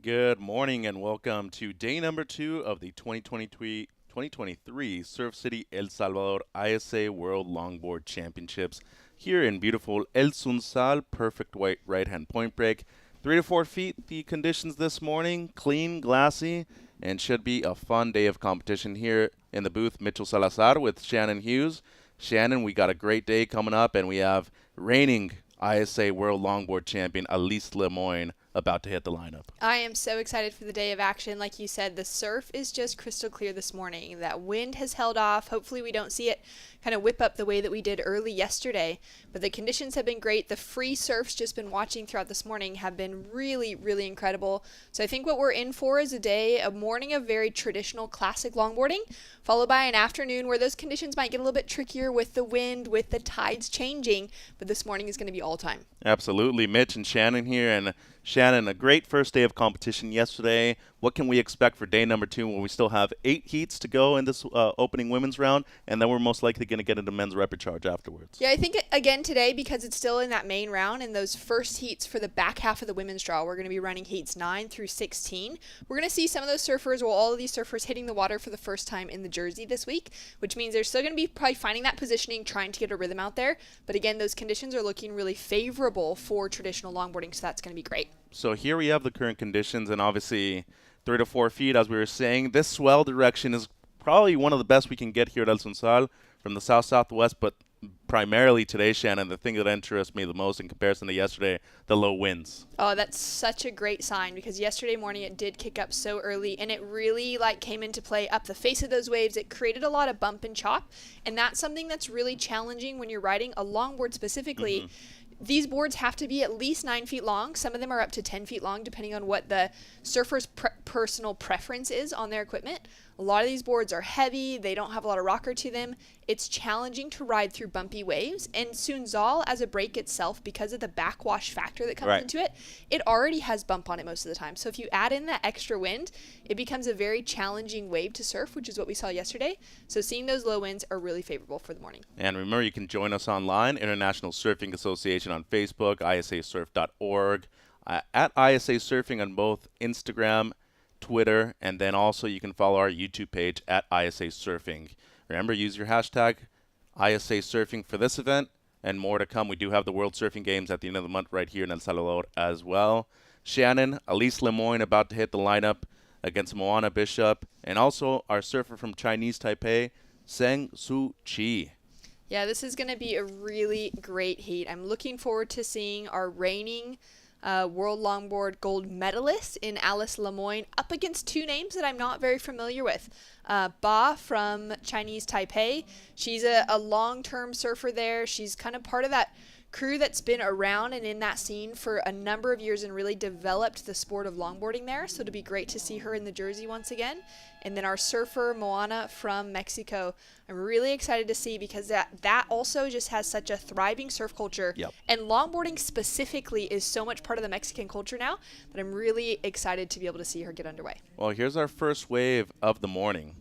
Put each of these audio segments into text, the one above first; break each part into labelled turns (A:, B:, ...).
A: Good morning and welcome to day number 2 of the 2023 Surf City El Salvador ISA World Longboard Championships here in beautiful El Sunsal. Perfect white right hand point break. 3 to 4 feet, the conditions this morning, clean, glassy, and should be a fun day of competition here in the booth. Mitchell Salazar with Shannon Hughes. Shannon, we got a great day coming up, and we have reigning ISA World Longboard Champion Elise Lemoyne about to hit the lineup.
B: I am so excited for the day of action. Like you said, the surf is just crystal clear this morning. That wind has held off. Hopefully we don't see it kind of whip up the way that we did early yesterday. But the conditions have been great. The free surfs just been watching throughout this morning have been really, really incredible. So I think what we're in for is a morning of very traditional classic longboarding, followed by an afternoon where those conditions might get a little bit trickier with the wind, with the tides changing. But this morning is going to be all time.
A: Absolutely. Mitch and Shannon here. And Shannon, a great first day of competition yesterday. What can we expect for day number 2 when we still have 8 heats to go in this opening women's round, and then we're most likely going to get into men's repechage afterwards?
B: Yeah, I think, again, today, because it's still in that main round and those first heats for the back half of the women's draw, we're going to be running heats 9 through 16. We're going to see some of those surfers, all of these surfers hitting the water for the first time in the jersey this week, which means they're still going to be probably finding that positioning, trying to get a rhythm out there. But again, those conditions are looking really favorable for traditional longboarding, so that's going to be great.
A: So here we have the current conditions, and obviously 3 to 4 feet, as we were saying. This swell direction is probably one of the best we can get here at El Sunsal from the south-southwest, but primarily today, Shannon, the thing that interests me the most in comparison to yesterday, the low winds.
B: Oh, that's such a great sign, because yesterday morning it did kick up so early, and it really came into play up the face of those waves. It created a lot of bump and chop, and that's something that's really challenging when you're riding a longboard specifically. These boards have to be at least 9 feet long. Some of them are up to 10 feet long, depending on what the surfer's personal preference is on their equipment. A lot of these boards are heavy. They don't have a lot of rocker to them. It's challenging to ride through bumpy waves. And Sunzal, as a break itself, because of the backwash factor that comes into it, it already has bump on it most of the time. So if you add in that extra wind, it becomes a very challenging wave to surf, which is what we saw yesterday. So seeing those low winds are really favorable for the morning.
A: And remember, you can join us online, International Surfing Association on Facebook, isasurf.org, at ISAsurfing on both Instagram, Twitter, and then also you can follow our YouTube page at ISAsurfing. Remember, use your hashtag ISAsurfing for this event and more to come. We do have the World Surfing Games at the end of the month right here in El Salvador as well. Shannon, Elise Lemoyne about to hit the lineup against Moana Bishop, and also our surfer from Chinese Taipei, Seng Su Chi.
B: Yeah, this is going to be a really great heat. I'm looking forward to seeing our reigning World Longboard gold medalist in Alice Lemoyne up against 2 names that I'm not very familiar with. Ba from Chinese Taipei. She's a long-term surfer there. She's kind of part of that crew that's been around and in that scene for a number of years and really developed the sport of longboarding there. So it'll be great to see her in the jersey once again. And then our surfer, Moana from Mexico, I'm really excited to see, because that also just has such a thriving surf culture.
A: Yep.
B: And longboarding specifically is so much part of the Mexican culture now that I'm really excited to be able to see her get underway.
A: Well, here's our first wave of the morning.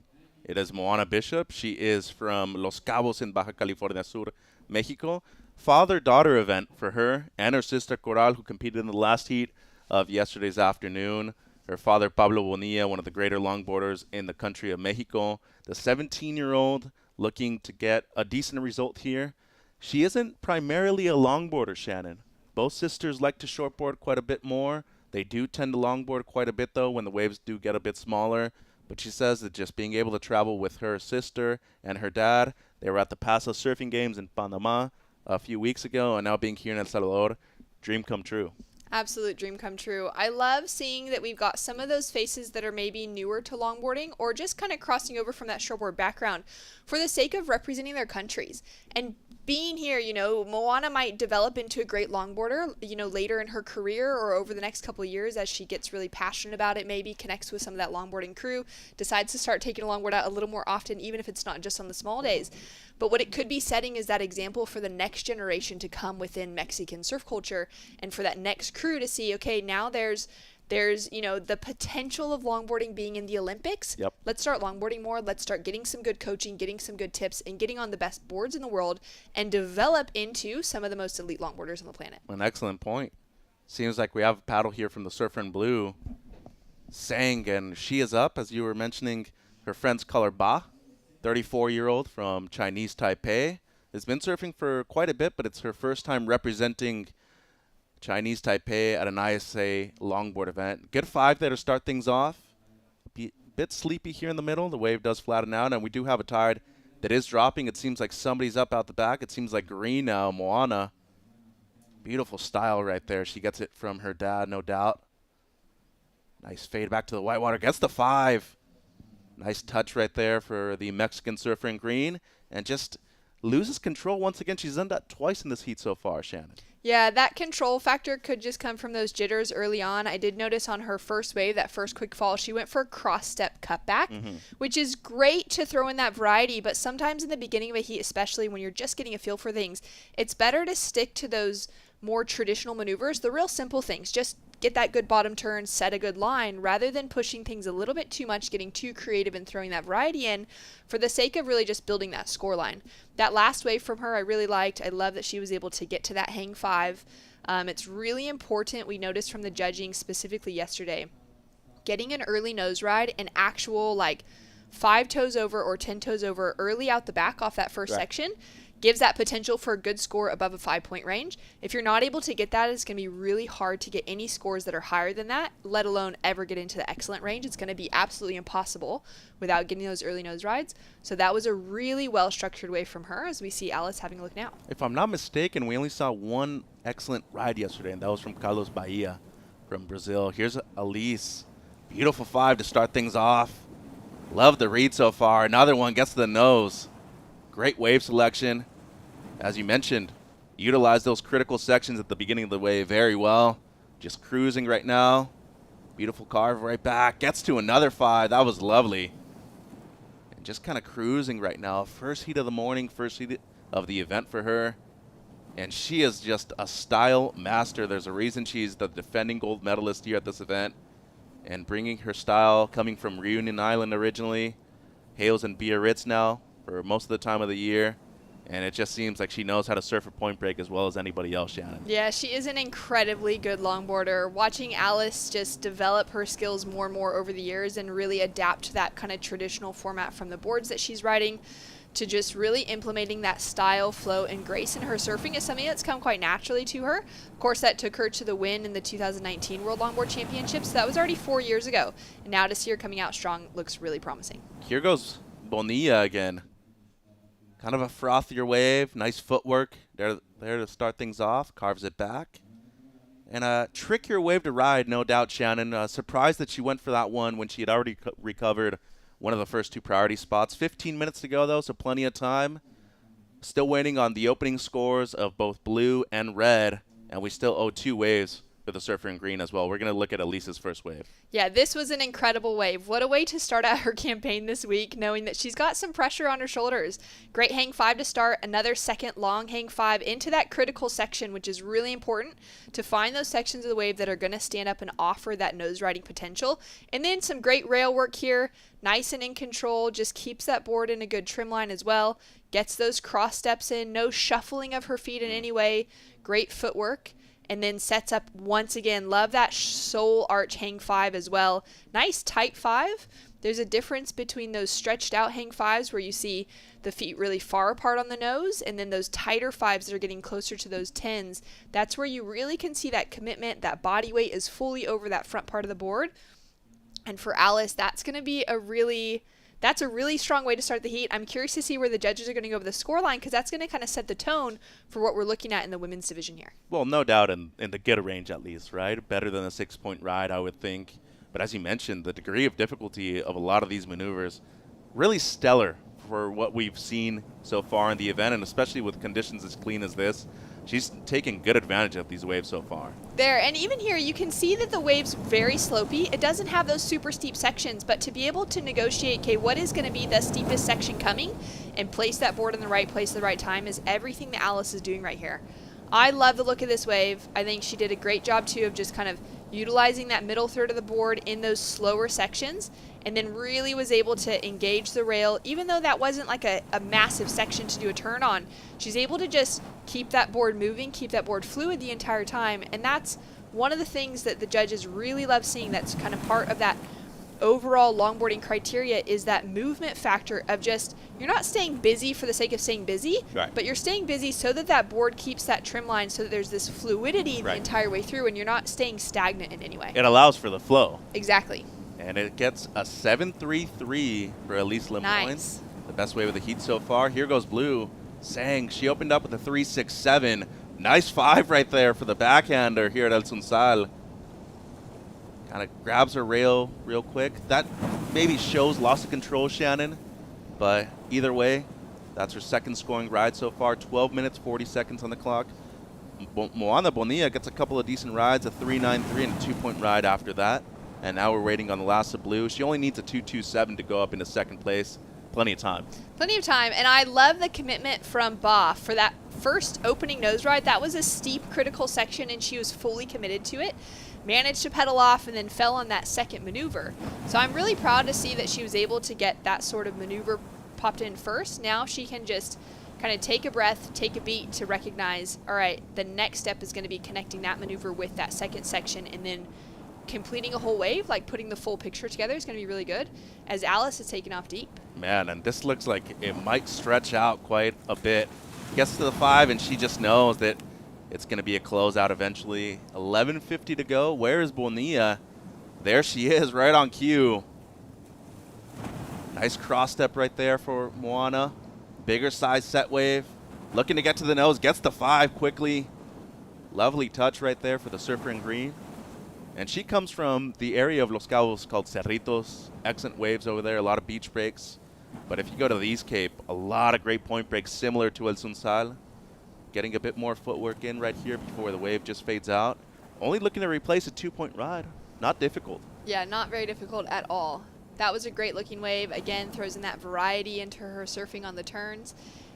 A: It is Moana Bishop. She is from Los Cabos in Baja California Sur, Mexico. Father-daughter event for her and her sister Coral, who competed in the last heat of yesterday's afternoon. Her father, Pablo Bonilla, one of the greater longboarders in the country of Mexico. The 17-year-old looking to get a decent result here. She isn't primarily a longboarder, Shannon. Both sisters like to shortboard quite a bit more. They do tend to longboard quite a bit, though, when the waves do get a bit smaller. But she says that just being able to travel with her sister and her dad, they were at the Paso Surfing Games in Panama a few weeks ago, and now being here in El Salvador, dream come true.
B: Absolute dream come true. I love seeing that we've got some of those faces that are maybe newer to longboarding or just kind of crossing over from that shortboard background for the sake of representing their countries. And being here, Moana might develop into a great longboarder, later in her career or over the next couple of years as she gets really passionate about it, maybe connects with some of that longboarding crew, decides to start taking a longboard out a little more often, even if it's not just on the small days. But what it could be setting is that example for the next generation to come within Mexican surf culture, and for that next crew to see, okay, now there's the potential of longboarding being in the Olympics.
A: Yep.
B: Let's start longboarding more. Let's start getting some good coaching, getting some good tips, and getting on the best boards in the world and develop into some of the most elite longboarders on the planet.
A: An excellent point. Seems like we have a paddle here from the Surfer in Blue. sang, and she is up, as you were mentioning, her friend's color Ba, 34-year-old from Chinese Taipei. Has been surfing for quite a bit, but it's her first time representing Chinese Taipei at an ISA longboard event. Good 5 there to start things off. Bit sleepy here in the middle. The wave does flatten out, and we do have a tide that is dropping. It seems like somebody's up out the back. It seems like green now, Moana. Beautiful style right there. She gets it from her dad, no doubt. Nice fade back to the whitewater. Gets the 5. Nice touch right there for the Mexican surfer in green. And just loses control once again. She's done that twice in this heat so far, Shannon.
B: Yeah, that control factor could just come from those jitters early on. I did notice on her first wave, that first quick fall, she went for a cross-step cutback, which is great to throw in that variety, but sometimes in the beginning of a heat, especially when you're just getting a feel for things, it's better to stick to those more traditional maneuvers, the real simple things. Just get that good bottom turn, set a good line, rather than pushing things a little bit too much, getting too creative and throwing that variety in for the sake of really just building that score line. That last wave from her I really liked. I love that she was able to get to that hang 5. It's really important, we noticed from the judging specifically yesterday, getting an early nose ride, an actual like 5 toes over or 10 toes over early out the back off that first section, gives that potential for a good score above a 5-point range. If you're not able to get that, it's going to be really hard to get any scores that are higher than that, let alone ever get into the excellent range. It's going to be absolutely impossible without getting those early nose rides. So that was a really well-structured wave from her, as we see Alice having a look now.
A: If I'm not mistaken, we only saw one excellent ride yesterday, and that was from Carlos Bahia from Brazil. Here's Elise. Beautiful 5 to start things off. Love the read so far. Another one gets to the nose. Great wave selection. As you mentioned, utilize those critical sections at the beginning of the wave very well. Just cruising right now. Beautiful carve right back. Gets to another 5. That was lovely. And just kind of cruising right now. First heat of the morning, first heat of the event for her. And she is just a style master. There's a reason she's the defending gold medalist here at this event. And bringing her style, coming from Reunion Island originally, hails in Biarritz now for most of the time of the year, and it just seems like she knows how to surf a point break as well as anybody else, Shannon.
B: Yeah, she is an incredibly good longboarder. Watching Alice just develop her skills more and more over the years and really adapt to that kind of traditional format from the boards that she's riding to just really implementing that style, flow, and grace in her surfing is something that's come quite naturally to her. Of course, that took her to the win in the 2019 World Longboard Championships. So that was already 4 years ago. And now to see her coming out strong looks really promising.
A: Here goes Bonilla again. Kind of a frothier wave, nice footwork there to start things off, carves it back. And a trickier wave to ride, no doubt, Shannon. Surprised that she went for that one when she had already recovered one of the first 2 priority spots. 15 minutes to go, though, so plenty of time. Still waiting on the opening scores of both blue and red, and we still owe 2 waves for the surfer in green as well. We're going to look at Elise's first wave.
B: Yeah, this was an incredible wave. What a way to start out her campaign this week, knowing that she's got some pressure on her shoulders. Great hang 5 to start, another second long hang 5 into that critical section, which is really important to find those sections of the wave that are going to stand up and offer that nose riding potential. And then some great rail work here, nice and in control, just keeps that board in a good trim line as well, gets those cross steps in, no shuffling of her feet in any way, great footwork. And then sets up once again. Love that sole arch hang 5 as well. Nice tight 5. There's a difference between those stretched out hang 5s where you see the feet really far apart on the nose, and then those tighter 5s that are getting closer to those 10s. That's where you really can see that commitment. That body weight is fully over that front part of the board. And for Alice, that's going to be a really strong way to start the heat. I'm curious to see where the judges are going to go with the scoreline, because that's going to kind of set the tone for what we're looking at in the women's division here.
A: Well, no doubt in the get range at least, right? Better than a 6-point ride, I would think. But as you mentioned, the degree of difficulty of a lot of these maneuvers, really stellar for what we've seen so far in the event, and especially with conditions as clean as this. She's taken good advantage of these waves so far.
B: There, and even here, you can see that the wave's very slopey. It doesn't have those super steep sections, but to be able to negotiate, okay, what is going to be the steepest section coming and place that board in the right place at the right time is everything that Alice is doing right here. I love the look of this wave. I think she did a great job, too, of just kind of utilizing that middle third of the board in those slower sections, and then really was able to engage the rail. Even though that wasn't like a massive section to do a turn on, she's able to just keep that board moving, keep that board fluid the entire time, and that's one of the things that the judges really love seeing that's kind of part of that overall longboarding criteria is that movement factor of just, you're not staying busy for the sake of staying busy,
A: right,
B: but you're staying busy so that that board keeps that trim line so that there's this fluidity the entire way through and you're not staying stagnant in any way.
A: It allows for the flow.
B: Exactly.
A: And it gets a 7.33 for Elise Lemoyne.
B: Nice.
A: The best wave of the heat so far. Here goes Blue. Sang, she opened up with a 3.67. Nice 5 right there for the backhander here at El Sunsal. Kind of grabs her rail real quick. That maybe shows loss of control, Shannon. But either way, that's her second scoring ride so far. 12 minutes, 40 seconds on the clock. Moana Bonilla gets a couple of decent rides, a 3.93 and a 2-point ride after that. And now we're waiting on the last of Blue. She only needs a 2.27 to go up into second place. Plenty of time.
B: Plenty of time. And I love the commitment from Ba for that first opening nose ride. That was a steep, critical section, and she was fully committed to it. Managed to pedal off and then fell on that second maneuver. So I'm really proud to see that she was able to get that sort of maneuver popped in first. Now she can just kind of take a breath, take a beat to recognize, all right, the next step is going to be connecting that maneuver with that second section, and then completing a whole wave, like putting the full picture together is going to be really good as Alice is taking off deep.
A: Man, and this looks like it might stretch out quite a bit. Gets to the 5 and she just knows that it's going to be a closeout eventually. 11:50 to go. Where is Bonilla? There she is, right on cue. Nice cross step right there for Moana. Bigger size set wave. Looking to get to the nose. Gets the 5 quickly. Lovely touch right there for the surfer in green. And she comes from the area of Los Cabos called Cerritos. Excellent waves over there. A lot of beach breaks. But if you go to the East Cape, a lot of great point breaks similar to El Sunsal. Getting a bit more footwork in right here before the wave just fades out. Only looking to replace a 2-point ride. Not difficult.
B: Yeah, not very difficult at all. That was a great looking wave. Again, throws in that variety into her surfing on the turns.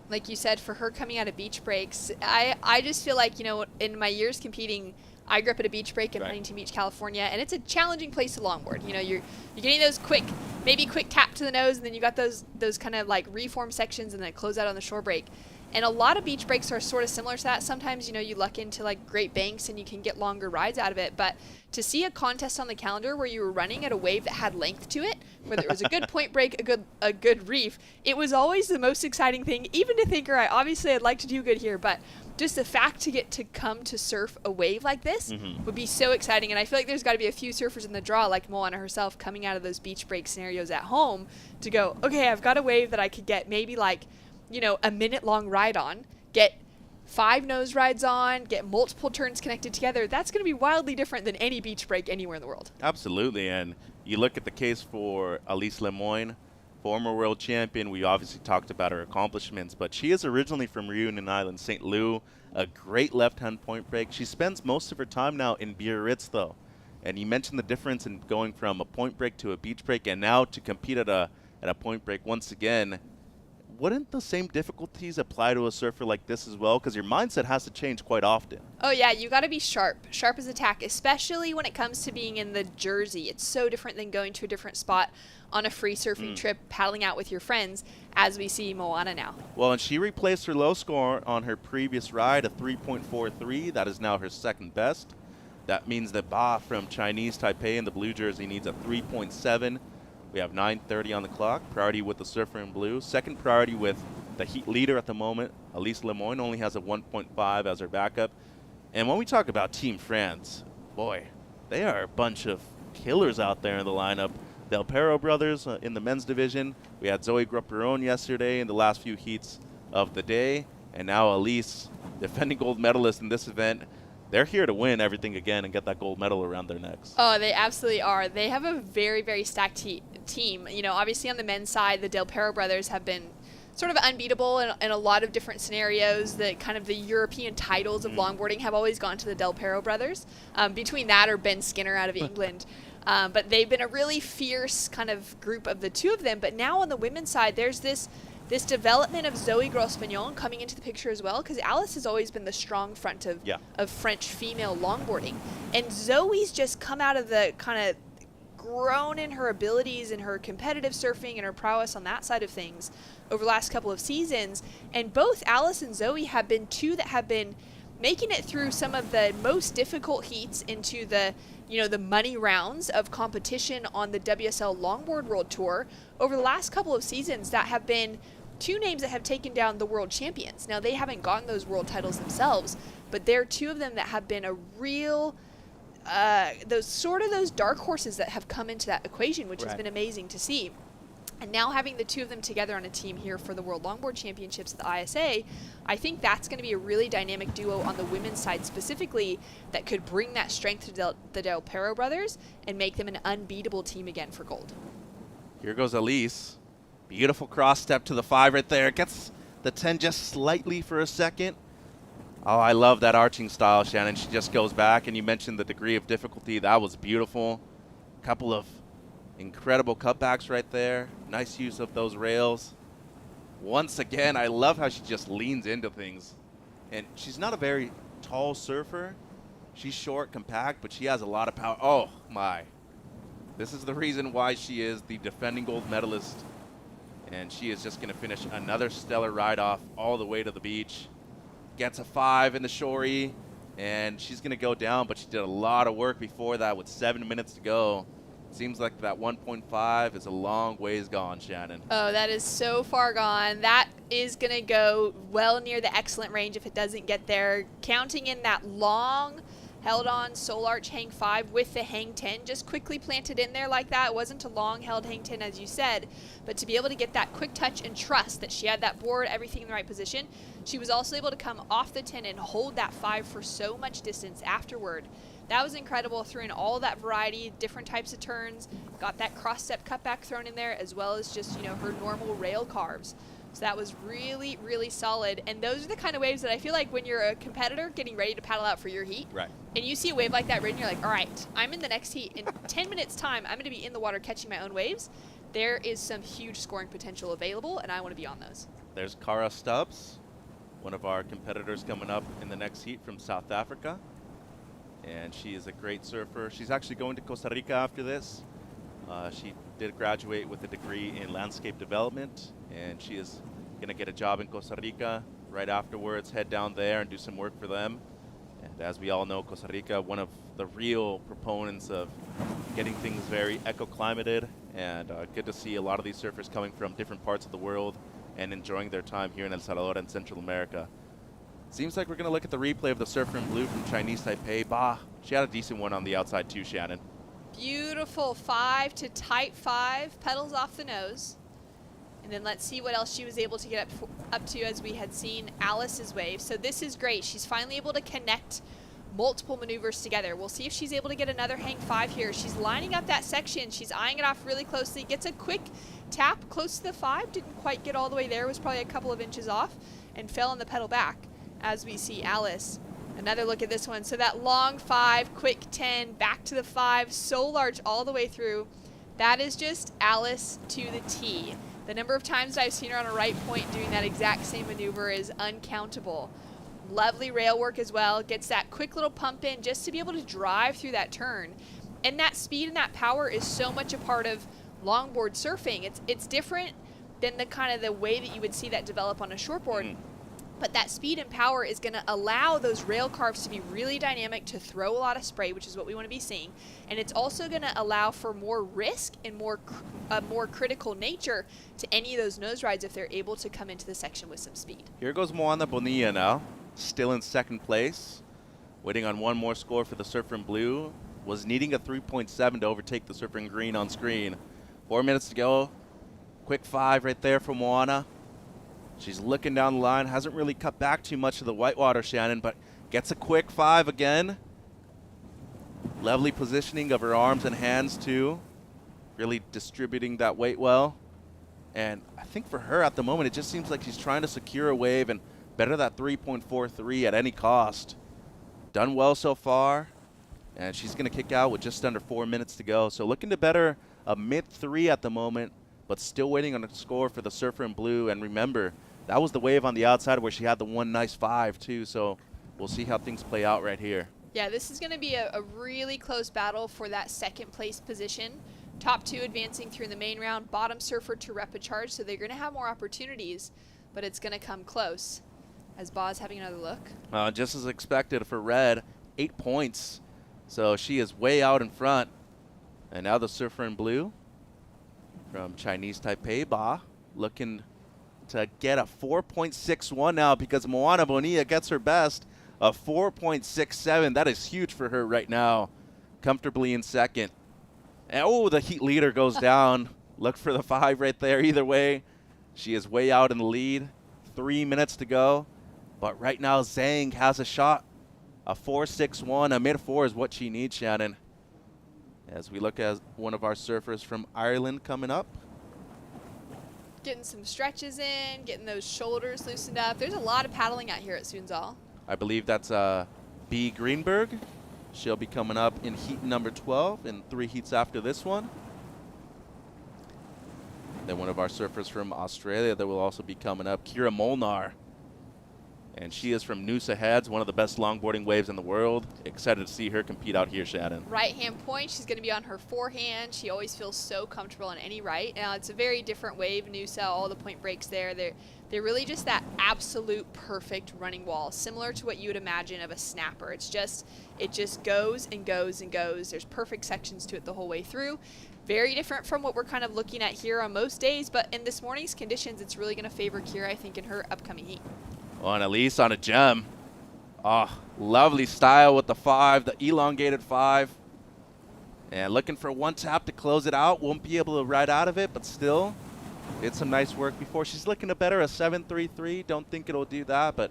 B: Like you said, for her coming out of beach breaks, I just feel like, you know, in my years competing, I grew up at a beach break in Huntington Beach, California, and it's a challenging place to longboard. You know, you're getting those quick tap to the nose, and then you got those kind of like reform sections and then close out on the shore break. And a lot of beach breaks are sort of similar to that. Sometimes, you know, you luck into like great banks and you can get longer rides out of it. But to see a contest on the calendar where you were running at a wave that had length to it, whether it was a good point break, a good reef, it was always the most exciting thing. Even to think, all right, obviously I'd like to do good here, but just the fact to get to come to surf a wave like this would be so exciting. And I feel like there's got to be a few surfers in the draw, like Moana herself, coming out of those beach break scenarios at home to go, okay, I've got a wave that I could get maybe like, you know, a minute-long ride on, get 5 nose rides on, get multiple turns connected together. That's going to be wildly different than any beach break anywhere in the world.
A: Absolutely, and you look at the case for Elise Lemoyne, former world champion. We obviously talked about her accomplishments, but she is originally from Reunion Island, St. Lou, a great left-hand point break. She spends most of her time now in Biarritz, though, and you mentioned the difference in going from a point break to a beach break and now to compete at a point break once again. Wouldn't the same difficulties apply to a surfer like this as well? Because your mindset has to change quite often.
B: Oh, yeah. You got to be sharp. Sharp as a tack, especially when it comes to being in the Jersey. It's so different than going to a different spot on a free surfing trip, paddling out with your friends, as we see Moana now.
A: Well, and she replaced her low score on her previous ride, a 3.43. That is now her second best. That means that Ba from Chinese Taipei in the blue jersey needs a 3.7. We have 9:30 on the clock. Priority with the surfer in blue. Second priority with the heat leader at the moment. Elise Lemoyne only has a 1.5 as her backup. And when we talk about Team France, boy, they are a bunch of killers out there in the lineup. Del Perro brothers in the men's division. We had Zoe Grupperon yesterday in the last few heats of the day. And now Elise, defending gold medalist in this event. They're here to win everything again and get that gold medal around their necks.
B: Oh, they absolutely are. They have a very, very stacked team. You know, obviously on the men's side, the Del Perro brothers have been sort of unbeatable in a lot of different scenarios. The kind of the European titles of longboarding have always gone to the Del Perro brothers. Between that or Ben Skinner out of England. But they've been a really fierce kind of group of the two of them. But now on the women's side, there's this development of Zoe Grospignon coming into the picture as well, because Alice has always been the strong front of French female longboarding. And Zoe's just come out of the kind of grown in her abilities and her competitive surfing and her prowess on that side of things over the last couple of seasons. And both Alice and Zoe have been two that have been making it through some of the most difficult heats into the, the money rounds of competition on the WSL Longboard World Tour over the last couple of seasons. That have been two names that have taken down the world champions. Now, they haven't gotten those world titles themselves, but they're two of them that have been a real those dark horses that have come into that equation, which has been amazing to see. And now having the two of them together on a team here for the World Longboard Championships at the ISA, I think that's going to be a really dynamic duo on the women's side specifically that could bring that strength to the Del Perro brothers and make them an unbeatable team again for gold.
A: Here goes Elise. Beautiful cross step to the 5 right there. Gets the 10 just slightly for a second. Oh, I love that arching style, Shannon. She just goes back, and you mentioned the degree of difficulty. That was beautiful. Couple of incredible cutbacks right there. Nice use of those rails. Once again, I love how she just leans into things. And she's not a very tall surfer. She's short, compact, but she has a lot of power. Oh, my. This is the reason why she is the defending gold medalist. And she is just going to finish another stellar ride-off all the way to the beach. Gets a 5 in the shorey, and she's going to go down, but she did a lot of work before that with 7 minutes to go. Seems like that 1.5 is a long ways gone, Shannon. Oh,
B: that is so far gone. That is going to go well near the excellent range if it doesn't get there. Counting in that long held on sole arch hang 5 with the hang 10, just quickly planted in there like that. It wasn't a long held hang 10 as you said, but to be able to get that quick touch and trust that she had that board, everything in the right position, she was also able to come off the 10 and hold that 5 for so much distance afterward. That was incredible, threw in all that variety, different types of turns, got that cross-step cutback thrown in there, as well as just, her normal rail carves. So that was really, really solid. And those are the kind of waves that I feel like when you're a competitor getting ready to paddle out for your heat,
A: right,
B: and you see a wave like that, and you're like, all right, I'm in the next heat. In 10 minutes time, I'm going to be in the water catching my own waves. There is some huge scoring potential available, and I want to be on those.
A: There's Cara Stubbs, one of our competitors coming up in the next heat from South Africa. And she is a great surfer. She's actually going to Costa Rica after this. She did graduate with a degree in landscape development, and she is going to get a job in Costa Rica right afterwards, head down there and do some work for them. And as we all know, Costa Rica, one of the real proponents of getting things very eco-climated, and good to see a lot of these surfers coming from different parts of the world and enjoying their time here in El Salvador and Central America. Seems like we're going to look at the replay of the surfer in blue from Chinese Taipei. Bah, she had a decent one on the outside too, Shannon.
B: Beautiful 5 to tight 5, pedals off the nose. And then let's see what else she was able to get up to as we had seen Alice's wave. So this is great. She's finally able to connect multiple maneuvers together. We'll see if she's able to get another hang 5 here. She's lining up that section. She's eyeing it off really closely. Gets a quick tap close to the 5. Didn't quite get all the way there. Was probably a couple of inches off and fell on the pedal back. As we see Alice, another look at this one. So that long 5, quick 10, back to the 5, so large all the way through. That is just Alice to the T. The number of times I've seen her on a right point doing that exact same maneuver is uncountable. Lovely rail work as well. Gets that quick little pump in just to be able to drive through that turn. And that speed and that power is so much a part of longboard surfing. It's different than the kind of the way that you would see that develop on a shortboard. But that speed and power is going to allow those rail carves to be really dynamic, to throw a lot of spray, which is what we want to be seeing. And it's also going to allow for more risk and a more critical nature to any of those nose rides if they're able to come into the section with some speed.
A: Here goes Moana Bonilla now, still in second place, waiting on one more score for the surfer in blue. Was needing a 3.7 to overtake the surfer in green on screen. 4 minutes to go. Quick 5 right there for Moana. She's looking down the line, hasn't really cut back too much of the whitewater, Shannon, but gets a quick 5 again. Lovely positioning of her arms and hands, too. Really distributing that weight well. And I think for her at the moment, it just seems like she's trying to secure a wave and better that 3.43 at any cost. Done well so far, and she's going to kick out with just under 4 minutes to go. So looking to better a mid-3 at the moment, but still waiting on a score for the surfer in blue. And remember, that was the wave on the outside where she had the one nice 5 too, so we'll see how things play out right here.
B: Yeah, this is going to be a really close battle for that second place position. Top 2 advancing through the main round, bottom surfer to rep a charge, so they're going to have more opportunities, but it's going to come close. as Ba's having another look.
A: Just as expected for red, 8 points. So she is way out in front. And now the surfer in blue from Chinese Taipei, Ba, looking to get a 4.61 now because Moana Bonilla gets her best, a 4.67. That is huge for her right now, comfortably in second. And, oh, the heat leader goes down. Look for the 5 right there. Either way, she is way out in the lead. 3 minutes to go. But right now, Zhang has a shot. A 4.61, a mid-4 is what she needs, Shannon. As we look at one of our surfers from Ireland coming up.
B: Getting some stretches in, getting those shoulders loosened up. There's a lot of paddling out here at Sunzal.
A: I believe that's B. Greenberg. She'll be coming up in heat number 12 in 3 heats after this one. Then one of our surfers from Australia that will also be coming up, Kira Molnar. And she is from Noosa Heads, one of the best longboarding waves in the world. Excited to see her compete out here, Shannon.
B: Right hand point, she's going to be on her forehand. She always feels so comfortable on any right. Now, it's a very different wave, Noosa, all the point breaks there. They're really just that absolute perfect running wall, similar to what you would imagine of a snapper. It just goes and goes and goes. There's perfect sections to it the whole way through. Very different from what we're kind of looking at here on most days, but in this morning's conditions, it's really going to favor Kira, I think, in her upcoming heat.
A: On Elise on a gem. Oh, lovely style with the 5, the elongated 5. And looking for one tap to close it out. Won't be able to ride out of it, but still did some nice work before. She's looking to better a 7.33. Don't think it'll do that, but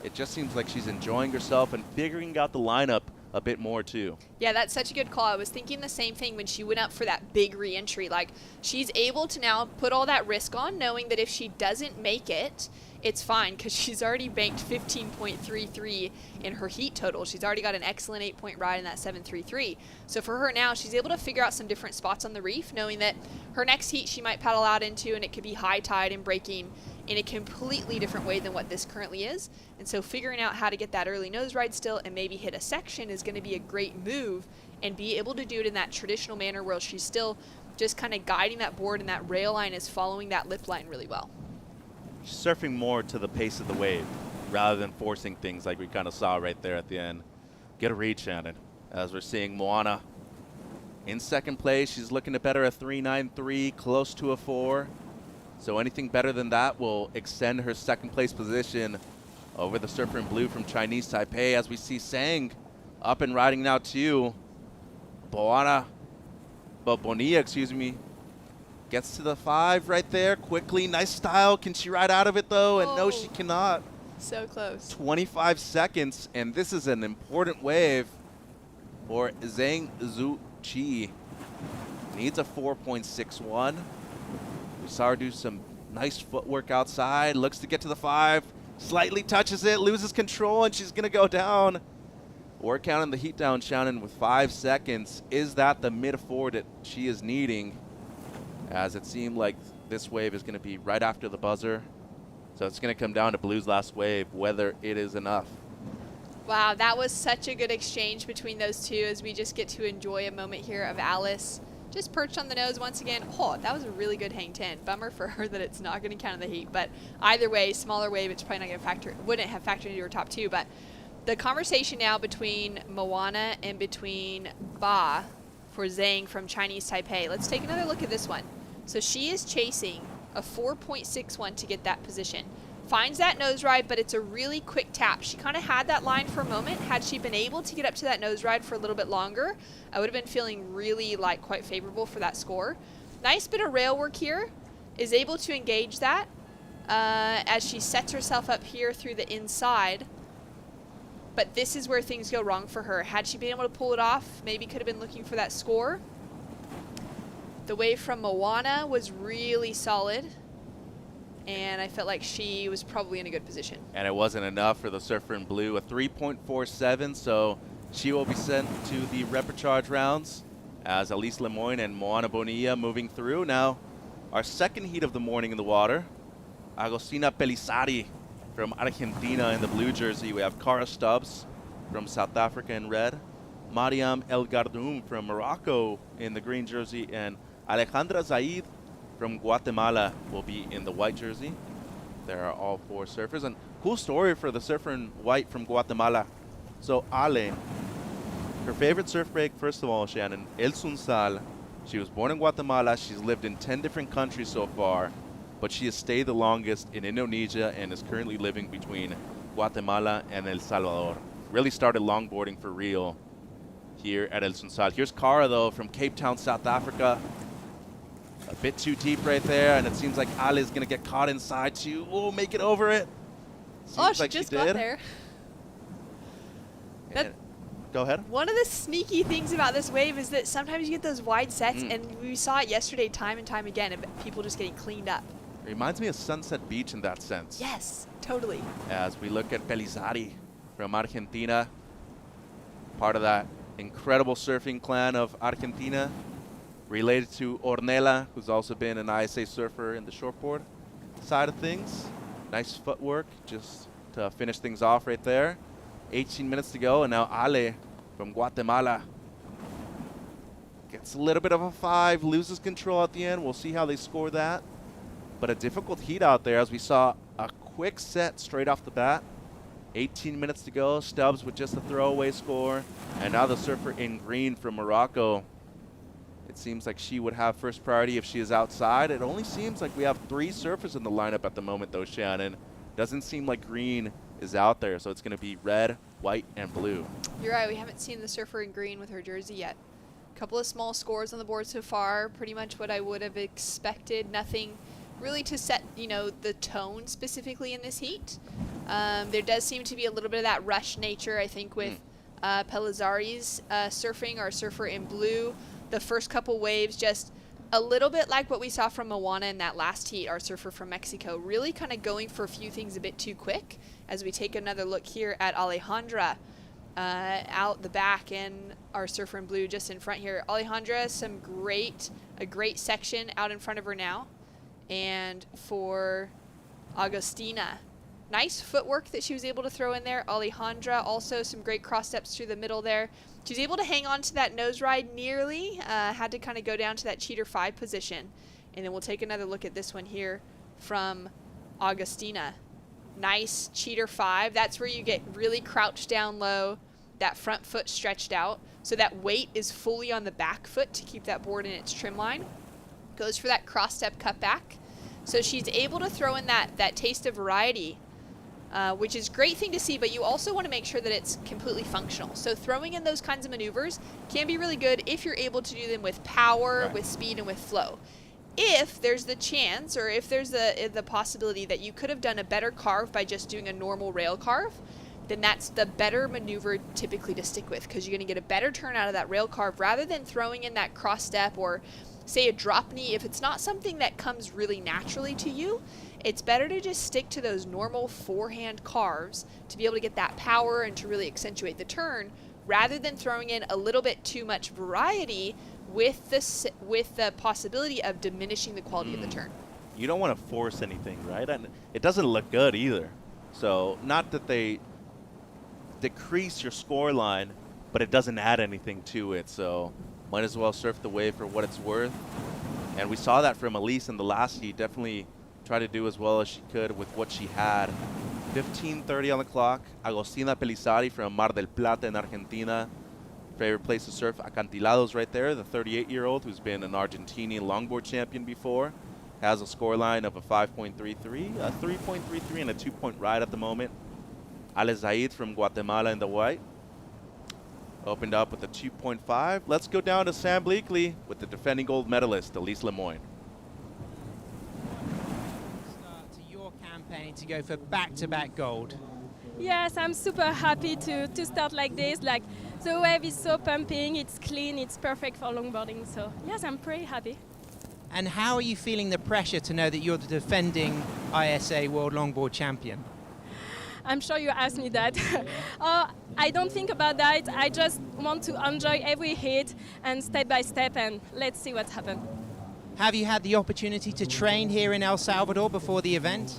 A: it just seems like she's enjoying herself and figuring out the lineup a bit more too.
B: Yeah, that's such a good call. I was thinking the same thing when she went up for that big re-entry. Like, she's able to now put all that risk on, knowing that if she doesn't make it, it's fine because she's already banked 15.33 in her heat total. She's already got an excellent 8-point ride in that 7.33. So for her now, she's able to figure out some different spots on the reef, knowing that her next heat she might paddle out into, and it could be high tide and breaking in a completely different way than what this currently is. And so figuring out how to get that early nose ride still and maybe hit a section is going to be a great move, and be able to do it in that traditional manner where she's still just kind of guiding that board, and that rail line is following that lip line really well.
A: Surfing more to the pace of the wave rather than forcing things like we kind of saw right there at the end. Get a read, Shannon, as we're seeing Moana in second place. She's looking to better a 3.93, close to a 4. So anything better than that will extend her second place position over the surfer in blue from Chinese Taipei, as we see Sang up and riding now too. Bonilla, excuse me, gets to the 5 right there quickly. Nice style. Can she ride out of it though? And no, she cannot.
B: So close.
A: 25 seconds, and this is an important wave for Zhang Zhu-Chi. Needs a 4.61. We saw her do some nice footwork outside. Looks to get to the 5. Slightly touches it, loses control, and she's going to go down. We're counting the heat down, Shannon, with 5 seconds. Is that the mid-4 that she is needing? As it seemed like this wave is going to be right after the buzzer. So it's going to come down to Blue's last wave, whether it is enough.
B: Wow, that was such a good exchange between those two, as we just get to enjoy a moment here of Alice just perched on the nose once again. Oh, that was a really good hang 10. Bummer for her that it's not going to count in the heat. But either way, smaller wave, it's probably not going to factor, wouldn't have factored into her top 2. But the conversation now between Moana and between Ba for Zhang from Chinese Taipei. Let's take another look at this one. So she is chasing a 4.61 to get that position. Finds that nose ride, but it's a really quick tap. She kind of had that line for a moment. Had she been able to get up to that nose ride for a little bit longer, I would have been feeling really quite favorable for that score. Nice bit of rail work here. Is able to engage that as she sets herself up here through the inside. But this is where things go wrong for her. Had she been able to pull it off, maybe could have been looking for that score. The wave from Moana was really solid, and I felt like she was probably in a good position.
A: And it wasn't enough for the surfer in blue, a 3.47, so she will be sent to the repechage rounds as Elise Lemoyne and Moana Bonilla moving through. Now, our second heat of the morning in the water, Agostina Pelissari from Argentina in the blue jersey. We have Cara Stubbs from South Africa in red, Mariam El Gardoum from Morocco in the green jersey, and Alejandra Zaid from Guatemala will be in the white jersey. There are all 4 surfers. And cool story for the surfer in white from Guatemala. So Ale, her favorite surf break, first of all, Shannon, El Sunsal. She was born in Guatemala. She's lived in 10 different countries so far, but she has stayed the longest in Indonesia and is currently living between Guatemala and El Salvador. Really started longboarding for real here at El Sunsal. Here's Cara, though, from Cape Town, South Africa. A bit too deep right there, and it seems like Ale is going to get caught inside too. Oh, make it over it. Seems
B: She
A: like
B: just
A: she
B: got
A: did.
B: there.
A: Go ahead.
B: One of the sneaky things about this wave is that sometimes you get those wide sets, and we saw it yesterday time and time again of people just getting cleaned up.
A: Reminds me of Sunset Beach in that sense.
B: Yes, totally.
A: As we look at Pelizari from Argentina, part of that incredible surfing clan of Argentina, related to Ornella, who's also been an ISA surfer in the shortboard side of things. Nice footwork just to finish things off right there. 18 minutes to go, and now Ale from Guatemala gets a little bit of a 5, loses control at the end. We'll see how they score that. But a difficult heat out there, as we saw a quick set straight off the bat. 18 minutes to go, Stubbs with just a throwaway score, and now the surfer in green from Morocco. It seems like she would have first priority if she is outside. It only seems like we have 3 surfers in the lineup at the moment, though, Shannon. Doesn't seem like green is out there, so it's going to be red, white, and blue.
B: You're right. We haven't seen the surfer in green with her jersey yet. A couple of small scores on the board so far. Pretty much what I would have expected. Nothing really to set, the tone specifically in this heat. There does seem to be a little bit of that rush nature, I think, with Pelizari's surfing, our surfer in blue. The first couple waves just a little bit like what we saw from Moana in that last heat, our surfer from Mexico, really kind of going for a few things a bit too quick. As we take another look here at Alejandra out the back and our surfer in blue just in front here. Alejandra, a great section out in front of her now. And for Agostina, nice footwork that she was able to throw in there. Alejandra, also some great cross steps through the middle there. She was able to hang on to that nose ride nearly, had to kind of go down to that cheater 5 position. And then we'll take another look at this one here from Agostina. Nice cheater 5. That's where you get really crouched down low, that front foot stretched out. So that weight is fully on the back foot to keep that board in its trim line. Goes for that cross step cut back. So she's able to throw in that taste of variety, which is a great thing to see, but you also want to make sure that it's completely functional. So throwing in those kinds of maneuvers can be really good if you're able to do them with power,
A: right,
B: with speed, and with flow. If there's the chance, or if there's the possibility that you could have done a better carve by just doing a normal rail carve, then that's the better maneuver typically to stick with, because you're going to get a better turn out of that rail carve rather than throwing in that cross step or say a drop knee. If it's not something that comes really naturally to you, it's better to just stick to those normal forehand carves to be able to get that power and to really accentuate the turn, rather than throwing in a little bit too much variety with the possibility of diminishing the quality of the turn.
A: You don't want to force anything, right? And it doesn't look good either. So not that they decrease your score line, but it doesn't add anything to it. So might as well surf the wave for what it's worth. And we saw that from Elise in the last heat. Definitely try to do as well as she could with what she had. 15:30 on the clock. Agostina Pelizari from Mar del Plata in Argentina. Favorite place to surf, Acantilados right there. The 38-year-old who's been an Argentinian longboard champion before. Has a scoreline of a 5.33, a 3.33, and a 2-point ride at the moment. Ale Zaid from Guatemala in the white. Opened up with a 2.5. Let's go down to Sam Bleakley with the defending gold medalist, Elise Lemoyne.
C: Start to your campaign to go for back-to-back gold.
D: Yes, I'm super happy to start like this. Like, the wave is so pumping, it's clean, it's perfect for longboarding. So yes, I'm pretty happy.
C: And how are you feeling the pressure to know that you're the defending ISA World Longboard Champion?
D: I'm sure you asked me that. I don't think about that. I just want to enjoy every hit and step by step, and let's see what's happened.
C: Have you had the opportunity to train here in El Salvador before the event?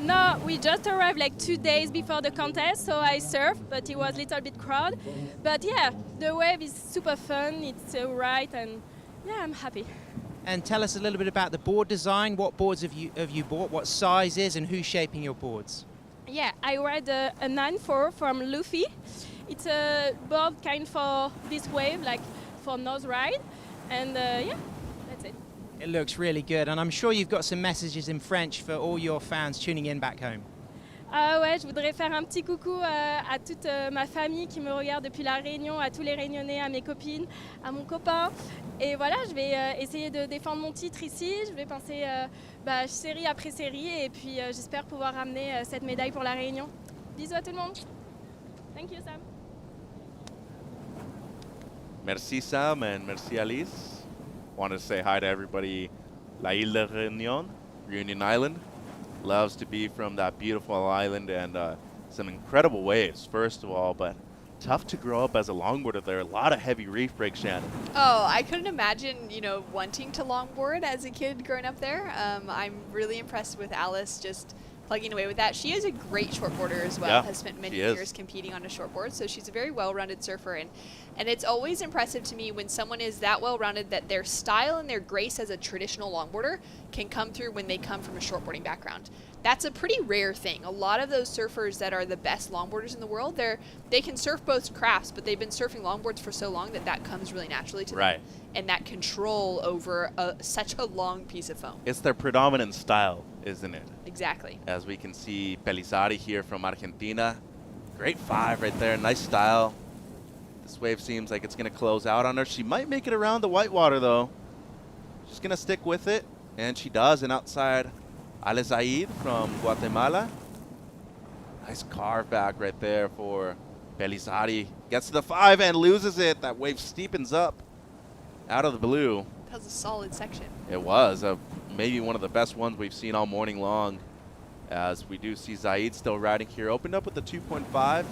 D: No, we just arrived like 2 days before the contest, so I surfed, but it was a little bit crowded. But yeah, the wave is super fun, it's right, and yeah, I'm happy.
C: And tell us a little bit about the board design. What boards have you bought, what sizes, and who's shaping your boards?
D: Yeah, I ride a 9.4 from Luffy. It's a board kind for this wave, like for nose ride. And yeah, that's it.
C: It looks really good, and I'm sure you've got some messages in French for all your fans tuning in back home.
D: Ah ouais, je voudrais faire un petit coucou à toute ma famille qui me regarde depuis la Réunion, à tous les Réunionnais, à mes copines, à mon copain. Et voilà, je vais essayer de défendre mon titre ici. Je vais passer série après série et puis j'espère pouvoir ramener cette médaille pour la Réunion. Bisous à tout le monde. Thank you, Sam.
A: Merci, Sam, and merci, Alice. Want to say hi to everybody. La Isle de Réunion, Reunion Island. Loves to be from that beautiful island, and some incredible waves, first of all, but tough to grow up as a longboarder there. A lot of heavy reef breaks, Shannon.
B: Oh, I couldn't imagine, wanting to longboard as a kid growing up there. I'm really impressed with Alice just plugging away with that. She is a great shortboarder as well,
A: Yeah,
B: has spent many
A: she is.
B: years competing on a shortboard, so she's a very well-rounded surfer. And it's always impressive to me when someone is that well-rounded that their style and their grace as a traditional longboarder can come through when they come from a shortboarding background. That's a pretty rare thing. A lot of those surfers that are the best longboarders in the world, they can surf both crafts, but they've been surfing longboards for so long that comes really naturally to
A: Right.
B: them. And that control over such a long piece of foam.
A: It's their predominant style, isn't it?
B: Exactly.
A: As we can see, Pelizari here from Argentina. Great 5 right there, nice style. This wave seems like it's going to close out on her. She might make it around the whitewater, though. She's going to stick with it, and she does. And outside, Alisaid from Guatemala. Nice carve back right there for Pelizari. Gets to the 5 and loses it. That wave steepens up out of the blue.
B: That was a solid section.
A: It was maybe one of the best ones we've seen all morning long, as we do see Zaid still riding here. Opened up with the 2.5,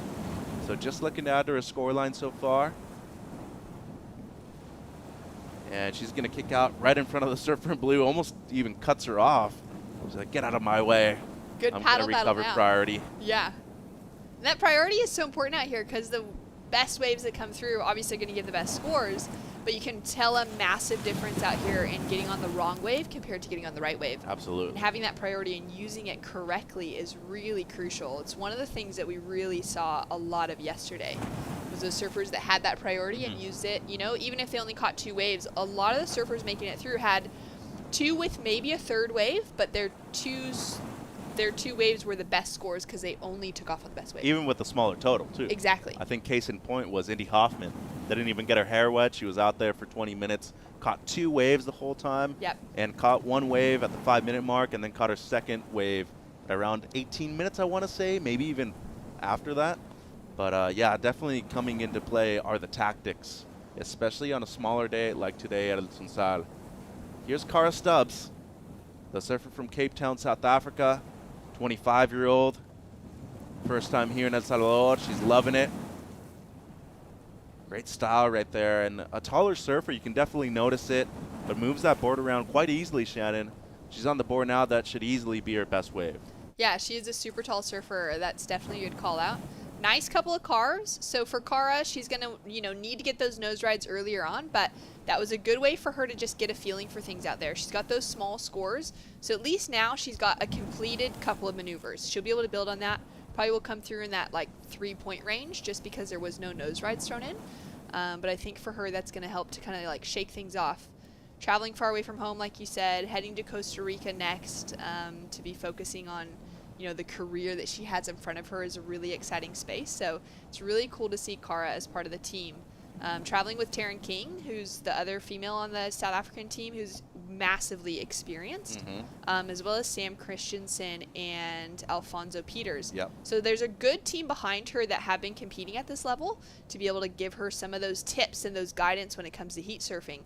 A: so just looking to add to her scoreline so far. And she's going to kick out right in front of the surfer in blue, almost even cuts her off. She's like, get out of my way.
B: Good
A: I'm
B: paddle
A: going to
B: battle
A: recover
B: now.
A: priority.
B: Yeah. And that priority is so important out here because the best waves that come through obviously are going to give the best scores, but you can tell a massive difference out here in getting on the wrong wave compared to getting on the right wave.
A: Absolutely.
B: And having that priority and using it correctly is really crucial. It's one of the things that we really saw a lot of yesterday, was those surfers that had that priority and used it. Even if they only caught 2 waves, a lot of the surfers making it through had 2 with maybe a 3rd wave, but their 2 waves were the best scores because they only took off on the best wave.
A: Even with a smaller total, too.
B: Exactly.
A: I think case in point was Indy Hoffman. They didn't even get her hair wet. She was out there for 20 minutes, caught 2 waves the whole time.
B: Yep.
A: And caught 1 wave at the 5-minute mark, and then caught her 2nd wave at around 18 minutes, I want to say, maybe even after that. But yeah, definitely coming into play are the tactics, especially on a smaller day like today at El Sunsal. Here's Cara Stubbs, the surfer from Cape Town, South Africa, 25-year-old. First time here in El Salvador. She's loving it. Great style right there. And a taller surfer, you can definitely notice it, but moves that board around quite easily, Shannon. She's on the board now. That should easily be her best wave.
B: Yeah, she is a super tall surfer. That's definitely a good call out. Nice couple of carves. So for Cara, she's going to, need to get those nose rides earlier on, but that was a good way for her to just get a feeling for things out there. She's got those small scores, so at least now she's got a completed couple of maneuvers. She'll be able to build on that. Probably will come through in that 3-point range just because there was no nose rides thrown in. But I think for her, that's going to help to kind of shake things off. Traveling far away from home, like you said, heading to Costa Rica next to be focusing on the career that she has in front of her is a really exciting space. So it's really cool to see Cara as part of the team. Traveling with Taryn King, who's the other female on the South African team who's massively experienced, as well as Sam Christensen and Alfonso Peters.
A: Yep.
B: So there's a good team behind her that have been competing at this level to be able to give her some of those tips and those guidance when it comes to heat surfing.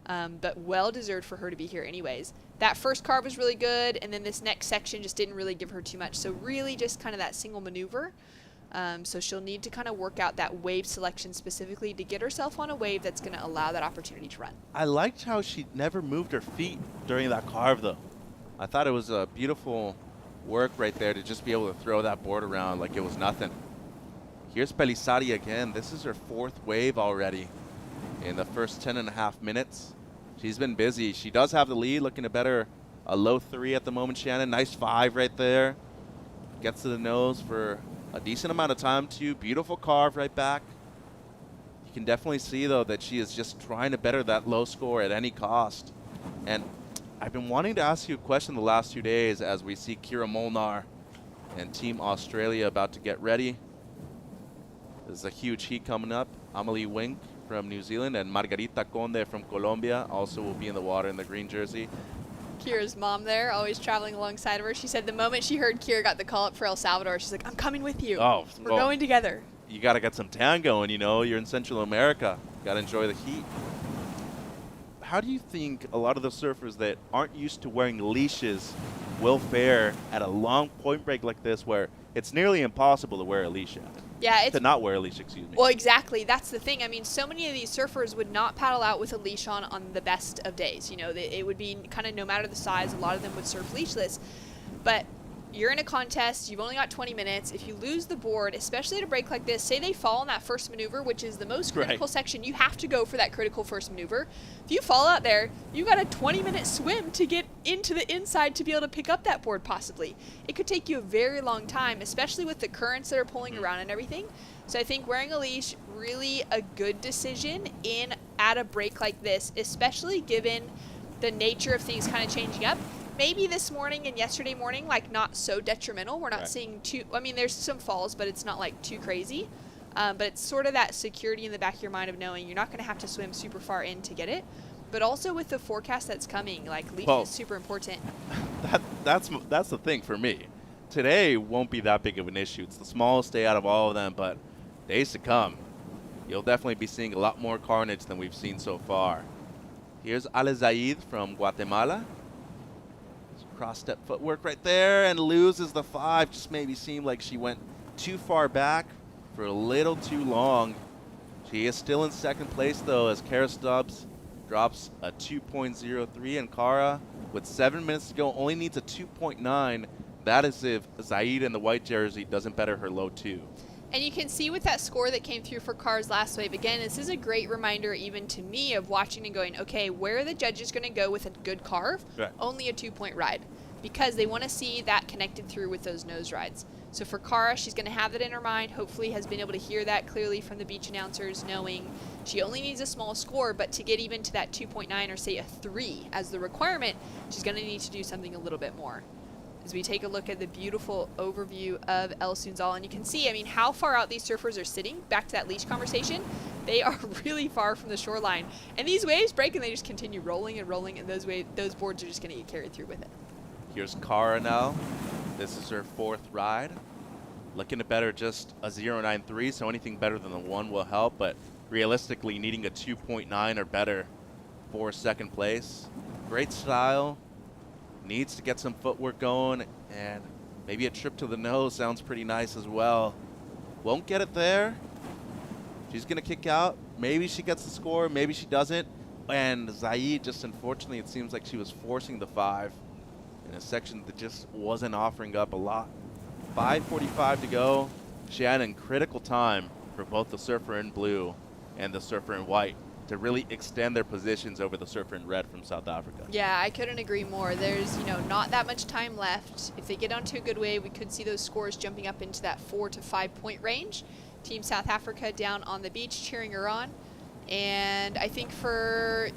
B: But well-deserved for her to be here anyways. That first carve was really good, and then this next section just didn't really give her too much. So really just kind of that single maneuver. So she'll need to kind of work out that wave selection specifically to get herself on a wave that's going to allow that opportunity to run.
A: I liked how she never moved her feet during that carve, though. I thought it was a beautiful work right there to just be able to throw that board around like it was nothing. Here's Pelizari again. This is her 4th wave already in the first 10.5 minutes. She's been busy. She does have the lead, looking to better a low 3 at the moment, Shannon. Nice 5 right there. gets to the nose for a decent amount of time too. Beautiful carve right back. You can definitely see though that she is just trying to better that low score at any cost. And I've been wanting to ask you a question the last 2 days as we see Kira Molnar and Team Australia about to get ready. There's a huge heat coming up. Amelie Wink from New Zealand and Margarita Conde from Colombia also will be in the water in the green jersey.
B: Kira's mom there, always traveling alongside of her. She said the moment she heard Kira got the call up for El Salvador, she's like, I'm coming with you.
A: Oh,
B: We're
A: well,
B: going together.
A: You got to get some tan going, you know. You're in Central America. Got to enjoy the heat. How do you think a lot of the surfers that aren't used to wearing leashes will fare at a long point break like this where it's nearly impossible to wear a leash at?
B: Yeah, it's
A: To not wear a leash, excuse me.
B: well, exactly. That's the thing. I mean, so many of these surfers would not paddle out with a leash on the best of days. You know, it would be kind of no matter the size. A lot of them would surf leashless. But you're in a contest. You've only got 20 minutes. If you lose the board, especially at a break like this, say they fall in that first maneuver, which is the most critical section, you have to go for that critical first maneuver. If you fall out there, you got a 20-minute swim to get into the inside to be able to pick up that board possibly. It could take you a very long time, especially with the currents that are pulling around and everything. So I think wearing a leash, really a good decision at a break like this, especially given the nature of things kind of changing up. Maybe this morning and yesterday morning, like not so detrimental. We're not seeing too, I mean, there's some falls, but it's not like too crazy. But it's sort of that security in the back of your mind of knowing you're not going to have to swim super far in to get it. But also with the forecast that's coming, like leash is super important.
A: That's the thing for me. Today won't be that big of an issue. It's the smallest day out of all of them, but days to come, you'll definitely be seeing a lot more carnage than we've seen so far. Here's Ale Zaid from Guatemala. Cross-step footwork right there and loses the 5. Just maybe seemed like she went too far back for a little too long. She is still in second place though as Kara Stubbs drops a 2.03 and Kara with 7 minutes to go only needs a 2.9. That is if Zaid in the white jersey doesn't better her low 2.
B: And you can see with that score that came through for Kara's last wave, again, this is a great reminder even to me of watching and going, okay, where are the judges going to go with a good carve?
A: Right.
B: Only a 2-point ride. Because they want to see that connected through with those nose rides. So for Kara, she's going to have that in her mind, hopefully has been able to hear that clearly from the beach announcers, knowing she only needs a small score, but to get even to that 2.9 or say a 3 as the requirement, she's going to need to do something a little bit more. As we take a look at the beautiful overview of El Sunzal, and you can see, I mean, how far out these surfers are sitting. Back to that leash conversation, they are really far from the shoreline. And these waves break and they just continue rolling and rolling, and those boards are just going to get carried through with it.
A: Here's Kara now. This is her 4th ride. Looking to better just a 0.93, so anything better than the 1 will help, but realistically needing a 2.9 or better for second place. Great style. Needs to get some footwork going, and maybe a trip to the nose sounds pretty nice as well. Won't get it there. She's going to kick out. Maybe she gets the score, maybe she doesn't. And Zaid, just unfortunately, it seems like she was forcing the 5 in a section that just wasn't offering up a lot. 5:45 to go. Shannon, critical time for both the surfer in blue and the surfer in white to really extend their positions over the surfer in red from South Africa.
B: Yeah, I couldn't agree more. There's, not that much time left. If they get onto a good wave, we could see those scores jumping up into that 4 to 5 point range. Team South Africa down on the beach cheering her on. And I think for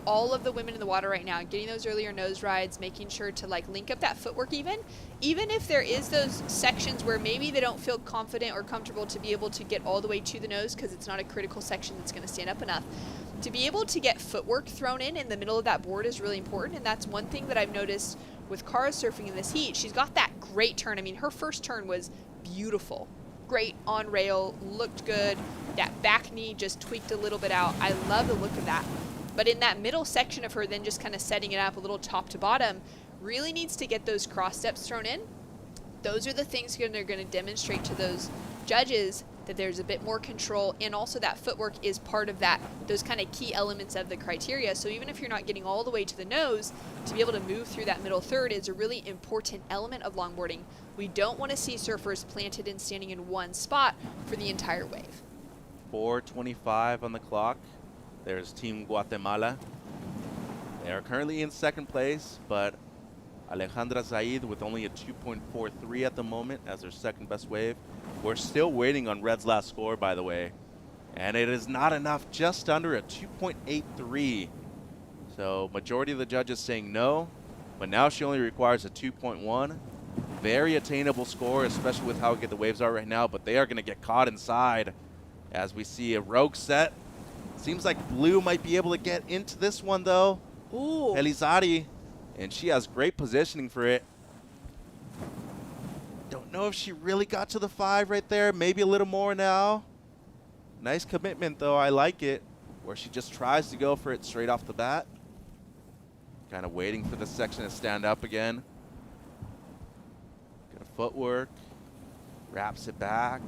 B: all of the women in the water right now, getting those earlier nose rides, making sure to link up that footwork even if there is those sections where maybe they don't feel confident or comfortable to be able to get all the way to the nose because it's not a critical section that's going to stand up enough. To be able to get footwork thrown in the middle of that board is really important, and that's one thing that I've noticed with Kara surfing in this heat. She's got that great turn. I mean, her first turn was beautiful. Great on rail, looked good. That back knee just tweaked a little bit out. I love the look of that. But in that middle section of her then just kind of setting it up a little top to bottom, really needs to get those cross steps thrown in. Those are the things that are going to demonstrate to those judges that there's a bit more control, and also that footwork is part of those kind of key elements of the criteria. So even if you're not getting all the way to the nose, to be able to move through that middle third is a really important element of longboarding. We don't want to see surfers planted and standing in one spot for the entire wave.
A: 4:25 on the clock. There's Team Guatemala. They are currently in second place, but Alejandra Zaid with only a 2.43 at the moment as her second best wave. We're still waiting on Red's last score, by the way. And it is not enough, just under a 2.83. So majority of the judges saying no, but now she only requires a 2.1. Very attainable score, especially with how good the waves are right now, but they are going to get caught inside as we see a rogue set. Seems like blue might be able to get into this one, though.
B: Ooh.
A: Elizari, and she has great positioning for it. Don't know if she really got to the 5 right there. Maybe a little more now. Nice commitment, though. I like it, where she just tries to go for it straight off the bat. Kind of waiting for the section to stand up again. Good footwork. Wraps it back.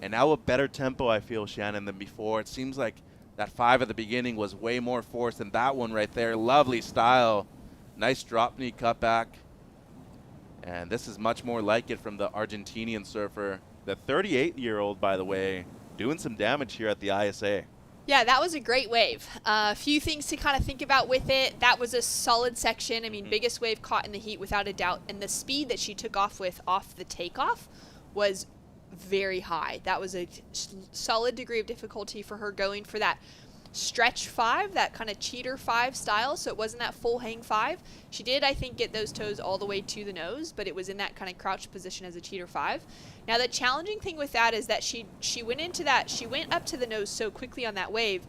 A: And now a better tempo, I feel, Shannon, than before. It seems like that 5 at the beginning was way more force than that one right there. Lovely style. Nice drop knee cutback. And this is much more like it from the Argentinian surfer. The 38-year-old, by the way, doing some damage here at the ISA.
B: Yeah, that was a great wave. A few things to kind of think about with it. That was a solid section. I mean, biggest wave caught in the heat without a doubt. And the speed that she took off with off the takeoff was very high. That was a solid degree of difficulty for her going for that stretch 5, that kind of cheater 5 style. So it wasn't that full hang 5. She did, I think, get those toes all the way to the nose, but it was in that kind of crouched position as a cheater 5. Now the challenging thing with that is that she went into that, she went up to the nose so quickly on that wave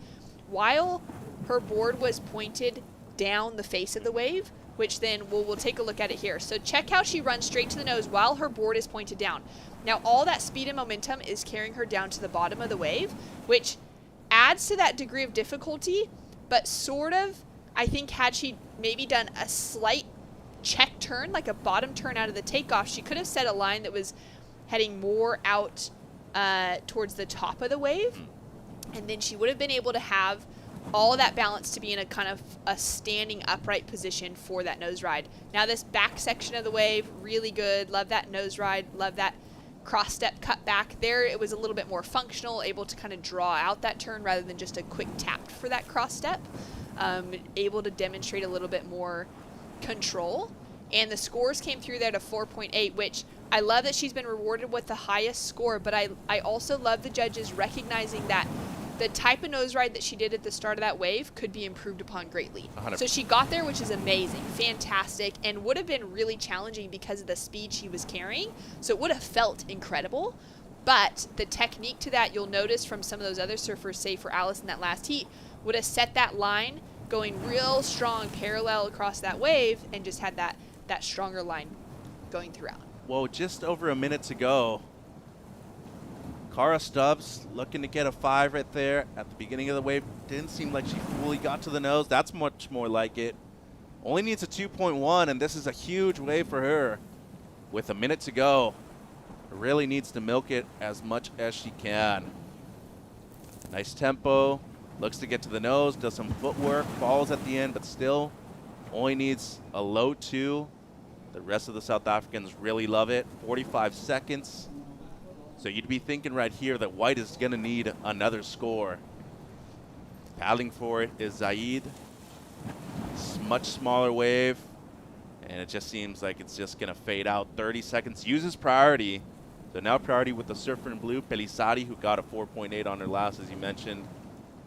B: while her board was pointed down the face of the wave, which then we'll take a look at it here. So check how she runs straight to the nose while her board is pointed down. Now all that speed and momentum is carrying her down to the bottom of the wave, which adds to that degree of difficulty, but sort of, I think, had she maybe done a slight check turn, like a bottom turn out of the takeoff, she could have set a line that was heading more out towards the top of the wave, and then she would have been able to have all that balance to be in a kind of a standing upright position for that nose ride. Now this back section of the wave, really good. Love that nose ride. Love that cross step cut back there. It was a little bit more functional, able to kind of draw out that turn rather than just a quick tap for that cross step. Able to demonstrate a little bit more control. And the scores came through there to 4.8, which I love that she's been rewarded with the highest score, but I also love the judges recognizing that the type of nose ride that she did at the start of that wave could be improved upon greatly.
A: 100%.
B: So she got there, which is amazing, fantastic, and would have been really challenging because of the speed she was carrying. So it would have felt incredible. But the technique to that, you'll notice from some of those other surfers, say for Alice in that last heat, would have set that line going real strong parallel across that wave and just had that stronger line going throughout.
A: Well, just over a minute to go. Cara Stubbs looking to get a 5 right there at the beginning of the wave. Didn't seem like she fully got to the nose. That's much more like it. Only needs a 2.1, and this is a huge wave for her. With a minute to go, really needs to milk it as much as she can. Nice tempo. Looks to get to the nose, does some footwork, falls at the end, but still only needs a low 2. The rest of the South Africans really love it. 45 seconds. So you'd be thinking right here that White is going to need another score. Paddling for it is Zaid. Much smaller wave. And it just seems like it's just going to fade out. 30 seconds. Uses priority. So now priority with the surfer in blue, Pelisari, who got a 4.8 on her last, as you mentioned.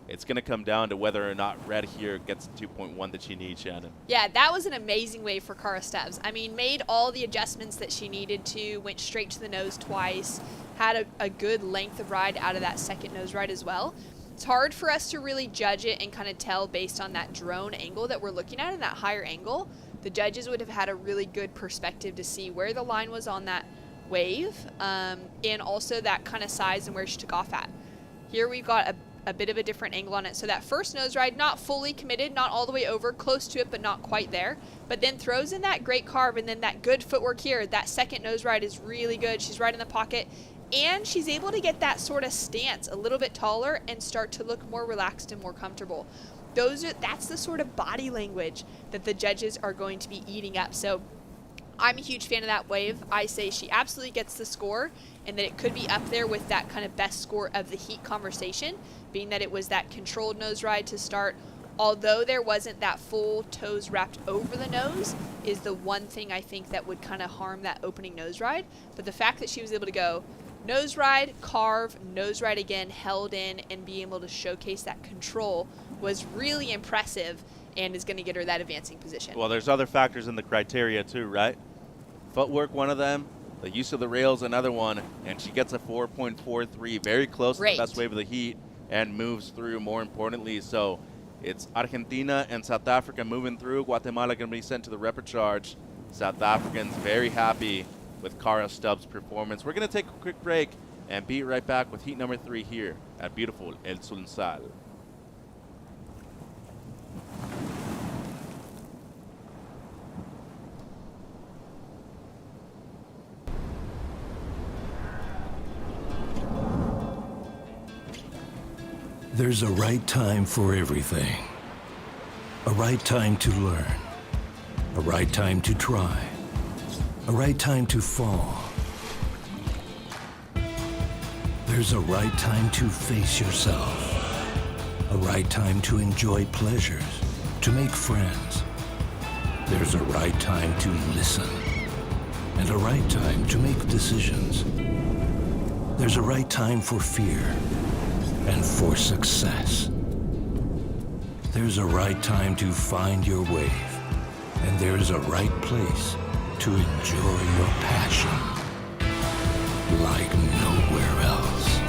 A: It's going to come down to whether or not Red here gets the 2.1 that she needs, Shannon.
B: Yeah, that was an amazing wave for Cara Stubbs. I mean, made all the adjustments that she needed to, went straight to the nose twice, had a good length of ride out of that second nose ride as well. It's hard for us to really judge it and kind of tell based on that drone angle that we're looking at and that higher angle. The judges would have had a really good perspective to see where the line was on that wave and also that kind of size and where she took off at. Here we've got a bit of a different angle on it. So that first nose ride, not fully committed, not all the way over, close to it, but not quite there. But then throws in that great carve and then that good footwork here. That second nose ride is really good. She's right in the pocket. And she's able to get that sort of stance a little bit taller and start to look more relaxed and more comfortable. That's the sort of body language that the judges are going to be eating up. So I'm a huge fan of that wave. I say she absolutely gets the score and that it could be up there with that kind of best score of the heat conversation, being that it was that controlled nose ride to start although there wasn't that full toes wrapped over the nose, is the one thing I think that would kind of harm that opening nose ride. But the fact that she was able to go nose ride, carve, nose ride again, held in, and be able to showcase that control was really impressive and is going to get her that advancing position.
A: Well, there's other factors in the criteria too, right? Footwork, one of them. The use of the rails, another one. And she gets a 4.43, very close to the best wave of the heat, and moves through, more importantly. So it's Argentina and South Africa moving through. Guatemala going to be sent to the repechage. South Africans very happy with Cara Stubbs' performance. We're going to take a quick break and be right back with heat number 3 here at beautiful El Sunsal.
E: There's a right time for everything. A right time to learn. A right time to try. A right time to fall. There's a right time to face yourself. A right time to enjoy pleasures, to make friends. There's a right time to listen. And a right time to make decisions. There's a right time for fear and for success. There's a right time to find your wave, and there's a right place to enjoy your passion like nowhere else.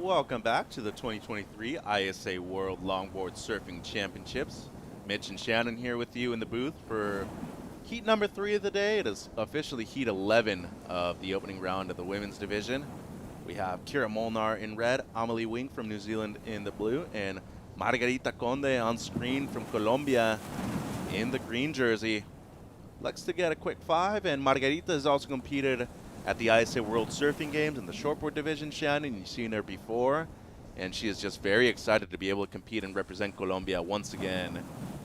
A: Welcome back to the 2023 ISA World Longboard Surfing Championships. Mitch and Shannon here with you in the booth for heat number 3 of the day. It is officially heat 11 of the opening round of the women's division. We have Kira Molnar in red, Amelie Wink from New Zealand in the blue, and Margarita Conde on screen from Colombia in the green jersey. Likes to get a quick 5, and Margarita has also competed at the ISA World Surfing Games in the shortboard division, Shannon. You've seen her before, and she is just very excited to be able to compete and represent Colombia once again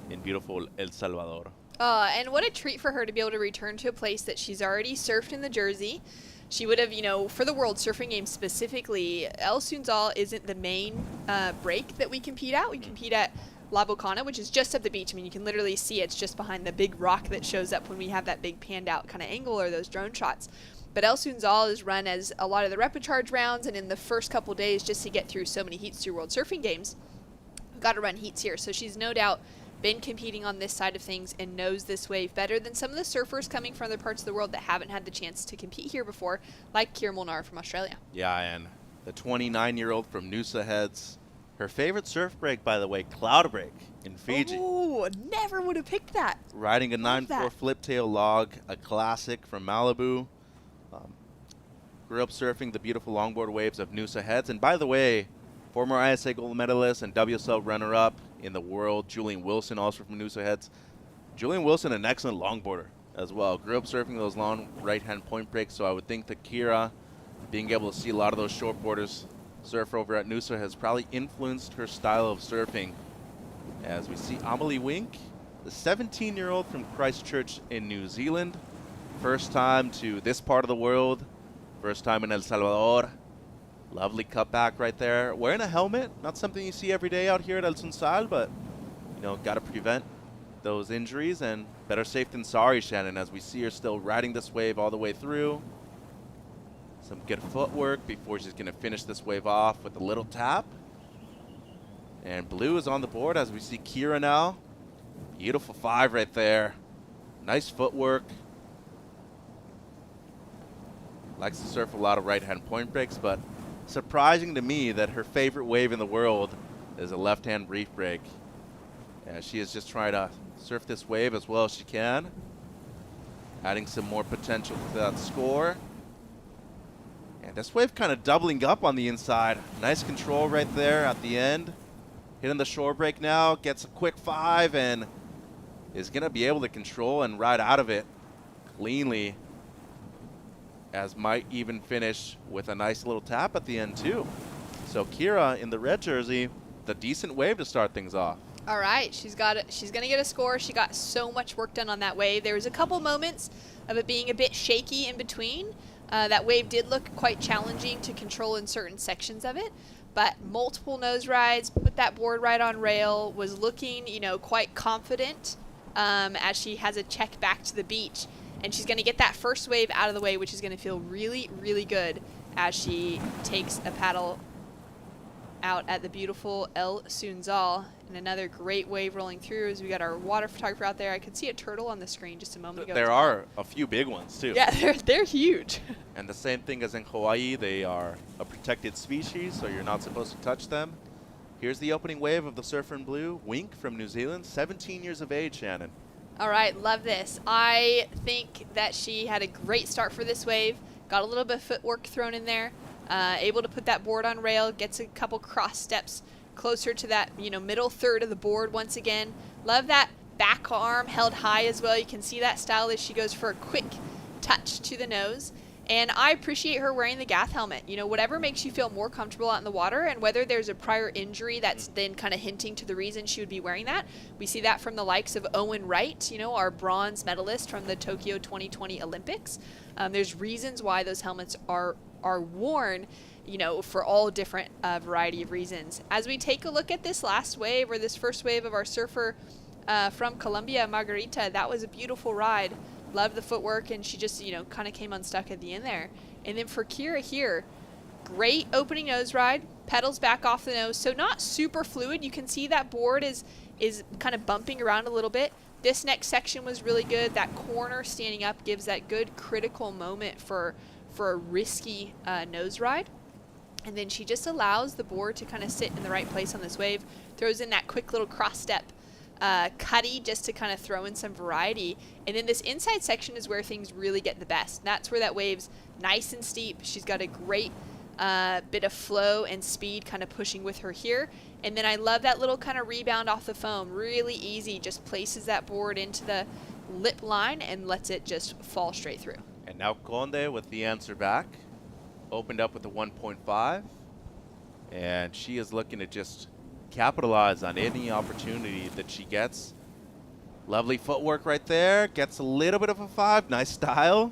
A: in beautiful El Salvador.
B: And what a treat for her to be able to return to a place that she's already surfed in the jersey. She would have, you know, for the World Surfing Games specifically, El Sunsal isn't the main break that we compete at. We compete at La Bocana, which is just up the beach. I mean, you can literally see it's just behind the big rock that shows up when we have that big panned out kind of angle or those drone shots. But El Sunsal is run as a lot of the repechage rounds, and in the first couple days, just to get through so many heats through World Surfing Games, we've got to run heats here. So she's no doubt been competing on this side of things and knows this wave better than some of the surfers coming from other parts of the world that haven't had the chance to compete here before, like Kira Molnar from Australia.
A: Yeah, and the 29-year-old from Noosa Heads. Her favorite surf break, by the way, cloud break in Fiji.
B: Oh, never would have picked that.
A: Riding a 9.4 flip tail log, a classic from Malibu. Grew up surfing the beautiful longboard waves of Noosa Heads. And by the way, former ISA gold medalist and WSL runner-up in the world, Julian Wilson, also from Noosa Heads. Julian Wilson, an excellent longboarder as well. Grew up surfing those long right-hand point breaks, so I would think that Kira, being able to see a lot of those shortboarders surf over at Noosa, has probably influenced her style of surfing. As we see Amelie Wink, the 17-year-old from Christchurch in New Zealand. First time to this part of the world. First time in El Salvador. Lovely cutback right there. Wearing a helmet, not something you see every day out here at El Sunsal, but, you know, got to prevent those injuries, and better safe than sorry, Shannon, as we see her still riding this wave all the way through. Some good footwork before she's going to finish this wave off with a little tap. And blue is on the board as we see Kira now. Beautiful 5 right there. Nice footwork. Likes to surf a lot of right-hand point breaks, but surprising to me that her favorite wave in the world is a left-hand reef break. And she is just trying to surf this wave as well as she can. Adding some more potential to that score. And this wave kind of doubling up on the inside. Nice control right there at the end. Hitting the shore break now, gets a quick 5 and is going to be able to control and ride out of it cleanly, as might even finish with a nice little tap at the end too. So Kira in the red jersey, the decent wave to start things off.
B: All right, she's going to get a score. She got so much work done on that wave. There was a couple moments of it being a bit shaky in between. That wave did look quite challenging to control in certain sections of it, but multiple nose rides, put that board right on rail, was looking, quite confident as she has a check back to the beach. And she's going to get that first wave out of the way, which is going to feel really, really good as she takes a paddle out at the beautiful El Sunzal. And another great wave rolling through as we got our water photographer out there. I could see a turtle on the screen just a moment ago.
A: There are a few big ones too.
B: Yeah, they're huge.
A: And the same thing as in Hawaii, they are a protected species, so you're not supposed to touch them. Here's the opening wave of the Surfer in Blue, Wink from New Zealand, 17 years of age, Shannon.
B: All right, love this. I think that she had a great start for this wave. Got a little bit of footwork thrown in there. Able to put that board on rail, gets a couple cross steps closer to that, middle third of the board once again. Love that back arm held high as well. You can see that style as she goes for a quick touch to the nose. And I appreciate her wearing the Gath helmet. Whatever makes you feel more comfortable out in the water, and whether there's a prior injury that's then kind of hinting to the reason she would be wearing that. We see that from the likes of Owen Wright, our bronze medalist from the Tokyo 2020 Olympics. There's reasons why those helmets are worn, for all different variety of reasons. As we take a look at this last wave, or this first wave of our surfer from Colombia, Margarita, that was a beautiful ride. Loved the footwork, and she just, kind of came unstuck at the end there. And then for Kira here, great opening nose ride, pedals back off the nose, so not super fluid. You can see that board is kind of bumping around a little bit. This next section was really good. That corner standing up gives that good critical moment for a risky nose ride. And then she just allows the board to kind of sit in the right place on this wave, throws in that quick little cross step cutty just to kind of throw in some variety. And then this inside section is where things really get the best. That's where that wave's nice and steep. She's got a great bit of flow and speed kind of pushing with her here. And then I love that little kind of rebound off the foam. Really easy, just places that board into the lip line and lets it just fall straight through.
A: And now Conde with the answer back. Opened up with a 1.5. And she is looking to just capitalize on any opportunity that she gets. Lovely footwork right there. Gets a little bit of a 5. Nice style.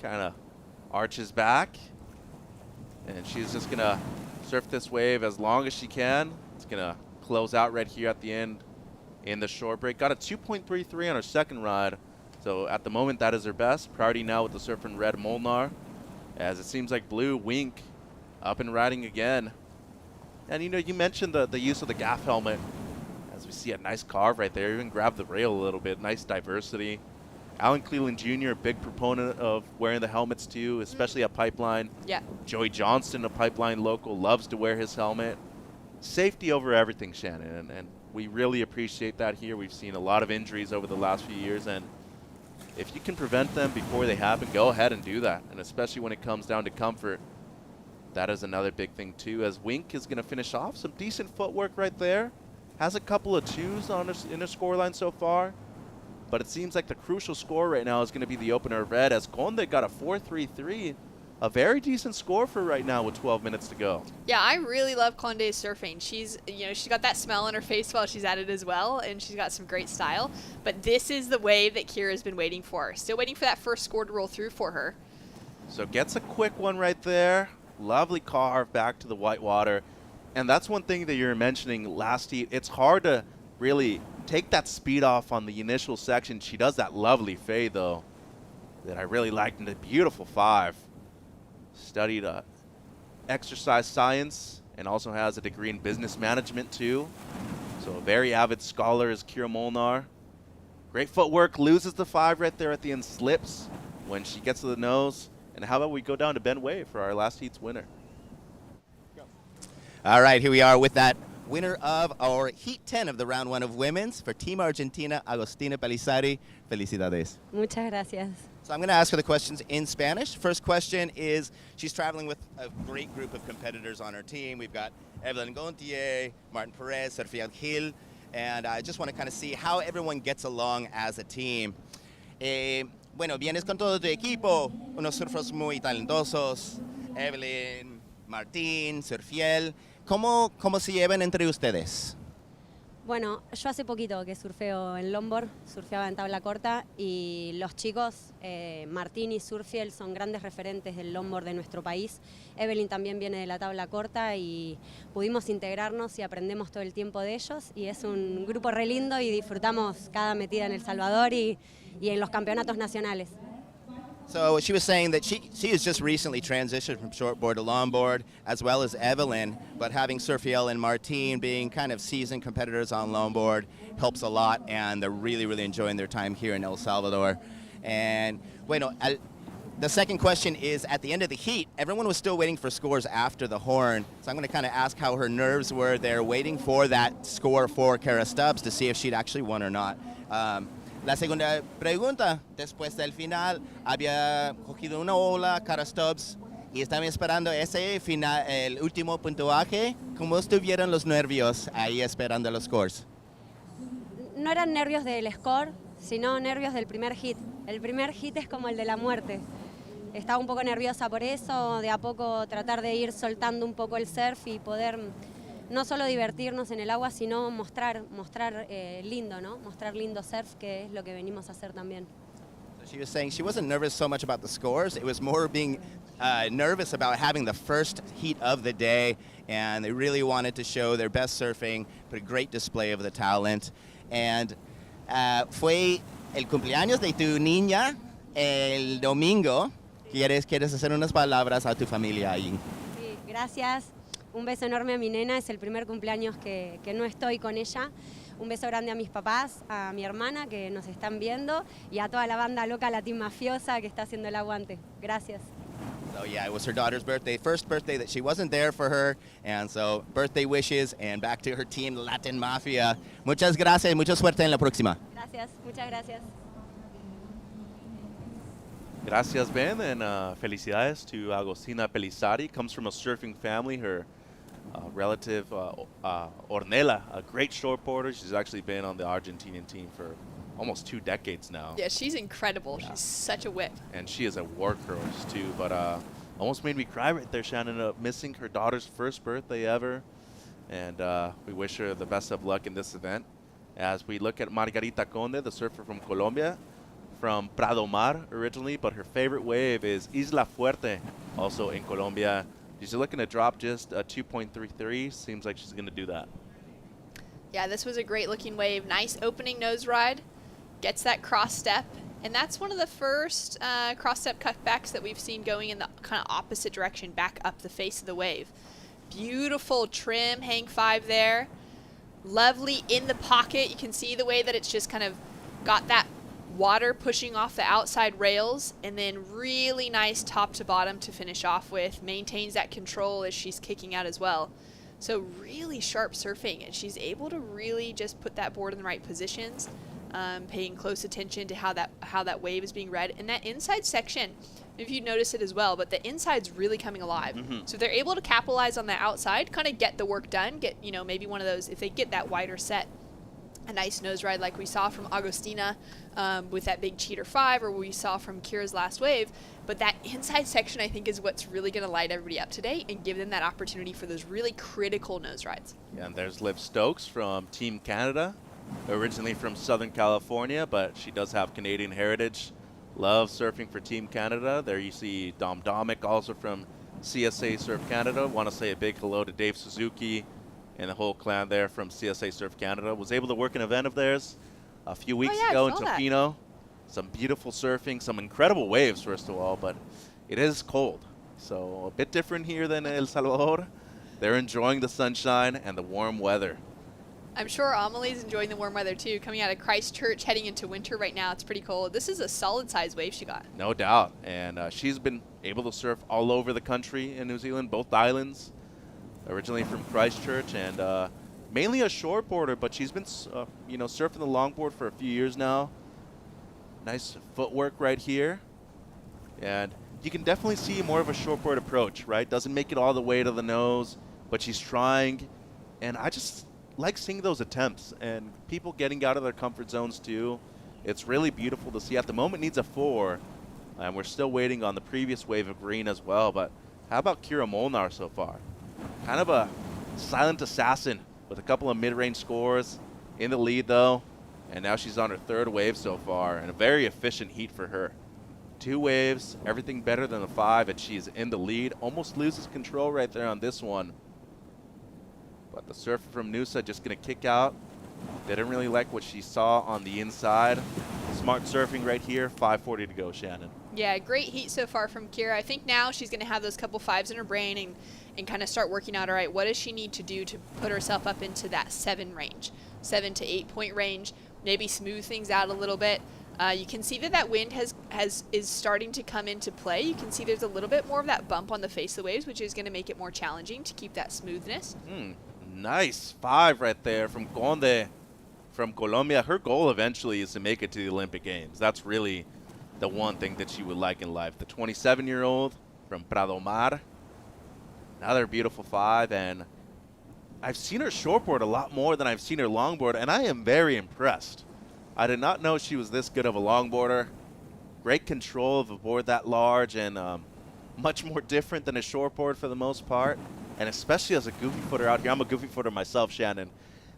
A: Kind of arches back. And she's just going to surf this wave as long as she can. It's going to close out right here at the end in the short break. Got a 2.33 on her second ride. So at the moment, that is her best. Priority now with the surfer in red, Molnar. As it seems like Blue, Wink, up and riding again. And you mentioned the use of the gaff helmet. As we see a nice carve right there. Even grab the rail a little bit. Nice diversity. Alan Cleveland Jr., a big proponent of wearing the helmets too, especially at Pipeline.
B: Yeah.
A: Joey Johnston, a Pipeline local, loves to wear his helmet. Safety over everything, Shannon. And we really appreciate that here. We've seen a lot of injuries over the last few years. And if you can prevent them before they happen, go ahead and do that. And especially when it comes down to comfort, that is another big thing too. As Wink is going to finish off, some decent footwork right there. Has a couple of 2s in her scoreline so far. But it seems like the crucial score right now is going to be the opener of red, as Conde got a 4.33. A very decent score for right now with 12 minutes to go.
B: Yeah, I really love Conde's surfing. She's got that smile on her face while she's at it as well, and she's got some great style. But this is the wave that Kira's been waiting for. Still waiting for that first score to roll through for her.
A: So gets a quick one right there. Lovely carve back to the white water. And that's one thing that you were mentioning last heat. It's hard to really take that speed off on the initial section. She does that lovely fade, though, that I really liked in the beautiful 5. Studied exercise science and also has a degree in business management, too. So a very avid scholar is Kira Molnar. Great footwork, loses the 5 right there at the end, slips when she gets to the nose. And how about we go down to Ben Way for our last heat's winner?
F: All right, here we are with that winner of our Heat 10 of the Round 1 of Women's for Team Argentina, Agostina Pelizari. Felicidades.
G: Muchas gracias.
F: So I'm going to ask her the questions in Spanish. First question is, she's traveling with a great group of competitors on her team. We've got Evelyn Gontier, Martin Perez, Sofía Gil, and I just want to kind of see how everyone gets along as a team. Bueno, vienes con todo tu equipo, unos surfers muy talentosos, Evelyn, Martín, Surfiel. ¿Cómo se llevan entre ustedes?
G: Bueno, yo hace poquito que surfeo en Longboard, surfeaba en tabla corta y los chicos, Martín y Surfiel, son grandes referentes del Longboard de nuestro país. Evelyn también viene de la tabla corta y pudimos integrarnos y aprendemos todo el tiempo de ellos y es un grupo re lindo y disfrutamos cada metida en El Salvador y en los campeonatos nacionales.
F: So she was saying that she has just recently transitioned from shortboard to longboard, as well as Evelyn, but having Surfiel and Martin being kind of seasoned competitors on longboard helps a lot, and they're really, really enjoying their time here in El Salvador. And, bueno, the second question is, at the end of the heat, everyone was still waiting for scores after the horn, so I'm going to kind of ask how her nerves were there waiting for that score for Kara Stubbs to see if she'd actually won or not. La segunda pregunta, después del final, había cogido una ola, Kara Stubbs, y estaban esperando ese final, el último puntuaje. ¿Cómo estuvieron los nervios ahí esperando los scores?
G: No eran nervios del score, sino nervios del primer hit. El primer hit es como el de la muerte. Estaba un poco nerviosa por eso, de a poco tratar de ir soltando un poco el surf y poder no solo divertirnos en el agua, sino mostrar lindo, ¿no? Mostrar lindo surf, que es lo que venimos a hacer también.
F: So she was saying she wasn't nervous so much about the scores. It was more being nervous about having the first heat of the day, and they really wanted to show their best surfing, but a great display of the talent. And fue el cumpleaños de tu niña el domingo. ¿Quieres hacer unas palabras a tu familia ahí?
G: Sí, gracias. Un beso enorme a mi nena, es el primer cumpleaños que no estoy con ella. Un beso grande a mis papás, a mi hermana que nos están viendo y a toda la banda loca Latin Mafiosa que está haciendo el aguante. Gracias.
F: So yeah, it was her daughter's birthday, first birthday that she wasn't there for her, and so birthday wishes and back to her team, Latin Mafia. Muchas gracias y mucha suerte en la próxima.
G: Gracias, muchas gracias.
A: Gracias, Ben, and felicidades to Agostina Pelizari. Comes from a surfing family. Her relative, Ornella, a great shortboarder. She's actually been on the Argentinian team for almost 2 decades now.
B: Yeah, she's incredible.
A: Yeah.
B: She's such a whip.
A: And she is a workhorse, too. But almost made me cry right there. She ended up missing her daughter's first birthday ever. And we wish her the best of luck in this event. As we look at Margarita Conde, the surfer from Colombia, from Prado Mar originally, but her favorite wave is Isla Fuerte, also in Colombia. She's looking to drop just a 2.33. Seems like she's going to do that.
B: Yeah, this was a great looking wave. Nice opening nose ride. Gets that cross step. And that's one of the first cross step cutbacks that we've seen going in the kind of opposite direction, back up the face of the wave. Beautiful trim, hang 5 there. Lovely in the pocket. You can see the way that it's just kind of got that water pushing off the outside rails, and then really nice top to bottom to finish off with. Maintains that control as she's kicking out as well. So really sharp surfing, and she's able to really just put that board in the right positions, paying close attention to how that wave is being read. And that inside section, if you notice it as well, but the inside's really coming alive. So if they're able to capitalize on the outside, kind of get the work done, get, you know, maybe one of those, if they get that wider set, a nice nose ride like we saw from Agostina with that big cheater 5, or we saw from Kira's last wave. But that inside section, I think, is what's really going to light everybody up today and give them that opportunity for those really critical nose rides.
A: Yeah, and there's Liv Stokes from Team Canada, originally from Southern California, but she does have Canadian heritage. Loves surfing for Team Canada. There you see Dom Domick, also from CSA Surf Canada. Want to say a big hello to Dave Suzuki and the whole clan there from CSA Surf Canada. Was able to work an event of theirs a few weeks ago in Tofino. Some beautiful surfing, some incredible waves, first of all, but it is cold. So a bit different here than El Salvador. They're enjoying the sunshine and the warm weather.
B: I'm sure Amelie's enjoying the warm weather too. Coming out of Christchurch, heading into winter right now, it's pretty cold. This is a solid size wave she got.
A: No doubt. And she's been able to surf all over the country in New Zealand, both islands. Originally from Christchurch, and mainly a shortboarder, but she's been surfing the longboard for a few years now. Nice footwork right here. And you can definitely see more of a shortboard approach, right? Doesn't make it all the way to the nose, but she's trying. And I just like seeing those attempts and people getting out of their comfort zones too. It's really beautiful to see. At the moment, needs a 4, and we're still waiting on the previous wave of green as well, but How about Kira Molnar so far? Kind of a silent assassin with a couple of mid-range scores. In the lead, though. And now she's on her third wave so far. And a very efficient heat for her. 2 waves, everything better than the 5, and she's in the lead. Almost loses control right there on this one. But the surfer from Noosa just going to kick out. Didn't really like what she saw on the inside. Smart surfing right here. 5:40 to go, Shannon.
B: Yeah, great heat so far from Kira. I think now she's going to have those couple 5s in her brain and kind of start working out, all right, what does she need to do to put herself up into that 7 range, 7 to 8 point range, maybe smooth things out a little bit. You can see that wind is starting to come into play. You can see there's a little bit more of that bump on the face of the waves, which is going to make it more challenging to keep that smoothness.
A: Nice 5 right there from Conde from Colombia. Her goal eventually is to make it to the Olympic Games. That's really the one thing that she would like in life. The 27-year-old from Prado Mar. Another beautiful 5, and I've seen her shortboard a lot more than I've seen her longboard, and I am very impressed. I did not know she was this good of a longboarder. Great control of a board that large, and much more different than a shortboard for the most part. And especially as a goofy footer out here, I'm a goofy footer myself, Shannon.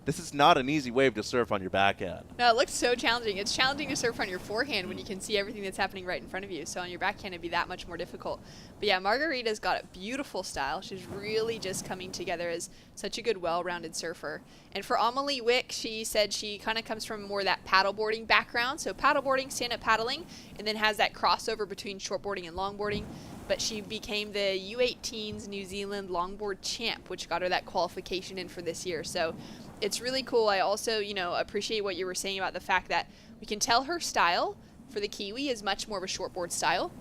A: This is not an easy wave to surf on your backhand.
B: No, it looks so challenging. It's challenging to surf on your forehand when you can see everything that's happening right in front of you. So on your backhand, it'd be that much more difficult. But yeah, Margarita's got a beautiful style. She's really just coming together as such a good, well-rounded surfer. And for Amelie Wick, she said she kind of comes from more that paddleboarding background. So paddleboarding, stand-up paddling, and then has that crossover between shortboarding and longboarding. But she became the U18's New Zealand longboard champ, which got her that qualification in for this year. So it's really cool. I also, appreciate what you were saying about the fact that we can tell her style for the Kiwi is much more of a shortboard style,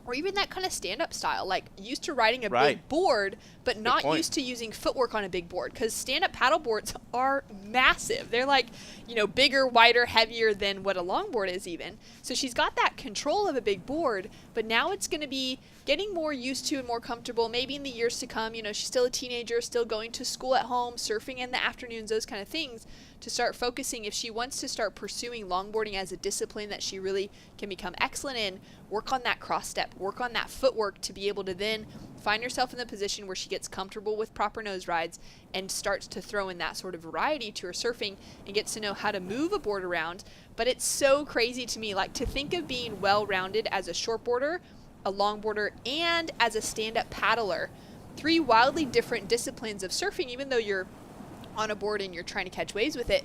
B: or even that kind of stand-up style, like used to riding a big board, but not used to using footwork on a big board, because stand-up paddle boards are massive. They're like, bigger, wider, heavier than what a longboard is even. So she's got that control of a big board, but now it's going to be getting more used to and more comfortable, maybe in the years to come. She's still a teenager, still going to school at home, surfing in the afternoons, those kind of things, to start focusing. If she wants to start pursuing longboarding as a discipline that she really can become excellent in, work on that cross step, work on that footwork to be able to then find herself in the position where she gets comfortable with proper nose rides and starts to throw in that sort of variety to her surfing and gets to know how to move a board around. But it's so crazy to me, like, to think of being well-rounded as a shortboarder, a longboarder, and as a stand-up paddler. 3 wildly different disciplines of surfing, even though you're on a board and you're trying to catch waves with it.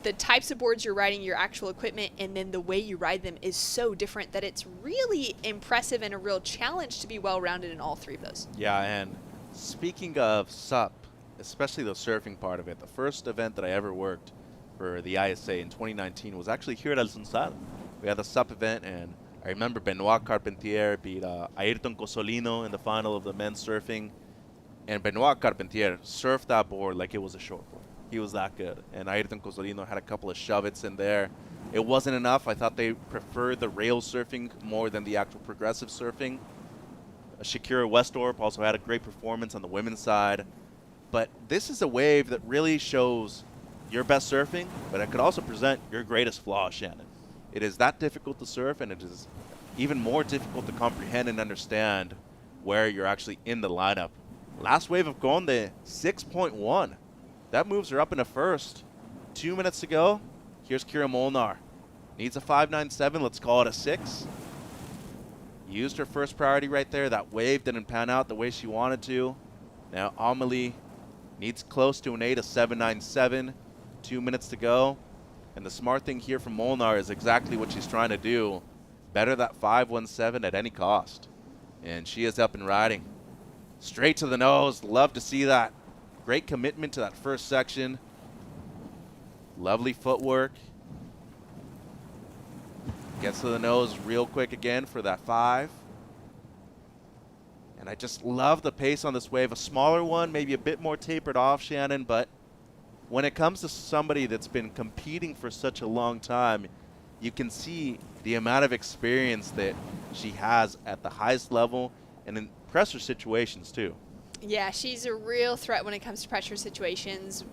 B: The types of boards you're riding, your actual equipment, and then the way you ride them is so different that it's really impressive and a real challenge to be well-rounded in all 3 of those.
A: Yeah, and speaking of SUP, especially the surfing part of it, the first event that I ever worked for the ISA in 2019 was actually here at El Sunsal. We had the SUP event, and I remember Benoit Carpentier beat Ayrton Cosolino in the final of the men's surfing. And Benoit Carpentier surfed that board like it was a shortboard. He was that good. And Ayrton Cosolino had a couple of shove-its in there. It wasn't enough. I thought they preferred the rail surfing more than the actual progressive surfing. Shakira Westorp also had a great performance on the women's side. But this is a wave that really shows your best surfing, but it could also present your greatest flaw, Shannon. It is that difficult to surf, and it is even more difficult to comprehend and understand where you're actually in the lineup. Last wave of Conde, 6.1. That moves her up in a first. 2 minutes to go. Here's Kira Molnar. Needs a 5.97. Let's call it a 6. Used her first priority right there. That wave didn't pan out the way she wanted to. Now Amelie needs close to an 8, a 7.97. 2 minutes to go. And the smart thing here from Molnar is exactly what she's trying to do. Better that 5.17 at any cost. And she is up and riding. Straight to the nose. Love to see that. Great commitment to that first section. Lovely footwork. Gets to the nose real quick again for that 5. And I just love the pace on this wave. A smaller one, maybe a bit more tapered off, Shannon, but when it comes to somebody that's been competing for such a long time, you can see the amount of experience that she has at the highest level and in pressure situations too.
B: Yeah, she's a real threat when it comes to pressure situations.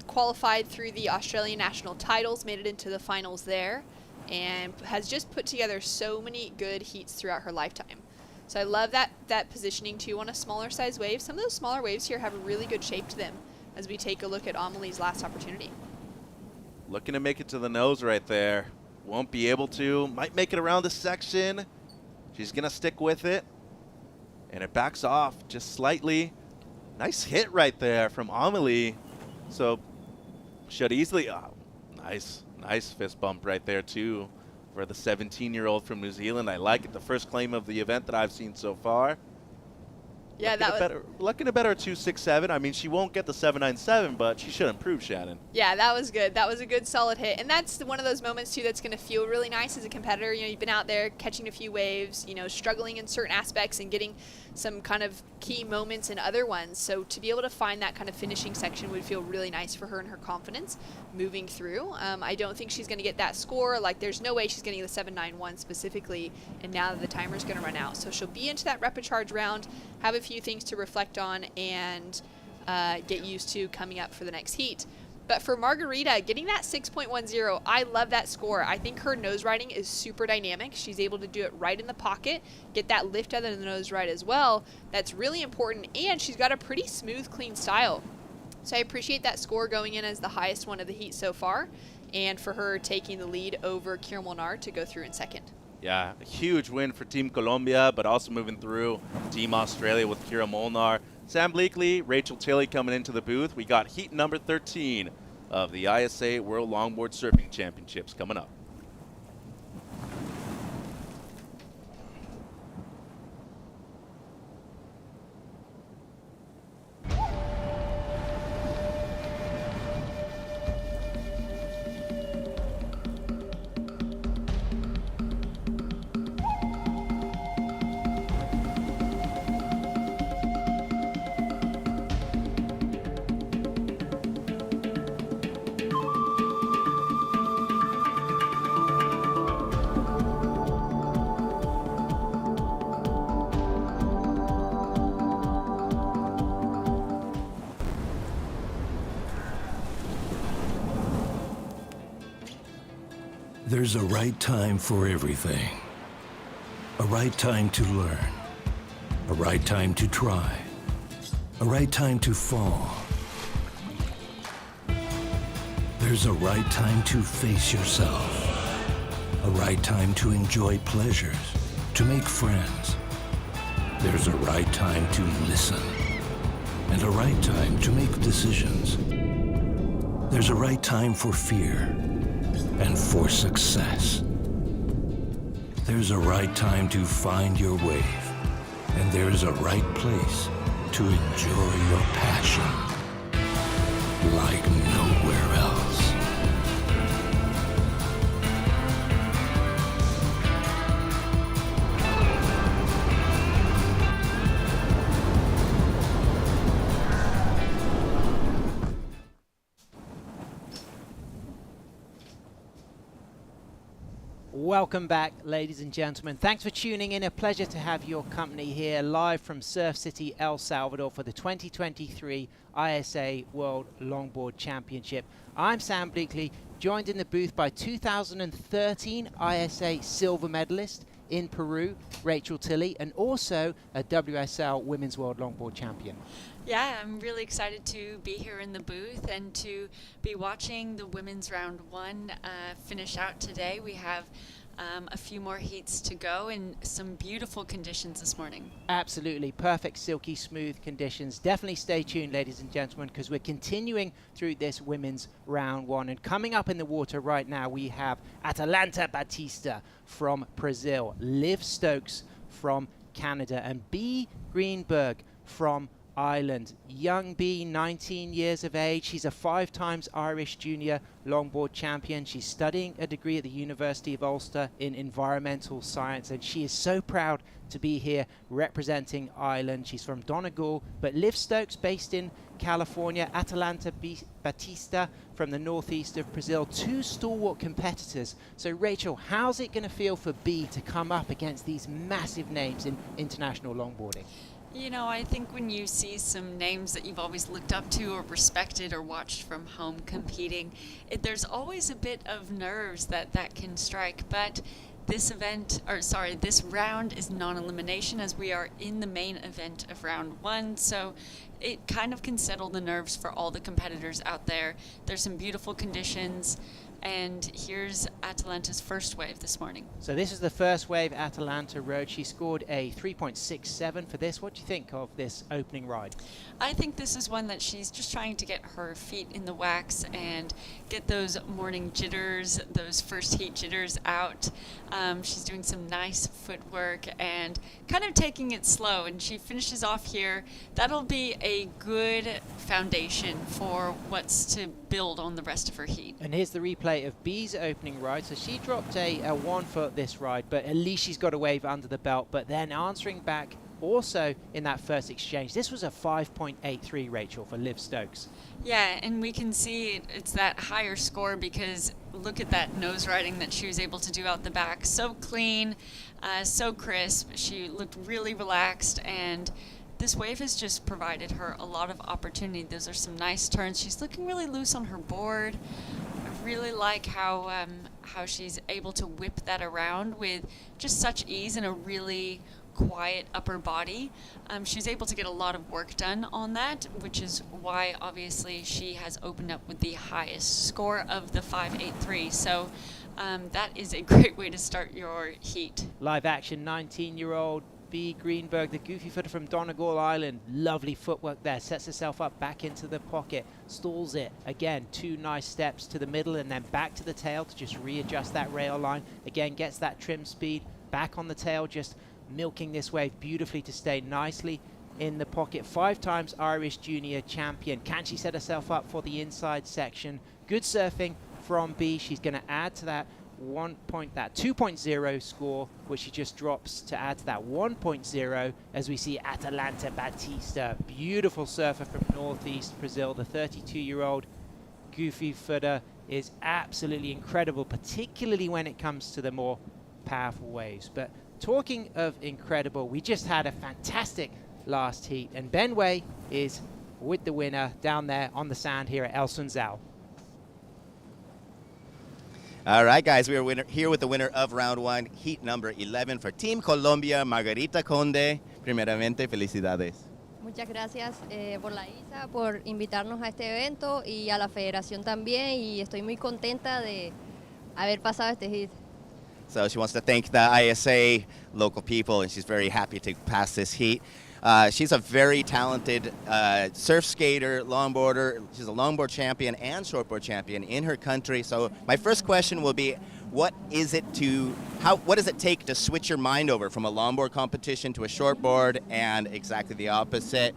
B: Qualified through the Australian national titles, made it into the finals there, and has just put together so many good heats throughout her lifetime. So I love that positioning too on a smaller size wave. Some of those smaller waves here have a really good shape to them as we take a look at Amelie's last opportunity.
A: Looking to make it to the nose right there. Won't be able to. Might make it around the section. She's going to stick with it. And it backs off just slightly. Nice hit right there from Amelie. So should easily. Oh, nice fist bump right there too for the 17-year-old from New Zealand. I like it. The first claim of the event that I've seen so far.
B: Yeah,
A: looking to better 267. I mean, she won't get the 797, but she should improve, Shannon.
B: Yeah, that was good. That was a good solid hit. And that's one of those moments too that's going to feel really nice as a competitor. You know, you've been out there catching a few waves, you know, struggling in certain aspects and getting some kind of key moments in other ones. So to be able to find that kind of finishing section would feel really nice for her and her confidence moving through. I don't think she's going to get that score. Like, there's no way she's going to get the 791 specifically, and now that the timer's going to run out. So she'll be into that rapid charge round, have a few things to reflect on, and get used to coming up for the next heat. But for Margarita, getting that 6.10, I love that score. I think her nose riding is super dynamic. She's able to do it right in the pocket, get that lift out of the nose ride as well. That's really important, and she's got a pretty smooth, clean style. So I appreciate that score going in as the highest one of the heat so far, and for her taking the lead over Kira Molnar to go through in second.
A: Yeah, a huge win for Team Colombia, but also moving through Team Australia with Kira Molnar. Sam Bleakley, Rachel Tilley coming into the booth. We got heat number 13 of the ISA World Longboard Surfing Championships coming up.
E: There's a right time for everything. A right time to learn. A right time to try. A right time to fall. There's a right time to face yourself. A right time to enjoy pleasures, to make friends. There's a right time to listen. And a right time to make decisions. There's a right time for fear and for success. There's a right time to find your wave, and there's a right place to enjoy your passion like nowhere else.
C: Welcome back, ladies and gentlemen. Thanks for tuning in. A pleasure to have your company here live from Surf City, El Salvador for the 2023 ISA World Longboard Championship. I'm Sam Bleakley, joined in the booth by 2013 ISA silver medalist in Peru, Rachel Tilley, and also a WSL Women's World Longboard Champion.
H: Yeah, I'm really excited to be here in the booth and to be watching the women's round one finish out today. We have a few more heats to go in some beautiful conditions this morning.
C: Absolutely. Perfect, silky, smooth conditions. Definitely stay tuned, ladies and gentlemen, because we're continuing through this women's round one. And coming up in the water right now, we have Atalanta Batista from Brazil, Liv Stokes from Canada, and B. Greenberg from Ireland. Young B, 19 years of age. She's a 5-time Irish junior longboard champion. She's studying a degree at the University of Ulster in environmental science, and she is so proud to be here representing Ireland. She's from Donegal, but Liv Stokes, based in California. Atalanta Batista from the northeast of Brazil. 2 stalwart competitors. So Rachel, how's it going to feel for B to come up against these massive names in international longboarding?
H: You know, I think when you see some names that you've always looked up to or respected or watched from home competing, there's always a bit of nerves that can strike. But this round is non-elimination, as we are in the main event of round 1, so it kind of can settle the nerves for all the competitors out there. There's some beautiful conditions, and here's Atalanta's first wave this morning.
C: So this is the first wave Atalanta rode. She scored a 3.67 for this. What do you think of this opening ride?
H: I think this is one that she's just trying to get her feet in the wax and get those morning jitters, those first heat jitters out. She's doing some nice footwork and kind of taking it slow, and she finishes off here. That'll be a good foundation for what's to build on the rest of her heat.
C: And here's the replay of B's opening ride. So she dropped a 1 foot this ride, but at least she's got a wave under the belt. But then answering back also in that first exchange, this was a 5.83, Rachel, for Liv Stokes.
H: Yeah, and we can see it's that higher score because look at that nose riding that she was able to do out the back. So clean, so crisp. She looked really relaxed, and this wave has just provided her a lot of opportunity. Those are some nice turns. She's looking really loose on her board. I really like how she's able to whip that around with just such ease and a really quiet upper body. She was able to get a lot of work done on that, which is why obviously she has opened up with the highest score of the 5.83. So that is a great way to start your heat.
C: Live action 19-year-old B. Greenberg, the goofy footer from Donegal Island. Lovely footwork there. Sets herself up back into the pocket. Stalls it. Again, 2 nice steps to the middle and then back to the tail to just readjust that rail line. Again, gets that trim speed. Back on the tail, just milking this wave beautifully to stay nicely in the pocket. 5 times Irish junior champion. Can she set herself up for the inside section? Good surfing from B. She's going to add to that 2.0 score, which she just drops to add to that 1.0 as we see Atalanta Batista, beautiful surfer from northeast Brazil. The 32-year-old goofy footer is absolutely incredible, particularly when it comes to the more powerful waves. But talking of incredible, we just had a fantastic last heat, and Ben Way is with the winner down there on the sand here at El Sunzal.
F: All right, guys, we are here with the winner of round 1, heat number 11 for Team Colombia, Margarita Conde. Primeramente, felicidades.
I: Muchas gracias por la ISA, por invitarnos a este evento y a la federación también, y estoy muy contenta de haber pasado este heat.
F: So she wants to thank the ISA, local people, and she's very happy to pass this heat. She's a very talented surf skater, longboarder. She's a longboard champion and shortboard champion in her country. So my first question will be, what does it take to switch your mind over from a longboard competition to a shortboard and exactly the opposite?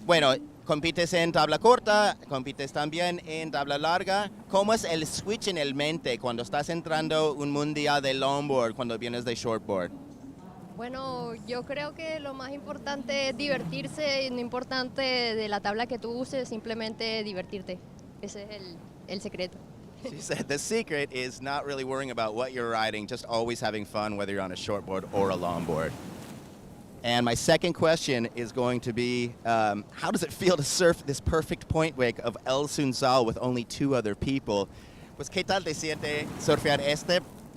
F: Bueno, compites en tabla corta, compites también en tabla larga. ¿Cómo es el switch en el mente cuando estás entrando un mundial de longboard cuando vienes de shortboard?
I: Bueno, yo creo que lo más importante es divertirse, no importante de la tabla que tú uses, simplemente divertirte. Ese es el secreto.
F: She said the secret is not really worrying about what you're riding, just always having fun, whether you're on a shortboard or a longboard. And my second question is going to be, how does it feel to surf this perfect point wake of El Sunzal with only 2 other people? Pues, ¿qué tal te siente surfear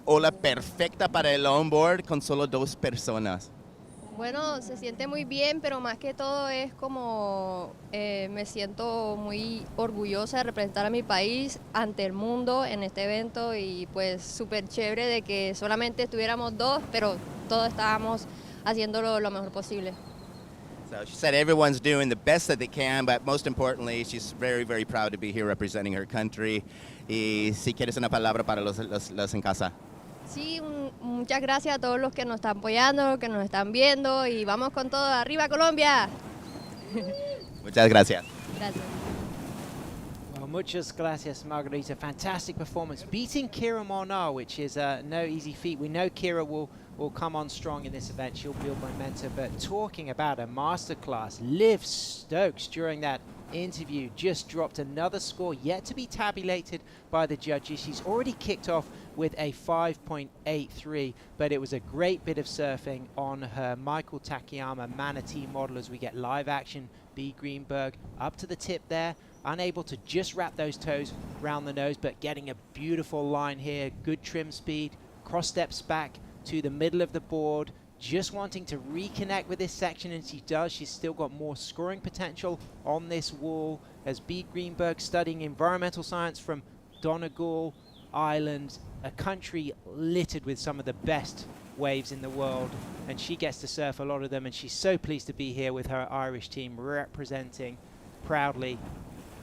F: ola perfecta para el longboard con solo 2 personas?
I: Bueno, se siente muy bien, pero más que todo es como me siento muy orgullosa de representar a mi país ante el mundo en este evento, y pues súper chévere de que solamente estuviéramos 2, pero todos estábamos haciéndolo lo mejor posible.
F: So she said everyone's doing the best that they can, but most importantly, she's very, very proud to be here representing her country. Y si quieres una palabra para los en casa.
I: Sí, muchas gracias a todos los que nos están apoyando, que nos están viendo, y vamos con todo. ¡Arriba Colombia!
F: Muchas gracias.
I: Gracias.
C: Well, muchas gracias, Margarita. Fantastic performance, beating Kira Molnar, which is no easy feat. We know Kira will come on strong in this event. She'll build momentum. But talking about a masterclass, Liv Stokes during that interview just dropped another score yet to be tabulated by the judges. She's already kicked off with a 5.83, but it was a great bit of surfing on her Michael Takayama Manatee model as we get live action. B. Greenberg up to the tip there, unable to just wrap those toes around the nose, but getting a beautiful line here. Good trim speed, cross steps back to the middle of the board, just wanting to reconnect with this section, and she does. She's still got more scoring potential on this wall, as B. Greenberg, studying environmental science from Donegal Island, a country littered with some of the best waves in the world, and she gets to surf a lot of them, and she's so pleased to be here with her Irish team representing proudly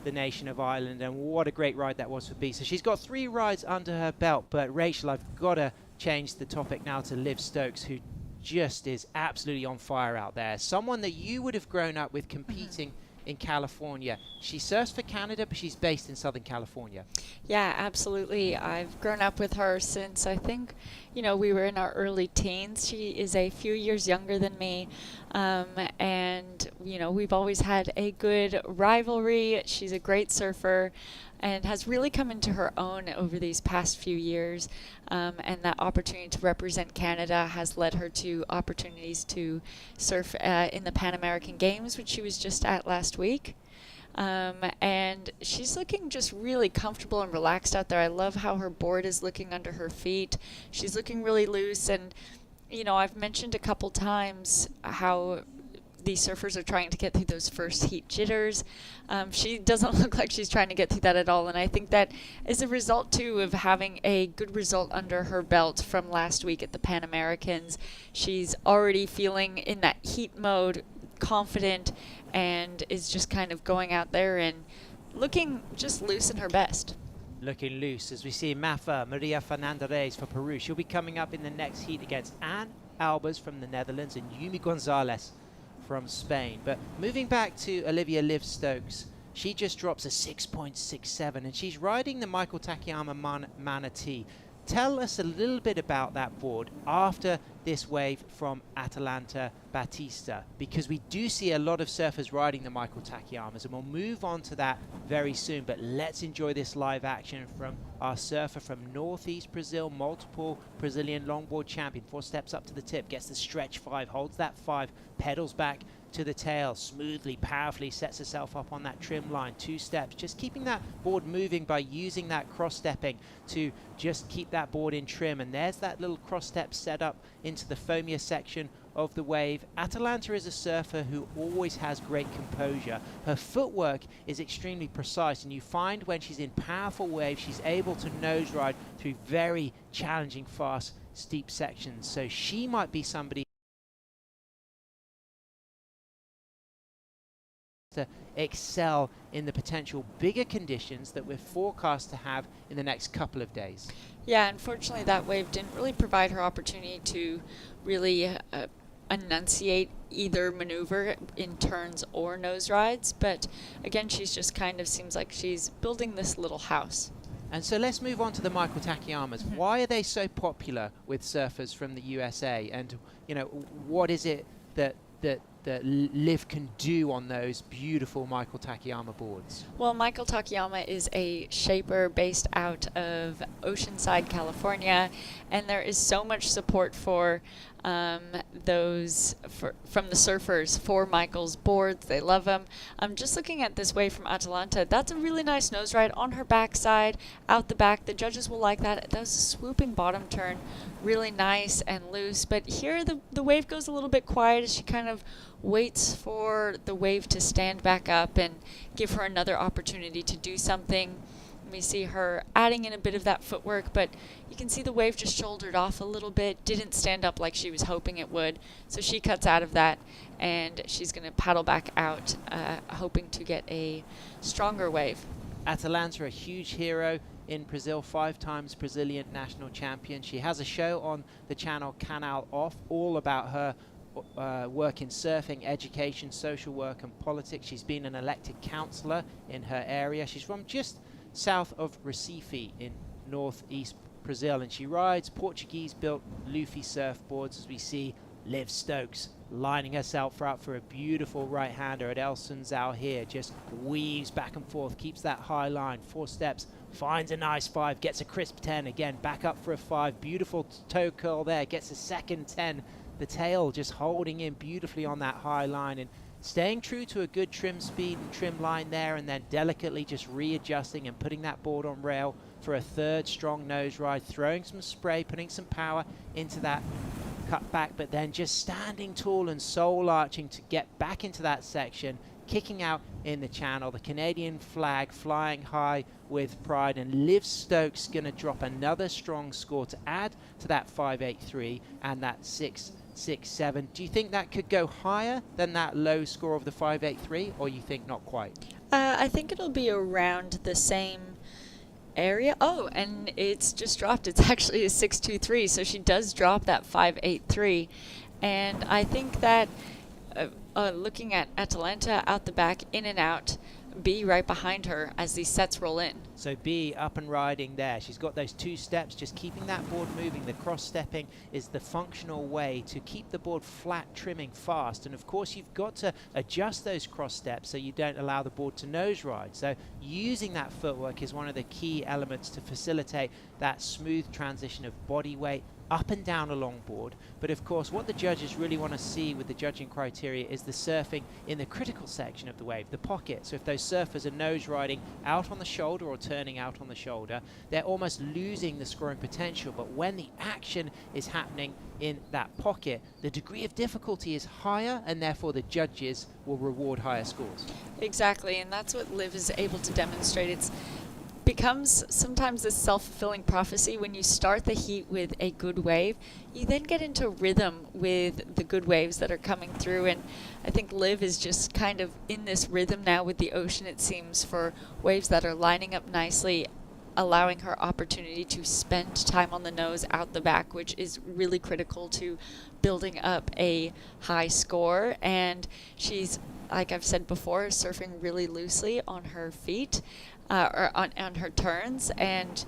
C: the nation of Ireland. And what a great ride that was for B. So she's got 3 rides under her belt. But Rachel, I've got to change the topic now to Liv Stokes, who just is absolutely on fire out there. Someone that you would have grown up with competing in California. She surfs for Canada, but she's based in Southern California.
H: Yeah, absolutely. I've grown up with her since I think, we were in our early teens. She is a few years younger than me. And, we've always had a good rivalry. She's a great surfer and has really come into her own over these past few years. And that opportunity to represent Canada has led her to opportunities to surf in the Pan American Games, which she was just at last week. And she's looking just really comfortable and relaxed out there. I love how her board is looking under her feet. She's looking really loose. And, I've mentioned a couple times how these surfers are trying to get through those first heat jitters. She doesn't look like she's trying to get through that at all, and I think that is a result too of having a good result under her belt from last week at the Pan Americans. She's already feeling in that heat mode, confident, and is just kind of going out there and looking just loose in her best.
C: Looking loose as we see Maria Fernanda Reyes for Peru. She'll be coming up in the next heat against Anne Albers from the Netherlands and Yumi Gonzalez from Spain. But moving back to Olivia Liv Stokes, she just drops a 6.67, and she's riding the Michael Takayama Manatee. Tell us a little bit about that board after this wave from Atalanta Batista, because we do see a lot of surfers riding the Michael Takayamas, and we'll move on to that very soon. But let's enjoy this live action from our surfer from Northeast Brazil, multiple Brazilian longboard champion. 4 steps up to the tip, gets the stretch 5, holds that 5, pedals back to the tail, smoothly, powerfully sets herself up on that trim line, 2 steps, just keeping that board moving by using that cross-stepping to just keep that board in trim. And there's that little cross-step set up into the foamier section of the wave. Atalanta is a surfer who always has great composure. Her footwork is extremely precise, and you find when she's in powerful waves, she's able to nose ride through very challenging, fast, steep sections. So she might be somebody to excel in the potential bigger conditions that we're forecast to have in the next couple of days.
H: Yeah, unfortunately that wave didn't really provide her opportunity to really enunciate either maneuver in turns or nose rides, but again, she's just kind of seems like she's building this little house.
C: And so let's move on to the Michael Takayamas. Why are they so popular with surfers from the USA? And, what is it that Liv can do on those beautiful Michael Takayama boards?
H: Well, Michael Takayama is a shaper based out of Oceanside, California, and there is so much support for from the surfers for Michael's boards. They love him. Just looking at this wave from Atalanta, that's a really nice nose ride on her backside, out the back. The judges will like that. That was a swooping bottom turn, really nice and loose. But here the wave goes a little bit quiet as she kind of waits for the wave to stand back up and give her another opportunity to do something. We see her adding in a bit of that footwork, but you can see the wave just shouldered off a little bit, didn't stand up like she was hoping it would. So she cuts out of that, and she's going to paddle back out, hoping to get a stronger wave.
C: Atalanta, a huge hero in Brazil, 5 times Brazilian national champion. She has a show on the channel Canal Off, all about her work in surfing, education, social work and politics. She's been an elected councillor in her area. She's from just south of Recife in northeast Brazil, and she rides Portuguese-built Luffy surfboards, as we see Liv Stokes lining herself out for a beautiful right-hander at El Sunzal here. Just weaves back and forth, keeps that high line, 4 steps, finds a nice 5, gets a crisp 10, again back up for a 5, beautiful toe curl there, gets a second 10, the tail just holding in beautifully on that high line, and staying true to a good trim speed and trim line there, and then delicately just readjusting and putting that board on rail for a third strong nose ride, throwing some spray, putting some power into that cut back, but then just standing tall and soul arching to get back into that section, kicking out in the channel, the Canadian flag flying high with pride, and Liv Stokes going to drop another strong score to add to that 5.83 and that 6.67. Do you think that could go higher than that low score of the 5.83, or you think not quite?
H: I think it'll be around the same area. Oh, and it's just dropped. It's actually a 6.23, so she does drop that 5.83. And I think that looking at Atalanta out the back, in and out, B right behind her as these sets roll in.
C: So B up and riding there. She's got those 2 steps, just keeping that board moving. The cross stepping is the functional way to keep the board flat, trimming fast. And of course you've got to adjust those cross steps so you don't allow the board to nose ride. So using that footwork is one of the key elements to facilitate that smooth transition of body weight up and down a longboard. But of course what the judges really want to see with the judging criteria is the surfing in the critical section of the wave, the pocket. So if those surfers are nose riding out on the shoulder or turning out on the shoulder, they're almost losing the scoring potential. But when the action is happening in that pocket, the degree of difficulty is higher, and therefore the judges will reward higher scores.
H: Exactly, and that's what Liv is able to demonstrate. It's becomes sometimes this self-fulfilling prophecy. When you start the heat with a good wave, you then get into rhythm with the good waves that are coming through, and I think Liv is just kind of in this rhythm now with the ocean, it seems, for waves that are lining up nicely, allowing her opportunity to spend time on the nose out the back, which is really critical to building up a high score. And she's, like I've said before, surfing really loosely on her feet, or on her turns, and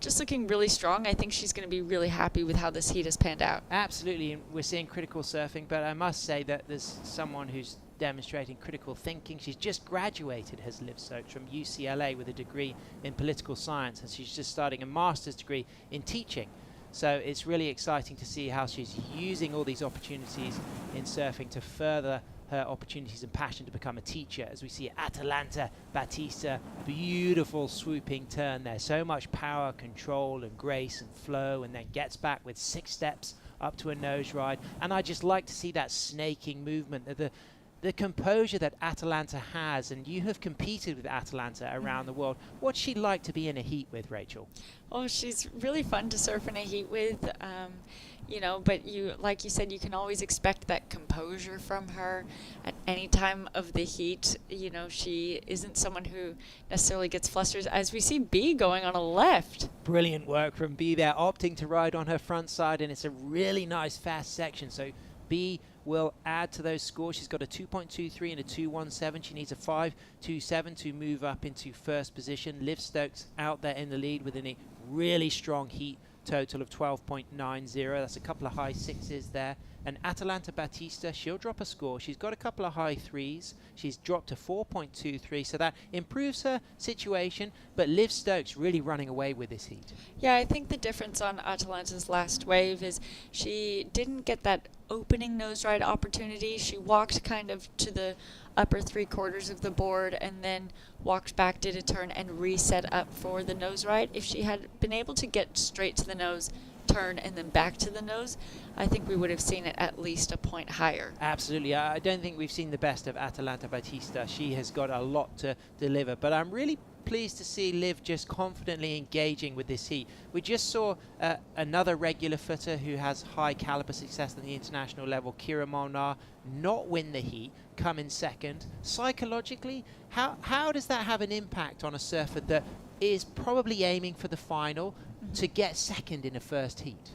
H: just looking really strong. I think she's going to be really happy with how this heat has panned out.
C: Absolutely, and we're seeing critical surfing, but I must say that there's someone who's demonstrating critical thinking. She's just graduated, has Liv Stokes, from UCLA with a degree in political science, and she's just starting a master's degree in teaching. So it's really exciting to see how she's using all these opportunities in surfing to further her opportunities and passion to become a teacher. As we see Atalanta Batista, beautiful swooping turn there, so much power, control and grace and flow, and then gets back with 6 steps up to a nose ride. And I just like to see that snaking movement, the composure that Atalanta has. And you have competed with Atalanta around the world. What's she like to be in a heat with, Rachel?
H: Oh, she's really fun to surf in a heat with, you know, but like you said, you can always expect that composure from her at any time of the heat. You know, she isn't someone who necessarily gets flustered, as we see B going on a left.
C: Brilliant work from B there, opting to ride on her front side, and it's a really nice fast section. So B will add to those scores. She's got a 2.23 and a 2.17. She needs a 5.27 to move up into first position. Liv Stokes out there in the lead with a really strong heat total of 12.90. That's a couple of high 6s there. And Atalanta Batista, she'll drop a score. She's got a couple of high 3s. She's dropped to 4.23, so that improves her situation. But Liv Stokes really running away with this heat.
H: Yeah, I think the difference on Atalanta's last wave is she didn't get that opening nose ride opportunity. She walked kind of to the upper 3/4 of the board and then walked back, did a turn, and reset up for the nose ride. If she had been able to get straight to the nose, turn, and then back to the nose, I think we would have seen it at least a point higher.
C: Absolutely. I don't think we've seen the best of Atalanta Batista. She has got a lot to deliver, but I'm really pleased to see Liv just confidently engaging with this heat. We just saw another regular footer who has high caliber success at the international level, Kira Molnar, not win the heat, come in second. Psychologically, how does that have an impact on a surfer that is probably aiming for the final to get second in a first heat?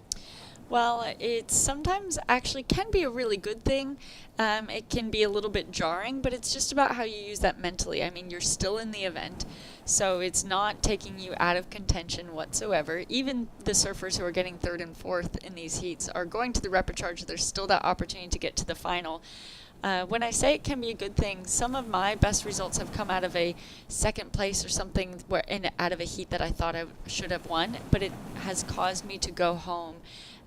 H: Well, it sometimes actually can be a really good thing. It can be a little bit jarring, but it's just about how you use that mentally. I mean, you're still in the event, so it's not taking you out of contention whatsoever. Even the surfers who are getting 3rd and 4th in these heats are going to the repechage. There's still that opportunity to get to the final. When I say it can be a good thing, some of my best results have come out of a 2nd place or something, out of a heat that I thought I should have won, but it has caused me to go home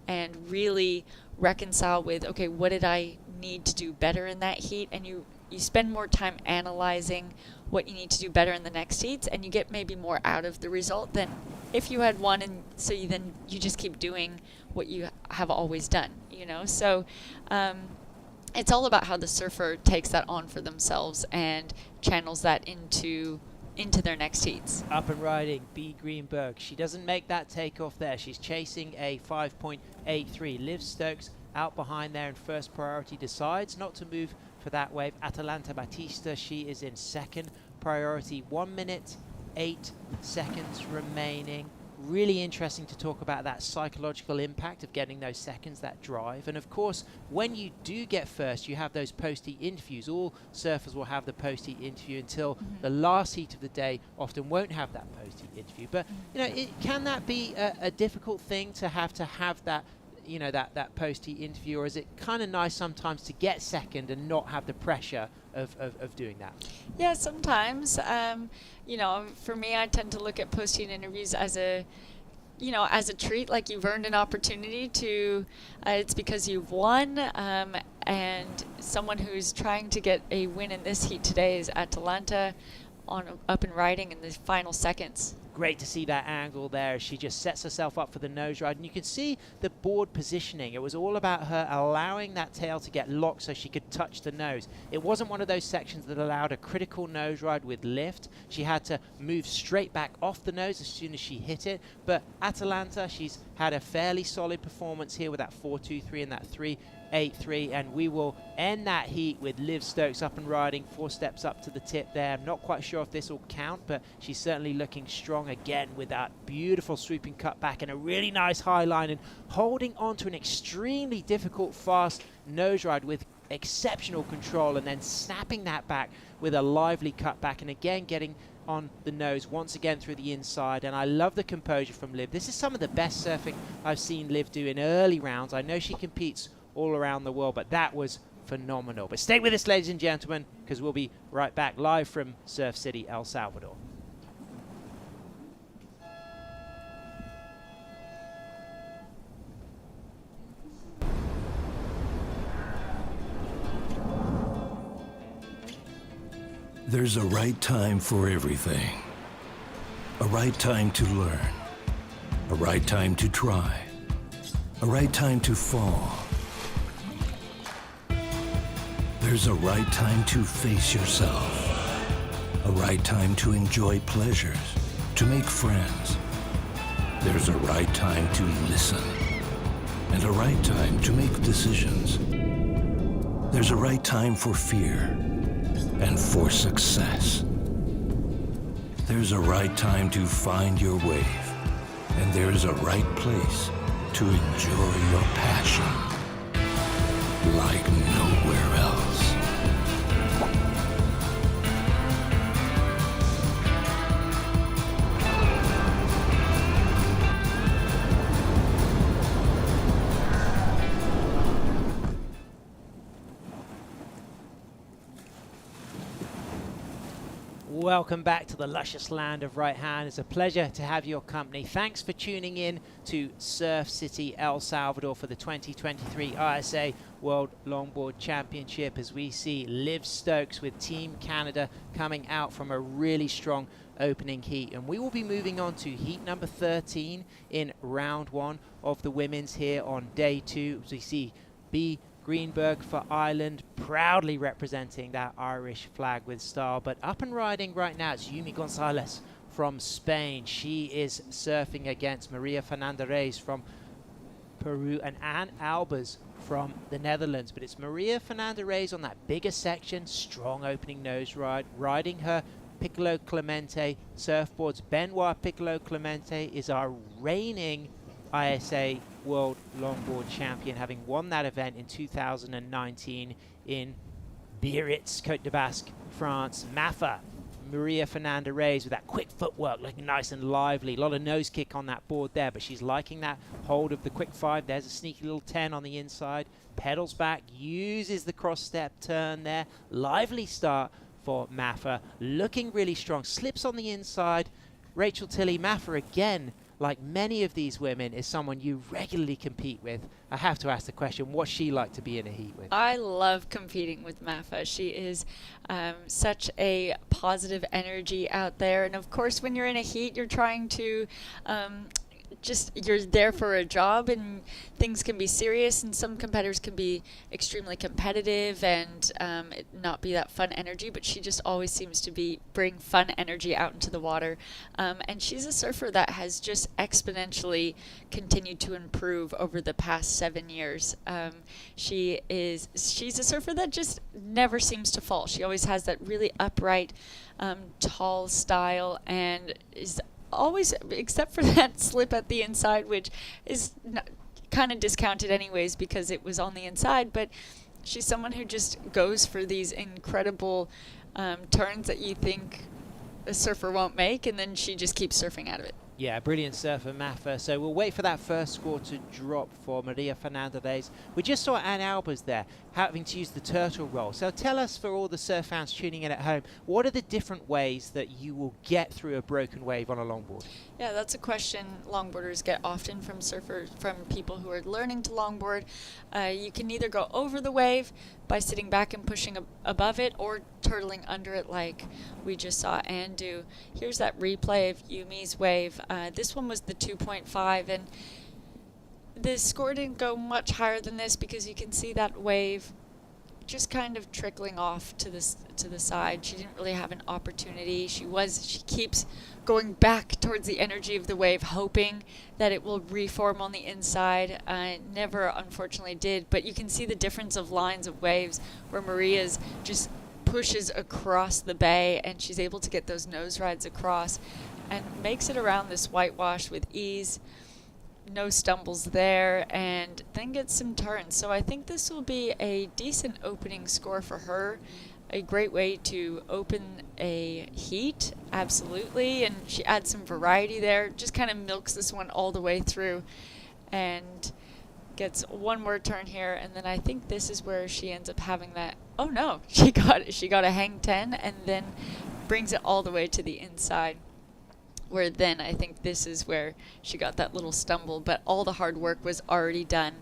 H: and really reconcile with, okay, what did I need to do better in that heat? And you you spend more time analyzing what you need to do better in the next heats, and you get maybe more out of the result than if you had won, and so you just keep doing what you have always done, you know. So it's all about how the surfer takes that on for themselves and channels that into their next heats.
C: Up and riding, B. Greenberg. She doesn't make that takeoff there. She's chasing a 5.83. Liv Stokes out behind there in first priority, decides not to move for that wave. Atalanta Batista, she is in second priority. 1 minute, 8 seconds remaining. Really interesting to talk about that psychological impact of getting those seconds, that drive. And of course, when you do get first, you have those post-heat interviews. All surfers will have the post-heat interview until the last heat of the day, often won't have that post-heat interview. But, you know, can that be a difficult thing to have that, you know, that post-heat interview, or is it kind of nice sometimes to get second and not have the pressure of doing that?
H: Yeah, sometimes. You know, for me, I tend to look at post-heat interviews as a treat, like you've earned an opportunity to, it's because you've won, and someone who's trying to get a win in this heat today is Atalanta up and riding in the final seconds.
C: Great to see that angle there. She just sets herself up for the nose ride, and you can see the board positioning. It was all about her allowing that tail to get locked so she could touch the nose. It wasn't one of those sections that allowed a critical nose ride with lift. She had to move straight back off the nose as soon as she hit it. But Atalanta, she's had a fairly solid performance here with that 4.23 and that 3.83, and we will end that heat with Liv Stokes up and riding, 4 steps up to the tip there. I'm not quite sure if this will count, but she's certainly looking strong again with that beautiful swooping cutback and a really nice high line, and holding on to an extremely difficult fast nose ride with exceptional control, and then snapping that back with a lively cutback, and again getting on the nose once again through the inside. And I love the composure from Liv. This is some of the best surfing I've seen Liv do in early rounds. I know she competes all around the world, but that was phenomenal. But stay with us, ladies and gentlemen, because we'll be right back live from Surf City, El Salvador.
E: There's a right time for everything. A right time to learn. A right time to try. A right time to fall. There's a right time to face yourself. A right time to enjoy pleasures, to make friends. There's a right time to listen. And a right time to make decisions. There's a right time for fear and for success. There's a right time to find your wave. And there's a right place to enjoy your passion like nowhere else.
C: Welcome back to the luscious land of right hand. It's a pleasure to have your company. Thanks for tuning in to Surf City, El Salvador for the 2023 ISA World Longboard Championship, as we see Liv Stokes with Team Canada coming out from a really strong opening heat. And we will be moving on to heat number 13 in round 1 of the women's here on day 2. As we see B. Greenberg for Ireland, proudly representing that Irish flag with style. But up and riding right now, it's Yumi Gonzalez from Spain. She is surfing against Maria Fernanda Reyes from Peru and Anne Albers from the Netherlands. But it's Maria Fernanda Reyes on that bigger section, strong opening nose ride, riding her Piccolo Clemente surfboards. Benoit Piccolo Clemente is our reigning ISA World Longboard Champion, having won that event in 2019 in Biarritz, Côte de Basque, France. Mafa, Maria Fernanda Reyes with that quick footwork, looking nice and lively. A lot of nose kick on that board there, but she's liking that hold of the quick 5. There's a sneaky little 10 on the inside. Pedals back, uses the cross step turn there. Lively start for Mafa, looking really strong. Slips on the inside. Rachel Tilley, Mafa again like many of these women, is someone you regularly compete with. I have to ask the question, what's she like to be in a heat with?
H: I love competing with Mafa. She is such a positive energy out there. And of course, when you're in a heat, you're trying to you're there for a job, and things can be serious, and some competitors can be extremely competitive and it not be that fun energy, but she just always seems to bring fun energy out into the water. And she's a surfer that has just exponentially continued to improve over the past 7 years. She's a surfer that just never seems to fall. She always has that really upright, tall style, and is always, except for that slip at the inside, which is kind of discounted anyways because it was on the inside, but she's someone who just goes for these incredible turns that you think a surfer won't make, and then she just keeps surfing out of it.
C: Yeah, brilliant surfer, Mafa. So we'll wait for that first score to drop for Maria Fernandez. We just saw Ann Albers there having to use the turtle roll. So tell us, for all the surf fans tuning in at home, what are the different ways that you will get through a broken wave on a longboard?
H: Yeah, that's a question longboarders get often from people who are learning to longboard. You can either go over the wave by sitting back and pushing above it, or turtling under it like we just saw Ann do. Here's that replay of Yumi's wave. This one was the 2.5, and the score didn't go much higher than this because you can see that wave just kind of trickling off to the side. She didn't really have an opportunity. She keeps going back towards the energy of the wave, hoping that it will reform on the inside. Never, unfortunately, did. But you can see the difference of lines of waves where Maria's just pushes across the bay, and she's able to get those nose rides across and makes it around this whitewash with ease. No stumbles there, and then gets some turns. So I think this will be a decent opening score for her. A great way to open a heat, absolutely. And she adds some variety there, just kind of milks this one all the way through and gets one more turn here. And then I think this is where she ends up having that, oh no, she got a hang 10 and then brings it all the way to the inside, where then I think this is where she got that little stumble, but all the hard work was already done,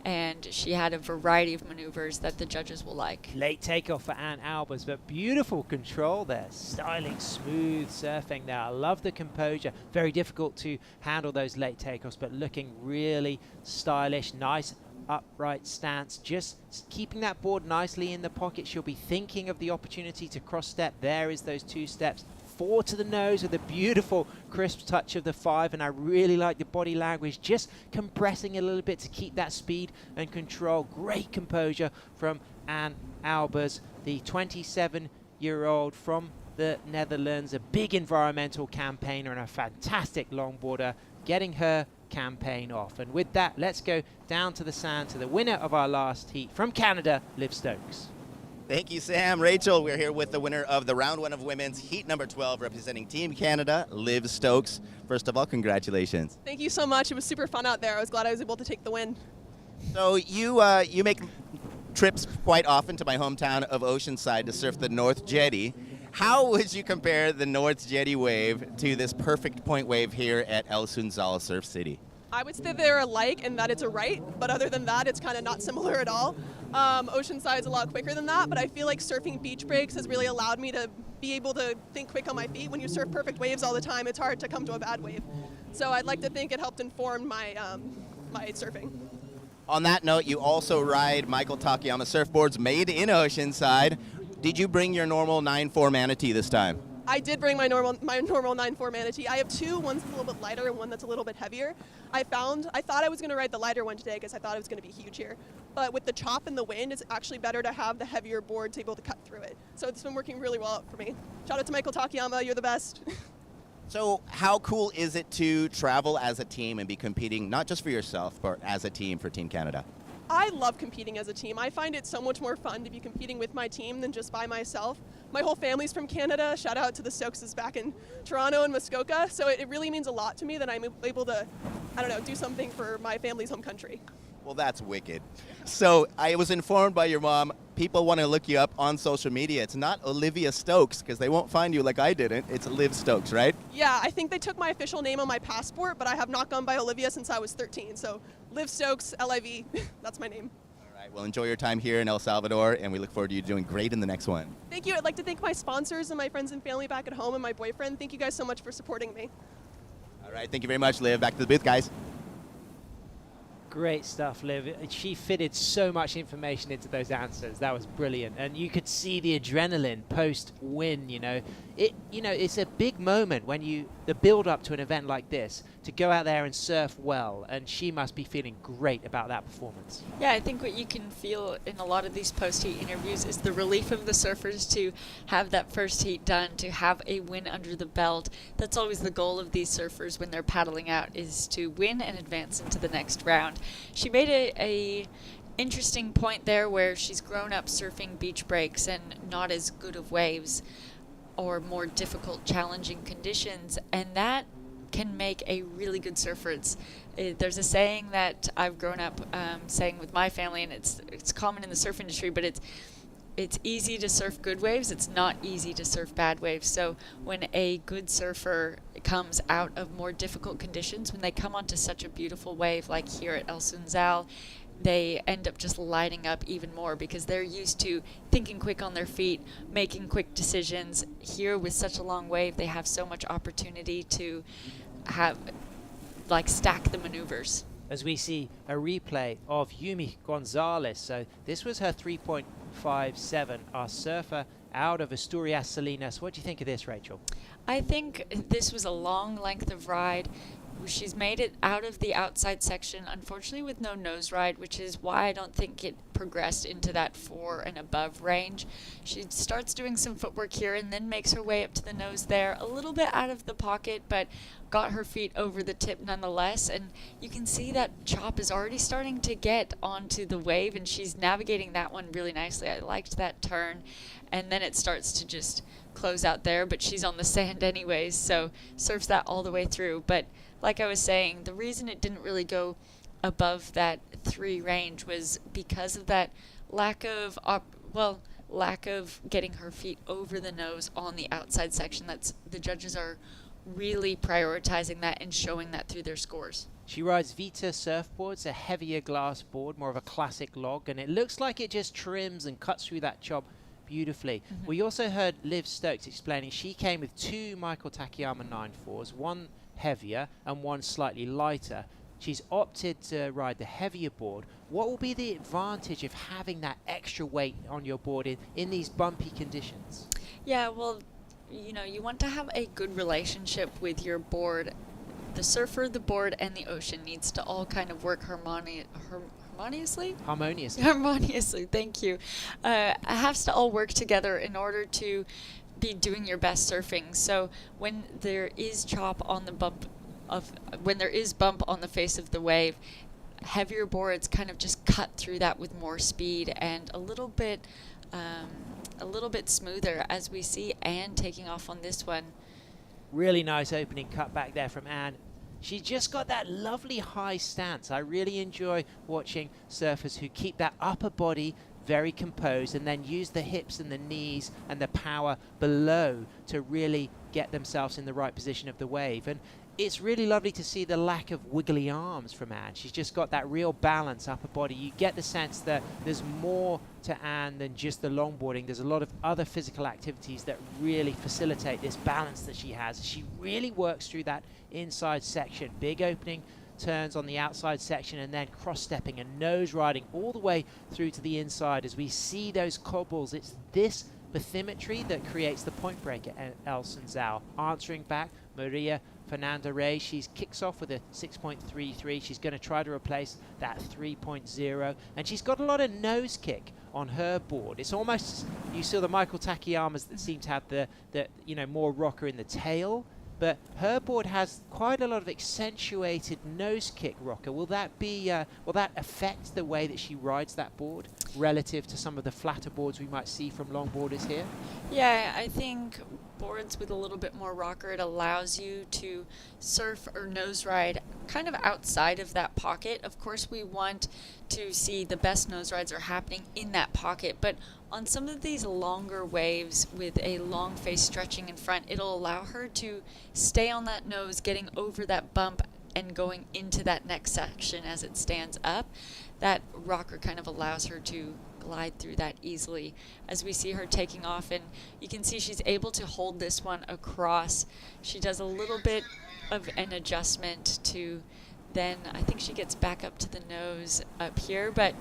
H: and she had a variety of maneuvers that the judges will like.
C: Late takeoff for Ann Albers, but beautiful control there. Styling, smooth surfing there. I love the composure. Very difficult to handle those late takeoffs, but looking really stylish. Nice upright stance, just keeping that board nicely in the pocket. She'll be thinking of the opportunity to cross step. There is those 2 steps. 4 to the nose with a beautiful crisp touch of the 5, and I really like the body language, just compressing a little bit to keep that speed and control. Great composure from Ann Albers, the 27-year-old from the Netherlands, a big environmental campaigner and a fantastic longboarder, getting her campaign off. And with that, let's go down to the sand to the winner of our last heat from Canada, Liv Stokes.
F: Thank you, Sam. Rachel, we're here with the winner of the round 1 of women's heat number 12, representing Team Canada, Liv Stokes. First of all, congratulations.
J: Thank you so much. It was super fun out there. I was glad I was able to take the win.
F: So you make trips quite often to my hometown of Oceanside to surf the North Jetty. How would you compare the North Jetty wave to this perfect point wave here at El Sunzal Surf City?
J: I would say they're alike in that it's a right, but other than that, it's kind of not similar at all. Oceanside's a lot quicker than that, but I feel like surfing beach breaks has really allowed me to be able to think quick on my feet. When you surf perfect waves all the time, it's hard to come to a bad wave. So I'd like to think it helped inform my my surfing.
F: On that note, you also ride Michael Takayama surfboards made in Oceanside. Did you bring your normal 9.4 Manatee this time?
J: I did bring my normal 9.4 Manatee. I have 2. One's a little bit lighter and one that's a little bit heavier. I thought I was going to ride the lighter one today because I thought it was going to be huge here. But with the chop and the wind, it's actually better to have the heavier board to be able to cut through it. So it's been working really well for me. Shout out to Michael Takayama, you're the best.
F: So how cool is it to travel as a team and be competing not just for yourself, but as a team for Team Canada?
J: I love competing as a team. I find it so much more fun to be competing with my team than just by myself. My whole family's from Canada. Shout out to the Stokeses back in Toronto and Muskoka. So it really means a lot to me that I'm able to, do something for my family's home country.
F: Well, that's wicked. So I was informed by your mom, people want to look you up on social media. It's not Olivia Stokes, because they won't find you like I didn't. It's Liv Stokes, right?
J: Yeah, I think they took my official name on my passport, but I have not gone by Olivia since I was 13. So Liv Stokes, L-I-V, that's my name.
F: All right, well, enjoy your time here in El Salvador, and we look forward to you doing great in the next one.
J: Thank you. I'd like to thank my sponsors and my friends and family back at home and my boyfriend. Thank you guys so much for supporting me.
F: All right, thank you very much, Liv. Back to the booth, guys.
C: Great stuff, Liv. She fitted so much information into those answers. That was brilliant. And you could see the adrenaline post-win, It's a big moment when the build-up to an event like this, to go out there and surf well, and she must be feeling great about that performance.
H: Yeah, I think what you can feel in a lot of these post-heat interviews is the relief of the surfers to have that first heat done, to have a win under the belt. That's always the goal of these surfers when they're paddling out, is to win and advance into the next round. She made a interesting point there where she's grown up surfing beach breaks and not as good of waves or more difficult, challenging conditions, and that can make a really good surfer. There's a saying that I've grown up saying with my family, and it's common in the surf industry, but it's easy to surf good waves. It's not easy to surf bad waves. So when a good surfer comes out of more difficult conditions, when they come onto such a beautiful wave like here at El Sunzal, they end up just lighting up even more because they're used to thinking quick on their feet, making quick decisions. Here with such a long wave, they have so much opportunity to stack the maneuvers.
C: As we see a replay of Yumi Gonzalez. So this was her 3.57, our surfer out of Asturias Salinas. What do you think of this, Rachel?
H: I think this was a long length of ride. She's made it out of the outside section, unfortunately with no nose ride, which is why I don't think it progressed into that 4 and above range. She starts doing some footwork here and then makes her way up to the nose there, a little bit out of the pocket, but got her feet over the tip nonetheless. And you can see that chop is already starting to get onto the wave, and she's navigating that one really nicely. I liked that turn, and then it starts to just close out there, but she's on the sand anyways, so surfs that all the way through. But like I was saying, the reason it didn't really go above that 3 range was because of that lack of getting her feet over the nose on the outside section. The judges are really prioritizing that and showing that through their scores.
C: She rides Vita surfboards, a heavier glass board, more of a classic log, and it looks like it just trims and cuts through that chop beautifully. We also heard Liv Stokes explaining she came with 2 Michael Takayama 9.4s, one heavier and one slightly lighter. She's opted to ride the heavier board. What will be the advantage of having that extra weight on your board in these bumpy conditions?
H: Yeah, well, you want to have a good relationship with your board. The surfer, the board, and the ocean needs to all kind of work harmoniously, thank you. It has to all work together in order to be doing your best surfing. So when there is bump on the face of the wave, heavier boards kind of just cut through that with more speed and a little bit smoother, as we see Anne taking off on this one.
C: Really nice opening cut back there from Anne. She's just got that lovely high stance. I really enjoy watching surfers who keep that upper body very composed and then use the hips and the knees and the power below to really get themselves in the right position of the wave. And it's really lovely to see the lack of wiggly arms from Anne. She's just got that real balance upper body. You get the sense that there's more to Anne than just the longboarding. There's a lot of other physical activities that really facilitate this balance that she has. She really works through that inside section. Big opening turns on the outside section and then cross-stepping and nose riding all the way through to the inside. As we see those cobbles, it's this bathymetry that creates the point break at El Sunzal. Answering back, Maria Fernanda Rey, she kicks off with a 6.33. She's going to try to replace that 3.0, and she's got a lot of nose kick on her board. It's almost, you saw the Michael Takayamas that seem to have the more rocker in the tail, but her board has quite a lot of accentuated nose kick rocker. Will that affect the way that she rides that board relative to some of the flatter boards we might see from longboarders here?
H: Yeah, I think boards with a little bit more rocker, it allows you to surf or nose ride kind kind of outside of that pocket. Of course, we want to see the best nose rides are happening in that pocket, but on some of these longer waves with a long face stretching in front, it'll allow her to stay on that nose, getting over that bump and going into that next section as it stands up. That rocker kind of allows her to glide through that easily as we see her taking off, and you can see she's able to hold this one across. She does a little bit of an adjustment to then I think she gets back up to the nose up here, but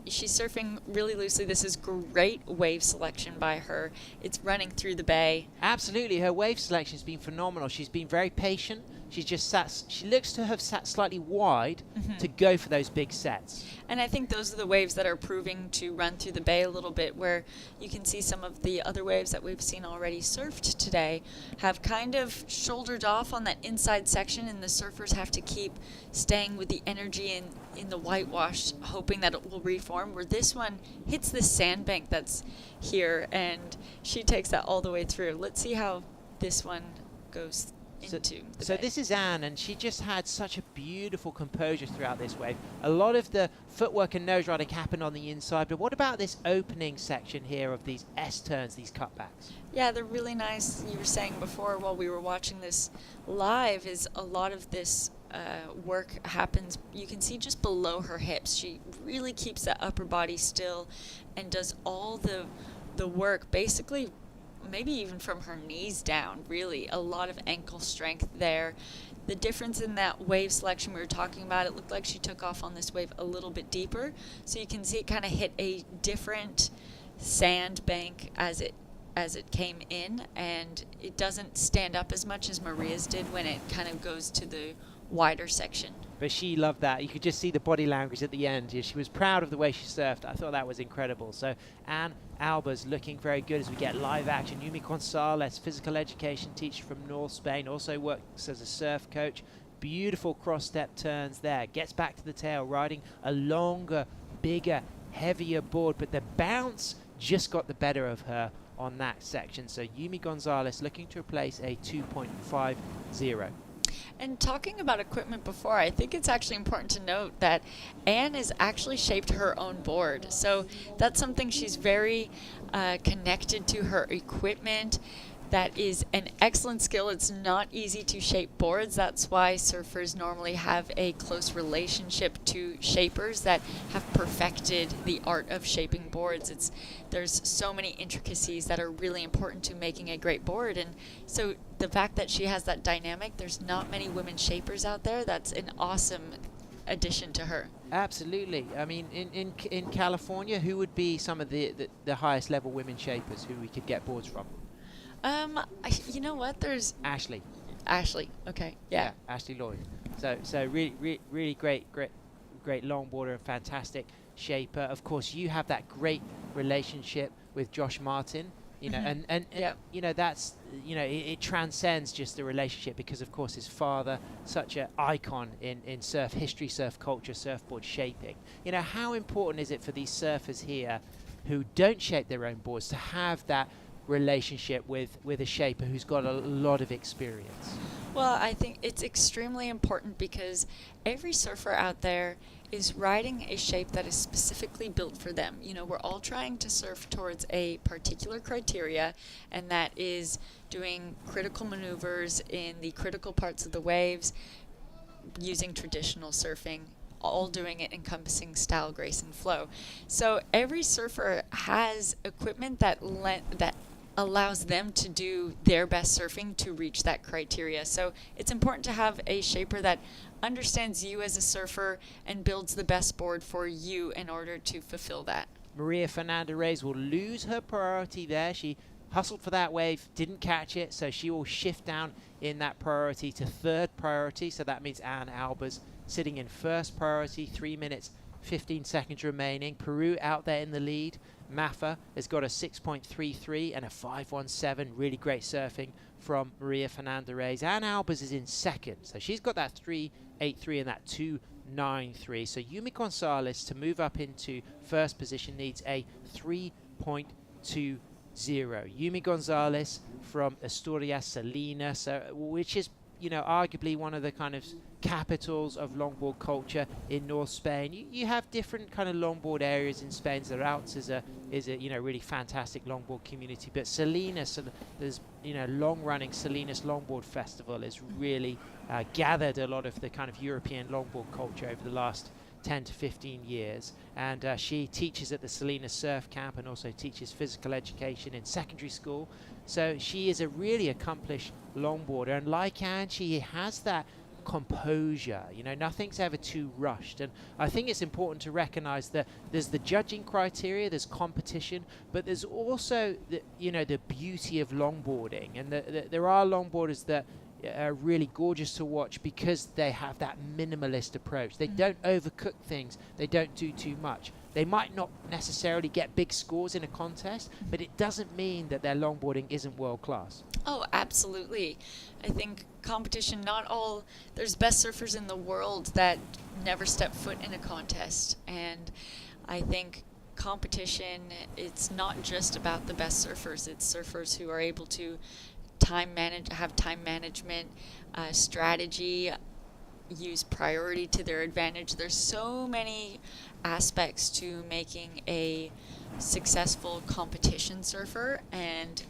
H: she's surfing really loosely. This is great wave selection by her. It's running through the bay.
C: Absolutely, her wave selection has been phenomenal. She's been very patient. She's just sat, she looks to have sat slightly wide to go for those big sets.
H: And I think those are the waves that are proving to run through the bay a little bit, where you can see some of the other waves that we've seen already surfed today have kind of shouldered off on that inside section, and the surfers have to keep staying with the energy in the whitewash, hoping that it will reform, where this one hits the sandbank that's here, and she takes that all the way through. Let's see how this one goes into the
C: So
H: bay.
C: this is Anne, and she just had such a beautiful composure throughout this wave. A lot of the footwork and nose riding happened on the inside, but what about this opening section here of these S-turns, these cutbacks?
H: Yeah, they're really nice. You were saying before while we were watching this live is a lot of this work happens, you can see just below her hips. She really keeps that upper body still and does all the work basically maybe even from her knees down. Really a lot of ankle strength there. The difference in that wave selection we were talking about, it looked like she took off on this wave a little bit deeper, so you can see it kind of hit a different sand bank as it came in, and it doesn't stand up as much as Maria's did when it kind of goes to the wider section.
C: But she loved that. You could just see the body language at the end. She was proud of the way she surfed. I thought that was incredible. So Anne Alba's looking very good as we get live action. Yumi Gonzalez, physical education teacher from North Spain, also works as a surf coach. Beautiful cross-step turns there. Gets back to the tail, riding a longer, bigger, heavier board. But the bounce just got the better of her on that section. So Yumi Gonzalez looking to replace a 2.50.
H: And talking about equipment before, I think it's actually important to note that Anne has actually shaped her own board. So that's something she's very connected to her equipment. That is an excellent skill. It's not easy to shape boards. That's why surfers normally have a close relationship to shapers that have perfected the art of shaping boards. There's so many intricacies that are really important to making a great board. And so the fact that she has that dynamic, there's not many women shapers out there. That's an awesome addition to her.
C: Absolutely. I mean, in California, who would be some of the highest level women shapers who we could get boards from?
H: You know what? There's
C: Ashley.
H: Okay. Yeah.
C: Ashley Lloyd. So really great longboarder and fantastic shaper. Of course, you have that great relationship with Josh Martin. You know, and you know, that's, you know, it transcends just the relationship, because of course his father, such an icon in surf history, surf culture, surfboard shaping. You know, how important is it for these surfers here who don't shape their own boards to have that relationship with a shaper who's got a lot of experience?
H: Well, I think it's extremely important because every surfer out there is riding a shape that is specifically built for them. You know, we're all trying to surf towards a particular criteria, and that is doing critical maneuvers in the critical parts of the waves using traditional surfing, all doing it encompassing style, grace, and flow. So every surfer has equipment that allows them to do their best surfing to reach that criteria. So it's important to have a shaper that understands you as a surfer and builds the best board for you in order to fulfill that.
C: Maria Fernanda Reyes will lose her priority there. She hustled for that wave, didn't catch it, so she will shift down in that priority to third priority. So that means Anne Alba's sitting in first priority, 3 minutes 15 seconds remaining. Peru out there in the lead. Maffa has got a 6.33 and a 5.17. Really great surfing from Maria Fernanda Reyes. Anne Albers is in second, so she's got that 3.83 and that 2.93. So Yumi Gonzalez, to move up into first position, needs a 3.20. Yumi Gonzalez from Asturias Salina, so which is, you know, arguably one of the kind of capitals of longboard culture in North Spain. You have different kind of longboard areas in Spain. The Alps is a really fantastic longboard community, but Salinas, there's long-running Salinas Longboard Festival has really gathered a lot of the kind of European longboard culture over the last 10 to 15 years, and she teaches at the Salinas Surf Camp and also teaches physical education in secondary school. So she is a really accomplished longboarder, and like Anne, she has that composure. Nothing's ever too rushed, and I think it's important to recognize that there's the judging criteria, there's competition, but there's also the beauty of longboarding, and there are longboarders that are really gorgeous to watch because they have that minimalist approach. They don't overcook things, they don't do too much. They might not necessarily get big scores in a contest, but it doesn't mean that their longboarding isn't world class.
H: Oh, absolutely. I think competition, there's best surfers in the world that never step foot in a contest. And I think competition, it's not just about the best surfers. It's surfers who are able to have time management, strategy, use priority to their advantage. There's so many aspects to making a successful competition surfer, and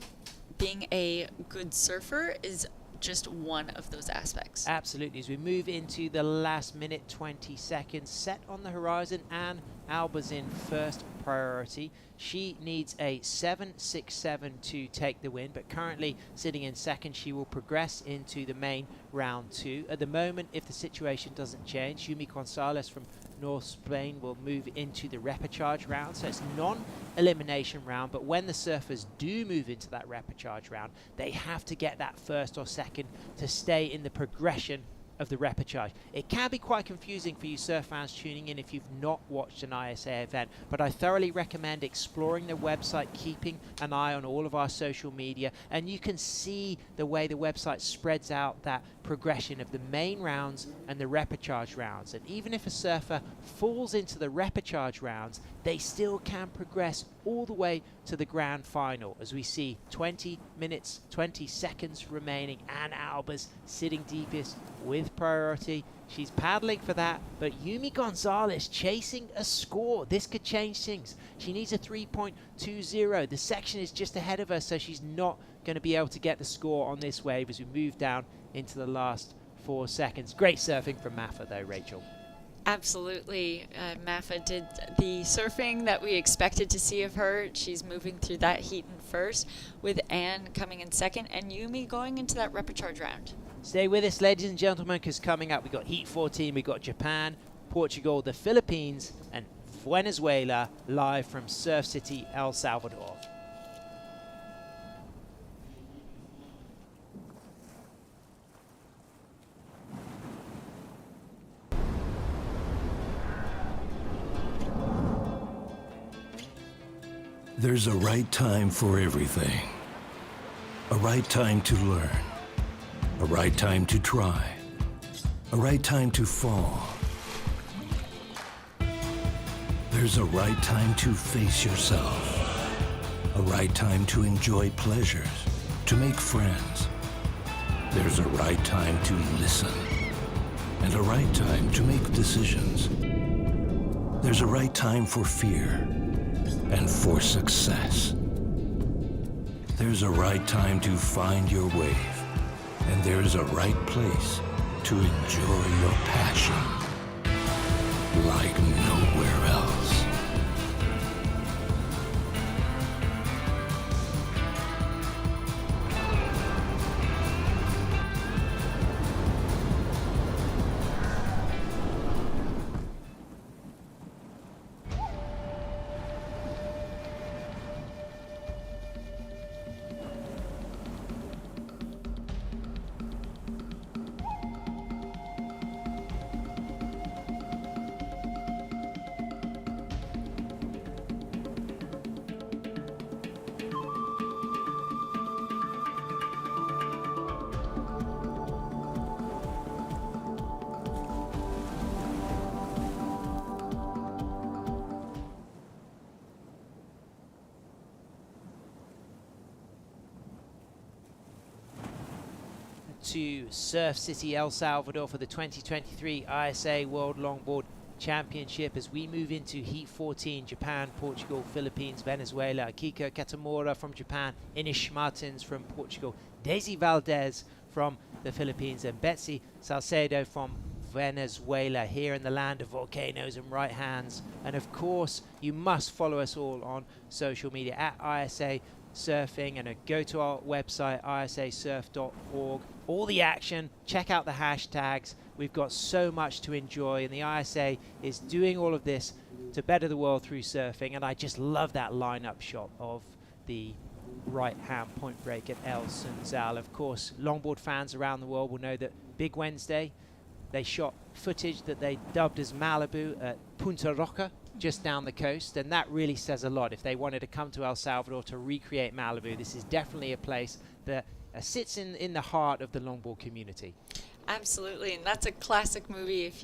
H: being a good surfer is just one of those aspects.
C: Absolutely. As we move into the last minute 20 seconds, set on the horizon, Anne Alba's in first priority. She needs a 7.67 to take the win, but currently sitting in second. She will progress into the main round 2. At the moment, if the situation doesn't change, Yumi Gonzalez from North Spain will move into the repechage round. So it's non-elimination round, but when the surfers do move into that repechage round, they have to get that first or second to stay in the progression of the repechage. It can be quite confusing for you surf fans tuning in if you've not watched an ISA event, but I thoroughly recommend exploring the website, keeping an eye on all of our social media, and you can see the way the website spreads out that progression of the main rounds and the repechage rounds. And even if a surfer falls into the repechage rounds, they still can progress all the way to the grand final. As we see 20 minutes, 20 seconds remaining, Anne Alba's sitting deepest with priority. She's paddling for that, but Yumi Gonzalez chasing a score. This could change things. She needs a 3.20. The section is just ahead of her, so she's not going to be able to get the score on this wave as we move down into the last 4 seconds. Great surfing from Mafa though, Rachel.
H: Absolutely. Mafa did the surfing that we expected to see of her. She's moving through that heat in first, with Anne coming in second and Yumi going into that repechage round.
C: Stay with us, ladies and gentlemen, because coming up, we've got Heat 14, we've got Japan, Portugal, the Philippines, and Venezuela, live from Surf City, El Salvador.
E: There's a right time for everything. A right time to learn. A right time to try. A right time to fall. There's a right time to face yourself. A right time to enjoy pleasures, to make friends. There's a right time to listen. And a right time to make decisions. There's a right time for fear and for success. There's a right time to find your wave, and there's a right place to enjoy your passion like nowhere else.
C: to Surf City, El Salvador for the 2023 ISA World Longboard Championship as we move into Heat 14, Japan, Portugal, Philippines, Venezuela. Akiko Katamura from Japan, Inish Martins from Portugal, Daisy Valdez from the Philippines, and Betsy Salcedo from Venezuela, here in the land of volcanoes and right hands. And of course, you must follow us all on social media at ISA Surfing, and go to our website isasurf.org. All the action, check out the hashtags. We've got so much to enjoy, and the ISA is doing all of this to better the world through surfing. And I just love that lineup shot of the right-hand point break at El Sunzal. Of course, longboard fans around the world will know that Big Wednesday, they shot footage that they dubbed as Malibu at Punta Roca, just down the coast, and that really says a lot. If they wanted to come to El Salvador to recreate Malibu, this is definitely a place that sits in the heart of the longboard community.
H: Absolutely, and that's a classic movie. If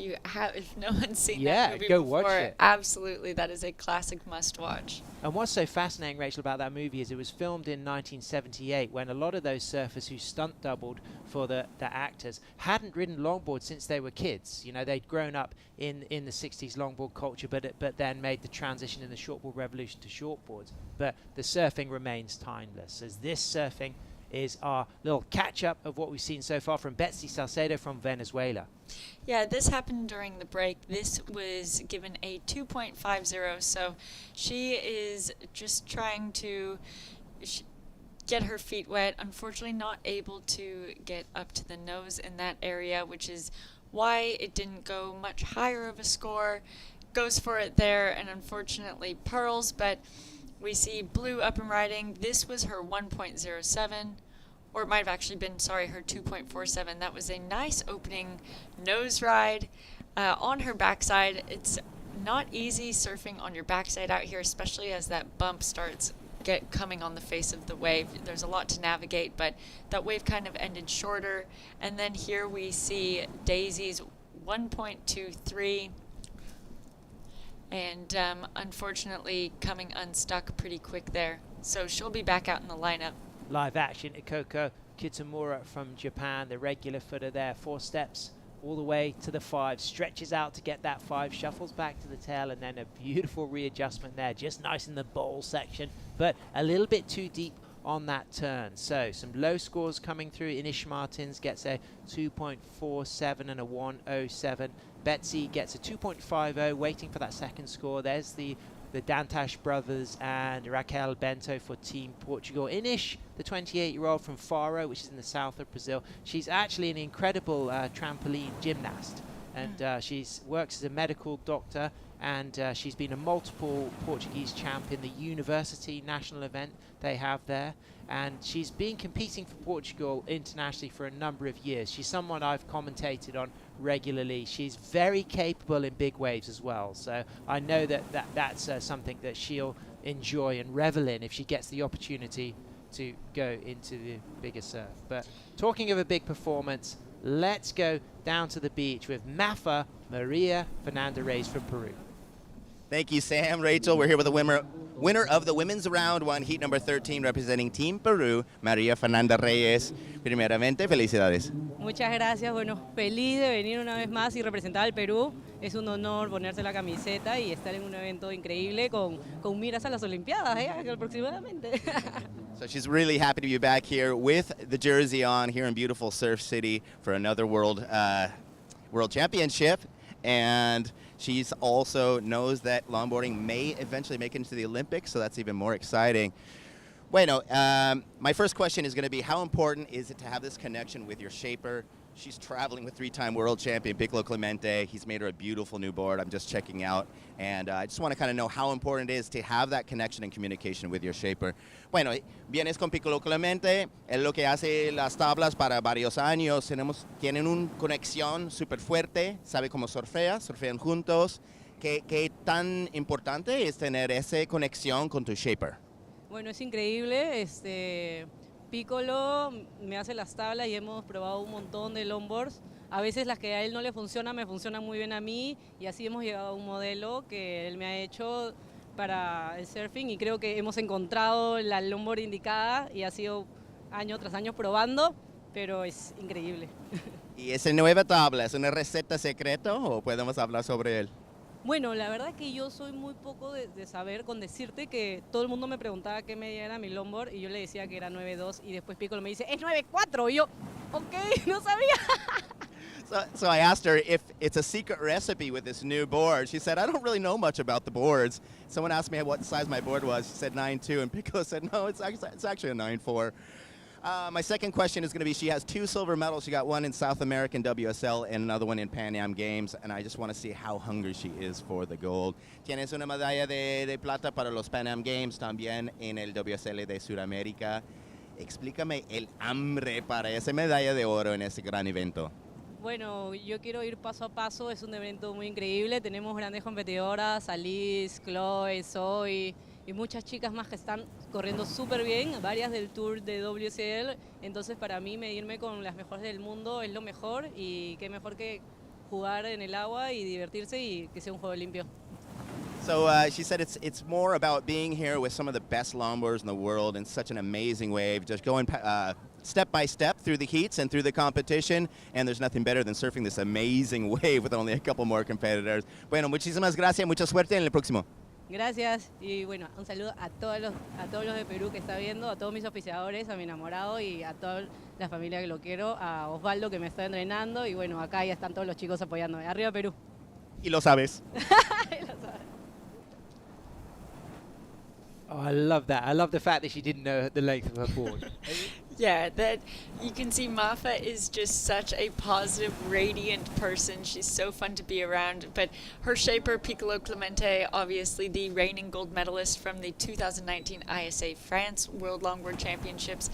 H: no one's seen
C: Yeah,
H: that movie
C: go
H: before,
C: watch it.
H: absolutely, that is a classic must-watch.
C: And what's so fascinating, Rachel, about that movie is it was filmed in 1978 when a lot of those surfers who stunt doubled for the actors hadn't ridden longboard since they were kids. You know, they'd grown up in the 60s longboard culture, but then made the transition in the shortboard revolution to shortboards. But the surfing remains timeless, as this surfing is our little catch-up of what we've seen so far from Betsy Salcedo from Venezuela.
H: Yeah, this happened during the break. This was given a 2.50, so she is just trying to get her feet wet. Unfortunately, not able to get up to the nose in that area, which is why it didn't go much higher of a score. Goes for it there, and unfortunately pearls, but we see blue up and riding. This was her 1.07, or it might have actually been, her 2.47. That was a nice opening nose ride on her backside. It's not easy surfing on your backside out here, especially as that bump starts coming on the face of the wave. There's a lot to navigate, but that wave kind of ended shorter. And then here we see Daisy's 1.23. And unfortunately coming unstuck pretty quick there. So she'll be back out in the lineup.
C: Live action, Ikoko Kitamura from Japan, the regular footer there, 4 steps all the way to the 5, stretches out to get that 5, shuffles back to the tail, and then a beautiful readjustment there, just nice in the bowl section, but a little bit too deep on that turn. So some low scores coming through. Inish Martins gets a 2.47 and a 1.07. Betsy gets a 2.50, waiting for that second score. There's the Dantas brothers and Raquel Bento for Team Portugal. Inish, the 28-year-old from Faro, which is in the south of Brazil. She's actually an incredible trampoline gymnast, and she works as a medical doctor, and she's been a multiple Portuguese champ in the university national event they have there. And she's been competing for Portugal internationally for a number of years. She's someone I've commentated on regularly. She's very capable in big waves as well. So I know that's something that she'll enjoy and revel in if she gets the opportunity to go into the bigger surf. But talking of a big performance, let's go down to the beach with Mafa Maria Fernanda Reyes from Peru.
F: Thank you, Sam. Rachel, we're here with the winner of the women's round 1, heat number 13, representing Team Peru, Maria Fernanda Reyes. Primeramente, felicidades.
K: Muchas gracias. Bueno, feliz de venir una vez más y representar al Perú. Es un honor ponerse la camiseta y estar en un evento increíble con miras a las Olimpiadas, aproximadamente.
F: So she's really happy to be back here with the jersey on here in beautiful Surf City for another World Championship. And she's also knows that longboarding may eventually make it into the Olympics, so that's even more exciting. Bueno, my first question is going to be, how important is it to have this connection with your shaper? She's traveling with 3-time world champion Piccolo Clemente. He's made her a beautiful new board. I'm just checking out. And I just want to kind of know how important it is to have that connection and communication with your shaper. Bueno, vienes con Piccolo Clemente. Él lo que hace las tablas para varios años. Tienen una conexión súper fuerte. Sabe cómo surfean juntos. ¿Qué tan importante es tener esa conexión con tu shaper?
K: Bueno, es increíble. Piccolo me hace las tablas y hemos probado un montón de longboards. A veces las que a él no le funcionan, me funcionan muy bien a mí, y así hemos llegado a un modelo que él me ha hecho para el surfing, y creo que hemos encontrado la longboard indicada y ha sido año tras año probando pero es increíble.
F: ¿Y esa nueva tabla es una receta secreta o podemos hablar sobre él?
K: Bueno, la verdad que yo soy muy poco de saber, con decirte que todo el mundo me preguntaba qué medida era mi longboard y yo le decía que era 9.2 y después Piccolo me dice, es 9.4 y yo, ok, no sabía.
F: So I asked her if it's a secret recipe with this new board. She said, I don't really know much about the boards. Someone asked me what size my board was. She said 9.2, and Piccolo said, no, it's actually a 9.4. My second question is going to be, she has 2 silver medals. She got one in South American WSL and another one in Pan Am Games, and I just want to see how hungry she is for the gold. Tienes una medalla de plata para los Pan Am Games, también en el WSL de Sudamérica. Explícame el hambre para esa medalla de oro en ese gran evento.
K: Bueno, yo quiero ir paso a paso, es un evento muy increíble, tenemos grandes competidoras, Alice, Chloe, Zoe y muchas chicas más que están corriendo súper bien, varias del Tour de WSL, entonces para mí medirme con las mejores del mundo es lo mejor y qué mejor que jugar en el agua y divertirse y que sea un juego limpio.
F: So she said it's more about being here with some of the best longboarders in the world in such an amazing wave, just going step by step through the heats and through the competition, and there's nothing better than surfing this amazing wave with only a couple more competitors. Bueno, muchísimas gracias, mucha suerte en el próximo.
K: Gracias y bueno, un saludo a todos los de Perú que está viendo, a todos mis oficiadores, a mi enamorado y a toda la familia que lo quiero, a Osvaldo que me está entrenando y bueno, acá ya están todos los chicos apoyándome. Arriba Perú.
F: Y lo sabes.
C: Oh, I love that. I love the fact that she didn't know the length of her board.
H: Yeah, that you can see Mafa is just such a positive, radiant person. She's so fun to be around. But her shaper, Piccolo Clemente, obviously the reigning gold medalist from the 2019 ISA France World Longboard Championships,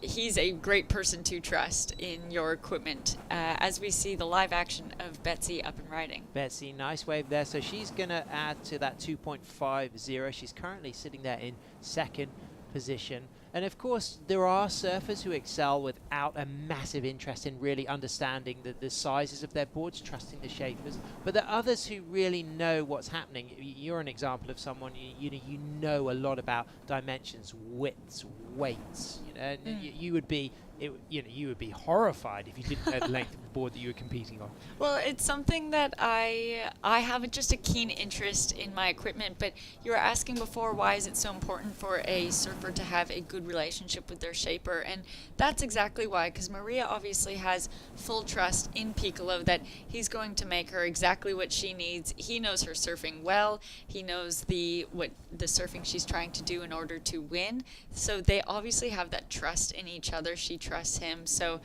H: he's a great person to trust in your equipment as we see the live action of Betsy up and riding.
C: Betsy, nice wave there. So she's going to add to that 2.50. She's currently sitting there in second position. And of course, there are surfers who excel without a massive interest in really understanding the sizes of their boards, trusting the shapers. But there are others who really know what's happening. You're an example of someone you know a lot about dimensions, widths, weights. You would be you would be horrified if you didn't know the length of the board that you were competing on.
H: Well, it's something that I have just a keen interest in my equipment, but you were asking before, why is it so important for a surfer to have a good relationship with their shaper? And that's exactly why, because Maria obviously has full trust in Piccolo that he's going to make her exactly what she needs. He knows her surfing well. He knows what the surfing she's trying to do in order to win. So they obviously have that trust in each other. She trusts him. So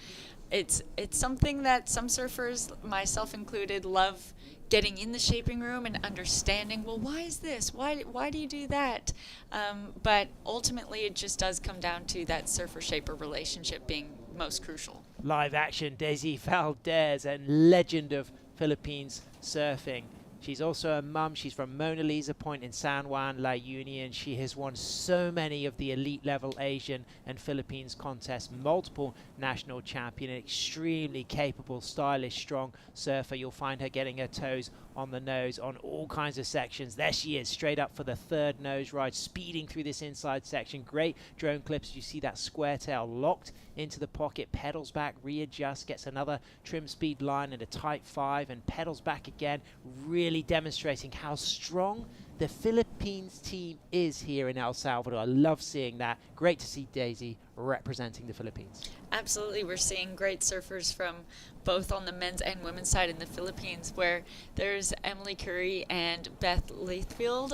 H: it's something that some surfers, myself included, love getting in the shaping room and understanding, well, why is this? Why do you do that? But ultimately, it just does come down to that surfer-shaper relationship being most crucial.
C: Live action, Daisy Valdez, a legend of Philippines surfing. She's also a mum. She's from Mona Lisa Point in San Juan, La Union. She has won so many of the elite level Asian and Philippines contests, multiple national champion, an extremely capable, stylish, strong surfer. You'll find her getting her toes on the nose on all kinds of sections. There she is, straight up for the third nose ride, speeding through this inside section. Great drone clips. You see that square tail locked into the pocket, pedals back, readjusts, gets another trim speed line and a tight 5, and pedals back again, really demonstrating how strong the Philippines team is here in El Salvador. I love seeing that. Great to see Daisy representing the Philippines.
H: Absolutely. We're seeing great surfers from both on the men's and women's side in the Philippines, where there's Emily Curry and Beth Leithfield,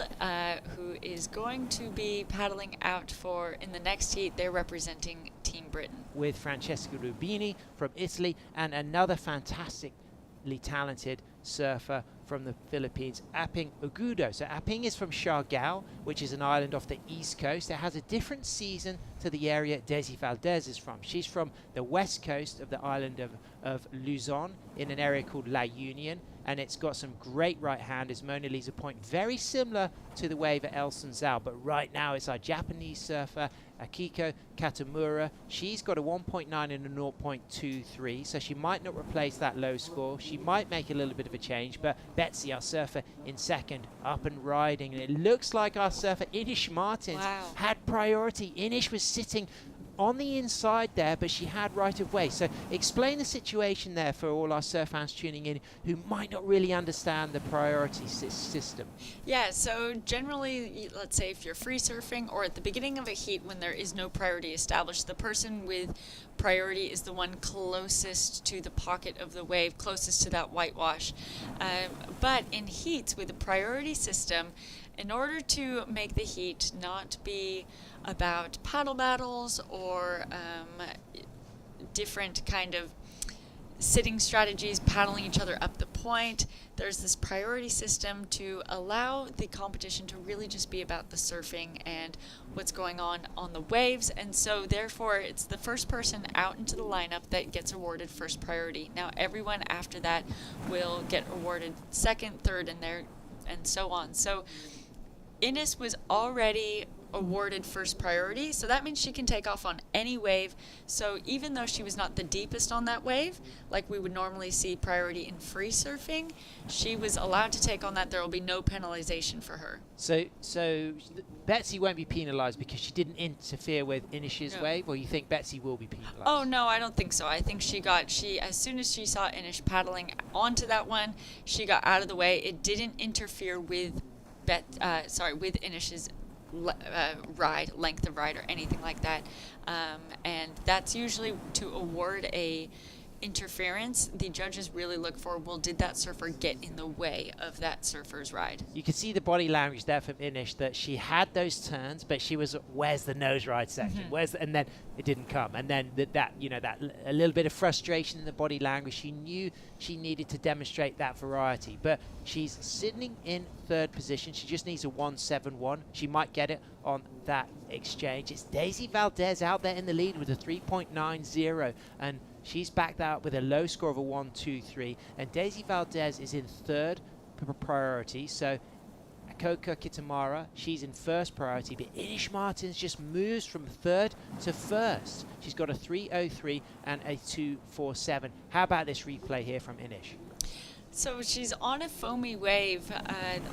H: who is going to be paddling out in the next heat. They're representing Team Britain.
C: With Francesca Rubini from Italy and another fantastically talented surfer from the Philippines, Aping Ugudo. So Aping is from Siargao, which is an island off the east coast. It has a different season to the area Daisy Valdez is from. She's from the west coast of the island of Luzon in an area called La Union, and it's got some great right-handers. Mona Lisa Point, very similar to the wave at El Sunzal, but right now it's our Japanese surfer, Akiko Katamura. She's got a 1.9 and a 0.23, so she might not replace that low score. She might make a little bit of a change, but Betsy, our surfer, in second, up and riding. And it looks like our surfer, Inish Martins, had priority. Inish was sitting on the inside there, but she had right of way. So explain the situation there for all our surf fans tuning in who might not really understand the priority system.
H: Yeah, so generally, let's say if you're free surfing or at the beginning of a heat when there is no priority established, the person with priority is the one closest to the pocket of the wave, closest to that whitewash. But in heats with a priority system, in order to make the heat not be about paddle battles or different kind of sitting strategies, paddling each other up the point, there's this priority system to allow the competition to really just be about the surfing and what's going on the waves. And so therefore it's the first person out into the lineup that gets awarded first priority. Now everyone after that will get awarded second, third, and so on. So Ines was already awarded first priority, so that means she can take off on any wave. So even though she was not the deepest on that wave, like we would normally see priority in free surfing, she was allowed to take on that. There will be no penalization for her.
C: So Betsy won't be penalized because she didn't interfere with Inish's wave, or you think Betsy will be penalized?
H: Oh no, I don't think so. I think she as soon as she saw Inish paddling onto that one, she got out of the way. It didn't interfere with with Inish's ride, length of ride, or anything like that. And that's usually to award a interference. The judges really look for, well, did that surfer get in the way of that surfer's ride?
C: You can see the body language there from Inish that she had those turns, but she was, where's the nose ride section? And then it didn't come. And then that a little bit of frustration in the body language. She knew she needed to demonstrate that variety, but she's sitting in third position. She just needs a 1.71. She might get it on that exchange. It's Daisy Valdez out there in the lead with a 3.90, and she's backed out with a low score of a 1.23, and Daisy Valdez is in third priority. So Coca Kitamara, she's in first priority, but Inish Martins just moves from third to first. She's got a 3.03 and a 2.47. How about this replay here from Inish?
H: So she's on a foamy wave.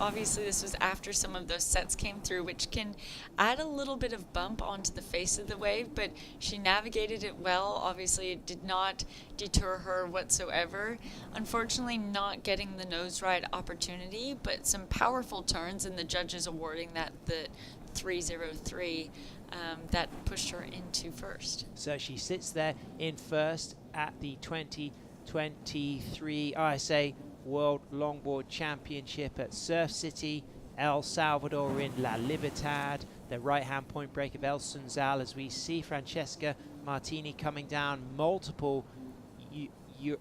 H: Obviously this was after some of those sets came through, which can add a little bit of bump onto the face of the wave, but she navigated it well. Obviously it did not deter her whatsoever. Unfortunately not getting the nose ride opportunity, but some powerful turns, and the judges awarding that the 3.03 that pushed her into first.
C: So she sits there in first at the 2023 ISA World Longboard Championship at Surf City, El Salvador in La Libertad. The right-hand point break of El Sunzal, as we see Francesca Martini coming down, multiple,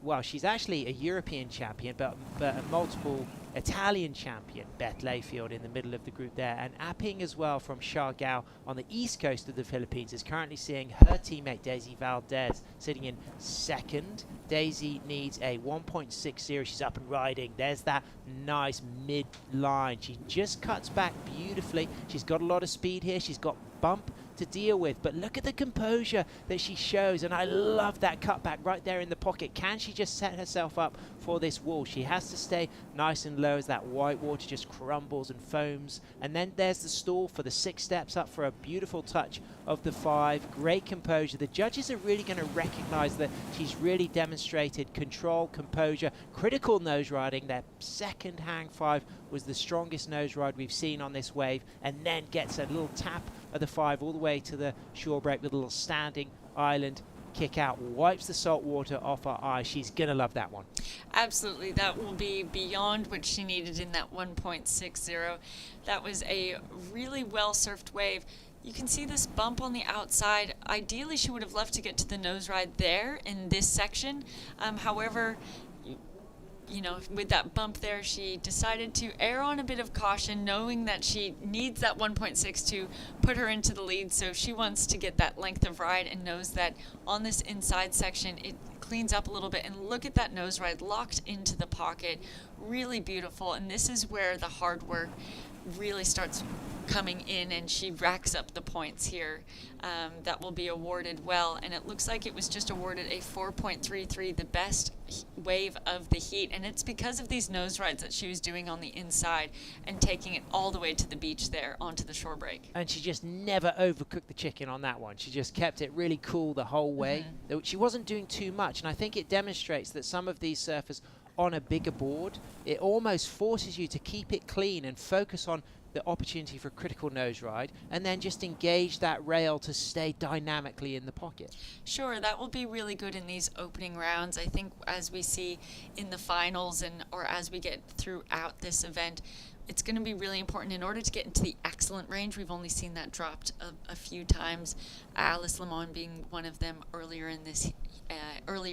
C: well, she's actually a European champion, but a multiple Italian champion, Beth Layfield, in the middle of the group there. And Aping as well from Siargao on the east coast of the Philippines is currently seeing her teammate Daisy Valdez sitting in second. Daisy needs a 1.60. She's up and riding. There's that nice mid-line. She just cuts back beautifully. She's got a lot of speed here. She's got bump to deal with, but look at the composure that she shows, and I love that cutback right there in the pocket. Can she just set herself up for this wall? She has to stay nice and low as that white water just crumbles and foams, and then there's the stall for the 6 steps up for a beautiful touch of the 5. Great composure. The judges are really going to recognize that she's really demonstrated control, composure, critical nose riding. Their second hang 5 was the strongest nose ride we've seen on this wave, and then gets a little tap of the 5 all the way to the shore break with a little standing island kick out, wipes the salt water off her eyes. She's gonna love that one.
H: Absolutely, that will be beyond what she needed in that 1.60. That was a really well surfed wave. You can see this bump on the outside. Ideally she would have loved to get to the nose ride there in this section. However, you know, with that bump there, she decided to err on a bit of caution, knowing that she needs that 1.6 to put her into the lead. So she wants to get that length of ride and knows that on this inside section, it cleans up a little bit. And look at that nose ride locked into the pocket. Really beautiful. And this is where the hard work really starts coming in, and she racks up the points here that will be awarded well. And it looks like it was just awarded a 4.33, the best wave of the heat, and it's because of these nose rides that she was doing on the inside and taking it all the way to the beach there onto the shore break.
C: And she just never overcooked the chicken on that one. She just kept it really cool the whole way. She wasn't doing too much, and I think it demonstrates that some of these surfers on a bigger board, it almost forces you to keep it clean and focus on the opportunity for a critical nose ride, and then just engage that rail to stay dynamically in the pocket.
H: Sure, that will be really good in these opening rounds. I think as we see in the finals or as we get throughout this event, it's going to be really important in order to get into the excellent range. We've only seen that dropped a few times, Alice Lemon being one of them earlier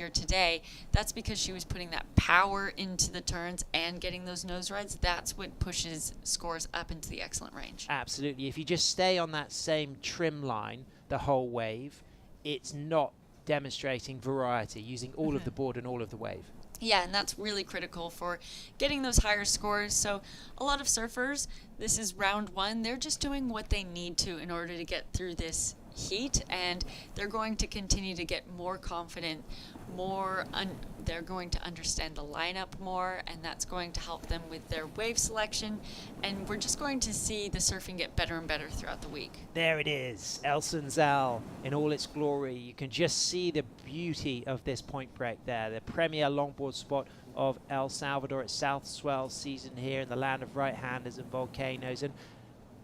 H: today. That's because she was putting that power into the turns and getting those nose rides. That's what pushes scores up into the excellent range.
C: Absolutely. If you just stay on that same trim line the whole wave, it's not demonstrating variety, using all of the board and all of the wave.
H: Yeah, and that's really critical for getting those higher scores. So a lot of surfers, this is round one, they're just doing what they need to in order to get through this heat, and they're going to continue to get more confident, they're going to understand the lineup more, and that's going to help them with their wave selection, and we're just going to see the surfing get better and better throughout the week.
C: There it is, El Sunzal in all its glory. You can just see the beauty of this point break there, the premier longboard spot of El Salvador. It's South Swell season here in the land of right-handers and volcanoes, and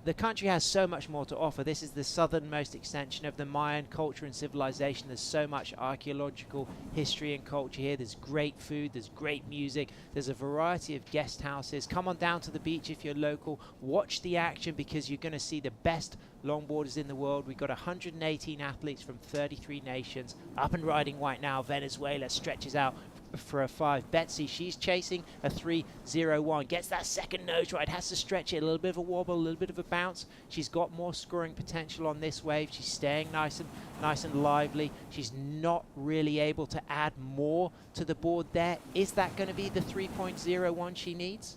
C: the country has so much more to offer. This is the southernmost extension of the Mayan culture and civilization. There's so much archaeological history and culture here. There's great food, there's great music, there's a variety of guest houses. Come on down to the beach if you're local. Watch the action, because you're going to see the best longboarders in the world. We've got 118 athletes from 33 nations up and riding right now. Venezuela stretches out for a 5. Betsy, she's chasing a 3.01, gets that second nose ride, has to stretch it, a little bit of a wobble, a little bit of a bounce. She's got more scoring potential on this wave. She's staying nice and lively. She's not really able to add more to the board there. Is that going to be the 3.01 she needs?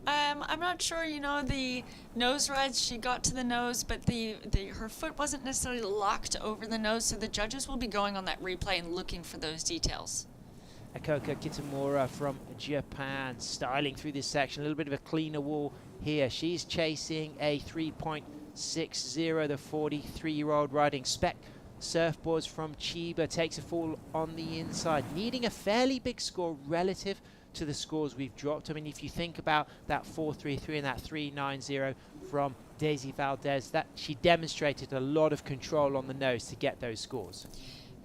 H: I'm not sure, the nose rides, she got to the nose, but her foot wasn't necessarily locked over the nose, so the judges will be going on that replay and looking for those details.
C: Akoka Kitamura from Japan, styling through this section. A little bit of a cleaner wall here. She's chasing a 3.60, the 43-year-old riding spec surfboards from Chiba. Takes a fall on the inside, needing a fairly big score relative to the scores we've dropped. I mean, if you think about that 4.33 and that 3.90 from Daisy Valdez, that she demonstrated a lot of control on the nose to get those scores.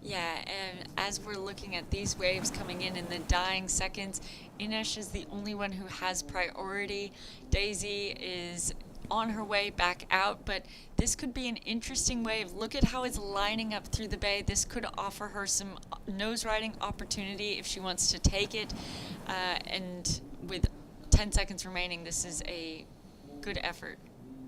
H: Yeah, and as we're looking at these waves coming in the dying seconds, Ines is the only one who has priority. Daisy is on her way back out, but this could be an interesting wave. Look at how it's lining up through the bay. This could offer her some nose riding opportunity if she wants to take it. And with 10 seconds remaining, this is a good effort.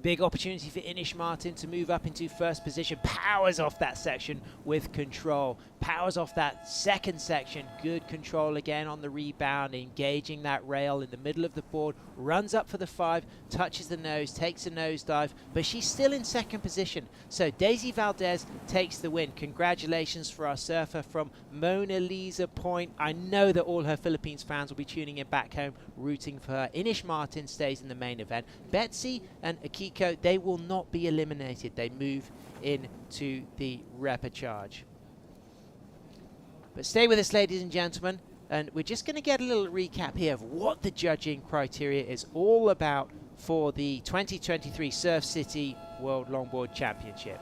C: Big opportunity for Inish Martin to move up into first position. Powers off that section with control. Powers off that second section. Good control again on the rebound, engaging that rail in the middle of the board. Runs up for the 5, touches the nose, takes a nosedive, but she's still in second position. So Daisy Valdez takes the win. Congratulations for our surfer from Mona Lisa Point. I know that all her Philippines fans will be tuning in back home, rooting for her. Inish Martin stays in the main event. Betsy and Akiko, they will not be eliminated. They move into the repechage. But stay with us, ladies and gentlemen, and we're just going to get a little recap here of what the judging criteria is all about for the 2023 Surf City World Longboard Championship.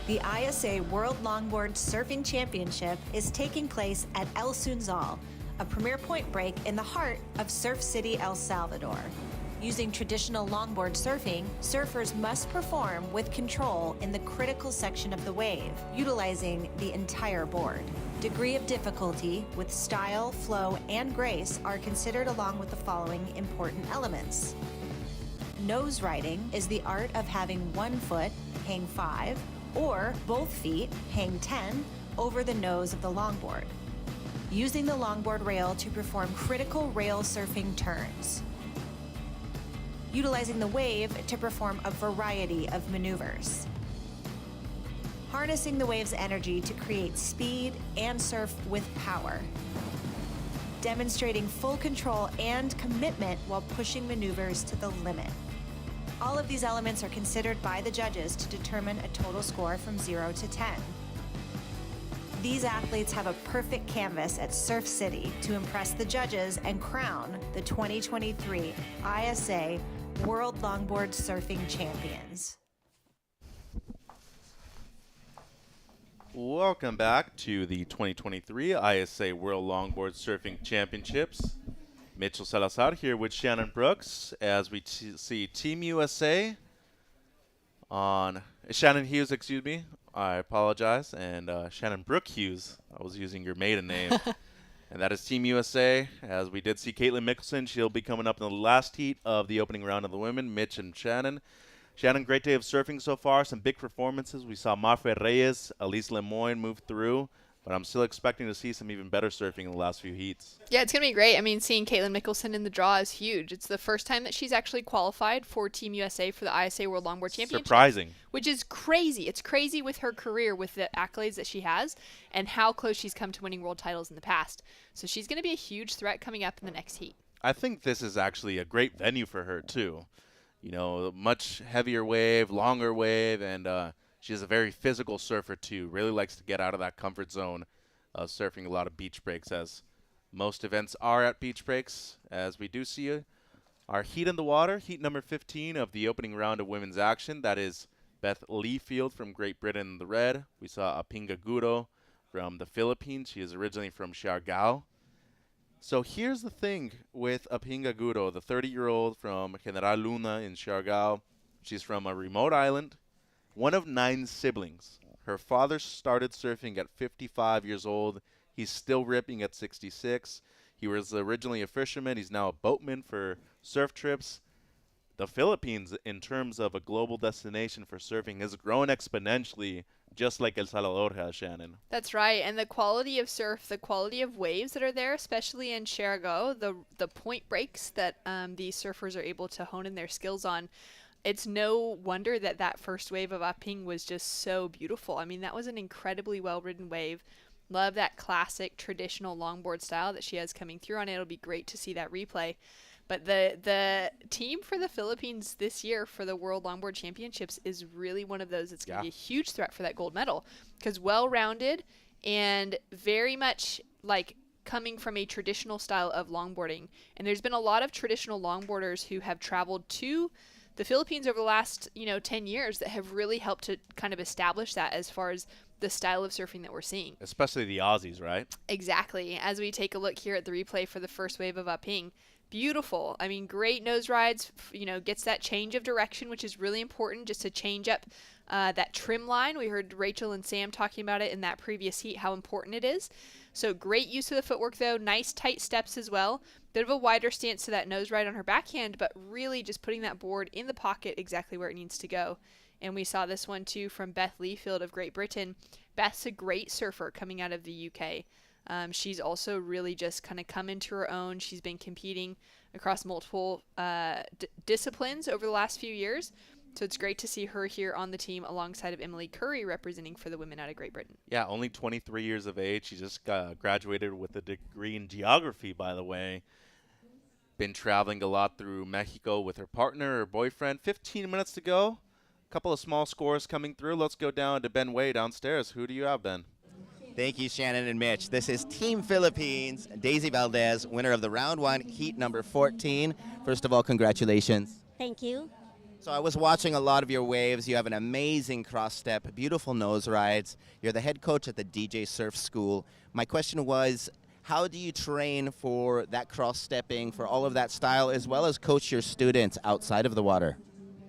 L: The ISA World Longboard Surfing Championship is taking place at El Sunzal, a premier point break in the heart of Surf City, El Salvador. Using traditional longboard surfing, surfers must perform with control in the critical section of the wave, utilizing the entire board. Degree of difficulty with style, flow, and grace are considered along with the following important elements. Nose riding is the art of having one foot hang 5 or both feet hang 10 over the nose of the longboard. using the longboard rail to perform critical rail surfing turns, utilizing the wave to perform a variety of maneuvers, harnessing the wave's energy to create speed and surf with power, demonstrating full control and commitment while pushing maneuvers to the limit. All of these elements are considered by the judges to determine a total score from 0 to 10. These athletes have a perfect canvas at Surf City to impress the judges and crown the 2023 ISA World Longboard Surfing Champions.
A: Welcome back to the 2023 ISA World Longboard Surfing Championships. Mitchell Salazar here with Shannon Brooks as we see Team USA on Shannon Hughes, excuse me. I apologize. And Shannon Brooke Hughes. I was using your maiden name. And that is Team USA. As we did see Caitlin Mickelson, she'll be coming up in the last heat of the opening round of the women, Mitch and Shannon. Shannon, great day of surfing so far. Some big performances. We saw Marfe Reyes, Elise Lemoyne move through. But I'm still expecting to see some even better surfing in the last few heats.
B: Yeah, it's going to be great. I mean, seeing Caitlin Mickelson in the draw is huge. It's the first time that she's actually qualified for Team USA for the ISA World Longboard Championship.
A: Surprising.
B: Which is crazy. It's crazy with her career, with the accolades that she has, and how close she's come to winning world titles in the past. So she's going to be a huge threat coming up in the next heat.
A: I think this is actually a great venue for her, too. You know, much heavier wave, longer wave, and she's a very physical surfer, too. Really likes to get out of that comfort zone. Surfing a lot of beach breaks, as most events are at beach breaks. As we do see our heat in the water, heat number 15 of the opening round of women's action. That is Beth Leafield from Great Britain in the red. We saw Apinga Guro from the Philippines. She is originally from Siargao. So here's the thing with Apinga Guro, the 30-year-old from General Luna in Siargao. She's from a remote island, one of 9 siblings. Her father started surfing at 55 years old. He's still ripping at 66. He was originally a fisherman. He's now a boatman for surf trips. The Philippines, in terms of a global destination for surfing, has grown exponentially, just like El Salvador has, Shannon.
B: That's right. And the quality of surf, the quality of waves that are there, especially in Siargao, the point breaks that these surfers are able to hone in their skills on, it's no wonder that that first wave of Aping was just so beautiful. I mean, that was an incredibly well-ridden wave. Love that classic traditional longboard style that she has coming through on it. It'll be great to see that replay. But the team for the Philippines this year for the World Longboard Championships is really one of those that's going to be a huge threat for that gold medal, because well-rounded and very much like coming from a traditional style of longboarding. And there's been a lot of traditional longboarders who have traveled to the Philippines over the last, 10 years that have really helped to kind of establish that as far as the style of surfing that we're seeing.
A: Especially the Aussies, right?
B: Exactly. As we take a look here at the replay for the first wave of Aping, beautiful. I mean, great nose rides, gets that change of direction, which is really important just to change up that trim line. We heard Rachel and Sam talking about it in that previous heat, how important it is. So great use of the footwork, though. Nice tight steps as well. Bit of a wider stance to that nose ride on her backhand, but really just putting that board in the pocket exactly where it needs to go. And we saw this one, too, from Beth Leafield of Great Britain. Beth's a great surfer coming out of the UK. She's also really just kind of come into her own. She's been competing across multiple disciplines over the last few years. So it's great to see her here on the team alongside of Emily Curry representing for the women out of Great Britain.
A: Yeah, only 23 years of age. She just graduated with a degree in geography, by the way. Been traveling a lot through Mexico with her partner, her boyfriend. 15 minutes to go. A couple of small scores coming through. Let's go down to Ben Way downstairs. Who do you have, Ben?
F: Thank you, Shannon and Mitch. This is Team Philippines, Daisy Valdez, winner of the round 1, heat number 14. First of all, congratulations.
M: Thank you.
F: So I was watching a lot of your waves. You have an amazing cross step, beautiful nose rides. You're the head coach at the DJ Surf School. My question was, how do you train for that cross stepping, for all of that style, as well as coach your students outside of the water?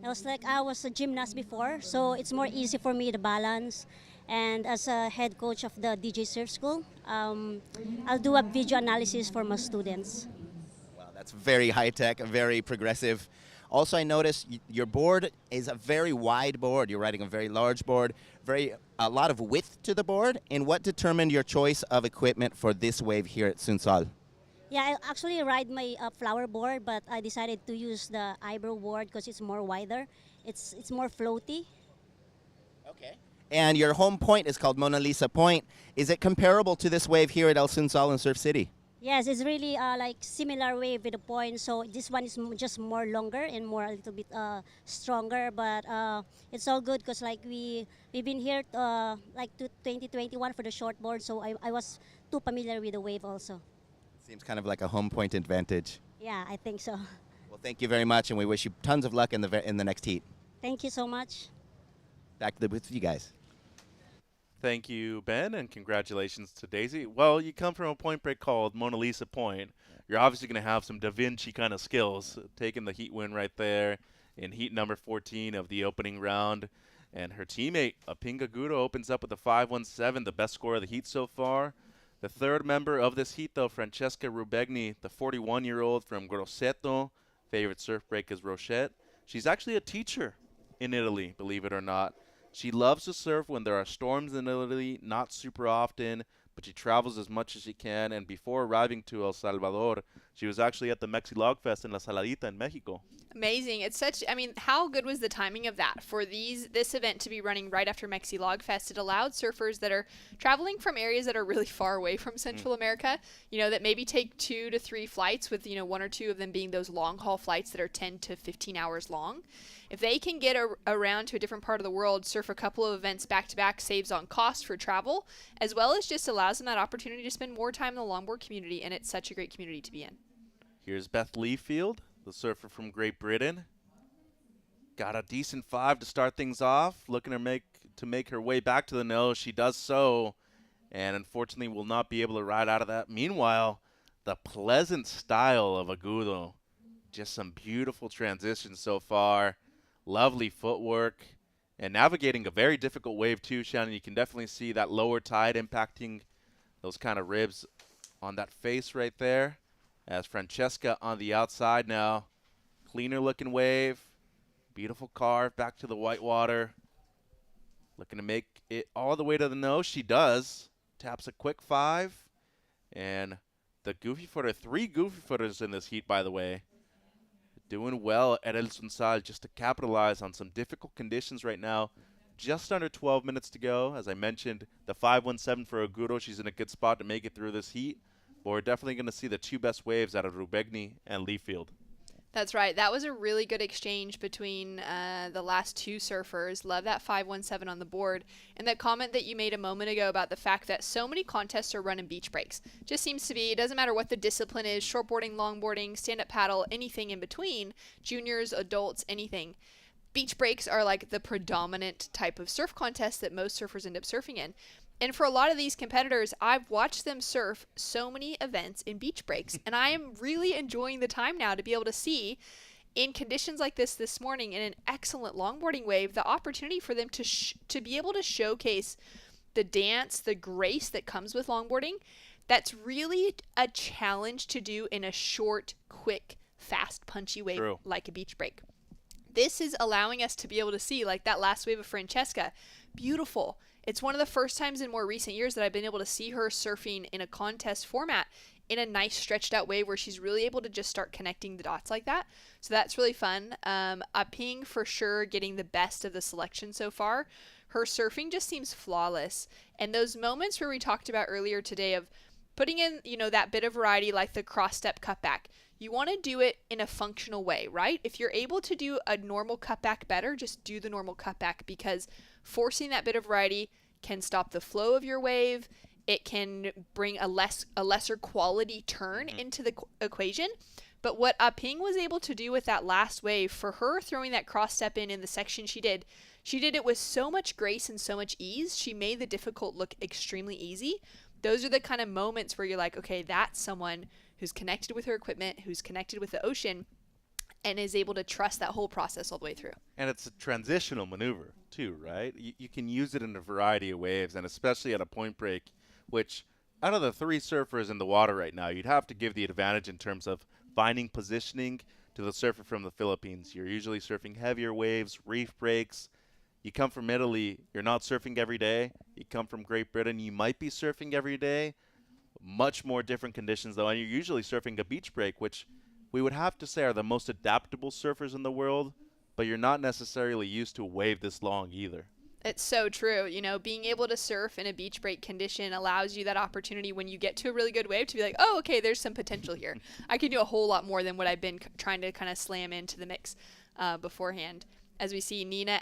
M: It was like I was a gymnast before, so it's more easy for me to balance. And as a head coach of the DJ Surf School, I'll do a video analysis for my students.
F: Wow, that's very high-tech, very progressive. Also, I noticed your board is a very wide board. You're riding a very large board, a lot of width to the board. And what determined your choice of equipment for this wave here at Sunsal?
M: Yeah, I actually ride my flower board, but I decided to use the eyebrow board because it's more wider. It's more floaty.
F: Okay. And your home point is called Mona Lisa Point. Is it comparable to this wave here at El Sunsal in Surf City?
M: Yes, it's really like similar wave with the point. So this one is just more longer and more a little bit stronger. But it's all good because like we've been here like to 2021 for the short board. So I was too familiar with the wave also.
F: Seems kind of like a home point advantage.
M: Yeah, I think so.
F: Well, thank you very much, and we wish you tons of luck in the next heat.
M: Thank you so much.
F: Back to the booth with you guys.
A: Thank you, Ben, and congratulations to Daisy. Well, you come from a point break called Mona Lisa Point. You're obviously going to have some Da Vinci kind of skills, taking the heat win right there in heat number 14 of the opening round. And her teammate, Apinga Gudo, opens up with a 5.17, the best score of the heat so far. The third member of this heat, though, Francesca Rubegni, the 41-year-old from Grosseto. Favorite surf break is Rochette. She's actually a teacher in Italy, believe it or not. She loves to surf when there are storms in Italy, not super often, but she travels as much as she can. And before arriving to El Salvador, she was actually at the Mexi Log Fest in La Saladita in Mexico.
B: Amazing. It's such, I mean, how good was the timing of that for this event to be running right after Mexi Log Fest? It allowed surfers that are traveling from areas that are really far away from Central America, that maybe take 2 to 3 flights with, 1 or 2 of them being those long haul flights that are 10 to 15 hours long. If they can get around to a different part of the world, surf a couple of events back to back, saves on cost for travel, as well as just allows them that opportunity to spend more time in the longboard community, and it's such a great community to be in.
A: Here's Beth Leafield, the surfer from Great Britain. Got a decent 5 to start things off, looking to make her way back to the nose. She does so, and unfortunately will not be able to ride out of that. Meanwhile, the pleasant style of Agudo, just some beautiful transitions so far. Lovely footwork and navigating a very difficult wave too, Shannon. You can definitely see that lower tide impacting those kind of ribs on that face right there. As Francesca on the outside now. Cleaner looking wave. Beautiful carve back to the white water. Looking to make it all the way to the nose. She does. Taps a quick 5. And the goofy footer, 3 goofy footers in this heat, by the way. Doing well at El Sunsal just to capitalize on some difficult conditions right now. Just under 12 minutes to go. As I mentioned, the 5.17 for Agudo. She's in a good spot to make it through this heat. But we're definitely going to see the 2 best waves out of Rubegni and Leafield.
B: That's right. That was a really good exchange between the last 2 surfers. Love that 5.17 on the board. And that comment that you made a moment ago about the fact that so many contests are run in beach breaks. Just seems to be, it doesn't matter what the discipline is, shortboarding, longboarding, stand-up paddle, anything in between, juniors, adults, anything. Beach breaks are like the predominant type of surf contest that most surfers end up surfing in. And for a lot of these competitors, I've watched them surf so many events in beach breaks, and I am really enjoying the time now to be able to see, in conditions like this morning, in an excellent longboarding wave, the opportunity for them to be able to showcase the dance, the grace that comes with longboarding. That's really a challenge to do in a short, quick, fast, punchy wave like a beach break. This is allowing us to be able to see, like that last wave of Francesca, beautiful. It's one of the first times in more recent years that I've been able to see her surfing in a contest format in a nice stretched out wave where she's really able to just start connecting the dots like that. So that's really fun. Aping for sure getting the best of the selection so far. Her surfing just seems flawless. And those moments where we talked about earlier today of putting in, that bit of variety like the cross step cutback. You want to do it in a functional way, right? If you're able to do a normal cutback better, just do the normal cutback, because forcing that bit of variety can stop the flow of your wave. It can bring a lesser quality turn into the equation. But what Aping was able to do with that last wave, for her throwing that cross step in the section she did it with so much grace and so much ease. She made the difficult look extremely easy. Those are the kind of moments where you're like, okay, that's someone who's connected with her equipment, who's connected with the ocean, and is able to trust that whole process all the way through.
A: And it's a transitional maneuver too, right? You can use it in a variety of waves, and especially at a point break, which out of the 3 surfers in the water right now, you'd have to give the advantage in terms of finding positioning, to the surfer from the Philippines. You're usually surfing heavier waves, reef breaks. You come from Italy, you're not surfing every day. You come from Great Britain, you might be surfing every day. Much more different conditions, though, and you're usually surfing a beach break, which we would have to say are the most adaptable surfers in the world, but you're not necessarily used to a wave this long either.
B: It's so true. You know, being able to surf in a beach break condition allows you that opportunity when you get to a really good wave to be like, oh, okay, there's some potential here. I can do a whole lot more than what I've been trying to kind of slam into the mix beforehand. As we see Nina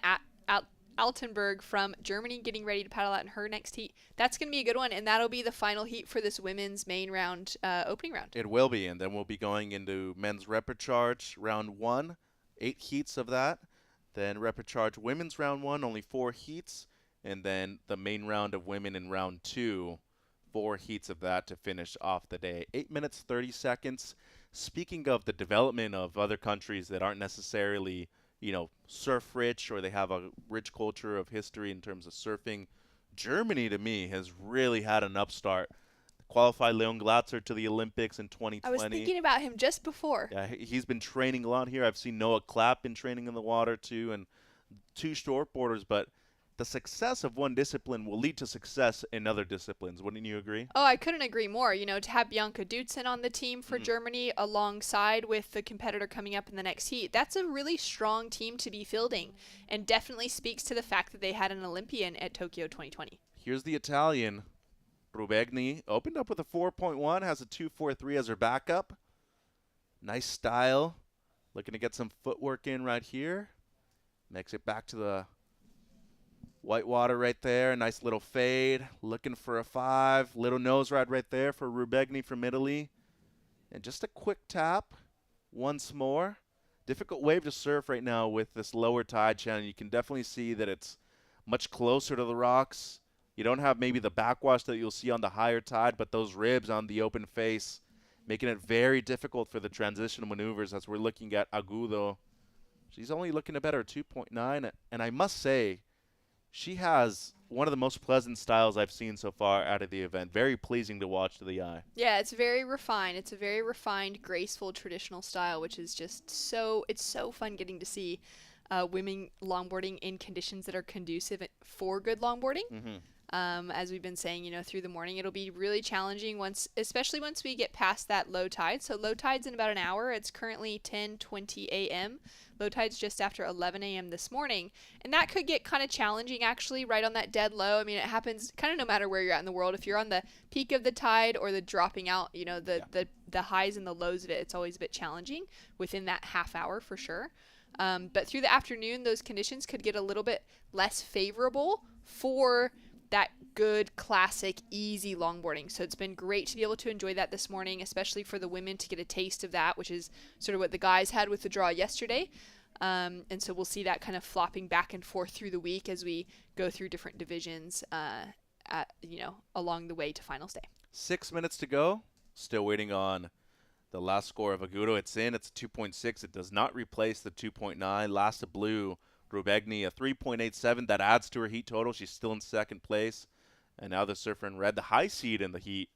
B: Altenberg from Germany getting ready to paddle out in her next heat. That's going to be a good one, and that'll be the final heat for this women's main round, opening round.
A: It will be, and then we'll be going into men's repechage round 1, 8 heats of that. Then repechage women's round 1, only 4 heats, and then the main round of women in round 2, 4 heats of that to finish off the day. 8 minutes, 30 seconds. Speaking of the development of other countries that aren't necessarily, you know, surf rich, or they have a rich culture of history in terms of surfing, Germany, to me, has really had an upstart. Qualified Leon Glatzer to the Olympics in 2020.
B: I was thinking about him just before.
A: Yeah, he's been training a lot here. I've seen Noah Clapp been training in the water too, and 2 shortboarders. But the success of one discipline will lead to success in other disciplines. Wouldn't you agree?
B: Oh, I couldn't agree more. You know, to have Bianca Dutzen on the team for Germany alongside with the competitor coming up in the next heat, that's a really strong team to be fielding, and definitely speaks to the fact that they had an Olympian at Tokyo 2020.
A: Here's the Italian. Rubegni opened up with a 4.1, has a 2.43 as her backup. Nice style. Looking to get some footwork in right here. Makes it back to the whitewater right there. Nice little fade. Looking for a 5. Little nose ride right there for Rubegni from Italy. And just a quick tap once more. Difficult wave to surf right now with this lower tide channel. You can definitely see that it's much closer to the rocks. You don't have maybe the backwash that you'll see on the higher tide, but those ribs on the open face, making it very difficult for the transition maneuvers as we're looking at Agudo. She's only looking to better 2.9, and I must say, she has one of the most pleasant styles I've seen so far out of the event. Very pleasing to watch to the eye.
B: Yeah, it's very refined. It's a very refined, graceful, traditional style, which is just it's so fun getting to see women longboarding in conditions that are conducive for good longboarding. As we've been saying, you know, through the morning, it'll be really challenging especially once we get past that low tide. So low tide's in about an hour. It's currently 10:20 a.m. Low tide's just after 11 a.m. this morning. And that could get kind of challenging, actually, right on that dead low. I mean, it happens kind of no matter where you're at in the world. If you're on the peak of the tide or the dropping out, you know, the highs and the lows of it, it's always a bit challenging within that half hour for sure. But through the afternoon, those conditions could get a little bit less favorable for that good, classic, easy longboarding. So it's been great to be able to enjoy that this morning, especially for the women to get a taste of that, which is sort of what the guys had with the draw yesterday. And so we'll see that kind of flopping back and forth through the week as we go through different divisions, along the way to finals day.
A: 6 minutes to go. Still waiting on the last score of Agudo. It's in. It's a 2.6. It does not replace the 2.9. Last of blue. Rubegni, a 3.87. That adds to her heat total. She's still in second place. And now the surfer in red, the high seed in the heat,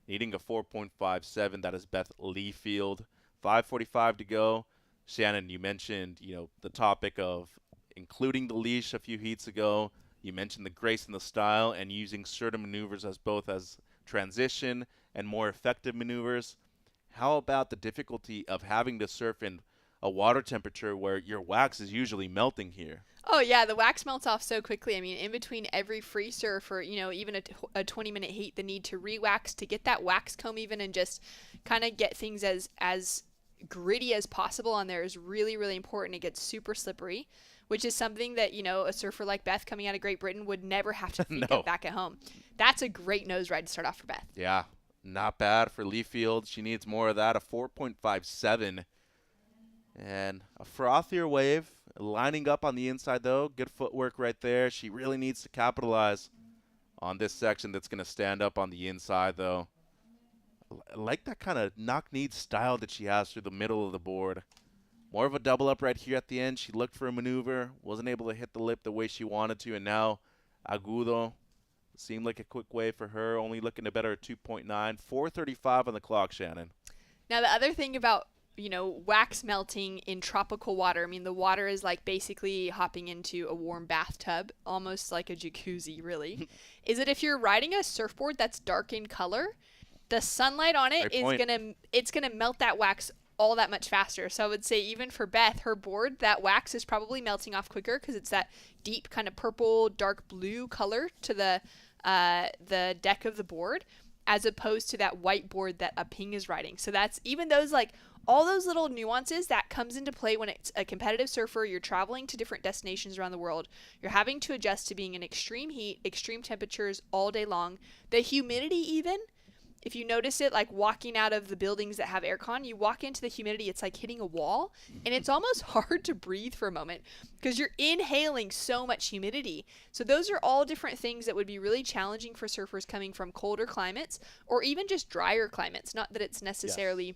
A: needing a 4.57. That is Beth Leafield. 5:45 to go. Shannon, you mentioned, the topic of including the leash a few heats ago. You mentioned the grace and the style and using certain maneuvers as both as transition and more effective maneuvers. How about the difficulty of having to surf in a water temperature where your wax is usually melting here?
B: Oh, yeah, the wax melts off so quickly. I mean, in between every free surf or, even a 20-minute heat, the need to re-wax, to get that wax comb even and just kind of get things as gritty as possible on there is really, really important. It gets super slippery, which is something that, a surfer like Beth coming out of Great Britain would never have to think of back at home. That's a great nose ride to start off for Beth.
A: Yeah, not bad for Leafield. She needs more of that, a 4.57. And a frothier wave, lining up on the inside, though. Good footwork right there. She really needs to capitalize on this section that's going to stand up on the inside, though. I like that kind of knock-kneed style that she has through the middle of the board. More of a double up right here at the end. She looked for a maneuver, wasn't able to hit the lip the way she wanted to, and now Agudo seemed like a quick wave for her, only looking to better at 2.9. 4:35 on the clock, Shannon.
B: Now, the other thing about wax melting in tropical water. I mean, the water is like basically hopping into a warm bathtub, almost like a jacuzzi, really. Is that if you're riding a surfboard that's dark in color, the sunlight on it it's gonna melt that wax all that much faster. So I would say even for Beth, her board, that wax is probably melting off quicker because it's that deep kind of purple, dark blue color to the deck of the board, as opposed to that white board that a Ping is riding. So that's even those like all those little nuances that comes into play when it's a competitive surfer. You're traveling to different destinations around the world. You're having to adjust to being in extreme heat, extreme temperatures all day long. The humidity even. If you notice it, like walking out of the buildings that have aircon, you walk into the humidity, it's like hitting a wall, and it's almost hard to breathe for a moment because you're inhaling so much humidity. So those are all different things that would be really challenging for surfers coming from colder climates or even just drier climates. Not that it's necessarily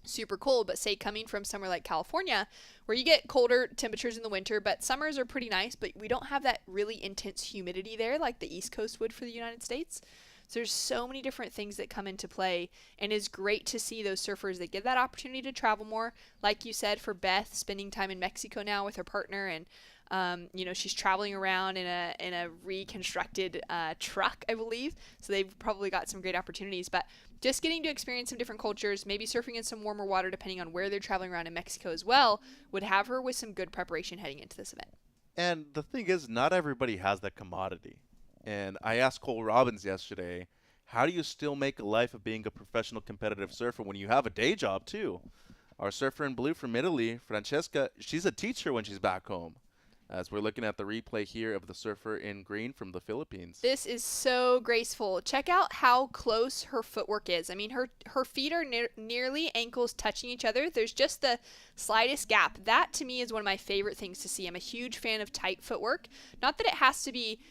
B: super cold, but say coming from somewhere like California where you get colder temperatures in the winter, but summers are pretty nice, but we don't have that really intense humidity there like the East Coast would for the United States. So there's so many different things that come into play, and it's great to see those surfers that get that opportunity to travel more. Like you said, for Beth, spending time in Mexico now with her partner, and she's traveling around in a reconstructed truck, I believe. So they've probably got some great opportunities. But just getting to experience some different cultures, maybe surfing in some warmer water, depending on where they're traveling around in Mexico as well, would have her with some good preparation heading into this event.
A: And the thing is, not everybody has that commodity. And I asked Cole Robbins yesterday, how do you still make a life of being a professional competitive surfer when you have a day job too? Our surfer in blue from Italy, Francesca, she's a teacher when she's back home. As we're looking at the replay here of the surfer in green from the Philippines.
B: This is so graceful. Check out how close her footwork is. I mean, her feet are nearly ankles touching each other. There's just the slightest gap. That to me is one of my favorite things to see. I'm a huge fan of tight footwork. Not that it has to be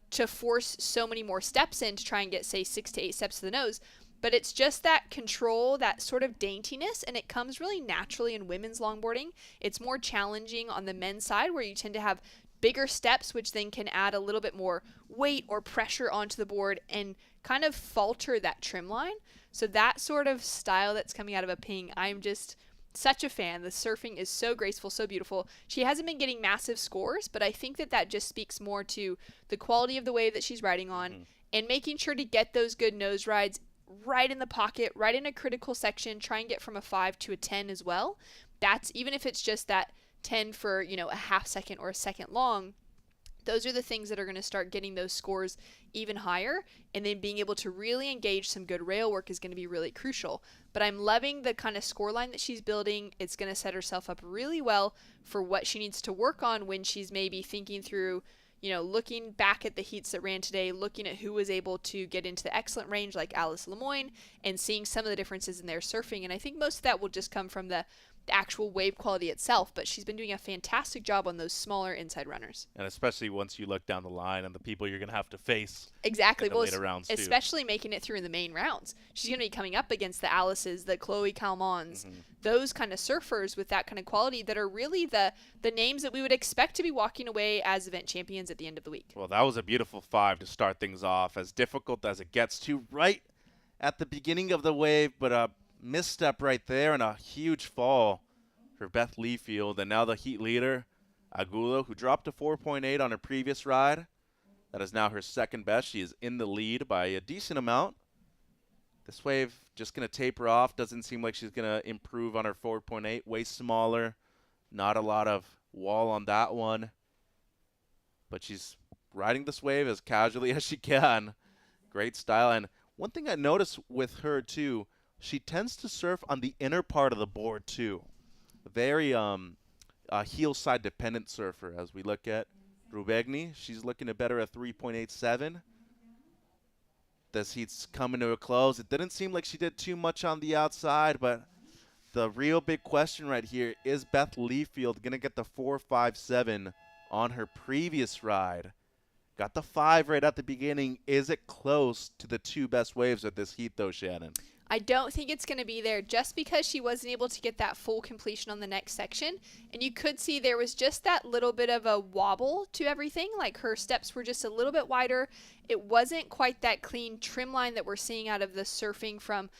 B: to force so many more steps in to try and get, say, 6 to 8 steps to the nose. But it's just that control, that sort of daintiness, and it comes really naturally in women's longboarding. It's more challenging on the men's side where you tend to have bigger steps, which then can add a little bit more weight or pressure onto the board and kind of falter that trim line. So that sort of style that's coming out of a Ping, I'm just such a fan. The surfing is so graceful, so beautiful. She hasn't been getting massive scores, but I think that just speaks more to the quality of the wave that she's riding on and making sure to get those good nose rides right in the pocket, right in a critical section, try and get from a 5 to a 10 as well. That's even if it's just that 10 for, a half second or a second long. Those are the things that are going to start getting those scores even higher, and then being able to really engage some good rail work is going to be really crucial. But I'm loving the kind of score line that she's building. It's going to set herself up really well for what she needs to work on when she's maybe thinking through, looking back at the heats that ran today, looking at who was able to get into the excellent range like Alice Lemoyne, and seeing some of the differences in their surfing. And I think most of that will just come from the actual wave quality itself, but she's been doing a fantastic job on those smaller inside runners.
A: And especially once you look down the line and the people you're going to have to face.
B: Exactly.
A: In the later rounds
B: especially making it through in the main rounds. She's going to be coming up against the Alices, the Chloe Calmons, those kind of surfers with that kind of quality that are really the names that we would expect to be walking away as event champions at the end of the week.
A: Well, that was a beautiful 5 to start things off, as difficult as it gets to right at the beginning of the wave, but a misstep right there and a huge fall for Beth Leafield. And now the heat leader, Agudo, who dropped to 4.8 on her previous ride. That is now her second best. She is in the lead by a decent amount. This wave just going to taper off. Doesn't seem like she's going to improve on her 4.8. Way smaller. Not a lot of wall on that one. But she's riding this wave as casually as she can. Great style. And one thing I noticed with her, too, she tends to surf on the inner part of the board, too. Very heel side dependent surfer. As we look at Rubegni, she's looking to better at 3.87. This heat's coming to a close. It didn't seem like she did too much on the outside, but the real big question right here, is Beth Leafield going to get the 4.57 on her previous ride? Got the 5 right at the beginning. Is it close to the 2 best waves of this heat, though, Shannon?
B: I don't think it's going to be there just because she wasn't able to get that full completion on the next section. And you could see there was just that little bit of a wobble to everything. Like her steps were just a little bit wider. It wasn't quite that clean trim line that we're seeing out of the surfing from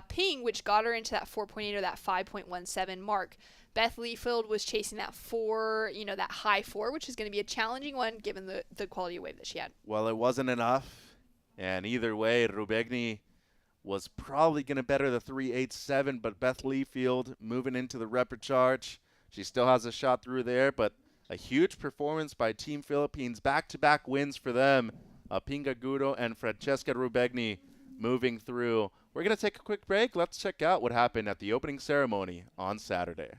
B: Ping, which got her into that 4.8 or that 5.17 mark. Beth Leafield was chasing that 4, that high 4, which is going to be a challenging one given the quality of wave that she had.
A: Well, it wasn't enough. And either way, Rubegni was probably going to better the 3.87, but Beth Leafield moving into the repechage. She still has a shot through there, but a huge performance by Team Philippines. Back-to-back wins for them. Ping Agudo and Francesca Rubegni moving through. We're going to take a quick break. Let's check out what happened at the opening ceremony on Saturday.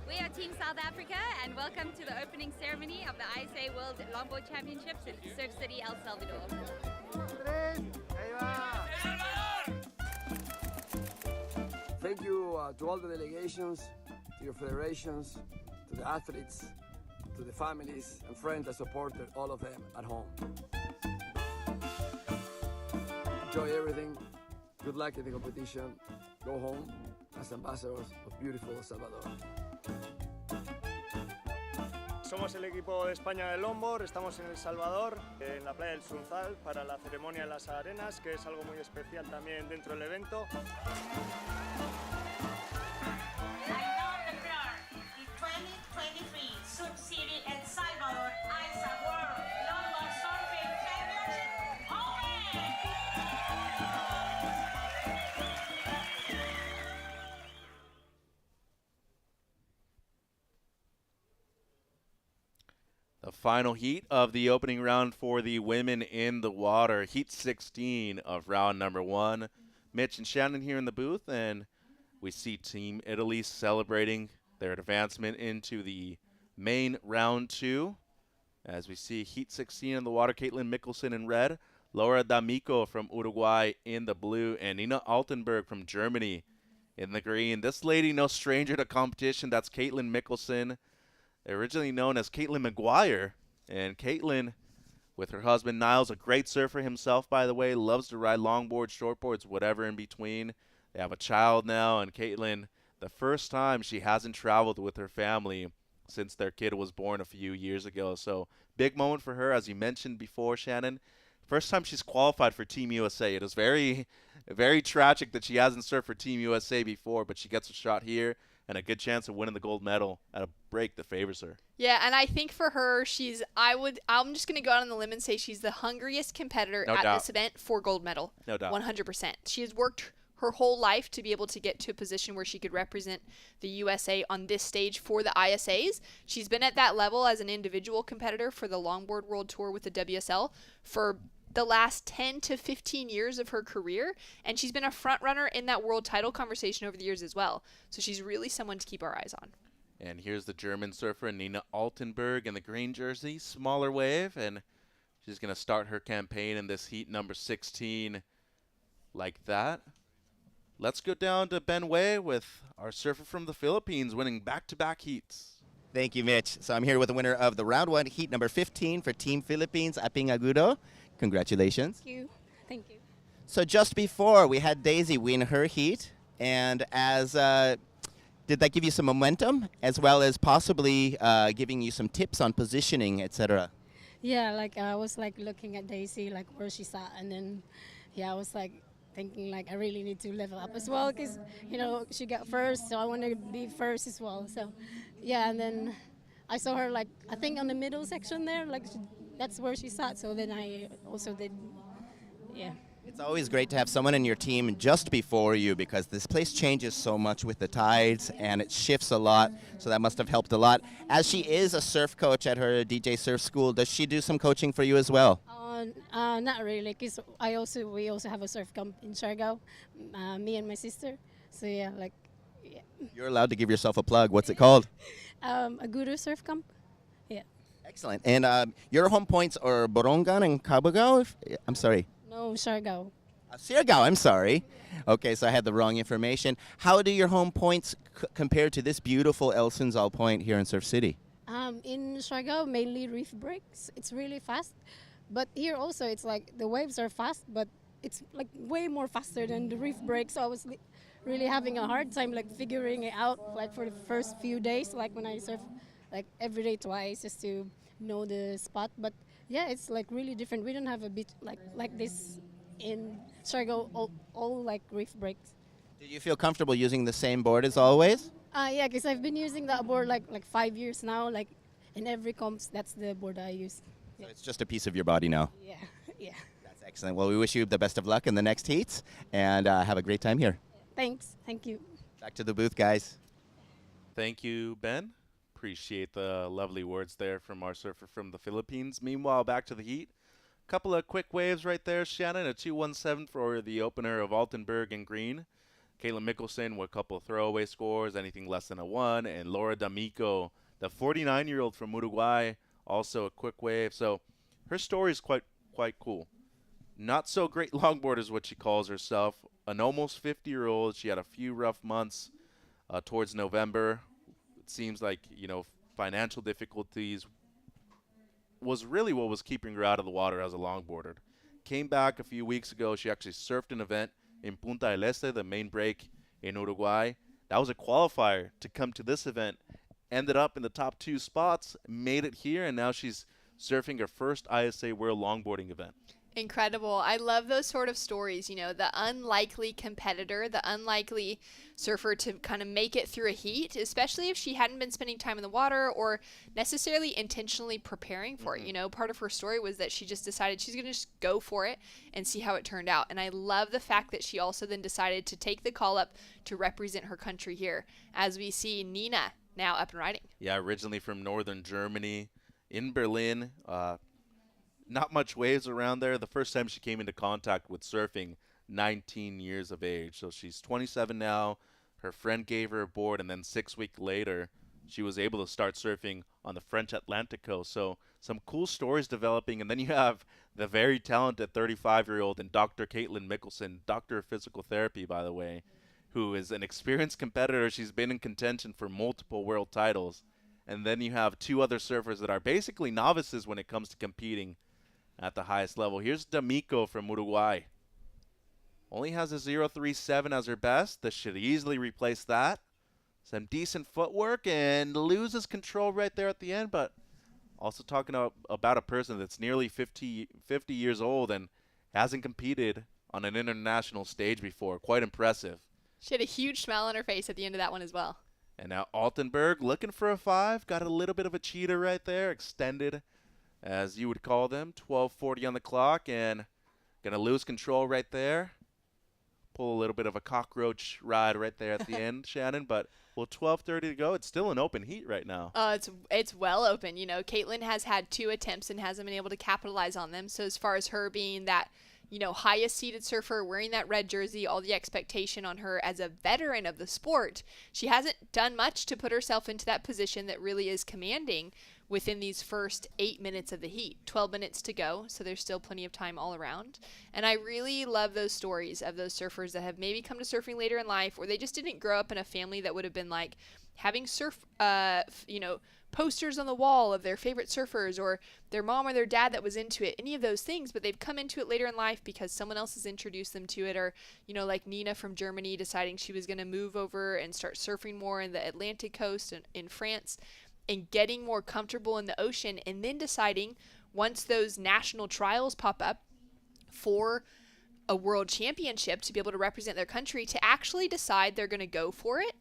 N: We are Team South Africa, and welcome to the opening ceremony of the ISA World Longboard Championships in Surf City, El Salvador.
O: Thank you to all the delegations, to your federations, to the athletes, to the families and friends that supported all of them at home. Enjoy everything. Good luck in the competition. Go home as ambassadors of beautiful El Salvador.
P: Somos el equipo de España de Longboard, estamos en El Salvador, en la playa del Sunzal, para la ceremonia en las arenas, que es algo muy especial también dentro del evento.
Q: Surf City, El Salvador, ISA World Longboard Surfing Championship.
A: The final heat of the opening round for the women in the water. Heat 16 of round number 1. Mitch and Shannon here in the booth, and we see Team Italy celebrating their advancement into the main round 2. As we see Heat 16 in the water, Caitlin Mickelson in red, Laura D'Amico from Uruguay in the blue, and Nina Altenberg from Germany in the green. This lady, no stranger to competition. That's Caitlin Mickelson, originally known as Caitlin McGuire. And Caitlin, with her husband Niles, a great surfer himself, by the way, loves to ride longboards, shortboards, whatever in between. They have a child now, and Caitlin, the first time she hasn't traveled with her family since their kid was born a few years ago. So big moment for her, as you mentioned before, Shannon. First time she's qualified for Team USA. It is very, very tragic that she hasn't surfed for Team USA before, but she gets a shot here and a good chance of winning the gold medal at a break that favors her.
B: Yeah, and I think for her, I'm just going to go out on the limb and say she's the hungriest competitor at this event for gold medal.
A: No doubt.
B: 100%. She has worked her whole life to be able to get to a position where she could represent the USA on this stage for the ISAs. She's been at that level as an individual competitor for the Longboard World Tour with the WSL for the last 10 to 15 years of her career, and she's been a front runner in that world title conversation over the years as well. So she's really someone to keep our eyes on.
A: And here's the German surfer Nina Altenberg in the green jersey, smaller wave, and she's going to start her campaign in this heat number 16 like that. Let's go down to Ben Way with our surfer from the Philippines winning back-to-back heats.
F: Thank you, Mitch. So I'm here with the winner of the round 1 heat number 15 for Team Philippines, Ping Agudo. Congratulations.
D: Thank you. Thank you.
F: So just before, we had Daisy win her heat, and did that give you some momentum, as well as possibly giving you some tips on positioning, etc.?
R: Yeah, like I was like looking at Daisy, like where she's at, and then I was like thinking like I really need to level up as well, because she got first, so I want to be first as well. So yeah, and then I saw her like I think on the middle section there, like that's where she sat. So then I also did, yeah.
F: It's always great to have someone in your team just before you, because this place changes so much with the tides and it shifts a lot, so that must have helped a lot. As she is a surf coach at her DJ Surf School, does she do some coaching for you as well?
R: Not really, because we also have a surf camp in Siargao, me and my sister. So yeah.
F: You're allowed to give yourself a plug. What's it called?
R: Agudo Surf Camp. Yeah.
F: Excellent. And your home points are Borongan and Cabagao? I'm sorry.
R: No, Siargao.
F: Siargao, I'm sorry. Okay, so I had the wrong information. How do your home points compare to this beautiful El Sunzal point here in Surf City?
R: In Siargao, mainly reef breaks. It's really fast. But here also, it's like the waves are fast, but it's like way more faster than the reef break. So I was really having a hard time like figuring it out like for the first few days, like when I surf like every day twice just to know the spot. But yeah, it's like really different. We don't have a beach like this in Sargo, all like reef breaks.
F: Do you feel comfortable using the same board as always?
R: Yeah, because I've been using that board like 5 years now. Like in every comps, that's the board I use.
F: So it's just a piece of your body now.
R: Yeah, yeah.
F: That's excellent. Well, we wish you the best of luck in the next heats, and have a great time here.
R: Thanks. Thank you.
F: Back to the booth, guys.
A: Thank you, Ben. Appreciate the lovely words there from our surfer from the Philippines. Meanwhile, back to the heat. Couple of quick waves right there, Shannon. A 217 for the opener of Altenberg and Green. Caitlin Mickelson with a couple of throwaway scores, anything less than a 1. And Laura D'Amico, the 49-year-old from Uruguay, also a quick wave. So her story is quite cool. Not so great longboard is what she calls herself. An almost 50-year-old. She had a few rough months towards November. It seems like, financial difficulties was really what was keeping her out of the water as a longboarder. Came back a few weeks ago. She actually surfed an event in Punta del Este, the main break in Uruguay. That was a qualifier to come to this event. Ended up in the top 2 spots, made it here, and now she's surfing her first ISA World Longboarding event.
B: Incredible. I love those sort of stories, the unlikely competitor, the unlikely surfer to kind of make it through a heat, especially if she hadn't been spending time in the water or necessarily intentionally preparing for it. Part of her story was that she just decided she's going to just go for it and see how it turned out. And I love the fact that she also then decided to take the call up to represent her country here, as we see Nina now up and riding.
A: Yeah, originally from northern Germany, in Berlin. Not much waves around there. The first time she came into contact with surfing, 19 years of age. So she's 27 now. Her friend gave her a board, and then 6 weeks later, she was able to start surfing on the French Atlantic coast. So some cool stories developing. And then you have the very talented 35-year-old and Dr. Caitlin Mickelson, doctor of physical therapy, by the way, who is an experienced competitor. She's been in contention for multiple world titles. And then you have 2 other surfers that are basically novices when it comes to competing at the highest level. Here's D'Amico from Uruguay. Only has a 0.37 as her best. This should easily replace that. Some decent footwork and loses control right there at the end, but also talking about a person that's nearly 50 years old and hasn't competed on an international stage before. Quite impressive.
B: She had a huge smile on her face at the end of that one as well.
A: And now Altenberg looking for a 5. Got a little bit of a cheater right there. Extended, as you would call them. 12:40 on the clock, and going to lose control right there. Pull a little bit of a cockroach ride right there at the end, Shannon. But, 12:30 to go. It's still an open heat right now.
B: It's well open. Caitlin has had 2 attempts and hasn't been able to capitalize on them. So as far as her being that, highest seeded surfer, wearing that red jersey, all the expectation on her as a veteran of the sport, she hasn't done much to put herself into that position that really is commanding within these first 8 minutes of the heat. 12 minutes to go, so there's still plenty of time all around. And I really love those stories of those surfers that have maybe come to surfing later in life, or they just didn't grow up in a family that would have been like having surf, posters on the wall of their favorite surfers, or their mom or their dad that was into it, any of those things, but they've come into it later in life because someone else has introduced them to it, or, like Nina from Germany deciding she was going to move over and start surfing more in the Atlantic coast and in France, and getting more comfortable in the ocean, and then deciding once those national trials pop up for a world championship to be able to represent their country, to actually decide they're going to go for it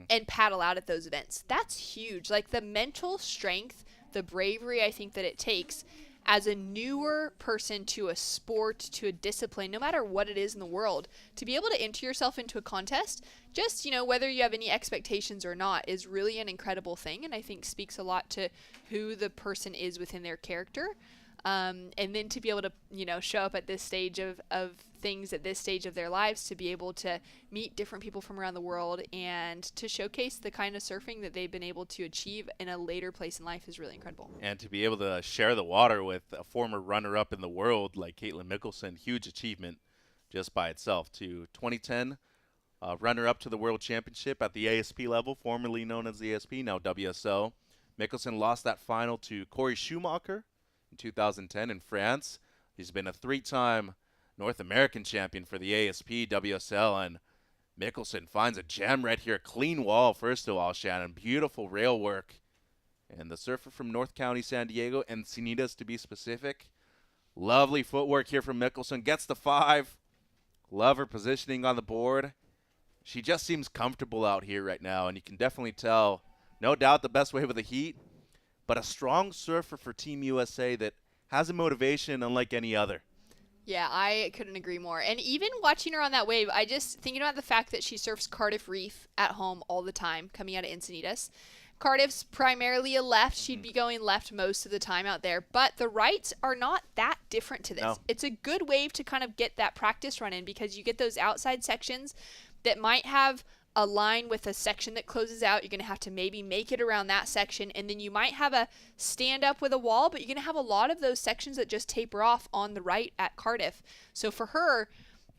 B: and paddle out at those events. That's huge. Like the mental strength, the bravery I think that it takes as a newer person to a sport, to a discipline, no matter what it is in the world, to be able to enter yourself into a contest, just, whether you have any expectations or not, is really an incredible thing, and I think speaks a lot to who the person is within their character. And then to be able to, show up at this stage of things at this stage of their lives, to be able to meet different people from around the world and to showcase the kind of surfing that they've been able to achieve in a later place in life is really incredible.
A: And to be able to share the water with a former runner-up in the world like Caitlin Mickelson, huge achievement just by itself. To 2010, runner-up to the World Championship at the ASP level, formerly known as the ASP, now WSO. Mickelson lost that final to Corey Schumacher in 2010 in France. He's been a 3-time North American champion for the ASP WSL, and Mickelson finds a gem right here. Clean wall, first of all, Shannon. Beautiful rail work. And the surfer from North County, San Diego, Encinitas to be specific. Lovely footwork here from Mickelson. Gets the 5. Love her positioning on the board. She just seems comfortable out here right now, and you can definitely tell, no doubt the best wave of the heat, but a strong surfer for Team USA that has a motivation unlike any other.
B: Yeah, I couldn't agree more. And even watching her on that wave, I just thinking about the fact that she surfs Cardiff Reef at home all the time, coming out of Encinitas. Cardiff's primarily a left. She'd be going left most of the time out there. But the rights are not that different to this.
A: No.
B: It's a good wave to kind of get that practice run in because you get those outside sections that might have a line with a section that closes out. You're going to have to maybe make it around that section. And then you might have a stand up with a wall, but you're going to have a lot of those sections that just taper off on the right at Cardiff. So for her,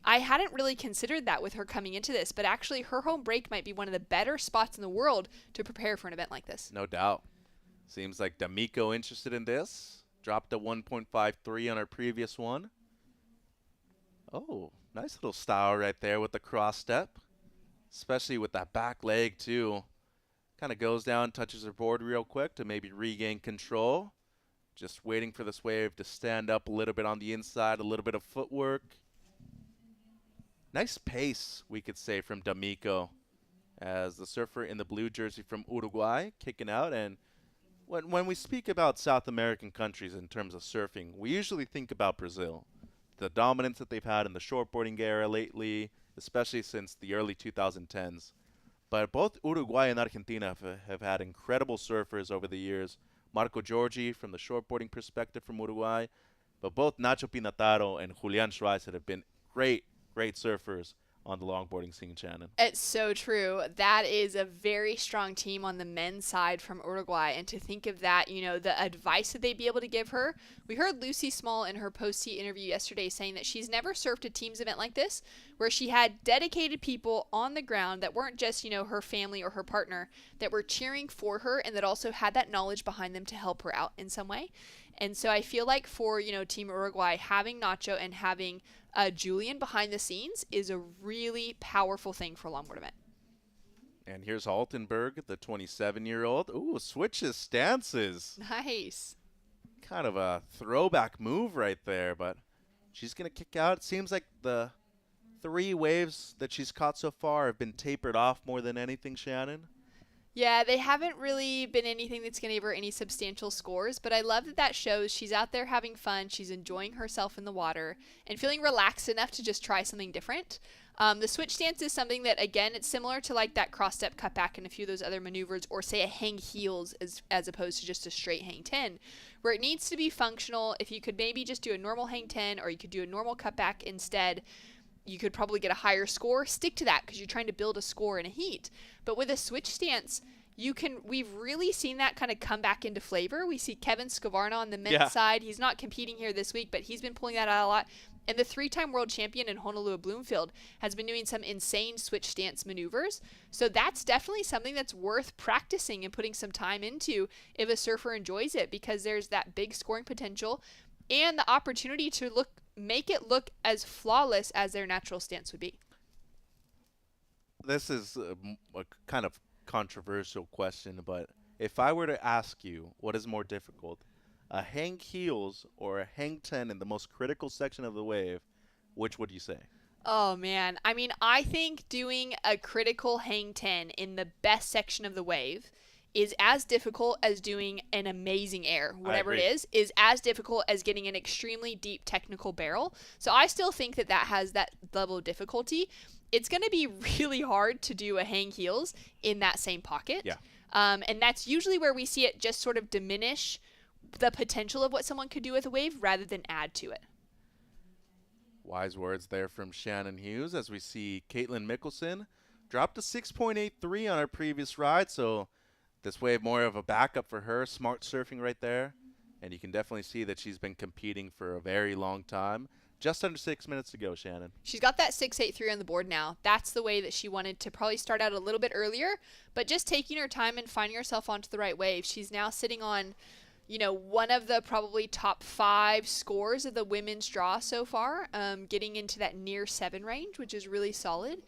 B: I hadn't really considered that with her coming into this, but actually her home break might be one of the better spots in the world to prepare for an event like this.
A: No doubt. Seems like D'Amico interested in this. Dropped a 1.53 on our previous one. Oh, nice little style right there with the cross step. Especially with that back leg too. Kind of goes down, touches her board real quick to maybe regain control. Just waiting for this wave to stand up a little bit on the inside, a little bit of footwork. Nice pace, we could say, from D'Amico as the surfer in the blue jersey from Uruguay kicking out. And when we speak about South American countries in terms of surfing, we usually think about Brazil. The dominance that they've had in the shortboarding era lately, especially since the early 2010s. But both Uruguay and Argentina have had incredible surfers over the years. Marco Giorgi from the shortboarding perspective from Uruguay, but both Nacho Pinataro and Julian Schweizer have been great surfers on the longboarding scene, Shannon.
B: It's so true. That is a very strong team on the men's side from Uruguay. And to think of that, you know, the advice that they'd be able to give her. We heard Lucy Small in her post-heat interview yesterday saying that she's never surfed a teams event like this, where she had dedicated people on the ground that weren't just, you know, her family or her partner, that were cheering for her and that also had that knowledge behind them to help her out in some way. And so I feel like for, you know, Team Uruguay, having Nacho and having Julian behind the scenes is a really powerful thing for a longboard event.
A: And here's Altenberg, the 27-year-old. Ooh, switches stances.
B: Nice.
A: Kind of a throwback move right there, but she's going to kick out. It seems like the 3 waves that she's caught so far have been tapered off more than anything, Shannon.
B: Yeah, they haven't really been anything that's going to give her any substantial scores, but I love that that shows she's out there having fun, she's enjoying herself in the water, and feeling relaxed enough to just try something different. The switch stance is something that, again, it's similar to like that cross-step cutback and a few of those other maneuvers, or say a hang heels as opposed to just a straight hang 10, where it needs to be functional. If you could maybe just do a normal hang 10, or you could do a normal cutback instead, you could probably get a higher score. Stick to that because you're trying to build a score in a heat. But with a switch stance, we've really seen that kind of come back into flavor. We see Kevin Scavarna on the men's side. He's not competing here this week, but he's been pulling that out a lot. And the 3-time world champion in Honolulu Bloomfield has been doing some insane switch stance maneuvers. So that's definitely something that's worth practicing and putting some time into if a surfer enjoys it, because there's that big scoring potential and the opportunity to make it look as flawless as their natural stance would be.
A: This is a kind of controversial question, but if I were to ask you what is more difficult, a hang heels or a hang 10 in the most critical section of the wave, which would you say?
B: Oh man, I mean, I think doing a critical hang 10 in the best section of the wave is as difficult as doing an amazing air, whatever it is as difficult as getting an extremely deep technical barrel. So I still think that has that level of difficulty. It's going to be really hard to do a hang heels in that same pocket.
A: Yeah.
B: And that's usually where we see it just sort of diminish the potential of what someone could do with a wave rather than add to it.
A: Wise words there from Shannon Hughes as we see Caitlin Mickelson dropped a 6.83 on her previous ride, so this wave more of a backup for her. Smart surfing right there. And you can definitely see that she's been competing for a very long time. Just under 6 minutes to go, Shannon.
B: She's got that 6.83 on the board now. That's the way that she wanted to probably start out a little bit earlier, but just taking her time and finding herself onto the right wave. She's now sitting on one of the probably top 5 scores of the women's draw so far, getting into that near 7 range, which is really solid.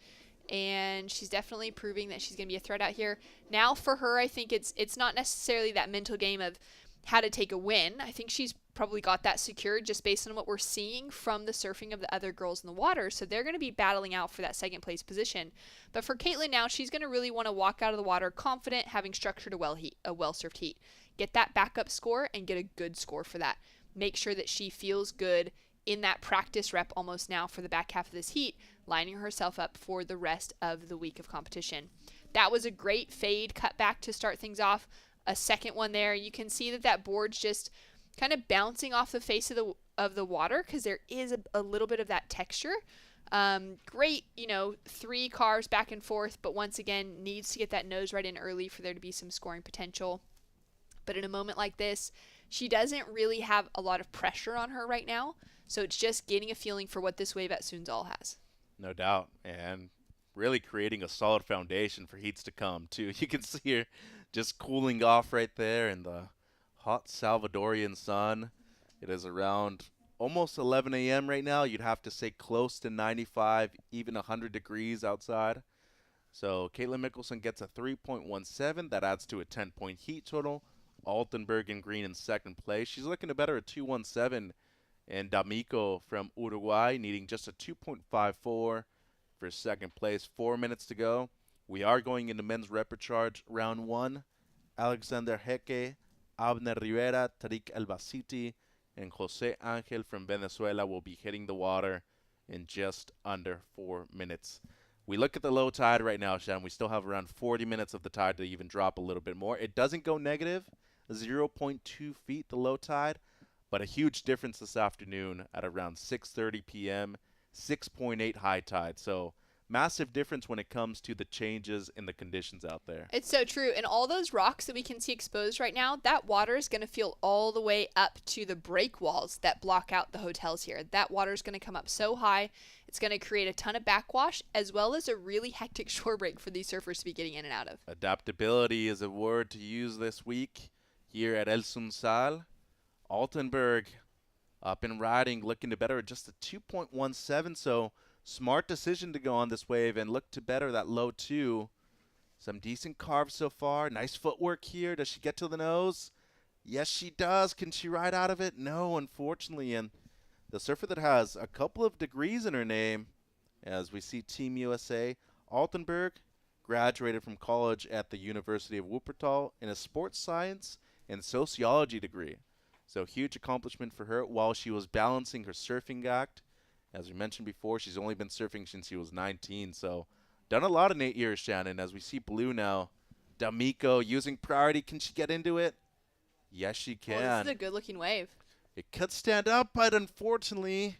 B: And she's definitely proving that she's going to be a threat out here. Now for her, I think it's not necessarily that mental game of how to take a win. I think she's probably got that secured just based on what we're seeing from the surfing of the other girls in the water. So they're going to be battling out for that second place position. But for Caitlin now, she's going to really want to walk out of the water confident, having structured a well-surfed heat. Get that backup score and get a good score for that. Make sure that she feels good in that practice rep almost now for the back half of this heat, lining herself up for the rest of the week of competition. That was a great fade cutback to start things off. A second one there. You can see that board's just kind of bouncing off the face of the water because there is a little bit of that texture. Great, 3 cars back and forth, but once again, needs to get that nose right in early for there to be some scoring potential. But in a moment like this, she doesn't really have a lot of pressure on her right now, so it's just getting a feeling for what this wave at Sundsvall has.
A: No doubt, and really creating a solid foundation for heats to come, too. You can see her just cooling off right there in the hot Salvadorian sun. It is around almost 11 a.m. right now. You'd have to say close to 95, even 100 degrees outside. So Caitlin Mickelson gets a 3.17. That adds to a 10-point heat total. Altenberg in green in second place. She's looking to better a 2.17. And D'Amico from Uruguay needing just a 2.54 for second place. 4 minutes to go. We are going into men's repechage round 1. Alexander Heque, Abner Rivera, Tariq Albacete, and Jose Angel from Venezuela will be hitting the water in just under 4 minutes. We look at the low tide right now, Shan. We still have around 40 minutes of the tide to even drop a little bit more. It doesn't go negative, 0.2 feet the low tide, but a huge difference this afternoon at around 6:30 p.m., 6.8 high tide. So massive difference when it comes to the changes in the conditions out there.
B: It's so true. And all those rocks that we can see exposed right now, that water is going to feel all the way up to the break walls that block out the hotels here. That water is going to come up so high, it's going to create a ton of backwash as well as a really hectic shore break for these surfers to be getting in and out of.
A: Adaptability is a word to use this week here at El Sunsal. Altenberg up and riding, looking to better just a 2.17, so smart decision to go on this wave and look to better that low 2. Some decent carves so far. Nice footwork here. Does she get to the nose? Yes, she does. Can she ride out of it? No, unfortunately. And the surfer that has a couple of degrees in her name, as we see Team USA, Altenberg graduated from college at the University of Wuppertal in a sports science and sociology degree. So huge accomplishment for her while she was balancing her surfing act. As we mentioned before, she's only been surfing since she was 19, so done a lot in 8 years, Shannon. As we see blue now, D'Amico using priority. Can she get into it? Yes, she can.
B: Oh, this is a good-looking wave.
A: It could stand up, but unfortunately,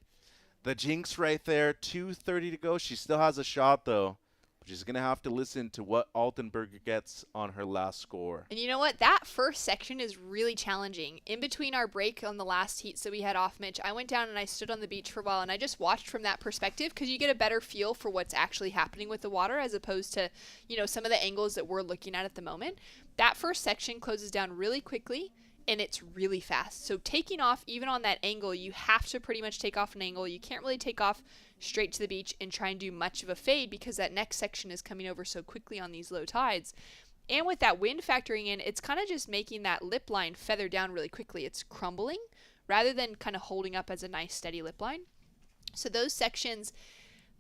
A: the jinx right there, 2:30 to go. She still has a shot, though. She's going to have to listen to what Altenberg gets on her last score.
B: And you know what? That first section is really challenging. In between our break on the last heats that we had off, Mitch, I went down and I stood on the beach for a while and I just watched from that perspective because you get a better feel for what's actually happening with the water as opposed to, some of the angles that we're looking at the moment. That first section closes down really quickly and it's really fast. So taking off, even on that angle, you have to pretty much take off an angle. You can't really take off straight to the beach and try and do much of a fade because that next section is coming over so quickly on these low tides. And with that wind factoring in, it's kind of just making that lip line feather down really quickly. It's crumbling rather than kind of holding up as a nice steady lip line. So those sections,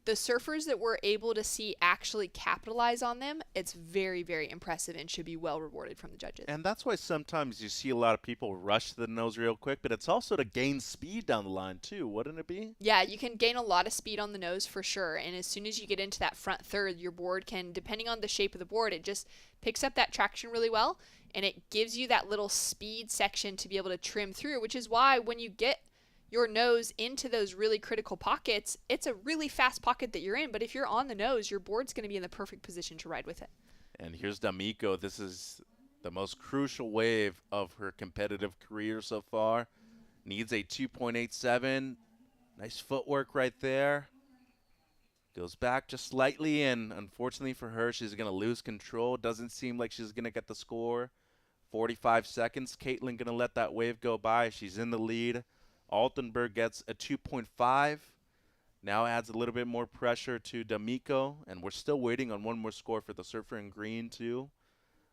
B: the surfers that we're able to see actually capitalize on them, it's very, very impressive and should be well rewarded from the judges.
A: And that's why sometimes you see a lot of people rush to the nose real quick, but it's also to gain speed down the line too, wouldn't it be?
B: Yeah, you can gain a lot of speed on the nose for sure. And as soon as you get into that front third, your board can, depending on the shape of the board, it just picks up that traction really well. And it gives you that little speed section to be able to trim through, which is why when you get your nose into those really critical pockets, it's a really fast pocket that you're in. But if you're on the nose, your board's going to be in the perfect position to ride with it.
A: And here's D'Amico. This is the most crucial wave of her competitive career so far. Needs a 2.87. Nice footwork right there. Goes back just slightly, and unfortunately for her, she's going to lose control. Doesn't seem like she's going to get the score. 45 seconds. Caitlin going to let that wave go by. She's in the lead. Altenberg gets a 2.5. Now adds a little bit more pressure to D'Amico, and we're still waiting on one more score for the surfer in green too.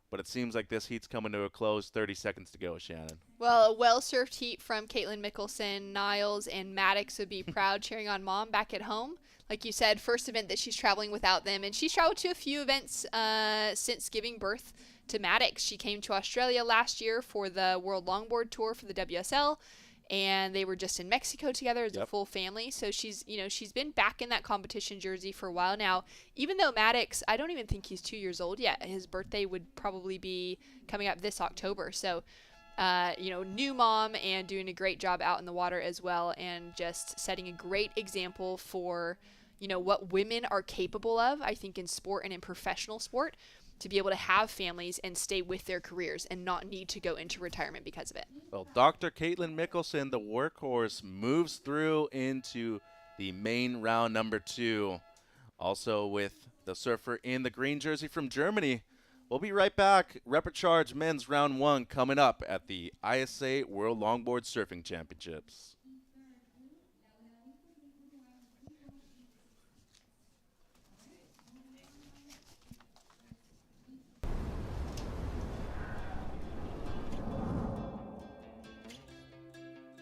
A: But it seems like this heat's coming to a close. 30 seconds to go, Shannon.
B: Well, a well-served heat from Caitlin Mickelson, Niles, and Maddox would be proud cheering on Mom back at home. Like you said, first event that she's traveling without them. And she's traveled to a few events since giving birth to Maddox. She came to Australia last year for the World Longboard Tour for the WSL. And they were just in Mexico together as a full family. So she's been back in that competition jersey for a while now. Even though Maddox, I don't even think he's 2 years old yet. His birthday would probably be coming up this October. So, new mom and doing a great job out in the water as well, and just setting a great example for, what women are capable of, I think, in sport and in professional sport, to be able to have families and stay with their careers and not need to go into retirement because of it.
A: Well, Dr. Caitlin Mickelson, the workhorse, moves through into the main round number 2. Also with the surfer in the green jersey from Germany. We'll be right back. Repecharge men's round 1 coming up at the ISA World Longboard Surfing Championships.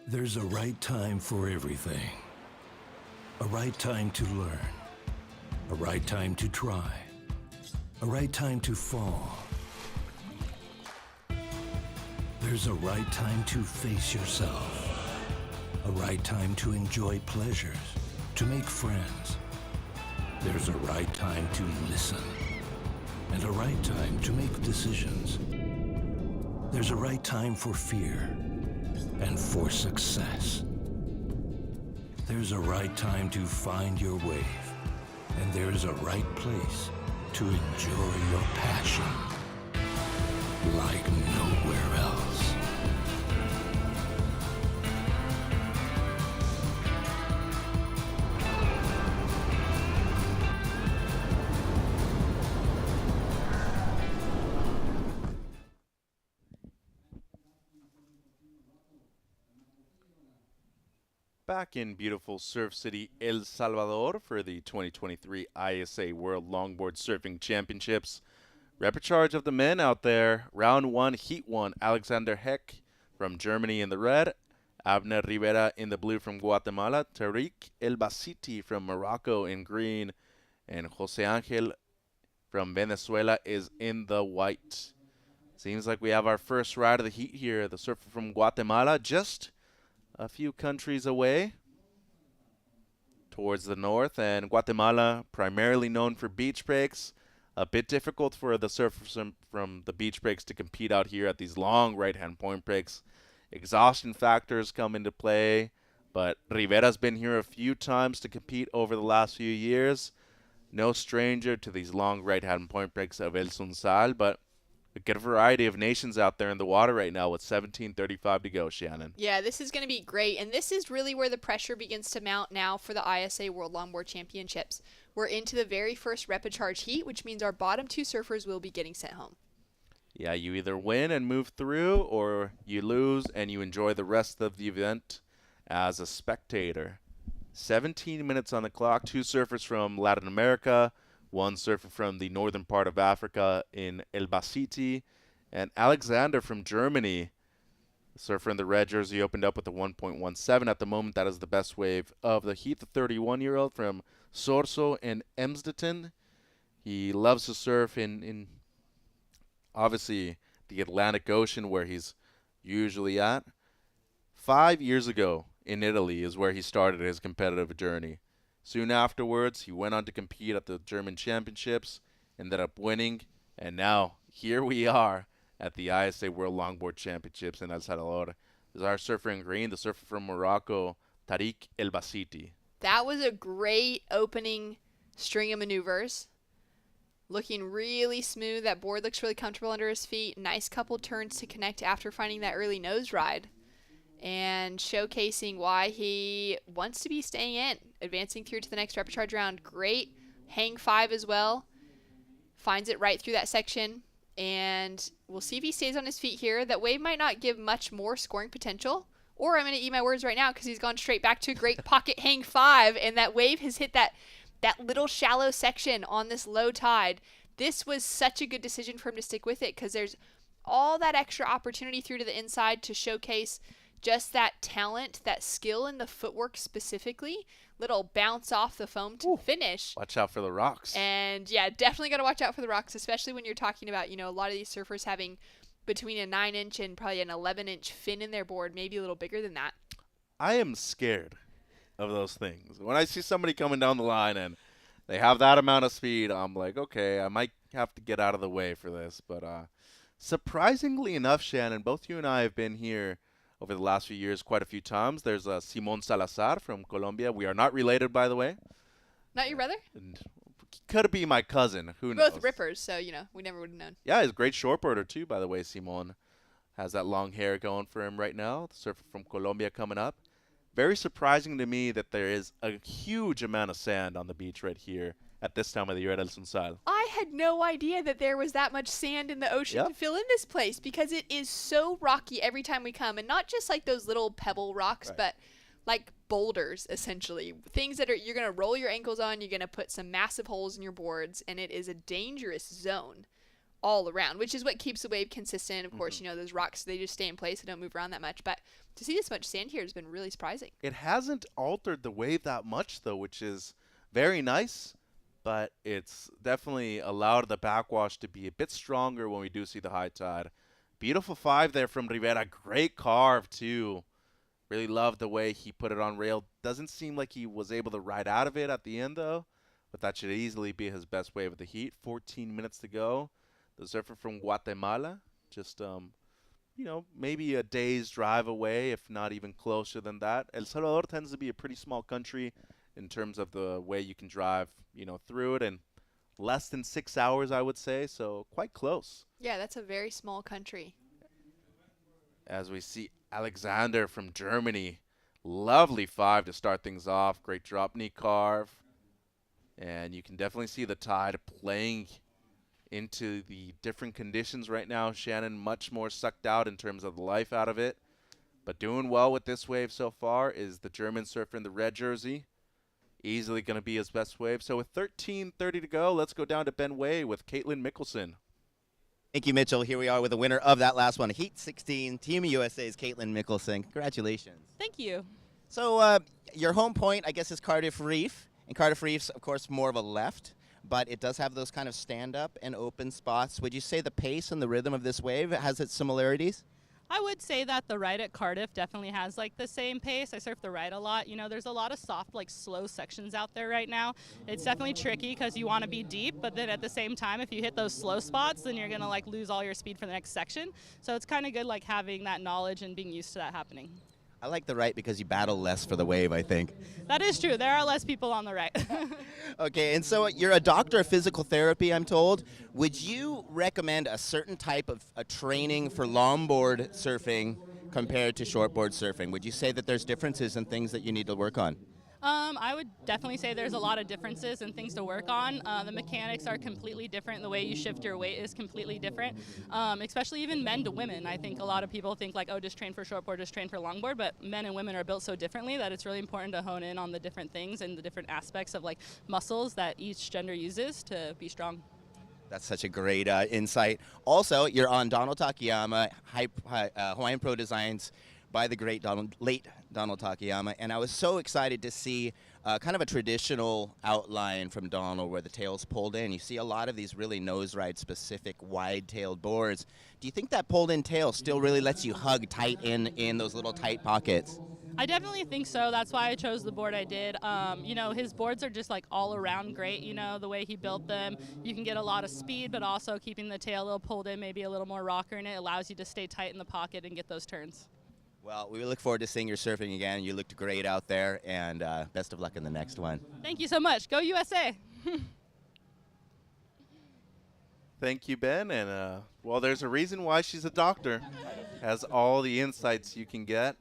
E: There's a right time for everything. A right time to learn. A right time to try. A right time to fall. There's a right time to face yourself. A right time to enjoy pleasures, to make friends. There's a right time to listen. And a right time to make decisions. There's a right time for fear and for success. There's a right time to find your wave, and there's a right place to enjoy your passion like nowhere else.
A: Back in beautiful Surf City, El Salvador for the 2023 ISA World Longboard Surfing Championships. Repecharge of the men out there. Round 1, Heat 1, Alexander Heck from Germany in the red. Abner Rivera in the blue from Guatemala. Tariq El Basiti from Morocco in green. And Jose Angel from Venezuela is in the white. Seems like we have our first ride of the heat here. The surfer from Guatemala, just a few countries away towards the north, and Guatemala primarily known for beach breaks. A bit difficult for the surfers from the beach breaks to compete out here at these long right-hand point breaks. Exhaustion factors come into play, but Rivera's been here a few times to compete over the last few years. No stranger to these long right-hand point breaks of El Sunsal, but a good variety of nations out there in the water right now with 17:35 to go, Shannon.
B: Yeah, this is going to be great. And this is really where the pressure begins to mount now for the ISA World Longboard Championships. We're into the very first repecharge heat, which means our bottom 2 surfers will be getting sent home.
A: Yeah, you either win and move through, or you lose and you enjoy the rest of the event as a spectator. 17 minutes on the clock. 2 surfers from Latin America, 1 surfer from the northern part of Africa in El Basiti, and Alexander from Germany. The surfer in the red jersey opened up with a 1.17 at the moment. That is the best wave of the heat. The 31-year-old from Sorso in Emsdetten. He loves to surf in obviously the Atlantic Ocean, where he's usually at. 5 years ago in Italy is where he started his competitive journey. Soon afterwards, he went on to compete at the German Championships, ended up winning, and now here we are at the ISA World Longboard Championships in El Salvador. This is our surfer in green, the surfer from Morocco, Tariq El Basiti.
B: That was a great opening string of maneuvers. Looking really smooth. That board looks really comfortable under his feet. Nice couple turns to connect after finding that early nose ride. And showcasing why he wants to be staying in, advancing through to the next repecharge round. Great hang 5 as well. Finds it right through that section. And we'll see if he stays on his feet here. That wave might not give much more scoring potential. Or I'm going to eat my words right now because he's gone straight back to a great pocket hang 5. And that wave has hit that little shallow section on this low tide. This was such a good decision for him to stick with it because there's all that extra opportunity through to the inside to showcase just that talent, that skill in the footwork specifically. Little bounce off the foam to finish.
A: Watch out for the rocks.
B: And yeah, definitely got to watch out for the rocks, especially when you're talking about, a lot of these surfers having between a 9-inch and probably an 11-inch fin in their board, maybe a little bigger than that.
A: I am scared of those things. When I see somebody coming down the line and they have that amount of speed, I'm like, okay, I might have to get out of the way for this. But surprisingly enough, Shannon, both you and I have been here over the last few years quite a few times. There's Simon Salazar from Colombia. We are not related, by the way.
B: Not your brother?
A: And could be my cousin. Who knows?
B: Both rippers, so, we never would have known.
A: Yeah, he's a great shortboarder, too, by the way. Simon has that long hair going for him right now. The surfer from Colombia coming up. Very surprising to me that there is a huge amount of sand on the beach right here at this time of the year at El Sunsal.
B: I had no idea that there was that much sand in the ocean to fill in this place because it is so rocky every time we come. And not just like those little pebble rocks, but like boulders, essentially. Things that you're going to roll your ankles on, you're going to put some massive holes in your boards, and it is a dangerous zone all around, which is what keeps the wave consistent. Of course, those rocks, they just stay in place. They don't move around that much. But to see this much sand here has been really surprising.
A: It hasn't altered the wave that much, though, which is very nice. But it's definitely allowed the backwash to be a bit stronger when we do see the high tide. Beautiful 5 there from Rivera. Great carve, too. Really loved the way he put it on rail. Doesn't seem like he was able to ride out of it at the end, though. But that should easily be his best wave of the heat. 14 minutes to go. The surfer from Guatemala, just, maybe a day's drive away, if not even closer than that. El Salvador tends to be a pretty small country in terms of the way you can drive, through it, and less than 6 hours, I would say, so quite close.
B: Yeah, that's a very small country.
A: As we see Alexander from Germany, lovely 5 to start things off, great drop knee carve, and you can definitely see the tide playing into the different conditions right now. Shannon much more sucked out in terms of the life out of it, but doing well with this wave so far is the German surfer in the red jersey. Easily going to be his best wave. So with 13:30 to go, let's go down to Ben Way with Caitlin Mickelson.
F: Thank you, Mitchell. Here we are with the winner of that last one, Heat 16, Team USA's Caitlin Mickelson. Congratulations.
S: Thank you.
F: So your home point, I guess, is Cardiff Reef. And Cardiff Reef's, of course, more of a left, but it does have those kind of stand-up and open spots. Would you say the pace and the rhythm of this wave has its similarities?
S: I would say that the ride at Cardiff definitely has like the same pace. I surf the ride a lot. There's a lot of soft, like slow sections out there right now. It's definitely tricky because you want to be deep, but then at the same time, if you hit those slow spots, then you're going to like lose all your speed for the next section. So it's kind of good like having that knowledge and being used to that happening.
F: I like the right because you battle less for the wave, I think.
S: That is true. There are less people on the right.
F: Okay, and so you're a doctor of physical therapy, I'm told. Would you recommend a certain type of training for longboard surfing compared to shortboard surfing? Would you say that there's differences in things that you need to work on?
S: I would definitely say there's a lot of differences and things to work on. The mechanics are completely different. The way you shift your weight is completely different, especially even men to women. I think a lot of people think like, oh, just train for shortboard, just train for longboard, but men and women are built so differently that it's really important to hone in on the different things and the different aspects of like muscles that each gender uses to be strong.
F: That's such a great insight. Also, you're on Donald Takayama, Hawaiian Pro Designs by the late Donald Takayama, and I was so excited to see kind of a traditional outline from Donald where the tail's pulled in. You see a lot of these really nose ride specific wide-tailed boards. Do you think that pulled in tail still really lets you hug tight in those little tight pockets?
S: I definitely think so. That's why I chose the board I did. His boards are just like all around great, the way he built them. You can get a lot of speed, but also keeping the tail a little pulled in, maybe a little more rocker in it, allows you to stay tight in the pocket and get those turns.
F: Well, we look forward to seeing your surfing again. You looked great out there, and best of luck in the next one.
S: Thank you so much. Go USA!
A: Thank you, Ben. And, there's a reason why she's a doctor. Has all the insights you can get.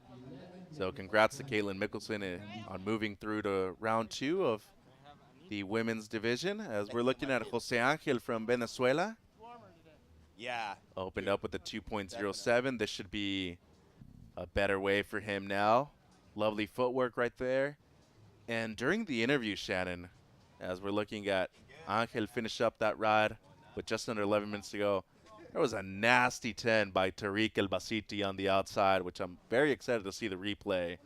A: So congrats to Caitlin Mickelson on moving through to round 2 of the women's division, as we're looking at Jose Angel from Venezuela.
F: Yeah.
A: Opened up with the 2.07. This should be a better wave for him now. Lovely footwork right there. And during the interview, Shannon, as we're looking at Angel finish up that ride with just under 11 minutes to go, there was a nasty 10 by Tariq El Basiti on the outside, which I'm very excited to see the replay.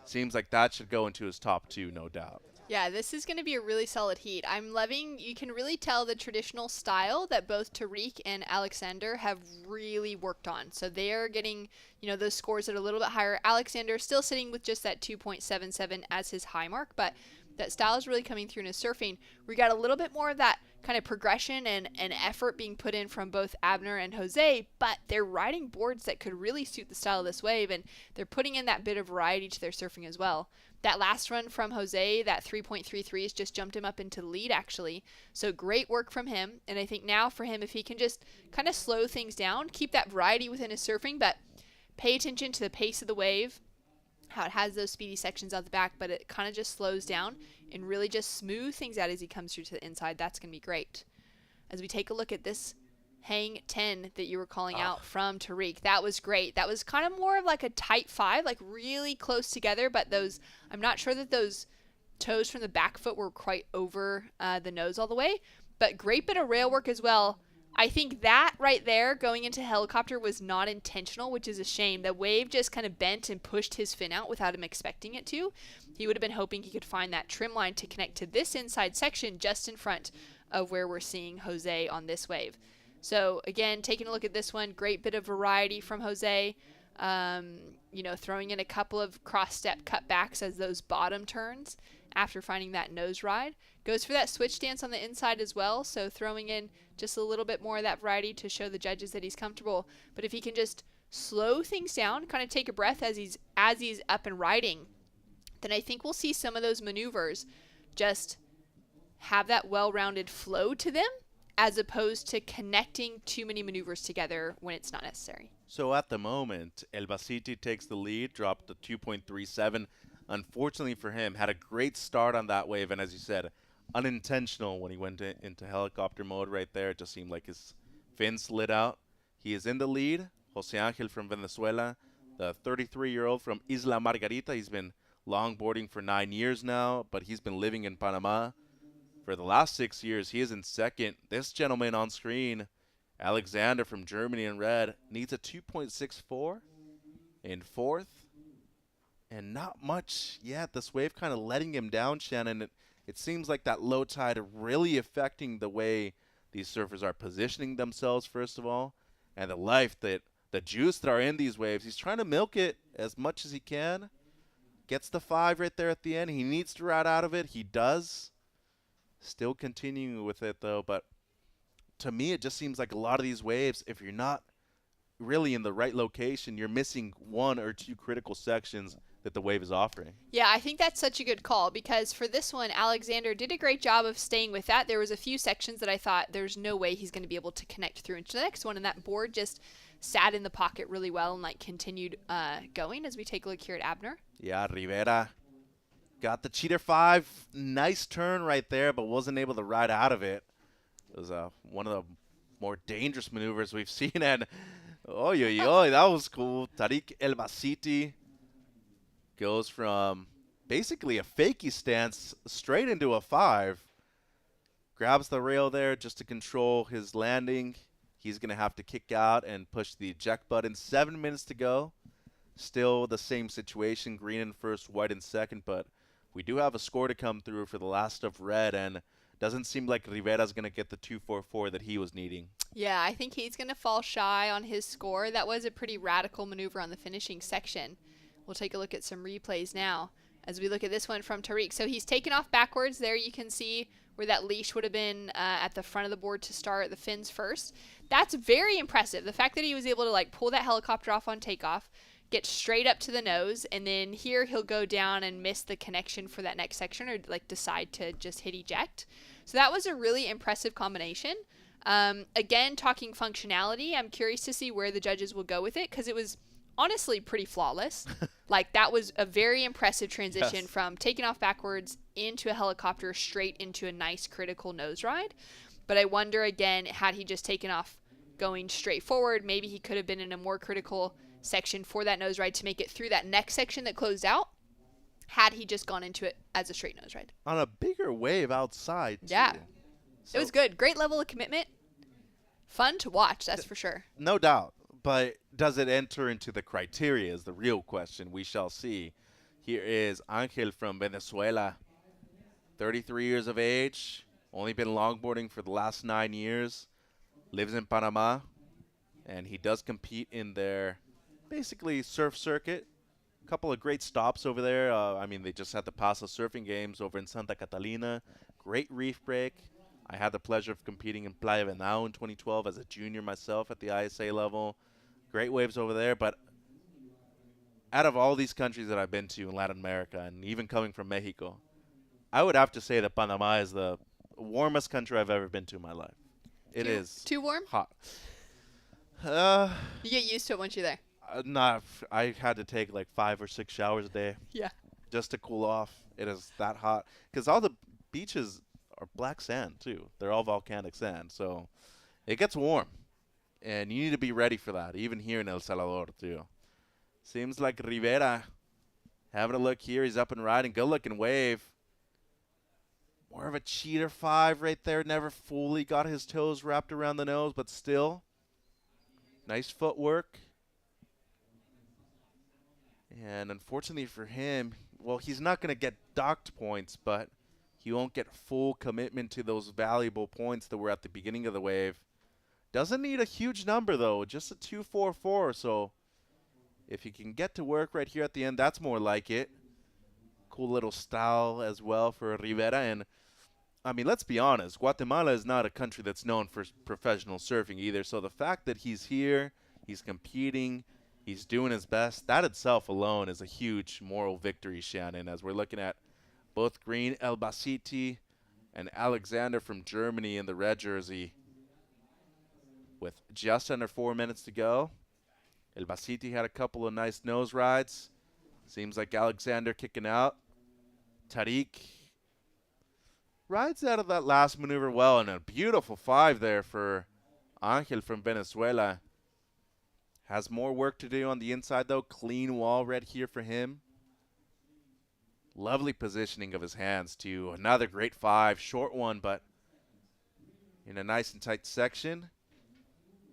A: Seems like that should go into his top 2, no doubt.
B: Yeah, this is going to be a really solid heat. I'm loving, you can really tell the traditional style that both Tariq and Alexander have really worked on. So they are getting, those scores that are a little bit higher. Alexander still sitting with just that 2.77 as his high mark, but that style is really coming through in his surfing. We got a little bit more of that kind of progression and effort being put in from both Abner and Jose, but they're riding boards that could really suit the style of this wave, and they're putting in that bit of variety to their surfing as well. That last run from Jose, that 3.33 has just jumped him up into the lead, actually. So great work from him. And I think now for him, if he can just kind of slow things down, keep that variety within his surfing, but pay attention to the pace of the wave, how it has those speedy sections out the back, but it kind of just slows down and really just smooth things out as he comes through to the inside. That's going to be great. As we take a look at this hang 10 that you were calling out from Tariq. That was great. That was kind of more of like a tight 5, like really close together, but those, I'm not sure that those toes from the back foot were quite over the nose all the way, but great bit of rail work as well. I think that right there going into helicopter was not intentional, which is a shame. The wave just kind of bent and pushed his fin out without him expecting it to. He would have been hoping he could find that trim line to connect to this inside section just in front of where we're seeing Jose on this wave. So again, taking a look at this one, great bit of variety from Jose. Throwing in a couple of cross-step cutbacks as those bottom turns after finding that nose ride. Goes for that switch stance on the inside as well, so throwing in just a little bit more of that variety to show the judges that he's comfortable. But if he can just slow things down, kind of take a breath as he's up and riding, then I think we'll see some of those maneuvers just have that well-rounded flow to them, as opposed to connecting too many maneuvers together when it's not necessary.
A: So at the moment, El Basiti takes the lead, dropped to 2.37. Unfortunately for him, had a great start on that wave, and as you said, unintentional when he went into helicopter mode right there. It just seemed like his fin slid out. He is in the lead. Jose Angel from Venezuela, the 33-year-old from Isla Margarita. He's been longboarding for 9 years now, but he's been living in Panama for the last 6 years. He is in second. This gentleman on screen, Alexander from Germany in red, needs a 2.64 in fourth. And not much yet. This wave kind of letting him down, Shannon. It seems like that low tide really affecting the way these surfers are positioning themselves, first of all, and the life, the juice that are in these waves. He's trying to milk it as much as he can. Gets the 5 right there at the end. He needs to ride out of it. He does. Still continuing with it, though. But to me, it just seems like a lot of these waves, if you're not really in the right location, you're missing 1 or 2 critical sections that the wave is offering.
B: Yeah, I think that's such a good call, because for this one, Alexander did a great job of staying with that. There was a few sections that I thought there's no way he's going to be able to connect through into the next one, and that board just sat in the pocket really well and continued going. As we take a look here at Abner.
A: Yeah, Rivera got the cheater 5. Nice turn right there, but wasn't able to ride out of it. It was one of the more dangerous maneuvers we've seen, and that was cool. Tariq El Basiti goes from basically a fakie stance straight into a 5. Grabs the rail there just to control his landing. He's going to have to kick out and push the eject button. 7 minutes to go. Still the same situation. Green in first, white in second, but we do have a score to come through for the last of red, and doesn't seem like Rivera's going to get the 2.44 that he was needing.
B: Yeah, I think he's going to fall shy on his score. That was a pretty radical maneuver on the finishing section. We'll take a look at some replays now as we look at this one from Tariq. So he's taken off backwards. There you can see where that leash would have been at the front of the board to start the fins first. That's very impressive. The fact that he was able to pull that helicopter off on takeoff, get straight up to the nose, and then here he'll go down and miss the connection for that next section, or decide to just hit eject. So that was a really impressive combination. Again, talking functionality, I'm curious to see where the judges will go with it, because it was honestly pretty flawless. That was a very impressive transition from taking off backwards into a helicopter straight into a nice critical nose ride. But I wonder, again, had he just taken off going straight forward. Maybe he could have been in a more critical section for that nose ride to make it through that next section that closed out, had he just gone into it as a straight nose ride.
A: On a bigger wave outside, too.
B: Yeah.
A: So
B: it was good. Great level of commitment. Fun to watch, that's for sure.
A: no doubt. But does it enter into the criteria is the real question. We shall see. Here is Angel from Venezuela, 33 years of age, only been longboarding for the last 9 years, lives in Panama, and he does compete in their basically surf circuit. A couple of great stops over there. I mean, they just had the ISAsurfing games over in Santa Catalina. Great reef break. I had the pleasure of competing in Playa Venao in 2012 as a junior myself at the ISA level. Great waves over there, but out of all these countries that I've been to in Latin America, and even coming from Mexico, I would have to say that Panama is the warmest country I've ever been to in my life. It is
B: too warm?
A: hot.
B: You get used to it once you're there.
A: I had to take like 5 or 6 showers a day.
B: Yeah.
A: Just to cool off. It is that hot. Because all the beaches are black sand, too. They're all volcanic sand. So it gets warm. And you need to be ready for that, even here in El Salvador, too. Seems like Rivera, having a look here. He's up and riding. Good-looking wave. More of a cheater 5 right there. Never fully got his toes wrapped around the nose, but still. Nice footwork. And unfortunately for him, well, he's not going to get docked points, but he won't get full commitment to those valuable points that were at the beginning of the wave. Doesn't need a huge number, though, just a 2.44. So if he can get to work right here at the end, that's more like it. Cool little style as well for Rivera. And, I mean, let's be honest. Guatemala is not a country that's known for professional surfing either. So the fact that he's here, he's competing, he's doing his best, that itself alone is a huge moral victory, Shannon, as we're looking at both Green Albacete and Alexander from Germany in the red jersey. With just under 4 minutes to go, Albacete had a couple of nice nose rides. Seems like Alexander kicking out. Tariq rides out of that last maneuver well, and a beautiful 5 there for Angel from Venezuela. Has more work to do on the inside, though. Clean wall right here for him. Lovely positioning of his hands, too. Another great 5. Short one, but in a nice and tight section.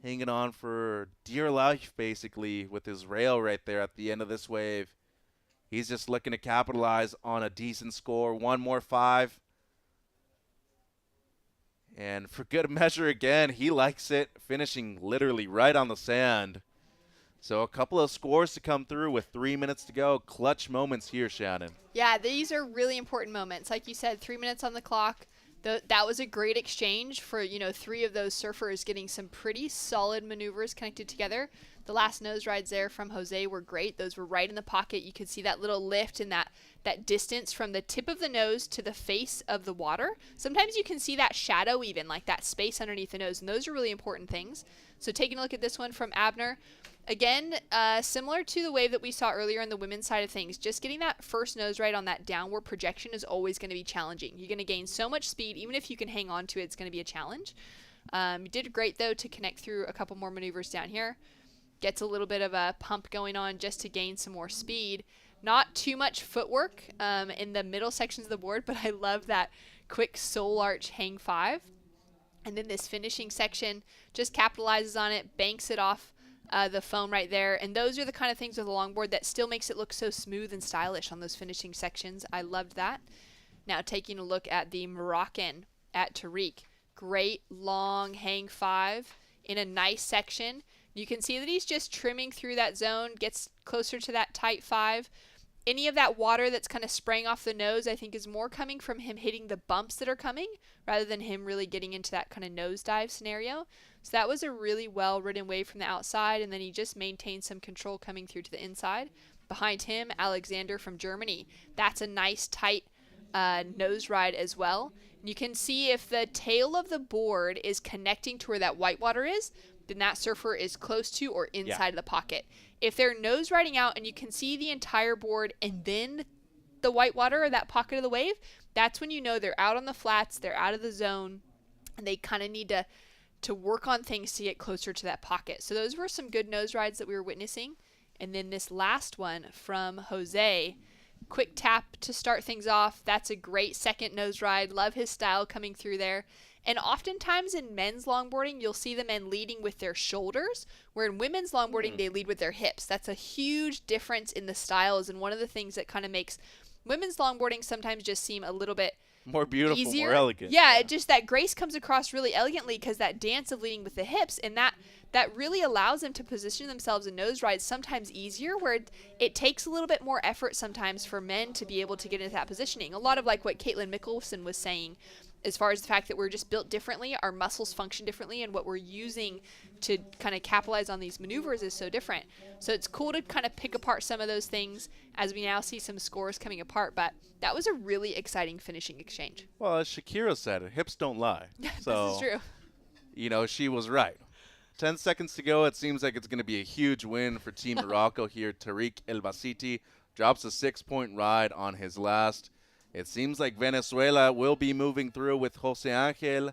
A: Hanging on for dear life, basically, with his rail right there at the end of this wave. He's just looking to capitalize on a decent score. One more 5. And for good measure again, he likes it, finishing literally right on the sand. So a couple of scores to come through with 3 minutes to go. Clutch moments here, Shannon.
B: Yeah, these are really important moments. Like you said, 3 minutes on the clock. That was a great exchange for, 3 of those surfers getting some pretty solid maneuvers connected together. The last nose rides there from Jose were great. Those were right in the pocket. You could see that little lift and that distance from the tip of the nose to the face of the water. Sometimes you can see that shadow even, like that space underneath the nose, and those are really important things. So taking a look at this one from Abner. Again, similar to the wave that we saw earlier on the women's side of things, just getting that first nose ride on that downward projection is always going to be challenging. You're going to gain so much speed. Even if you can hang on to it, it's going to be a challenge. You did great, though, to connect through a couple more maneuvers down here. Gets a little bit of a pump going on just to gain some more speed. Not too much footwork in the middle sections of the board, but I love that quick soul arch hang 5. And then this finishing section just capitalizes on it, banks it off the foam right there. And those are the kind of things with a longboard that still makes it look so smooth and stylish on those finishing sections. I loved that. Now taking a look at the Moroccan at Tariq. Great long hang 5 in a nice section. You can see that he's just trimming through that zone, gets closer to that tight 5. Any of that water that's kind of spraying off the nose, I think, is more coming from him hitting the bumps that are coming rather than him really getting into that kind of nosedive scenario. So that was a really well-ridden wave from the outside, and then he just maintained some control coming through to the inside. Behind him, Alexander from Germany. That's a nice, tight nose ride as well. And you can see if the tail of the board is connecting to where that white water is, then that surfer is close to or inside of the pocket. If they're nose riding out and you can see the entire board and then the white water or that pocket of the wave, that's when you know they're out on the flats, they're out of the zone, and they kind of need to to work on things to get closer to that pocket. So those were some good nose rides that we were witnessing. And then this last one from Jose, quick tap to start things off. That's a great second nose ride. Love his style coming through there. And oftentimes in men's longboarding, you'll see the men leading with their shoulders, where in women's longboarding, they lead with their hips. That's a huge difference in the styles, and one of the things that kind of makes women's longboarding sometimes just seem a little bit
A: more beautiful,
B: easier.
A: more elegant.
B: Yeah, it just that grace comes across really elegantly because that dance of leading with the hips, and that really allows them to position themselves in nose rides sometimes easier, where it takes a little bit more effort sometimes for men to be able to get into that positioning. A lot of like what Caitlin Mickelson was saying, as far as the fact that we're just built differently, our muscles function differently, and what we're using to kind of capitalize on these maneuvers is so different. So it's cool to kind of pick apart some of those things as we now see some scores coming apart. But that was a really exciting finishing exchange.
A: Well, as Shakira said, hips don't lie. So,
B: this is true.
A: You know, she was right. 10 seconds to go. It seems like it's going to be a huge win for Team Morocco here. Tariq El Basiti drops a 6-point ride on his last. It seems like Venezuela will be moving through with Jose Angel.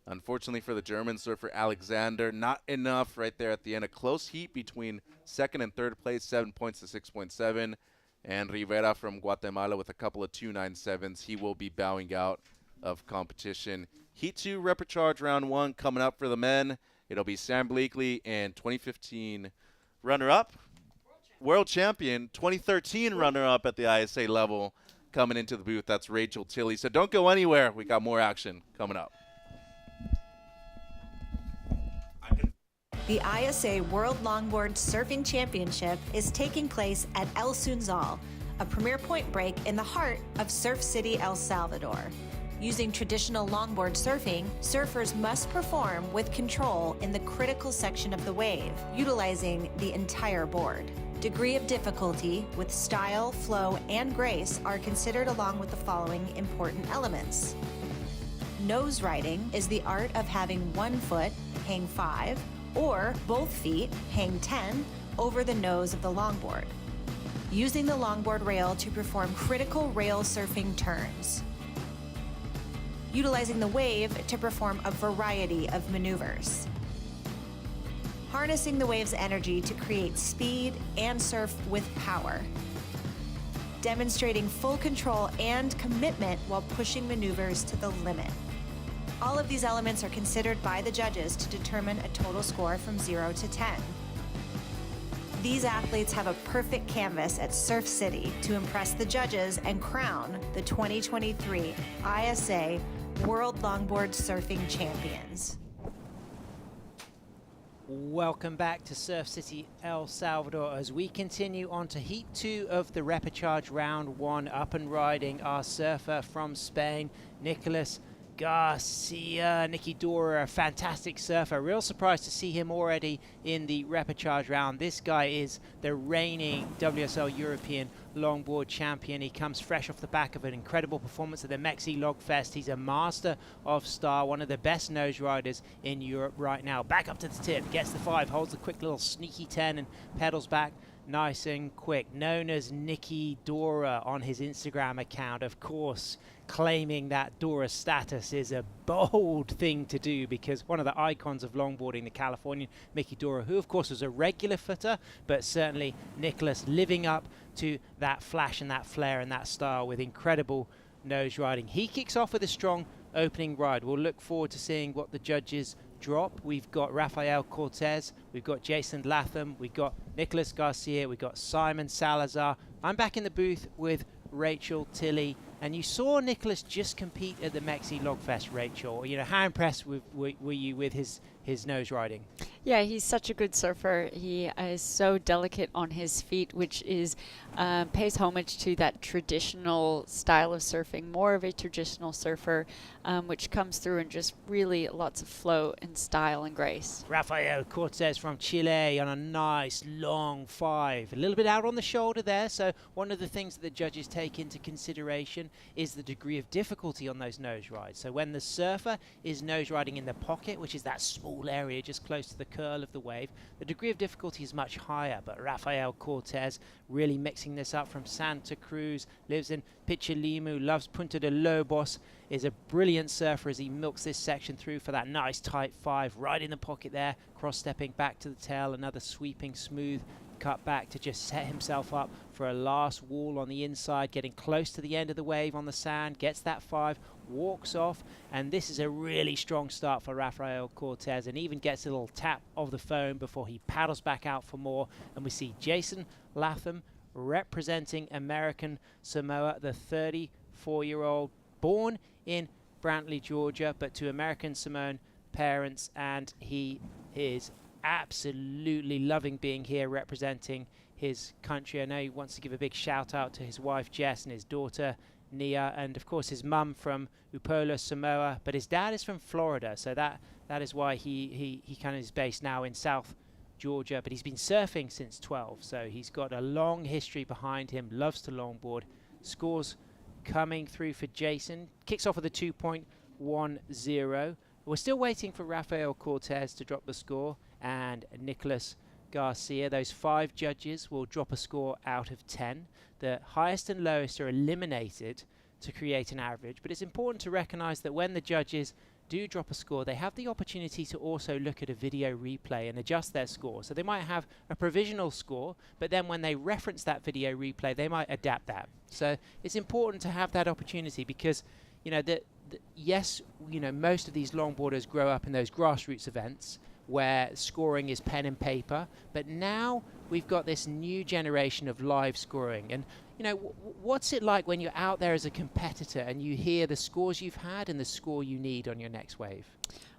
A: Unfortunately for the German surfer Alexander, not enough right there at the end. A close heat between second and third place, 7 points to 6.7. And Rivera from Guatemala with a couple of 2.97s. He will be bowing out of competition. Heat 2 repechage round 1 coming up for the men. It'll be Sam Bleakley and 2015 runner-up, world champion, 2013 runner-up at the ISA level coming into the booth. That's Rachel Tilley. So don't go anywhere. We got more action coming up.
L: The ISA World Longboard Surfing Championship is taking place at El Sunzal, a premier point break in the heart of Surf City, El Salvador. Using traditional longboard surfing, surfers must perform with control in the critical section of the wave, utilizing the entire board. Degree of difficulty with style, flow, and grace are considered along with the following important elements. Nose riding is the art of having one foot hang 5 or both feet hang 10 over the nose of the longboard. Using the longboard rail to perform critical rail surfing turns. Utilizing the wave to perform a variety of maneuvers. Harnessing the wave's energy to create speed and surf with power. Demonstrating full control and commitment while pushing maneuvers to the limit. All of these elements are considered by the judges to determine a total score from 0 to 10. These athletes have a perfect canvas at Surf City to impress the judges and crown the 2023 ISA World Longboard Surfing Champions.
C: Welcome back to Surf City, El Salvador, as we continue on to Heat 2 of the repechage round 1. Up and riding our surfer from Spain, Nicolas Garcia. Nicky Dora, a fantastic surfer. Real surprised to see him already in the repechage round. This guy is the reigning WSL European longboard champion. He comes fresh off the back of an incredible performance at the Mexi Log Fest. He's a master of style, one of the best nose riders in Europe right now. Back up to the tip, gets the 5, holds a quick little sneaky 10 and pedals back nice and quick. Known as Nicky Dora on his Instagram account, of course. Claiming that Dora status is a bold thing to do, because one of the icons of longboarding, the Californian Mickey Dora, who of course was a regular footer, but certainly Nicholas living up to that flash and that flair and that style with incredible nose riding. He kicks off with a strong opening ride. We'll look forward to seeing what the judges drop. We've got Rafael Cortez, we've got Jason Latham, we've got Nicolas Garcia, we've got Simon Salazar. I'm back in the booth with Rachel Tilley, and you saw Nicholas just compete at the Mexi Log Fest, Rachel. You know, how impressed were you with his nose riding?
H: Yeah, he's such a good surfer. He is so delicate on his feet, which is pays homage to that traditional style of surfing, more of a traditional surfer, which comes through in just really lots of flow and style and grace.
C: Rafael Cortez from Chile on a nice long 5. A little bit out on the shoulder there, so one of the things that the judges take into consideration is the degree of difficulty on those nose rides. So when the surfer is nose riding in the pocket, which is that small cool area just close to the curl of the wave. The degree of difficulty is much higher, but Rafael Cortez really mixing this up from Santa Cruz, lives in Pichilimu, loves Punta de Lobos, is a brilliant surfer as he milks this section through for that nice tight 5, right in the pocket there, cross-stepping back to the tail, another sweeping smooth cut back to just set himself up for a last wall on the inside, getting close to the end of the wave on the sand, gets that 5, walks off, and this is a really strong start for Rafael Cortez, and even gets a little tap of the foam before he paddles back out for more. And we see Jason Latham representing American Samoa, the 34-year-old, born in Brantley, Georgia, but to American Samoan parents, and he is absolutely loving being here representing his country. I know he wants to give a big shout out to his wife Jess and his daughter Nia, and of course his mum from Upolu, Samoa, but his dad is from Florida, so that is why he kind of is based now in South Georgia, but he's been surfing since 12, so he's got a long history behind him, loves to longboard. Scores coming through for Jason, kicks off with a 2.10. We're still waiting for Rafael Cortez to drop the score, and Nicholas Garcia. Those 5 judges will drop a score out of 10. The highest and lowest are eliminated to create an average, but it's important to recognize that when the judges do drop a score, they have the opportunity to also look at a video replay and adjust their score. So they might have a provisional score, but then when they reference that video replay, they might adapt that. So it's important to have that opportunity because, you know, yes, you know, most of these longboarders grow up in those grassroots events where scoring is pen and paper, but now we've got this new generation of live scoring. And you know, what's it like when you're out there as a competitor and you hear the scores you've had and the score you need on your next wave?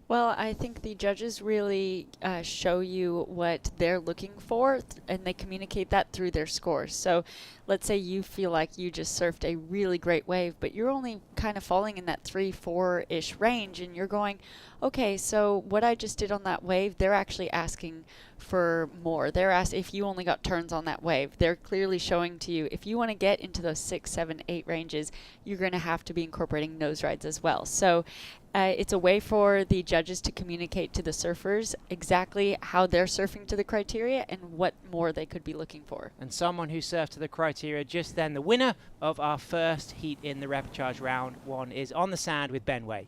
H: Well, I think the judges really show you what they're looking for, and they communicate that through their scores. So let's say you feel like you just surfed a really great wave, but you're only kind of falling in that 3-4-ish range, and you're going, okay, so what I just did on that wave, they're actually asking for more. They're asked if you only got turns on that wave. They're clearly showing to you, if you want to get into those 6, 7, 8 ranges, you're going to have to be incorporating nose rides as well. So it's a way for the judges to communicate to the surfers exactly how they're surfing to the criteria and what more they could be looking for.
C: And someone who surfed to the criteria just then, the winner of our first heat in the repechage round 1 is on the sand with Ben Way.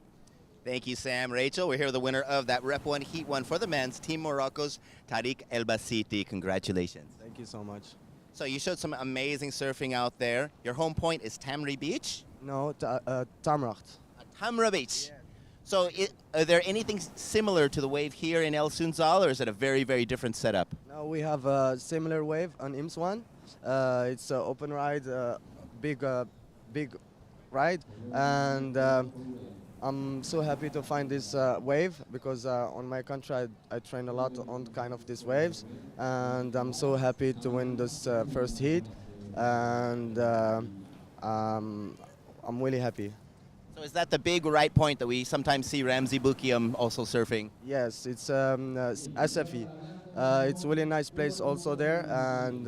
F: Thank you, Sam. Rachel, we're here with the winner of that Rep 1 Heat 1 for the men's, Team Morocco's Tariq Elbasiti. Congratulations.
T: Thank you so much.
F: So you showed some amazing surfing out there. Your home point is Tamri Beach?
T: No, Tamracht.
F: Tamra Beach. Yeah. So are there anything similar to the wave here in El Sunzal, or is it a very, very different setup?
T: No, we have a similar wave on IMS1. It's an open ride, big ride, and I'm so happy to find this wave because on my country I train a lot on kind of these waves, and I'm so happy to win this first heat, and I'm really happy.
F: So is that the big right point that we sometimes see Ramzi Bukiam also surfing?
T: Yes, it's SFE. It's a really nice place also there, and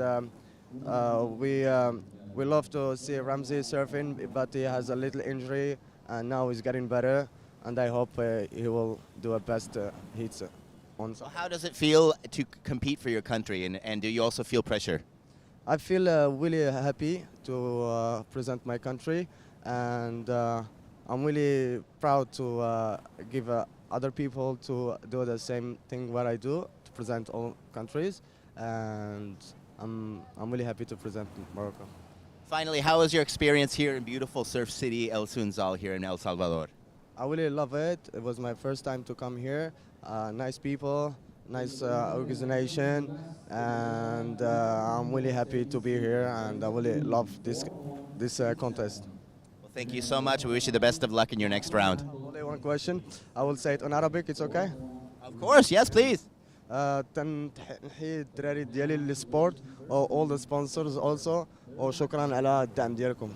T: we love to see Ramzi surfing, but he has a little injury, and now he's getting better, and I hope he will do a best heats on.
F: So how does it feel to compete for your country, and do you also feel pressure?
T: I feel really happy to present my country, and I'm really proud to give other people to do the same thing what I do, to present all countries, and I'm really happy to present Morocco.
F: Finally, how was your experience here in beautiful Surf City El Sunzal here in El Salvador?
T: I really love it. It was my first time to come here. Nice people, nice organization, and I'm really happy to be here, and I really love this contest.
F: Well, thank you so much. We wish you the best of luck in your next round.
T: Only one question. I will say it in Arabic. It's okay?
F: Of course, yes, please.
T: تنحي الدراري ديالي للسبورت all the sponsors also وشكرا على الدعم ديالكم.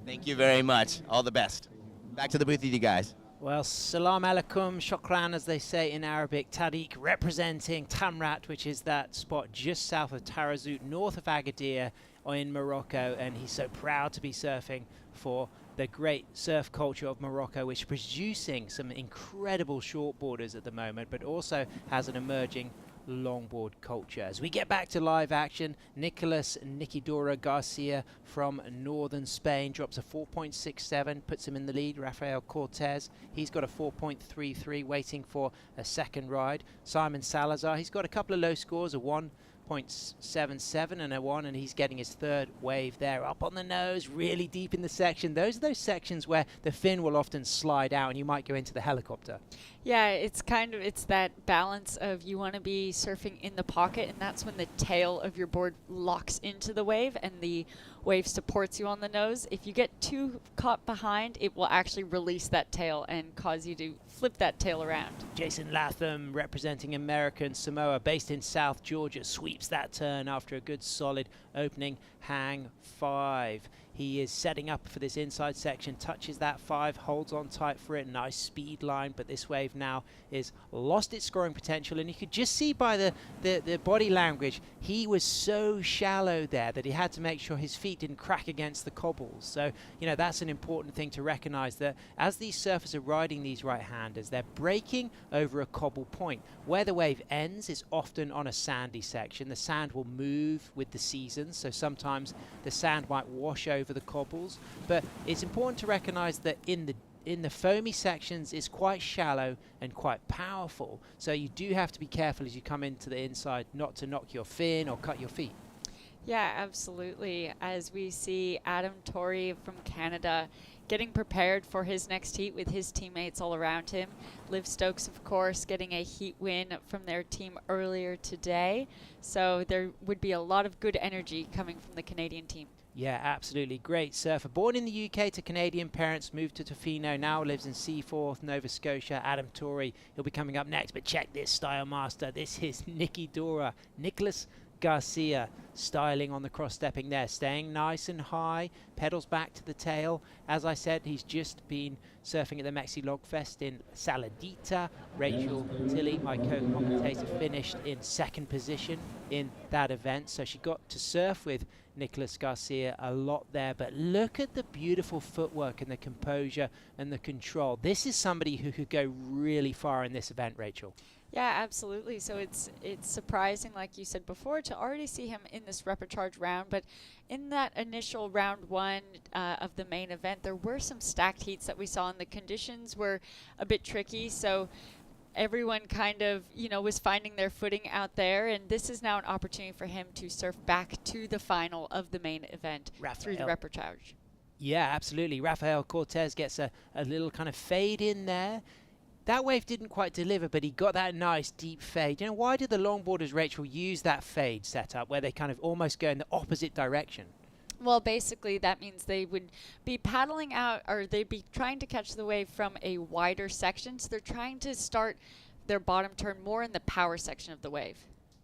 F: Thank you very much. All the best. Back to the booth with you guys.
C: Well, salam alaikum, shukran, as they say in Arabic. Tariq representing Tamrat, which is that spot just south of Tarazout, north of Agadir in Morocco. And he's so proud to be surfing for the great surf culture of Morocco, which is producing some incredible shortboarders at the moment, but also has an emerging longboard culture. As we get back to live action, Nicolas Niquidora Garcia from northern Spain drops a 4.67, puts him in the lead. Rafael Cortez, he's got a 4.33, waiting for a second ride. Simon Salazar, he's got a couple of low scores, a 1.77 and a 1, and he's getting his third wave there. Up on the nose, really deep in the section. Those are those sections where the fin will often slide out and you might go into the helicopter.
H: Yeah, it's that balance of you want to be surfing in the pocket, and that's when the tail of your board locks into the wave and the wave supports you on the nose. If you get too caught behind, it will actually release that tail and cause you to flip that tail around.
C: Jason Latham, representing American Samoa, based in South Georgia, sweeps that turn after a good solid opening hang 5. He is setting up for this inside section, touches that 5, holds on tight for it. Nice speed line, but this wave now is lost its scoring potential, and you could just see by the body language, he was so shallow there that he had to make sure his feet didn't crack against the cobbles. So, you know, that's an important thing to recognize, that as these surfers are riding these right-handers, they're breaking over a cobble point. Where the wave ends is often on a sandy section. The sand will move with the seasons, so sometimes the sand might wash over the cobbles, but it's important to recognize that in the foamy sections it's quite shallow and quite powerful, so you do have to be careful as you come into the inside not to knock your fin or cut your feet.
H: Yeah, absolutely. As we see Adam Torrey from Canada getting prepared for his next heat with his teammates all around him. Liv Stokes, of course, getting a heat win from their team earlier today. So there would be a lot of good energy coming from the Canadian team.
C: Yeah, absolutely. Great surfer. Born in the UK to Canadian parents, moved to Tofino, now lives in Seaforth, Nova Scotia. Adam Torrey, he'll be coming up next. But check this style master. This is Niquidora, Nicolas Garcia, styling on the cross-stepping there, staying nice and high, pedals back to the tail. As I said, he's just been surfing at the Mexi Log Fest in Saladita. Rachel Tilley, my co-commentator, finished in second position in that event, so she got to surf with Nicolas Garcia a lot there. But look at the beautiful footwork and the composure and the control. This is somebody who could go really far in this event, Rachel.
H: Yeah, absolutely. So it's surprising, like you said before, to already see him in this repechage round. But in that initial round 1 of the main event, there were some stacked heats that we saw, and the conditions were a bit tricky. So everyone kind of, was finding their footing out there. And this is now an opportunity for him to surf back to the final of the main event through the repechage.
C: Yeah, absolutely. Rafael Cortez gets a little kind of fade in there. That wave didn't quite deliver, but he got that nice deep fade. Why did the longboarders, Rachel, use that fade setup where they kind of almost go in the opposite direction?
H: Well, basically, that means they would be paddling out, or they'd be trying to catch the wave from a wider section. So they're trying to start their bottom turn more in the power section of the wave.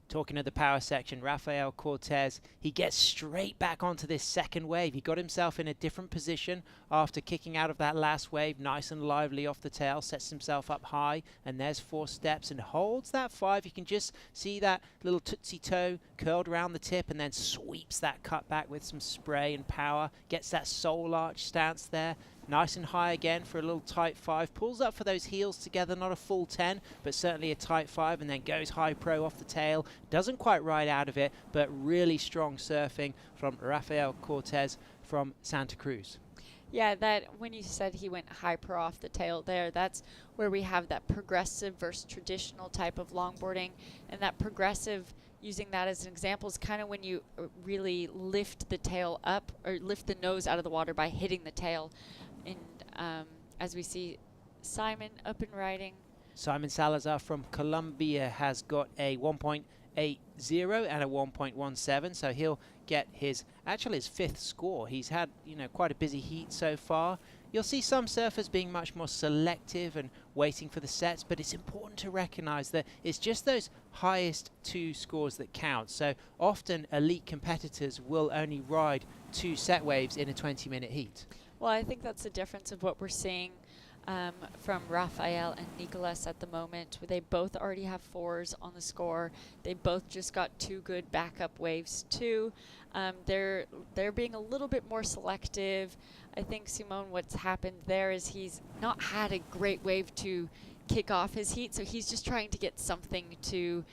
C: Talking of the power section, Rafael Cortez, he gets straight back onto this second wave. He got himself in a different position after kicking out of that last wave, nice and lively off the tail, sets himself up high, and there's 4 steps and holds that 5. You can just see that little tootsie toe curled around the tip, and then sweeps that cut back with some spray and power, gets that soul arch stance there. Nice and high again for a little tight 5. Pulls up for those heels together, not a full 10, but certainly a tight 5, and then goes high pro off the tail. Doesn't quite ride out of it, but really strong surfing from Rafael Cortez from Santa Cruz.
H: Yeah, that when you said he went high pro off the tail there, that's where we have that progressive versus traditional type of longboarding. And that progressive, using that as an example, is kind of when you really lift the tail up, or lift the nose out of the water by hitting the tail. And as we see Simon up and riding.
C: Simon Salazar from Colombia has got a 1.80 and a 1.17, so he'll get his 5th score. He's had quite a busy heat so far. You'll see some surfers being much more selective and waiting for the sets, but it's important to recognize that it's just those highest 2 scores that count. So often elite competitors will only ride 2 set waves in a 20-minute heat.
H: Well, I think that's the difference of what we're seeing from Rafael and Nicolas at the moment. They both already have 4s on the score. They both just got 2 good backup waves too. They're being a little bit more selective. I think, Simone, what's happened there is he's not had a great wave to kick off his heat, so he's just trying to get something to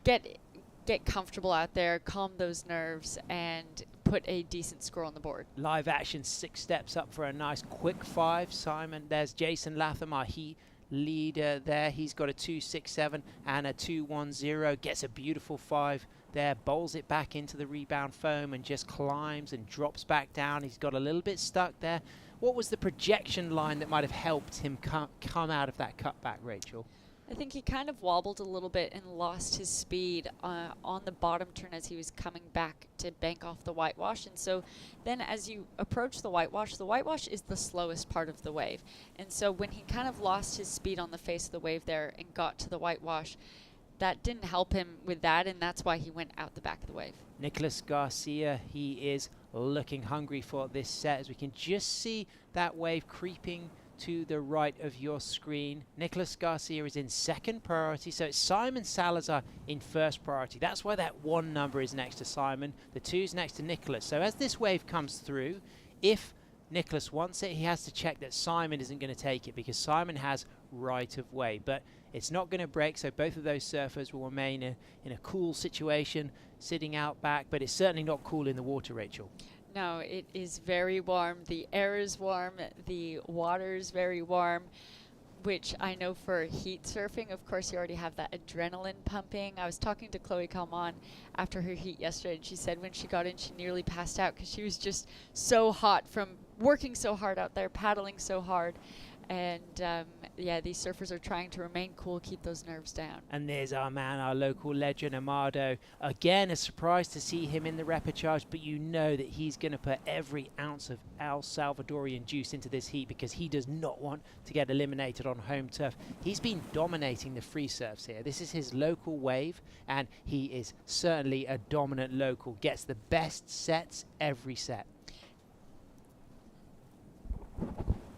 H: get comfortable out there, calm those nerves, and put a decent score on the board.
C: Live action 6 steps up for a nice quick 5. Simon, there's Jason Latham, our heat leader there. He's got a 2.67 and a 2.10. Gets a beautiful 5 there, bowls it back into the rebound foam and just climbs and drops back down. He's got a little bit stuck there. What was the projection line that might have helped him come out of that cutback, Rachel?
H: I think he kind of wobbled a little bit and lost his speed on the bottom turn as he was coming back to bank off the whitewash. And so then as you approach the whitewash is the slowest part of the wave. And so when he kind of lost his speed on the face of the wave there and got to the whitewash, that didn't help him with that, and that's why he went out the back of the wave.
C: Nicolas Garcia, he is looking hungry for this set, as we can just see that wave creeping to the right of your screen. Nicolas Garcia is in 2nd priority, so it's Simon Salazar in 1st priority. That's why that 1 number is next to Simon, the 2's next to Nicolas. So as this wave comes through, if Nicolas wants it, he has to check that Simon isn't going to take it, because Simon has right of way. But it's not going to break, so both of those surfers will remain in a cool situation, sitting out back, but it's certainly not cool in the water, Rachel.
H: No, it is very warm. The air is warm. The water is very warm, which I know for heat surfing, of course, you already have that adrenaline pumping. I was talking to Chloe Calmon after her heat yesterday, and she said when she got in, she nearly passed out because she was just so hot from working so hard out there, paddling so hard. And yeah, these surfers are trying to remain cool, keep those nerves down.
C: And there's our man, our local legend, Amado. Again, a surprise to see him in the repechage, but you know that he's going to put every ounce of El Salvadorian juice into this heat, because he does not want to get eliminated on home turf. He's been dominating the free surfs here. This is his local wave, and he is certainly a dominant local. Gets the best sets every set.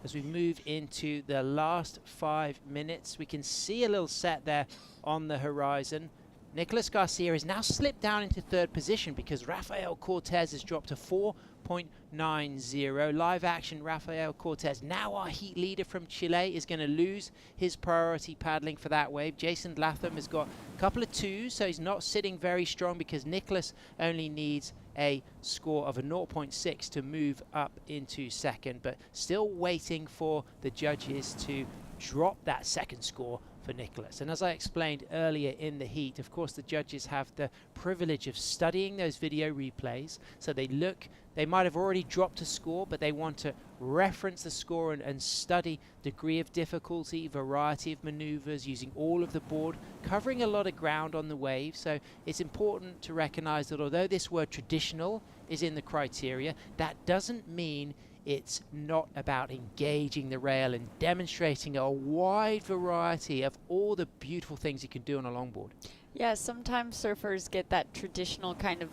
C: As we move into the last 5 minutes, we can see a little set there on the horizon. Nicolas Garcia has now slipped down into 3rd position because Rafael Cortez has dropped to 4.90. Live action Rafael Cortez, now our heat leader from Chile, is going to lose his priority paddling for that wave. Jason Latham has got a couple of 2s, so he's not sitting very strong, because Nicolas only needs a score of a 0.6 to move up into 2nd, but still waiting for the judges to drop that 2nd score for Nicolas. And as I explained earlier in the heat, of course the judges have the privilege of studying those video replays, so they might have already dropped a score, but they want to reference the score and study degree of difficulty, variety of maneuvers, using all of the board, covering a lot of ground on the wave. So it's important to recognize that although this word traditional is in the criteria, that doesn't mean it's not about engaging the rail and demonstrating a wide variety of all the beautiful things you can do on a longboard.
H: Yeah, sometimes surfers get that traditional kind of,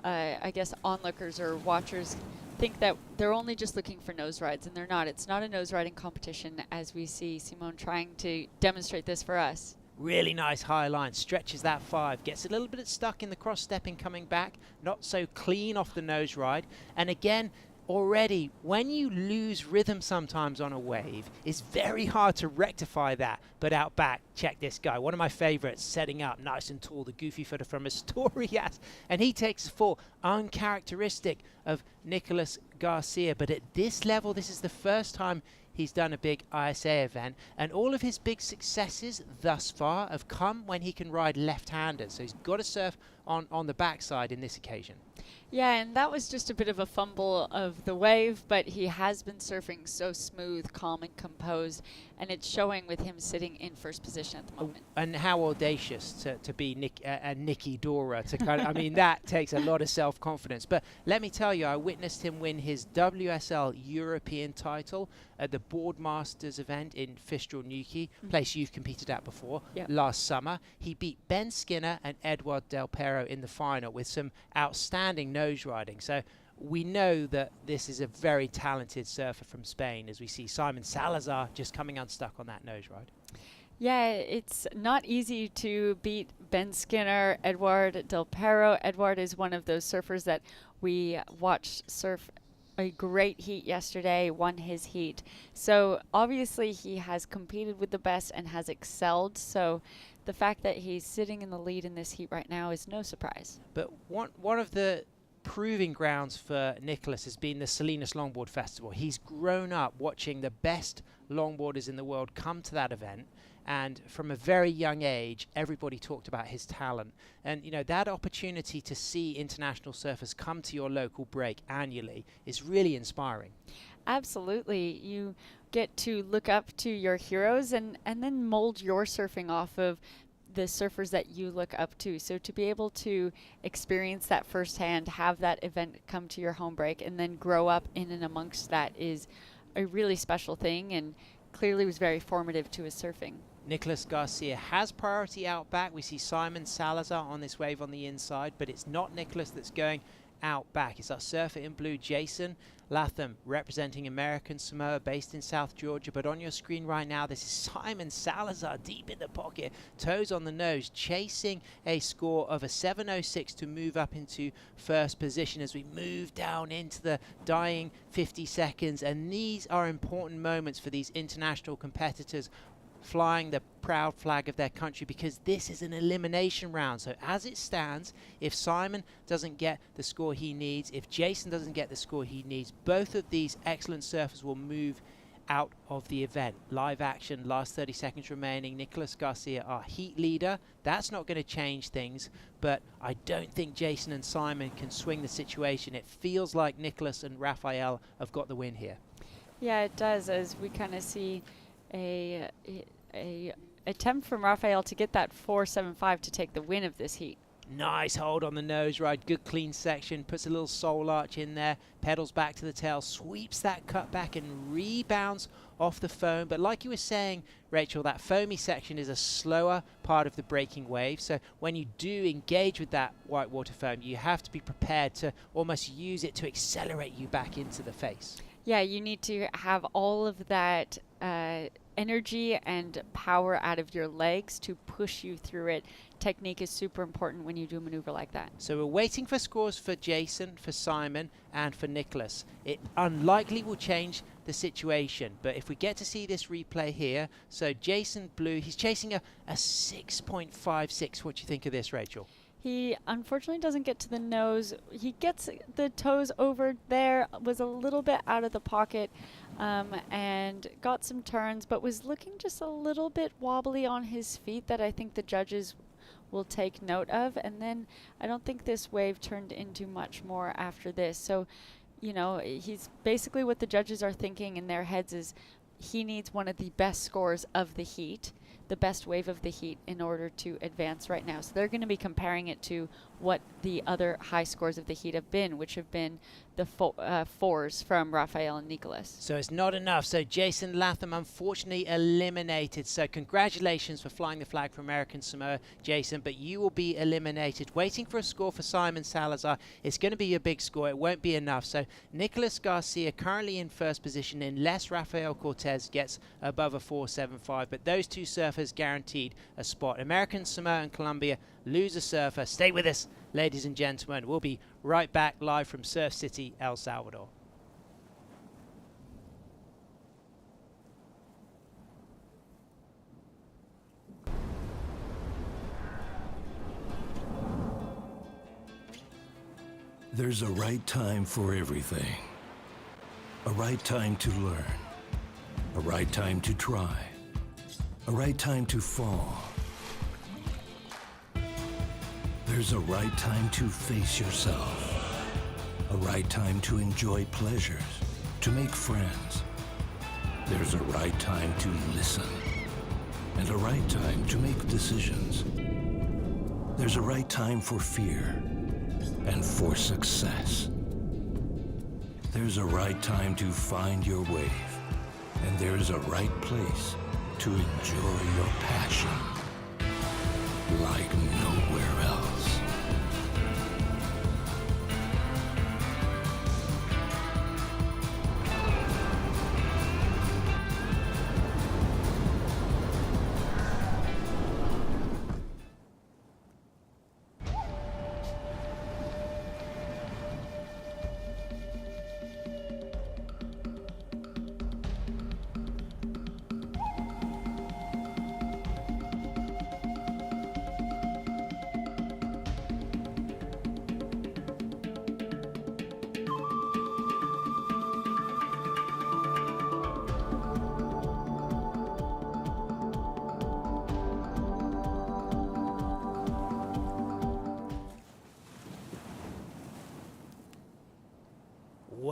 H: I guess, onlookers or watchers think that they're only just looking for nose rides, and they're not. It's not a nose riding competition, as we see Simone trying to demonstrate this for us.
C: Really nice high line, stretches that 5, gets a little bit stuck in the cross stepping coming back, not so clean off the nose ride. And again, already, when you lose rhythm sometimes on a wave, it's very hard to rectify that. But out back, check this guy, one of my favorites, setting up nice and tall, the goofy footer from Asturias, and he takes 4, uncharacteristic of Nicolas Garcia. But at this level, this is the first time he's done a big ISA event, and all of his big successes thus far have come when he can ride left-handed, so he's got to surf on the backside in this occasion.
H: Yeah, and that was just a bit of a fumble of the wave, but he has been surfing so smooth, calm, and composed, and it's showing with him sitting in 1st position at the moment.
C: And how audacious to be Nicky Dora, to kind of, I mean, that takes a lot of self-confidence. But let me tell you, I witnessed him win his WSL European title at the Boardmasters event in Fistral Newquay, place you've competed at before, last summer. He beat Ben Skinner and Edward Del Pero in the final with some outstanding nose riding. So we know that this is a very talented surfer from Spain, as we see Simon Salazar just coming unstuck on that nose ride.
H: Yeah, it's not easy to beat Ben Skinner, Eduard Del Perro. Eduard is one of those surfers that we watched surf a great heat yesterday, won his heat. So obviously he has competed with the best and has excelled. So the fact that he's sitting in the lead in this heat right now is no surprise.
C: But one of the proving grounds for Nicholas has been the Salinas Longboard Festival. He's grown up watching the best longboarders in the world come to that event, and from a very young age everybody talked about his talent. And you know, that opportunity to see international surfers come to your local break annually is really inspiring.
H: Absolutely. You get to look up to your heroes and then mold your surfing off of the surfers that you look up to. So to be able to experience that firsthand, have that event come to your home break, and then grow up in and amongst that is a really special thing, and clearly was very formative to his surfing.
C: Nicholas Garcia has priority out back. We see Simon Salazar on this wave on the inside, but it's not Nicholas that's going out back. It's our surfer in blue, Jason Latham, representing American Samoa, based in South Georgia. But on your screen right now, this is Simon Salazar deep in the pocket, toes on the nose, chasing a score of a 7.06 to move up into first position as we move down into the dying 50 seconds. And these are important moments for these international competitors flying the proud flag of their country, because this is an elimination round. So as it stands, if Simon doesn't get the score he needs, if Jason doesn't get the score he needs, both of these excellent surfers will move out of the event. Live action, last 30 seconds remaining. Nicholas Garcia, our heat leader. That's not going to change things, but I don't think Jason and Simon can swing the situation. It feels like Nicholas and Rafael have got the win here.
H: Yeah, it does, as we kind of see a attempt from Rafael to get that 4.75 to take the win of this heat.
C: Nice hold on the nose ride, good clean section, puts a little soul arch in there, pedals back to the tail, sweeps that cut back and rebounds off the foam. But like you were saying, Rachel, that foamy section is a slower part of the breaking wave. So when you do engage with that whitewater foam, you have to be prepared to almost use it to accelerate you back into the face.
H: Yeah, you need to have all of that energy and power out of your legs to push you through it. Technique is super important when you do a maneuver like that.
C: So we're waiting for scores for Jason, for Simon, and for Nicholas. It unlikely will change the situation, but if we get to see this replay here, so Jason Blue, he's chasing a 6.56. What do you think of this, Rachel?
H: He unfortunately doesn't get to the nose. He gets the toes over there, was a little bit out of the pocket, and got some turns, but was looking just a little bit wobbly on his feet that I think the judges will take note of. And then I don't think this wave turned into much more after this. So, you know, he's basically what the judges are thinking in their heads is he needs one of the best scores of the heat, the best wave of the heat, in order to advance right now. So they're going to be comparing it to what the other high scores of the heat have been, which have been the fours from Rafael and Nicholas.
C: So it's not enough. So Jason Latham unfortunately eliminated. So congratulations for flying the flag for American Samoa, Jason, but you will be eliminated. Waiting for a score for Simon Salazar. It's going to be a big score. It won't be enough. So Nicholas Garcia currently in first position unless Rafael Cortez gets above a 4.75, but those two surfers guaranteed a spot. American Samoa and Colombia lose a surfer. Stay with us, ladies and gentlemen. We'll be right back live from Surf City, El Salvador.
E: There's a right time for everything. A right time to learn. A right time to try. A right time to fall. There's a right time to face yourself. A right time to enjoy pleasures, to make friends. There's a right time to listen. And a right time to make decisions. There's a right time for fear and for success. There's a right time to find your wave. And there's a right place to enjoy your passion like nowhere else.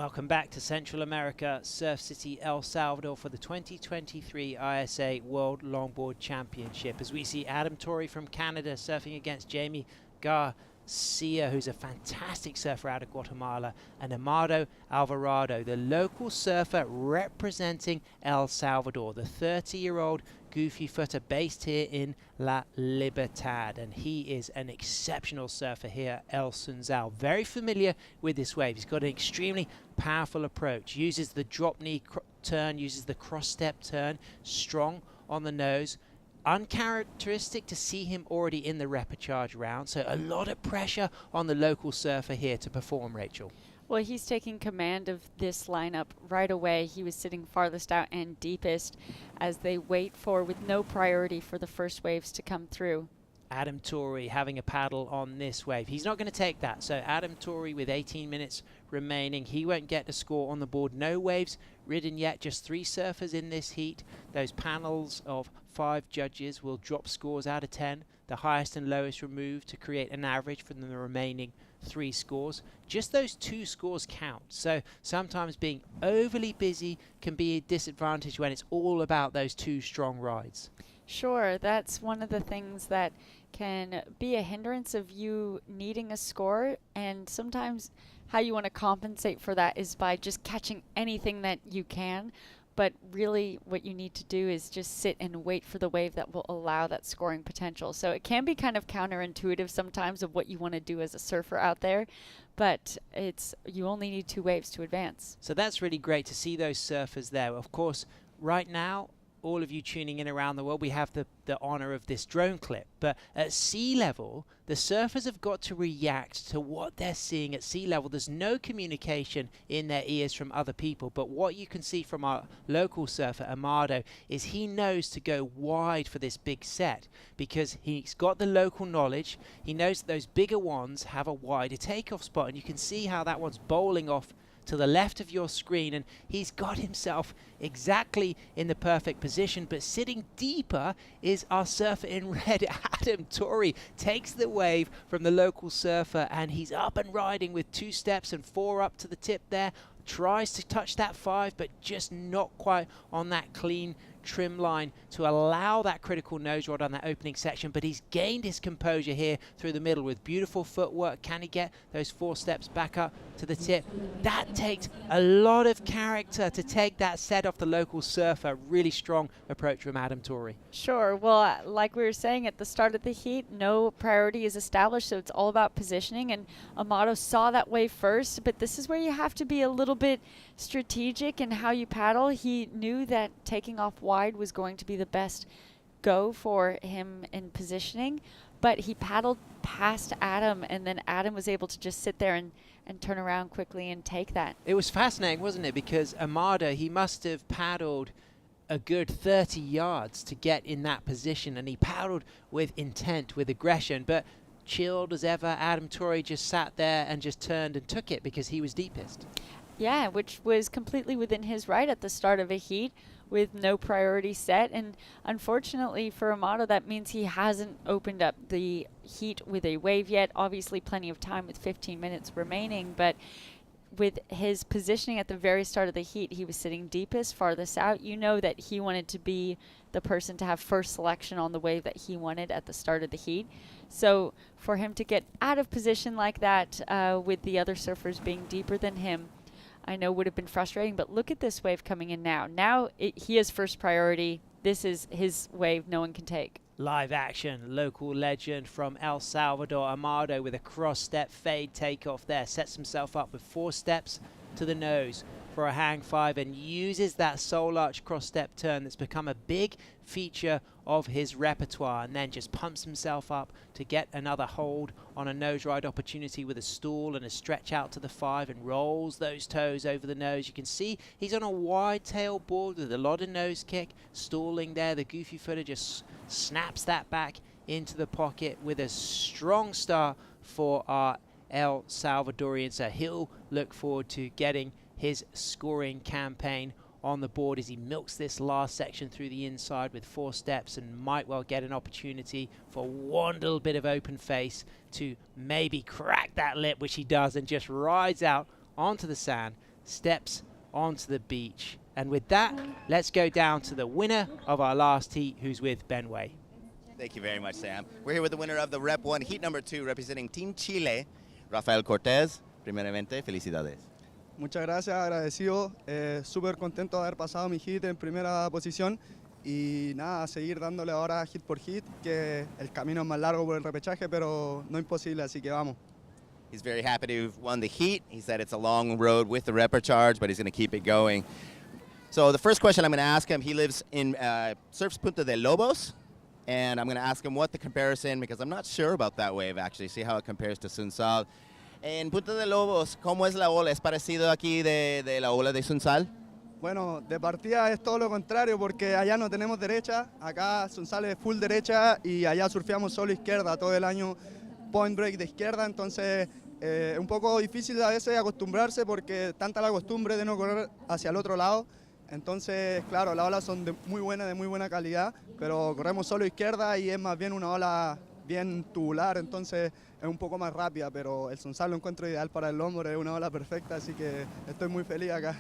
C: Welcome back to Central America, Surf City, El Salvador for the 2023 ISA World Longboard Championship. As we see Adam Torrey from Canada surfing against Jamie Garcia, who's a fantastic surfer out of Guatemala, and Amado Alvarado, the local surfer representing El Salvador, the 30-year-old goofy footer based here in La Libertad, and he is an exceptional surfer here, El Sunzal. Very familiar with this wave. He's got an extremely powerful approach, uses the drop knee turn, uses the cross step turn, strong on the nose. Uncharacteristic to see him already in the repechage round, so a lot of pressure on the local surfer here to perform, Rachel.
H: Well, he's taking command of this lineup right away. He was sitting farthest out and deepest as they wait for, with no priority, for the first waves to come through.
C: Adam Torrey having a paddle on this wave. He's not going to take that. So Adam Torrey with 18 minutes remaining. He won't get a score on the board. No waves ridden yet. Just 3 surfers in this heat. Those panels of 5 judges will drop scores out of 10. The highest and lowest removed to create an average from the remaining 3 scores. Just those 2 scores count. So sometimes being overly busy can be a disadvantage when it's all about those 2 strong rides.
H: Sure, that's one of the things that can be a hindrance of you needing a score, and sometimes how you want to compensate for that is by just catching anything that you can. But really what you need to do is just sit and wait for the wave that will allow that scoring potential. So it can be kind of counterintuitive sometimes of what you want to do as a surfer out there, but you only need 2 waves to advance.
C: So that's really great to see those surfers there. Of course, right now, all of you tuning in around the world, we have the honor of this drone clip. But at sea level, the surfers have got to react to what they're seeing at sea level. There's no communication in their ears from other people. But what you can see from our local surfer, Amado, is he knows to go wide for this big set because he's got the local knowledge. He knows that those bigger ones have a wider takeoff spot. And you can see how that one's bowling off to the left of your screen, and he's got himself exactly in the perfect position. But sitting deeper is our surfer in red, Adam Torrey. Takes the wave from the local surfer, and he's up and riding with 2 steps and 4 up to the tip there. Tries to touch that 5, but just not quite on that clean trim line to allow that critical nose rod on that opening section. But he's gained his composure here through the middle with beautiful footwork. Can he get those 4 steps back up to the tip? That takes a lot of character to take that set off the local surfer. Really strong approach from Adam Torrey.
H: Sure. Well, like we were saying at the start of the heat, no priority is established, so it's all about positioning. And Amado saw that wave first, but this is where you have to be a little bit strategic in how you paddle. He knew that taking off wide was going to be the best go for him in positioning, but he paddled past Adam, and then Adam was able to just sit there and turn around quickly and take that.
C: It was fascinating, wasn't it? Because Amado, he must have paddled a good 30 yards to get in that position, and he paddled with intent, with aggression, but chilled as ever. Adam Torrey just sat there and just turned and took it because he was deepest.
H: Yeah, which was completely within his right at the start of a heat with no priority set. And unfortunately for Amado, that means he hasn't opened up the heat with a wave yet. Obviously plenty of time with 15 minutes remaining, but with his positioning at the very start of the heat, he was sitting deepest, farthest out. You know that he wanted to be the person to have first selection on the wave that he wanted at the start of the heat. So for him to get out of position like that with the other surfers being deeper than him, I know would have been frustrating, but look at this wave coming in now. Now he is first priority. This is his wave no one can take.
C: Live action, local legend from El Salvador, Amado, with a cross-step fade takeoff there. Sets himself up with 4 steps to the nose for a hang 5 and uses that soul arch cross-step turn that's become a big feature of his repertoire, and then just pumps himself up to get another hold on a nose ride opportunity with a stool and a stretch out to the 5 and rolls those toes over the nose. You can see he's on a wide tail board with a lot of nose kick, stalling there. The goofy footer just snaps that back into the pocket with a strong start for our El Salvadorian. So he'll look forward to getting his scoring campaign on the board as he milks this last section through the inside with 4 steps and might well get an opportunity for one little bit of open face to maybe crack that lip, which he does, and just rides out onto the sand steps onto the beach. And with that, let's go down to the winner of our last heat, who's with Benway.
F: Thank you very much, Sam. We're here with the winner of the Rep 1 Heat number 2, representing Team Chile, Rafael Cortez. Primeramente, felicidades.
U: Muchas gracias, agradecido, súper contento de haber pasado mi hit en primera posición y nada, seguir dándole ahora hit por hit, que el camino es más largo por el repechaje, pero no imposible, así que vamos.
F: He's very happy to have won the heat. He said it's a long road with the repecharge, but he's going to keep it going. So the first question I'm going to ask him, he lives in surfs Punta de Lobos, and I'm going to ask him what the comparison, because I'm not sure about that wave actually, see how it compares to Sunsal. En Punta de Lobos, ¿cómo es la ola? ¿Es parecido aquí de la ola de Sunsal?
U: Bueno, de partida es todo lo contrario porque allá no tenemos derecha, acá Sunsal es full derecha y allá surfeamos solo izquierda todo el año, point break de izquierda, entonces es un poco difícil a veces acostumbrarse porque tanta la costumbre de no correr hacia el otro lado, entonces claro, las olas son de muy buena calidad, pero corremos solo izquierda y es más bien una ola bien tubular, entonces es un poco más rápida, pero el Sunsal lo encuentro ideal para el Longboard, es una ola perfecta, así que estoy muy feliz acá.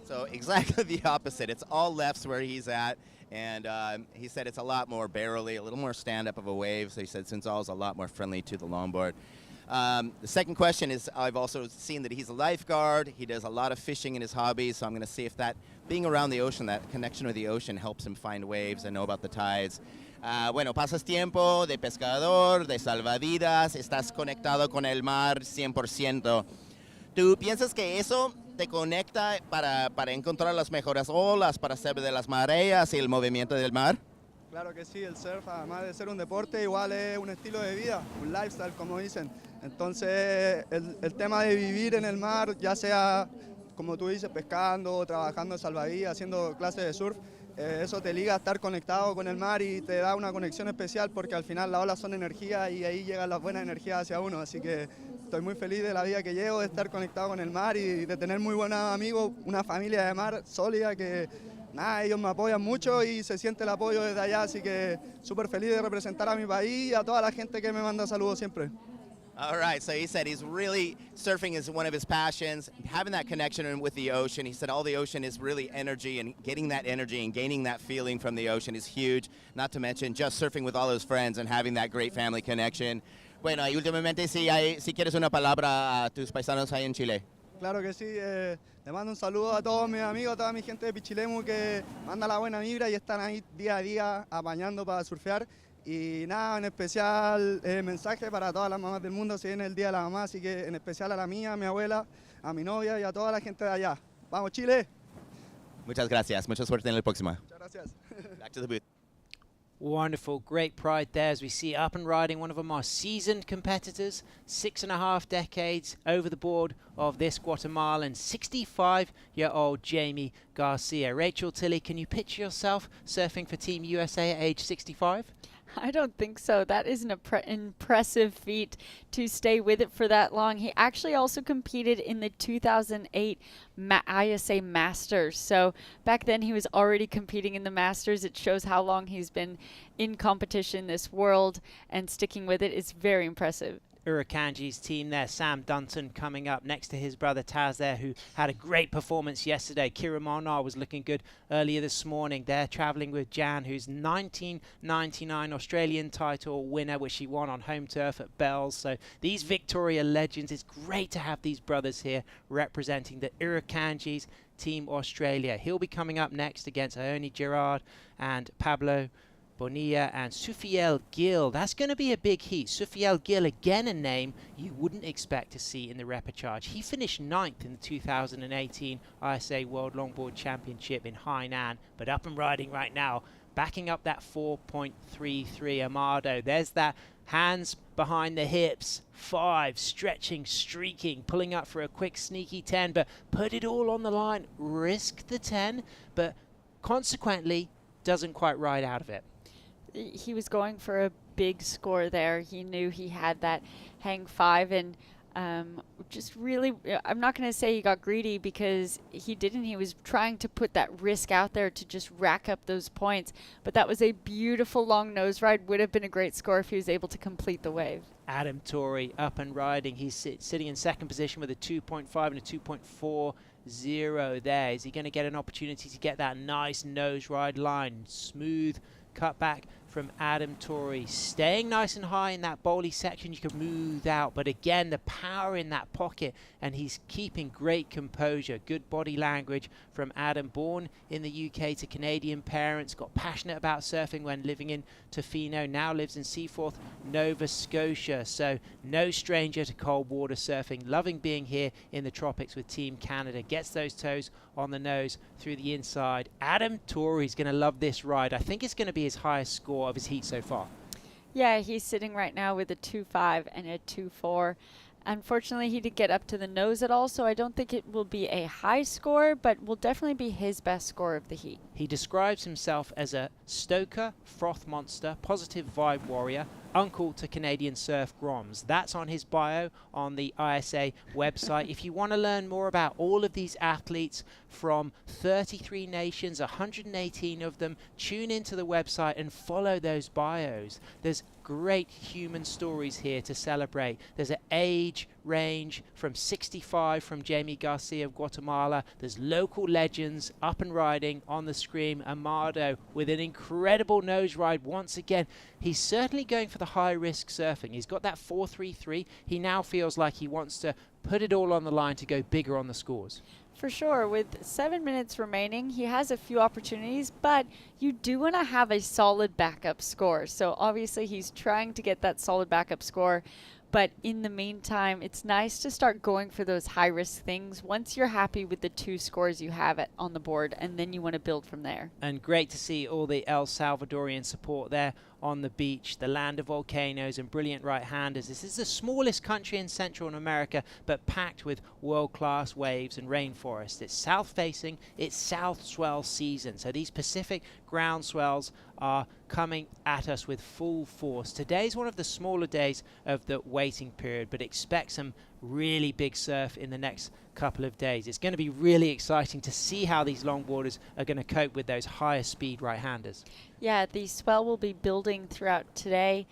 F: So exactly the opposite. It's all lefts where he's at, and he said it's a lot more barrely, a little more stand-up of a wave, so he said Sunsal is a lot more friendly to the longboard. The second question is, I've also seen that he's a lifeguard, he does a lot of fishing in his hobbies, so I'm going to see if that, being around the ocean, that connection with the ocean helps him find waves and know about the tides. Bueno, pasas tiempo de pescador, de salvavidas, estás conectado con el mar 100%. ¿Tú piensas que eso te conecta para encontrar las mejores olas, para saber de las mareas y el movimiento del mar?
U: Claro que sí, el surf, además de ser un deporte, igual es un estilo de vida, un lifestyle, como dicen. Entonces, el tema de vivir en el mar, ya sea, como tú dices, pescando, trabajando en salvavidas, haciendo clases de surf, eso te liga a estar conectado con el mar y te da una conexión especial porque al final las olas son energía y ahí llegan las buenas energías hacia uno. Así que estoy muy feliz de la vida que llevo, de estar conectado con el mar y de tener muy buenos amigos, una familia de mar sólida que nada, ellos me apoyan mucho y se siente el apoyo desde allá. Así que súper feliz de representar a mi país y a toda la gente que me manda saludos siempre.
F: All right, so he said he's really, surfing is one of his passions, having that connection with the ocean. He said all the ocean is really energy, and getting that energy and gaining that feeling from the ocean is huge, not to mention just surfing with all his friends and having that great family connection. Bueno, y últimamente, si quieres una palabra a tus paisanos ahí en Chile.
U: Claro que sí, le mando un saludo a todos mis amigos, a toda mi gente de Pichilemu que manda la buena vibra y están ahí día a día apañando para surfear. Y nada, en especial mensaje para todas las mamás del mundo, se viene el Día de la Mamá, así que en especial a la mía, a mi abuela, a mi novia y a toda la gente de allá. ¡Vamos, Chile!
F: Muchas gracias, mucha suerte en el próximo.
U: Muchas gracias.
F: Back to the booth.
C: Wonderful, great pride there as we see up and riding one of our more seasoned competitors, 6.5 decades over the board of this Guatemalan 65-year-old Jamie Garcia. Rachel Tilley, can you picture yourself surfing for Team USA at age 65?
V: I don't think so. That is an impressive feat to stay with it for that long. He actually also competed in the 2008 ISA Masters. So back then he was already competing in the Masters. It shows how long he's been in competition this world, and sticking with it is very impressive.
C: Urakanji's team there, Sam Dunton coming up next to his brother Taz there, who had a great performance yesterday. Kira Molnar was looking good earlier this morning. They're travelling with Jan, who's 1999 Australian title winner, which she won on home turf at Bells. So these Victoria legends, it's great to have these brothers here representing the Urakanji's Team Australia. He'll be coming up next against Ione Girard and Pablo Bonilla and Sufiel Gil. That's going to be a big heat. Sufiel Gil, again a name you wouldn't expect to see in the repechage. He finished 9th in the 2018 ISA World Longboard Championship in Hainan, but up and riding right now, backing up that 4.33 Amado. There's that hands behind the hips, 5, stretching, streaking, pulling up for a quick sneaky 10, but put it all on the line, risk the 10, but consequently doesn't quite ride out of it.
V: He was going for a big score there. He knew he had that hang 5, and just really, I'm not going to say he got greedy because he didn't. He was trying to put that risk out there to just rack up those points. But that was a beautiful long nose ride. Would have been a great score if he was able to complete the wave.
C: Adam Torrey up and riding. He's sitting in second position with a 2.5 and a 2.4 2.0 there. Is he going to get an opportunity to get that nice nose ride line? Smooth cutback from Adam Torrey, staying nice and high in that bowly section. You can move out, but again, the power in that pocket, and he's keeping great composure. Good body language from Adam, born in the UK to Canadian parents, got passionate about surfing when living in Tofino, now lives in Seaforth, Nova Scotia, so no stranger to cold water surfing, loving being here in the tropics with Team Canada. Gets those toes on the nose through the inside. Adam Torrey's going to love this ride. I think it's going to be his highest score of his heat so far.
V: Yeah, he's sitting right now with a 2.5 and a 2.4. Unfortunately, he didn't get up to the nose at all, so I don't think it will be a high score, but will definitely be his best score of the heat.
C: He describes himself as a stoker, froth monster, positive vibe warrior, uncle to Canadian surf groms. That's on his bio on the ISA website. If you want to learn more about all of these athletes from 33 nations, 118 of them, tune into the website and follow those bios. There's great human stories here to celebrate. There's an age range from 65 from Jamie Garcia of Guatemala. There's local legends up and riding on the screen. Amado with an incredible nose ride once again. He's certainly going for the high risk surfing. He's got that 4.33. He now feels like he wants to put it all on the line to go bigger on the scores.
V: For sure, with 7 minutes remaining, he has a few opportunities, but you do want to have a solid backup score. So obviously he's trying to get that solid backup score, but in the meantime, it's nice to start going for those high-risk things once you're happy with the 2 scores you have on the board, and then you want to build from there.
C: And great to see all the El Salvadorian support there on the beach, the land of volcanoes and brilliant right-handers. This is the smallest country in Central America, but packed with world-class waves and rainforest. It's south-facing, it's south swell season, so these Pacific ground swells are coming at us with full force. Today's one of the smaller days of the waiting period, but expect some really big surf in the next couple of days. It's going to be really exciting to see how these longboarders are going to cope with those higher speed right-handers.
V: Yeah, the swell will be building throughout today,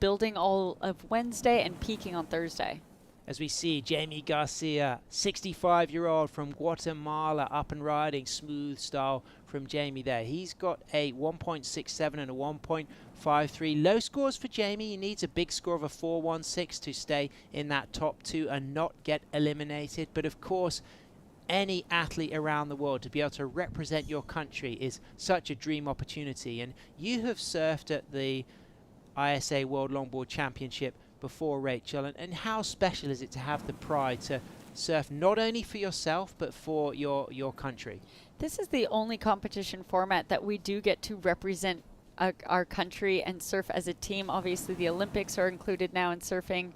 V: building all of Wednesday and peaking on Thursday.
C: As we see Jamie Garcia, 65-year-old from Guatemala, up and riding, smooth style from Jamie there. He's got a 1.67 and a 1.53. Low scores for Jamie. He needs a big score of a 4.16 to stay in that top 2 and not get eliminated. But of course, any athlete around the world to be able to represent your country is such a dream opportunity. And you have surfed at the ISA World Longboard Championship before, Rachel, and how special is it to have the pride to surf not only for yourself but for your country?
V: This is the only competition format that we do get to represent our country and surf as a team. Obviously the Olympics are included now in surfing,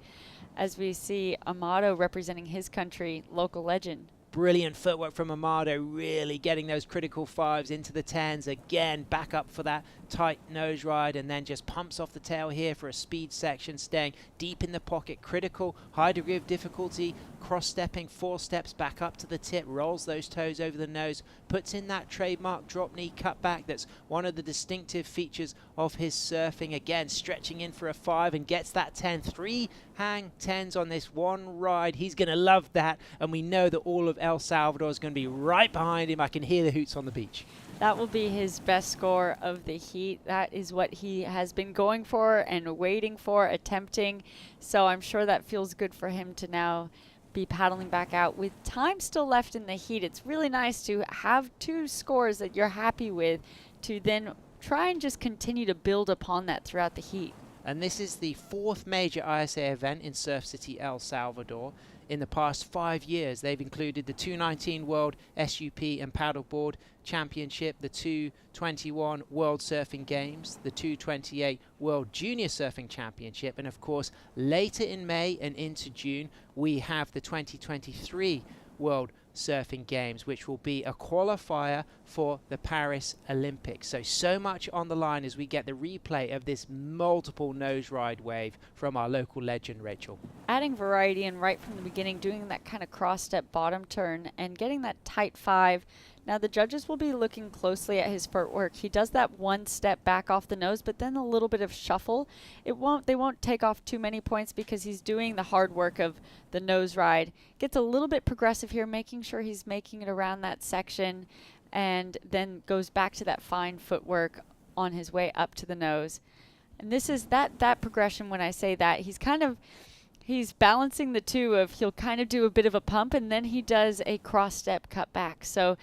V: as we see Amado representing his country, local legend.
C: Brilliant footwork from Amado, really getting those critical 5s into the 10s. Again, back up for that tight nose ride, and then just pumps off the tail here for a speed section, staying deep in the pocket. Critical, high degree of difficulty, cross-stepping 4 steps back up to the tip, rolls those toes over the nose, puts in that trademark drop knee cutback. That's one of the distinctive features of his surfing. Again, stretching in for a 5 and gets that 10. 3 hang 10s on this one ride. He's going to love that, and we know that all of El Salvador is going to be right behind him. I can hear the hoots on the beach.
V: That will be his best score of the heat. That is what he has been going for and waiting for, attempting. So I'm sure that feels good for him to now be paddling back out with time still left in the heat. It's really nice to have 2 scores that you're happy with to then try and just continue to build upon that throughout the heat.
C: And this is the 4th major ISA event in Surf City, El Salvador. In the past 5 years, they've included the 219 World SUP and Paddleboard Championship, the 221 World Surfing Games, the 228 World Junior Surfing Championship, and of course, later in May and into June, we have the 2023 World Surfing Games, which will be a qualifier for the Paris Olympics. So much on the line as we get the replay of this multiple nose ride wave from our local legend, Rachel.
V: Adding variety and right from the beginning, doing that kind of cross step bottom turn and getting that tight 5 Now the judges will be looking closely at his footwork. He does that one step back off the nose, but then a little bit of shuffle. They won't take off too many points because he's doing the hard work of the nose ride. Gets a little bit progressive here, making sure he's making it around that section, and then goes back to that fine footwork on his way up to the nose. And this is that progression. When I say that, he's balancing the two of he'll kind of do a bit of a pump and then he does a cross step cut back. So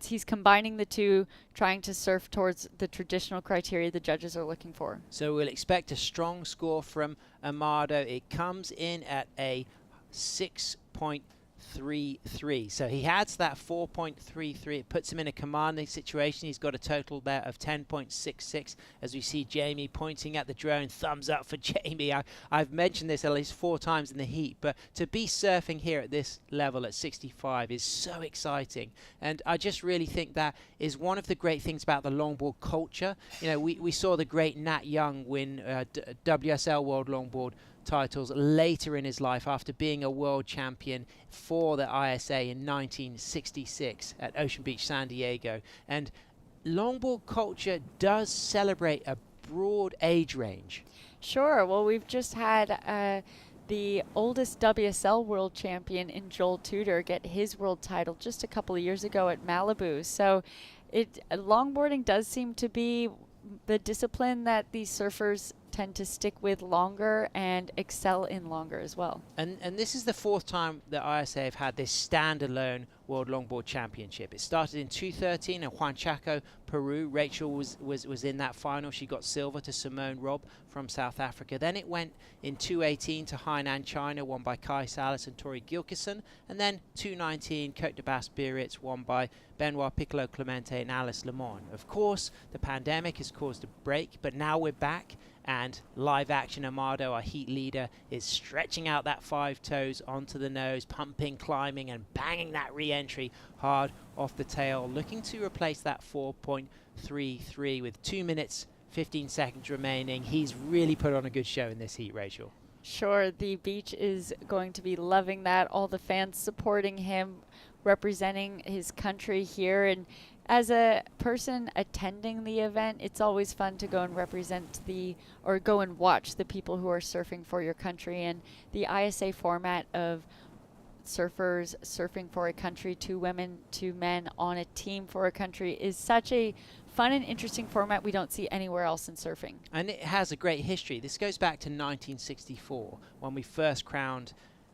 V: he's combining the two, trying to surf towards the traditional criteria the judges are looking for.
C: So we'll expect a strong score from Amado. It comes in at a 6.33. So he adds that 4.33. It puts him in a commanding situation. He's got a total there of 10.66. As we see Jamie pointing at the drone, thumbs up for Jamie. I've mentioned this at least 4 times in the heat, but to be surfing here at this level at 65 is so exciting. And I just really think that is one of the great things about the longboard culture. You know, we saw the great Nat Young win WSL World Longboard titles later in his life after being a world champion for the ISA in 1966 at Ocean Beach, San Diego. And longboard culture does celebrate a broad age range.
V: Sure. Well, we've just had the oldest WSL world champion in Joel Tudor get his world title just a couple of years ago at Malibu. So longboarding does seem to be the discipline that these surfers tend to stick with longer and excel in longer as well. And
C: this is the 4th time that ISA have had this standalone World Longboard Championship. It started in 2013 in Huanchaco, Peru. Rachel was in that final. She got silver to Simone Robb from South Africa. Then it went in 2018 to Hainan, China, won by Kai Salas and Tori Gilkison. And then 2019, Cote de Basse Biarritz, won by Benoit Piccolo Clemente and Alice Lemon. Of course, the pandemic has caused a break, but now we're back. And live action Amado, our heat leader, is stretching out that 5 toes onto the nose, pumping, climbing, and banging that re-entry hard off the tail, looking to replace that 4.33 with 2 minutes, 15 seconds remaining. He's really put on a good show in this heat, Rachel.
V: Sure, the beach is going to be loving that. All the fans supporting him, representing his country here. And as a person attending the event, it's always fun to go and represent or go and watch the people who are surfing for your country. And the ISA format of surfers surfing for a country, 2 women, 2 men on a team for a country is such a fun and interesting format we don't see anywhere else in surfing.
C: And it has a great history. This goes back to 1964 when we first crowned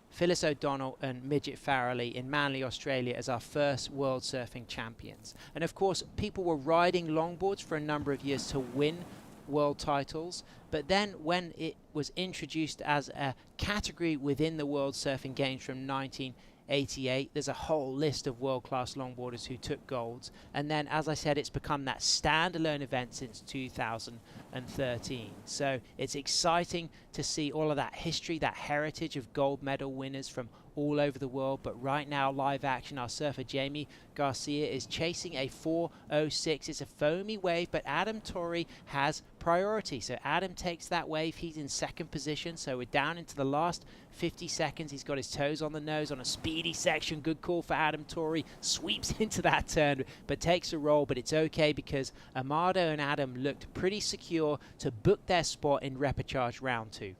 C: Phyllis O'Donnell and Midget Farrelly in Manly, Australia as our first world surfing champions. And of course, people were riding longboards for a number of years to win world titles. But then when it was introduced as a category within the World Surfing Games from 1988, there's a whole list of world-class longboarders who took golds. And then, as I said, it's become that standalone event since 2013. So it's exciting to see all of that history, that heritage of gold medal winners from all over the world. But right now, live action, our surfer Jamie Garcia is chasing a 4.06. It's a foamy wave, but Adam Torrey has priority. So Adam takes that wave. He's in 2nd position. So we're down into the last 50 seconds. He's got his toes on the nose on a speedy section. Good call for Adam Torrey. Sweeps into that turn, but takes a roll. But it's okay because Amado and Adam looked pretty secure to book their spot in repechage round 2.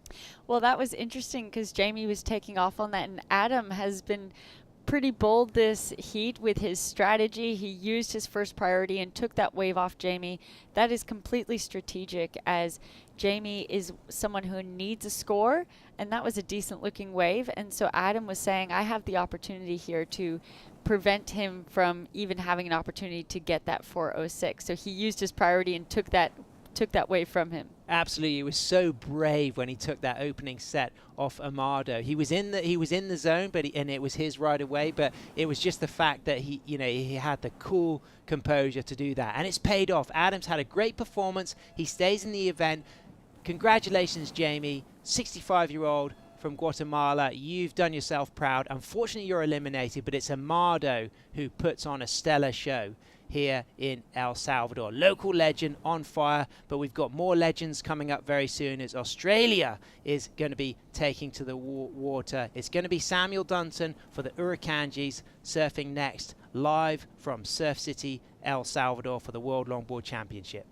V: Well, that was interesting because Jamie was taking off on that, and Adam has been pretty bold this heat with his strategy. He used his first priority and took that wave off Jamie. That is completely strategic, as Jamie is someone who needs a score, and that was a decent looking wave. And so Adam was saying, I have the opportunity here to prevent him from even having an opportunity to get that 4.06. So he used his priority and took that wave from him.
C: Absolutely, he was so brave when he took that opening set off Amado. He was in the zone, but and it was his right away. But it was just the fact that he had the cool composure to do that, and it's paid off. Adam's had a great performance. He stays in the event. Congratulations, Jamie, 65-year-old from Guatemala. You've done yourself proud. Unfortunately, you're eliminated, but it's Amado who puts on a stellar show here in El Salvador. Local legend on fire, but we've got more legends coming up very soon as Australia is going to be taking to the water. It's going to be Samuel Dunton for the Urukanjis surfing next live from Surf City, El Salvador for the World Longboard Championship.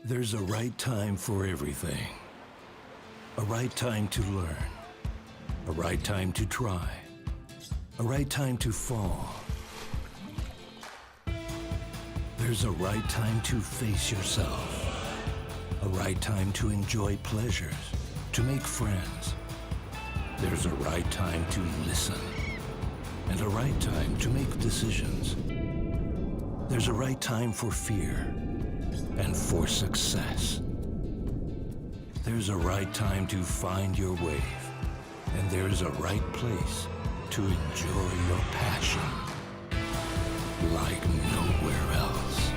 E: There's a right time for everything. A right time to learn. A right time to try. A right time to fall. There's a right time to face yourself. A right time to enjoy pleasures, to make friends. There's a right time to listen. And a right time to make decisions. There's a right time for fear and for success. There's a right time to find your wave, and there's a right place to enjoy your passion like nowhere else.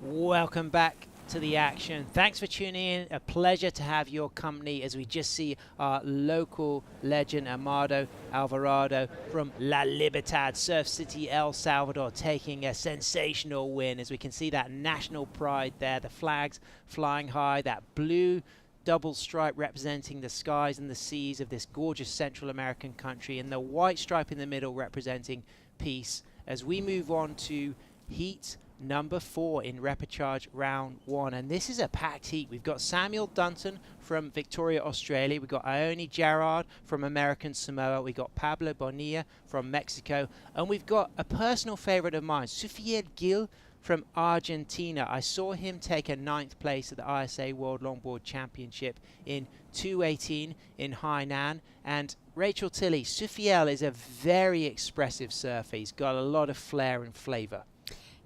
C: Welcome back to the action. Thanks for tuning in. A pleasure to have your company as we just see our local legend Amado Alvarado from La Libertad, Surf City, El Salvador, taking a sensational win. As we can see that national pride there, the flags flying high, that blue double stripe representing the skies and the seas of this gorgeous Central American country, and the white stripe in the middle representing peace. As we move on to heat number 4 in repechage round 1, and this is a packed heat. We've got Samuel Dunton from Victoria, Australia. We've got Ione Gerard from American Samoa. We've got Pablo Bonilla from Mexico, and we've got a personal favorite of mine, Sufiel Gil from Argentina. I saw him take a 9th place at the ISA World Longboard Championship in 2018 in Hainan. And Rachel Tilley, Sufiel is a very expressive surfer. He's got a lot of flair and flavor.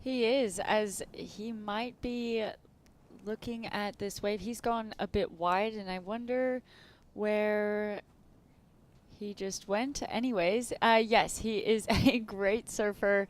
V: He is, as he might be looking at this wave. He's gone a bit wide, and I wonder where he just went. Anyways, yes, he is a great surfer.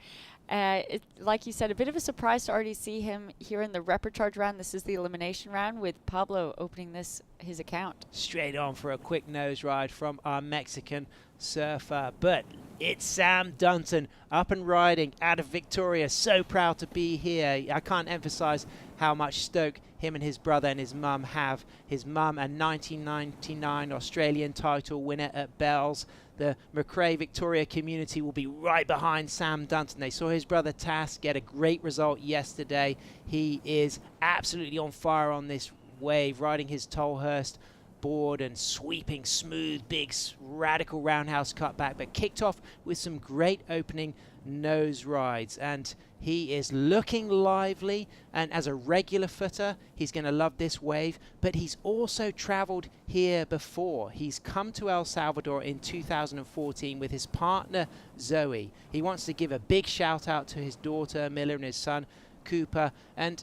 V: Like you said, a bit of a surprise to already see him here in the repechage round. This is the elimination round with Pablo opening his account.
C: Straight on for a quick nose ride from our Mexican surfer. But it's Sam Dunton up and riding out of Victoria. So proud to be here. I can't emphasize how much stoke him and his brother and his mum have. His mum, a 1999 Australian title winner at Bells. The McRae Victoria community will be right behind Sam Dunton. They saw his brother Tass get a great result yesterday. He is absolutely on fire on this wave, riding his Tolhurst board and sweeping smooth, big, radical roundhouse cutback, but kicked off with some great opening nose rides. And he is looking lively, and as a regular footer, he's going to love this wave. But he's also traveled here before. He's come to El Salvador in 2014 with his partner Zoe. He wants to give a big shout out to his daughter Miller and his son Cooper, and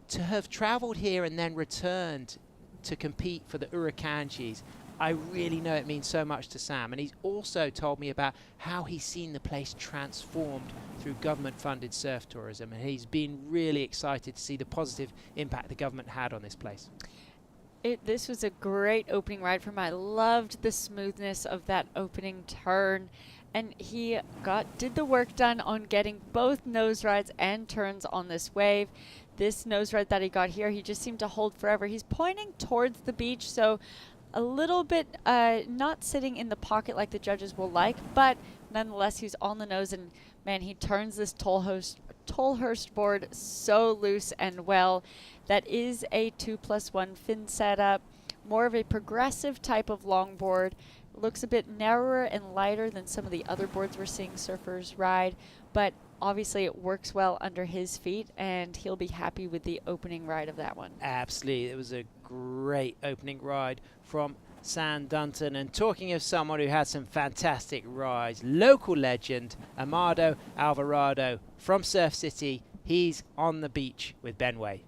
C: to have traveled here and then returned to compete for the Huracanchis, I really know it means so much to Sam. And he's also told me about how he's seen the place transformed through government-funded surf tourism, and he's been really excited to see the positive impact the government had on this place.
V: This was a great opening ride for him. I loved the smoothness of that opening turn, and he did the work done on getting both nose rides and turns on this wave. This nose ride that he got here, he just seemed to hold forever. He's pointing towards the beach, so a little bit not sitting in the pocket like the judges will like, but nonetheless he's on the nose, and man, he turns this Tolhurst board so loose and well. That is a 2+1 fin setup, more of a progressive type of longboard, looks a bit narrower and lighter than some of the other boards we're seeing surfers ride, but obviously it works well under his feet, and he'll be happy with the opening ride of that one.
C: Absolutely. It was a great opening ride from Sam Dunton. And talking of someone who had some fantastic rides, local legend Amado Alvarado from Surf City. He's on the beach with Ben Way.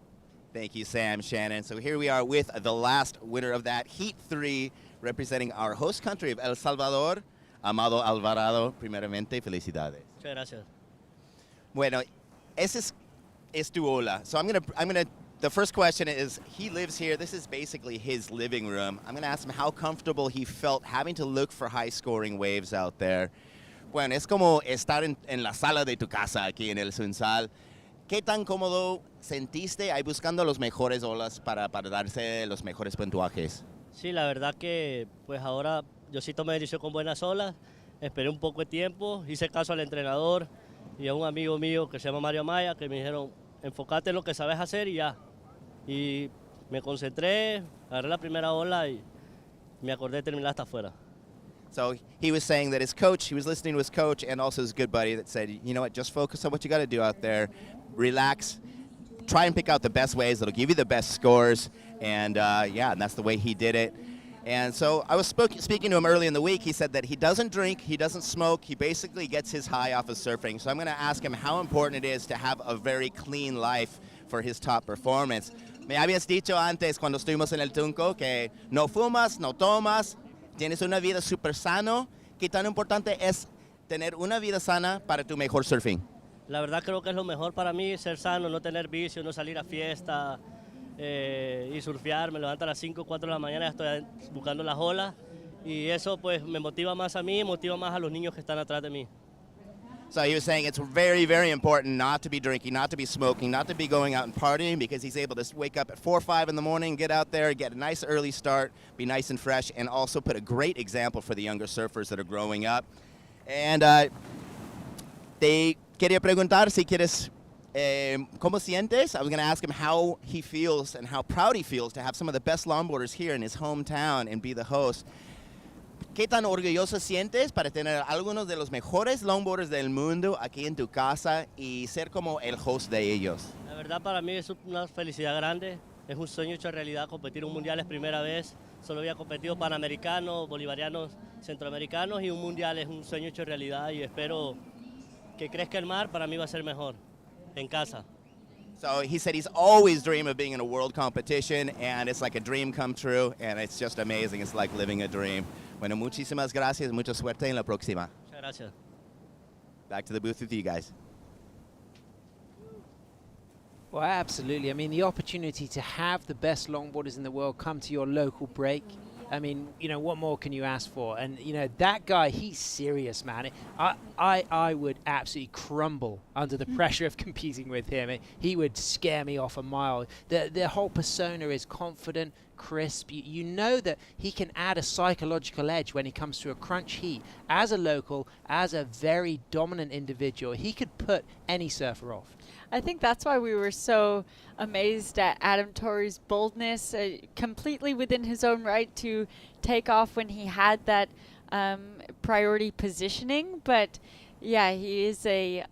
F: Thank you, Sam, Shannon. So here we are with the last winner of that, Heat 3, representing our host country of El Salvador, Amado Alvarado. Primeramente, felicidades.
G: Muchas gracias.
F: Bueno, ese es tu ola. So I'm gonna. The first question is, he lives here. This is basically his living room. I'm gonna ask him how comfortable he felt having to look for high-scoring waves out there. Bueno, es como estar en la sala de tu casa aquí en el Sunsal. ¿Qué tan cómodo sentiste ahí buscando los mejores olas para darse los mejores puntuajes?
G: Sí, la verdad que pues ahora yo sí tomé decisión con buenas olas, esperé un poco de tiempo, hice caso al entrenador y a un amigo mío que se llama Mario Amaya, que me dijeron, enfócate en lo que sabes hacer y ya. Y me concentré, agarré la primera ola y me acordé de terminar hasta afuera.
F: So he was saying that his coach, he was listening to his coach and also his good buddy that said, you know what, just focus on what you got to do out there, relax, try and pick out the best ways that'll give you the best scores, and and that's the way he did it. And so I was speaking to him early in the week. He said that he doesn't drink, he doesn't smoke, he basically gets his high off of surfing. So I'm going to ask him how important it is to have a very clean life for his top performance. Me habías dicho antes cuando estuvimos en el Tunco que no fumas, no tomas, tienes una vida súper sano. ¿Qué tan importante es tener una vida sana para tu mejor surfing?
G: La verdad creo que es lo mejor para mí, ser sano, no tener vicio, no salir a fiesta y surfear. Me levanto a las 5 o 4 de la mañana, estoy buscando las olas y eso pues me motiva más a mí, motiva más a los niños que están atrás de mí.
F: So he was saying it's very, very important not to be drinking, not to be smoking, not to be going out and partying, because he's able to wake up at 4 or 5 in the morning, get out there, get a nice early start, be nice and fresh, and also put a great example for the younger surfers that are growing up. And te quería preguntar si quieres, ¿cómo sientes? I was going to ask him how he feels and how proud he feels to have some of the best longboarders here in his hometown and be the host. ¿Qué tan orgulloso sientes para tener algunos de los mejores longboarders del mundo aquí en tu casa y ser como el host de ellos?
G: La verdad para mí es una felicidad grande, es un sueño hecho realidad, competir un mundial es primera vez, solo había competido panamericanos, bolivarianos, centroamericanos y un mundial es un sueño hecho realidad y espero que crezca el mar, para mí va a ser mejor, en casa.
F: So he said he's always dreamed of being in a world competition, and it's like a dream come true, and it's just amazing. It's like living a dream. Bueno, muchísimas gracias. Mucha suerte en la próxima.
G: Muchas gracias.
F: Back to the booth with you guys.
C: Well, absolutely. I mean, the opportunity to have the best longboarders in the world come to your local break. I mean, you know, what more can you ask for? And, you know, that guy, he's serious, man. I would absolutely crumble under the pressure of competing with him. He would scare me off a mile. The whole persona is confident, crisp. You know that he can add a psychological edge when he comes to a crunch heat. As a local, as a very dominant individual, he could put any surfer off.
V: I think that's why we were so amazed at Adam Torrey's boldness, completely within his own right to take off when he had that priority positioning. But yeah, he is a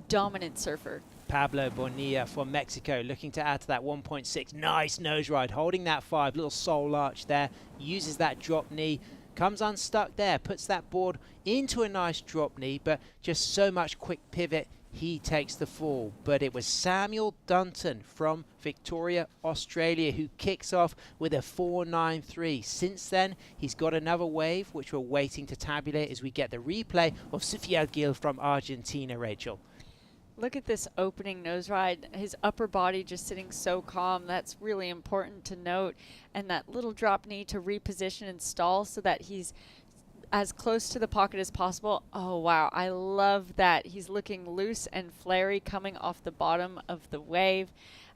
V: dominant surfer.
C: Pablo Bonilla from Mexico looking to add to that 1.6. Nice nose ride, holding that 5, little soul arch there, uses that drop knee, comes unstuck there, puts that board into a nice drop knee, but just so much quick pivot. He takes the fall, but it was Samuel Dunton from Victoria, Australia, who kicks off with a 4.93. Since then, he's got another wave, which we're waiting to tabulate as we get the replay of Sofia Gil from Argentina, Rachel.
V: Look at this opening nose ride. His upper body just sitting so calm. That's really important to note. And that little drop knee to reposition and stall so that he's as close to the pocket as possible. Oh, wow. I love that. He's looking loose and flary coming off the bottom of the wave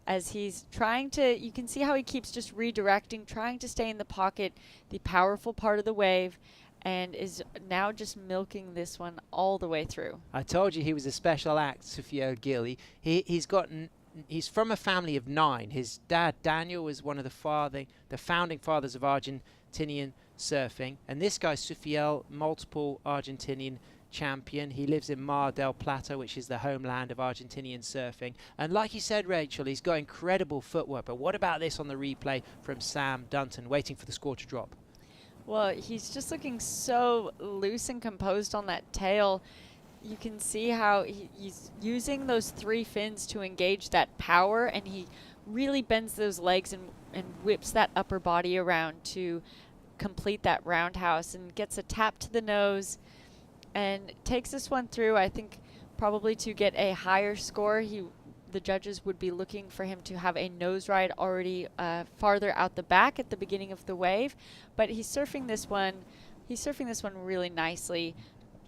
V: as he's trying to, you can see how he keeps just redirecting, trying to stay in the pocket, the powerful part of the wave, and is now just milking this one all the way through.
C: I told you he was a special act, Sofia Gil. He's from a family of 9. His dad, Daniel, was one of the founding fathers of Argentinian surfing. And this guy, Sufiel, multiple Argentinian champion. He lives in Mar del Plata, which is the homeland of Argentinian surfing. And like you said, Rachel, he's got incredible footwork. But what about this on the replay from Sam Dunton, waiting for the score to drop?
V: Well, he's just looking so loose and composed on that tail. You can see how he's using those 3 fins to engage that power, and he really bends those legs and whips that upper body around to complete that roundhouse and gets a tap to the nose and takes this one through. I think probably to get a higher score, the judges would be looking for him to have a nose ride already farther out the back at the beginning of the wave, but he's surfing this one really nicely,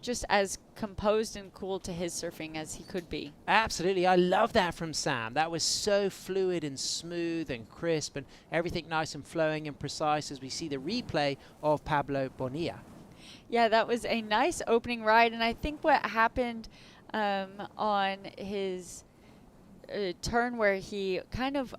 V: just as composed and cool to his surfing as he could be.
C: Absolutely. I love that from Sam. That was so fluid and smooth and crisp and everything nice and flowing and precise as we see the replay of Pablo Bonilla.
V: Yeah, that was a nice opening ride, and I think what happened on his turn where he kind of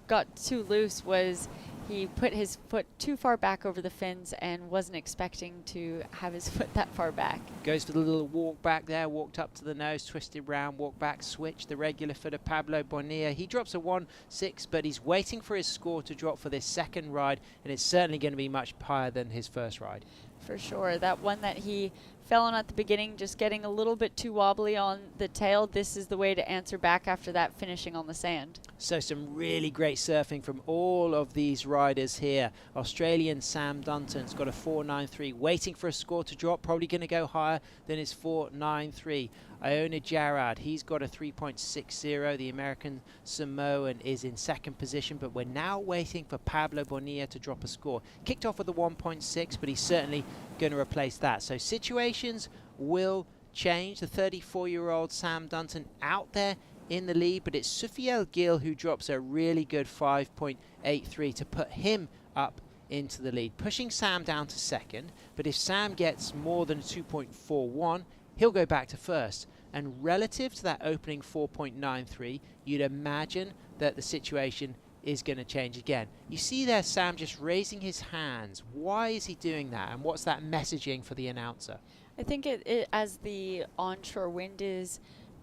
V: got too loose was he put his foot too far back over the fins and wasn't expecting to have his foot that far back.
C: Goes for the little walk back there, walked up to the nose, twisted round, walk back, switch, the regular foot of Pablo Bonilla. He drops a 1.6, but he's waiting for his score to drop for this second ride, and it's certainly going to be much higher than his first ride.
V: For sure. That one that he fell on at the beginning, just getting a little bit too wobbly on the tail, this is the way to answer back after that, finishing on the sand.
C: So some really great surfing from all of these riders here. Australian Sam Dunton's got a 4.93, waiting for a score to drop, probably going to go higher than his 4.93. Iona Jarrard, he's got a 3.60. The American Samoan is in second position, but we're now waiting for Pablo Bonilla to drop a score. Kicked off with a 1.6, but he's certainly going to replace that. So situations will change. The 34-year-old Sam Dunton out there in the lead, but it's Sufiel Gil who drops a really good 5.83 to put him up into the lead, pushing Sam down to second. But if Sam gets more than 2.41, he'll go back to first. And relative to that opening 4.93, you'd imagine that the situation is going to change again. You see there Sam just raising his hands. Why is he doing that? And what's that messaging for the announcer?
V: I think it as the onshore wind is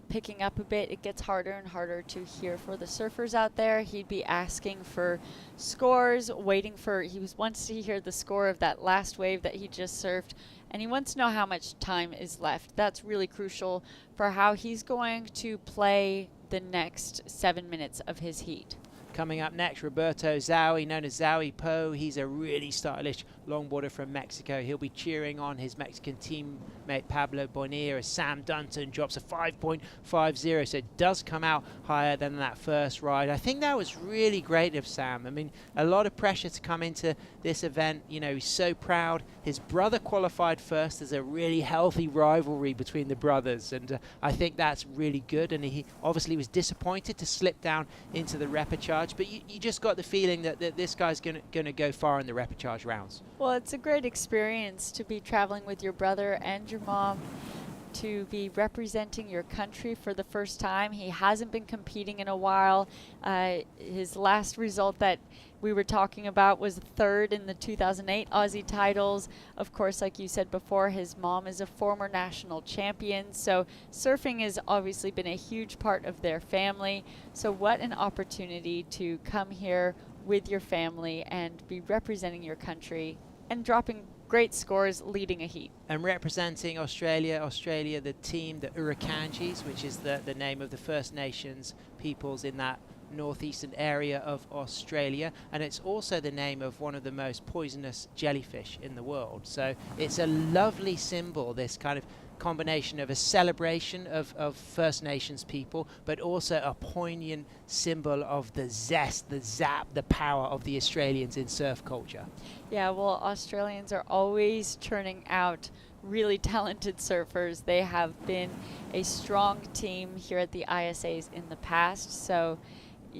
V: picking up a bit, it gets harder and harder to hear for the surfers out there. He'd be asking for scores, he wants to hear the score of that last wave that he just surfed, and he wants to know how much time is left. That's really crucial for how he's going to play the next 7 minutes of his heat.
C: Coming up next, Roberto Zaui, known as Zaui Po. He's a really stylish longboarder from Mexico. He'll be cheering on his Mexican teammate Pablo Bonilla as Sam Dunton drops a 5.50. So it does come out higher than that first ride. I think that was really great of Sam. I mean, a lot of pressure to come into this event. You know, he's so proud. His brother qualified first. There's a really healthy rivalry between the brothers, and I think that's really good. And he obviously was disappointed to slip down into the repechage. But you just got the feeling that this guy's going to go far in the repechage rounds.
V: Well, it's a great experience to be traveling with your brother and your mom, to be representing your country for the first time. He hasn't been competing in a while. His last result that we were talking about was third in the 2008 Aussie titles. Of course, like you said before, his mom is a former national champion, so surfing has obviously been a huge part of their family. So what an opportunity to come here with your family and be representing your country and dropping great scores, leading a heat.
C: And representing Australia, the team, the Urakanjis, which is the name of the First Nations peoples in that northeastern area of Australia, and it's also the name of one of the most poisonous jellyfish in the world. So it's a lovely symbol, this kind of combination of a celebration of First Nations people, but also a poignant symbol of the zest, the zap, the power of the Australians in surf culture.
V: Yeah, well, Australians are always churning out really talented surfers. They have been a strong team here at the ISAs in the past, so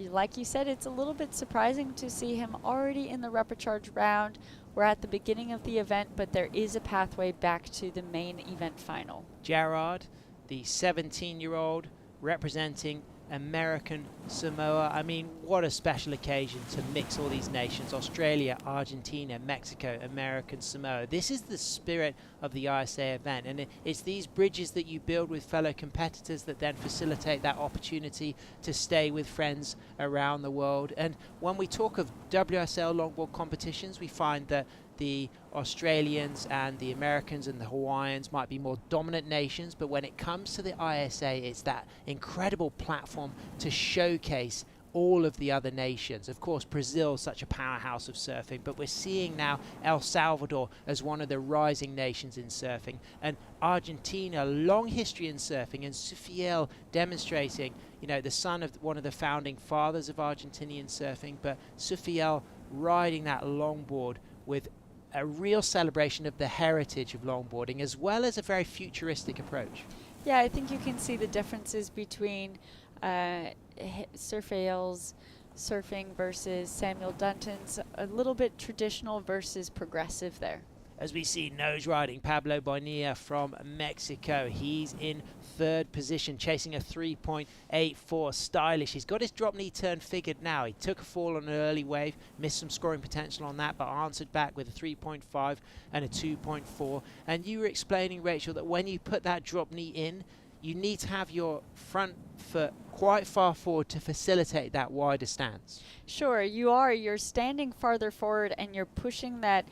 V: like you said, it's a little bit surprising to see him already in the repechage round. We're at the beginning of the event, but there is a pathway back to the main event final.
C: Jarrard, the 17-year-old, representing American Samoa. I mean, what a special occasion to mix all these nations: Australia, Argentina, Mexico, American Samoa. This is the spirit of the ISA event, and it's these bridges that you build with fellow competitors that then facilitate that opportunity to stay with friends around the world. And when we talk of WSL longboard competitions, we find that the Australians and the Americans and the Hawaiians might be more dominant nations, but when it comes to the ISA, it's that incredible platform to showcase all of the other nations. Of course, Brazil is such a powerhouse of surfing, but we're seeing now El Salvador as one of the rising nations in surfing, and Argentina, long history in surfing, and Sufiel demonstrating, you know, the son of one of the founding fathers of Argentinian surfing, but Sufiel riding that longboard with a real celebration of the heritage of longboarding, as well as a very futuristic approach.
V: Yeah, I think you can see the differences between Surfail's surfing versus Samuel Dunton's, a little bit traditional versus progressive there.
C: As we see nose riding Pablo Bonilla from Mexico, he's in third position, chasing a 3.84, stylish. He's got his drop knee turn figured now. He took a fall on an early wave, missed some scoring potential on that, but answered back with a 3.5 and a 2.4. And you were explaining, Rachel, that when you put that drop knee in, you need to have your front foot quite far forward to facilitate that wider stance.
V: Sure, you're standing farther forward and you're pushing that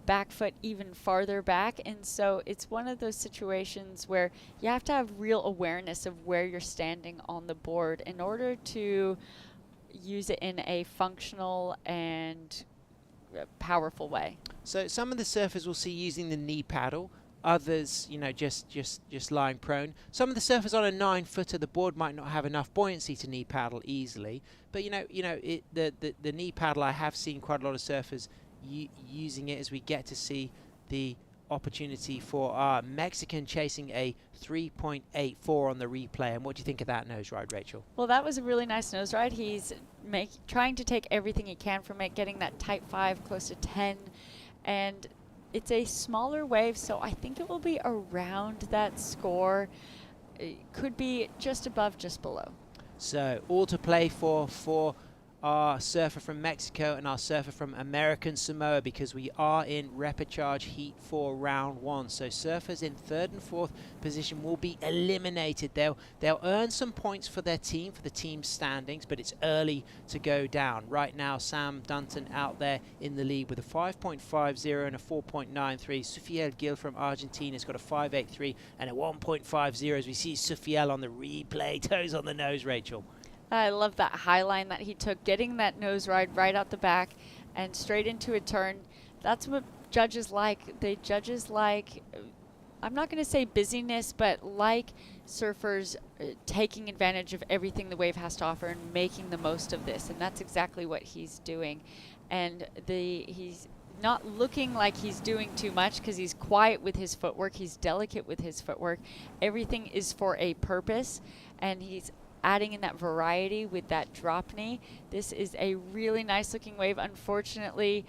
V: back foot even farther back, and so it's one of those situations where you have to have real awareness of where you're standing on the board in order to use it in a functional and powerful way.
C: So some of the surfers will see using the knee paddle, others, you know, just lying prone. Some of the surfers on a 9-footer, the board might not have enough buoyancy to knee paddle easily, but the knee paddle, I have seen quite a lot of surfers using it, as we get to see the opportunity for our Mexican chasing a 3.84 on the replay. And what do you think of that nose ride, Rachel?
V: Well, that was a really nice nose ride. He's trying to take everything he can from it, getting that type 5 close to 10, and it's a smaller wave, so I think it will be around that score. It could be just above, just below.
C: So all to play for our surfer from Mexico and our surfer from American Samoa, because we are in repechage heat 4 round 1. So surfers in 3rd and 4th position will be eliminated. They'll earn some points for their team, for the team standings, but it's early to go down. Right now, Sam Dunton out there in the lead with a 5.50 and a 4.93. Sufiel Gil from Argentina has got a 5.83 and a 1.50 as we see Sufiel on the replay. Toes on the nose, Rachel.
V: I love that high line that he took, getting that nose ride right out the back and straight into a turn. That's what judges like. Judges like, I'm not going to say busyness, but like surfers taking advantage of everything the wave has to offer and making the most of this. And that's exactly what he's doing. And he's not looking like he's doing too much because he's quiet with his footwork. He's delicate with his footwork. Everything is for a purpose, and he's adding in that variety with that drop knee. This is a really nice looking wave. Unfortunately,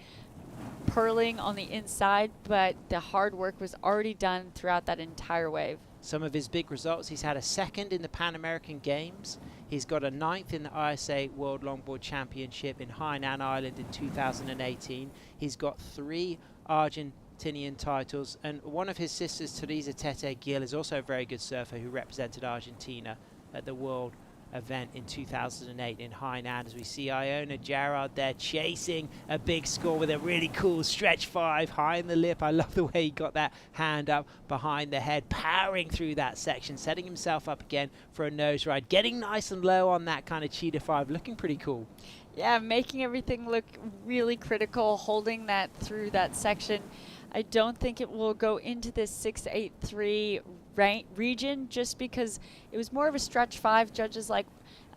V: purling on the inside, but the hard work was already done throughout that entire wave.
C: Some of his big results: he's had a 2nd in the Pan American Games. He's got a 9th in the ISA World Longboard Championship in Hainan Island in 2018. He's got 3 Argentinian titles, and one of his sisters, Teresa Tete Gil, is also a very good surfer who represented Argentina at the World event in 2008 in Hainan, as we see Iona Gerard there chasing a big score with a really cool stretch 5 high in the lip. I love the way he got that hand up behind the head, powering through that section, setting himself up again for a nose ride, getting nice and low on that kind of cheetah 5, looking pretty cool.
V: Yeah, making everything look really critical, holding that through that section. I don't think it will go into this 6.83 region, just because it was more of a stretch 5. Judges like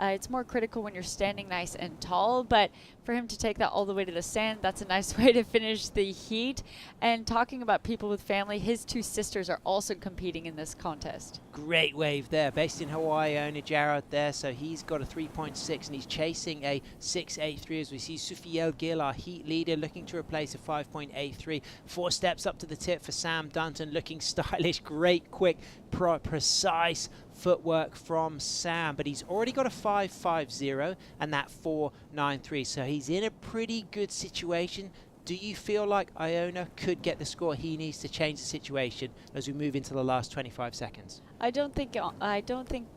V: It's more critical when you're standing nice and tall, but for him to take that all the way to the sand, that's a nice way to finish the heat. And talking about people with family, his 2 sisters are also competing in this contest.
C: Great wave there, based in Hawaii, owner Jared there, so he's got a 3.6 and he's chasing a 6.83 as we see Sufiel Gill, our heat leader, looking to replace a 5.83. 4 steps up to the tip for Sam Dunton, looking stylish, great, quick, precise footwork from Sam, but he's already got a 5.50 and that 4.93, so he's in a pretty good situation. Do you feel like Iona could get the score he needs to change the situation as we move into the last 25 seconds?
V: I don't think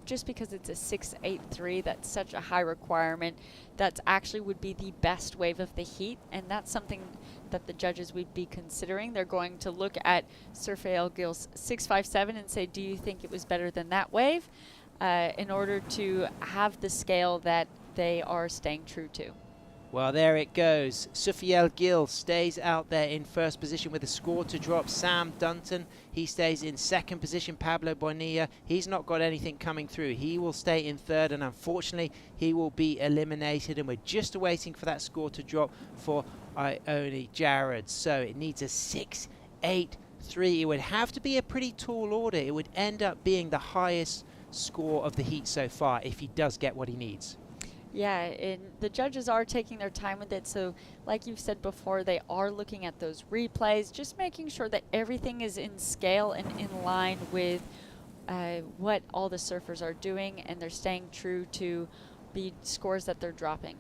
V: just because it's a 6.83, that's such a high requirement. That's actually would be the best wave of the heat, and that's something that the judges would be considering. They're going to look at Sufiel Gill's 6.57 and say, do you think it was better than that wave, in order to have the scale that they are staying true to.
C: Well, there it goes. Sufiel Gill stays out there in first position with a score to drop. Sam Dunton, he stays in second position. Pablo Bonilla, he's not got anything coming through. He will stay in third, and unfortunately, he will be eliminated. And we're just waiting for that score to drop for Ione Jared. So it needs a 6.83. It would have to be a pretty tall order. It would end up being the highest score of the heat so far if he does get what he needs.
V: Yeah, and the judges are taking their time with it. So like you've said before, they are looking at those replays, just making sure that everything is in scale and in line with what all the surfers are doing, and they're staying true to the scores that they're dropping.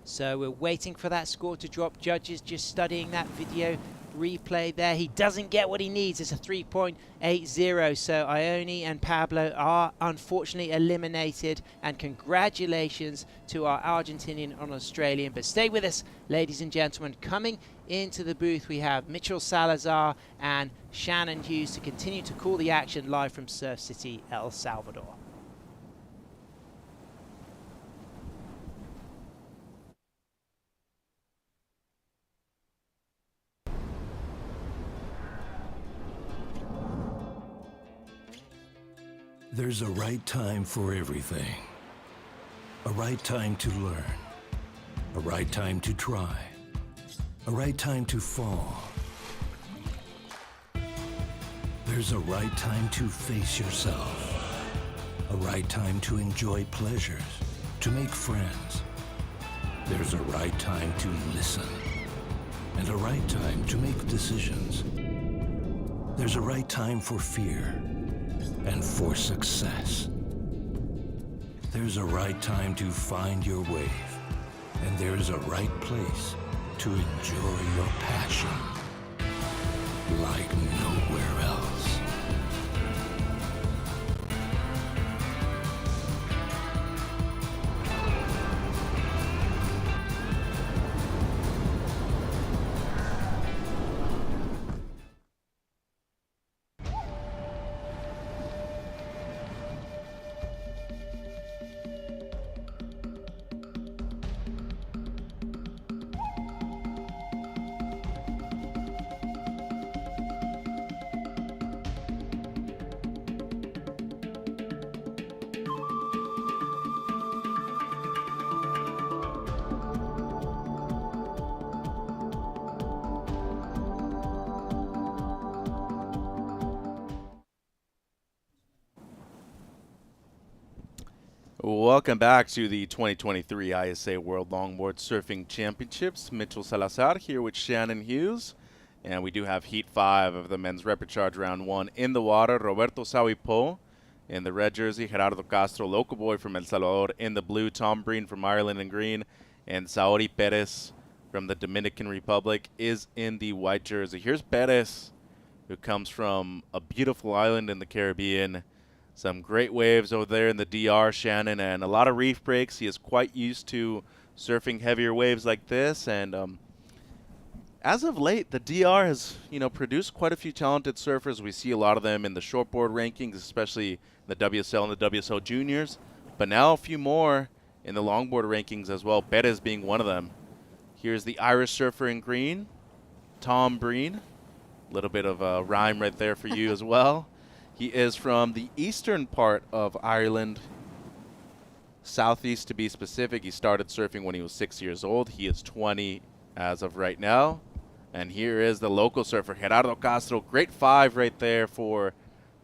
C: So we're waiting for that score to drop. Judges just studying that video replay there. He doesn't get what he needs. It's a 3.80. So Ione and Pablo are unfortunately eliminated. And congratulations to our Argentinian and Australian. But stay with us, ladies and gentlemen. Coming into the booth, we have Mitchell Salazar and Shannon Hughes to continue to call the action live from Surf City, El Salvador.
E: There's a right time for everything. A right time to learn. A right time to try. A right time to fall. There's a right time to face yourself. A right time to enjoy pleasures, to make friends. There's a right time to listen. And a right time to make decisions. There's a right time for fear. And for success. There's a right time to find your wave, and there's a right place to enjoy your passion like nowhere else.
A: Welcome back to the 2023 ISA World Longboard Surfing Championships. Mitchell Salazar here with Shannon Hughes. And we do have Heat 5 of the men's repechage round 1 in the water. Roberto Sawipo in the red jersey. Gerardo Castro, local boy from El Salvador, in the blue. Tom Breen from Ireland in green. And Saori Perez from the Dominican Republic is in the white jersey. Here's Perez, who comes from a beautiful island in the Caribbean. Some great waves over there in the DR, Shannon, and a lot of reef breaks. He is quite used to surfing heavier waves like this. And as of late, the DR has, produced quite a few talented surfers. We see a lot of them in the shortboard rankings, especially the WSL and the WSL juniors. But now a few more in the longboard rankings as well, Perez being one of them. Here's the Irish surfer in green, Tom Breen. A little bit of a rhyme right there for you as well. He is from the eastern part of Ireland. Southeast to be specific. He started surfing when he was 6 years old. He is 20 as of right now. And here is the local surfer, Gerardo Castro. Great 5 right there for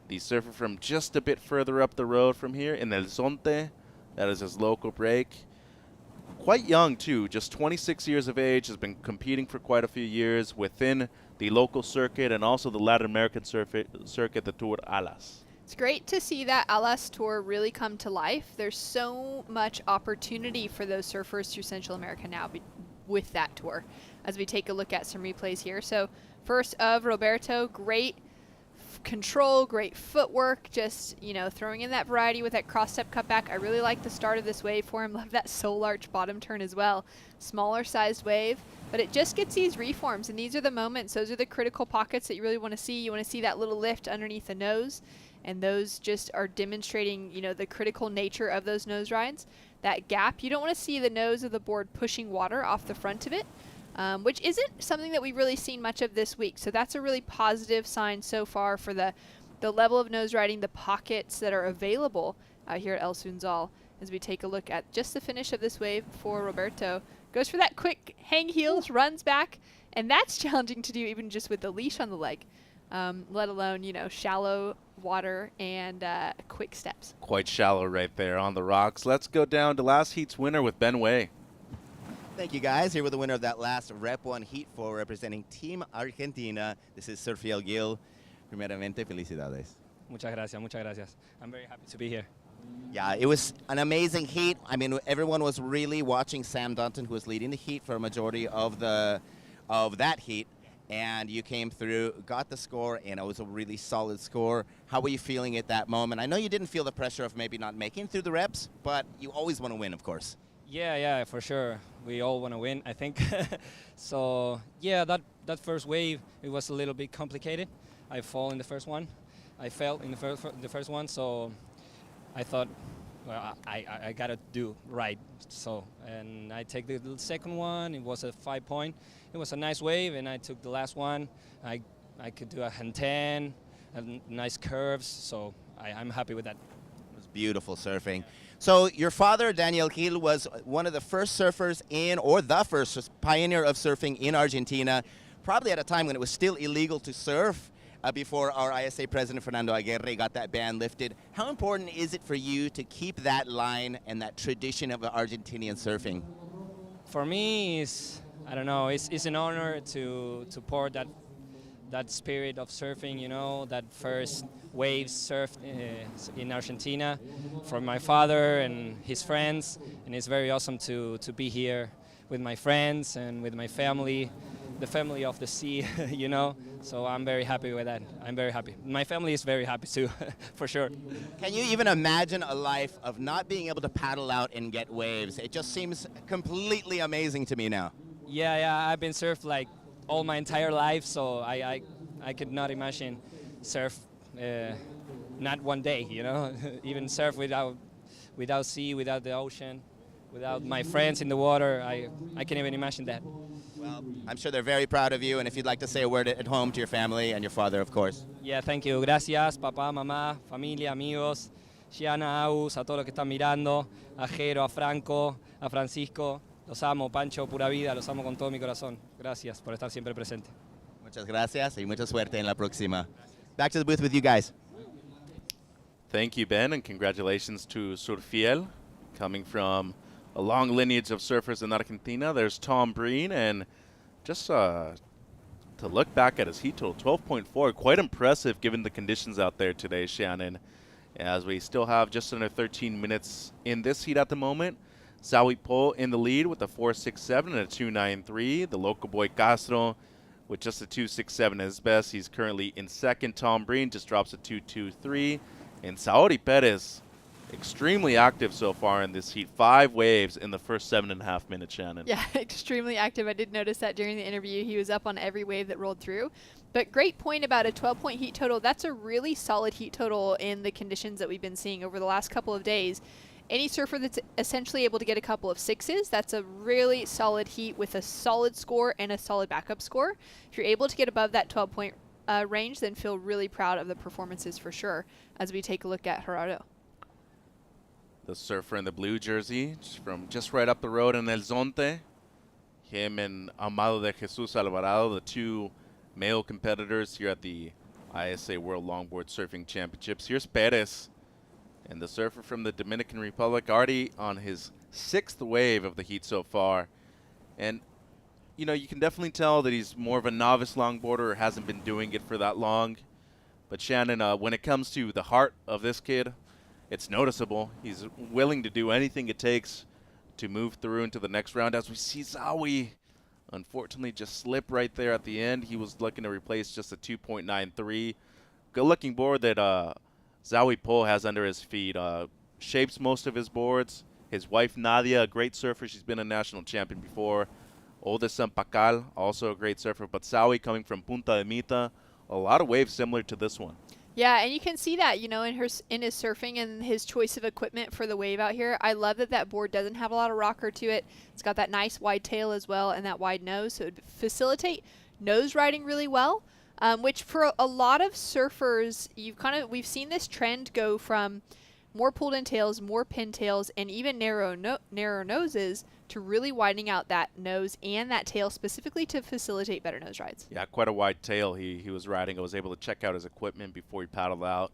A: the surfer from just a bit further up the road from here in El Zonte. That is his local break. Quite young, too, just 26 years of age, has been competing for quite a few years within the local circuit and also the Latin American circuit, the Tour Alas.
B: It's great to see that Alas Tour really come to life. There's so much opportunity for those surfers through Central America now with that tour, as we take a look at some replays here. So first of Roberto, great control, great footwork, just, you know, throwing in that variety with that cross-step cutback. I really like the start of this wave for him. Love that soul arch bottom turn as well. Smaller sized wave, but it just gets these reforms, and these are the moments. Those are the critical pockets that you really want to see. You want to see that little lift underneath the nose, and those just are demonstrating, you know, the critical nature of those nose rides. That gap, you don't want to see the nose of the board pushing water off the front of it, which isn't something that we've really seen much of this week. So that's a really positive sign so far for the level of nose riding, the pockets that are available here at El Sunzal. As we take a look at just the finish of this wave for Roberto. Goes for that quick hang heels, runs back, and that's challenging to do even just with the leash on the leg, let alone, you know, shallow water and quick steps.
A: Quite shallow right there on the rocks. Let's go down to last heat's winner with Ben Way.
F: Thank you, guys. Here with the winner of that last Rep 1 Heat 4 representing Team Argentina. This is Surfiel Gil. Primeramente, felicidades.
I: Muchas gracias. I'm very happy to be here.
F: Yeah, it was an amazing heat. I mean, everyone was really watching Sam Dunton, who was leading the heat for a majority of that heat. And you came through, got the score, and it was a really solid score. How were you feeling at that moment? I know you didn't feel the pressure of maybe not making through the reps, but you always want to win, of course.
I: Yeah, for sure. We all want to win, I think. So, yeah, that first wave, it was a little bit complicated. I fall in the first one. I fell in the first one, so I thought, well, I got to do right. So, and I take the second one. It was a 5-point. It was a nice wave, and I took the last one. I could do a hand 10, and nice curves, so I'm happy with that.
F: It was beautiful surfing. So your father, Daniel Gil, was one of the first surfers or the first pioneer of surfing in Argentina, probably at a time when it was still illegal to surf before our ISA president, Fernando Aguirre, got that ban lifted. How important is it for you to keep that line and that tradition of Argentinian surfing?
I: For me, it's an honor to pour that spirit of surfing, you know, that first waves surfed in Argentina from my father and his friends, and it's very awesome to be here with my friends and with my family, the family of the sea, you know, so I'm very happy with that. I'm very happy. My family is very happy too, for sure.
F: Can you even imagine a life of not being able to paddle out and get waves? It just seems completely amazing to me now.
I: Yeah, I've been surfed like all my entire life, so I could not imagine surf not one day, you know, even surf without sea, without the ocean, without my friends in the water. I can't even imagine that.
F: Well, I'm sure they're very proud of you, and if you'd like to say a word at home to your family and your father, of course.
I: Yeah, thank you. Gracias, papá, mamá, familia, amigos, Gianna, Agus, a todos los que están mirando, a Jero, a Franco, a Francisco. Los amo, Pancho, pura vida, los amo con todo mi corazón. Gracias por estar siempre presente.
F: Muchas gracias y mucha suerte en la próxima. Back to the booth with you guys.
A: Thank you, Ben, and congratulations to Surfiel, coming from a long lineage of surfers in Argentina. There's Tom Breen, and just to look back at his heat total, 12.4, quite impressive given the conditions out there today, Shannon. As we still have just under 13 minutes in this heat at the moment. Zawi Po in the lead with a 4.67 and a 2.93. The local boy Castro with just a 2.67 at his best. He's currently in second. Tom Breen just drops a 2.23. And Saori Perez, extremely active so far in this heat. 5 waves in the first 7.5 minutes, Shannon.
B: Yeah, extremely active. I did notice that during the interview. He was up on every wave that rolled through. But great point about a 12-point heat total. That's a really solid heat total in the conditions that we've been seeing over the last couple of days. Any surfer that's essentially able to get a couple of 6s, that's a really solid heat with a solid score and a solid backup score. If you're able to get above that 12-point range, then feel really proud of the performances for sure as we take a look at Gerardo.
A: the surfer in the blue jersey from just right up the road in El Zonte. Him and Amado de Jesus Alvarado, the two male competitors here at the ISA World Longboard Surfing Championships. Here's Perez, and the surfer from the Dominican Republic, already on his 6th wave of the heat so far. And, you know, you can definitely tell that he's more of a novice longboarder, hasn't been doing it for that long. But Shannon, when it comes to the heart of this kid, it's noticeable. He's willing to do anything it takes to move through into the next round. As we see Zawi, unfortunately, just slip right there at the end. He was looking to replace just a 2.93. Good-looking board that Zawi Po has under his feet. Shapes most of his boards. His wife, Nadia, a great surfer. She's been a national champion before. Oldest son, Pacal, also a great surfer. But Zawi, coming from Punta de Mita, a lot of waves similar to this one.
B: Yeah, and you can see that, you know, in his surfing and his choice of equipment for the wave out here. I love that that board doesn't have a lot of rocker to it. It's got that nice wide tail as well and that wide nose, so it would facilitate nose riding really well, which for a lot of surfers, we've seen this trend go from more pulled in tails, more pin tails, and even narrow noses to really widening out that nose and that tail specifically to facilitate better nose rides.
A: Yeah, quite a wide tail he was riding. I was able to check out his equipment before he paddled out.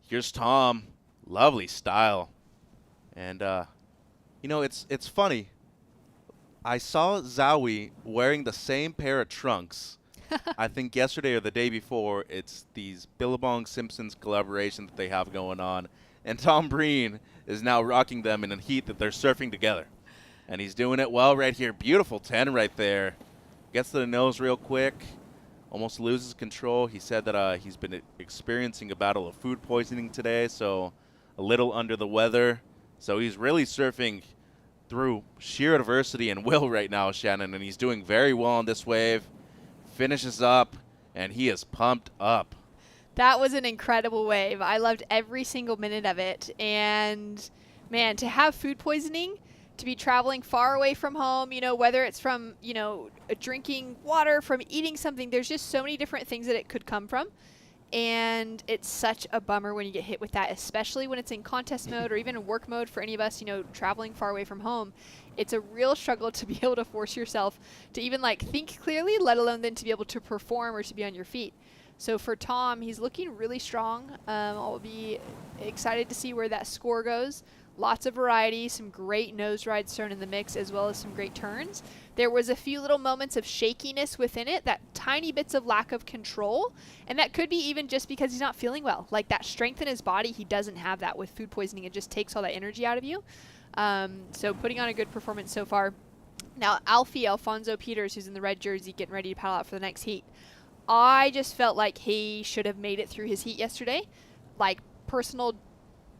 A: Here's Tom. Lovely style. And, you know, it's funny. I saw Zawi wearing the same pair of trunks, I think yesterday or the day before. It's these Billabong Simpsons collaboration that they have going on. And Tom Breen is now rocking them in a heat that they're surfing together. And he's doing it well right here. Beautiful 10 right there. Gets to the nose real quick. Almost loses control. He said that he's been experiencing a battle of food poisoning today, so a little under the weather. So he's really surfing through sheer adversity and will right now, Shannon, and he's doing very well on this wave. Finishes up, and he is pumped up.
B: That was an incredible wave. I loved every single minute of it. And, man, to have food poisoning, to be traveling far away from home, you know, whether it's from, you know, drinking water, from eating something, there's just so many different things that it could come from. And it's such a bummer when you get hit with that, especially when it's in contest mode or even in work mode for any of us, you know, traveling far away from home. It's a real struggle to be able to force yourself to even, like, think clearly, let alone then to be able to perform or to be on your feet. So for Tom, he's looking really strong. I'll be excited to see where that score goes. Lots of variety, some great nose rides thrown in the mix, as well as some great turns. There was a few little moments of shakiness within it, that tiny bits of lack of control, and that could be even just because he's not feeling well. Like that strength in his body, he doesn't have that with food poisoning. It just takes all that energy out of you. So putting on a good performance so far. Now, Alfonso Peters, who's in the red jersey, getting ready to paddle out for the next heat. I just felt like he should have made it through his heat yesterday. Like personal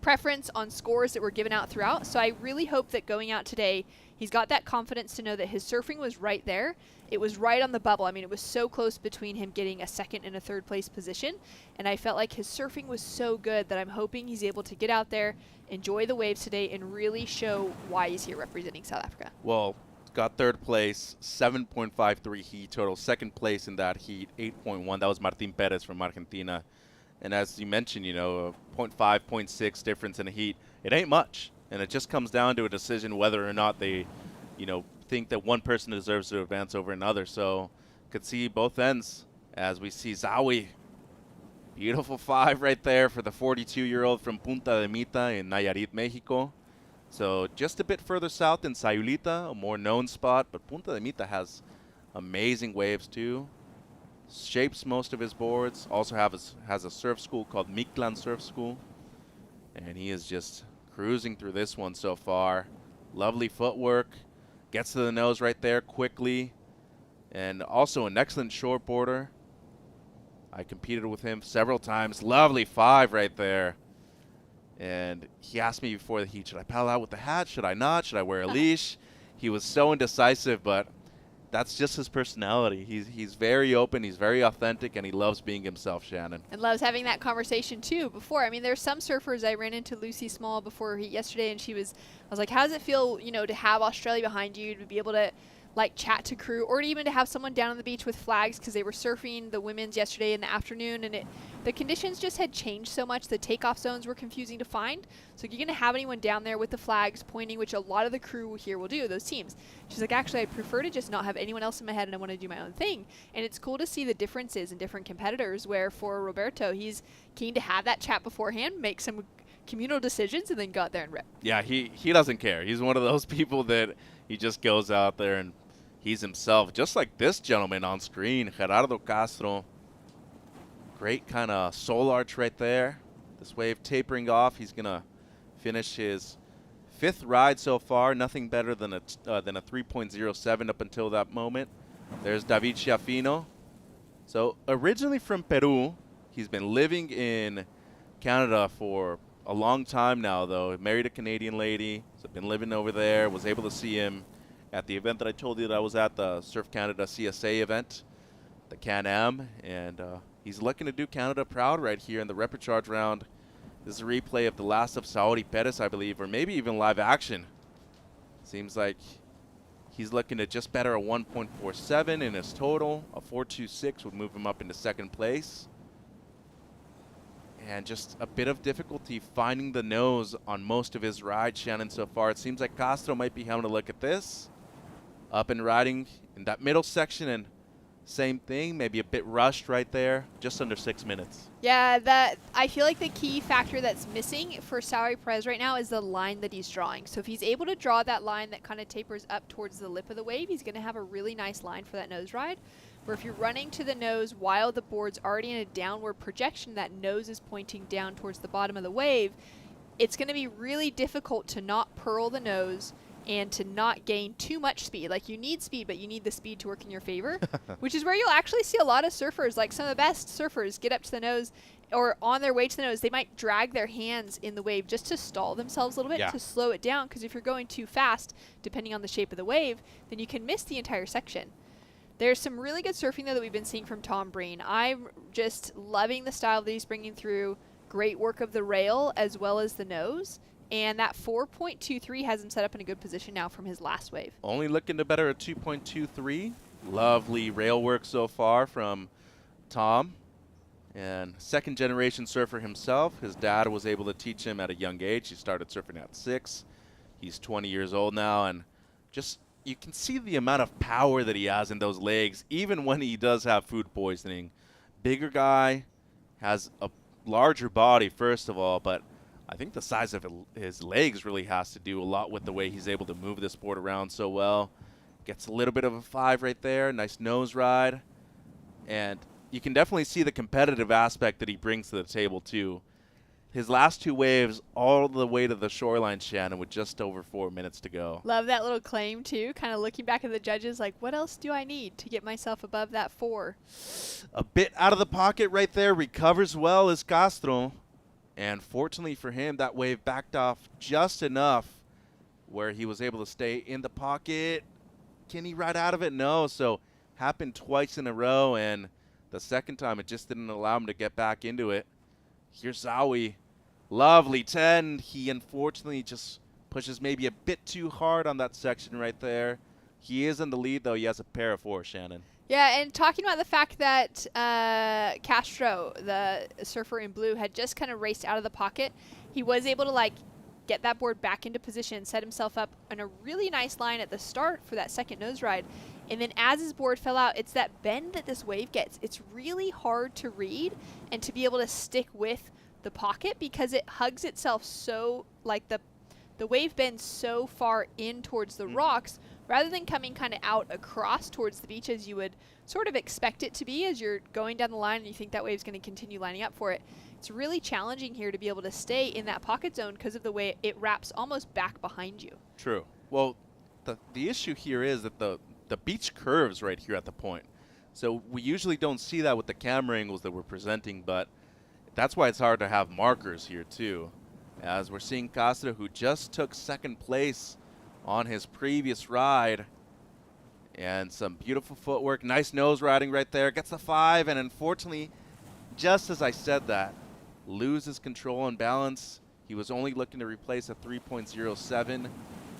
B: preference on scores that were given out throughout. So I really hope that going out today, he's got that confidence to know that his surfing was right there. It was right on the bubble. I mean, it was so close between him getting a second and a third place position. And I felt like his surfing was so good that I'm hoping he's able to get out there, enjoy the waves today, and really show why he's here representing South Africa.
A: Well, got third place, 7.53 heat total. Second place in that heat, 8.1. That was Martin Perez from Argentina. And as you mentioned, you know, a 0.5, 0.6 difference in a heat, it ain't much. And it just comes down to a decision whether or not they, you know, think that one person deserves to advance over another. So could see both ends as we see Zawi. Beautiful 5 right there for the 42-year-old from Punta de Mita in Nayarit, Mexico. So just a bit further south in Sayulita, a more known spot. But Punta de Mita has amazing waves too. Shapes most of his boards. Also has a surf school called Mictlan Surf School. And he is just cruising through this one so far. Lovely footwork. Gets to the nose right there quickly. And also an excellent shortboarder. I competed with him several times. Lovely 5 right there. And he asked me before the heat, should I paddle out with the hat? Should I not? Should I wear a leash? He was so indecisive, but that's just his personality. He's very open, he's very authentic, and he loves being himself, Shannon.
B: And loves having that conversation too. Before, I mean, there's some surfers. I ran into Lucy Small before yesterday, and I was like, how does it feel, you know, to have Australia behind you, to be able to like chat to crew, or even to have someone down on the beach with flags because they were surfing the women's yesterday in the afternoon, and the conditions just had changed so much. The takeoff zones were confusing to find. So you're going to have anyone down there with the flags pointing, which a lot of the crew here will do, those teams. She's like, actually, I prefer to just not have anyone else in my head, and I want to do my own thing. And it's cool to see the differences in different competitors, where for Roberto, he's keen to have that chat beforehand, make some communal decisions, and then go out there and rip.
A: Yeah, he doesn't care. He's one of those people that he just goes out there and he's himself, just like this gentleman on screen, Gerardo Castro. Great kind of soul arch right there. This wave tapering off. He's going to finish his 5th ride so far. Nothing better than a 3.07 up until that moment. There's David Chiafino. So originally from Peru, he's been living in Canada for a long time now, though. Married a Canadian lady, so been living over there. Was able to see him at the event that I told you that I was at, the Surf Canada CSA event, the Can-Am, and he's looking to do Canada proud right here in the Reprecharge round. This is a replay of the last of Saori Perez, I believe, or maybe even live action. Seems like he's looking to just better a 1.47 in his total. A 4.26 would move him up into 2nd place. And just a bit of difficulty finding the nose on most of his rides, Shannon, so far. It seems like Castro might be having a look at this. Up and riding in that middle section, and same thing, maybe a bit rushed right there, just under 6 minutes.
B: Yeah, I feel like the key factor that's missing for Saori Perez right now is the line that he's drawing. So if he's able to draw that line that kind of tapers up towards the lip of the wave, he's going to have a really nice line for that nose ride. Where if you're running to the nose while the board's already in a downward projection, that nose is pointing down towards the bottom of the wave, it's going to be really difficult to not pearl the nose and to not gain too much speed. Like, you need speed, but you need the speed to work in your favor, which is where you'll actually see a lot of surfers, like some of the best surfers, get up to the nose, or on their way to the nose, they might drag their hands in the wave just to stall themselves a little bit, to slow it down, because if you're going too fast, depending on the shape of the wave, then you can miss the entire section. There's some really good surfing, though, that we've been seeing from Tom Breen. I'm just loving the style that he's bringing through. Great work of the rail as well as the nose. And that 4.23 has him set up in a good position now from his last wave.
A: Only looking to better a 2.23. Lovely rail work so far from Tom. And 2nd generation surfer himself. His dad was able to teach him at a young age. He started surfing at 6. He's 20 years old now, and just you can see the amount of power that he has in those legs, even when he does have food poisoning. Bigger guy, has a larger body, first of all, but I think the size of his legs really has to do a lot with the way he's able to move this board around so well. Gets a little bit of a 5 right there. Nice nose ride. And you can definitely see the competitive aspect that he brings to the table, too. His last 2 waves all the way to the shoreline, Shannon, with just over 4 minutes to go.
B: Love that little claim, too. Kind of looking back at the judges like, what else do I need to get myself above that 4?
A: A bit out of the pocket right there. Recovers well is Castro. And fortunately for him, that wave backed off just enough where he was able to stay in the pocket. Can he ride out of it? No. So happened twice in a row, and the second time it just didn't allow him to get back into it. Here's Zawi. Lovely 10. He unfortunately just pushes maybe a bit too hard on that section right there. He is in the lead, though. He has a pair of 4, Shannon.
B: Yeah, and talking about the fact that Castro, the surfer in blue, had just kind of raced out of the pocket, he was able to, like, get that board back into position, set himself up on a really nice line at the start for that second nose ride. And then as his board fell out, it's that bend that this wave gets. It's really hard to read and to be able to stick with the pocket because it hugs itself so, like, the wave bends so far in towards the rocks rather than coming kind of out across towards the beach as you would sort of expect it to be as you're going down the line and you think that wave's going to continue lining up for it. It's really challenging here to be able to stay in that pocket zone because of the way it wraps almost back behind you.
A: True. Well, the issue here is that the beach curves right here at the point. So we usually don't see that with the camera angles that we're presenting, but that's why it's hard to have markers here too. As we're seeing Castro, who just took second place on his previous ride. And some beautiful footwork. Nice nose riding right there. Gets the 5, and unfortunately, just as I said that, loses control and balance. He was only looking to replace a 3.07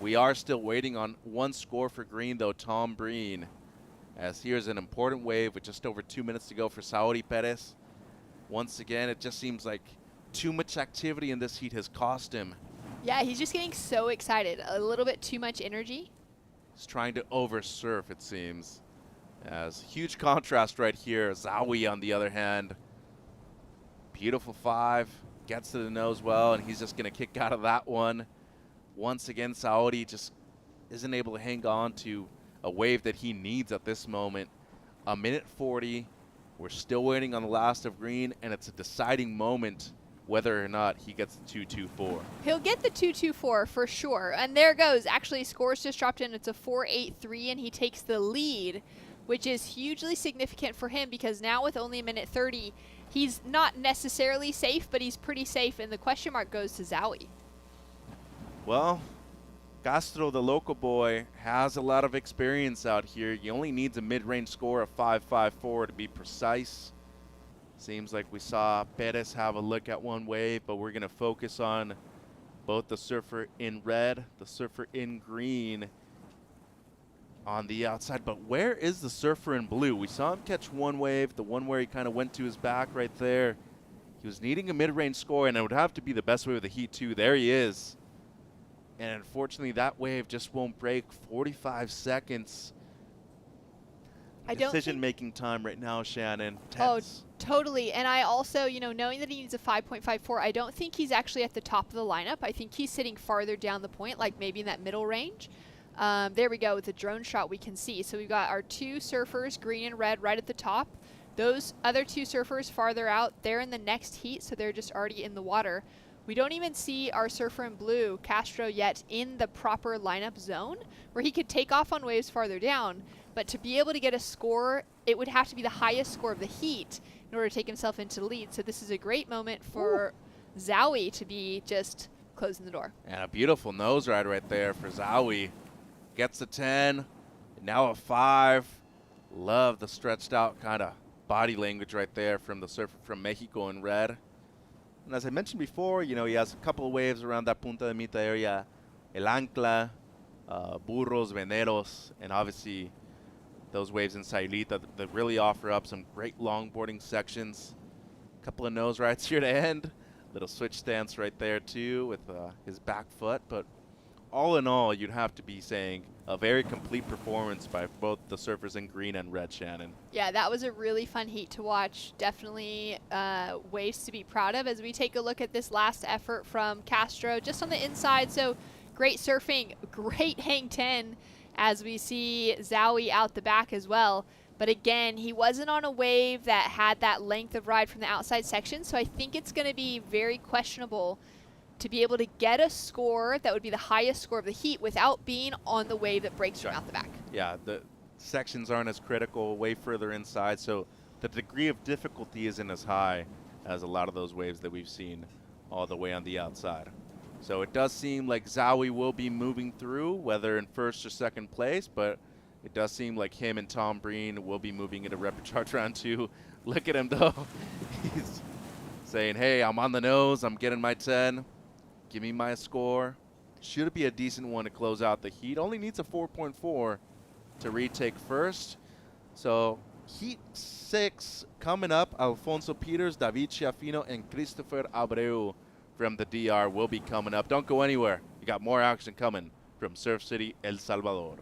A: We are still waiting on one score for green, though, Tom Breen. As here's an important wave with just over 2 minutes to go for Saori Perez. Once again, it just seems like too much activity in this heat has cost him.
B: Yeah, he's just getting so excited. A little bit too much energy.
A: He's trying to over-surf, it seems. As huge contrast right here. Zawi, on the other hand. Beautiful 5. Gets to the nose well, and he's just going to kick out of that one. Once again, Saori just isn't able to hang on to a wave that he needs at this moment. 1:40. We're still waiting on the last of green, and it's a deciding moment whether or not he gets the 2-2-4.
B: He'll get the 2-2-4 for sure. And there goes. Actually, scores just dropped in. It's a 4-8-3, and he takes the lead, which is hugely significant for him because now with only 1:30, he's not necessarily safe, but he's pretty safe, and the question mark goes to Zawi.
A: Well, Castro, the local boy, has a lot of experience out here. He only needs a mid-range score of 5.54 to be precise. Seems like we saw Perez have a look at one wave, but we're going to focus on both the surfer in red, the surfer in green on the outside. But where is the surfer in blue? We saw him catch one wave, the one where he kind of went to his back right there. He was needing a mid-range score, and it would have to be the best wave of the heat, too. There he is. And unfortunately, that wave just won't break. 45 seconds. Decision-making time right now, Shannon. Tense.
B: Oh, totally. And I also, knowing that he needs a 5.54, I don't think he's actually at the top of the lineup. I think he's sitting farther down the point, like maybe in that middle range. There we go. With the drone shot, we can see. So we've got our 2 surfers, green and red, right at the top. Those other 2 surfers farther out, they're in the next heat, so they're just already in the water. We don't even see our surfer in blue, Castro, yet in the proper lineup zone where he could take off on waves farther down. But to be able to get a score, it would have to be the highest score of the heat in order to take himself into the lead. So this is a great moment for Zawi to be just closing the door.
A: And a beautiful nose ride right there for Zawi. Gets a 10, now a 5. Love the stretched out kind of body language right there from the surfer from Mexico in red. And as I mentioned before, he has a couple of waves around that Punta de Mita area. El Ancla, Burros, Veneros, and obviously those waves in Sailita that really offer up some great longboarding sections. A couple of nose rides here to end. Little switch stance right there too with his back foot. But all in all, you'd have to be saying a very complete performance by both the surfers in green and red, Shannon.
B: Yeah, that was a really fun heat to watch. Definitely waves to be proud of as we take a look at this last effort from Castro just on the inside. So great surfing, great hang 10 as we see Zawi out the back as well. But again, he wasn't on a wave that had that length of ride from the outside section, so I think it's going to be very questionable to be able to get a score that would be the highest score of the heat without being on the wave that breaks from out the back.
A: Yeah, the sections aren't as critical, way further inside, so the degree of difficulty isn't as high as a lot of those waves that we've seen all the way on the outside. So it does seem like Zawi will be moving through, whether in first or second place, but it does seem like him and Tom Breen will be moving into Repechage round 2. Look at him, though. He's saying, hey, I'm on the nose. I'm getting my 10. Give me my score. Should be a decent one to close out the heat. Only needs a 4.4 to retake first. So heat 6 coming up. Alfonso Peters, David Chiafino, and Christopher Abreu from the DR will be coming up. Don't go anywhere. You got more action coming from Surf City, El Salvador.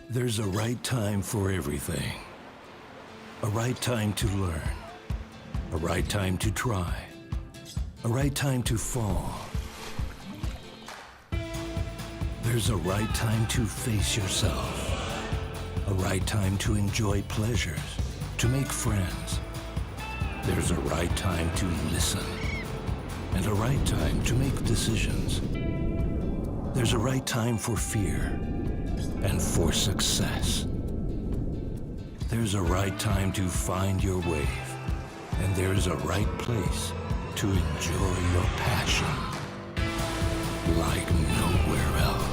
E: There's a right time for everything. A right time to learn. A right time to try. A right time to fall. There's a right time to face yourself. A right time to enjoy pleasures, to make friends. There's a right time to listen. And a right time to make decisions. There's a right time for fear and for success. There's a right time to find your wave. And there's a right place to enjoy your passion like nowhere else.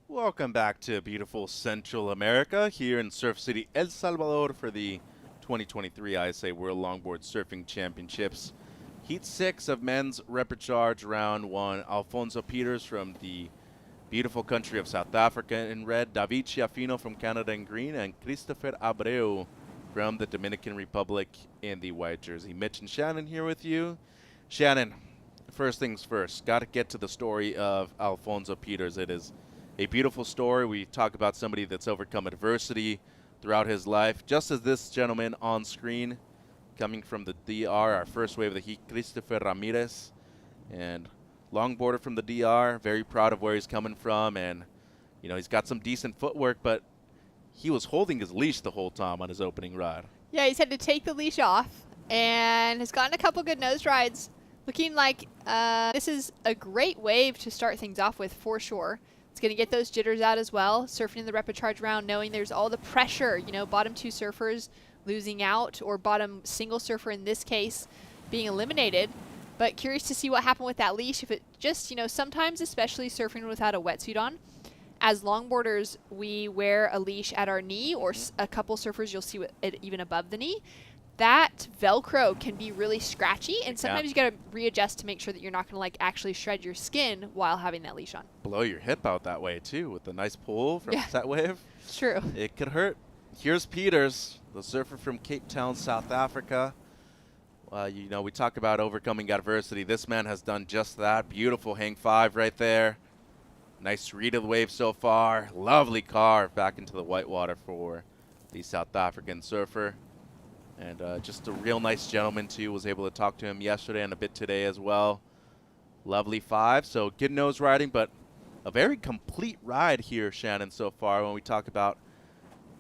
A: Welcome back to beautiful Central America here in Surf City, El Salvador for the 2023 ISA World Longboard Surfing Championships. Heat 6 of men's repechage round 1. Alfonso Peters from the beautiful country of South Africa in red, David Chiafino from Canada in green, and Christopher Abreu from the Dominican Republic in the white jersey. Mitch and Shannon here with you. Shannon, first things first, got to get to the story of Alfonso Peters. It is a beautiful story. We talk about somebody that's overcome adversity throughout his life, just as this gentleman on screen, coming from the DR, our first wave of the heat, Christopher Ramirez, and longboarder from the DR, very proud of where he's coming from, and you know, he's got some decent footwork, but he was holding his leash the whole time on his opening ride.
B: Yeah, he's had to take the leash off and has gotten a couple good nose rides. Looking like this is a great wave to start things off with for sure. It's going to get those jitters out as well, surfing in the repechage round, knowing there's all the pressure, you know, bottom 2 surfers losing out, or bottom single surfer in this case being eliminated. But curious to see what happened with that leash. If it just, you know, sometimes, especially surfing without a wetsuit on, as longboarders, we wear a leash at our knee, or a couple surfers you'll see it even above the knee. That Velcro can be really scratchy, and sometimes you got to readjust to make sure that you're not going to like actually shred your skin while having that leash on.
A: Blow your hip out that way too with the nice pull from that wave.
B: True.
A: It could hurt. Here's Peters, the surfer from Cape Town, South Africa. You know, we talk about overcoming adversity. This man has done just that. Beautiful hang 5 right there. Nice read of the wave so far. Lovely carve back into the whitewater for the South African surfer. And just a real nice gentleman, too. Was able to talk to him yesterday and a bit today as well. Lovely 5. So good nose riding, but a very complete ride here, Shannon, so far when we talk about,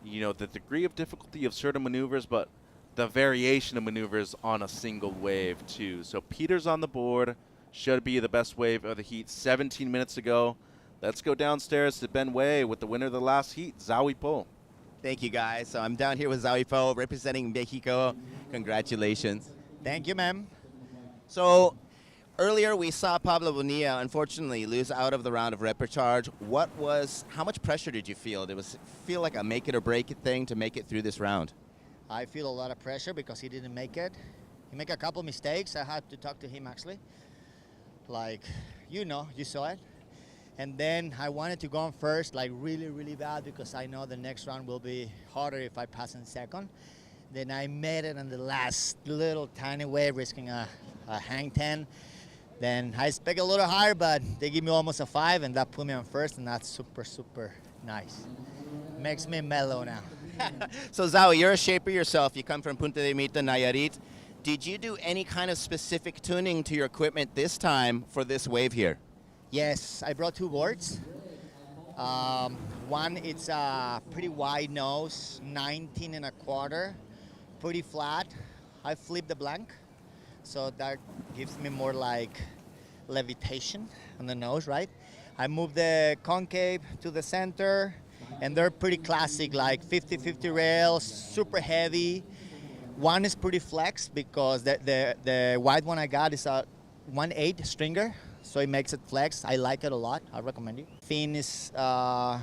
A: you know, the degree of difficulty of certain maneuvers, but the variation of maneuvers on a single wave, too. So Peters on the board. Should be the best wave of the heat 17 minutes ago. Let's go downstairs to Ben Way with the winner of the last heat, Zowie Po.
F: Thank you, guys. So I'm down here with Zowie Po, representing Mexico. Congratulations.
J: Thank you, ma'am.
F: So earlier we saw Pablo Bonilla, unfortunately, lose out of the round of repechage. How much pressure did you feel? Did it feel like a make it or break it thing to make it through this round?
J: I feel a lot of pressure because he didn't make it. He made a couple mistakes. I had to talk to him, actually. Like, you know, you saw it. And then I wanted to go on first, like really, really bad, because I know the next round will be harder if I pass in second. Then I made it on the last little tiny wave, risking a hang 10. Then I expect a little higher, but they give me almost a 5, and that put me on first, and that's super, super nice. Makes me mellow now.
F: So Zowie, you're a shaper yourself. You come from Punta de Mita, Nayarit. Did you do any kind of specific tuning to your equipment this time for this wave here?
J: Yes, I brought 2 boards. One, it's a pretty wide nose, 19 1/4, pretty flat. I flipped the blank, so that gives me more like levitation on the nose, right? I moved the concave to the center, and they're pretty classic, like 50-50 rails, super heavy. One is pretty flexed because the wide one I got is a 1/8 stringer. So it makes it flex. I like it a lot. I recommend it. Fin is not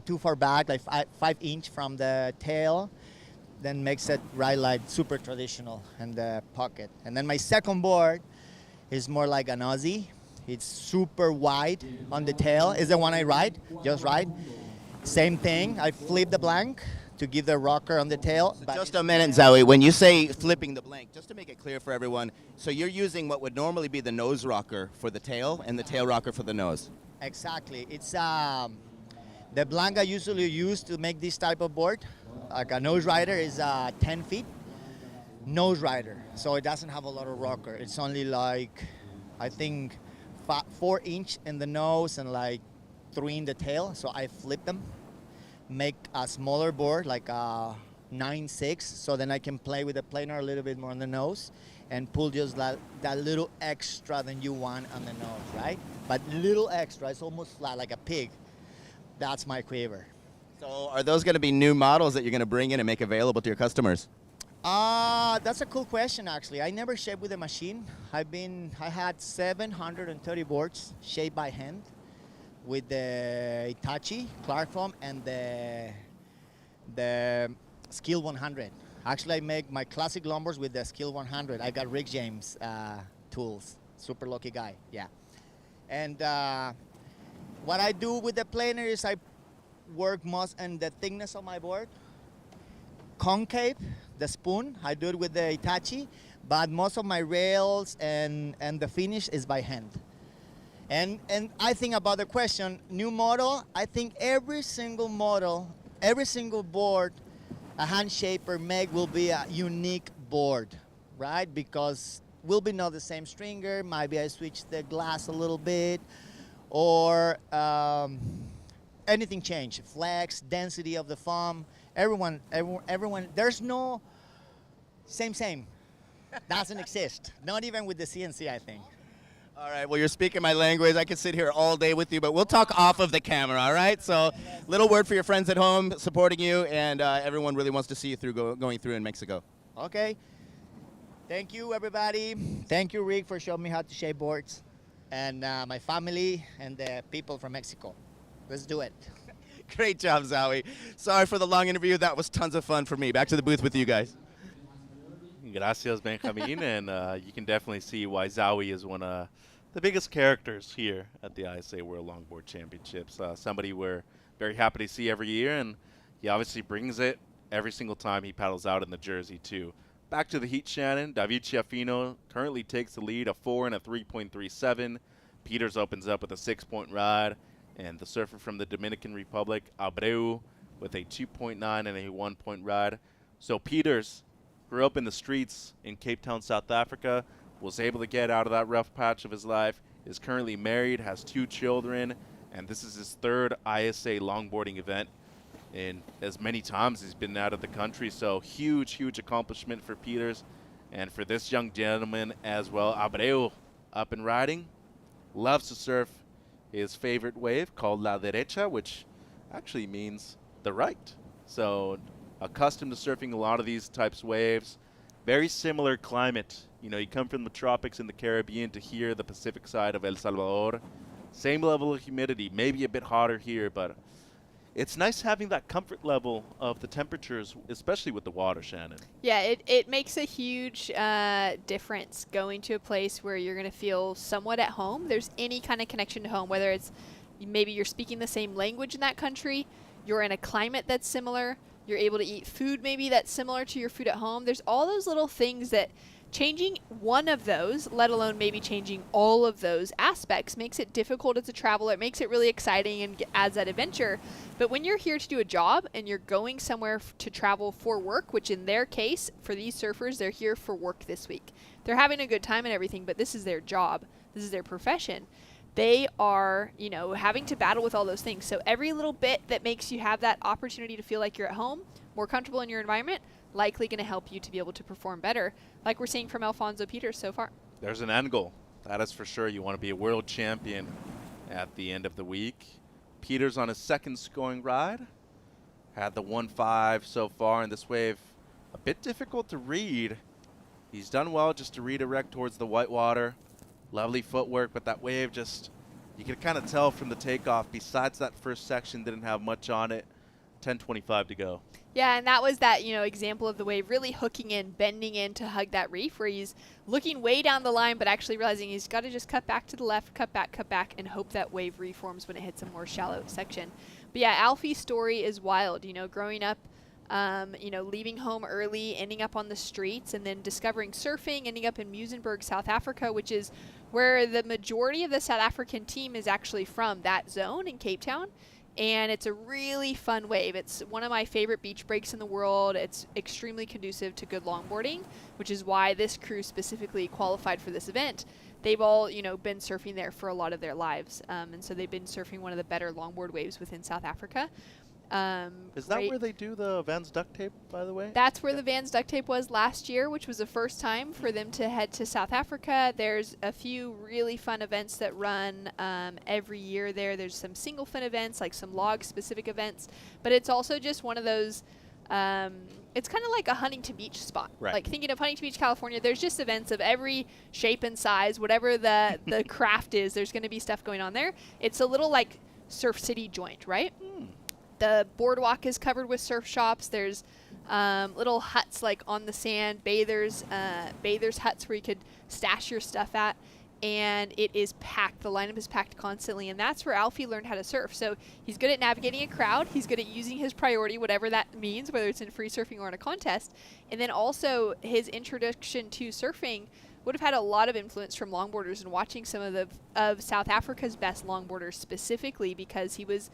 J: too far back, like 5 inch from the tail. Then makes it ride like super traditional in the pocket. And then my second board is more like an Aussie. It's super wide on the tail. Is the one I ride, just ride. Same thing. I flip the blank to give the rocker on the tail.
F: So just a minute, Zowie. When you say flipping the blank, just to make it clear for everyone, so you're using what would normally be the nose rocker for the tail and the tail rocker for the nose.
J: Exactly. It's The blank I usually use to make this type of board, like a nose rider, is 10 feet. Nose rider, so it doesn't have a lot of rocker. It's only like, I think, 4 inch in the nose and like 3 in the tail. So I flip them, make a smaller board, like a 9/6, so then I can play with the planer a little bit more on the nose and pull just that little extra than you want on the nose, right? But little extra, it's almost flat like a pig. That's my quiver.
F: So are those going to be new models that you're going to bring in and make available to your customers?
J: That's a cool question, actually. I never shaped with a machine. I had 730 boards shaped by hand with the Hitachi Clark foam and the Skill 100. Actually, I make my classic longboards with the Skill 100. I got Rick James tools. Super lucky guy, yeah. And what I do with the planer is I work most on the thickness of my board. Concave, the spoon, I do it with the Hitachi, but most of my rails and the finish is by hand. And I think about the question, new model, I think every single model, every single board a hand shaper make will be a unique board, right? Because will be not the same stringer, maybe I switch the glass a little bit, or anything change, flex, density of the foam, everyone, there's no same. Doesn't exist. Not even with the CNC, I think.
F: All right, well, you're speaking my language. I could sit here all day with you, but we'll talk off of the camera, all right? So little word for your friends at home supporting you, and everyone really wants to see you through going through in Mexico.
J: Okay. Thank you, everybody. Thank you, Rick, for showing me how to shape boards, and my family and the people from Mexico. Let's do it.
F: Great job, Zowie. Sorry for the long interview. That was tons of fun for me. Back to the booth with you guys.
A: Gracias, Benjamin. And you can definitely see why Zowie is one of the biggest characters here at the ISA World Longboard Championships. Somebody we're very happy to see every year, and he obviously brings it every single time he paddles out in the jersey, too. Back to the heat, Shannon. David Chiafino currently takes the lead, a 4 and a 3.37. Peters opens up with a 6-point ride. And the surfer from the Dominican Republic, Abreu, with a 2.9 and a 1-point ride. So Peters grew up in the streets in Cape Town, South Africa, was able to get out of that rough patch of his life, is currently married, has 2 children, and this is his 3rd ISA longboarding event in as many times he's been out of the country. So huge accomplishment for Peters and for this young gentleman as well. Abreu up and riding, loves to surf his favorite wave called La Derecha, which actually means the right. So accustomed to surfing a lot of these types of waves. Very similar climate. You know, you come from the tropics in the Caribbean to here, the Pacific side of El Salvador. Same level of humidity, maybe a bit hotter here, but it's nice having that comfort level of the temperatures, especially with the water, Shannon.
B: Yeah, it makes a huge difference going to a place where you're going to feel somewhat at home. There's any kind of connection to home, whether it's maybe you're speaking the same language in that country, you're in a climate that's similar, you're able to eat food maybe that's similar to your food at home. There's all those little things that changing one of those, let alone maybe changing all of those aspects, makes it difficult as a traveler. It makes it really exciting and adds that adventure. But when you're here to do a job and you're going somewhere to travel for work, which in their case, for these surfers, they're here for work this week. They're having a good time and everything, but this is their job. This is their profession. They are, you know, having to battle with all those things. So every little bit that makes you have that opportunity to feel like you're at home, more comfortable in your environment, likely going to help you to be able to perform better, like we're seeing from Alfonso Peters so far.
A: There's an end goal. That is for sure. You want to be a world champion at the end of the week. Peters on his 2nd scoring ride. Had the 1.5 so far in this wave. A bit difficult to read. He's done well just to redirect towards the white water. Lovely footwork, but that wave just, you can kind of tell from the takeoff, besides that first section, didn't have much on it. 10:25 to go.
B: Yeah, and that was that, you know, example of the wave really hooking in, bending in to hug that reef, where he's looking way down the line, but actually realizing he's got to just cut back to the left, cut back, and hope that wave reforms when it hits a more shallow section. But yeah, Alfie's story is wild, you know, growing up, you know, leaving home early, ending up on the streets, and then discovering surfing, ending up in Muizenberg, South Africa, which is where the majority of the South African team is actually from, that zone in Cape Town. And it's a really fun wave. It's one of my favorite beach breaks in the world. It's extremely conducive to good longboarding, which is why this crew specifically qualified for this event. They've all, been surfing there for a lot of their lives. And so they've been surfing one of the better longboard waves within South Africa.
A: Is that where they do the Vans duct tape, by the way?
B: That's where the Vans duct tape was last year, which was the first time for them to head to South Africa. There's a few really fun events that run every year there. There's some single fin events, like some log-specific events. But it's also just one of those, it's kind of like a Huntington Beach spot.
A: Right.
B: Like thinking of Huntington Beach, California, there's just events of every shape and size, whatever the craft is, there's going to be stuff going on there. It's a little like Surf City joint, right? The boardwalk is covered with surf shops. There's little huts like on the sand, bathers huts where you could stash your stuff at. And it is packed. The lineup is packed constantly. And that's where Alfie learned how to surf. So he's good at navigating a crowd. He's good at using his priority, whatever that means, whether it's in free surfing or in a contest. And then also his introduction to surfing would have had a lot of influence from longboarders and watching some of South Africa's best longboarders specifically because he was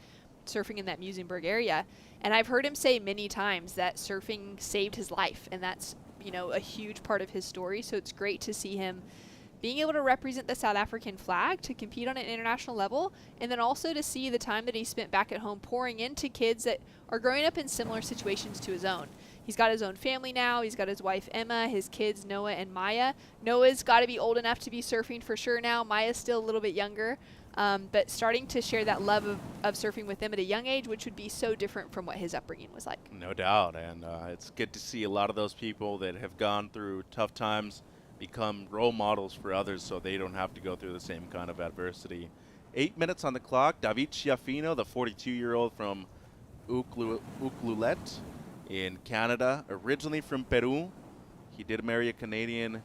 B: surfing in that Muizenberg area. And I've heard him say many times that surfing saved his life, and that's a huge part of his story. So it's great to see him being able to represent the South African flag, to compete on an international level, and then also to see the time that he spent back at home pouring into kids that are growing up in similar situations to his own. He's got his own family now. He's got his wife Emma, his kids Noah and Maya. Noah's got to be old enough to be surfing for sure now. Maya's still a little bit younger. But starting to share that love of surfing with them at a young age, which would be so different from what his upbringing was like.
A: No doubt, and it's good to see a lot of those people that have gone through tough times become role models for others so they don't have to go through the same kind of adversity. 8 minutes on the clock. David Chiafino, the 42-year-old from Ucluelet in Canada, originally from Peru. He did marry a Canadian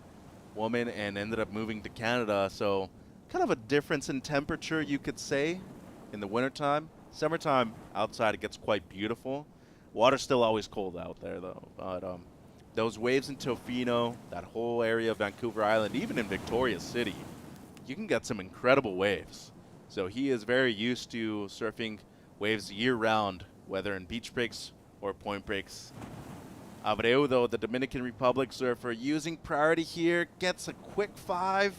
A: woman and ended up moving to Canada, so kind of a difference in temperature, you could say, in the wintertime. Summertime, outside, it gets quite beautiful. Water's still always cold out there, though. But those waves in Tofino, that whole area of Vancouver Island, even in Victoria City, you can get some incredible waves. So he is very used to surfing waves year-round, whether in beach breaks or point breaks. Abreu, though, the Dominican Republic surfer, using priority here, gets a quick 5.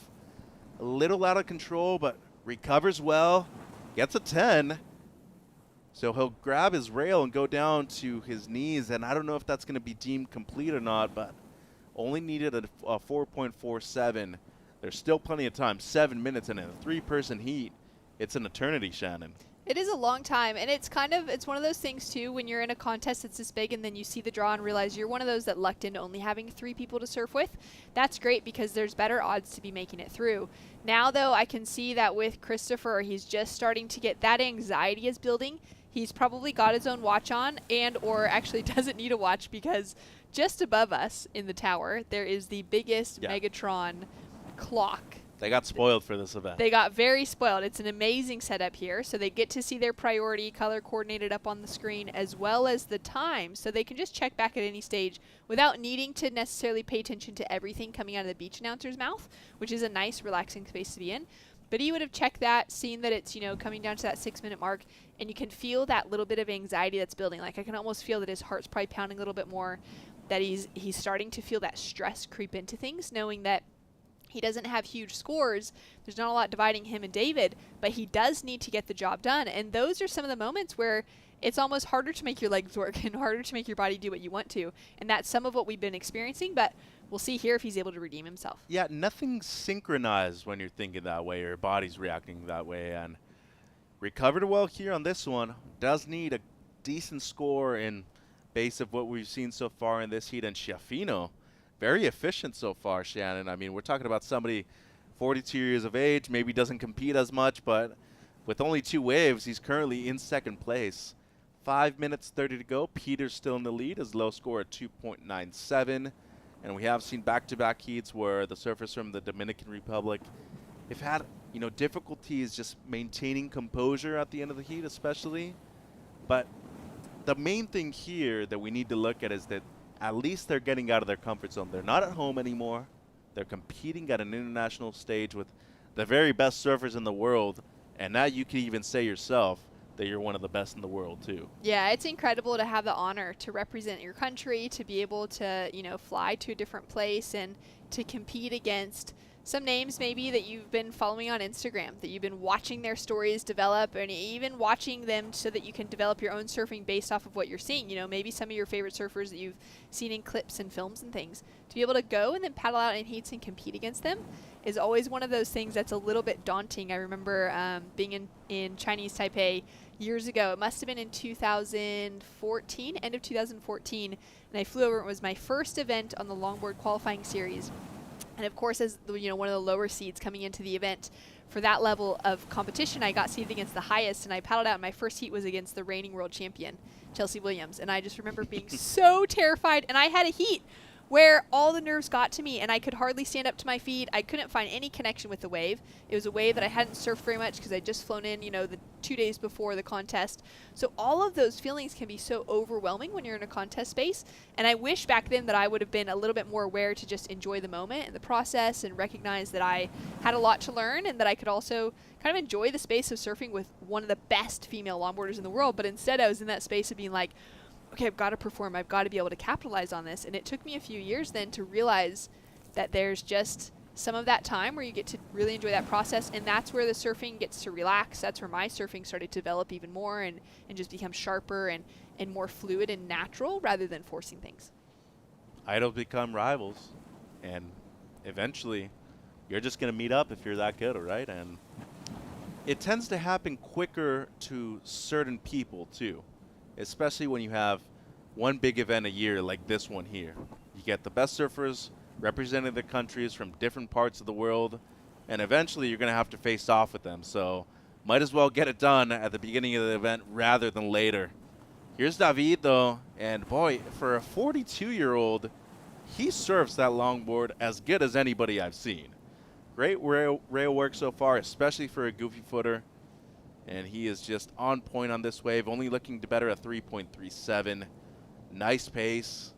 A: A little out of control, but recovers well, gets a 10. So he'll grab his rail and go down to his knees, and I don't know if that's going to be deemed complete or not, but only needed a 4.47. There's still plenty of time, 7 minutes, and in a 3-person heat, it's an eternity, Shannon.
B: It is a long time, and it's one of those things too when you're in a contest that's this big and then you see the draw and realize you're one of those that lucked into only having 3 people to surf with. That's great because there's better odds to be making it through. Now though, I can see that with Christopher, he's just starting to get that anxiety is building. He's probably got his own watch on and or actually doesn't need a watch because just above us in the tower there is the biggest Megatron clock.
A: They got spoiled for this event.
B: They got very spoiled. It's an amazing setup here. So they get to see their priority color coordinated up on the screen as well as the time. So they can just check back at any stage without needing to necessarily pay attention to everything coming out of the beach announcer's mouth, which is a nice, relaxing space to be in. But he would have checked that, seen that it's, coming down to that 6-minute mark, and you can feel that little bit of anxiety that's building. Like I can almost feel that his heart's probably pounding a little bit more, that he's starting to feel that stress creep into things, knowing that he doesn't have huge scores. There's not a lot dividing him and David, but he does need to get the job done. And those are some of the moments where it's almost harder to make your legs work and harder to make your body do what you want to. And that's some of what we've been experiencing, but we'll see here if he's able to redeem himself.
A: Yeah, nothing's synchronized when you're thinking that way or your body's reacting that way. And recovered well here on this one. Does need a decent score in base of what we've seen so far in this heat. And Chiafino, very efficient so far, Shannon. I mean, we're talking about somebody 42 years of age, maybe doesn't compete as much, but with only 2 waves, he's currently in second place. 5 minutes 30 to go. Peter's still in the lead, his low score at 2.97. And we have seen back-to-back heats where the surfers from the Dominican Republic have had, difficulties just maintaining composure at the end of the heat, especially. But the main thing here that we need to look at is that at least they're getting out of their comfort zone. They're not at home anymore. They're competing at an international stage with the very best surfers in the world. And now you can even say yourself, that you're one of the best in the world too.
B: Yeah, it's incredible to have the honor to represent your country, to be able to, fly to a different place and to compete against some names maybe that you've been following on Instagram, that you've been watching their stories develop, and even watching them so that you can develop your own surfing based off of what you're seeing. Maybe some of your favorite surfers that you've seen in clips and films and things. To be able to go and then paddle out in heats and compete against them is always one of those things that's a little bit daunting. I remember being in Chinese Taipei years ago. It must have been in 2014, end of 2014, and I flew over. It was my first event on the longboard qualifying series. And of course, as one of the lower seeds coming into the event, for that level of competition, I got seeded against the highest, and I paddled out. And my first heat was against the reigning world champion, Chelsea Williams. And I just remember being so terrified. And I had a heat where all the nerves got to me, and I could hardly stand up to my feet. I couldn't find any connection with the wave. It was a wave that I hadn't surfed very much because I'd just flown in, the 2 days before the contest. So all of those feelings can be so overwhelming when you're in a contest space. And I wish back then that I would have been a little bit more aware to just enjoy the moment and the process and recognize that I had a lot to learn and that I could also kind of enjoy the space of surfing with one of the best female longboarders in the world. But instead I was in that space of being like, okay, I've got to perform. I've got to be able to capitalize on this. And it took me a few years then to realize that there's just some of that time where you get to really enjoy that process. And that's where the surfing gets to relax. That's where my surfing started to develop even more and just become sharper and more fluid and natural rather than forcing things.
A: Idols become rivals. And eventually, you're just going to meet up if you're that good, right? And it tends to happen quicker to certain people, too. Especially when you have one big event a year like this one here. You get the best surfers representing the countries from different parts of the world, and eventually you're going to have to face off with them. So might as well get it done at the beginning of the event rather than later. Here's David, though, and boy, for a 42-year-old, he surfs that longboard as good as anybody I've seen. Great rail work so far, especially for a goofy footer. And he is just on point on this wave, only looking to better a 3.37. Nice pace.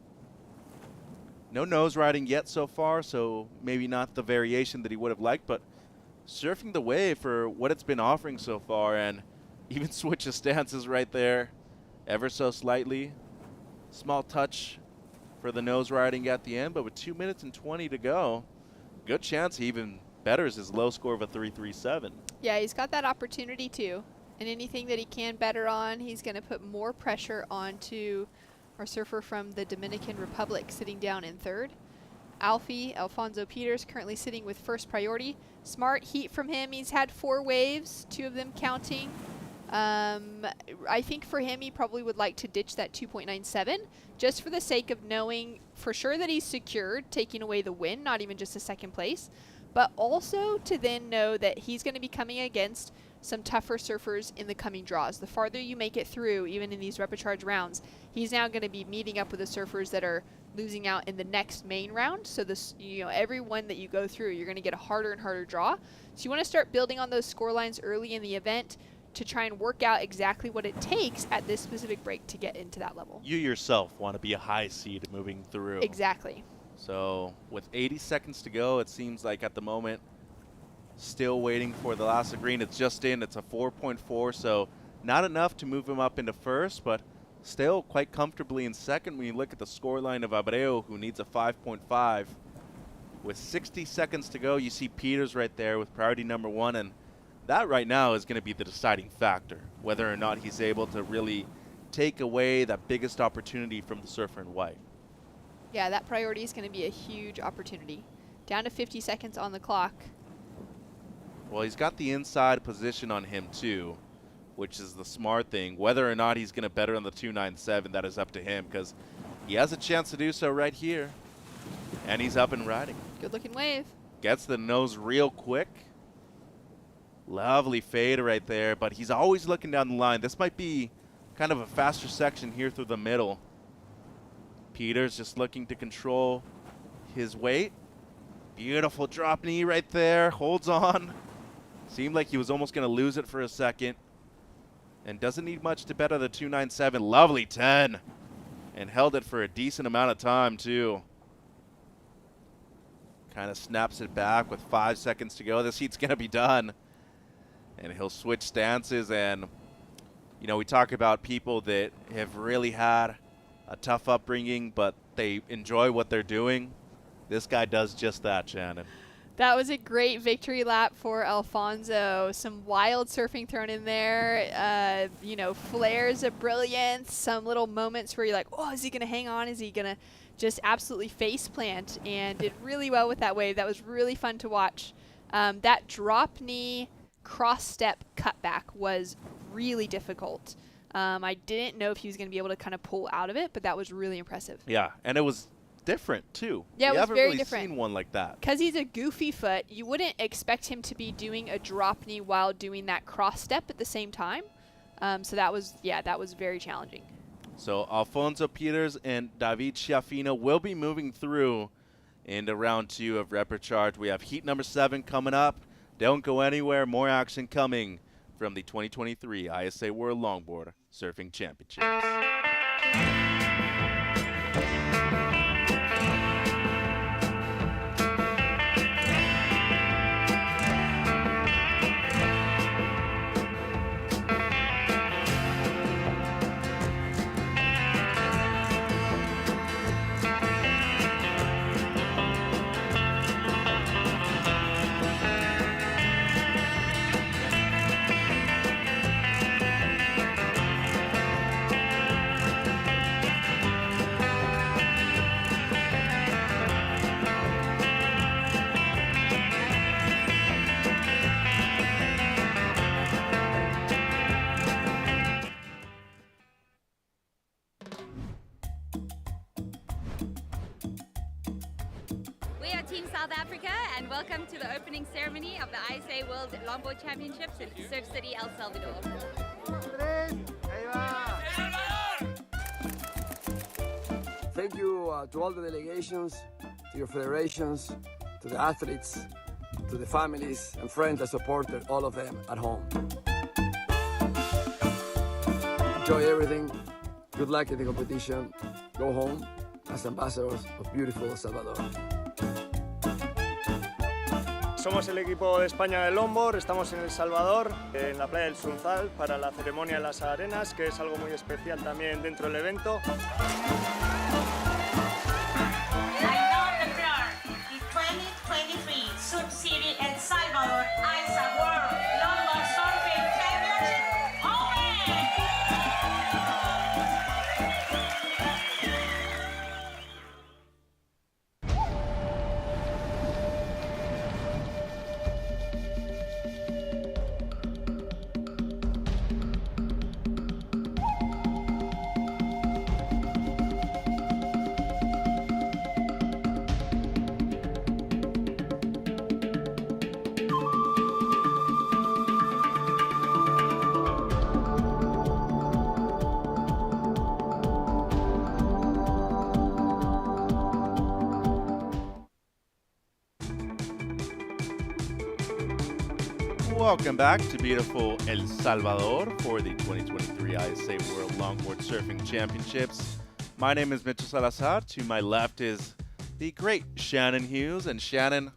A: No nose riding yet so far, so maybe not the variation that he would have liked, but surfing the wave for what it's been offering so far, and even switches stances right there ever so slightly. Small touch for the nose riding at the end, but with 2 minutes and 20 to go, good chance he even betters his low score of a 3.37.
B: Yeah, he's got that opportunity too. And anything that he can better on, he's going to put more pressure onto our surfer from the Dominican Republic sitting down in third. Alfonso Peters currently sitting with first priority. Smart heat from him. He's had 4 waves, 2 of them counting. I think for him, he probably would like to ditch that 2.97 just for the sake of knowing for sure that he's secured, taking away the win, not even just a second place, but also to then know that he's going to be coming against some tougher surfers in the coming draws. The farther you make it through, even in these rapid charge rounds, he's now going to be meeting up with the surfers that are losing out in the next main round. So this, every one that you go through, you're going to get a harder and harder draw. So you want to start building on those score lines early in the event to try and work out exactly what it takes at this specific break to get into that level.
A: You yourself want to be a high seed moving through.
B: Exactly.
A: So with 80 seconds to go, it seems like at the moment, still waiting for the last green. It's just in. It's a 4.4, so not enough to move him up into first, but still quite comfortably in second when you look at the scoreline of Abreu, who needs a 5.5. With 60 seconds to go, you see Peters right there with priority number 1, and that right now is going to be the deciding factor, whether or not he's able to really take away that biggest opportunity from the surfer in white.
B: Yeah, that priority is going to be a huge opportunity. Down to 50 seconds on the clock.
A: Well, he's got the inside position on him too, which is the smart thing. Whether or not he's going to better on the 2.97, that is up to him, because he has a chance to do so right here. And he's up and riding.
B: Good looking wave.
A: Gets the nose real quick. Lovely fade right there, but he's always looking down the line. This might be kind of a faster section here through the middle. Peters just looking to control his weight. Beautiful drop knee right there. Holds on. Seemed like he was almost going to lose it for a second. And doesn't need much to better the 2.97. Lovely 10. And held it for a decent amount of time, too. Kind of snaps it back with 5 seconds to go. This heat's going to be done. And he'll switch stances, and You know, we talk about people that have really had a tough upbringing, but they enjoy what they're doing. This guy does just that, Shannon.
B: That was a great victory lap for Alfonso. Some wild surfing thrown in there, you know, flares of brilliance, some little moments where you're like, oh, is he going to hang on? Is he going to just absolutely face plant? And did really well with that wave. That was really fun to watch. That drop knee cross step cutback was really difficult. I didn't know if he was going to be able to kind of pull out of it, but that was really impressive.
A: Yeah, and it was different too.
B: Yeah, it was
A: haven't
B: very
A: really
B: different.
A: seen one like that.
B: Because he's a goofy foot, you wouldn't expect him to be doing a drop knee while doing that cross step at the same time. So that was very challenging.
A: So Alfonso Peters and David Schiaffino will be moving through into round 2 of Repechage. We have heat number 7 coming up. Don't go anywhere. More action coming from the 2023 ISA World Longboard Surfing Championships.
N: We are Team South Africa, and welcome to the opening ceremony of the ISA World Longboard Championships in Surf City, El Salvador.
O: Thank you to all the delegations, to your federations, to the athletes, to the families and friends that supported all of them at home. Enjoy everything. Good luck in the competition. Go home as ambassadors of beautiful El Salvador.
P: Somos el equipo de España de Longboard, estamos en El Salvador, en la playa del Sunzal, para la ceremonia en las arenas, que es algo muy especial también dentro del evento.
Q: The 2023 Surf City El Salvador ISA World Longboard Surfing Championship open!
A: Welcome back to beautiful El Salvador for the 2023 ISA World Longboard Surfing Championships. My name is Mitchell Salazar. To my left is the great Shannon Hughes. And Shannon,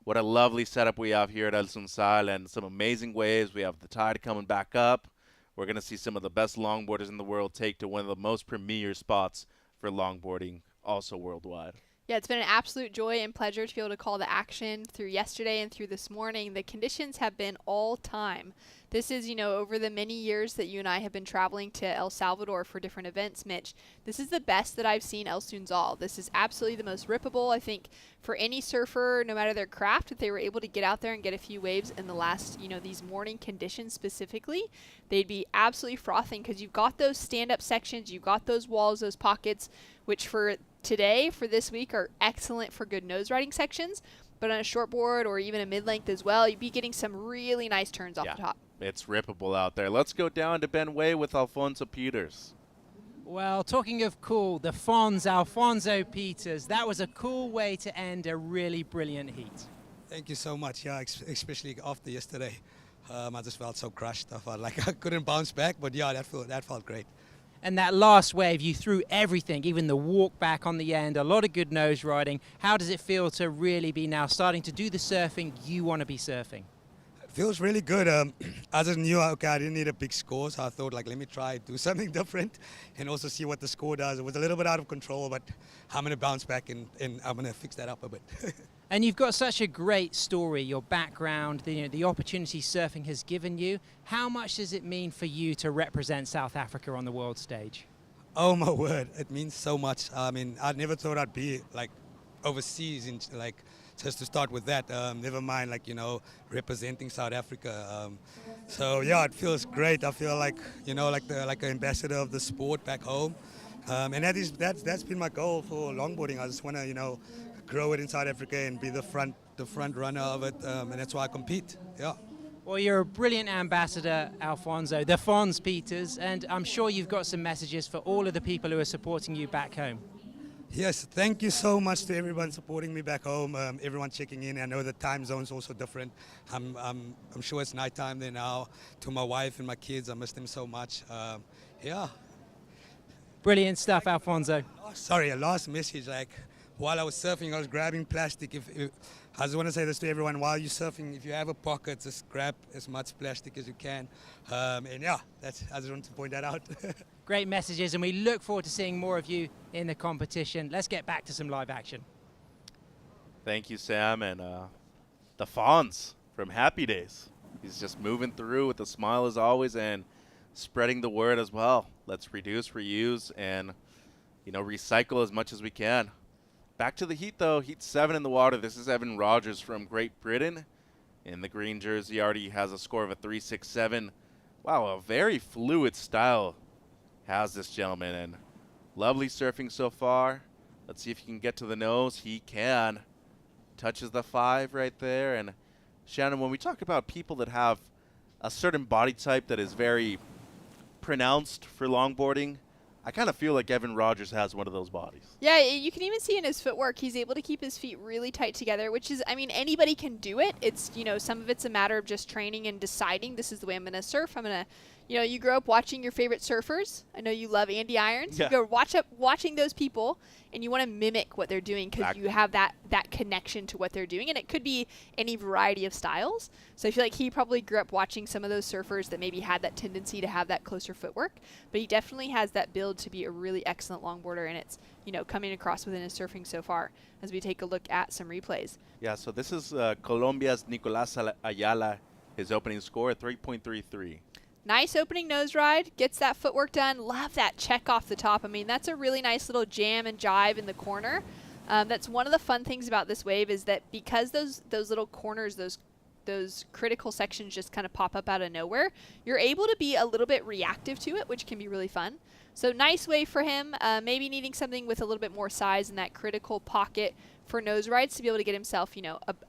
A: what a lovely setup we have here at El Sunsal, and some amazing waves. We have the tide coming back up. We're going to see some of the best longboarders in the world take to one of the most premier spots for longboarding, also worldwide.
B: Yeah, it's been an absolute joy and pleasure to be able to call the action through yesterday and through this morning. The conditions have been all time. This is, you know, over the many years that you and I have been traveling to El Salvador for different events, Mitch, this is the best that I've seen El Sunsal. This is absolutely the most rippable, I think, for any surfer, no matter their craft, if they were able to get out there and get a few waves in the last, you know, these morning conditions specifically, they'd be absolutely frothing because you've got those stand-up sections, you've got those walls, those pockets, which for today, for this week, are excellent for good nose riding sections, but on a short board or even a mid-length as well, you'd be getting some really nice turns off the top.
A: It's rippable out there. Let's go down to Ben Way with Alfonso Peters.
C: Well, talking of cool, the Fonz, Alfonso Peters, that was a cool way to end a really brilliant heat.
K: Thank you so much. Yeah, especially after yesterday. I just felt so crushed. I felt like I couldn't bounce back, but yeah, that felt great.
C: And that last wave, you threw everything, even the walk back on the end, a lot of good nose riding. How does it feel to really be now starting to do the surfing you want to be surfing?
K: It Feels really good. I just knew, okay, I didn't need a big score, so I thought, like, let me try do something different and also see what the score does. It was a little bit out of control, but I'm going to bounce back and I'm going to fix that up a bit.
C: And you've got such a great story, your background, the opportunity surfing has given you. How much does it mean for you to represent South Africa on the world stage?
K: Oh, my word. It means so much. I mean, I never thought I'd be, like, overseas, just to start with that. Never mind, representing South Africa. So, yeah, it feels great. I feel like, like an ambassador of the sport back home. And that's been my goal for longboarding. I just want to, grow it in South Africa and be the front runner of it. And that's why I compete, yeah.
C: Well, you're a brilliant ambassador, Alfonso, the Fons Peters, and I'm sure you've got some messages for all of the people who are supporting you back home.
K: Yes, thank you so much to everyone supporting me back home, everyone checking in. I know the time zone's also different. I'm sure it's nighttime there now. To my wife and my kids, I miss them so much. Yeah.
C: Brilliant stuff, Alfonso.
K: Sorry, a last message, while I was surfing, I was grabbing plastic. I just want to say this to everyone, while you're surfing, if you have a pocket, just grab as much plastic as you can. And yeah, I just wanted to point that out.
C: Great messages, and we look forward to seeing more of you in the competition. Let's get back to some live action.
A: Thank you, Sam. And the Fonz from Happy Days. He's just moving through with a smile as always and spreading the word as well. Let's reduce, reuse, and recycle as much as we can. Back to the heat, though. Heat 7 in the water. This is Evan Rogers from Great Britain. In the green jersey, already has a score of a 3.67. Wow, a very fluid style has this gentleman. And lovely surfing so far. Let's see if he can get to the nose. He can. Touches the 5 right there. And Shannon, when we talk about people that have a certain body type that is very pronounced for longboarding, I kind of feel like Evan Rogers has one of those bodies.
B: Yeah, you can even see in his footwork, he's able to keep his feet really tight together, which is, I mean, anybody can do it. It's, some of it's a matter of just training and deciding this is the way I'm going to surf. I'm going to, you grow up watching your favorite surfers. I know you love Andy Irons.
A: Yeah.
B: You go watching those people, and you want to mimic what they're doing because you have that connection to what they're doing, and it could be any variety of styles. So I feel like he probably grew up watching some of those surfers that maybe had that tendency to have that closer footwork, but he definitely has that build to be a really excellent longboarder, and it's coming across within his surfing so far as we take a look at some replays.
A: Yeah, so this is Colombia's Nicolás Ayala, his opening score at 3.33.
B: Nice opening nose ride, gets that footwork done. Love that check off the top. I mean, that's a really nice little jam and jive in the corner. That's one of the fun things about this wave is that because those little corners, those critical sections just kind of pop up out of nowhere, you're able to be a little bit reactive to it, which can be really fun. So nice wave for him, maybe needing something with a little bit more size in that critical pocket for nose rides to be able to get himself,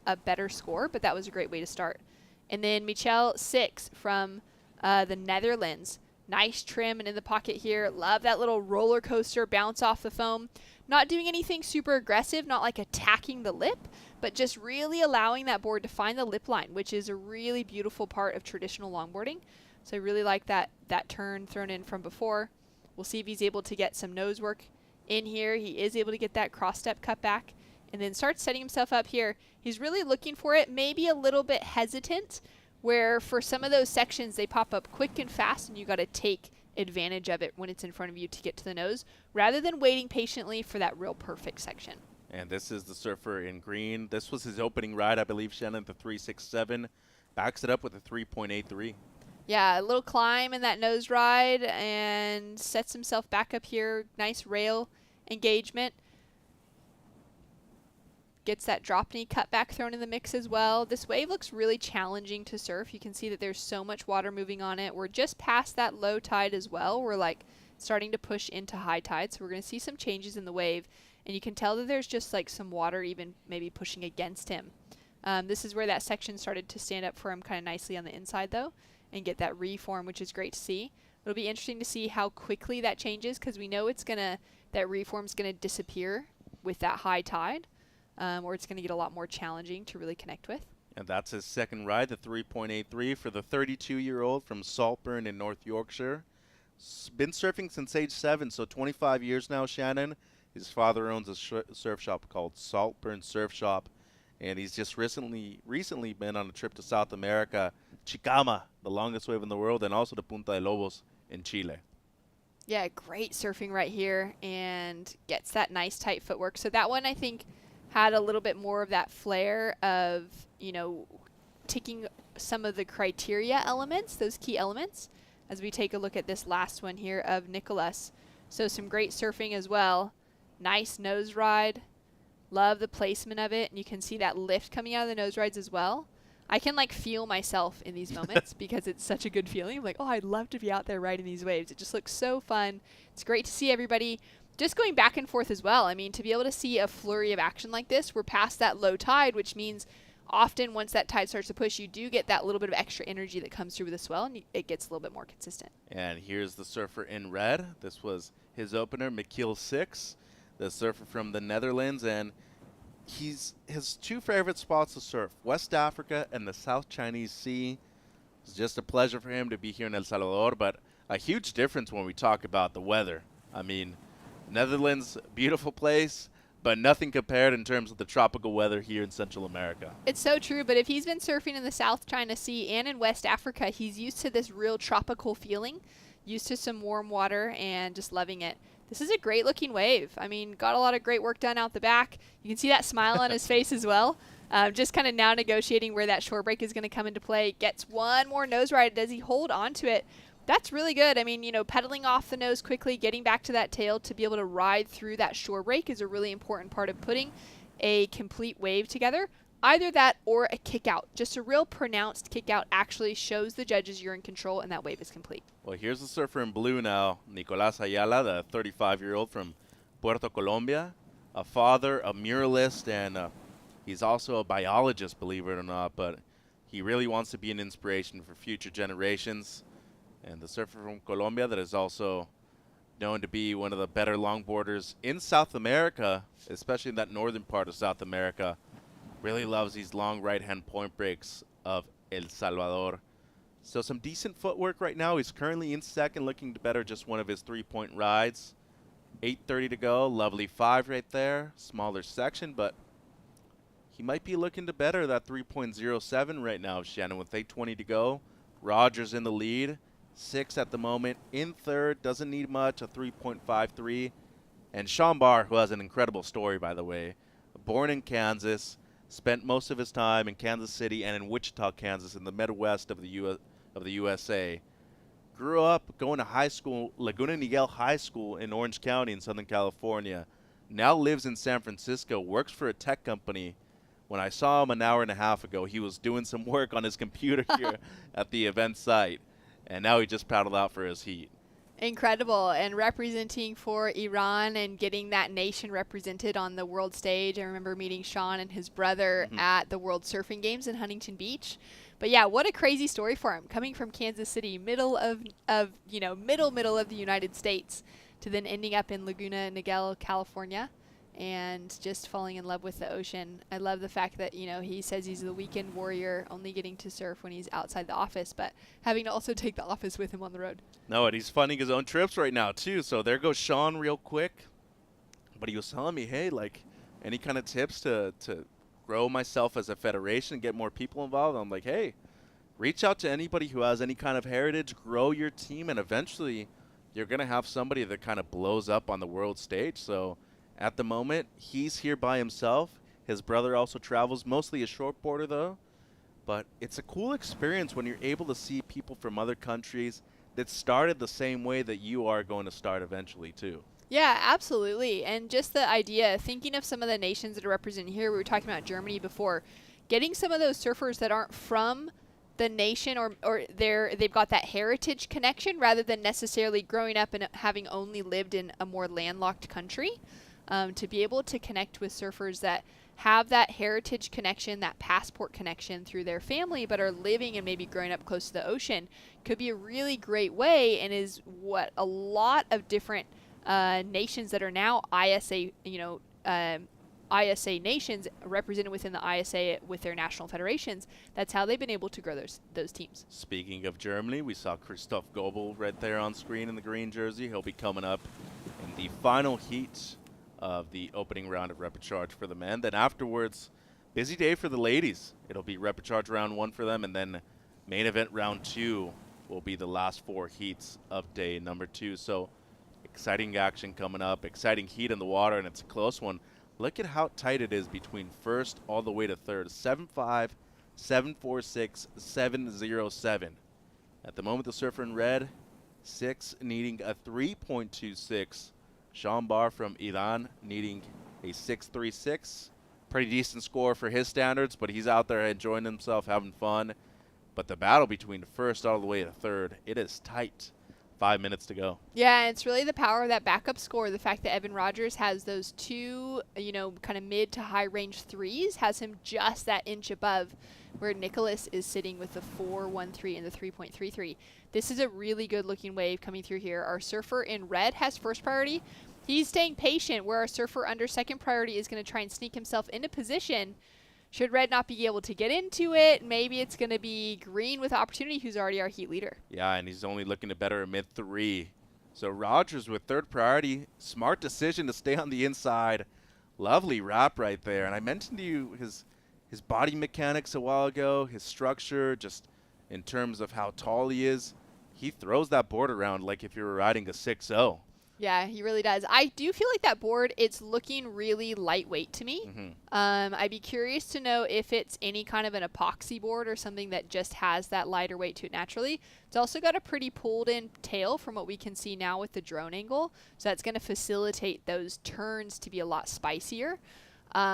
B: a better score, but that was a great way to start. And then Michel 6 from the Netherlands. Nice trim and in the pocket here. Love that little roller coaster bounce off the foam. Not doing anything super aggressive, not like attacking the lip, but just really allowing that board to find the lip line, which is a really beautiful part of traditional longboarding. So I really like that turn thrown in from before. We'll see if he's able to get some nose work in here. He is able to get that cross step cut back and then start setting himself up here. He's really looking for it, maybe a little bit hesitant, where for some of those sections they pop up quick and fast and you got to take advantage of it when it's in front of you to get to the nose rather than waiting patiently for that real perfect section.
A: And this is the surfer in green. This was his opening ride, I believe, Shannon, the 3.67. Backs it up with a 3.83.
B: Yeah, a little climb in that nose ride and sets himself back up here. Nice rail engagement. Gets that drop knee cut back thrown in the mix as well. This wave looks really challenging to surf. You can see that there's so much water moving on it. We're just past that low tide as well. We're like starting to push into high tide. So we're going to see some changes in the wave. And you can tell that there's just like some water even maybe pushing against him. This is where that section started to stand up for him kind of nicely on the inside though and get that reform, which is great to see. It'll be interesting to see how quickly that changes because we know that reform's going to disappear with that high tide. Or it's going to get a lot more challenging to really connect with.
A: And that's his second ride, the 3.83 for the 32-year-old from Saltburn in North Yorkshire. Been surfing since age 7, so 25 years now, Shannon. His father owns a surf shop called Saltburn Surf Shop and he's just recently been on a trip to South America, Chicama, the longest wave in the world, and also to Punta de Lobos in Chile.
B: Yeah, great surfing right here, and gets that nice tight footwork. So that one, I think, had a little bit more of that flair of, ticking some of the criteria elements, those key elements, as we take a look at this last one here of Nicholas. So some great surfing as well. Nice nose ride. Love the placement of it. And you can see that lift coming out of the nose rides as well. I can feel myself in these moments because it's such a good feeling. I'm like, oh, I'd love to be out there riding these waves. It just looks so fun. It's great to see everybody just going back and forth as well. I mean, to be able to see a flurry of action like this, we're past that low tide, which means often once that tide starts to push, you do get that little bit of extra energy that comes through with the swell, and it gets a little bit more consistent.
A: And here's the surfer in red. This was his opener, Michiel 6, the surfer from the Netherlands, and his two favorite spots to surf, West Africa and the South Chinese Sea. It's just a pleasure for him to be here in El Salvador, but a huge difference when we talk about the weather. I mean, Netherlands, beautiful place, but nothing compared in terms of the tropical weather here in Central America.
B: It's so true, but if he's been surfing in the South China Sea and in West Africa, he's used to this real tropical feeling, used to some warm water, and just loving it. This is a great looking wave. I mean, got a lot of great work done out the back. You can see that smile on his face as well. Just kind of now negotiating where that shore break is going to come into play. Gets one more nose ride. Does he hold on to it? That's really good. I mean, pedaling off the nose quickly, getting back to that tail to be able to ride through that shore break is a really important part of putting a complete wave together. Either that or a kick out. Just a real pronounced kick out actually shows the judges you're in control and that wave is complete.
A: Well, here's the surfer in blue now, Nicolás Ayala, the 35-year-old from Puerto Colombia, a father, a muralist, and he's also a biologist, believe it or not, but he really wants to be an inspiration for future generations. And the surfer from Colombia that is also known to be one of the better longboarders in South America, especially in that northern part of South America, really loves these long right-hand point breaks of El Salvador. So some decent footwork right now. He's currently in second, looking to better just one of his three-point rides. 8:30 to go. Lovely 5 right there. Smaller section, but he might be looking to better that 3.07 right now, Shannon, with 8:20 to go. Rogers in the lead. 6 at the moment. In third, doesn't need much, a 3.53. And Sean Barr, who has an incredible story, by the way. Born in Kansas, spent most of his time in Kansas City and in Wichita, Kansas, in the Midwest of the USA. Grew up going to high school, Laguna Niguel High School in Orange County in Southern California. Now lives in San Francisco, works for a tech company. When I saw him an hour and a half ago, he was doing some work on his computer here at the event site. And now he just paddled out for his heat.
B: Incredible. And representing for Iran and getting that nation represented on the world stage. I remember meeting Sean and his brother at the World Surfing Games in Huntington Beach. But yeah, what a crazy story for him. Coming from Kansas City, middle of the United States, to then ending up in Laguna Niguel, California, and just falling in love with the ocean. I love the fact that, he says he's the weekend warrior, only getting to surf when he's outside the office, but having to also take the office with him on the road.
A: No, and he's funding his own trips right now, too. So there goes Sean real quick. But he was telling me, hey, any kind of tips to grow myself as a federation, get more people involved? I'm like, hey, reach out to anybody who has any kind of heritage, grow your team, and eventually you're going to have somebody that kind of blows up on the world stage. So at the moment, he's here by himself. His brother also travels, mostly a shortboarder, though. But it's a cool experience when you're able to see people from other countries that started the same way that you are going to start eventually, too.
B: Yeah, absolutely. And just the idea, thinking of some of the nations that are represented here, we were talking about Germany before, getting some of those surfers that aren't from the nation or they've got that heritage connection rather than necessarily growing up and having only lived in a more landlocked country. To be able to connect with surfers that have that heritage connection, that passport connection through their family, but are living and maybe growing up close to the ocean could be a really great way, and is what a lot of different nations that are now ISA, ISA nations represented within the ISA with their national federations. That's how they've been able to grow those teams.
A: Speaking of Germany, we saw Christoph Goebel right there on screen in the green jersey. He'll be coming up in the final heat of the opening round of Rapid Charge for the men. Then afterwards, busy day for the ladies. It'll be repechage round 1 for them, and then main event round 2 will be the last 4 heats of day number 2. So exciting action coming up, exciting heat in the water, and it's a close one. Look at how tight it is between first all the way to third. 7-5, 7-4-6, 7-0-7. At the moment, the surfer in red, 6 needing a 3.26. Sean Barr from Iran needing a 6.36. Pretty decent score for his standards, but he's out there enjoying himself, having fun. But the battle between first all the way to third, it is tight. 5 minutes to go.
B: Yeah, it's really the power of that backup score. The fact that Evan Rogers has those 2, kind of mid to high range 3s, has him just that inch above where Nicholas is sitting with the 4.13 and the 3.33. This is a really good looking wave coming through here. Our surfer in red has first priority. He's staying patient, where our surfer under second priority is going to try and sneak himself into position. Should red not be able to get into it, maybe it's going to be green with opportunity, who's already our heat leader.
A: Yeah, and he's only looking to better a mid-3. So Rogers with third priority. Smart decision to stay on the inside. Lovely wrap right there. And I mentioned to you his body mechanics a while ago, his structure, just in terms of how tall he is. He throws that board around like if you were riding a 6.0.
B: Yeah, he really does. I do feel like that board, it's looking really lightweight to me. I'd be curious to know if it's any kind of an epoxy board or something that just has that lighter weight to it naturally. It's also got a pretty pulled in tail from what we can see now with the drone angle. So that's going to facilitate those turns to be a lot spicier,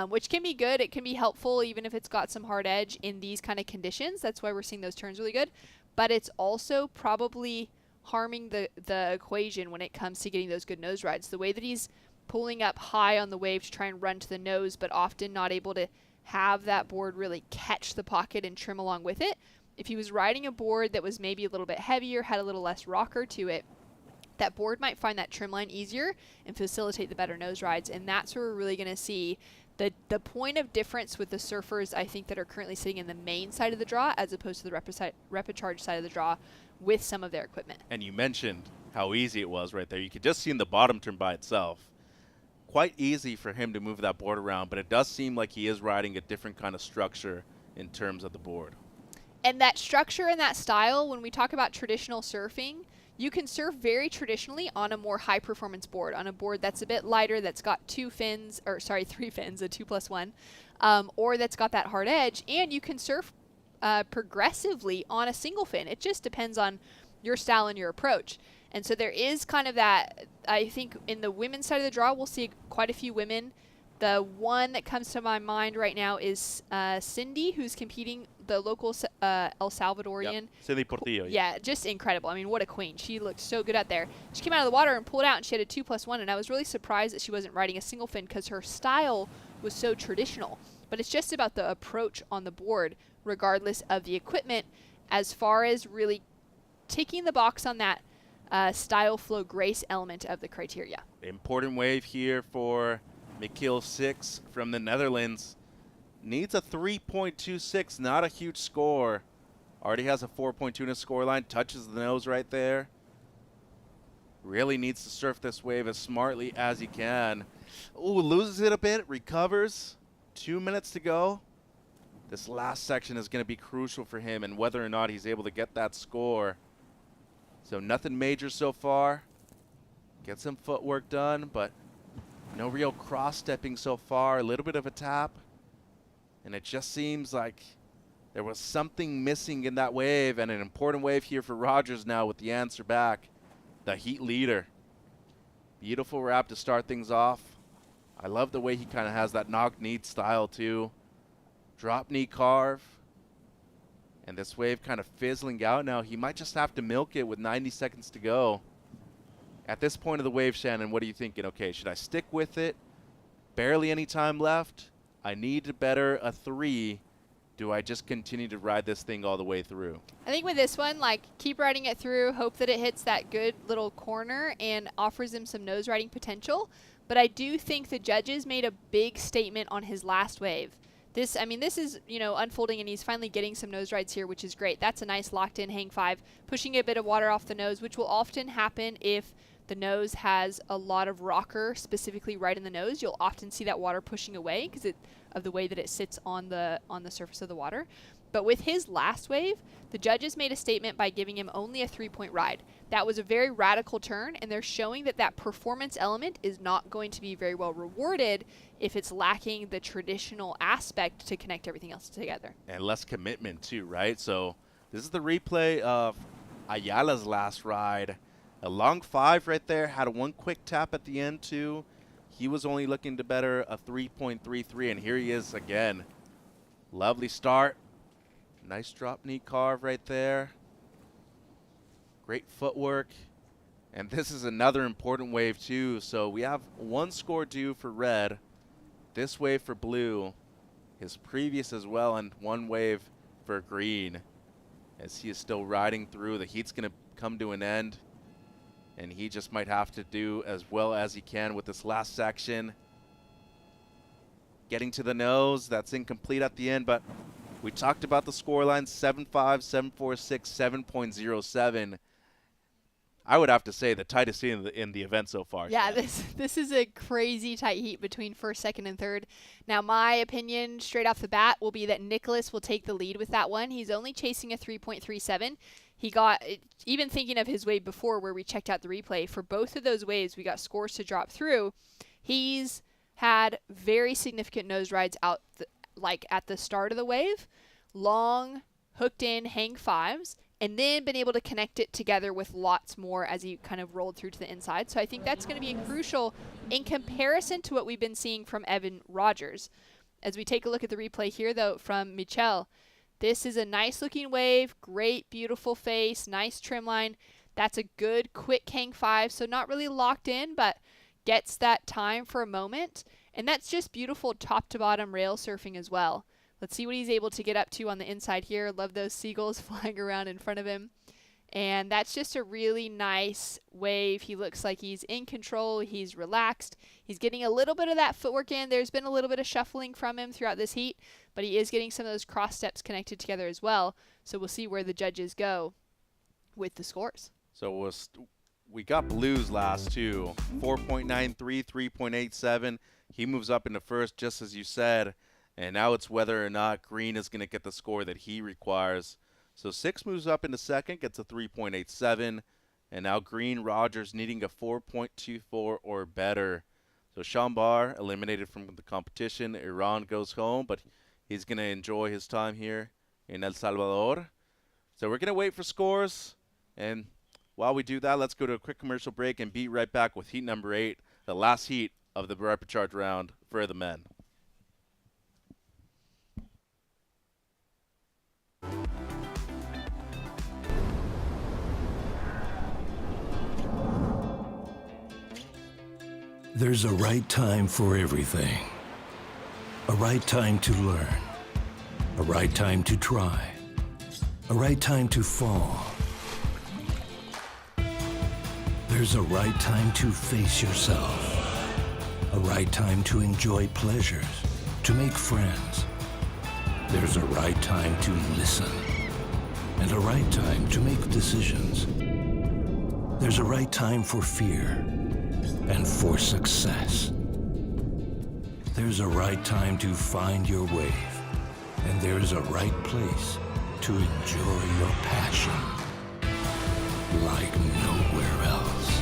B: which can be good. It can be helpful even if it's got some hard edge in these kind of conditions. That's why we're seeing those turns really good. But it's also probably harming the equation when it comes to getting those good nose rides. The way that he's pulling up high on the wave to try and run to the nose, but often not able to have that board really catch the pocket and trim along with it. If he was riding a board that was maybe a little bit heavier, had a little less rocker to it, that board might find that trim line easier and facilitate the better nose rides. And that's where we're really going to see the point of difference with the surfers, I think, that are currently sitting in the main side of the draw as opposed to the repecharge side of the draw with some of their equipment.
A: And you mentioned how easy it was right there. You could just see in the bottom turn by itself. Quite easy for him to move that board around, but it does seem like he is riding a different kind of structure in terms of the board.
B: And that structure and that style, when we talk about traditional surfing, you can surf very traditionally on a more high performance board, on a board that's a bit lighter, that's got 3 fins, a 2+1, or that's got that hard edge, and you can surf progressively on a single fin. It just depends on your style and your approach. And so there is kind of that, I think in the women's side of the draw, we'll see quite a few women. The one that comes to my mind right now is Cindy, who's competing, the local El Salvadorian.
A: Yep. Cindy Portillo.
B: Yeah, just incredible. I mean, what a queen. She looked so good out there. She came out of the water and pulled out, and she had a 2+1, and I was really surprised that she wasn't riding a single fin because her style was so traditional. But it's just about the approach on the board, regardless of the equipment, as far as really ticking the box on that style, flow, grace element of the criteria.
A: Important wave here for Michiel 6 from the Netherlands. Needs a 3.26, not a huge score. Already has a 4.2 in his scoreline, touches the nose right there. Really needs to surf this wave as smartly as he can. Ooh, loses it a bit, recovers. 2 minutes to go. This last section is going to be crucial for him and whether or not he's able to get that score. So nothing major so far. Get some footwork done, but no real cross-stepping so far. A little bit of a tap. And it just seems like there was something missing in that wave, and an important wave here for Rogers now with the answer back. The heat leader. Beautiful wrap to start things off. I love the way he kind of has that knock-knee style too. Drop knee carve. And this wave kind of fizzling out now. He might just have to milk it with 90 seconds to go. At this point of the wave, Shannon, what are you thinking? Okay, should I stick with it? Barely any time left. I need to better a 3. Do I just continue to ride this thing all the way through?
B: I think with this one, like, keep riding it through, hope that it hits that good little corner and offers him some nose riding potential. But I do think the judges made a big statement on his last wave. This is, unfolding, and he's finally getting some nose rides here, which is great. That's a nice locked in hang 5, pushing a bit of water off the nose, which will often happen if The nose has a lot of rocker, specifically right in the nose. You'll often see that water pushing away because of the way that it sits on the surface of the water. But with his last wave, the judges made a statement by giving him only a 3-point ride. That was a very radical turn, and they're showing that that performance element is not going to be very well rewarded if it's lacking the traditional aspect to connect everything else together.
A: And less commitment too, right? So this is the replay of Ayala's last ride. A long 5 right there, had one quick tap at the end too. He was only looking to better a 3.33, and here he is again. Lovely start. Nice drop knee carve right there. Great footwork. And this is another important wave too. So we have one score due for red. This wave for blue. His previous as well, and one wave for green. As he is still riding through. The heat's going to come to an end. And he just might have to do as well as he can with this last section. Getting to the nose. That's incomplete at the end, but we talked about the scoreline, 7.5, 7.46, 7.07. I would have to say the tightest heat in the event so far.
B: Yeah, this is a crazy tight heat between first, second, and third. Now, my opinion straight off the bat will be that Nicholas will take the lead with that one. He's only chasing a 3.37. He got, even thinking of his wave before where we checked out the replay, for both of those waves, we got scores to drop through. He's had very significant nose rides out like at the start of the wave, long, hooked in, hang 5s, and then been able to connect it together with lots more as he kind of rolled through to the inside. So I think that's going to be crucial in comparison to what we've been seeing from Evan Rogers. As we take a look at the replay here, though, from Michel, this is a nice looking wave, great, beautiful face, nice trim line. That's a good, quick hang 5, so not really locked in, but gets that time for a moment. And that's just beautiful top to bottom rail surfing as well. Let's see what he's able to get up to on the inside here. Love those seagulls flying around in front of him. And that's just a really nice wave. He looks like he's in control. He's relaxed. He's getting a little bit of that footwork in. There's been a little bit of shuffling from him throughout this heat, but he is getting some of those cross steps connected together as well. So we'll see where the judges go with the scores.
A: So we got blues last too. 4.93, 3.87. He moves up into first, just as you said, and now it's whether or not green is going to get the score that he requires. So 6 moves up into second, gets a 3.87, and now green Rogers needing a 4.24 or better. So Shambar eliminated from the competition. Iran goes home, but he's going to enjoy his time here in El Salvador. So we're going to wait for scores, and while we do that, let's go to a quick commercial break and be right back with heat number 8, the last heat of the rapid charge round for the men.
E: There's a right time for everything. A right time to learn. A right time to try. A right time to fall. There's a right time to face yourself. A right time to enjoy pleasures, to make friends. There's a right time to listen. And a right time to make decisions. There's a right time for fear and for success. There's a right time to find your wave. And there's a right place to enjoy your passion like nowhere else.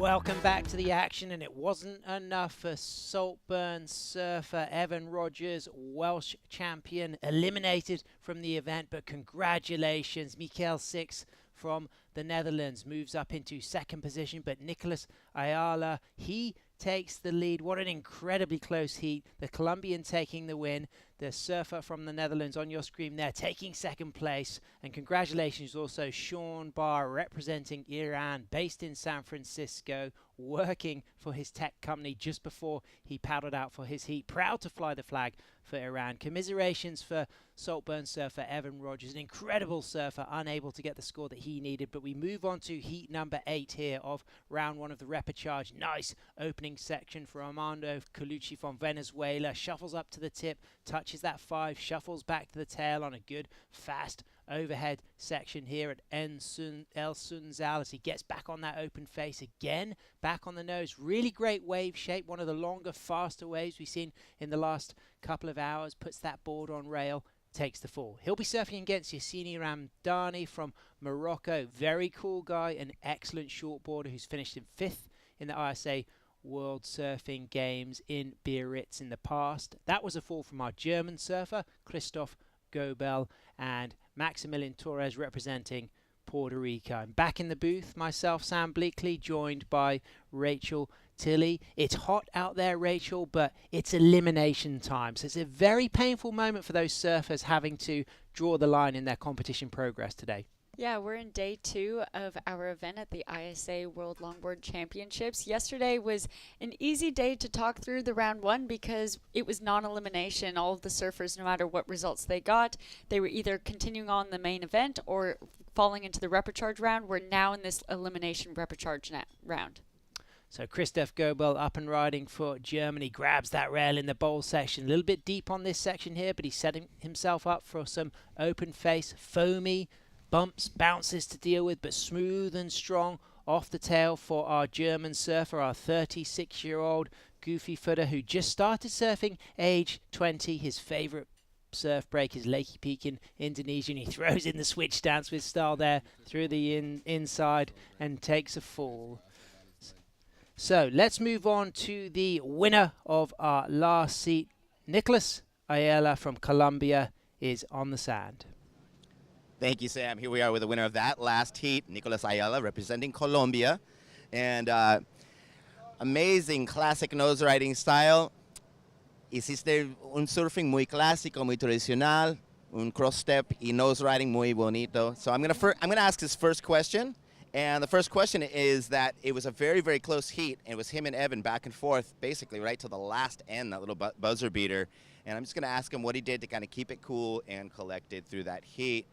C: Welcome back to the action, and it wasn't enough for Saltburn surfer Evan Rogers, Welsh champion, eliminated from the event, but congratulations. Michael Six from the Netherlands moves up into second position, but Nicolas Ayala, he takes the lead. What an incredibly close heat. The Colombian taking the win. The surfer from the Netherlands on your screen there taking second place. And congratulations also Sean Barr, representing Iran, based in San Francisco, working for his tech company just before he paddled out for his heat. Proud to fly the flag for Iran. Commiserations for Saltburn surfer Evan Rogers, an incredible surfer, unable to get the score that he needed. But we move on to heat number 8 here of round 1 of the repechage. Nice opening section for Armando Colucci from Venezuela. Shuffles up to the tip, touches that 5, shuffles back to the tail on a good fast overhead section here at El Sunzal as he gets back on that open face again, back on the nose. Really great wave shape, one of the longer, faster waves we've seen in the last couple of hours. Puts that board on rail, takes the fall. He'll be surfing against Yassini Ramdani from Morocco. Very cool guy, an excellent shortboarder who's finished in 5th in the ISA World Surfing Games in Biarritz in the past. That was a fall from our German surfer, Christoph Gobel, and Maximilian Torres representing Puerto Rico. I'm back in the booth, myself, Sam Bleakley, joined by Rachel Tilley. It's hot out there, Rachel, but it's elimination time. So it's a very painful moment for those surfers having to draw the line in their competition progress today.
V: Yeah, we're in day 2 of our event at the ISA World Longboard Championships. Yesterday was an easy day to talk through the round 1 because it was non-elimination. All of the surfers, no matter what results they got, they were either continuing on the main event or falling into the repechage round. We're now in this elimination repechage round.
C: So Christoph Gobel up and riding for Germany, grabs that rail in the bowl section. A little bit deep on this section here, but he's setting himself up for some open face, foamy, bumps, bounces to deal with, but smooth and strong off the tail for our German surfer, our 36-year-old goofy footer who just started surfing, age 20. His favorite surf break is Lakey Peak in Indonesia, and he throws in the switch dance with style there through the inside and takes a fall. So let's move on to the winner of our last seat. Nicolas Ayala from Colombia is on the sand.
F: Thank you, Sam. Here we are with the winner of that last heat, Nicolas Ayala, representing Colombia. And amazing classic nose riding style. Hiciste un surfing muy clásico, muy tradicional, un cross step y nose riding muy bonito. So I'm gonna ask his first question. And the first question is that it was a very, very close heat. And it was him and Evan back and forth, basically right to the last end, that little buzzer beater. And I'm just gonna ask him what he did to kind of keep it cool and collected through that heat.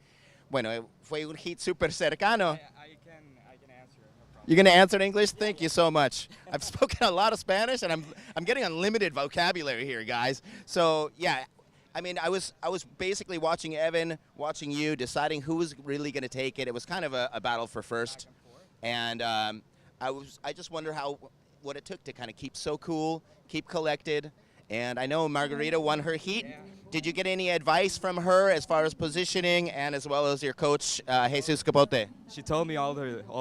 F: Bueno, fue un hit super cercano.
I: I can answer. No problem.
F: You're going to answer in English? Thank you so much. I've spoken a lot of Spanish, and I'm getting unlimited vocabulary here, guys. So, yeah, I mean, I was basically watching Evan, watching you, deciding who was really going to take it. It was kind of a battle for first. And I just wonder what it took to kind of keep so cool, keep collected. And I know Margarita won her heat.
I: Yeah.
F: Did you get any advice from her as far as positioning and as well as your coach, Jesus Capote?
I: She told me all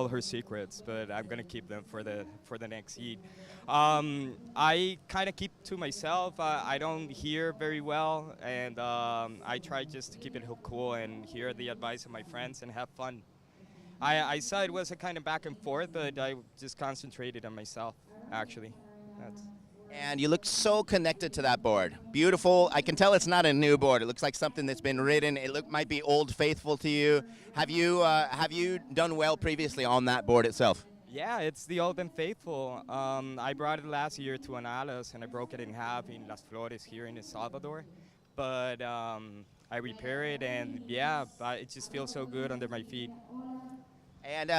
I: her secrets, but I'm gonna keep them for the next heat. I kind of keep to myself. I don't hear very well, and I try just to keep it cool and hear the advice of my friends and have fun. I saw it was a kind of back and forth, but I just concentrated on myself, actually.
F: And you look so connected to that board. Beautiful. I can tell it's not a new board. It looks like something that's been ridden. It might be old faithful to you. Have you done well previously on that board itself?
I: Yeah, it's the Old and Faithful. I brought it last year to Anales, and I broke it in half in Las Flores here in El Salvador. But I repaired it, and yeah, it just feels so good under my feet.
F: And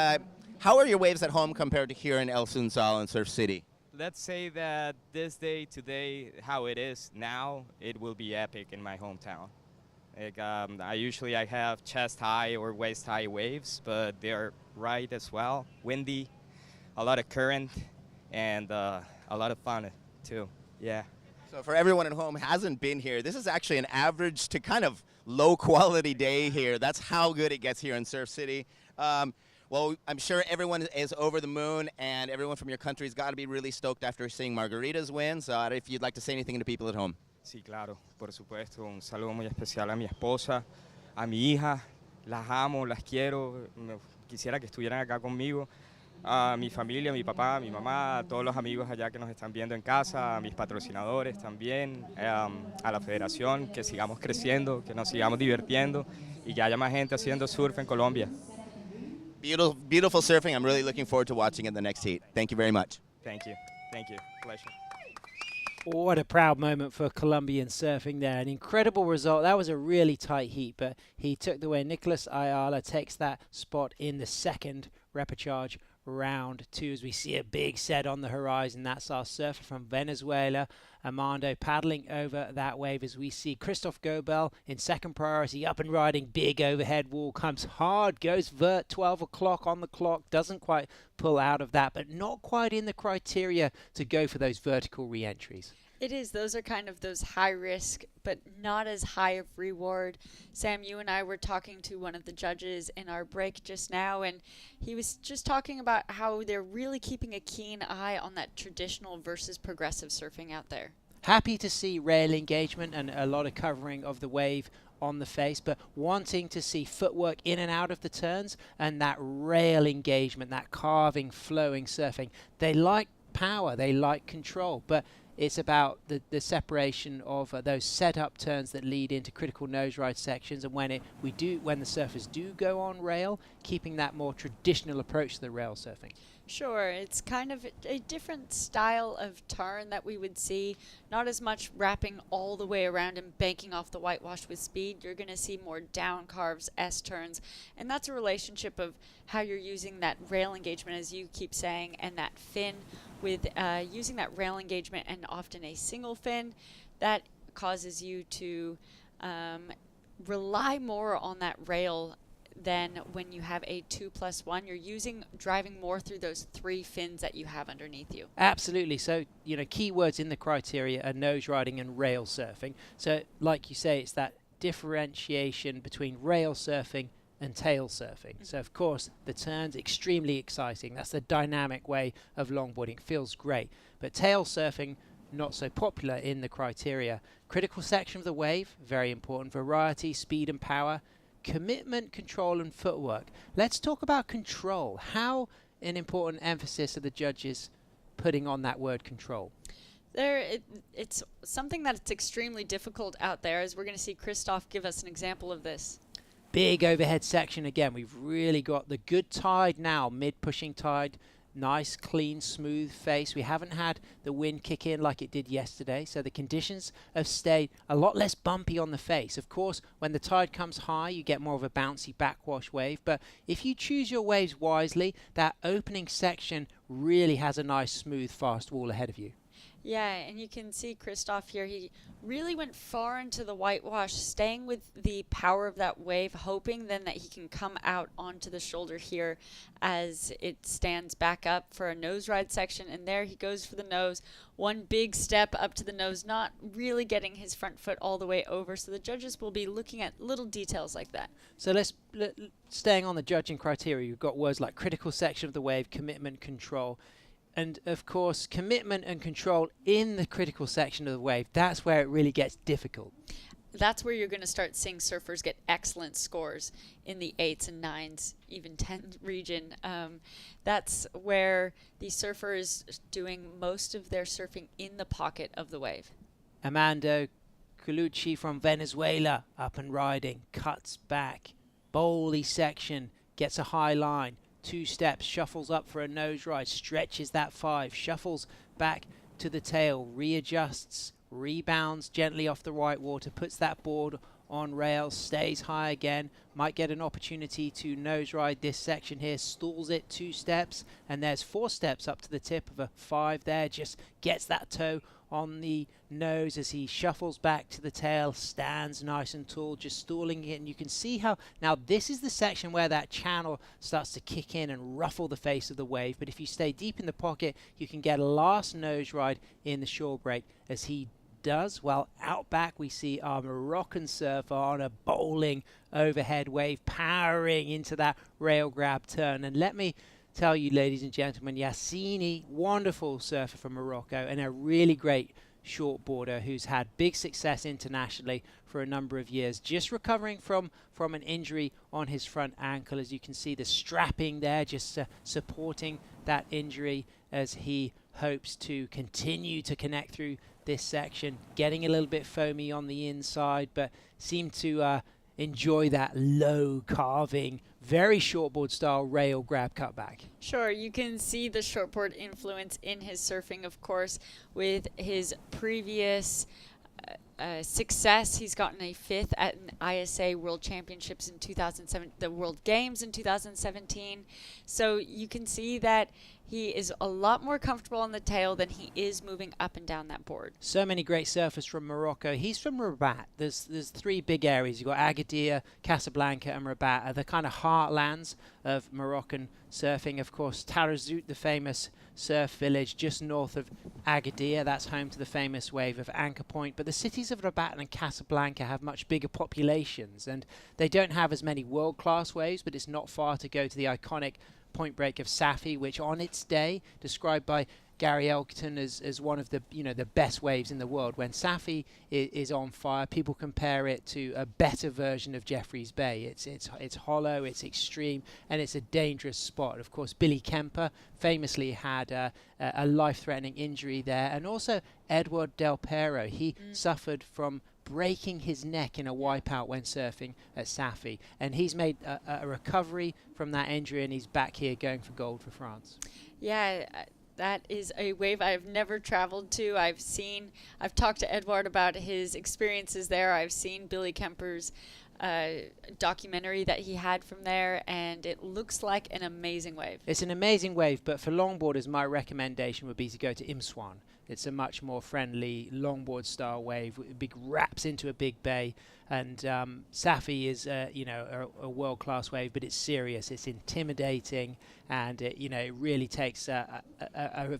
F: how are your waves at home compared to here in El Sunsal and Surf City?
I: Let's say that this day, today, how it is now, it will be epic in my hometown. Like, I have chest high or waist high waves, but they're right as well. Windy, a lot of current, and a lot of fun too. Yeah.
F: So for everyone at home who hasn't been here, this is actually an average to kind of low quality day here. That's how good it gets here in Surf City. Well, I'm sure everyone is over the moon, and everyone from your country's got to be really stoked after seeing Margarita's win. So if you'd like to say anything to people at home.
D: Sí, claro, por supuesto. Un saludo muy especial a mi esposa, a mi hija. Las amo, las quiero. Quisiera que estuvieran acá conmigo. A mi familia, mi papá, mi mamá, a todos los amigos allá que nos están viendo en casa, a mis patrocinadores también, a la federación, que sigamos creciendo, que nos sigamos divirtiendo y que haya más gente haciendo surf en Colombia.
F: Beautiful, beautiful surfing. I'm really looking forward to watching it in the next heat. Thank you very much.
D: Thank you. Thank you. Pleasure.
C: What a proud moment for Colombian surfing there. An incredible result. That was a really tight heat, but he took the way. Nicolas Ayala takes that spot in the second repechage round 2 as we see a big set on the horizon. That's our surfer from Venezuela, Armando, paddling over that wave as we see Christoph Gobel in second priority, up and riding. Big overhead wall, comes hard, goes vert, 12 o'clock on the clock, doesn't quite pull out of that, but not quite in the criteria to go for those vertical re-entries.
V: It is. Those are kind of those high risk, but not as high of reward. Sam, you and I were talking to one of the judges in our break just now, and he was just talking about how they're really keeping a keen eye on that traditional versus progressive surfing out there.
C: Happy to see rail engagement and a lot of covering of the wave on the face, but wanting to see footwork in and out of the turns and that rail engagement, that carving, flowing surfing. They like power, they like control, but it's about the separation of those set-up turns that lead into critical nose ride sections, and when the surfers do go on rail, keeping that more traditional approach to the rail surfing.
V: Sure, it's kind of a different style of turn that we would see. Not as much wrapping all the way around and banking off the whitewash with speed. You're going to see more down carves, S-turns, and that's a relationship of how you're using that rail engagement, as you keep saying, and that fin with using that rail engagement and often a single fin. That causes you to rely more on that rail than when you have a 2+1. You're driving more through those 3 fins that you have underneath you.
C: Absolutely. So, keywords in the criteria are nose riding and rail surfing. So, like you say, it's that differentiation between rail surfing and tail surfing. So, of course, the turn's extremely exciting. That's the dynamic way of longboarding. It feels great. But tail surfing, not so popular in the criteria. Critical section of the wave, very important. Variety, speed and power. Commitment, control and footwork. Let's talk about control. How an important emphasis are the judges putting on that word control?
V: It's something that's extremely difficult out there, as we're going to see Christoph give us an example of this.
C: Big overhead section again. We've really got the good tide now, mid-pushing tide. Nice, clean, smooth face. We haven't had the wind kick in like it did yesterday, so the conditions have stayed a lot less bumpy on the face. Of course, when the tide comes high, you get more of a bouncy backwash wave, but if you choose your waves wisely, that opening section really has a nice, smooth, fast wall ahead of you.
V: Yeah, and you can see Christoph here. He really went far into the whitewash, staying with the power of that wave, hoping then that he can come out onto the shoulder here as it stands back up for a nose ride section. And there he goes for the nose. One big step up to the nose, not really getting his front foot all the way over. So the judges will be looking at little details like that.
C: So staying on the judging criteria, you've got words like critical section of the wave, commitment, control. And, of course, commitment and control in the critical section of the wave, that's where it really gets difficult.
V: That's where you're going to start seeing surfers get excellent scores in the 8s and 9s, even 10 region. That's where the surfer is doing most of their surfing in the pocket of the wave.
C: Armando Colucci from Venezuela, up and riding, cuts back. Bowly section, gets a high line. 2 steps, shuffles up for a nose ride, stretches that 5, shuffles back to the tail, readjusts, rebounds gently off the white water, puts that board on rails, stays high again, might get an opportunity to nose ride this section here, stalls it 2 steps, and there's 4 steps up to the tip of a 5 there, just gets that toe on the nose as he shuffles back to the tail, stands nice and tall, just stalling it. And you can see how now this is the section where that channel starts to kick in and ruffle the face of the wave. But if you stay deep in the pocket, you can get a last nose ride in the shore break as he does? Well, out back we see our Moroccan surfer on a bowling overhead wave, powering into that rail grab turn. And let me tell you, ladies and gentlemen, Yassini, wonderful surfer from Morocco and a really great shortboarder who's had big success internationally for a number of years, just recovering from an injury on his front ankle. As you can see, the strapping there just supporting that injury as he hopes to continue to connect through this section, getting a little bit foamy on the inside, but seemed to enjoy that low carving, very shortboard style rail grab cutback.
B: Sure, you can see the shortboard influence in his surfing, of course, with his previous success. He's gotten a 5th at an ISA World Championships in 2007, the World Games in 2017. So you can see that he is a lot more comfortable on the tail than he is moving up and down that board.
C: So many great surfers from Morocco. He's from Rabat. There's 3 big areas. You've got Agadir, Casablanca and Rabat are the kind of heartlands of Moroccan surfing. Of course, Tarazout, the famous surf village just north of Agadir. That's home to the famous wave of Anchor Point. But the cities of Rabat and Casablanca have much bigger populations, and they don't have as many world-class waves, but it's not far to go to the iconic point break of Safi, which on its day, described by Gary Elkerton as one of the the best waves in the world. When Safi is on fire, people compare it to a better version of Jeffreys Bay. It's hollow, it's extreme, and it's a dangerous spot. Of course, Billy Kemper famously had a life-threatening injury there, and also Edward Del Pero. He suffered from breaking his neck in a wipeout when surfing at Safi, and he's made a recovery from that injury, and he's back here going for gold for France.
B: Yeah, that is a wave I've never traveled to. I've talked to Edward about his experiences there. I've seen Billy Kemper's documentary that he had from there, and it looks like an amazing wave.
C: It's an amazing wave, but for longboarders, my recommendation would be to go to Imswan. It's a much more friendly longboard style wave. It big wraps into a big bay, and Safi is a world class wave, but it's serious. It's intimidating, and it really takes a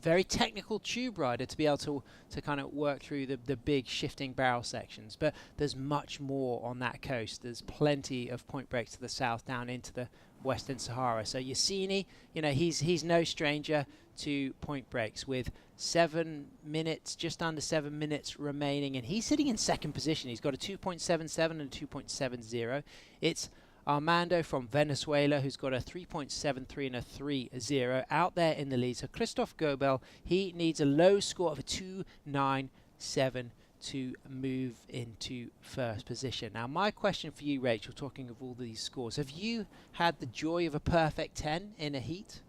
C: very technical tube rider to be able to kind of work through the big shifting barrel sections. But there's much more on that coast. There's plenty of point breaks to the south down into the Western Sahara. So Yassini, he's no stranger to point breaks with 7 minutes, just under 7 minutes remaining, and he's sitting in second position. He's got a 2.77 and a 2.70. It's Armando from Venezuela, who's got a 3.73 and a 3.0 out there in the lead. So Christoph Gobel, he needs a low score of a 2.97 to move into first position. Now, my question for you, Rachel, talking of all these scores, have you had the joy of a perfect 10 in a heat?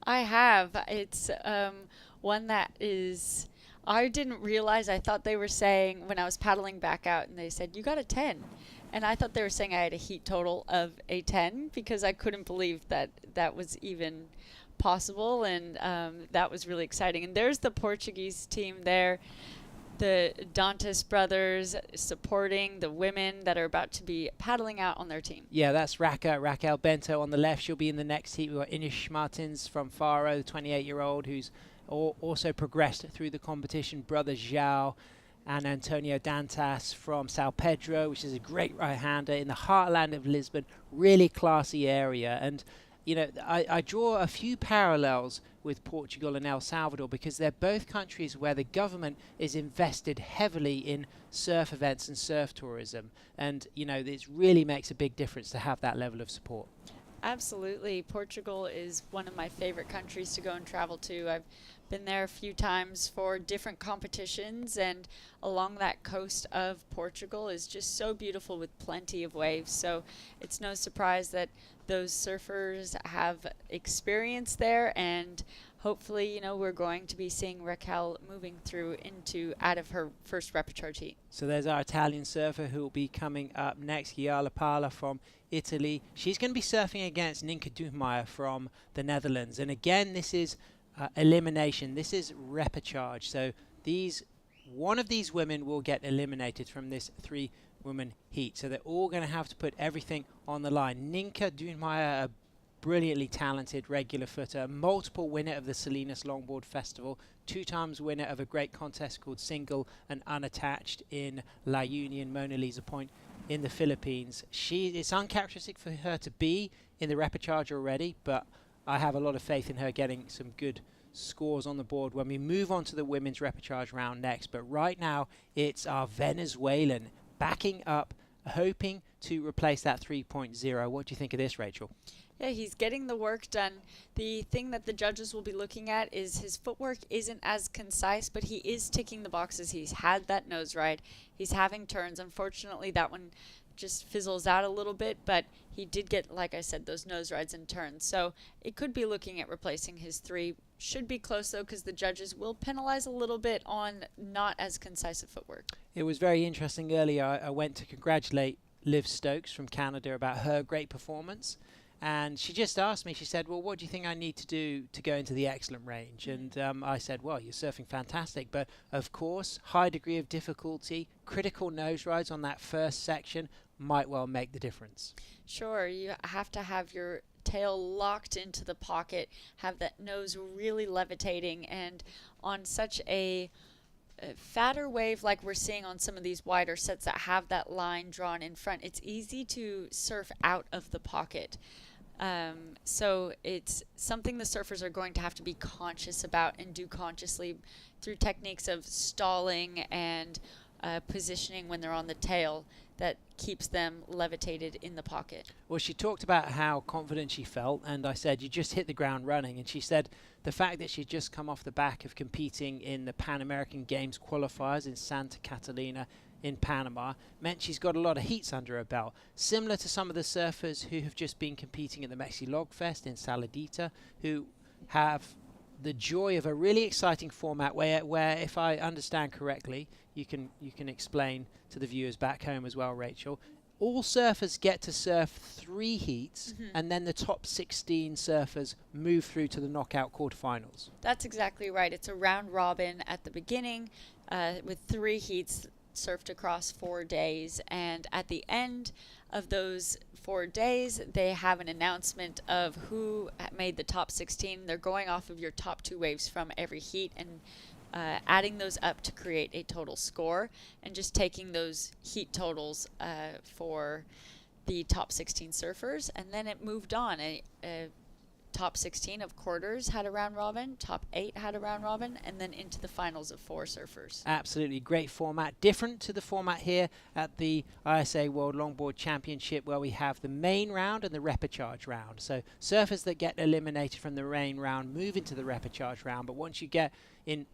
B: I have. It's one that is, I didn't realize, I thought they were saying when I was paddling back out and they said, you got a 10. And I thought they were saying I had a heat total of a 10 because I couldn't believe that that was even possible. And that was really exciting. And there's the Portuguese team there, the Dantas brothers supporting the women that are about to be paddling out on their team.
C: Yeah, that's Raquel Bento on the left. She'll be in the next heat. We've got Inish Martins from Faro, the 28-year-old, who's also progressed through the competition. Brother João and Antonio Dantas from São Pedro, which is a great right-hander in the heartland of Lisbon. Really classy area. And I draw a few parallels with Portugal and El Salvador because they're both countries where the government is invested heavily in surf events and surf tourism. And, it really makes a big difference to have that level of support.
B: Absolutely. Portugal is one of my favorite countries to go and travel to. I've been there a few times for different competitions, and along that coast of Portugal is just so beautiful with plenty of waves. So it's no surprise that those surfers have experience there, and hopefully, we're going to be seeing Raquel moving through out of her first repechage heat.
C: So there's our Italian surfer who will be coming up next, Giala Pala from Italy. She's going to be surfing against Ninka Doemeijer from the Netherlands. And again, this is elimination. This is repechage. So one of these women will get eliminated from this 3-woman heat. So they're all going to have to put everything on the line. Ninka Doemeijer, a brilliantly talented regular footer, multiple winner of the Salinas Longboard Festival, 2 times winner of a great contest called Single and Unattached in La Union, Mona Lisa Point in the Philippines. It's uncharacteristic for her to be in the repechage already, but I have a lot of faith in her getting some good scores on the board when we move on to the women's repechage round next. But right now, it's our Venezuelan backing up, hoping to replace that 3.0. What do you think of this, Rachel?
B: Yeah, he's getting the work done. The thing that the judges will be looking at is his footwork isn't as concise, but he is ticking the boxes. He's had that nose ride. He's having turns. Unfortunately, that one just fizzles out a little bit, but he did get, like I said, those nose rides and turns. So it could be looking at replacing his 3. Should be close, though, because the judges will penalize a little bit on not as concise a footwork.
C: It was very interesting earlier. I went to congratulate Liv Stokes from Canada about her great performance. And she just asked me, she said, well, what do you think I need to do to go into the excellent range? And I said, well, you're surfing fantastic. But, of course, high degree of difficulty, critical nose rides on that first section might well make the difference.
B: Sure, you have to have your tail locked into the pocket, have that nose really levitating, and on such a fatter wave like we're seeing on some of these wider sets that have that line drawn in front, it's easy to surf out of the pocket. So it's something the surfers are going to have to be conscious about and do consciously through techniques of stalling and positioning when they're on the tail that keeps them levitated in the pocket.
C: Well, she talked about how confident she felt, and I said, you just hit the ground running. And she said the fact that she'd just come off the back of competing in the Pan American Games qualifiers in Santa Catalina in Panama meant she's got a lot of heats under her belt, similar to some of the surfers who have just been competing at the Mexi Log Fest in Saladita, who have the joy of a really exciting format where if I understand correctly, you can explain to the viewers back home as well, Rachel, all surfers get to surf 3 heats, and then the top 16 surfers move through to the knockout quarterfinals.
B: That's exactly right. It's a round robin at the beginning with 3 heats surfed across 4 days, and at the end of those 4 days they have an announcement of who made the top 16. They're going off of your top 2 waves from every heat and adding those up to create a total score, and just taking those heat totals for the top 16 surfers, and then it moved on. A top 16 of quarters had a round robin, top 8 had a round robin, and then into the finals of 4 surfers.
C: Absolutely great format, different to the format here at the ISA World Longboard Championship, where we have the main round and the repechage round. So surfers that get eliminated from the main round move into the repechage round, but once you get in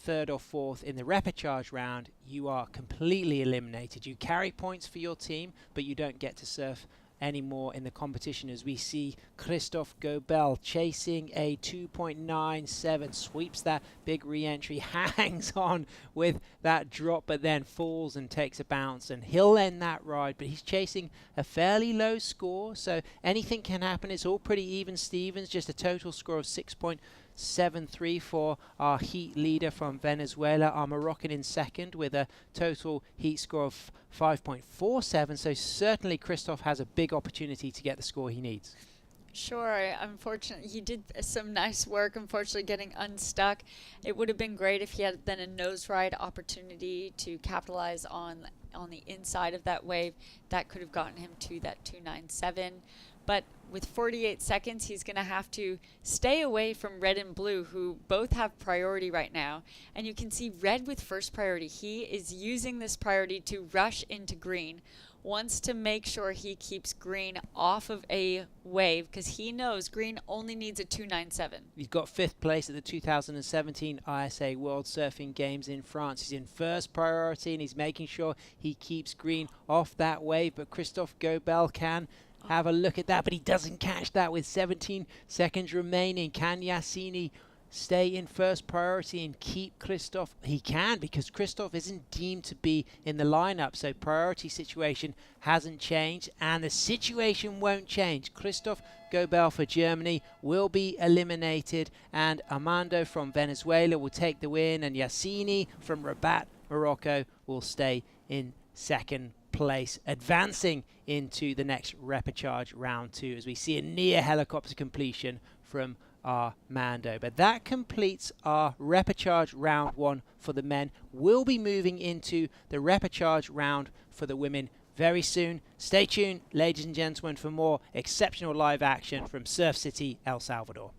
C: 3rd or 4th in the repechage round, you are completely eliminated. You carry points for your team, but you don't get to surf anymore in the competition, as we see Christophe Gobel chasing a 2.97, sweeps that big re-entry, hangs on with that drop, but then falls and takes a bounce, and he'll end that ride. But he's chasing a fairly low score, so anything can happen. It's all pretty even Stevens, just a total score of 6.73 for our heat leader from Venezuela, our Moroccan in second with a total heat score of 5.47. So certainly Christophe has a big opportunity to get the score he needs.
B: Sure, unfortunately, he did some nice work, unfortunately getting unstuck. It would have been great if he had then a nose ride opportunity to capitalize on the inside of that wave. That could have gotten him to that 2.97. But with 48 seconds, he's going to have to stay away from red and blue, who both have priority right now. And you can see red with first priority. He is using this priority to rush into green, wants to make sure he keeps green off of a wave, because he knows green only needs a 2.97.
C: He's got 5th place at the 2017 ISA World Surfing Games in France. He's in first priority, and he's making sure he keeps green off that wave. But Christophe Gobel can have a look at that, but he doesn't catch that with 17 seconds remaining. Can Yassini stay in first priority and keep Christophe? He can, because Christophe isn't deemed to be in the lineup, so priority situation hasn't changed, and the situation won't change. Christophe Gobel for Germany will be eliminated, and Armando from Venezuela will take the win, and Yassini from Rabat, Morocco, will stay in second place, advancing into the next repechage round 2 as we see a near helicopter completion from our Mando. But that completes our repechage round 1 for the men. We'll be moving into the repechage round for the women very soon. Stay tuned, ladies and gentlemen, for more exceptional live action from Surf City, El Salvador.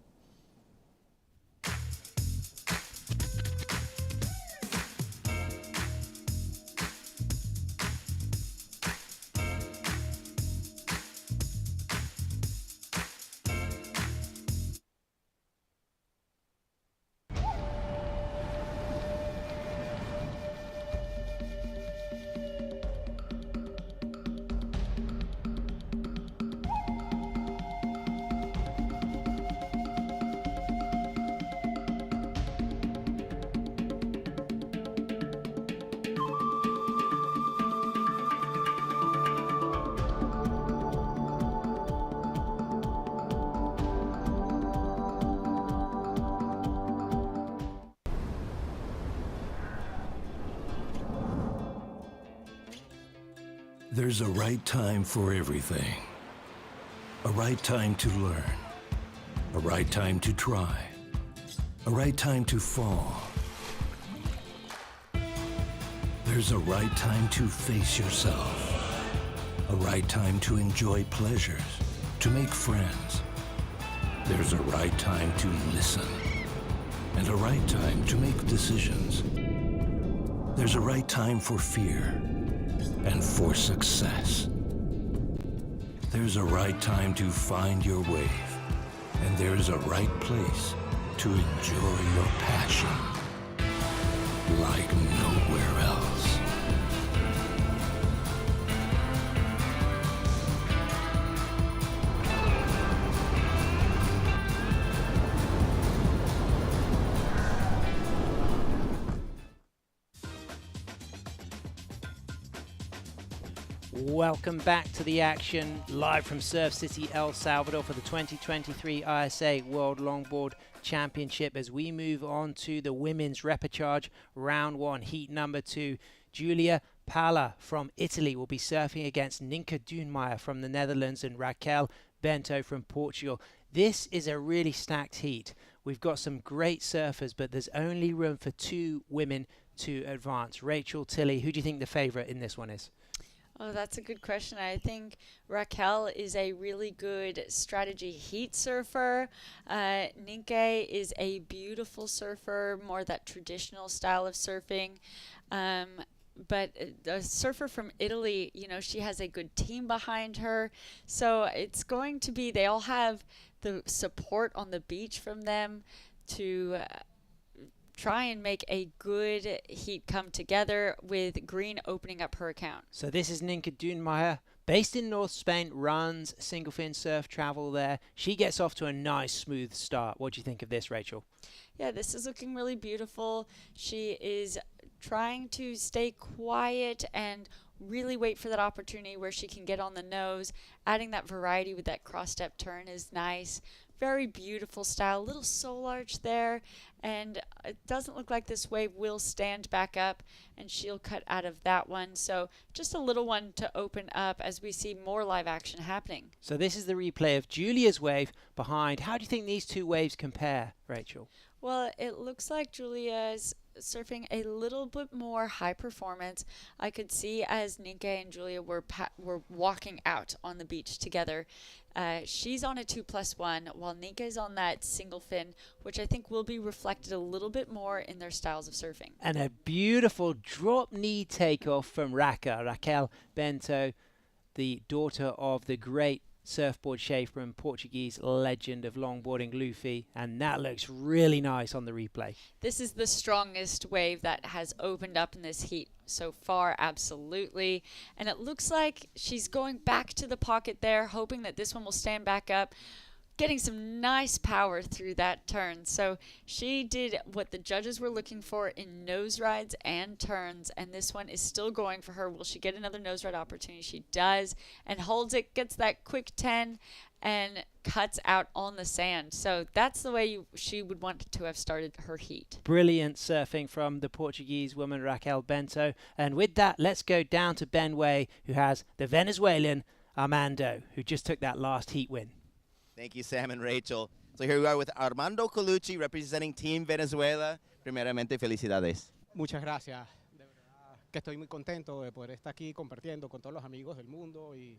E: There's a right time for everything. A right time to learn. A right time to try. A right time to fall. There's a right time to face yourself. A right time to enjoy pleasures, to make friends. There's a right time to listen. And a right time to make decisions. There's a right time for fear and for success. There's a right time to find your wave, and there's a right place to enjoy your passion like nowhere else.
C: Welcome back to the action, live from Surf City, El Salvador for the 2023 ISA World Longboard Championship as we move on to the women's repechage round 1, heat number 2. Giulia Pala from Italy will be surfing against Ninka Dunemeyer from the Netherlands and Raquel Bento from Portugal. This is a really stacked heat. We've got some great surfers, but there's only room for 2 women to advance. Rachel, Tilly, who do you think the favorite in this one is?
V: Oh, that's a good question. I think Raquel is a really good strategy heat surfer. Ninke is a beautiful surfer, more that traditional style of surfing. But the surfer from Italy, you know, she has a good team behind her. So it's going to be, they all have the support on the beach from them to try and make a good heat come together with Green opening up her account.
C: So this is Ninka Dunemeyer, based in North Spain, runs single fin surf travel there. She gets off to a nice smooth start. What do you think of this, Rachel?
V: Yeah, this is looking really beautiful. She is trying to stay quiet and really wait for that opportunity where she can get on the nose. Adding that variety with that cross step turn is nice. Very beautiful style, little soul arch there, and it doesn't look like this wave will stand back up, and she'll cut out of that one. So just a little one to open up as we see more live action happening.
C: So this is the replay of Julia's wave behind. How do you think these 2 waves compare, Rachel?
V: Well, it looks like Julia's surfing a little bit more high performance. I could see as Ninke and Giulia were walking out on the beach together. She's on a 2+1 while Ninke is on that single fin, which I think will be reflected a little bit more in their styles of surfing.
C: And a beautiful drop knee takeoff from Raquel Bento, the daughter of the great surfboard shaper and Portuguese legend of longboarding, Luffy, and that looks really nice on the replay.
V: This is the strongest wave that has opened up in this heat so far, absolutely. And it looks like she's going back to the pocket there, hoping that this one will stand back up.
B: getting some nice power through that turn. So she did what the judges were looking for in nose rides and turns, and this one is still going for her. Will she get another nose ride opportunity? She does, and holds it, gets that quick 10, and cuts out on the sand. So that's the way she would want to have started her heat.
C: Brilliant surfing from the Portuguese woman Raquel Bento. And with that, let's go down to Ben Way, who has the Venezuelan Armando, who just took that last heat win.
F: Thank you, Sam and Rachel. So here we are with Armando Colucci representing Team Venezuela. Primeramente, felicidades.
M: Muchas gracias. De verdad que estoy muy contento de poder estar aquí compartiendo con todos los amigos del mundo y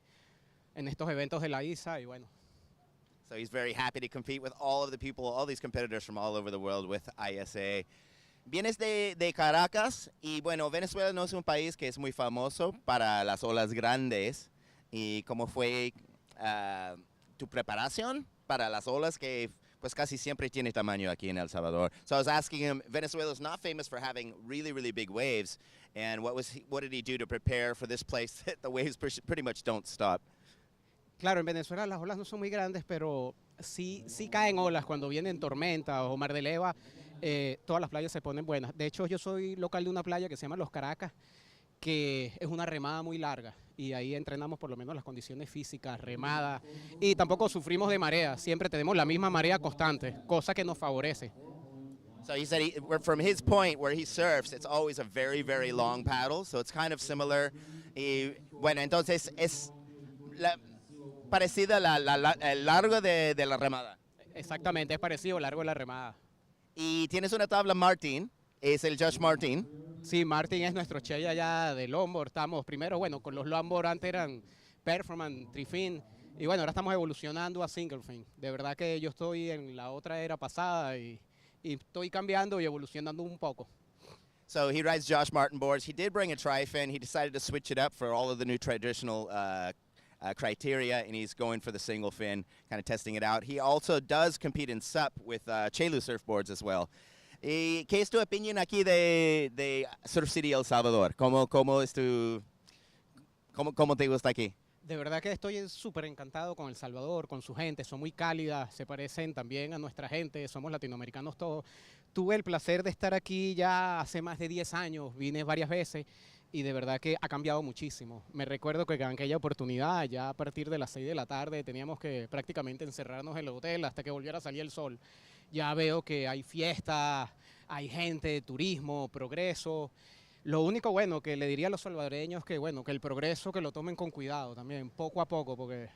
M: en estos eventos de la ISA y bueno.
F: So he's very happy to compete with all of the people, all these competitors from all over the world with ISA. Vienes de Caracas y bueno, Venezuela no es un país que es muy famoso para las olas grandes. ¿Y cómo fue tu preparación para las olas que pues casi siempre tiene tamaño aquí en El Salvador? So I was asking him, Venezuela's not famous for having really, really big waves, and what did he do to prepare for this place that the waves pretty much don't stop?
M: Claro, en Venezuela las olas no son muy grandes, pero sí caen olas cuando vienen tormentas o mar de leva. Todas las playas se ponen buenas. De hecho, yo soy local de una playa que se llama Los Caracas, que es una remada muy larga y ahí entrenamos por lo menos las condiciones físicas, remada, y tampoco sufrimos de marea, siempre tenemos la misma marea constante, cosa que nos favorece.
F: So he said from his point where he surfs, it's always a very, very long paddle, so it's kind of similar. Y bueno, entonces es parecida el largo de la remada.
M: Exactamente, es parecido al largo de la remada.
F: Y tienes una tabla Martin, es el Josh Martin.
M: Sí, Martin es nuestro che allá de Longboard. Estamos primero, bueno, con los Longboard antes eran Performance, Trifin, y bueno, ahora estamos evolucionando a Single Fin. De verdad que yo estoy en la otra era pasada y estoy cambiando y evolucionando un poco.
F: So he rides Josh Martin boards. He did bring a Trifin. He decided to switch it up for all of the new traditional criteria, and he's going for the single fin, kind of testing it out. He also does compete in SUP with Chelu surfboards as well. ¿Qué es tu opinión aquí de Surf City El Salvador? ¿Cómo te gusta aquí?
M: De verdad que estoy súper encantado con El Salvador, con su gente, son muy cálidas, se parecen también a nuestra gente, somos latinoamericanos todos. Tuve el placer de estar aquí ya hace más de 10 años, vine varias veces y de verdad que ha cambiado muchísimo. Me recuerdo que en aquella oportunidad, ya a partir de las 6 de la tarde, teníamos que prácticamente encerrarnos en el hotel hasta que volviera a salir el sol. Ya veo que hay fiestas, hay gente, turismo, progreso. Lo único bueno que le diría a los salvadoreños que bueno, que el progreso que lo tomen con cuidado también, poco a poco, porque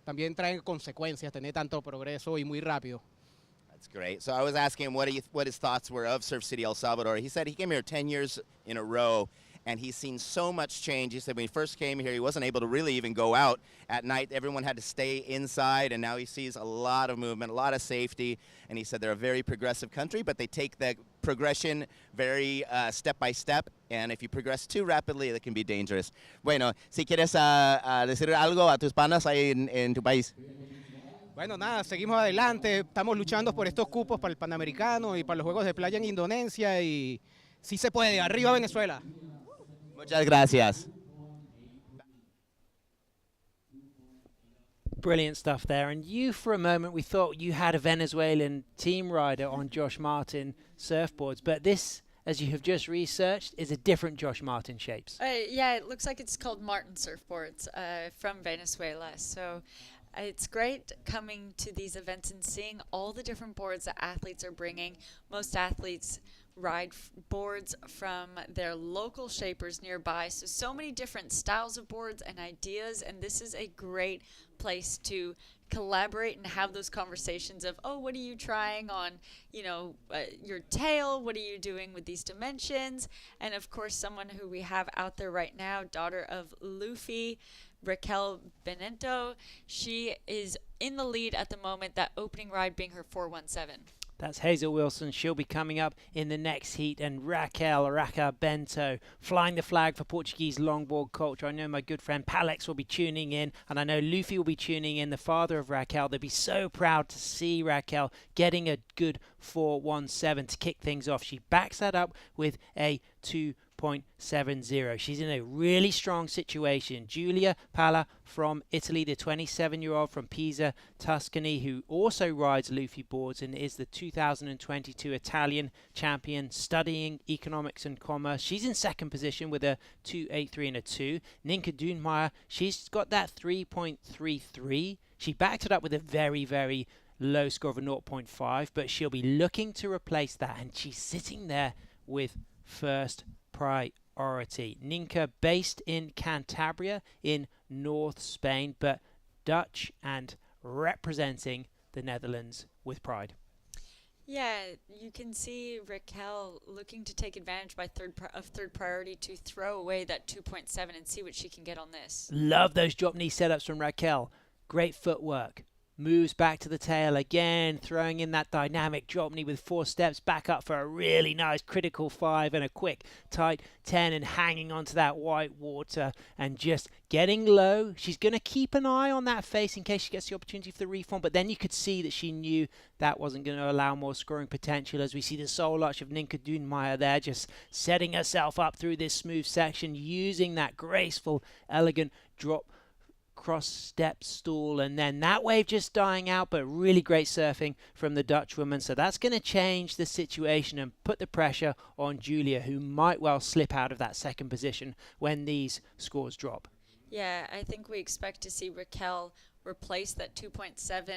M: también trae consecuencias tener tanto progreso y muy rápido.
F: That's great. So I was asking him what his thoughts were of Surf City El Salvador. He said he came here 10 years in a row, and he's seen so much change. He said when he first came here, he wasn't able to really even go out at night. Everyone had to stay inside, and now he sees a lot of movement, a lot of safety. And he said they're a very progressive country, but they take the progression very step by step. And if you progress too rapidly, that can be dangerous. Bueno, si quieres decir algo a tus panas ahí en tu país.
M: Bueno, nada, seguimos adelante. Estamos luchando por estos cupos para el Panamericano y para los Juegos de Playa en Indonesia. Y sí se puede. ¡Arriba Venezuela!
F: Muchas gracias.
C: Brilliant stuff there. And you, for a moment, we thought you had a Venezuelan team rider on Josh Martin surfboards. But this, as you have just researched, is a different Josh Martin shapes.
B: Yeah, it looks like it's called Martin Surfboards from Venezuela. So it's great coming to these events and seeing all the different boards that athletes are bringing. Most athletes ride boards from their local shapers nearby. So many different styles of boards and ideas, and this is a great place to collaborate and have those conversations of, oh, what are you trying on, your tail? What are you doing with these dimensions? And of course, someone who we have out there right now, daughter of Luffy, Raquel Bento, she is in the lead at the moment, that opening ride being her 417.
C: That's Hazel Wilson. She'll be coming up in the next heat. And Raquel Bento flying the flag for Portuguese longboard culture. I know my good friend Palex will be tuning in, and I know Luffy will be tuning in, the father of Raquel. They'll be so proud to see Raquel getting a good 417 to kick things off. She backs that up with a 2 2.70. She's in a really strong situation. Giulia Palla from Italy, the 27-year-old from Pisa, Tuscany, who also rides Luffy boards and is the 2022 Italian champion, studying economics and commerce. She's in second position with a 2.83 and a 2. Ninka Dunmeyer, she's got that 3.33. She backed it up with a very, very low score of a 0.5, but she'll be looking to replace that, and she's sitting there with first priority. Ninka, based in Cantabria in North Spain, but Dutch and representing the Netherlands with pride.
H: Yeah, you can see Raquel looking to take advantage by third priority to throw away that 2.7 and see what she can get on this.
C: Love those drop knee setups from Raquel. Great footwork. Moves back to the tail again, throwing in that dynamic drop knee with 4 steps back up for a really nice critical 5 and a quick tight 10, and hanging onto that white water and just getting low. She's going to keep an eye on that face in case she gets the opportunity for the reform, but then you could see that she knew that wasn't going to allow more scoring potential, as we see the soul arch of Ninka Dunmeyer there, just setting herself up through this smooth section, using that graceful, elegant drop cross step stall, and then that wave just dying out, but really great surfing from the Dutch woman. So that's going to change the situation and put the pressure on Giulia, who might well slip out of that second position when these scores drop.
H: Yeah, I think we expect to see Raquel replace that 2.7.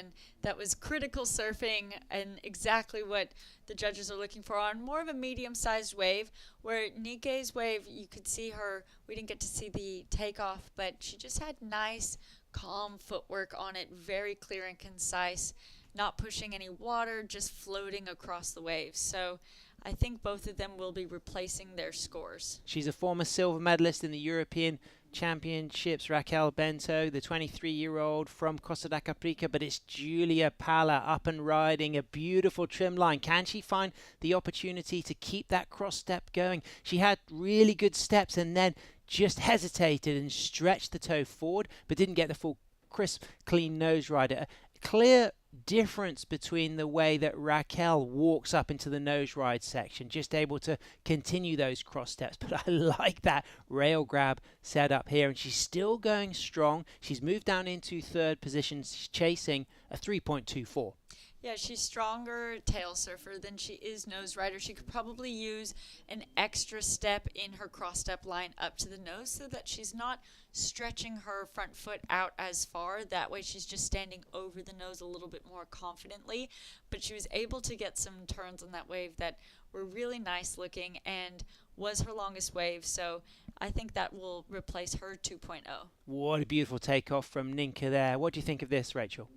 H: That was critical surfing and exactly what the judges are looking for on more of a medium-sized wave, where Nike's wave, you could see her, we didn't get to see the takeoff, but she just had nice, calm footwork on it, very clear and concise, not pushing any water, just floating across the waves. So I think both of them will be replacing their scores.
C: She's a former silver medalist in the European Championships, Raquel Bento, the 23-year-old from Costa da Caparica, but it's Giulia Palla up and riding a beautiful trim line. Can she find the opportunity to keep that cross step going? She had really good steps and then just hesitated and stretched the toe forward, but didn't get the full crisp, clean nose ride. A clear difference between the way that Raquel walks up into the nose ride section, just able to continue those cross steps. But I like that rail grab setup here, and she's still going strong. She's moved down into third position. She's chasing a 3.24.
H: Yeah, she's stronger tail surfer than she is nose rider. She could probably use an extra step in her cross step line up to the nose so that she's not stretching her front foot out as far. That way she's just standing over the nose a little bit more confidently. But she was able to get some turns on that wave that were really nice looking and was her longest wave. So I think that will replace her 2.0.
C: What a beautiful takeoff from Ninka there. What do you think of this, Rachel?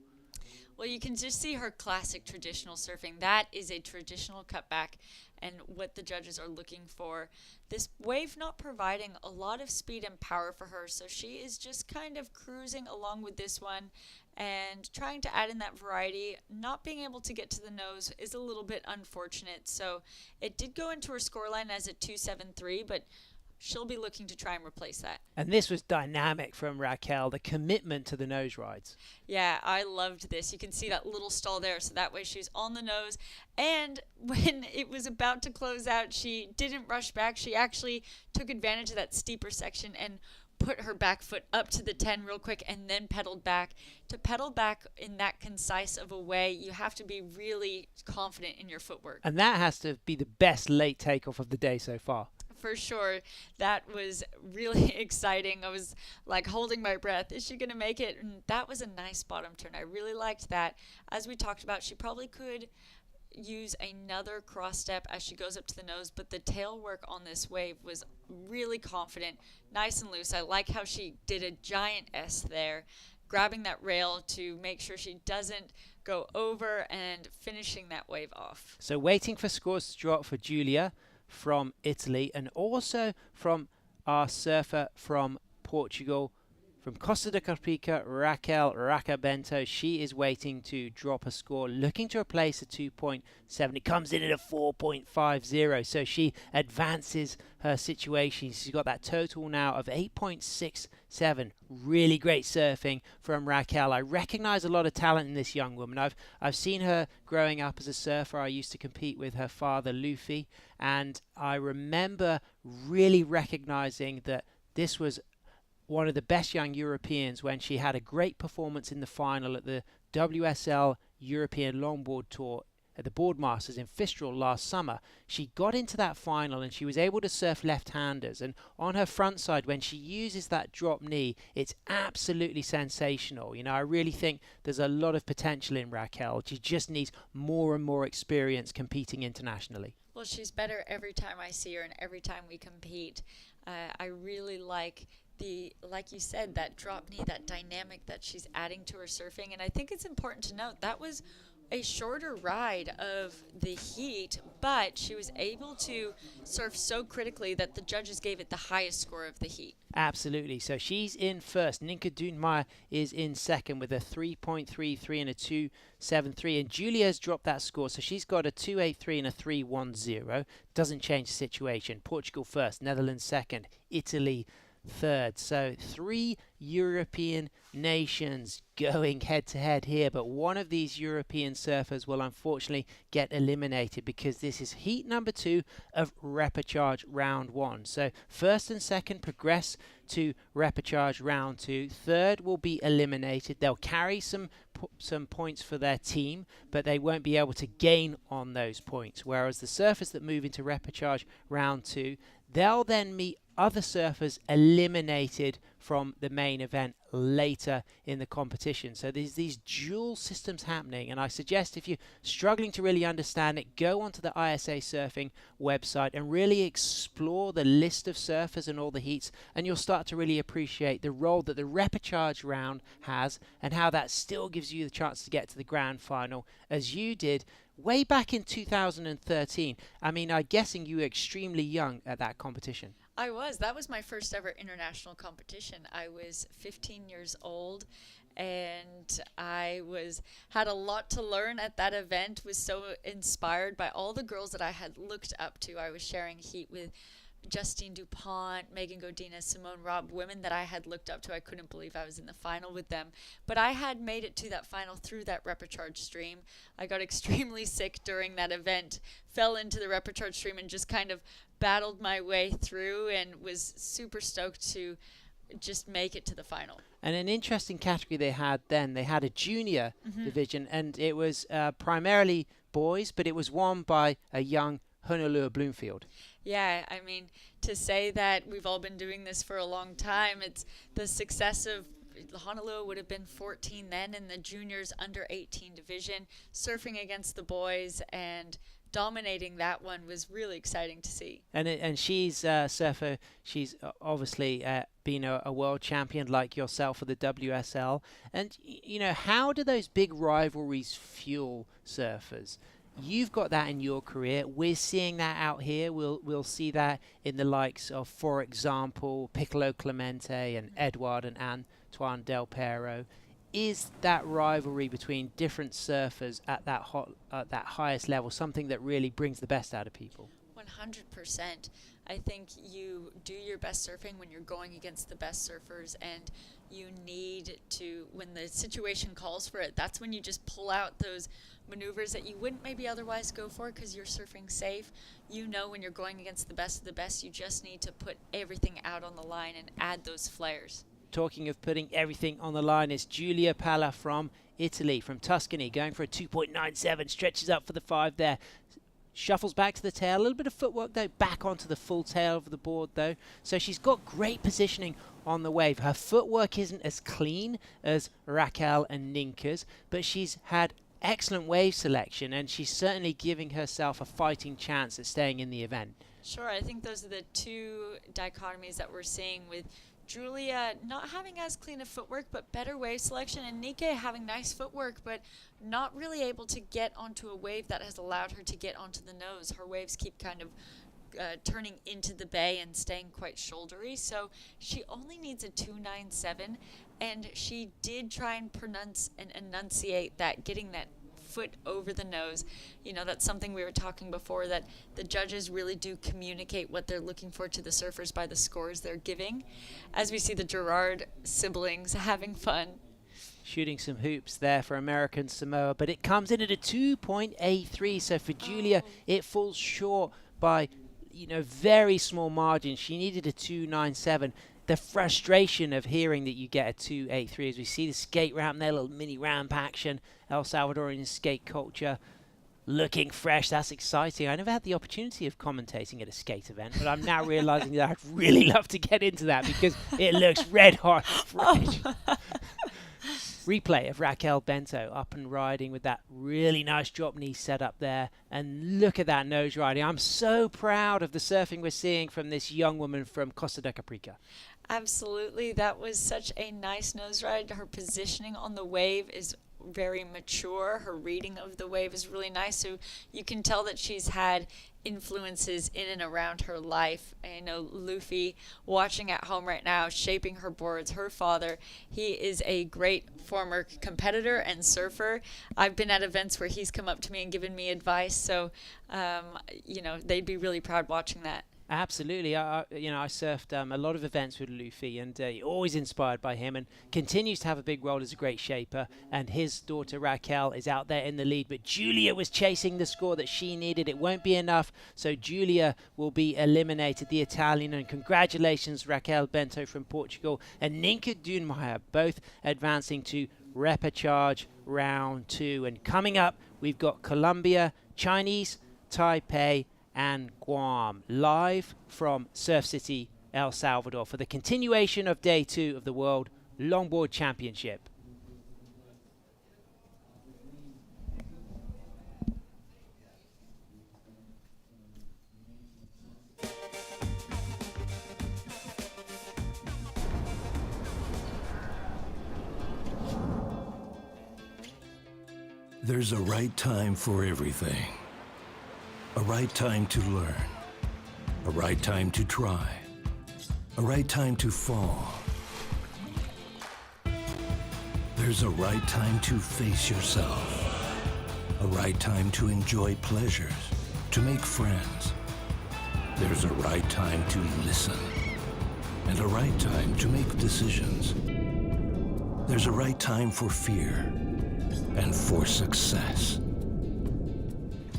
H: Well, you can just see her classic traditional surfing. That is a traditional cutback and what the judges are looking for. This wave not providing a lot of speed and power for her, so she is just kind of cruising along with this one and trying to add in that variety. Not being able to get to the nose is a little bit unfortunate, so it did go into her scoreline as a 2.73, but she'll be looking to try and replace that.
C: And this was dynamic from Raquel, the commitment to the nose rides.
H: Yeah, I loved this. You can see that little stall there, so that way she's on the nose. And when it was about to close out, she didn't rush back. She actually took advantage of that steeper section and put her back foot up to the 10 real quick and then pedaled back. To pedal back in that concise of a way, you have to be really confident in your footwork.
C: And that has to be the best late takeoff of the day so far.
H: For sure. That was really exciting. I was like holding my breath. Is she going to make it? And that was a nice bottom turn. I really liked that. As we talked about, she probably could use another cross step as she goes up to the nose, but the tail work on this wave was really confident, nice and loose. I like how she did a giant S there, grabbing that rail to make sure she doesn't go over and finishing that wave off.
C: So waiting for scores to drop for Giulia from Italy, and also from our surfer from Portugal, From Costa de Caprica, Raquel Racabento, she is waiting to drop a score, looking to replace a 2.7. It comes in at a 4.50, so she advances her situation. She's got that total now of 8.67. Really great surfing from Raquel. I recognize a lot of talent in this young woman. I've seen her growing up as a surfer. I used to compete with her father, Luffy, and I remember really recognizing that this was one of the best young Europeans when she had a great performance in the final at the WSL European Longboard Tour at the Boardmasters in Fistral last summer. She got into that final and she was able to surf left-handers, and on her front side when she uses that drop knee, it's absolutely sensational. You know, I really think there's a lot of potential in Raquel. She just needs more and more experience competing internationally.
H: Well, she's better every time I see her and every time we compete. I really like like you said, that drop knee, that dynamic that she's adding to her surfing. And I think it's important to note that was a shorter ride of the heat, but she was able to surf so critically that the judges gave it the highest score of the heat.
C: Absolutely. So she's in first. Ninka Dunmeier is in second with a 3.33 and a 2.73. And Julia's dropped that score, so she's got a 2.83 and a 3.10. Doesn't change the situation. Portugal first, Netherlands second, Italy third. So 3 European nations going head to head here, but one of these European surfers will unfortunately get eliminated because this is heat number 2 of repechage round 1. So first and second progress to repechage round 2. Third will be eliminated. They'll carry some points for their team, but they won't be able to gain on those points, whereas the surfers that move into repechage round 2, they'll then meet other surfers eliminated from the main event later in the competition. So there's these dual systems happening, and I suggest if you're struggling to really understand it, go onto the ISAsurfing website and really explore the list of surfers and all the heats, and you'll start to really appreciate the role that the repechage round has and how that still gives you the chance to get to the grand final, as you did way back in 2013. I mean, I'm guessing you were extremely young at that competition.
H: I was. That was my first ever international competition. I was 15 years old, and I had a lot to learn at that event. Was so inspired by all the girls that I had looked up to. I was sharing heat with Justine Dupont, Megan Godinez, Simone Robb, women that I had looked up to. I couldn't believe I was in the final with them. But I had made it to that final through that repechage stream. I got extremely sick during that event, fell into the repechage stream, and just kind of battled my way through and was super stoked to just make it to the final.
C: And an interesting category they had then, they had a junior division, and it was primarily boys, but it was won by a young Honolulu Bloomfield.
H: Yeah, I mean, to say that we've all been doing this for a long time, it's the success of Honolulu would have been 14 then in the juniors under 18 division, surfing against the boys and dominating that one was really exciting to see.
C: And she's a surfer. She's obviously been a world champion like yourself for the WSL. And, you know, how do those big rivalries fuel surfers? You've got that in your career. We're seeing that out here. We'll see that in the likes of, for example, Piccolo Clemente and Edward and Antoine Del Pero. Is that rivalry between different surfers at that highest level something that really brings the best out of people?
H: 100%. I think you do your best surfing when you're going against the best surfers, and you need to, when the situation calls for it, that's when you just pull out those maneuvers that you wouldn't maybe otherwise go for because you're surfing safe. You know, when you're going against the best of the best, you just need to put everything out on the line and add those flares.
C: Talking of putting everything on the line, is Giulia Palla from Italy, from Tuscany, going for a 2.97, stretches up for the 5 there. Shuffles back to the tail, a little bit of footwork though, back onto the full tail of the board though. So she's got great positioning on the wave. Her footwork isn't as clean as Raquel and Ninka's, but she's had excellent wave selection, and she's certainly giving herself a fighting chance at staying in the event.
H: Sure, I think those are the two dichotomies that we're seeing, with Julia not having as clean a footwork but better wave selection, and Nike having nice footwork but not really able to get onto a wave that has allowed her to get onto the nose. Her waves keep kind of turning into the bay and staying quite shouldery. So she only needs a 297, and she did try and enunciate that, getting that foot over the nose. That's something we were talking before, that the judges really do communicate what they're looking for to the surfers by the scores they're giving. As we see the Gerard siblings having fun.
C: Shooting some hoops there for American Samoa, but it comes in at a 2.83. So for Julia, it falls short by, very small margin. She needed a 2.97. The frustration of hearing that you get a 2.83 as we see the skate ramp there, little mini ramp action. El Salvadorian skate culture looking fresh. That's exciting. I never had the opportunity of commentating at a skate event, but I'm now realizing that I'd really love to get into that because it looks red hot fresh. Replay of Raquel Bento up and riding with that really nice drop knee set up there. And look at that nose riding. I'm so proud of the surfing we're seeing from this young woman from Costa de Caprica.
H: Absolutely. That was such a nice nose ride. Her positioning on the wave is very mature. Her reading of the wave is really nice. So you can tell that she's had influences in and around her life. I know Luffy, watching at home right now, shaping her boards. Her father, he is a great former competitor and surfer. I've been at events where he's come up to me and given me advice. So, they'd be really proud watching that.
C: Absolutely. I surfed a lot of events with Luffy, and always inspired by him, and continues to have a big role as a great shaper. And his daughter Raquel is out there in the lead, but Julia was chasing the score that she needed. It won't be enough, so Julia will be eliminated, the Italian. And congratulations, Raquel Bento from Portugal and Ninka Dunmeyer, both advancing to repechage round 2. And coming up, we've got Colombia, Chinese, Taipei, and Guam, live from Surf City, El Salvador, for the continuation of Day 2 of the World Longboard Championship.
E: There's a right time for everything. A right time to learn. A right time to try. A right time to fall. There's a right time to face yourself. A right time to enjoy pleasures, to make friends. There's a right time to listen. And a right time to make decisions. There's a right time for fear and for success.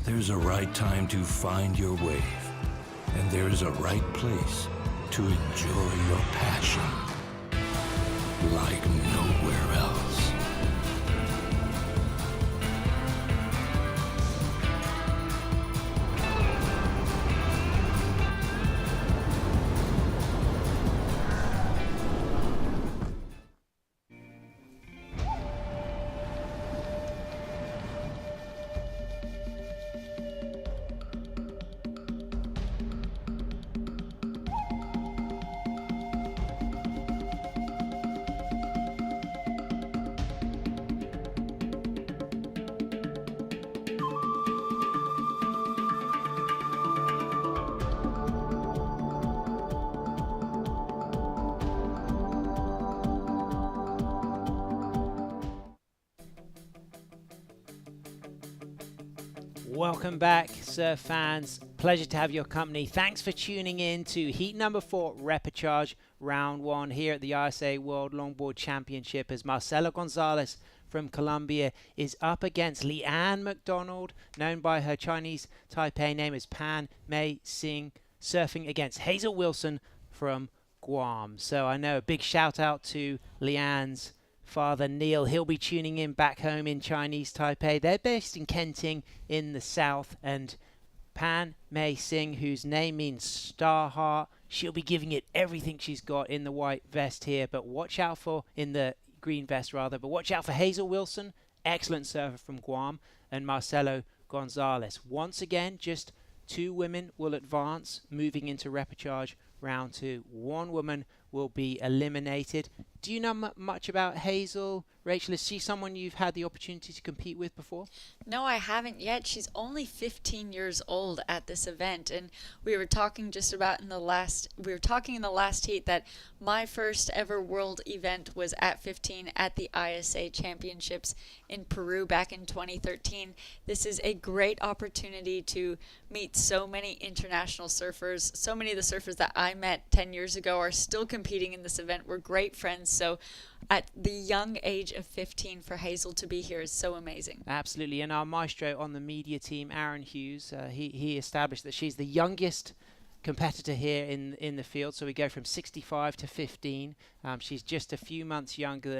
E: There's a right time to find your wave, and there's a right place to enjoy your passion like nowhere else.
C: Welcome back, surf fans. Pleasure to have your company. Thanks for tuning in to heat number 4, repechage round 1 here at the ISA World Longboard Championship, as Marcelo Gonzalez from Colombia is up against Leanne McDonald, known by her Chinese Taipei name as Pan Mei Sing, surfing against Hazel Wilson from Guam. So I know a big shout out to Leanne's father Neil. He'll be tuning in back home in Chinese Taipei. They're based in Kenting in the south, and Pan Mei Sing, whose name means star heart, she'll be giving it everything she's got in the white vest here, but watch out for, in the green vest rather, but watch out for Hazel Wilson, excellent surfer from Guam, and Marcelo Gonzalez. Once again, just 2 women will advance, moving into repechage round 2. 1 woman will be eliminated. Do you know much about Hazel? Rachel, is she someone you've had the opportunity to compete with before?
H: No, I haven't yet. She's only 15 years old at this event, and we were talking in the last heat that my first ever world event was at 15 at the ISA Championships in Peru back in 2013. This is a great opportunity to meet so many international surfers. So many of the surfers that I met 10 years ago are still competing in this event. We're great friends, so at the young age of 15 for Hazel to be here is so amazing.
C: Absolutely, and our maestro on the media team, Aaron Hughes, he established that she's the youngest competitor here in the field. So we go from 65 to 15. She's just a few months younger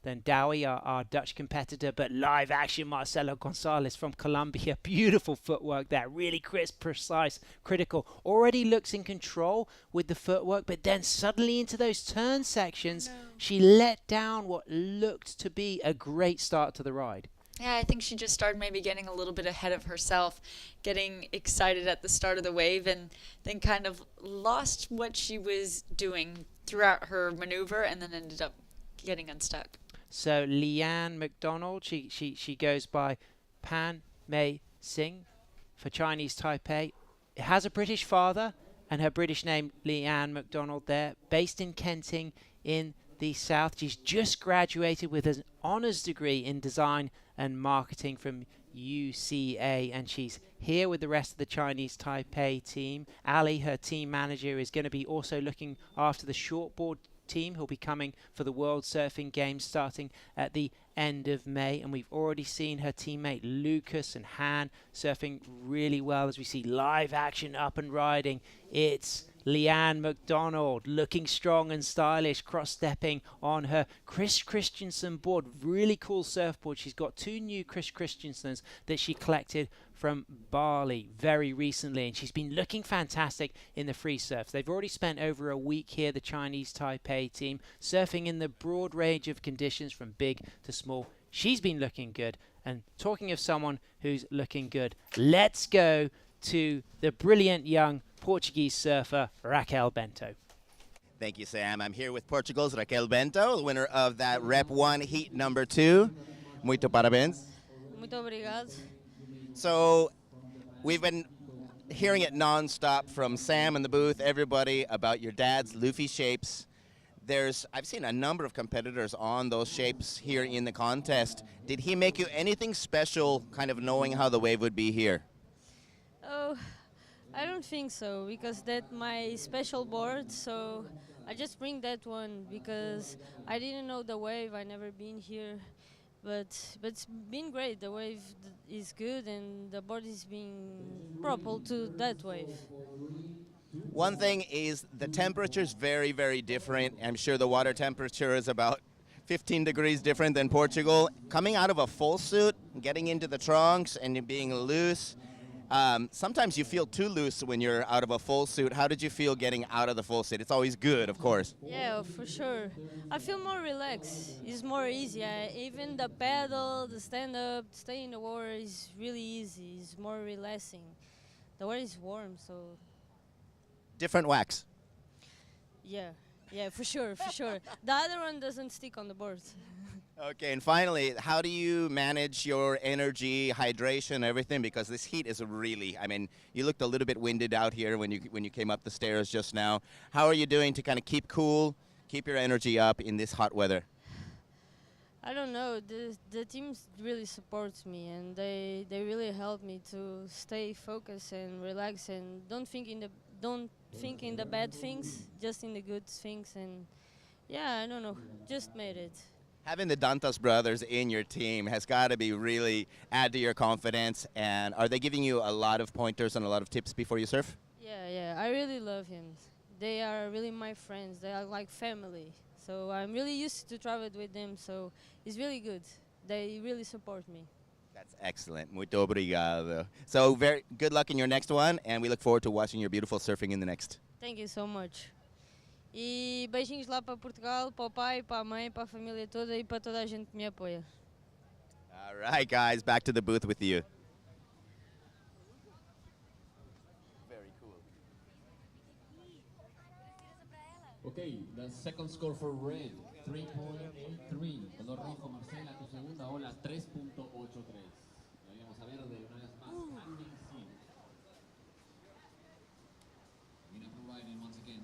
C: than Dowie, our Dutch competitor, but live action Marcelo Gonzalez from Colombia. Beautiful footwork there, really crisp, precise, critical. Already looks in control with the footwork, but then suddenly into those turn sections, she let down what looked to be a great start to the ride.
H: Yeah, I think she just started maybe getting a little bit ahead of herself, getting excited at the start of the wave, and then kind of lost what she was doing throughout her maneuver, and then ended up getting unstuck.
C: So Leanne McDonald, she goes by Pan Mei Singh for Chinese Taipei. It has a British father, and her British name Leanne McDonald there, based in Kenting in the south. She's just graduated with an honours degree in design and marketing from UCA, and she's here with the rest of the Chinese Taipei team. Ali, her team manager, is going to be also looking after the shortboard team who'll be coming for the World Surfing Games starting at the end of May, and we've already seen her teammate Lucas and Han surfing really well as we see live action up and riding. It's Leanne McDonald looking strong and stylish, cross-stepping on her Chris Christensen board. Really cool surfboard. She's got two new Chris Christensens that she collected from Bali very recently, and she's been looking fantastic in the free surf. They've already spent over a week here, the Chinese Taipei team, surfing in the broad range of conditions from big to small. She's been looking good, and talking of someone who's looking good, let's go to the brilliant young Portuguese surfer Raquel Bento.
F: Thank you, Sam. I'm here with Portugal's Raquel Bento, the winner of that Rep 1 Heat number 2. Muito parabéns.
R: Muito obrigado.
F: So we've been hearing it non-stop from Sam in the booth, everybody, about your dad's Luffy shapes. I've seen a number of competitors on those shapes here in the contest. Did he make you anything special, kind of knowing how the wave would be here?
R: Oh, I don't think so, because that's my special board, so I just bring that one because I didn't know the wave, I never been here, but it's been great. The wave is good and the board is being proper to that wave.
F: One thing is the temperature is very, very different. I'm sure the water temperature is about 15 degrees different than Portugal. Coming out of a full suit, getting into the trunks and being loose, sometimes you feel too loose when you're out of a full suit. How did you feel getting out of the full suit? It's always good, of course.
R: Yeah, for sure. I feel more relaxed. It's more easy. Even the paddle, the stand-up, stay in the water is really easy. It's more relaxing. The water is warm, so...
F: Different wax.
R: Yeah, for sure. The other one doesn't stick on the board.
F: Okay, and finally, how do you manage your energy, hydration, everything? Because this heat is really, I mean, you looked a little bit winded out here when you came up the stairs just now. How are you doing to kind of keep cool, keep your energy up in this hot weather?
R: I don't know. The team really supports me, and they really help me to stay focused and relax and don't think in the bad things, just in the good things. And yeah, I don't know, just made it.
F: Having the Dantas brothers in your team has got to be really add to your confidence. And are they giving you a lot of pointers and a lot of tips before you surf?
R: Yeah, I really love him. They are really my friends. They are like family. So I'm really used to travel with them, so it's really good. They really support me.
F: That's excellent. Muito obrigado. So very good luck in your next one, and we look forward to watching your beautiful surfing in the next.
R: Thank you so much. E beijinhos lá para Portugal, para o pai, para a mãe, para a família toda e para toda a gente que me apoia.
F: All right, guys, back to the booth with you.
S: Very cool. Okay, the second score for red.
L: 3.83. Color rojo, Marcela, tu segunda ola, 3.83. La vamos a ver de una vez más. Standing seal. Mina providing once again.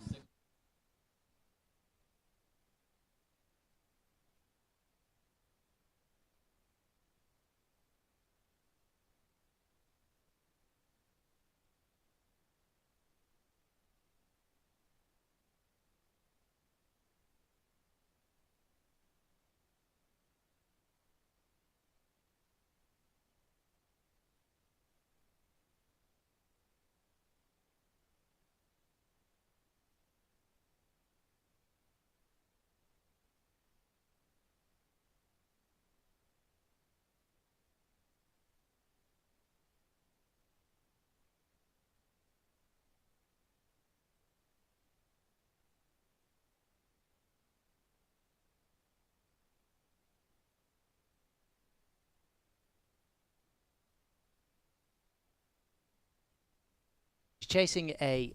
C: Chasing a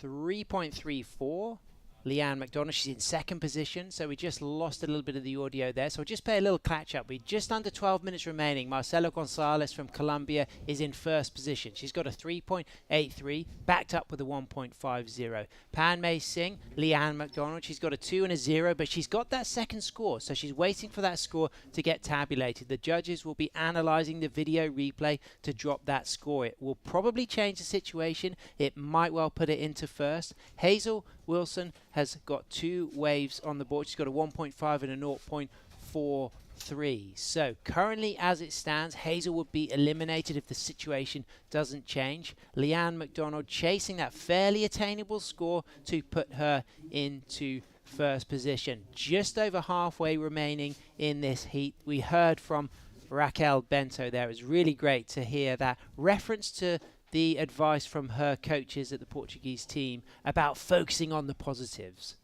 C: 3.34. Leanne McDonald, she's in second position, so we just lost a little bit of the audio there. So we'll just play a little catch up. We're just under 12 minutes remaining. Marcelo Gonzalez from Colombia is in first position. She's got a 3.83, backed up with a 1.50. Pan Mei Singh, Leanne McDonald, she's got a 2 and a 0, but she's got that second score, so she's waiting for that score to get tabulated. The judges will be analysing the video replay to drop that score. It will probably change the situation. It might well put it into first. Hazel Wilson has got 2 waves on the board. She's got a 1.5 and a 0.43. So currently as it stands, Hazel would be eliminated if the situation doesn't change. Leanne McDonald chasing that fairly attainable score to put her into first position. Just over halfway remaining in this heat. We heard from Raquel Bento there. It was really great to hear that reference to the advice from her coaches at the Portuguese team about focusing on the positives.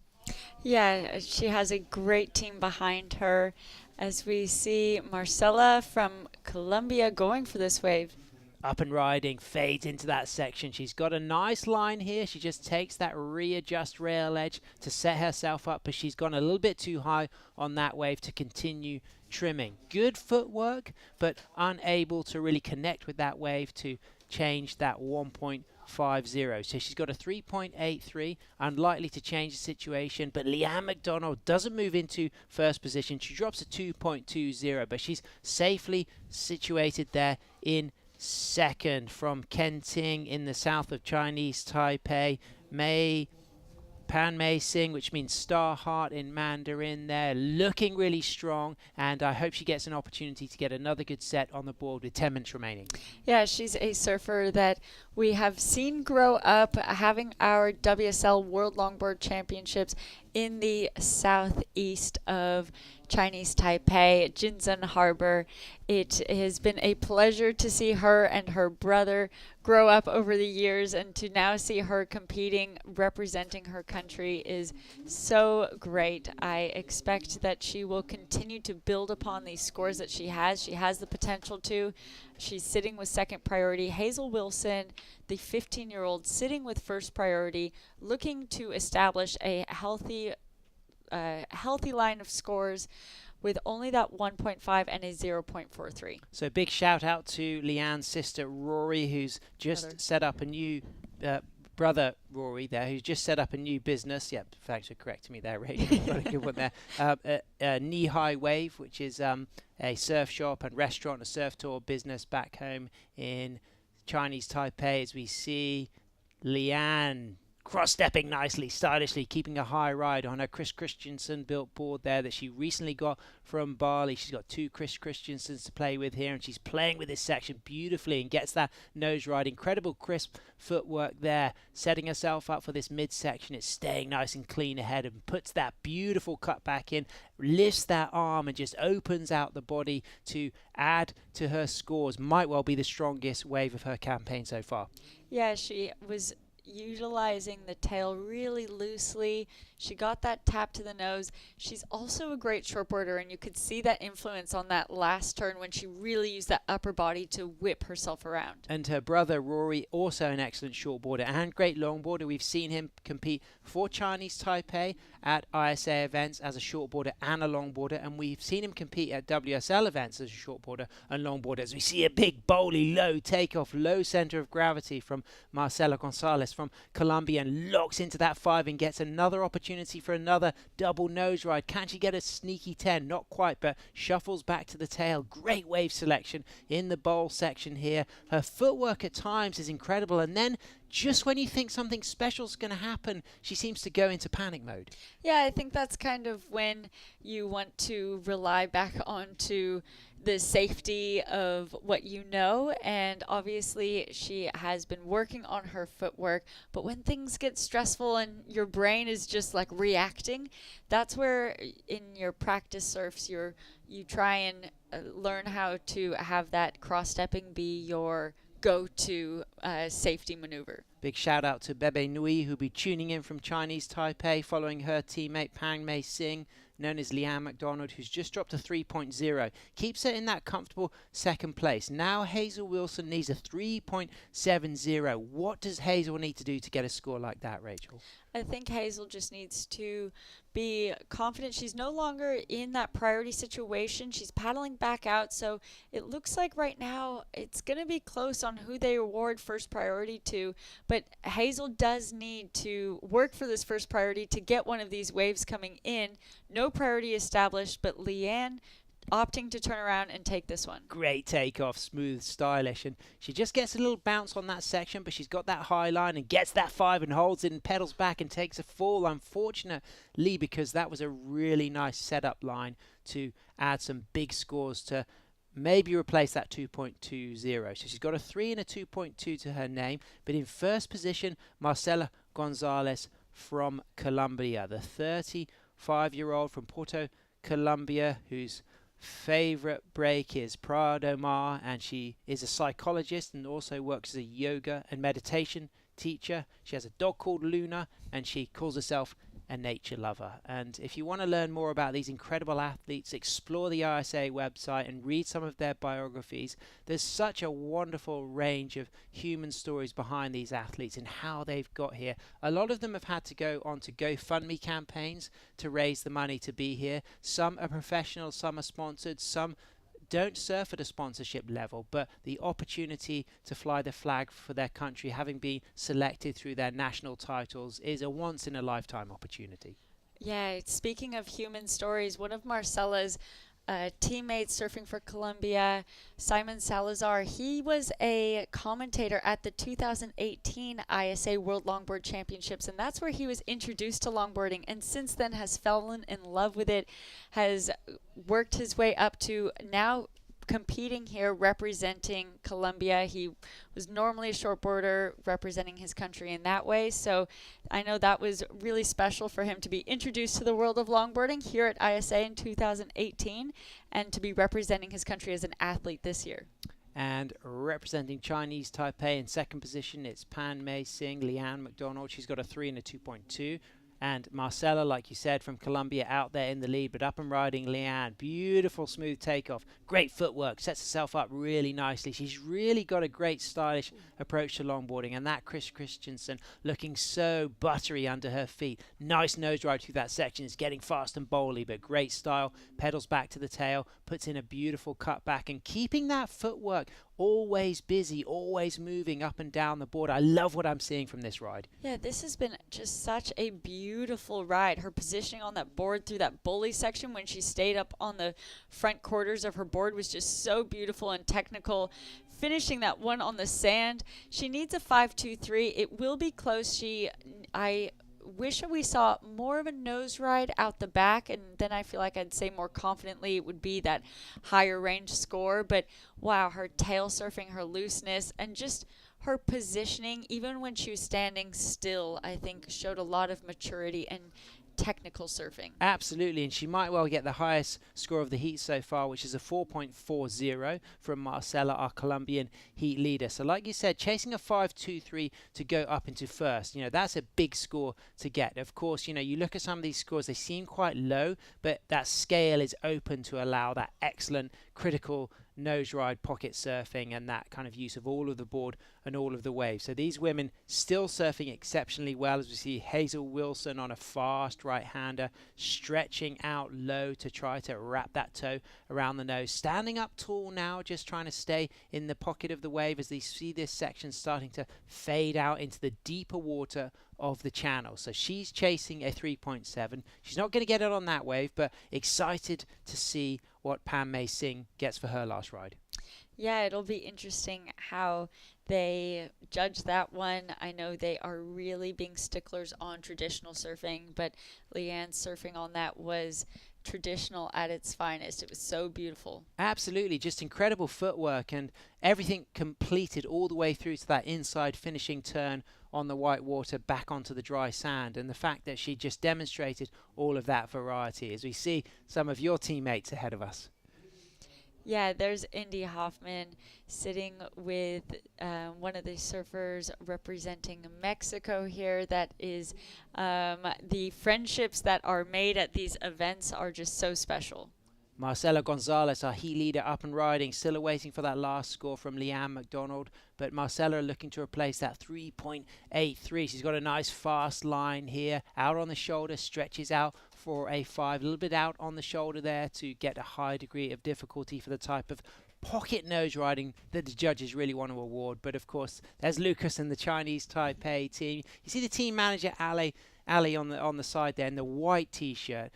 V: Yeah, she has a great team behind her as we see Marcela from Colombia going for this wave.
C: Up and riding, fades into that section. She's got a nice line here. She just takes that readjust rail edge to set herself up, but she's gone a little bit too high on that wave to continue trimming. Good footwork, but unable to really connect with that wave to change that 1.50. So she's got a 3.83, unlikely to change the situation, but Leanne McDonald doesn't move into first position. She drops a 2.20, but she's safely situated there in second. From Kenting in the south of Chinese Taipei, Pan Mei Singh, which means star heart in Mandarin there, looking really strong, and I hope she gets an opportunity to get another good set on the board with 10 minutes remaining.
V: Yeah, she's a surfer that we have seen grow up, having our WSL World Longboard Championships in the southeast of Chinese Taipei, Jinzhen Harbor. It has been a pleasure to see her and her brother grow up over the years, and to now see her competing, representing her country is so great. I expect that she will continue to build upon these scores that she has. She has the potential to. She's sitting with second priority. Hazel Wilson, the 15-year-old, sitting with first priority, looking to establish a healthy line of scores with only that 1.5 and a 0.43.
C: So big shout out to Leanne's sister Rory, who's just set up a new brother Rory there, who's just set up a new business. Yeah, thanks for correcting me there, Ray. Got a good one there. Knee High Wave, which is a surf shop and restaurant, a surf tour business back home in Chinese Taipei. As we see Leanne cross-stepping nicely, stylishly, keeping a high ride on her Chris Christensen built board there that she recently got from Bali. She's got 2 Chris Christensens to play with here, and she's playing with this section beautifully and gets that nose ride. Incredible crisp footwork there, setting herself up for this midsection. It's staying nice and clean ahead and puts that beautiful cut back in, lifts that arm and just opens out the body to add to her scores. Might well be the strongest wave of her campaign so far.
V: Yeah, she was utilizing the tail really loosely.
B: She got that tap to the nose. She's also a great shortboarder, and you could see that influence on that last turn when she really used that upper body to whip herself around.
C: And her brother Rory, also an excellent shortboarder and great longboarder. We've seen him compete for Chinese Taipei at ISA events as a shortboarder and a longboarder, and we've seen him compete at WSL events as a shortboarder and longboarder. As we see a big bowly low takeoff, low center of gravity from Marcela Gonzalez from Colombia, and locks into that 5 and gets another opportunity for another double nose ride. Can she get a sneaky 10? Not quite, but shuffles back to the tail. Great wave selection in the bowl section here. Her footwork at times is incredible, and then just when you think something special is going to happen, she seems to go into panic mode.
B: Yeah, I think that's kind of when you want to rely back onto the safety of what you know, and obviously she has been working on her footwork, but when things get stressful and your brain is just like reacting, that's where in your practice surfs you try and learn how to have that cross-stepping be your go-to safety maneuver.
C: Big shout out to Bebe Nui, who'll be tuning in from Chinese Taipei following her teammate Pang Mei Sing, known as Leanne McDonald, who's just dropped a 3.0. Keeps her in that comfortable second place. Now Hazel Wilson needs a 3.70. What does Hazel need to do to get a score like that, Rachel?
B: I think Hazel just needs to be confident. She's no longer in that priority situation. She's paddling back out, so it looks like right now it's going to be close on who they award first priority to, but Hazel does need to work for this first priority to get one of these waves coming in. No priority established, but Leanne opting to turn around and take this one.
C: Great takeoff, smooth, stylish, and she just gets a little bounce on that section, but she's got that high line and gets that 5 and holds it and pedals back and takes a fall, unfortunately, because that was a really nice setup line to add some big scores to maybe replace that 2.20. So she's got a 3 and a 2.2 to her name, but in first position, Marcela Gonzalez from Colombia, the 35-year-old from Porto, Colombia, who's favorite break is Prado Mar, and she is a psychologist and also works as a yoga and meditation teacher. She has a dog called Luna, and she calls herself a nature lover. And if you want to learn more about these incredible athletes, explore the ISA website and read some of their biographies. There's such a wonderful range of human stories behind these athletes and how they've got here. A lot of them have had to go on to GoFundMe campaigns to raise the money to be here. Some are professional, some are sponsored, some don't surf at a sponsorship level, but the opportunity to fly the flag for their country, having been selected through their national titles, is a once-in-a-lifetime opportunity.
B: Yeah, speaking of human stories, one of Marcela's teammates surfing for Colombia, Simon Salazar, he was a commentator at the 2018 ISA World Longboard Championships, and that's where he was introduced to longboarding, and since then has fallen in love with it, has worked his way up to now competing here representing Colombia. He was normally a shortboarder representing his country in that way, so I know that was really special for him to be introduced to the world of longboarding here at ISA in 2018 and to be representing his country as an athlete this year.
C: And representing Chinese Taipei in second position, it's Pan Mei Sing, Leanne McDonald. She's got a 3 and a 2.2. And Marcela, like you said, from Colombia, out there in the lead, but up and riding Leanne. Beautiful smooth takeoff. Great footwork. Sets herself up really nicely. She's really got a great stylish approach to longboarding. And that Chris Christensen looking so buttery under her feet. Nice nose ride through that section. It's getting fast and bowly, but great style. Pedals back to the tail. Puts in a beautiful cut back. And keeping that footwork always busy, always moving up and down the board. I love what I'm seeing from this ride.
B: Yeah, this has been just such a beautiful ride. Her positioning on that board through that bully section when she stayed up on the front quarters of her board was just so beautiful and technical. Finishing that one on the sand, she needs a 5.23. It will be close. I wish we saw more of a nose ride out the back, and then I feel like I'd say more confidently it would be that higher range score. But wow, her tail surfing, her looseness, and just her positioning, even when she was standing still, I think showed a lot of maturity and technical surfing.
C: Absolutely, and she might well get the highest score of the heat so far, which is a 4.40 from Marcela, our Colombian heat leader. So like you said, chasing a 5.23 to go up into first, that's a big score to get. Of course, you look at some of these scores, they seem quite low, but that scale is open to allow that excellent critical nose ride pocket surfing and that kind of use of all of the board and all of the waves. So these women still surfing exceptionally well, as we see Hazel Wilson on a fast right-hander, stretching out low to try to wrap that toe around the nose, standing up tall now, just trying to stay in the pocket of the wave as they see this section starting to fade out into the deeper water of the channel. So she's chasing a 3.7. She's not going to get it on that wave, but excited to see what Pam May Singh gets for her last ride.
V: Yeah, it'll be interesting how they judge that one. I know they are really being sticklers on traditional surfing, but Leanne's surfing on that was traditional at its finest. It was so beautiful.
C: Absolutely, just incredible footwork and everything completed all the way through to that inside finishing turn on the white water back onto the dry sand, and the fact that she just demonstrated all of that variety as we see some of your teammates ahead of us.
V: Yeah, there's Indy Hoffman sitting with one of the surfers representing Mexico here. That is, the friendships that are made at these events are just so special.
C: Marcela Gonzalez, our heat leader, up and riding, still awaiting for that last score from Leanne McDonald, but Marcela looking to replace that 3.83. She's got a nice fast line here, out on the shoulder, stretches out for a 5, a little bit out on the shoulder there to get a high degree of difficulty for the type of pocket nose riding that the judges really want to award. But of course, there's Lucas and the Chinese Taipei team. You see the team manager, Ali on the side there in the white t-shirt.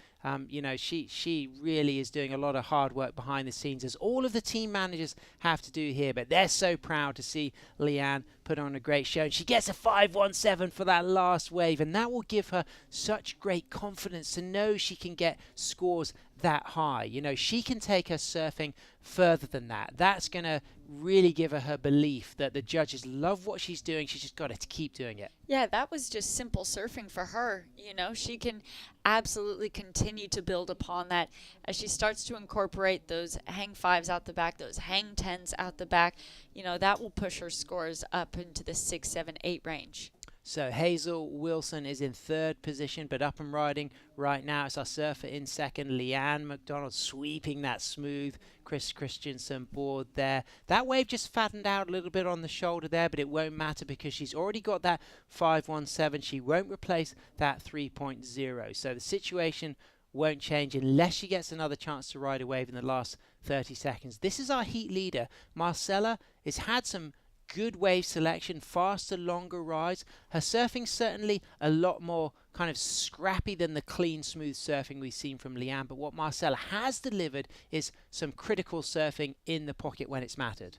C: She really is doing a lot of hard work behind the scenes, as all of the team managers have to do here. But they're so proud to see Leanne put on a great show. And she gets a 5.17 for that last wave, and that will give her such great confidence to know she can get scores that high. She can take her surfing further than that. That's going to really give her belief that the judges love what she's doing. She's just got to keep doing it.
B: Yeah, that was just simple surfing for her. She can absolutely continue to build upon that as she starts to incorporate those hang 5s out the back, those hang 10s out the back. That will push her scores up into the 6, 7, 8 range.
C: So Hazel Wilson is in third position, but up and riding right now. It's our surfer in second, Leanne McDonald, sweeping that smooth Chris Christensen board there. That wave just fattened out a little bit on the shoulder there, but it won't matter because she's already got that 5.17. She won't replace that 3.0. So the situation won't change unless she gets another chance to ride a wave in the last 30 seconds. This is our heat leader. Marcela has had some good wave selection, faster, longer rides. Her surfing's certainly a lot more kind of scrappy than the clean, smooth surfing we've seen from Leanne, but what Marcela has delivered is some critical surfing in the pocket when it's mattered.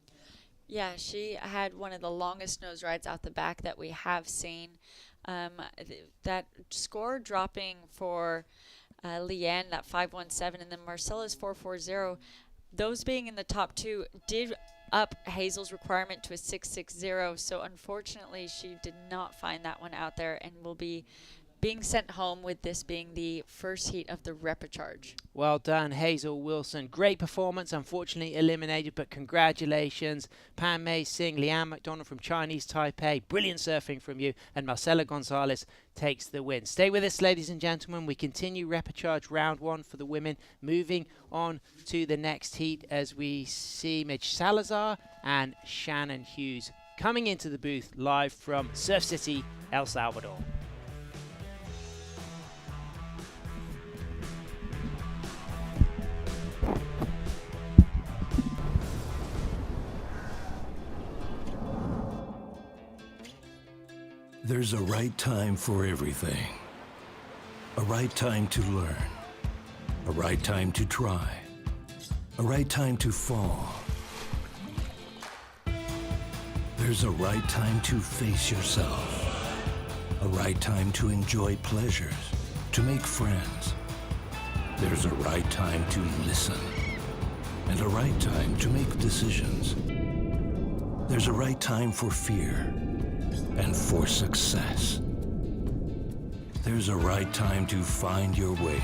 B: Yeah, she had one of the longest nose rides out the back that we have seen. That score dropping for Leanne, that 5.17, and then Marcela's 4.40, those being in the top 2 did up Hazel's requirement to a 6.60, so unfortunately she did not find that one out there and will be being sent home, with this being the first heat of the repechage.
C: Well done, Hazel Wilson. Great performance, unfortunately eliminated, but congratulations. Pam May Singh, Leanne McDonald from Chinese Taipei, brilliant surfing from you, and Marcela Gonzalez takes the win. Stay with us, ladies and gentlemen. We continue repechage round 1 for the women, moving on to the next heat as we see Mitch Salazar and Shannon Hughes coming into the booth live from Surf City, El Salvador.
E: There's a right time for everything. A right time to learn. A right time to try. A right time to fall. There's a right time to face yourself. A right time to enjoy pleasures, to make friends. There's a right time to listen. And a right time to make decisions. There's a right time for fear and for success. There's a right time to find your wave,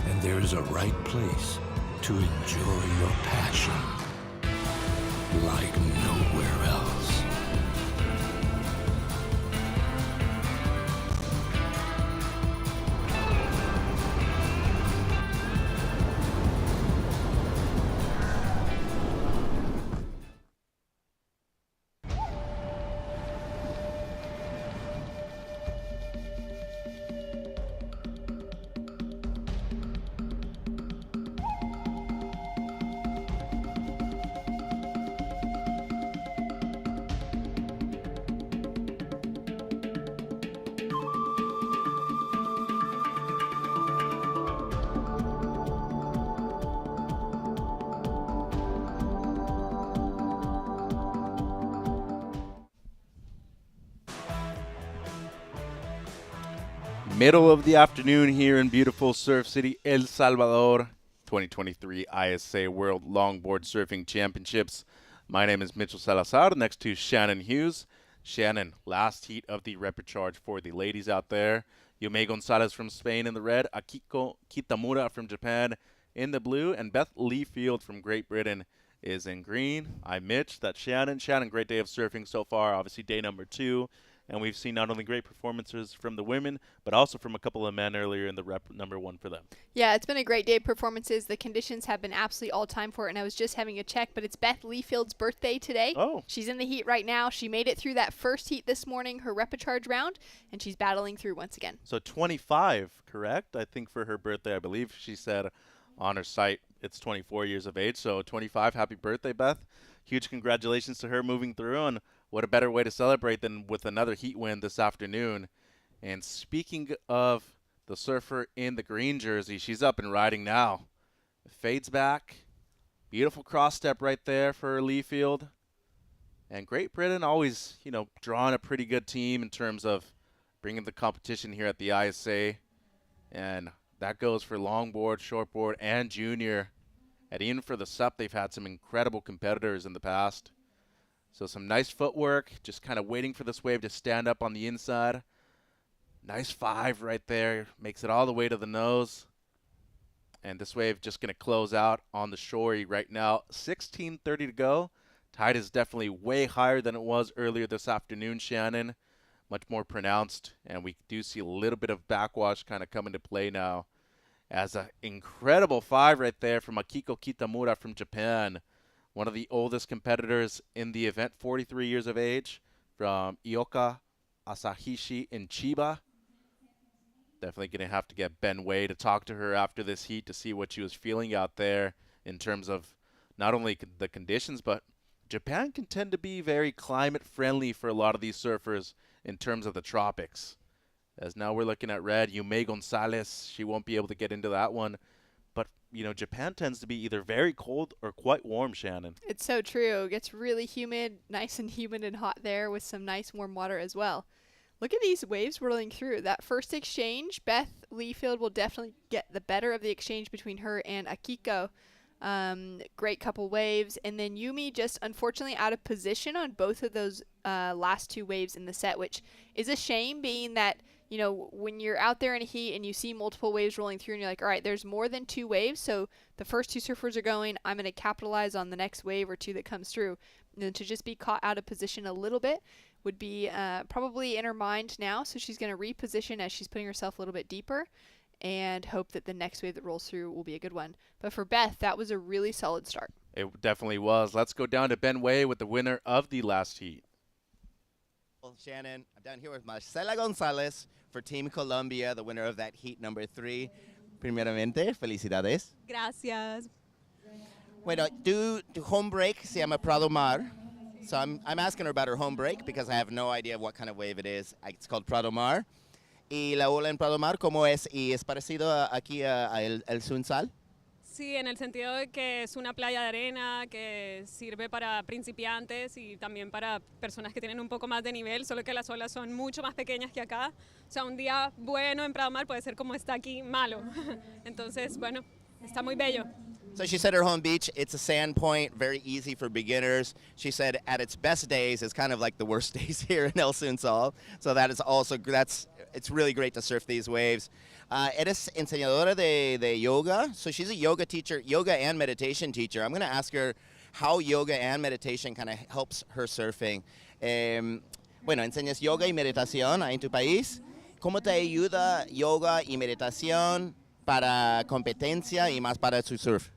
E: and there's a right place to enjoy your passion like nowhere else.
A: Middle of the afternoon here in beautiful Surf City, El Salvador, 2023 ISA World Longboard Surfing Championships. My name is Mitchell Salazar, next to Shannon Hughes. Shannon, last heat of the repechage for the ladies out there. Yume Gonzalez from Spain in the red, Akiko Kitamura from Japan in the blue, and Beth Leafield from Great Britain is in green. I'm Mitch, that's Shannon. Shannon, great day of surfing so far, obviously day number 2. And we've seen not only great performances from the women, but also from a couple of men earlier in the rep number 1 for them.
B: Yeah, it's been a great day of performances. The conditions have been absolutely all-time for it, and I was just having a check, but it's Beth Leafield's birthday today.
A: Oh.
B: She's in the heat right now. She made it through that first heat this morning, her repechage round, and she's battling through once again.
A: So 25, correct? I think for her birthday, I believe she said on her site it's 24 years of age. So 25, happy birthday, Beth. Huge congratulations to her moving through, and what a better way to celebrate than with another heat win this afternoon. And speaking of the surfer in the green jersey, she's up and riding now. Fades back. Beautiful cross step right there for Leafield. And Great Britain always, drawing a pretty good team in terms of bringing the competition here at the ISA. And that goes for longboard, shortboard, and junior. And even for the SUP, they've had some incredible competitors in the past. So some nice footwork, just kind of waiting for this wave to stand up on the inside. Nice 5 right there, makes it all the way to the nose. And this wave just going to close out on the shore right now. 16:30 to go. Tide is definitely way higher than it was earlier this afternoon, Shannon. Much more pronounced, and we do see a little bit of backwash kind of come into play now. As an incredible 5 right there from Akiko Kitamura from Japan. One of the oldest competitors in the event, 43 years of age, from Ioka Asahishi in Chiba. Definitely going to have to get Ben Way to talk to her after this heat to see what she was feeling out there in terms of not only the conditions, but Japan can tend to be very climate friendly for a lot of these surfers in terms of the tropics. As now we're looking at red, Yume Gonzalez, she won't be able to get into that one. But, Japan tends to be either very cold or quite warm, Shannon.
B: It's so true. It gets really humid, nice and humid and hot there with some nice warm water as well. Look at these waves rolling through. That first exchange, Beth Leafield will definitely get the better of the exchange between her and Akiko. Great couple waves. And then Yumi just unfortunately out of position on both of those last 2 waves in the set, which is a shame being that when you're out there in a heat and you see multiple waves rolling through and you're like, all right, there's more than 2 waves. So the first 2 surfers are going, I'm going to capitalize on the next wave or 2 that comes through. And to just be caught out of position a little bit would be probably in her mind now. So she's going to reposition as she's putting herself a little bit deeper and hope that the next wave that rolls through will be a good one. But for Beth, that was a really solid start.
A: It definitely was. Let's go down to Ben Way with the winner of the last heat.
F: Well, Shannon, I'm down here with Marcela Gonzalez for Team Colombia, the winner of that heat number 3. Primeramente, felicidades.
T: Gracias.
F: Bueno, tu home break se llama Prado Mar. So I'm asking her about her home break because I have no idea what kind of wave it is. It's called Prado Mar. Y la ola en Prado Mar, ¿cómo es? ¿Y es parecido aquí a el Sunsal?
T: Sí, en el sentido de que es una playa de arena que sirve para principiantes y también para personas que tienen un poco más de nivel, solo que las olas son mucho más pequeñas que acá. O sea, un día bueno en Prado Mar puede ser como está aquí, malo. Entonces, bueno, está muy bello.
F: So she said her home beach, it's a sand point, very easy for beginners. She said at its best days, it's kind of like the worst days here in El Sunsal. So that is also, that's it's really great to surf these waves. Eres enseñadora de yoga, so she's a yoga teacher, yoga and meditation teacher. I'm going to ask her how yoga and meditation kind of helps her surfing. Bueno, enseñas yoga y meditación ahí en tu país. ¿Cómo te ayuda yoga y meditación para competencia y más para su surf?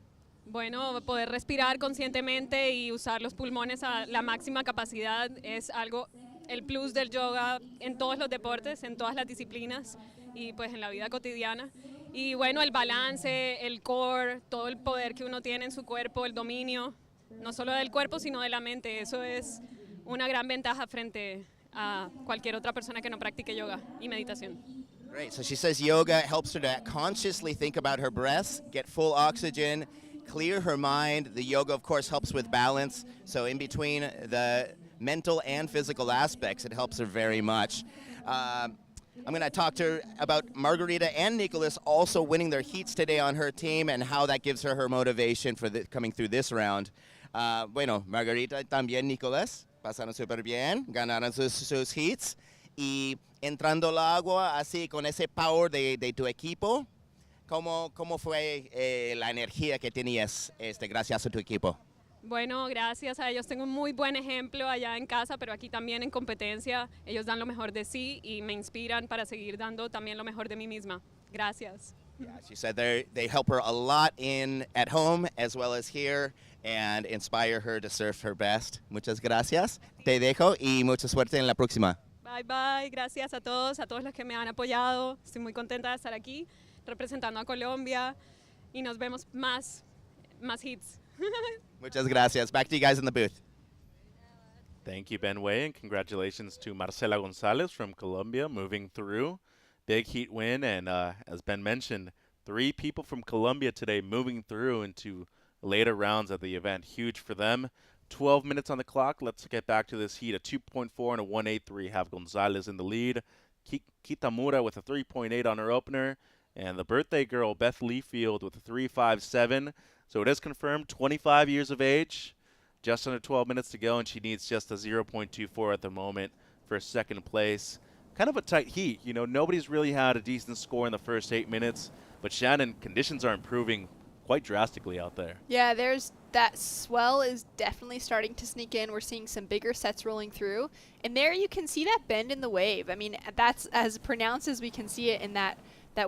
T: Bueno, poder respirar conscientemente y usar los pulmones a la máxima capacidad es algo, el plus del yoga en todos los deportes, en todas las disciplinas y pues en la vida cotidiana. Y bueno, el balance, el core, todo el poder que uno tiene en su cuerpo, el dominio, no solo del cuerpo sino de la mente, eso es una gran ventaja frente a cualquier otra persona que no practique yoga y meditación.
F: Great, so she says yoga helps her to consciously think about her breath, get full oxygen, clear her mind. The yoga, of course, helps with balance. So in between the mental and physical aspects, it helps her very much. I'm going to talk to her about Margarita and Nicholas also winning their heats today on her team and how that gives her motivation for coming through this round. Bueno, Margarita también Nicholas pasaron súper bien, ganaron sus heats y entrando al agua así con ese power de tu equipo. ¿Cómo fue la energía que tenías gracias a tu equipo?
T: Bueno, gracias a ellos tengo un muy buen ejemplo allá en casa, pero aquí también en competencia. Ellos dan lo mejor de sí y me inspiran para seguir dando también lo mejor de mí misma. Gracias.
F: Yeah, she said they help her a lot at home as well as here and inspire her to surf her best. Muchas gracias. Te dejo y mucha suerte en la próxima.
T: Bye, bye. Gracias a todos los que me han apoyado. Estoy muy contenta de estar aquí representando a Colombia y nos vemos más hits.
F: Muchas gracias. Back to you guys in the booth.
A: Thank you, Ben Way, and congratulations to Marcela Gonzalez from Colombia moving through. Big heat win, and as Ben mentioned, 3 people from Colombia today moving through into later rounds of the event. Huge for them. 12 minutes on the clock. Let's get back to this heat. A 2.4 and a 1.83 have Gonzalez in the lead. Kitamura with a 3.8 on her opener. And the birthday girl, Beth Leafield, with a 3.57. So it is confirmed, 25 years of age, just under 12 minutes to go, and she needs just a 0.24 at the moment for second place. Kind of a tight heat. You know, nobody's really had a decent score in the first 8 minutes, but Shannon, conditions are improving quite drastically out there.
B: Yeah, there's that swell is definitely starting to sneak in. We're seeing some bigger sets rolling through, and there you can see that bend in the wave. I mean, that's as pronounced as we can see it in that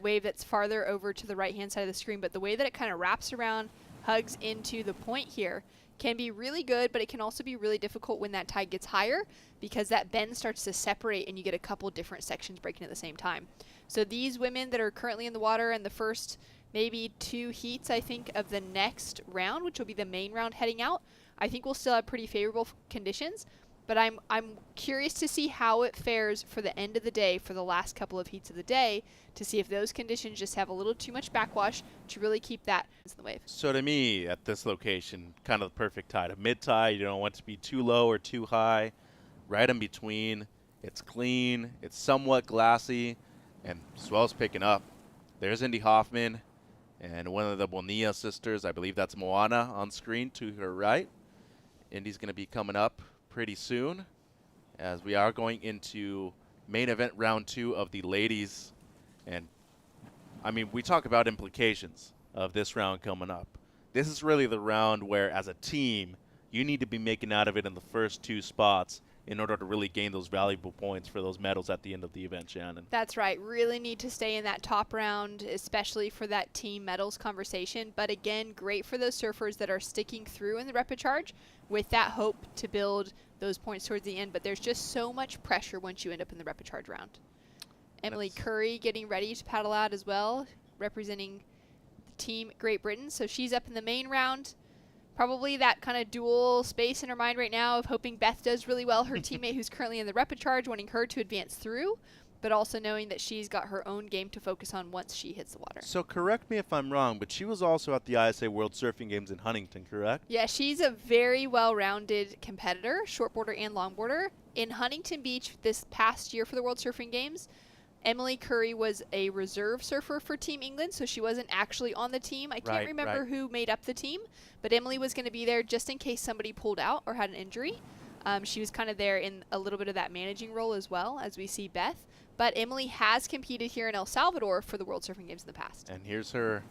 B: wave that's farther over to the right-hand side of the screen, but the way that it kind of wraps around, hugs into the point here can be really good, but it can also be really difficult when that tide gets higher because that bend starts to separate and you get a couple different sections breaking at the same time. So these women that are currently in the water in the first maybe 2 heats, I think, of the next round, which will be the main round heading out, I think we'll still have pretty favorable conditions, but I'm curious to see how it fares for the end of the day, for the last couple of heats of the day, to see if those conditions just have a little too much backwash to really keep that in the wave.
A: So to me, at this location, kind of the perfect tide. A mid-tide, you don't want it to be too low or too high. Right in between. It's clean. It's somewhat glassy. And swell's picking up. There's Indy Hoffman and one of the Bonilla sisters. I believe that's Moana on screen to her right. Indy's going to be coming up pretty soon as we are going into main event round 2 of the ladies. And I mean, we talk about implications of this round coming up. This is really the round where as a team you need to be making out of it in the first 2 spots in order to really gain those valuable points for those medals at the end of the event, Shannon.
B: That's right. Really need to stay in that top round, especially for that team medals conversation. But again, great for those surfers that are sticking through in the repechage with that hope to build those points towards the end. But there's just so much pressure once you end up in the repechage round. Emily Curry getting ready to paddle out as well, representing the team Great Britain. So she's up in the main round. Probably that kind of dual space in her mind right now of hoping Beth does really well, her teammate who's currently in the repechage, wanting her to advance through, but also knowing that she's got her own game to focus on once she hits the water.
A: So correct me if I'm wrong, but she was also at the ISA World Surfing Games in Huntington, correct?
B: Yeah, she's a very well-rounded competitor, shortboarder and longboarder. In Huntington Beach this past year for the World Surfing Games, Emily Curry was a reserve surfer for Team England, so she wasn't actually on the team. I can't remember who made up the team, but Emily was going to be there just in case somebody pulled out or had an injury. She was kind of there in a little bit of that managing role as well, as we see Beth. But Emily has competed here in El Salvador for the World Surfing Games in the past.
A: And here's her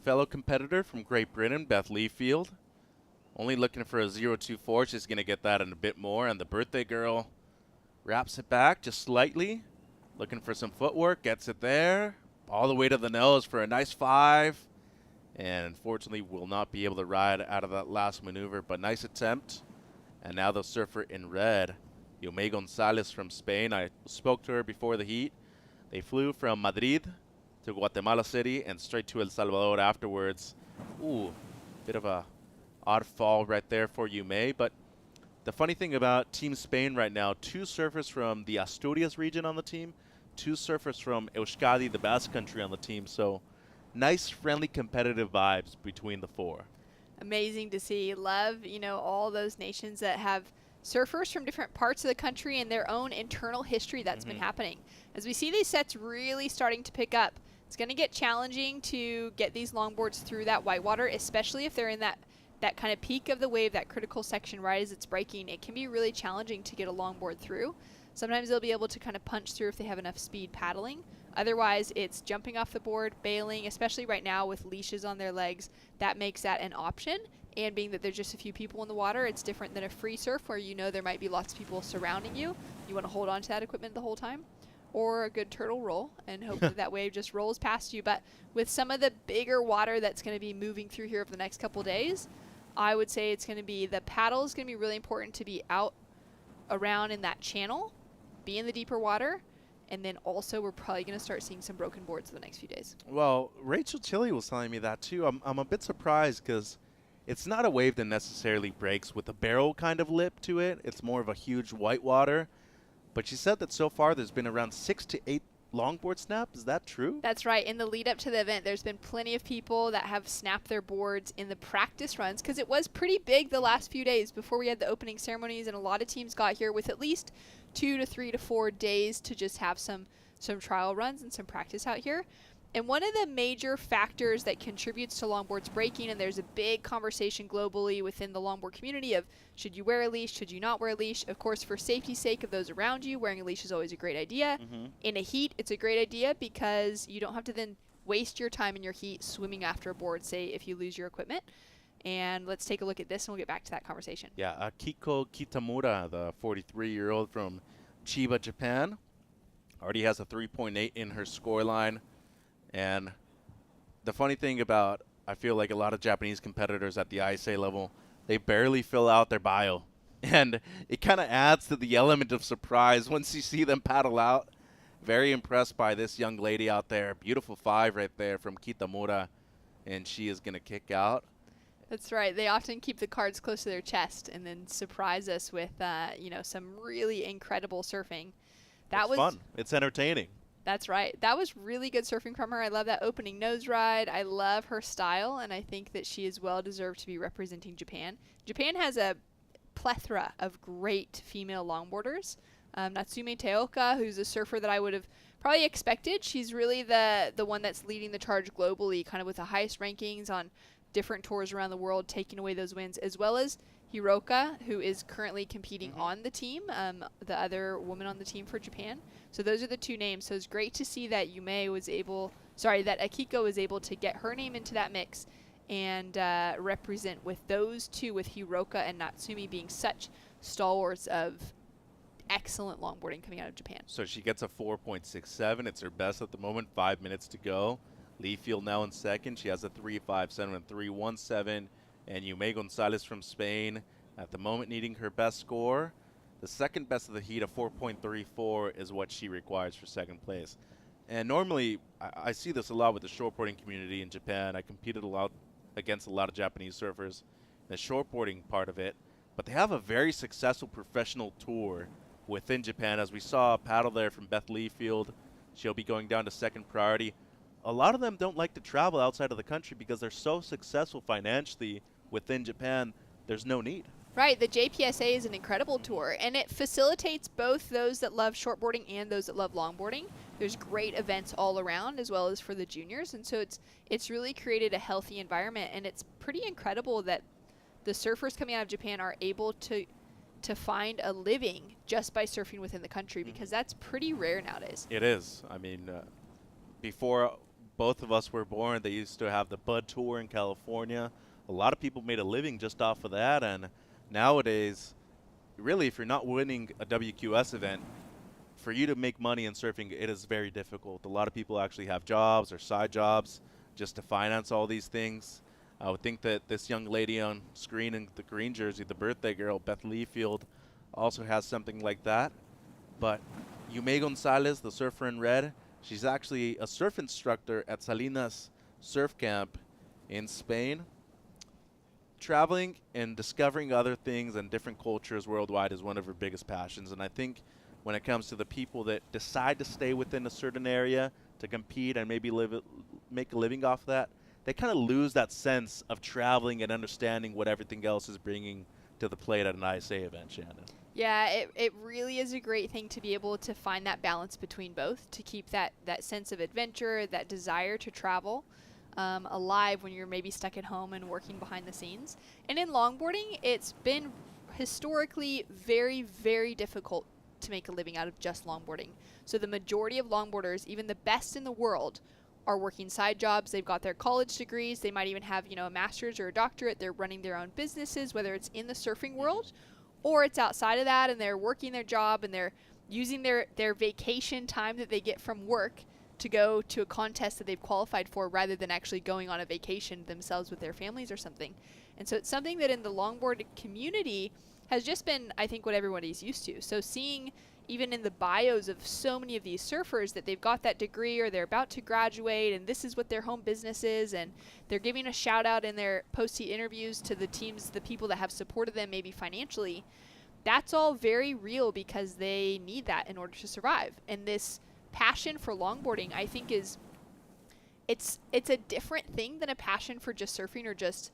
A: fellow competitor from Great Britain, Beth Leafield. Only looking for a 0.24. She's going to get that in a bit more. And the birthday girl wraps it back just slightly. Looking for some footwork. Gets it there. All the way to the nose for a nice 5. And unfortunately will not be able to ride out of that last maneuver. But nice attempt. And now the surfer in red, Yomei Gonzalez from Spain. I spoke to her before the heat. They flew from Madrid to Guatemala City and straight to El Salvador afterwards. Ooh, bit of a odd fall right there for Yomei. But the funny thing about Team Spain right now, 2 surfers from the Asturias region on the team, 2 surfers from Euskadi, the Basque Country, on the team. So nice, friendly, competitive vibes between the 4.
B: Amazing to see. Love, all those nations that have surfers from different parts of the country and their own internal history that's been happening. As we see these sets really starting to pick up, it's going to get challenging to get these longboards through that whitewater, especially if they're in that kind of peak of the wave, that critical section right as it's breaking. It can be really challenging to get a longboard through. Sometimes they'll be able to kind of punch through if they have enough speed paddling. Otherwise, it's jumping off the board, bailing, especially right now with leashes on their legs. That makes that an option. And being that there's just a few people in the water, it's different than a free surf where there might be lots of people surrounding you. You want to hold on to that equipment the whole time. Or a good turtle roll and hope that wave just rolls past you. But with some of the bigger water that's going to be moving through here over the next couple days, I would say it's going to be the paddle is going to be really important to be out around in that channel, be in the deeper water. And then also we're probably going to start seeing some broken boards in the next few days.
A: Well, Rachel Chile was telling me that too. I'm a bit surprised because it's not a wave that necessarily breaks with a barrel kind of lip to it. It's more of a huge whitewater. But she said that so far there's been around 6 to 8 longboard snaps. Is that true?
B: That's right. In the lead up to the event, there's been plenty of people that have snapped their boards in the practice runs because it was pretty big the last few days before we had the opening ceremonies, and a lot of teams got here with at least 2 to 3 to 4 days to just have some trial runs and some practice out here. And one of the major factors that contributes to longboards breaking, and there's a big conversation globally within the longboard community of should you wear a leash, should you not wear a leash? Of course, for safety's sake of those around you, wearing a leash is always a great idea. In a heat, it's a great idea because you don't have to then waste your time in your heat swimming after a board, say if you lose your equipment. And let's take a look at this and we'll get back to that conversation.
A: Yeah, Akiko Kitamura, the 43-year-old from Chiba, Japan, already has a 3.8 in her scoreline. And the funny thing about, I feel like a lot of Japanese competitors at the ISA level, they barely fill out their bio. And it kind of adds to the element of surprise once you see them paddle out. Very impressed by this young lady out there. Beautiful 5 right there from Kitamura. And she is going to kick out.
B: That's right. They often keep the cards close to their chest and then surprise us with, some really incredible surfing.
A: It's fun. It's entertaining.
B: That's right. That was really good surfing from her. I love that opening nose ride. I love her style, and I think that she is well deserved to be representing Japan. Japan has a plethora of great female longboarders. Natsume Teoka, who's a surfer that I would have probably expected. She's really the one that's leading the charge globally, kind of with the highest rankings on different tours around the world, taking away those wins, as well as Hiroka, who is currently competing on the team, the other woman on the team for Japan. So those are the 2 names. So it's great to see that that Akiko was able to get her name into that mix and represent with those 2, with Hiroka and Natsumi being such stalwarts of excellent longboarding coming out of Japan.
A: So she gets a 4.67. It's her best at the moment. 5 minutes to go. Leafield now in second. She has a 3.57 and 3.17. And Yomei Gonzalez from Spain at the moment needing her best score. The second best of the heat, a 4.34, is what she requires for second place. And normally, I see this a lot with the shortboarding community in Japan. I competed a lot against a lot of Japanese surfers in the shortboarding part of it. But they have a very successful professional tour within Japan. As we saw a paddle there from Beth Leafield, she'll be going down to second priority. A lot of them don't like to travel outside of the country because they're so successful financially within Japan. There's no need.
B: Right, the JPSA is an incredible tour, and it facilitates both those that love shortboarding and those that love longboarding. There's great events all around, as well as for the juniors, and so it's really created a healthy environment, and it's pretty incredible that the surfers coming out of Japan are able to to find a living just by surfing within the country, because that's pretty rare nowadays.
A: It is. I mean, before both of us were born, they used to have the Bud Tour in California. A lot of people made a living just off of that, and nowadays, really, if you're not winning a WQS event, for you to make money in surfing, it is very difficult. A lot of people actually have jobs or side jobs just to finance all these things. I would think that this young lady on screen in the green jersey, the birthday girl, Beth Leafield, also has something like that. But Yume Gonzalez, the surfer in red, she's actually a surf instructor at Salinas Surf Camp in Spain. Traveling and discovering other things and different cultures worldwide is one of her biggest passions. And I think when it comes to the people that decide to stay within a certain area to compete and maybe make a living off that, they kind of lose that sense of traveling and understanding what everything else is bringing to the plate at an ISA event, Shannon.
B: Yeah, it really is a great thing to be able to find that balance between both, to keep that sense of adventure, that desire to travel alive when you're maybe stuck at home and working behind the scenes. And in longboarding, it's been historically very, very difficult to make a living out of just longboarding. So the majority of longboarders, even the best in the world, are working side jobs. They've got their college degrees. They might even have, a master's or a doctorate. They're running their own businesses, whether it's in the surfing world or it's outside of that, and they're working their job and they're using their vacation time that they get from work to go to a contest that they've qualified for, rather than actually going on a vacation themselves with their families or something. And so it's something that in the longboard community has just been, I think, what everybody's used to. So seeing even in the bios of so many of these surfers that they've got that degree or they're about to graduate and this is what their home business is, and they're giving a shout out in their post-heat interviews to the teams, the people that have supported them maybe financially, that's all very real because they need that in order to survive. And this passion for longboarding, I think, it's a different thing than a passion for just surfing or just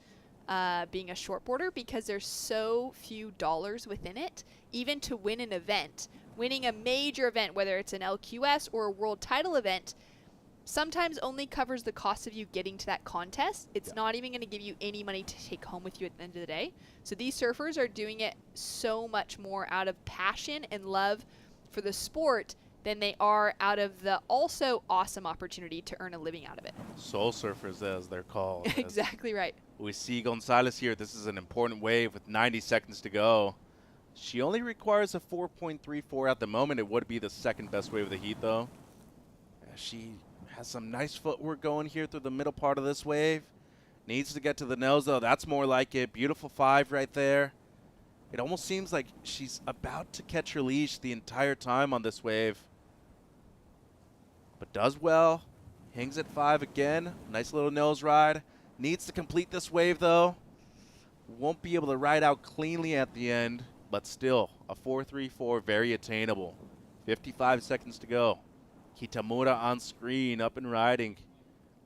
B: being a shortboarder, because there's so few dollars within it. Even to win an event, winning a major event, whether it's an LQS or a world title event, sometimes only covers the cost of you getting to that contest. It's not even going to give you any money to take home with you at the end of the day. So these surfers are doing it so much more out of passion and love for the sport than they are out of the also awesome opportunity to earn a living out of it.
A: Soul surfers, as they're called.
B: Exactly right.
A: We see Gonzalez here. This is an important wave with 90 seconds to go. She only requires a 4.34 at the moment. It would be the second best wave of the heat, though. She has some nice footwork going here through the middle part of this wave. Needs to get to the nose, though. That's more like it. Beautiful 5 right there. It almost seems like she's about to catch her leash the entire time on this wave. But does well. Hangs at 5 again. Nice little nose ride. Needs to complete this wave, though. Won't be able to ride out cleanly at the end, but still, a 4.34, very attainable. 55 seconds to go. Kitamura on screen, up and riding.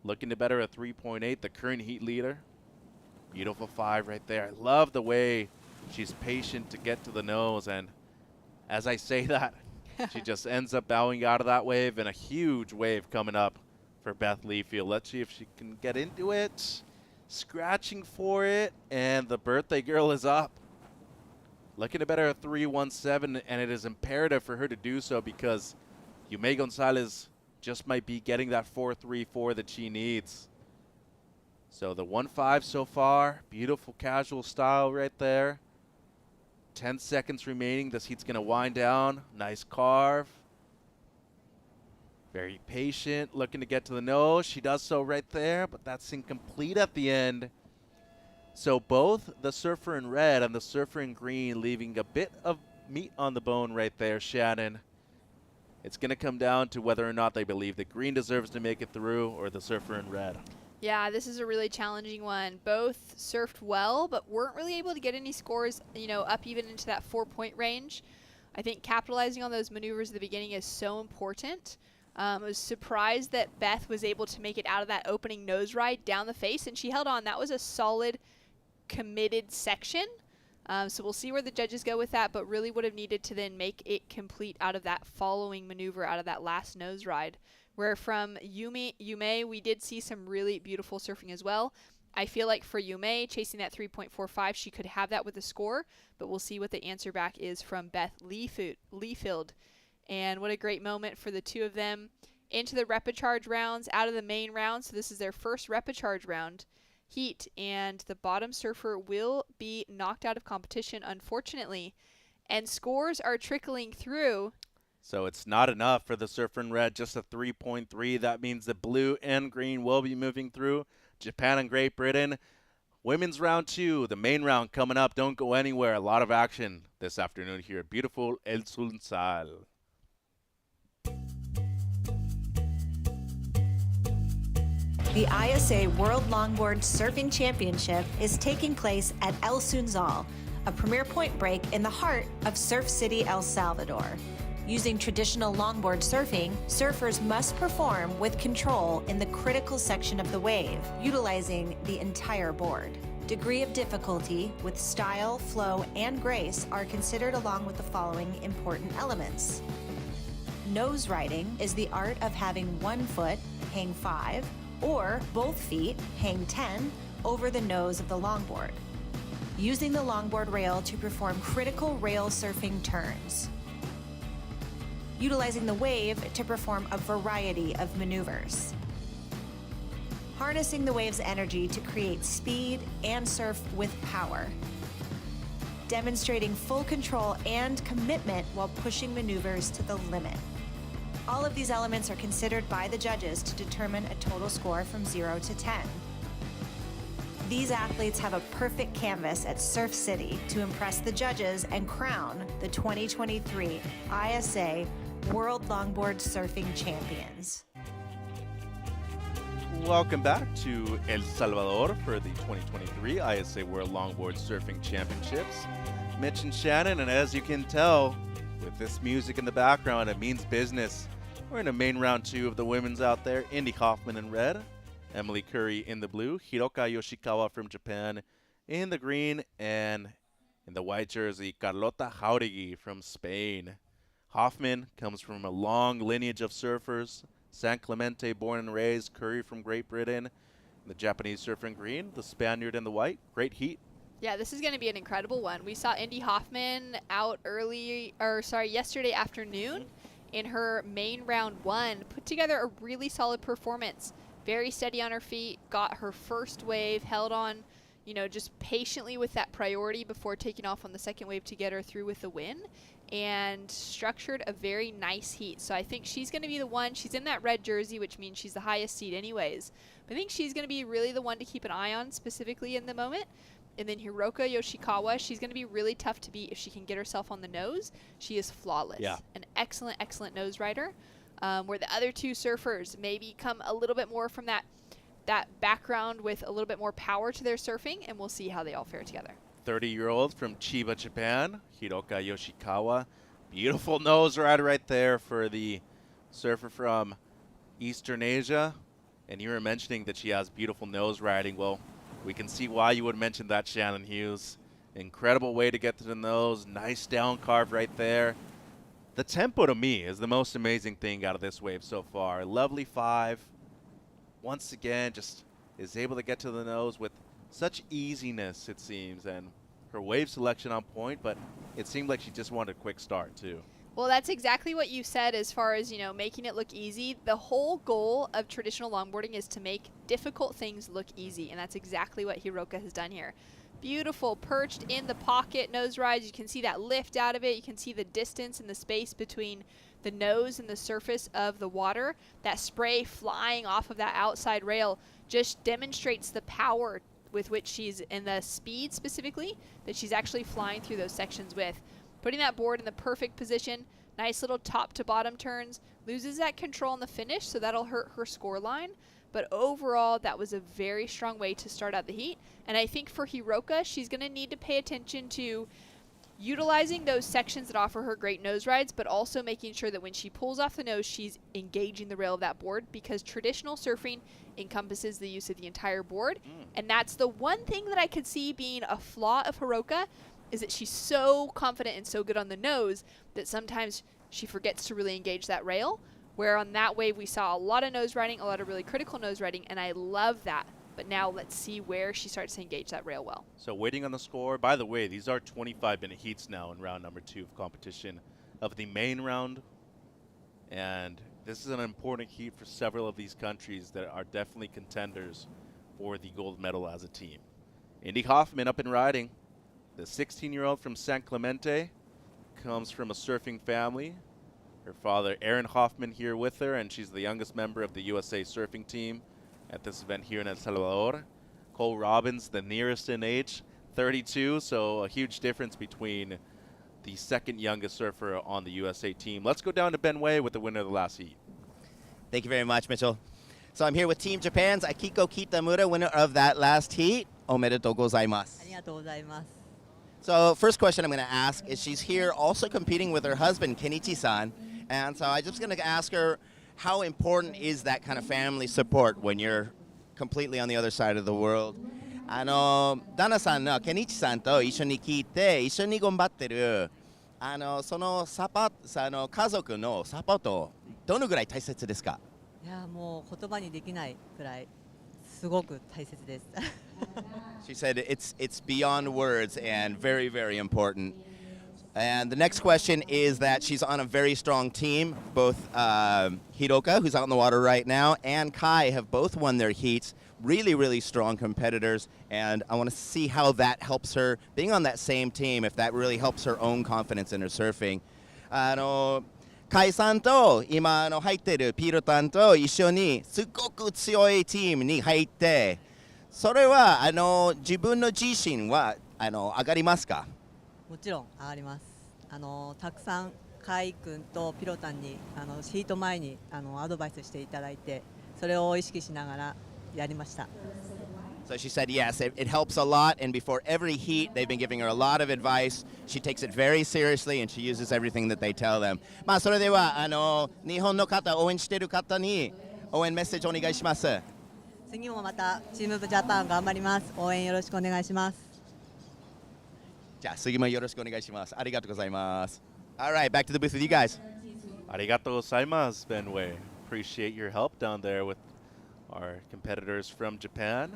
A: Looking to better a 3.8, the current heat leader. Beautiful 5 right there. I love the way she's patient to get to the nose, and as I say that, she just ends up bowing out of that wave, and a huge wave coming up for Beth Leafield. Let's see if she can get into it. Scratching for it, and the birthday girl is up. Looking to better a 3.17, and it is imperative for her to do so because Yume Gonzalez just might be getting that 4.34 that she needs. So the 1.5 so far. Beautiful casual style right there. 10 seconds remaining. This heat's going to wind down. Nice carve. Very patient, looking to get to the nose. She does so right there, but that's incomplete at the end. So both the surfer in red and the surfer in green leaving a bit of meat on the bone right there, Shannon. It's going to come down to whether or not they believe that green deserves to make it through or the surfer in red.
B: Yeah, this is a really challenging one. Both surfed well, but weren't really able to get any scores, up even into that 4-point range. I think capitalizing on those maneuvers at the beginning is so important. I was surprised that Beth was able to make it out of that opening nose ride down the face, and she held on. That was a solid, committed section. So we'll see where the judges go with that, but really would have needed to then make it complete out of that following maneuver, out of that last nose ride. Where from Yume, we did see some really beautiful surfing as well. I feel like for Yume, chasing that 3.45, she could have that with a score, but we'll see what the answer back is from Beth Leafield. And what a great moment for the two of them. Into the repecharge rounds, out of the main round. So this is their first repecharge round heat, and the bottom surfer will be knocked out of competition, unfortunately. And scores are trickling through.
A: So it's not enough for the surfer in red, just a 3.3. That means the blue and green will be moving through. Japan and Great Britain. Women's round 2, the main round coming up. Don't go anywhere. A lot of action this afternoon here at beautiful El Sunsal.
G: The ISA World Longboard Surfing Championship is taking place at El Sunsal, a premier point break in the heart of Surf City, El Salvador. Using traditional longboard surfing, surfers must perform with control in the critical section of the wave, utilizing the entire board. Degree of difficulty with style, flow, and grace are considered along with the following important elements. Nose riding is the art of having one foot hang 5 or both feet hang 10 over the nose of the longboard. Using the longboard rail to perform critical rail surfing turns. Utilizing the wave to perform a variety of maneuvers. Harnessing the wave's energy to create speed and surf with power. Demonstrating full control and commitment while pushing maneuvers to the limit. All of these elements are considered by the judges to determine a total score from 0 to 10. These athletes have a perfect canvas at Surf City to impress the judges and crown the 2023 ISA World Longboard Surfing Champions.
A: Welcome back to El Salvador for the 2023 ISA World Longboard Surfing Championships. Mitch and Shannon, and as you can tell, with this music in the background, it means business. We're in the main round 2 of the women's out there. Indy Hoffman in red, Emily Curry in the blue, Hiroka Yoshikawa from Japan in the green, and in the white jersey, Carlota Jauregui from Spain. Hoffman comes from a long lineage of surfers. San Clemente born and raised, Curry from Great Britain, the Japanese surfer in green, the Spaniard in the white. Great heat.
B: Yeah, this is going to be an incredible one. We saw Indy Hoffman out yesterday afternoon in her main round 1. Put together a really solid performance. Very steady on her feet, got her first wave, held on, just patiently with that priority before taking off on the second wave to get her through with the win, and structured a very nice heat. So I think she's going to be the one. She's in that red jersey, which means she's the highest seed anyways. But I think she's going to be really the one to keep an eye on specifically in the moment. And then Hiroka Yoshikawa, she's going to be really tough to beat if she can get herself on the nose. She is flawless.
A: Yeah.
B: An excellent, excellent nose rider. Where the other two surfers maybe come a little bit more from that background with a little bit more power to their surfing, and we'll see how they all fare together.
A: 30-year-old from Chiba, Japan, Hiroka Yoshikawa. Beautiful nose rider right there for the surfer from Eastern Asia. And you were mentioning that she has beautiful nose riding. Well, we can see why you would mention that, Shannon Hughes. Incredible way to get to the nose. Nice down carve right there. The tempo to me is the most amazing thing out of this wave so far. Lovely 5. Once again, just is able to get to the nose with such easiness, it seems. And her wave selection on point, but it seemed like she just wanted a quick start, too.
B: Well, that's exactly what you said as far as, making it look easy. The whole goal of traditional longboarding is to make difficult things look easy, and that's exactly what Hiroka has done here. Beautiful, perched in the pocket nose rides. You can see that lift out of it. You can see the distance and the space between the nose and the surface of the water. That spray flying off of that outside rail just demonstrates the power with which she's, and the speed specifically, that she's actually flying through those sections with. Putting that board in the perfect position, nice little top to bottom turns, loses that control in the finish, so that'll hurt her score line. But overall, that was a very strong way to start out the heat. And I think for Hiroka, she's going to need to pay attention to utilizing those sections that offer her great nose rides, but also making sure that when she pulls off the nose, she's engaging the rail of that board, because traditional surfing encompasses the use of the entire board. And that's the one thing that I could see being a flaw of Hiroka, is that she's so confident and so good on the nose that sometimes she forgets to really engage that rail. Where on that wave, we saw a lot of nose riding, a lot of really critical nose riding, and I love that. But now let's see where she starts to engage that rail well.
A: So waiting on the score. By the way, these are 25-minute heats now in round number 2 of competition of the main round. And this is an important heat for several of these countries that are definitely contenders for the gold medal as a team. Indy Hoffman up and riding. The 16-year-old from San Clemente comes from a surfing family. Her father, Aaron Hoffman, here with her, and she's the youngest member of the USA surfing team at this event here in El Salvador. Cole Robbins, the nearest in age, 32, so a huge difference between the second youngest surfer on the USA team. Let's go down to Ben Way with the winner of the last heat.
F: Thank you very much, Mitchell. So I'm here with Team Japan's Akiko Kitamura, winner of that last heat. Omedetou gozaimasu.
J: ありがとうございます。
F: So first question I'm going to ask is she's here also competing with her husband, Kenichi-san. And so I'm just going to ask her, how important is that kind of family support when you're completely on the other side of the world? 旦那さんのケニチさんと一緒に聞いて、一緒に頑張ってる、その家族のサポート、どのぐらい大切ですか？
J: いやもう言葉にできないくらいすごく大切です。
F: She said it's beyond words and very, very important. And the next question is that she's on a very strong team. Both Hiroka, who's out in the water right now, and Kai have both won their heats. Really, really strong competitors. And I want to see how that helps her, being on that same team, if that really helps her own confidence in her surfing. カイさんと今入ってるピロタンと一緒にすごく強いチームに入って、それは自分の自信は上がりますか？
J: もちろん上がります。たくさんカイ君とピロタンにヒート前にアドバイスしていただいて、それを意識しながらやりました。
F: So she said yes, it helps a lot, and before every heat, they've been giving her a lot of advice. She takes it very seriously, and she uses everything that they tell them. まあそれでは日本の方、応援している方に応援メッセージお願いします。
J: 次もまたチームジャパン頑張ります。応援よろしくお願いします。
F: じゃあ次もよろしくお願いします。ありがとうございます。All right, back to the booth with you guys.
A: ありがとうございます, Ben Way. Appreciate your help down there with our competitors from Japan.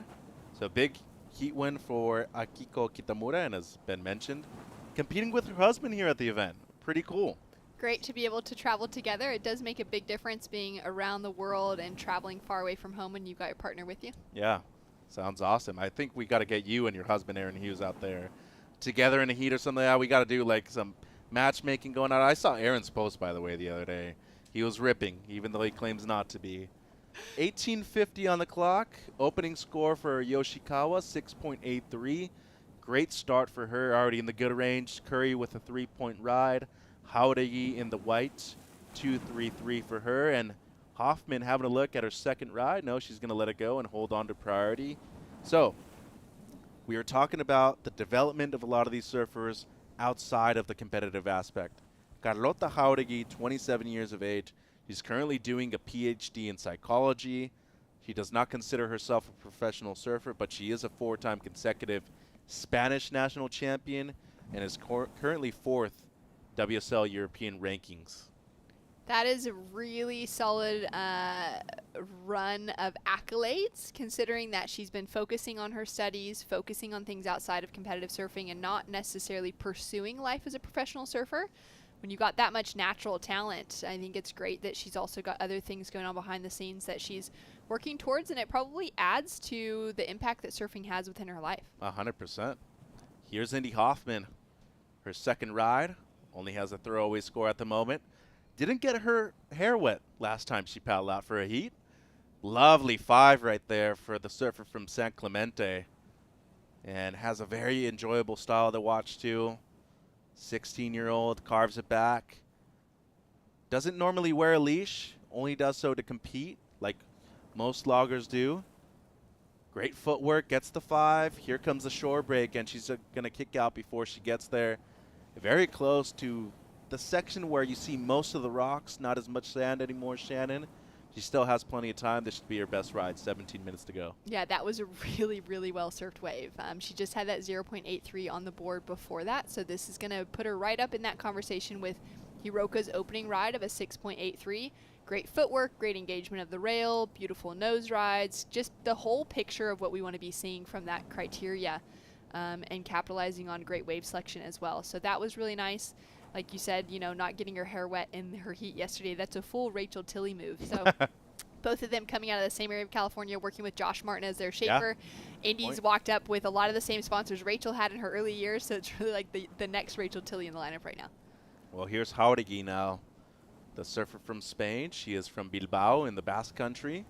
A: So big heat win for Akiko Kitamura, and as Ben mentioned, competing with her husband here at the event. Pretty cool.
B: Great to be able to travel together. It does make a big difference being around the world and traveling far away from home when you've got your partner with you.
A: Yeah, sounds awesome. I think we got to get you and your husband, Aaron Hughes, out there together in a heat or something. Yeah, we got to do like some matchmaking going on. I saw Aaron's post, by the way, the other day. He was ripping, even though he claims not to be. 18:50 on the clock. Opening score for Yoshikawa, 6.83. Great start for her, already in the good range. Curry with a 3-point ride. Hauregi in the white, 2.33 for her. And Hoffman having a look at her second ride. No, she's going to let it go and hold on to priority. So we are talking about the development of a lot of these surfers outside of the competitive aspect. Carlota Hauregi, 27 years of age. She's currently doing a PhD in psychology. She does not consider herself a professional surfer, but she is a 4-time consecutive Spanish national champion and is currently 4th WSL European rankings.
B: That is a really solid run of accolades, considering that she's been focusing on her studies, focusing on things outside of competitive surfing, and not necessarily pursuing life as a professional surfer. When you've got that much natural talent, I think it's great that she's also got other things going on behind the scenes that she's working towards, and it probably adds to the impact that surfing has within her life.
A: 100%. Here's Indy Hoffman. Her second ride, only has a throwaway score at the moment. Didn't get her hair wet last time she paddled out for a heat. Lovely 5 right there for the surfer from San Clemente. And has a very enjoyable style to watch too. 16-year-old, carves it back. Doesn't normally wear a leash, only does so to compete, like most loggers do. Great footwork, gets the 5. Here comes the shore break, and she's going to kick out before she gets there. Very close to the section where you see most of the rocks, not as much sand anymore, Shannon. She still has plenty of time. This should be her best ride, 17 minutes to go.
B: Yeah, that was a really, really well-surfed wave. She just had that 0.83 on the board before that, so this is going to put her right up in that conversation with Hiroka's opening ride of a 6.83. Great footwork, great engagement of the rail, beautiful nose rides, just the whole picture of what we want to be seeing from that criteria, and capitalizing on great wave selection as well. So that was really nice. Like you said, you know, not getting her hair wet in her heat yesterday, that's a full Rachel Tilley move. So both of them coming out of the same area of California, working with Josh Martin as their shaper. Indy's walked up with a lot of the same sponsors Rachel had in her early years, so it's really like the next Rachel Tilley in the lineup right now.
A: Well, here's Jauregui now, the surfer from Spain. She is from Bilbao in the Basque Country.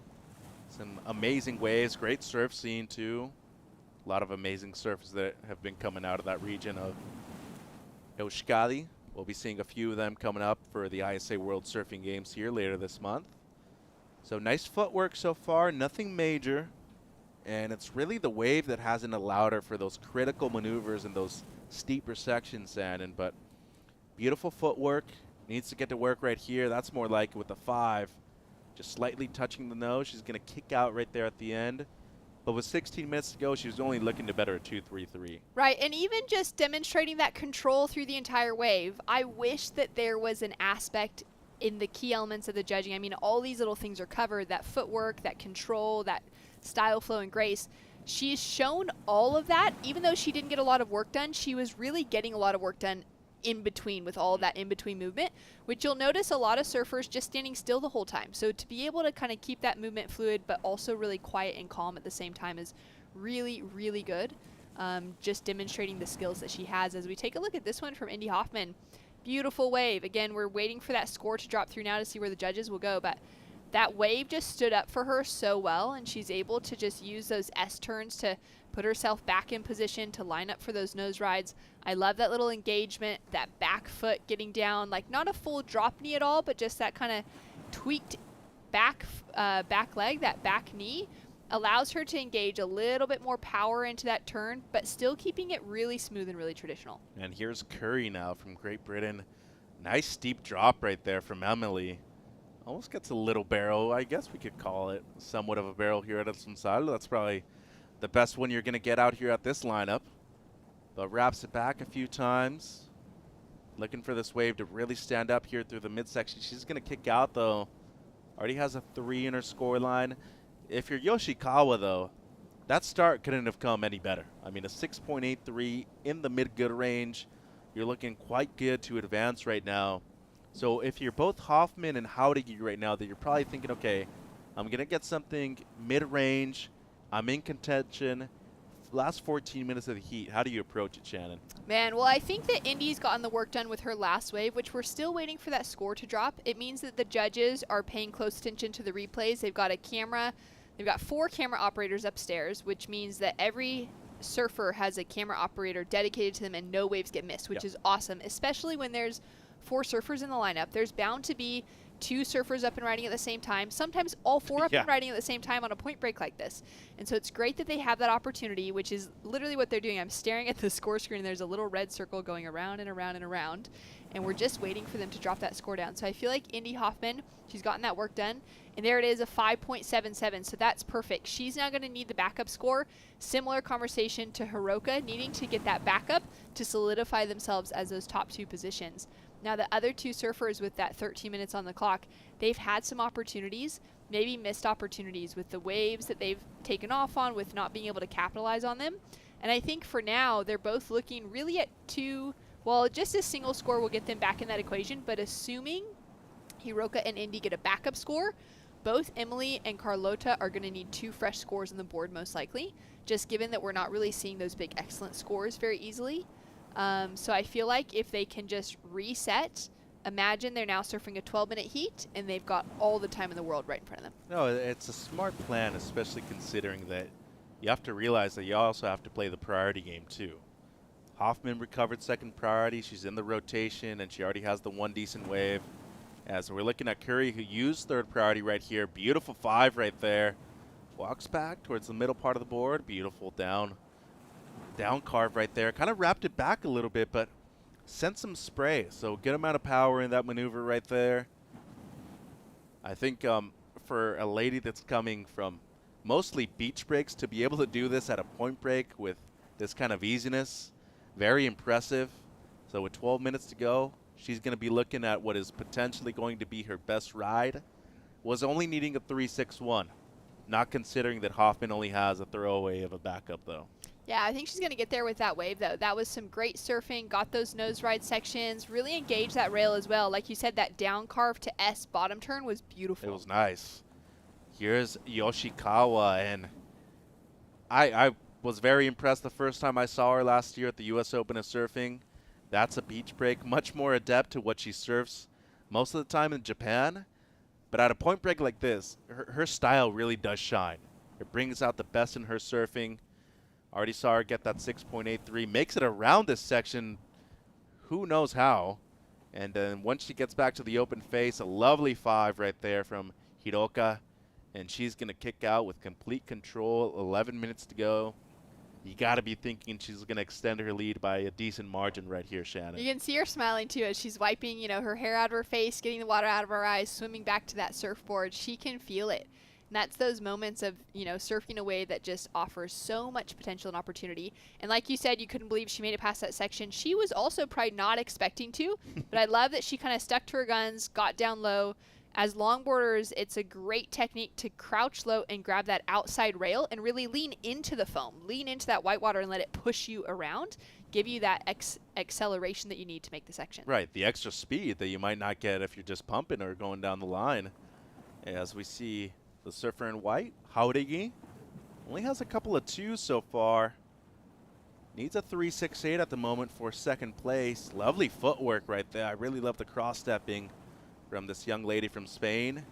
A: Some amazing waves, great surf scene too. A lot of amazing surfers that have been coming out of that region of Euskadi. We'll be seeing a few of them coming up for the ISA World Surfing Games here later this month. So nice footwork so far, nothing major. And it's really the wave that hasn't allowed her for those critical maneuvers and those steeper sections, Shannon. But beautiful footwork. Needs to get to work right here. That's more like it with the 5. Just slightly touching the nose. She's going to kick out right there at the end. But with 16 minutes to go, she was only looking to better a 2.33.
B: Right, and even just demonstrating that control through the entire wave, I wish that there was an aspect in the key elements of the judging. I mean, all these little things are covered, that footwork, that control, that style, flow, and grace. She's shown all of that. Even though she didn't get a lot of work done, she was really getting a lot of work done in between with all of that in-between movement, which you'll notice a lot of surfers just standing still the whole time. So to be able to kind of keep that movement fluid but also really quiet and calm at the same time is really, really good. Just demonstrating the skills that she has. As we take a look at this one from Indy Hoffman, beautiful wave. Again, we're waiting for that score to drop through now to see where the judges will go, but that wave just stood up for her so well, and she's able to just use those S turns to put herself back in position to line up for those nose rides. I love that little engagement, that back foot getting down, like not a full drop knee at all, but just that kind of tweaked back leg, that back knee, allows her to engage a little bit more power into that turn, but still keeping it really smooth and really traditional.
A: And here's Curry now from Great Britain. Nice steep drop right there from Emily. Almost gets a little barrel. I guess we could call it somewhat of a barrel here at El Sunsal. That's probably the best one you're going to get out here at this lineup. But wraps it back a few times. Looking for this wave to really stand up here through the midsection. She's going to kick out, though. Already has a 3 in her scoreline. If you're Yoshikawa, though, that start couldn't have come any better. I mean, a 6.83 in the mid-good range. You're looking quite good to advance right now. So if you're both Hoffman and Jauregui right now, that you're probably thinking, okay, I'm going to get something mid-range. I'm in contention. Last 14 minutes of the heat. How do you approach it, Shannon?
B: Man, well, I think that Indy's gotten the work done with her last wave, which we're still waiting for that score to drop. It means that the judges are paying close attention to the replays. They've got a camera. They've got 4 camera operators upstairs, which means that every surfer has a camera operator dedicated to them and no waves get missed, which is awesome, especially when there's 4 surfers in the lineup. There's bound to be 2 surfers up and riding at the same time, sometimes all 4 up and riding at the same time on a point break like this. And so it's great that they have that opportunity, which is literally what they're doing. I'm staring at the score screen and there's a little red circle going around and around and around, and we're just waiting for them to drop that score down. So I feel like Indy Hoffman, she's gotten that work done, and there it is, a 5.77, so that's perfect. She's now going to need the backup score. Similar conversation to Hiroka, needing to get that backup to solidify themselves as those top 2 positions. Now, the other 2 surfers with that 13 minutes on the clock, they've had some opportunities, maybe missed opportunities with the waves that they've taken off on, with not being able to capitalize on them. And I think for now, they're both looking really at 2, well, just a single score will get them back in that equation, but assuming Hiroka and Indy get a backup score, both Emily and Carlota are going to need 2 fresh scores on the board most likely, just given that we're not really seeing those big excellent scores very easily. So I feel like if they can just reset, imagine they're now surfing a 12-minute heat and they've got all the time in the world right in front of them.
A: No, it's a smart plan, especially considering that you have to realize that you also have to play the priority game too. Hoffman recovered second priority. She's in the rotation and she already has the 1 decent wave. As we're looking at Curry, who used third priority right here. Beautiful 5 right there. Walks back towards the middle part of the board. Beautiful down carve right there. Kind of wrapped it back a little bit, but sent some spray. So good amount of power in that maneuver right there. I think for a lady that's coming from mostly beach breaks to be able to do this at a point break with this kind of easiness, very impressive. So with 12 minutes to go, she's going to be looking at what is potentially going to be her best ride, was only needing a 3.61, not considering that Hoffman only has a throwaway of a backup, though.
B: Yeah, I think she's going to get there with that wave, though. That was some great surfing, got those nose ride sections, really engaged that rail as well. Like you said, that down carve to S bottom turn was beautiful.
A: It was nice. Here's Yoshikawa, and I was very impressed the first time I saw her last year at the U.S. Open of Surfing. That's a beach break, much more adept to what she surfs most of the time in Japan. But at a point break like this, her style really does shine. It brings out the best in her surfing. Already saw her get that 6.83, makes it around this section, who knows how. And then once she gets back to the open face, a lovely 5 right there from Hiroka. And she's going to kick out with complete control, 11 minutes to go. You got to be thinking she's going to extend her lead by a decent margin right here, Shannon.
B: You can see her smiling, too, as she's wiping, her hair out of her face, getting the water out of her eyes, swimming back to that surfboard. She can feel it. And that's those moments of, surfing a wave that just offers so much potential and opportunity. And like you said, you couldn't believe she made it past that section. She was also probably not expecting to, but I love that she kind of stuck to her guns, got down low. As longboarders, it's a great technique to crouch low and grab that outside rail and really lean into the foam, lean into that whitewater and let it push you around, give you that acceleration that you need to make the section.
A: Right, the extra speed that you might not get if you're just pumping or going down the line. As we see the surfer in white, Haurigi, only has a couple of 2s so far. Needs a 3.68 at the moment for second place. Lovely footwork right there. I really love the cross-stepping from this young lady from Spain.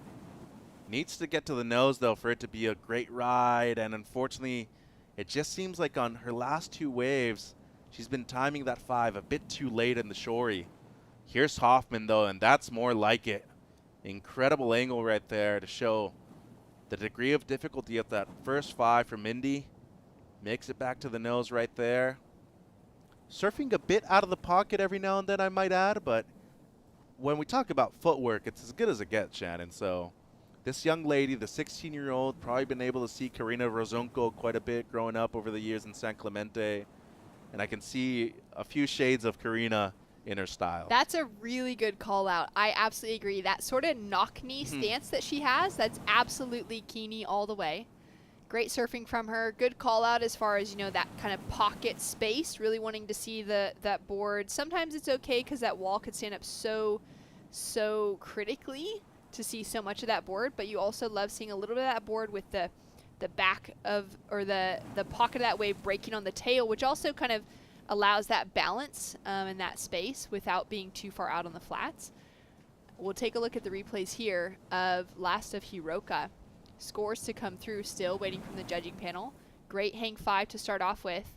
A: Needs to get to the nose, though, for it to be a great ride. And unfortunately, it just seems like on her last 2 waves, she's been timing that 5 a bit too late in the shorey. Here's Hoffman, though, and that's more like it. Incredible angle right there to show the degree of difficulty of that first 5 from Indy. Makes it back to the nose right there. Surfing a bit out of the pocket every now and then, I might add, but when we talk about footwork, it's as good as it gets, Shannon. So this young lady, the 16-year-old, probably been able to see Karina Rozonko quite a bit growing up over the years in San Clemente. And I can see a few shades of Karina in her style.
B: That's a really good call out. I absolutely agree. That sort of knock knee stance that she has, that's absolutely Kini all the way. Great surfing from her. Good call out as far as, that kind of pocket space, really wanting to see that board. Sometimes it's okay because that wall could stand up so critically to see so much of that board, but you also love seeing a little bit of that board with the back of, or the pocket of that wave breaking on the tail, which also kind of allows that balance in that space without being too far out on the flats. We'll take a look at the replays here of last of Hiroka. Scores to come through still, waiting from the judging panel. Great hang 5 to start off with,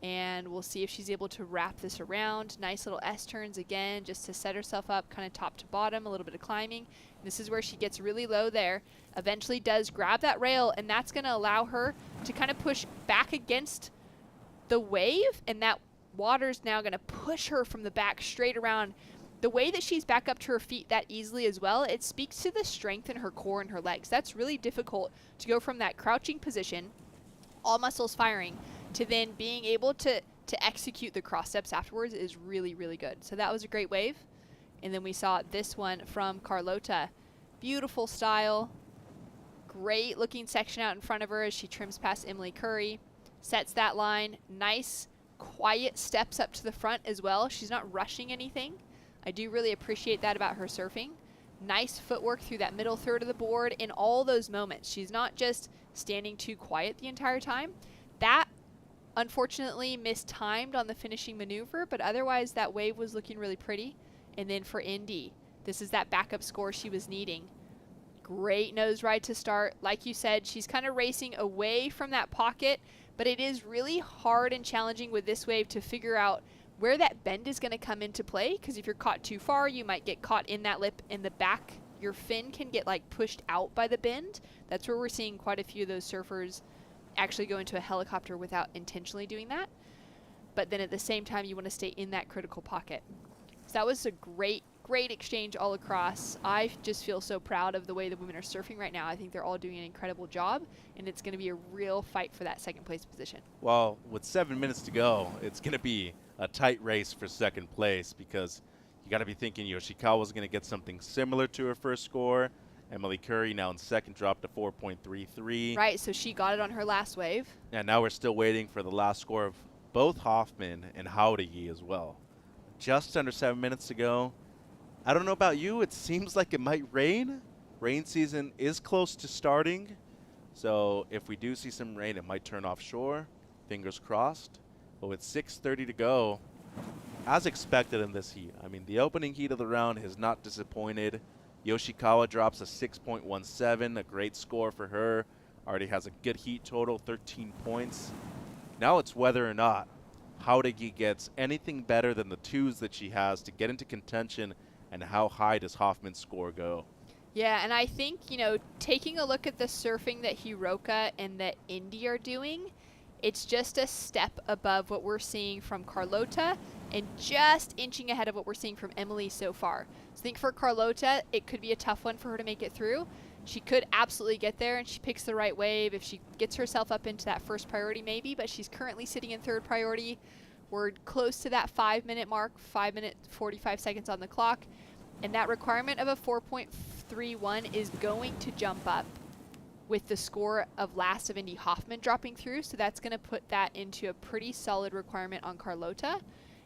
B: and we'll see if she's able to wrap this around. Nice little S turns again, just to set herself up kind of top to bottom, a little bit of climbing. This is where she gets really low there, eventually does grab that rail, and that's going to allow her to kind of push back against the wave, and that water's now going to push her from the back straight around. The way that she's back up to her feet that easily as well, it speaks to the strength in her core and her legs. That's really difficult to go from that crouching position, all muscles firing, to then being able to execute the cross steps afterwards is really, really good. So that was a great wave. And then we saw this one from Carlota. Beautiful style. Great looking section out in front of her as she trims past Emily Curry. Sets that line. Nice, quiet steps up to the front as well. She's not rushing anything. I do really appreciate that about her surfing. Nice footwork through that middle third of the board in all those moments. She's not just standing too quiet the entire time. That, unfortunately, mistimed on the finishing maneuver, but otherwise that wave was looking really pretty. And then for Indy, this is that backup score she was needing. Great nose ride to start. Like you said, she's kind of racing away from that pocket, but it is really hard and challenging with this wave to figure out where that bend is going to come into play, because if you're caught too far, you might get caught in that lip in the back. Your fin can get pushed out by the bend. That's where we're seeing quite a few of those surfers actually go into a helicopter without intentionally doing that. But then at the same time, you want to stay in that critical pocket. So that was a great exchange all across. I just feel so proud of the way the women are surfing right now. I think they're all doing an incredible job, and it's going to be a real fight for that second place position.
A: Well, with 7 minutes to go, it's going to be a tight race for second place, because you got to be thinking Yoshikawa's going to get something similar to her first score. Emily Curry now in second, dropped to 4.33.
B: Right, so she got it on her last wave.
A: And now we're still waiting for the last score of both Hoffman and Haudegi as well. Just under 7 minutes to go. I don't know about you, it seems like it might rain. Rain season is close to starting. So if we do see some rain, it might turn offshore. Fingers crossed. But with 6:30 to go, as expected in this heat. I mean, the opening heat of the round has not disappointed. Yoshikawa drops a 6.17, a great score for her. Already has a good heat total, 13 points. Now it's whether or not Haudegi gets anything better than the twos that she has to get into contention, and how high does Hoffman's score go?
B: Yeah, and I think, taking a look at the surfing that Hiroka and that Indy are doing, it's just a step above what we're seeing from Carlota and just inching ahead of what we're seeing from Emily so far. So I think for Carlota, it could be a tough one for her to make it through. She could absolutely get there, and she picks the right wave if she gets herself up into that first priority maybe, but she's currently sitting in third priority. We're close to that 5-minute mark, 5 minutes, 45 seconds on the clock, and that requirement of a 4.31 is going to jump up with the score of last of Indy Hoffman dropping through, so that's going to put that into a pretty solid requirement on Carlota.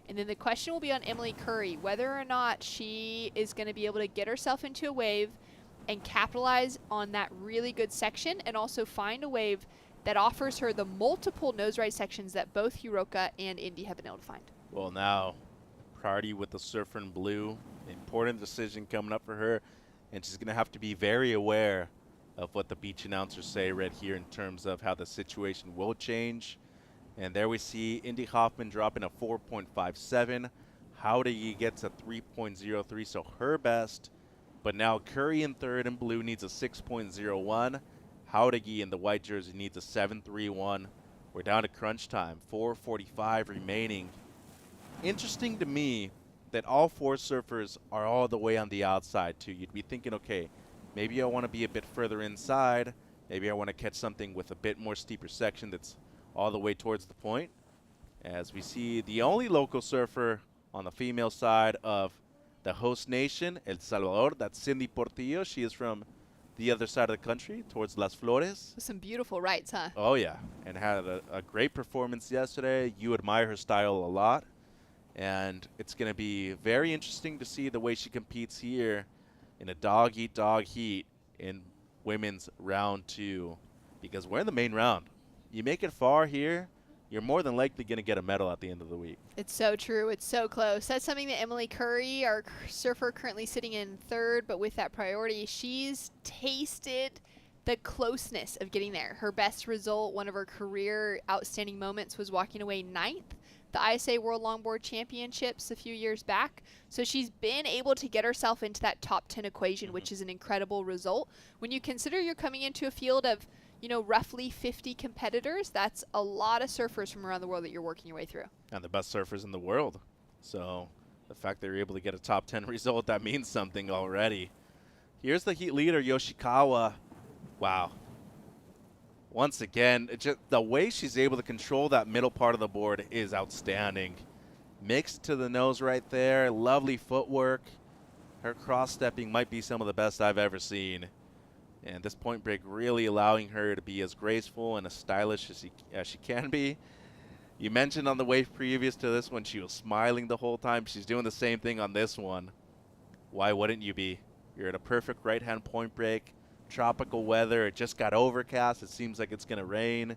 B: And then the question will be on Emily Curry, whether or not she is going to be able to get herself into a wave and capitalize on that really good section, and also find a wave that offers her the multiple nose right sections that both Hiroka and Indy have been able to find.
A: Well, now, priority with the surfer in blue. Important decision coming up for her, and she's going to have to be very aware of what the beach announcers say right here in terms of how the situation will change. And there we see Indy Hoffman dropping a 4.57. Haudegi gets a 3.03, so her best. But now Curry in third in blue needs a 6.01. Haudegi in the white jersey needs a 7.31. We're down to crunch time, 4:45 remaining. Interesting to me that all four surfers are all the way on the outside too. You'd be thinking, okay, maybe I want to be a bit further inside. Maybe I want to catch something with a bit more steeper section that's all the way towards the point. As we see the only local surfer on the female side of the host nation, El Salvador, that's Cindy Portillo. She is from the other side of the country, towards Las Flores.
B: Some beautiful rights, huh?
A: Oh, yeah, and had a great performance yesterday. You admire her style a lot, and it's going to be very interesting to see the way she competes here in a dog-eat-dog heat in women's round 2, because we're in the main round. You make it far here, you're more than likely going to get a medal at the end of the week.
B: It's so true. It's so close. That's something that Emily Curry, our surfer currently sitting in third, but with that priority, she's tasted the closeness of getting there. Her best result, one of her career outstanding moments, was walking away 9th, the ISA World Longboard Championships a few years back. So she's been able to get herself into that top 10 equation, which is an incredible result. When you consider you're coming into a field of roughly 50 competitors, that's a lot of surfers from around the world that you're working your way through.
A: And the best surfers in the world. So the fact that you're able to get a top 10 result, that means something already. Here's the heat leader, Yoshikawa. Wow. Once again, just the way she's able to control that middle part of the board is outstanding. Mixed to the nose right there. Lovely footwork. Her cross-stepping might be some of the best I've ever seen. And this point break really allowing her to be as graceful and as stylish as she can be. You mentioned on the wave previous to this one, she was smiling the whole time. She's doing the same thing on this one. Why wouldn't you be? You're at a perfect right-hand point break. Tropical weather. It just got overcast. It seems like it's going to rain.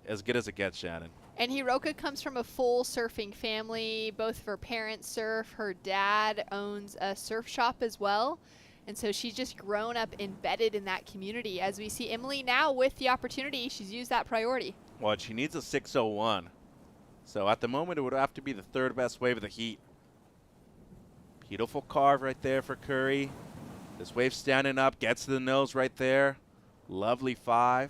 A: As good as it gets, Shannon.
B: And Hiroka comes from a full surfing family. Both of her parents surf. Her dad owns a surf shop as well. And so she's just grown up embedded in that community. As we see Emily now with the opportunity, she's used that priority.
A: Well, she needs a 6.01. So at the moment, it would have to be the third best wave of the heat. Beautiful carve right there for Curry. This wave standing up, gets to the nose right there. Lovely 5.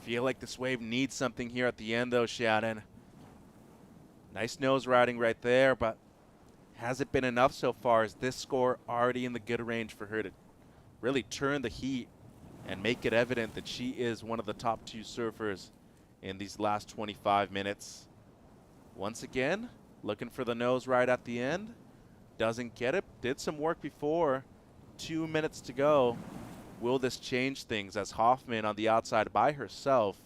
A: Feel like this wave needs something here at the end, though, Shannon. Nice nose riding right there, but has it been enough so far? Is this score already in the good range for her to really turn the heat and make it evident that she is one of the top 2 surfers in these last 25 minutes? Once again, Looking for the nose right at the end. Doesn't get it. Did some work before. 2 minutes to go. Will this change things as Hoffman on the outside by herself,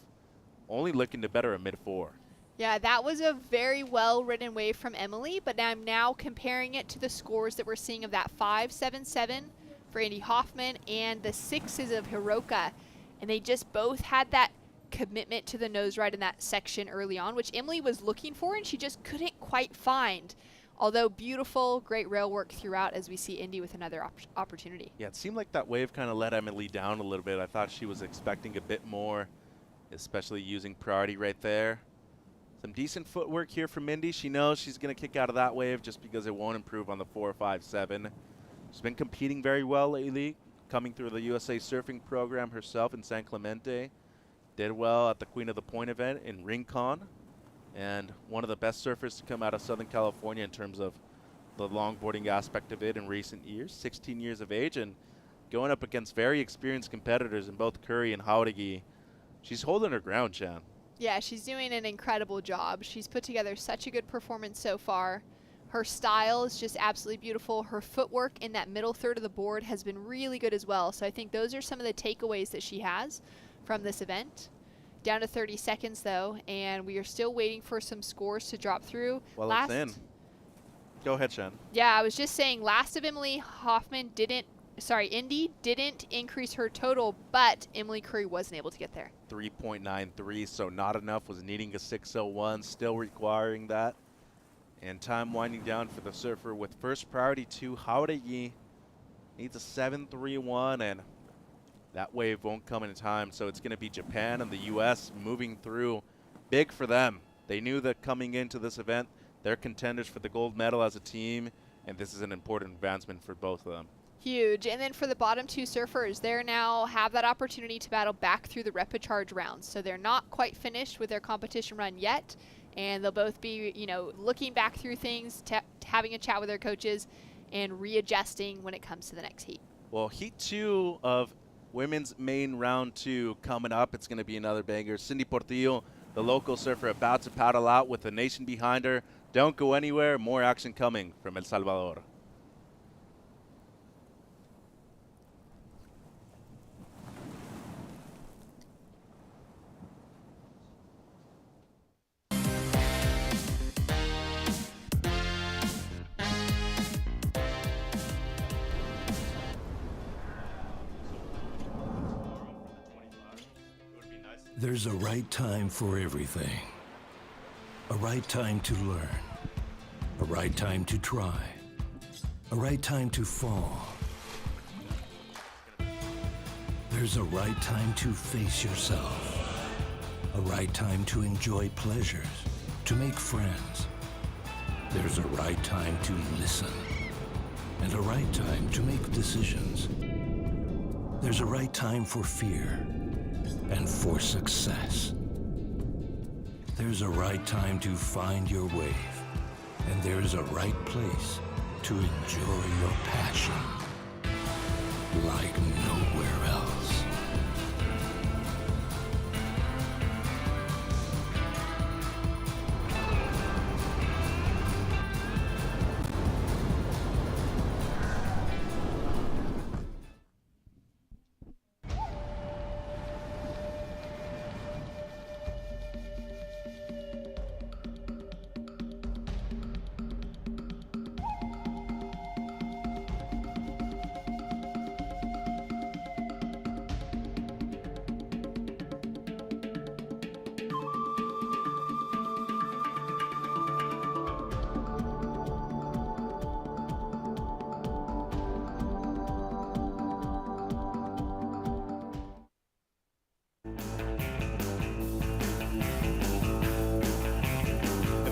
A: only looking to better a mid-4?
B: Yeah, that was a very well-written wave from Emily, but I'm now comparing it to the scores that we're seeing of that 5.77 for Andy Hoffman and the 6s of Hiroka. And they just both had that commitment to the nose ride in that section early on, which Emily was looking for, and she just couldn't quite find. Although beautiful, great rail work throughout as we see Indy with another opportunity.
A: Yeah, it seemed like that wave kind of let Emily down a little bit. I thought she was expecting a bit more, especially using priority right there. Some decent footwork here from Indy. She knows she's going to kick out of that wave just because it won't improve on the 4.57. She's been competing very well lately, coming through the USA Surfing program herself in San Clemente. Did well at the Queen of the Point event in Rincon, and one of the best surfers to come out of Southern California in terms of the longboarding aspect of it in recent years. 16 years of age and going up against very experienced competitors in both Curry and Jauregui. She's holding her ground, Chan.
B: Yeah, she's doing an incredible job. She's put together such a good performance so far. Her style is just absolutely beautiful. Her footwork in that middle third of the board has been really good as well. So I think those are some of the takeaways that she has from this event. Down to 30 seconds though, and we are still waiting for some scores to drop through.
A: Well, it's in. Go ahead, Shan.
B: Yeah, I was just saying, last of Emily Hoffman Indy didn't increase her total, but Emily Curry wasn't able to get there.
A: 3.93, so not enough. Was needing a 6.01, still requiring that. And time winding down for the surfer with first priority to Jauregui. Needs a 7.31, and that wave won't come in time, so it's going to be Japan and the U.S. moving through. Big for them. They knew that coming into this event, they're contenders for the gold medal as a team, and this is an important advancement for both of them.
B: Huge. And then for the bottom two surfers, they now have that opportunity to battle back through the repecharge rounds. So they're not quite finished with their competition run yet, and they'll both be, looking back through things, having a chat with their coaches, and readjusting when it comes to the next heat.
A: Well, heat 2 of women's main round 2 coming up. It's going to be another banger. Cindy Portillo, the local surfer, about to paddle out with the nation behind her. Don't go anywhere. More action coming from El Salvador.
E: There's a right time for everything. A right time to learn. A right time to try. A right time to fall. There's a right time to face yourself. A right time to enjoy pleasures, to make friends. There's a right time to listen. And a right time to make decisions. There's a right time for fear and for success. There's a right time to find your wave, and there's a right place to enjoy your passion like nowhere else.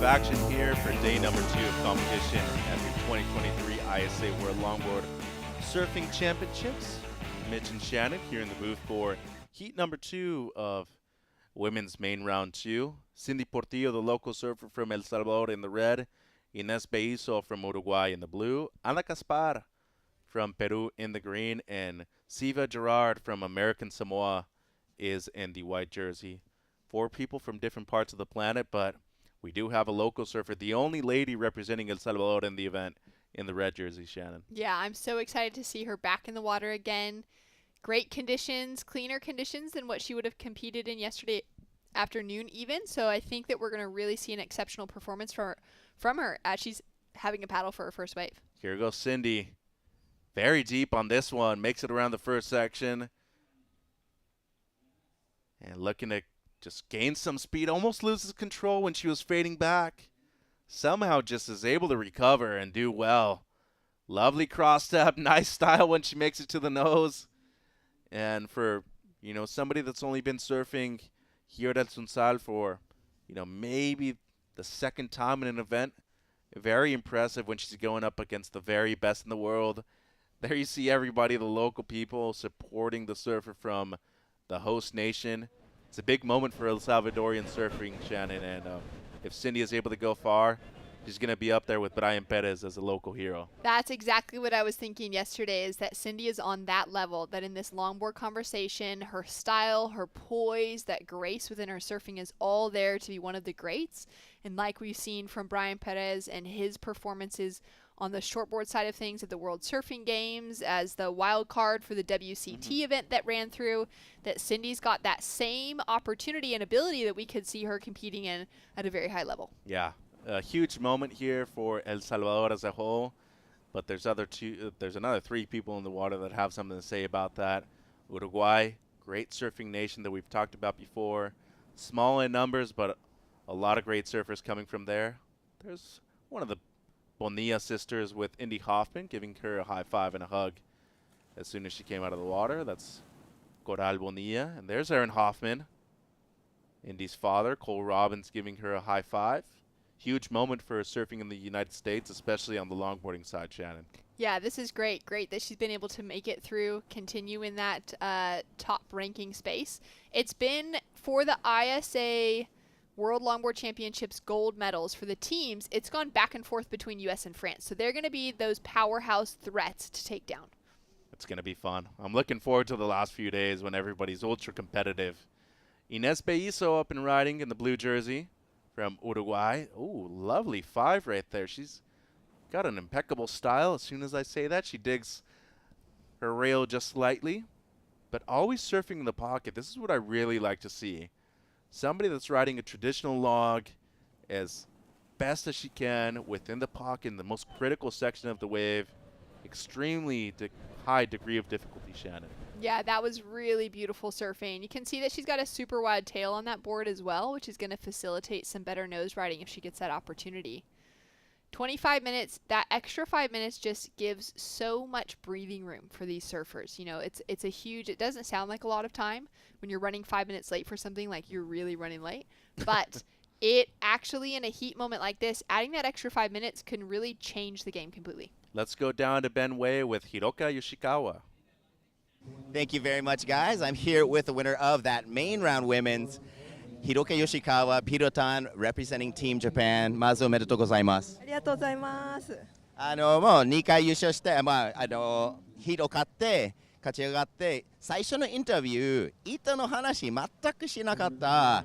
A: Action here for day number 2 of competition at the 2023 ISA World Longboard Surfing Championships. Mitch and Shannon here in the booth for heat number 2 of women's main round 2. Cindy Portillo, the local surfer from El Salvador, in the red. Ines Beizo from Uruguay in the blue. Ana Caspar from Peru in the green. And Siva Gerard from American Samoa is in the white jersey. 4 people from different parts of the planet, but we do have a local surfer, the only lady representing El Salvador in the event, in the red jersey, Shannon.
B: Yeah, I'm so excited to see her back in the water again. Great conditions, cleaner conditions than what she would have competed in yesterday afternoon even. So I think that we're going to really see an exceptional performance from her as she's having a paddle for her first wave.
A: Here goes Cindy. Very deep on this one. Makes it around the first section. And looking to just gain some speed. Almost loses control when she was fading back. Somehow just is able to recover and do well. Lovely cross step. Nice style when she makes it to the nose. And for, somebody that's only been surfing here at El Sunsal for, maybe the second time in an event, very impressive when she's going up against the very best in the world. There you see everybody, the local people, supporting the surfer from the host nation. It's a big moment for El Salvadorian surfing, Shannon, and if Cindy is able to go far, she's going to be up there with Brian Perez as a local hero.
B: That's exactly what I was thinking yesterday, is that Cindy is on that level, that in this longboard conversation, her style, her poise, that grace within her surfing is all there to be one of the greats. And like we've seen from Brian Perez and his performances on the shortboard side of things at the World Surfing Games as the wild card for the WCT event that ran through, that Cindy's got that same opportunity and ability that we could see her competing in at a very high level.
A: Yeah. A huge moment here for El Salvador as a whole, but there's another three people in the water that have something to say about that. Uruguay, great surfing nation that we've talked about before. Small in numbers, but a lot of great surfers coming from there. There's one of the Bonilla sisters with Indy Hoffman, giving her a high five and a hug as soon as she came out of the water. That's Coral Bonilla. And there's Aaron Hoffman, Indy's father. Cole Robbins giving her a high five. Huge moment for surfing in the United States, especially on the longboarding side, Shannon.
B: Yeah, this is great. Great that she's been able to make it through, continue in that top ranking space. It's been for the ISA World Longboard Championships gold medals for the teams. It's gone back and forth between U.S. and France. So they're going to be those powerhouse threats to take down.
A: It's going to be fun. I'm looking forward to the last few days when everybody's ultra competitive. Ines Bellizo up and riding in the blue jersey from Uruguay. Ooh, lovely five right there. She's got an impeccable style. As soon as I say that, she digs her rail just slightly, but always surfing in the pocket. This is what I really like to see. Somebody that's riding a traditional log as best as she can within the pocket in the most critical section of the wave. Extremely high degree of difficulty, Shannon.
B: Yeah, that was really beautiful surfing. You can see that she's got a super wide tail on that board as well, which is going to facilitate some better nose riding if she gets that opportunity. 25 minutes, that extra 5 minutes just gives so much breathing room for these surfers. It's a huge, it doesn't sound like a lot of time when you're running 5 minutes late for something, like you're really running late. But it actually, in a heat moment like this, adding that extra 5 minutes can really change the game completely.
A: Let's go down to Benway with Hiroka Yoshikawa.
F: Thank you very much, guys. I'm here with the winner of that main round women's, Hiroka Yoshikawa, Pirotan, representing Team Japan. まずおめでとうございます。
J: ありがとうございます。
F: もう2回優勝して、ヒーロー勝って、勝ち上がって、最初のインタビュー、板の話全くしなかった。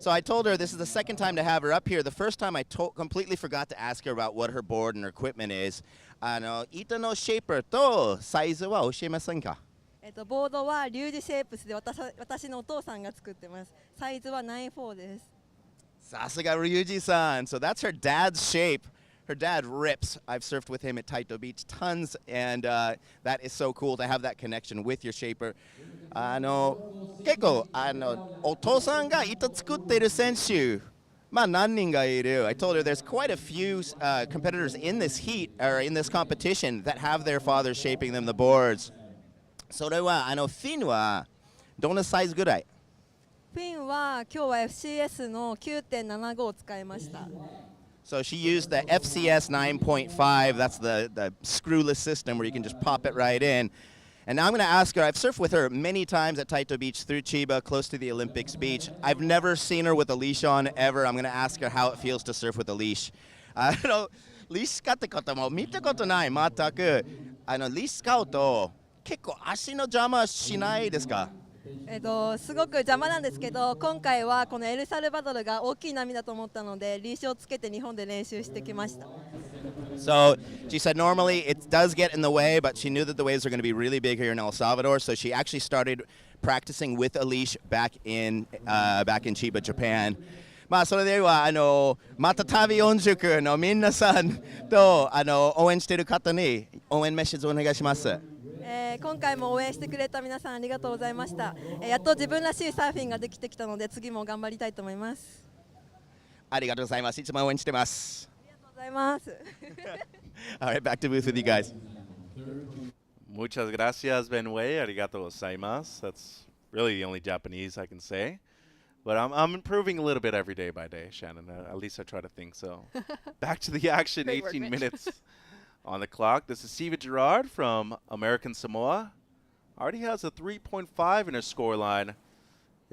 F: So I told her this is the second time to have her up here. The first time I completely forgot to ask her about what her board and her equipment is. 板のシェイパーとサイズは教えませんか？
J: ボードはリュウジシェイプスで私のお父さんが作ってます。サイズは94です。
F: さすがRyuji-san. So that's her dad's shape. Her dad rips. I've surfed with him at Taito Beach tons, and that is so cool to have that connection with your shaper. 結構お父さんが板作っている選手、何人がいる? I told her there's quite a few competitors in this heat or in this competition that have their fathers shaping them the boards. それはフィンはどんなサイズぐらい？
J: フィンは今日は FCS の 9.75 を使いました。
F: So she used the FCS 9.5. That's the screwless system where you can just pop it right in. And now I'm going to ask her. I've surfed with her many times at Taito Beach through Chiba, close to the Olympics beach. I've never seen her with a leash on ever. I'm going to ask her how it feels to surf with a leash. リーシ使ったことも見たことない。全くリーシ使うと結構足の邪魔しないですか？
J: すごく邪魔なんですけど、今回はこのエルサルバドルが大きい波だと思ったので、リーシュをつけて日本で練習してきました。
F: So she said normally it does get in the way, but she knew that the waves are going to be really big here in El Salvador, so she actually started practicing with a leash back in Chiba, Japan. まあそれではまた旅四塾の皆さんと応援している方に応援メッセージをお願いします。
J: 今回も応援してくれた皆さんありがとうございました。やっと自分らしいサーフィンができてきたので次も頑張りたいと思います。
F: ありがとうございます。いつも応援してます。
J: ありがとうございます。
F: All right, back to booth with you guys.
A: Muchas gracias, Benway. Arigato gozaimasu. That's really the only Japanese I can say. But I'm improving a little bit every day by day, Shannon. At least I try to think so. Back to the action,
B: Great
A: 18
B: work, Mitch.
A: minutes on the clock. This is Siva Gerard from American Samoa. Already has a 3.5 in her scoreline.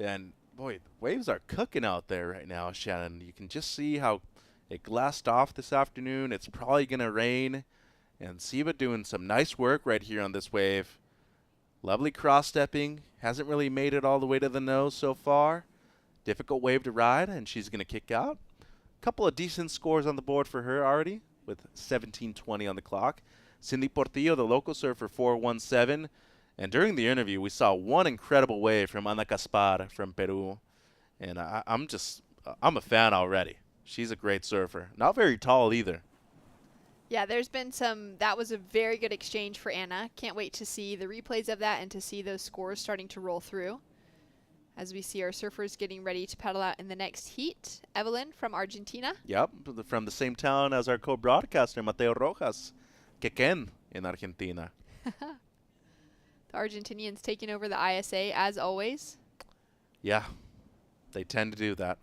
A: And, boy, the waves are cooking out there right now, Shannon. You can just see how it glassed off this afternoon. It's probably going to rain. And Siva doing some nice work right here on this wave. Lovely cross-stepping. Hasn't really made it all the way to the nose so far. Difficult wave to ride, and she's going to kick out. A couple of decent scores on the board for her already, with 17:20 on the clock. Cindy Portillo, the local surfer, 4.17. And during the interview, we saw one incredible wave from Ana Caspar from Peru. And I'm a fan already. She's a great surfer. Not very tall either.
B: Yeah, there's been that was a very good exchange for Anna. Can't wait to see the replays of that and to see those scores starting to roll through. As we see our surfers getting ready to paddle out in the next heat. Evelyn from Argentina.
A: Yep, from the same town as our co-broadcaster, Mateo Rojas, Quequén in Argentina.
B: The Argentinians taking over the ISA as always.
A: Yeah, they tend to do that.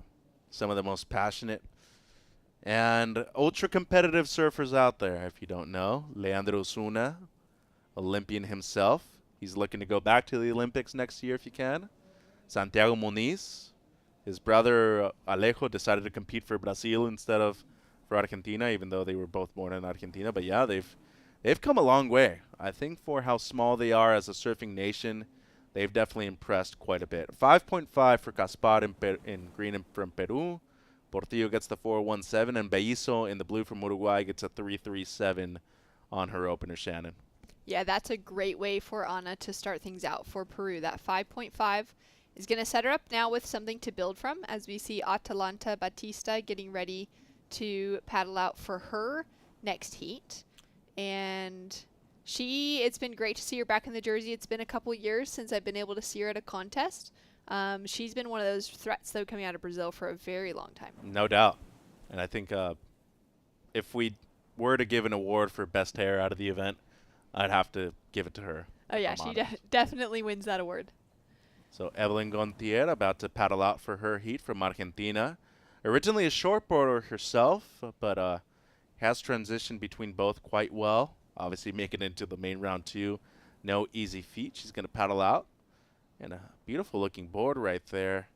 A: Some of the most passionate and ultra-competitive surfers out there, if you don't know. Leandro Osuna, Olympian himself. He's looking to go back to the Olympics next year if he can. Santiago Moniz, his brother Alejo decided to compete for Brazil instead of for Argentina, even though they were both born in Argentina. But yeah, they've come a long way. I think for how small they are as a surfing nation, they've definitely impressed quite a bit. 5.5 for Caspar in green from Peru. Portillo gets the 4.17, and Bellizo in the blue from Uruguay gets a 3.37 on her opener, Shannon.
B: Yeah, that's a great way for Ana to start things out for Peru. That 5.5 is going to set her up now with something to build from, as we see Atalanta Batista getting ready to paddle out for her next heat. And it's been great to see her back in the jersey. It's been a couple years since I've been able to see her at a contest. She's been one of those threats, though, coming out of Brazil for a very long time.
A: No doubt. And I think if we were to give an award for best hair out of the event, I'd have to give it to her.
B: Oh, yeah, she definitely wins that award.
A: So Evelyn Gontier about to paddle out for her heat from Argentina. Originally a shortboarder herself, but has transitioned between both quite well. Obviously making it into the main round 2. No easy feat. She's going to paddle out. And a beautiful looking board right there.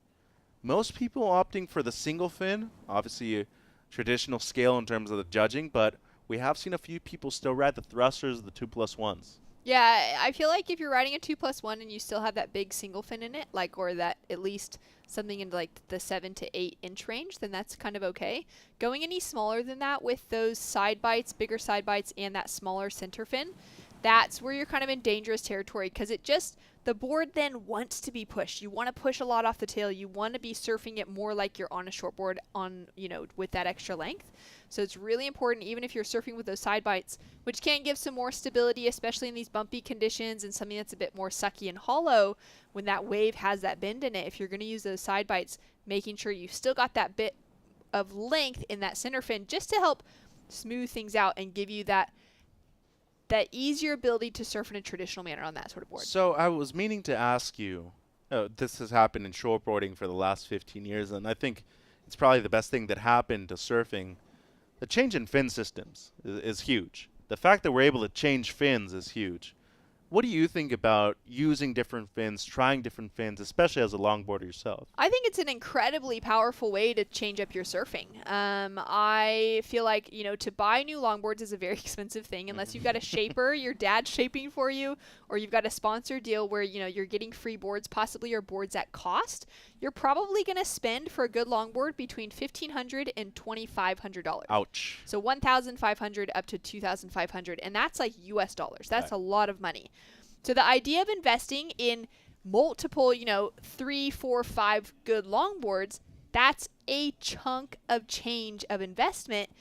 A: Most people opting for the single fin. Obviously a traditional scale in terms of the judging, but we have seen a few people still ride the thrusters, the 2+1s.
B: Yeah, I feel like if you're riding a 2+1 and you still have that big single fin in it, or that at least something in the 7 to 8 inch range, then that's kind of okay. Going any smaller than that with those side bites, bigger side bites, and that smaller center fin, that's where you're kind of in dangerous territory, because the board then wants to be pushed. You want to push a lot off the tail. You want to be surfing it more like you're on a shortboard with that extra length. So it's really important, even if you're surfing with those side bites, which can give some more stability, especially in these bumpy conditions and something that's a bit more sucky and hollow when that wave has that bend in it. If you're going to use those side bites, making sure you've still got that bit of length in that center fin just to help smooth things out and give you that easier ability to surf in a traditional manner on that sort of board.
A: So I was meaning to ask you, this has happened in shortboarding for the last 15 years, and I think it's probably the best thing that happened to surfing. The change in fin systems is huge. The fact that we're able to change fins is huge. What do you think about using different fins, trying different fins, especially as a longboarder yourself?
B: I think it's an incredibly powerful way to change up your surfing. I feel like, to buy new longboards is a very expensive thing unless you've got a shaper, your dad's shaping for you, or you've got a sponsor deal where, you're getting free boards, possibly your boards at cost. You're probably going to spend for a good longboard between $1,500 and $2,500.
A: Ouch.
B: So $1,500 up to $2,500, and that's like US dollars. That's a lot of money. So the idea of investing in multiple, 3, 4, 5 good longboards, that's a chunk of change of investment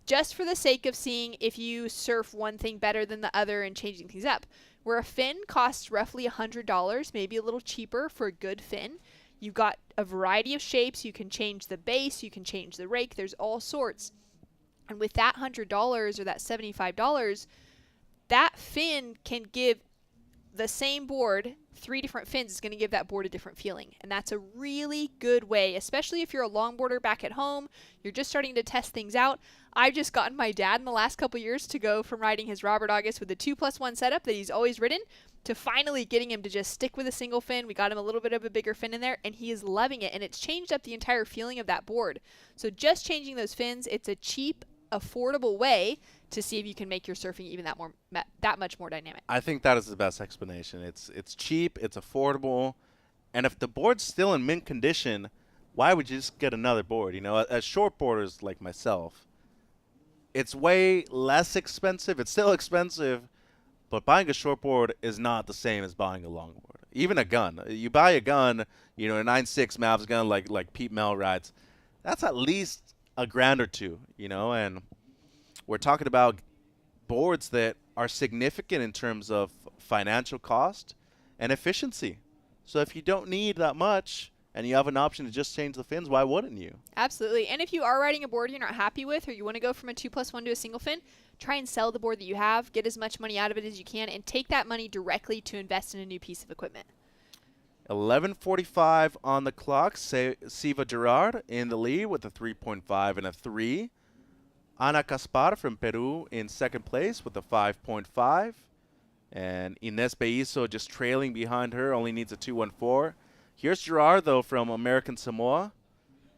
B: just for the sake of seeing if you surf one thing better than the other and changing things up. Where a fin costs roughly $100, maybe a little cheaper for a good fin. You've got a variety of shapes. You can change the base. You can change the rake. There's all sorts. And with that $100 or that $75, that fin can give the same board 3 different fins. Is going to give that board a different feeling. And that's a really good way, especially if you're a longboarder back at home. You're just starting to test things out. I've just gotten my dad in the last couple years to go from riding his Robert August with the 2+1 setup that he's always ridden to finally getting him to just stick with a single fin. We got him a little bit of a bigger fin in there, and he is loving it. And it's changed up the entire feeling of that board. So just changing those fins, it's a cheap, affordable way to see if you can make your surfing even that much more dynamic.
A: I think that is the best explanation. It's cheap, it's affordable, and if the board's still in mint condition, why would you just get another board? As shortboarders like myself, it's way less expensive. It's still expensive, but buying a shortboard is not the same as buying a longboard. Even a gun. You buy a gun, a 9.6 Mavs gun like Pete Mel rides, that's at least $1,000 or $2,000, and we're talking about boards that are significant in terms of financial cost and efficiency. So if you don't need that much and you have an option to just change the fins, why wouldn't you?
B: Absolutely. And if you are riding a board you're not happy with, or you want to go from a 2+1 to a single fin, try and sell the board that you have, get as much money out of it as you can, and take that money directly to invest in a new piece of equipment.
A: 11:45 on the clock. Siva Gerard in the lead with a 3.5 and a 3. Ana Caspar from Peru in second place with a 5.5. And Ines Beizo just trailing behind her, only needs a 2.14. Here's Gerard, though, from American Samoa.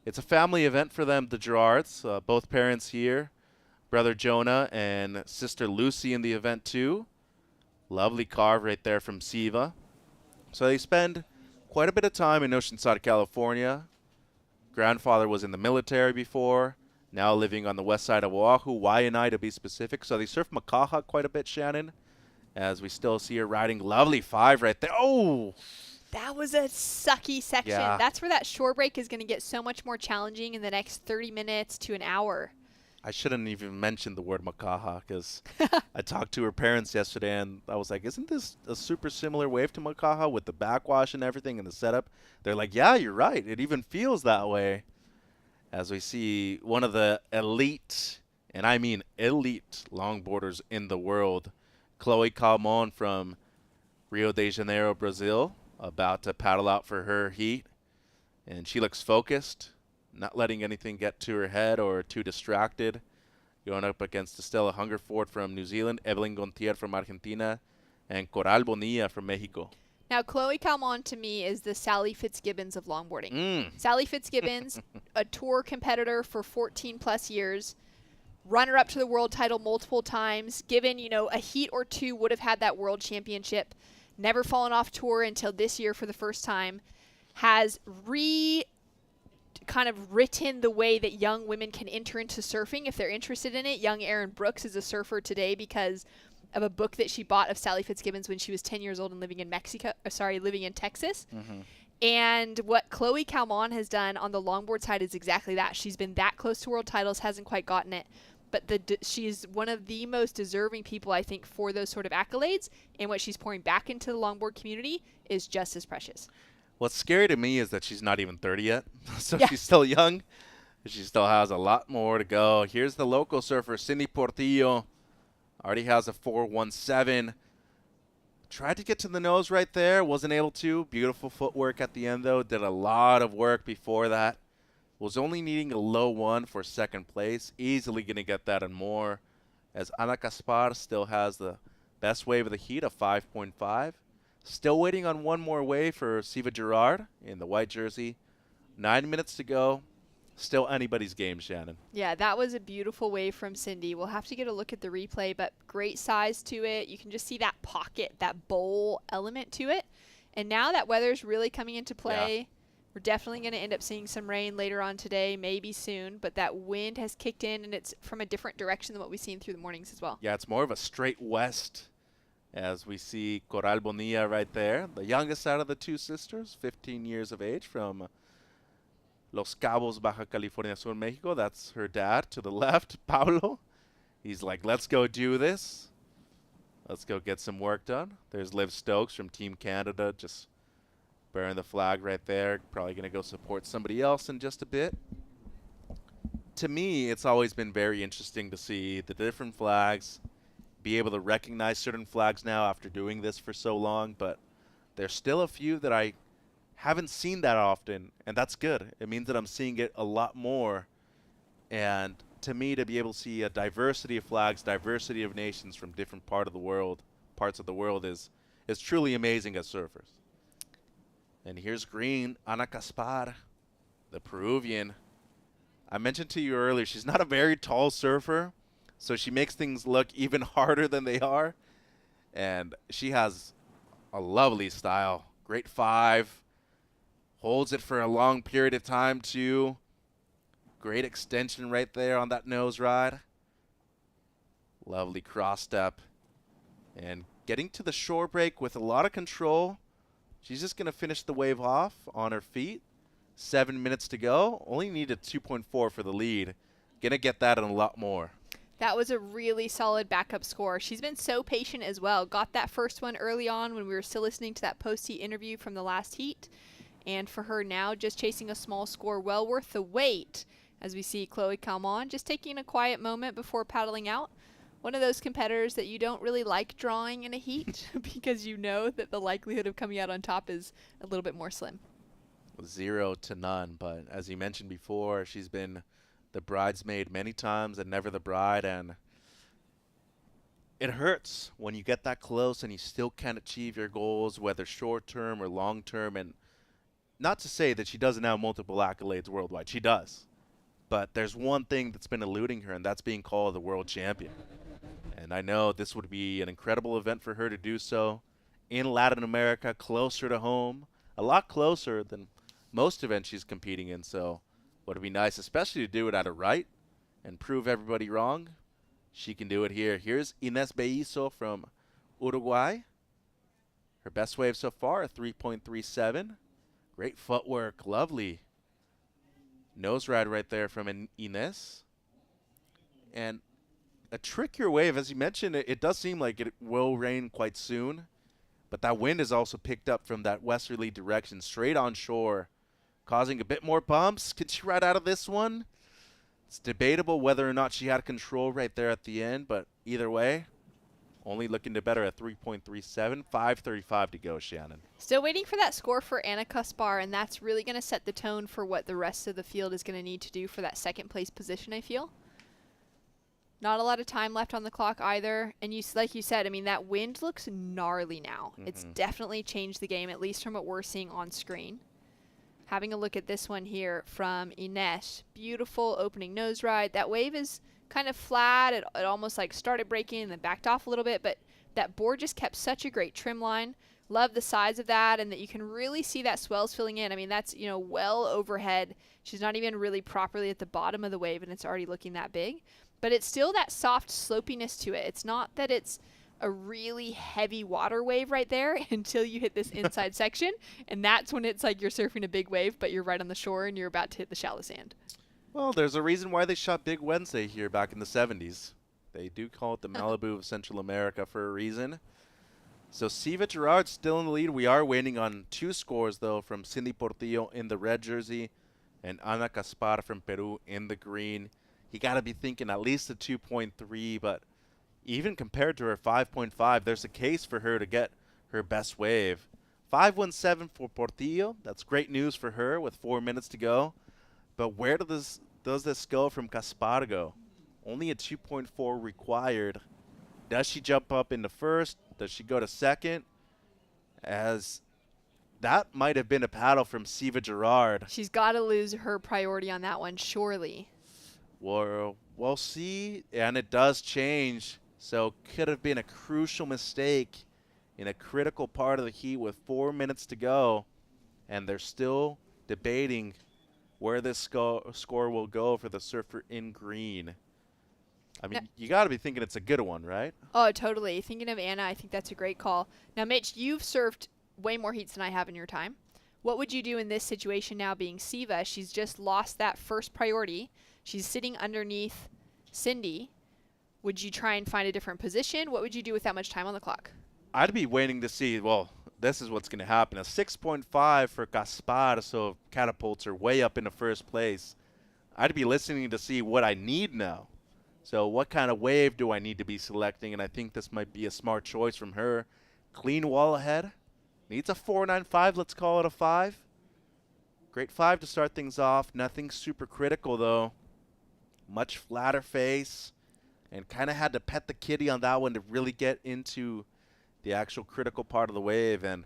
A: It's a family event for them, the Gerards. Both parents here. Brother Jonah and sister Lucy in the event, too. Lovely carve right there from Siva. So they spend quite a bit of time in Oceanside, California. Grandfather was in the military before, now living on the west side of Oahu, Waianae to be specific. So they surf Makaha quite a bit, Shannon, as we still see her riding. Lovely 5 right there. Oh!
B: That was a sucky section.
A: Yeah.
B: That's where that shore break is going to get so much more challenging in the next 30 minutes to an hour.
A: I shouldn't even mention the word Makaha because I talked to her parents yesterday and I was like, isn't this a super similar wave to Makaha with the backwash and everything and the setup? They're like, yeah, you're right. It even feels that way. As we see one of the elite, and I mean elite, longboarders in the world, Chloe Calmon from Rio de Janeiro, Brazil, about to paddle out for her heat. And she looks focused, not letting anything get to her head or too distracted. Going up against Estela Hungerford from New Zealand, Evelyn Gontier from Argentina, and Coral Bonilla from Mexico.
B: Now, Chloe Calmon to me is the Sally Fitzgibbons of longboarding. Sally Fitzgibbons, a tour competitor for 14 plus years, runner-up to the world title multiple times, given, a heat or two would have had that world championship, never fallen off tour until this year for the first time, has kind of written the way that young women can enter into surfing if they're interested in it. Young Erin Brooks is a surfer today because of a book that she bought of Sally Fitzgibbons when she was 10 years old and living in living in Texas. And what Chloe Calmon has done on the longboard side is exactly that. She's been that close to world titles, hasn't quite gotten it, but she's one of the most deserving people, I think, for those sort of accolades, and what she's pouring back into the longboard community is just as precious.
A: What's scary to me is that she's not even 30 yet, so
B: Yeah.
A: she's still young. She still has a lot more to go. Here's the local surfer, Cindy Portillo. Already has a 4.17. Tried to get to the nose right there. Wasn't able to. Beautiful footwork at the end, though. Did a lot of work before that. Was only needing a low 1 for second place. Easily going to get that and more. As Ana Caspar still has the Best wave of the heat, a 5.5. Still waiting on one more wave for Siva Gerard in the white jersey. 9 minutes to go. Still anybody's game, Shannon.
B: Yeah, that was a beautiful wave from Cindy. We'll have to get a look at the replay, but great size to it. You can just see that pocket, that bowl element to it. And now that weather's really coming into play. Yeah. We're definitely going to end up seeing some rain later on today, maybe soon, but that wind has kicked in, and it's from a different direction than what we've seen through the mornings as well.
A: Yeah, it's more of a straight west, as we see Coral Bonilla right there, the youngest out of the two sisters, 15 years of age, from Los Cabos, Baja California Sur, Mexico. That's her dad to the left, Paulo. He's like, let's go do this. Let's go get some work done. There's Liv Stokes from Team Canada, just bearing the flag right there. Probably going to go support somebody else in just a bit. To me, it's always been very interesting to see the different flags, be able to recognize certain flags now after doing this for so long, but there's still a few that I haven't seen that often, and that's good. It means that I'm seeing it a lot more. And to me, to be able to see a diversity of flags, diversity of nations from different parts of the world is truly amazing as surfers. And here's green, Ana Caspar, the Peruvian. I mentioned to you earlier, she's not a very tall surfer, so she makes things look even harder than they are. And she has a lovely style. Great 5. Holds it for a long period of time, too. Great extension right there on that nose ride. Lovely cross step. And getting to the shore break with a lot of control. She's just going to finish the wave off on her feet. 7 minutes to go. Only needed 2.4 for the lead. Going to get that and a lot more.
B: That was a really solid backup score. She's been so patient as well. Got that first one early on when we were still listening to that post-heat interview from the last heat. And for her now, just chasing a small score, well worth the wait, as we see Chloe Calmon just taking a quiet moment before paddling out. One of those competitors that you don't really like drawing in a heat because you know that the likelihood of coming out on top is a little bit more slim.
A: 0 to none, but as you mentioned before, she's been the bridesmaid many times and never the bride, and it hurts when you get that close and you still can't achieve your goals, whether short-term or long-term. And not to say that she doesn't have multiple accolades worldwide. She does. But there's one thing that's been eluding her, and that's being called the world champion. And I know this would be an incredible event for her to do so in Latin America, closer to home, a lot closer than most events she's competing in. So would it be nice, especially to do it at a right and prove everybody wrong? She can do it here. Here's Ines Bellizo from Uruguay. Her best wave so far, a 3.37. Great footwork, lovely nose ride right there from Ines. And a trickier wave, as you mentioned, it does seem like it will rain quite soon. But that wind is also picked up from that westerly direction, straight on shore, causing a bit more bumps. Can she ride out of this one? It's debatable whether or not she had control right there at the end, but either way, only looking to better at 3.37, 5:35 to go, Shannon.
B: Still waiting for that score for Ana Caspar, and that's really going to set the tone for what the rest of the field is going to need to do for that second place position, I feel. Not a lot of time left on the clock either. And like you said, I mean, that wind looks gnarly now. It's definitely changed the game, at least from what we're seeing on screen. Having a look at this one here from Ines. Beautiful opening nose ride. That wave is kind of flat. It almost like started breaking and then backed off a little bit, but that board just kept such a great trim line. Love the size of that, and that you can really see that swells filling in. I mean, that's, you know, well overhead. She's not even really properly at the bottom of the wave, and it's already looking that big. But it's still that soft slopiness to it. It's not that it's a really heavy water wave right there until you hit this inside section, and that's when it's like you're surfing a big wave, but you're right on the shore and you're about to hit the shallow sand.
A: Well, there's a reason why they shot Big Wednesday here back in the 70s. They do call it the Malibu of Central America for a reason. So Siva Gerard still in the lead. We are waiting on two scores, though, from Cindy Portillo in the red jersey and Ana Caspar from Peru in the green. You got to be thinking at least a 2.3, but even compared to her 5.5, there's a case for her to get her best wave. 5.17 for Portillo. That's great news for her with 4 minutes to go. But where does this go from Caspar go? Only a 2.4 required Does she jump up into first? Does she go to second? As that might have been a paddle from Siva Gerard.
B: She's got to lose her priority on that one, surely.
A: We'll see, and it does change. So could have been a crucial mistake in a critical part of the heat with 4 minutes to go, and they're still debating where this score will go for the surfer in green. I mean, you got to be thinking it's a good one, right?
B: Oh, totally. Thinking of Anna, I think that's a great call. Now, Mitch, you've surfed way more heats than I have in your time. What would you do in this situation now being Siva? She's just lost that first priority. She's sitting underneath Cindy. Would you try and find a different position? What would you do with that much time on the clock?
A: I'd be waiting to see, well, this is what's going to happen. A 6.5 for Gaspar, so catapults are way up in the first place. I'd be listening to see what I need now. So what kind of wave do I need to be selecting? And I think this might be a smart choice from her. Clean wall ahead. Needs a 4.95. Let's call it a 5. Great 5 to start things off. Nothing super critical, though. Much flatter face. And kind of had to pet the kitty on that one to really get into the actual critical part of the wave. And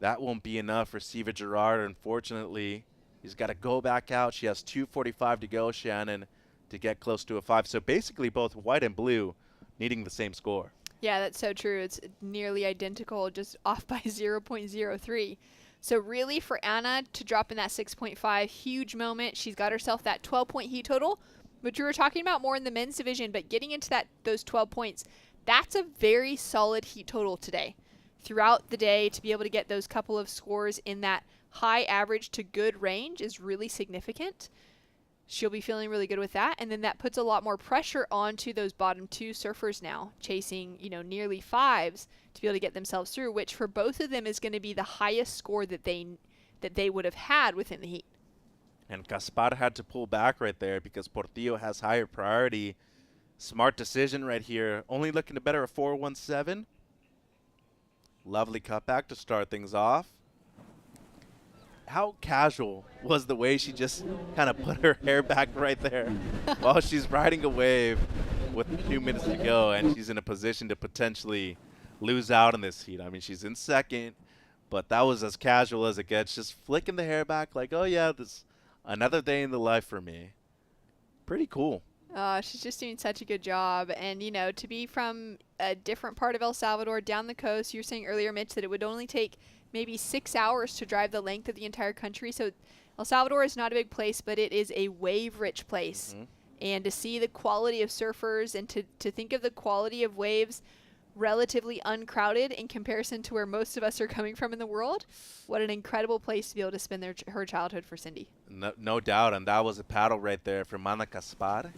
A: that won't be enough for Siva Gerard, unfortunately. He's got to go back out. She has 2:45 to go, Shannon, to get close to a 5. So basically both white and blue needing the same score.
B: Yeah, that's so true. It's nearly identical, just off by 0.03. So really for Anna to drop in that 6.5, huge moment. She's got herself that 12-point heat total, which we were talking about more in the men's division, but getting into those 12 points, that's a very solid heat total today. Throughout the day, to be able to get those couple of scores in that high average to good range is really significant. She'll be feeling really good with that. And then that puts a lot more pressure onto those bottom two surfers now, chasing, nearly 5s to be able to get themselves through, which for both of them is going to be the highest score that they would have had within the heat.
A: And Gaspar had to pull back right there because Portillo has higher priority. Smart decision right here. Only looking to better a 4.17. Lovely cutback to start things off. How casual was the way she just kind of put her hair back right there while she's riding a wave with 2 minutes to go, and she's in a position to potentially lose out in this heat. I mean, she's in second, but that was as casual as it gets, just flicking the hair back like, oh yeah, this another day in the life for me. Pretty cool.
B: She's just doing such a good job. And, to be from a different part of El Salvador down the coast, you were saying earlier, Mitch, that it would only take maybe 6 hours to drive the length of the entire country. So El Salvador is not a big place, but it is a wave-rich place. Mm-hmm. And to see the quality of surfers and to think of the quality of waves relatively uncrowded in comparison to where most of us are coming from in the world, what an incredible place to be able to spend her childhood for Cindy.
A: No doubt, and that was a paddle right there for Mana Gaspar.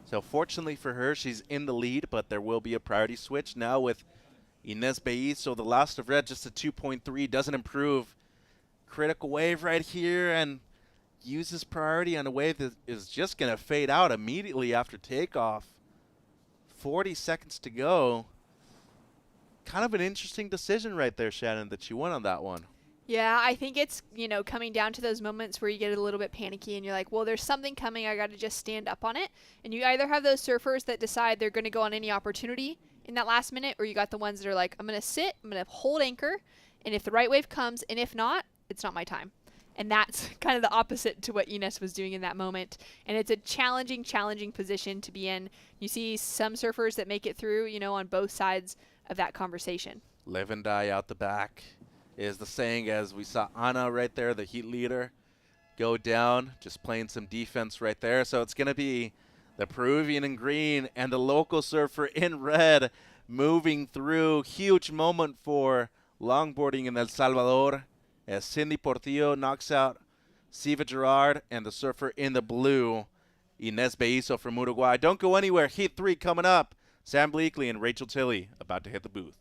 A: So fortunately for her, she's in the lead, but there will be a priority switch now with Inés Bellizo, the last of red, just a 2.3, doesn't improve. Critical wave right here, and uses priority on a wave that is just going to fade out immediately after takeoff. 40 seconds to go. Kind of an interesting decision right there, Shannon, that you went on that one.
B: Yeah, I think it's, coming down to those moments where you get a little bit panicky and you're like, well, there's something coming. I got to just stand up on it. And you either have those surfers that decide they're going to go on any opportunity in that last minute, or you got the ones that are like, I'm going to sit, I'm going to hold anchor, and if the right wave comes, and if not, it's not my time. And that's kind of the opposite to what Inés was doing in that moment. And it's a challenging position to be in. You see some surfers that make it through, on both sides of that conversation.
A: Live and die out the back is the saying, as we saw Ana right there, the heat leader, go down, just playing some defense right there. So it's going to be the Peruvian in green and the local surfer in red moving through. Huge moment for longboarding in El Salvador as Cindy Portillo knocks out Siva Gerard and the surfer in the blue, Inés Bellizo from Uruguay. Don't go anywhere. Heat 3 coming up. Sam Bleakley and Rachel Tilley about to hit the booth.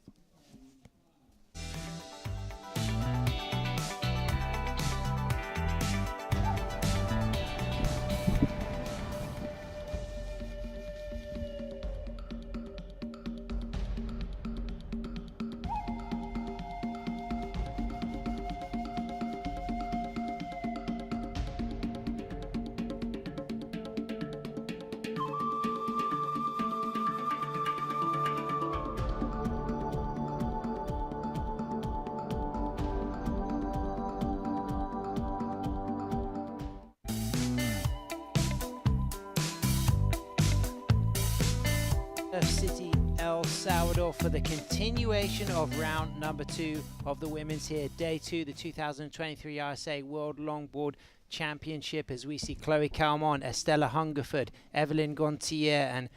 C: Surf City, El Salvador for the continuation of round number 2 of the women's here. Day 2, the 2023 ISA World Longboard Championship, as we see Chloe Calmon, Estela Hungerford, Evelyn Gontier and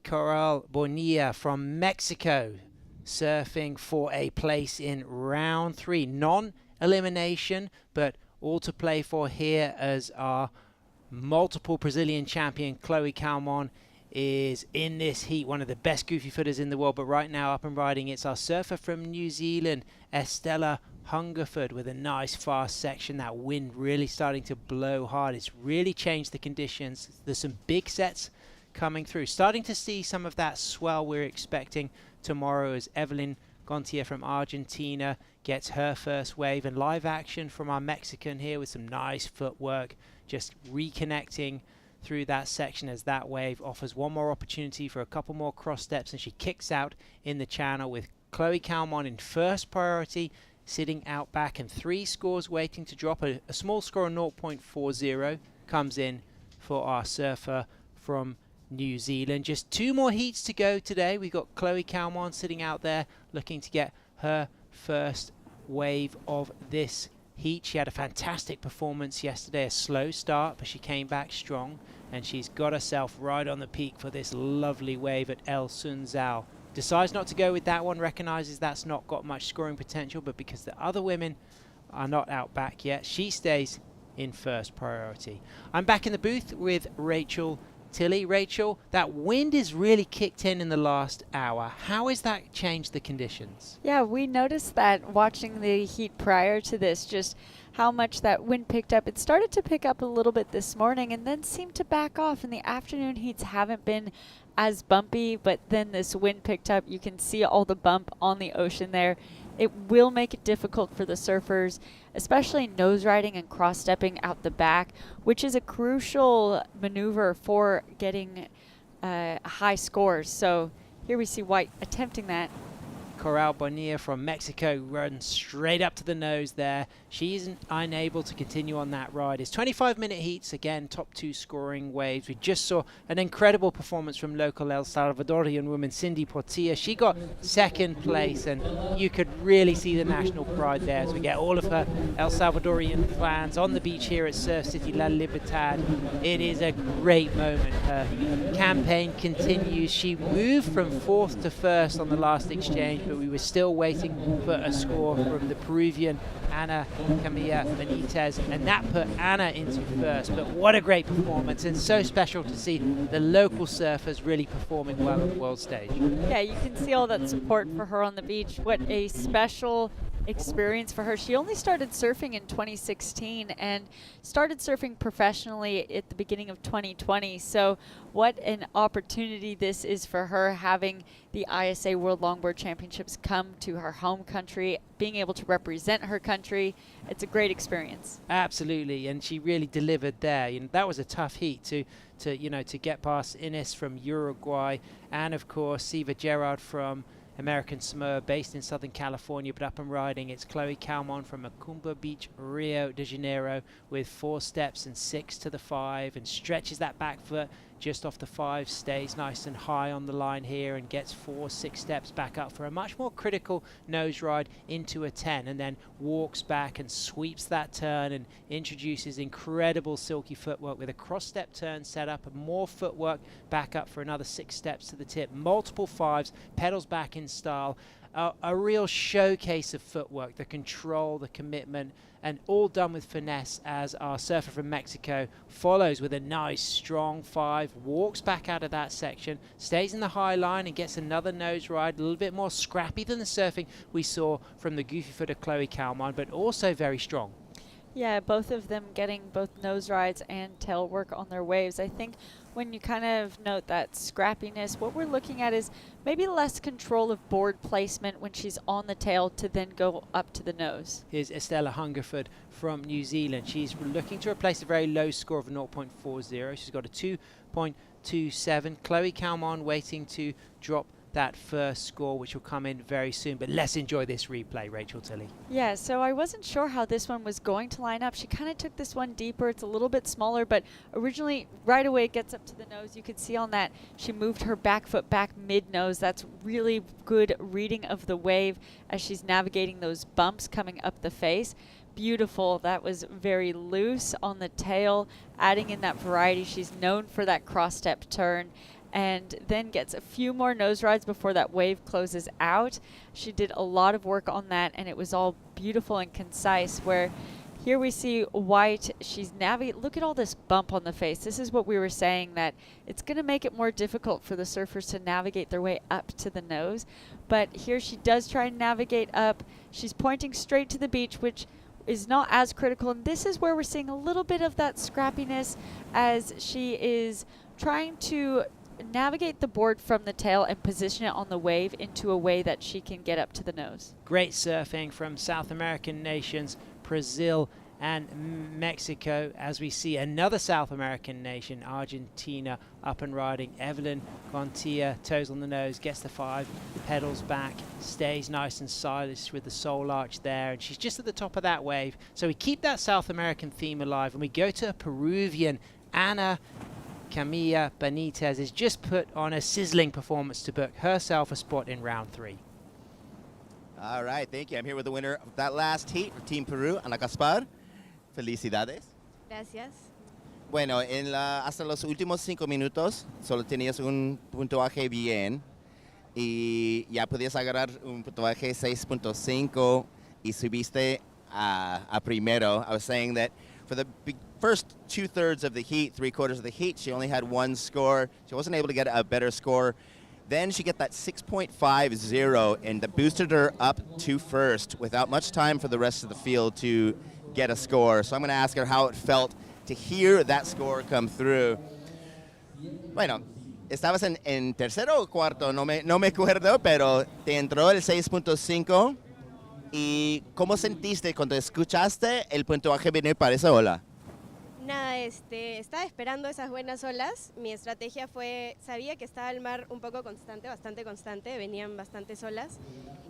C: Coral Bonilla from Mexico surfing for a place in round 3. Non-elimination, but all to play for here as our multiple Brazilian champion Chloe Calmon is in this heat, one of the best goofy footers in the world. But right now up and riding, it's our surfer from New Zealand, Estela Hungerford, with a nice fast section. That wind really starting to blow hard. It's really changed the conditions. There's some big sets coming through. Starting to see some of that swell we're expecting tomorrow as Evelyn Gontier from Argentina gets her first wave, and live action from our Mexican here with some nice footwork, just reconnecting through that section as that wave offers one more opportunity for a couple more cross steps, and she kicks out in the channel with Chloe Calmon in first priority, sitting out back, and 3 scores waiting to drop. A small score of 0.40 comes in for our surfer from New Zealand. Just 2 more heats to go today. We've got Chloe Calmon sitting out there looking to get her first wave of this heat. She had a fantastic performance yesterday, a slow start, but she came back strong, and she's got herself right on the peak for this lovely wave at El Sunzal. Decides not to go with that one, recognizes that's not got much scoring potential, but because the other women are not out back yet, she stays in first priority. I'm back in the booth with Rachel Tilley. Rachel, that wind is really kicked in the last hour. How has that changed the conditions?
V: Yeah, we noticed that watching the heat prior to this, just how much that wind picked up. It started to pick up a little bit this morning and then seemed to back off, and the afternoon heats haven't been as bumpy, but then this wind picked up. You can see all the bump on the ocean there. It will make it difficult for the surfers, especially nose riding and cross stepping out the back, which is a crucial maneuver for getting high scores. So here we see White attempting that.
C: Coral Bonilla from Mexico runs straight up to the nose there. She's unable to continue on that ride. It's 25-minute heats, again, top 2 scoring waves. We just saw an incredible performance from local El Salvadorian woman Cindy Portilla. She got second place, and you could really see the national pride there as we get all of her El Salvadorian fans on the beach here at Surf City La Libertad. It is a great moment. Her campaign continues. She moved from 4th to 1st on the last exchange, but we were still waiting for a score from the Peruvian Ana Camilla Benitez, and that put Ana into first. But what a great performance, and so special to see the local surfers really performing well on the world stage.
V: Yeah, you can see all that support for her on the beach. What a special experience for her. She only started surfing in 2016 and started surfing professionally at the beginning of 2020. So what an opportunity this is for her, having the ISA World Longboard Championships come to her home country, being able to represent her country. It's a great experience.
C: Absolutely, and she really delivered there. You know, that was a tough heat to get past Ines from Uruguay, and of course Siva Gerard from American Samoa, based in Southern California, but up and riding. It's Chloe Calmon from Macumba Beach, Rio de Janeiro, with 4 steps and 6 to the 5, and stretches that back foot just off the 5, stays nice and high on the line here, and gets 4, 6 steps back up for a much more critical nose ride into a 10, and then walks back and sweeps that turn and introduces incredible silky footwork with a cross step turn set up, and more footwork back up for another 6 steps to the tip. Multiple 5s, pedals back in style. A real showcase of footwork, the control, the commitment, and all done with finesse as our surfer from Mexico follows with a nice strong 5, walks back out of that section, stays in the high line and gets another nose ride, a little bit more scrappy than the surfing we saw from the goofy footer Chloe Calmon, but also very strong.
V: Yeah, both of them getting both nose rides and tail work on their waves. I think when you kind of note that scrappiness, what we're looking at is maybe less control of board placement when she's on the tail to then go up to the nose.
C: Here's Estela Hungerford from New Zealand. She's looking to replace a very low score of 0.40. She's got a 2.27. Chloe Calmon waiting to drop that first score, which will come in very soon. But let's enjoy this replay, Rachel Tilley.
V: Yeah, so I wasn't sure how this one was going to line up. She kind of took this one deeper. It's a little bit smaller, but originally right away it gets up to the nose. You could see on that she moved her back foot back mid-nose. That's really good reading of the wave as she's navigating those bumps coming up the face. Beautiful. That was very loose on the tail, adding in that variety. She's known for that cross-step turn, and then gets a few more nose rides before that wave closes out. She did a lot of work on that, and it was all beautiful and concise, where here we see White. She's look at all this bump on the face. This is what we were saying, that it's going to make it more difficult for the surfers to navigate their way up to the nose. But here she does try and navigate up. She's pointing straight to the beach, which is not as critical. And this is where we're seeing a little bit of that scrappiness as she is trying to navigate the board from the tail and position it on the wave into a way that she can get up to the nose.
C: Great surfing from South American nations, Brazil and Mexico, as we see another South American nation, Argentina, up and riding. Evelyn Gontia, toes on the nose, gets the 5, pedals back, stays nice and stylish with the soul arch there, and she's just at the top of that wave. So we keep that South American theme alive, and we go to a Peruvian, Ana Camilla Benitez has just put on a sizzling performance to book herself a spot in round 3.
F: All right, thank you. I'm here with the winner of that last heat for Team Peru, Ana Gaspar. Felicidades.
N: Gracias.
F: Bueno, hasta los últimos 5 minutos solo tenías un puntuaje bien y ya podías agarrar un puntuaje 6.5 y subiste a primero. I was saying that for the first 2/3 of the heat, 3/4 of the heat, she only had 1 score. She wasn't able to get a better score. Then she got that 6.50, and that boosted her up to first without much time for the rest of the field to get a score. So I'm going to ask her how it felt to hear that score come through. Bueno, estabas en tercero o cuarto, no me acuerdo, pero te entró el 6.5. ¿Y cómo sentiste cuando escuchaste el puntuaje venir para esa ola?
N: Nada, estaba esperando esas buenas olas. Mi estrategia fue, sabía que estaba el mar un poco constante, bastante constante, venían bastantes olas.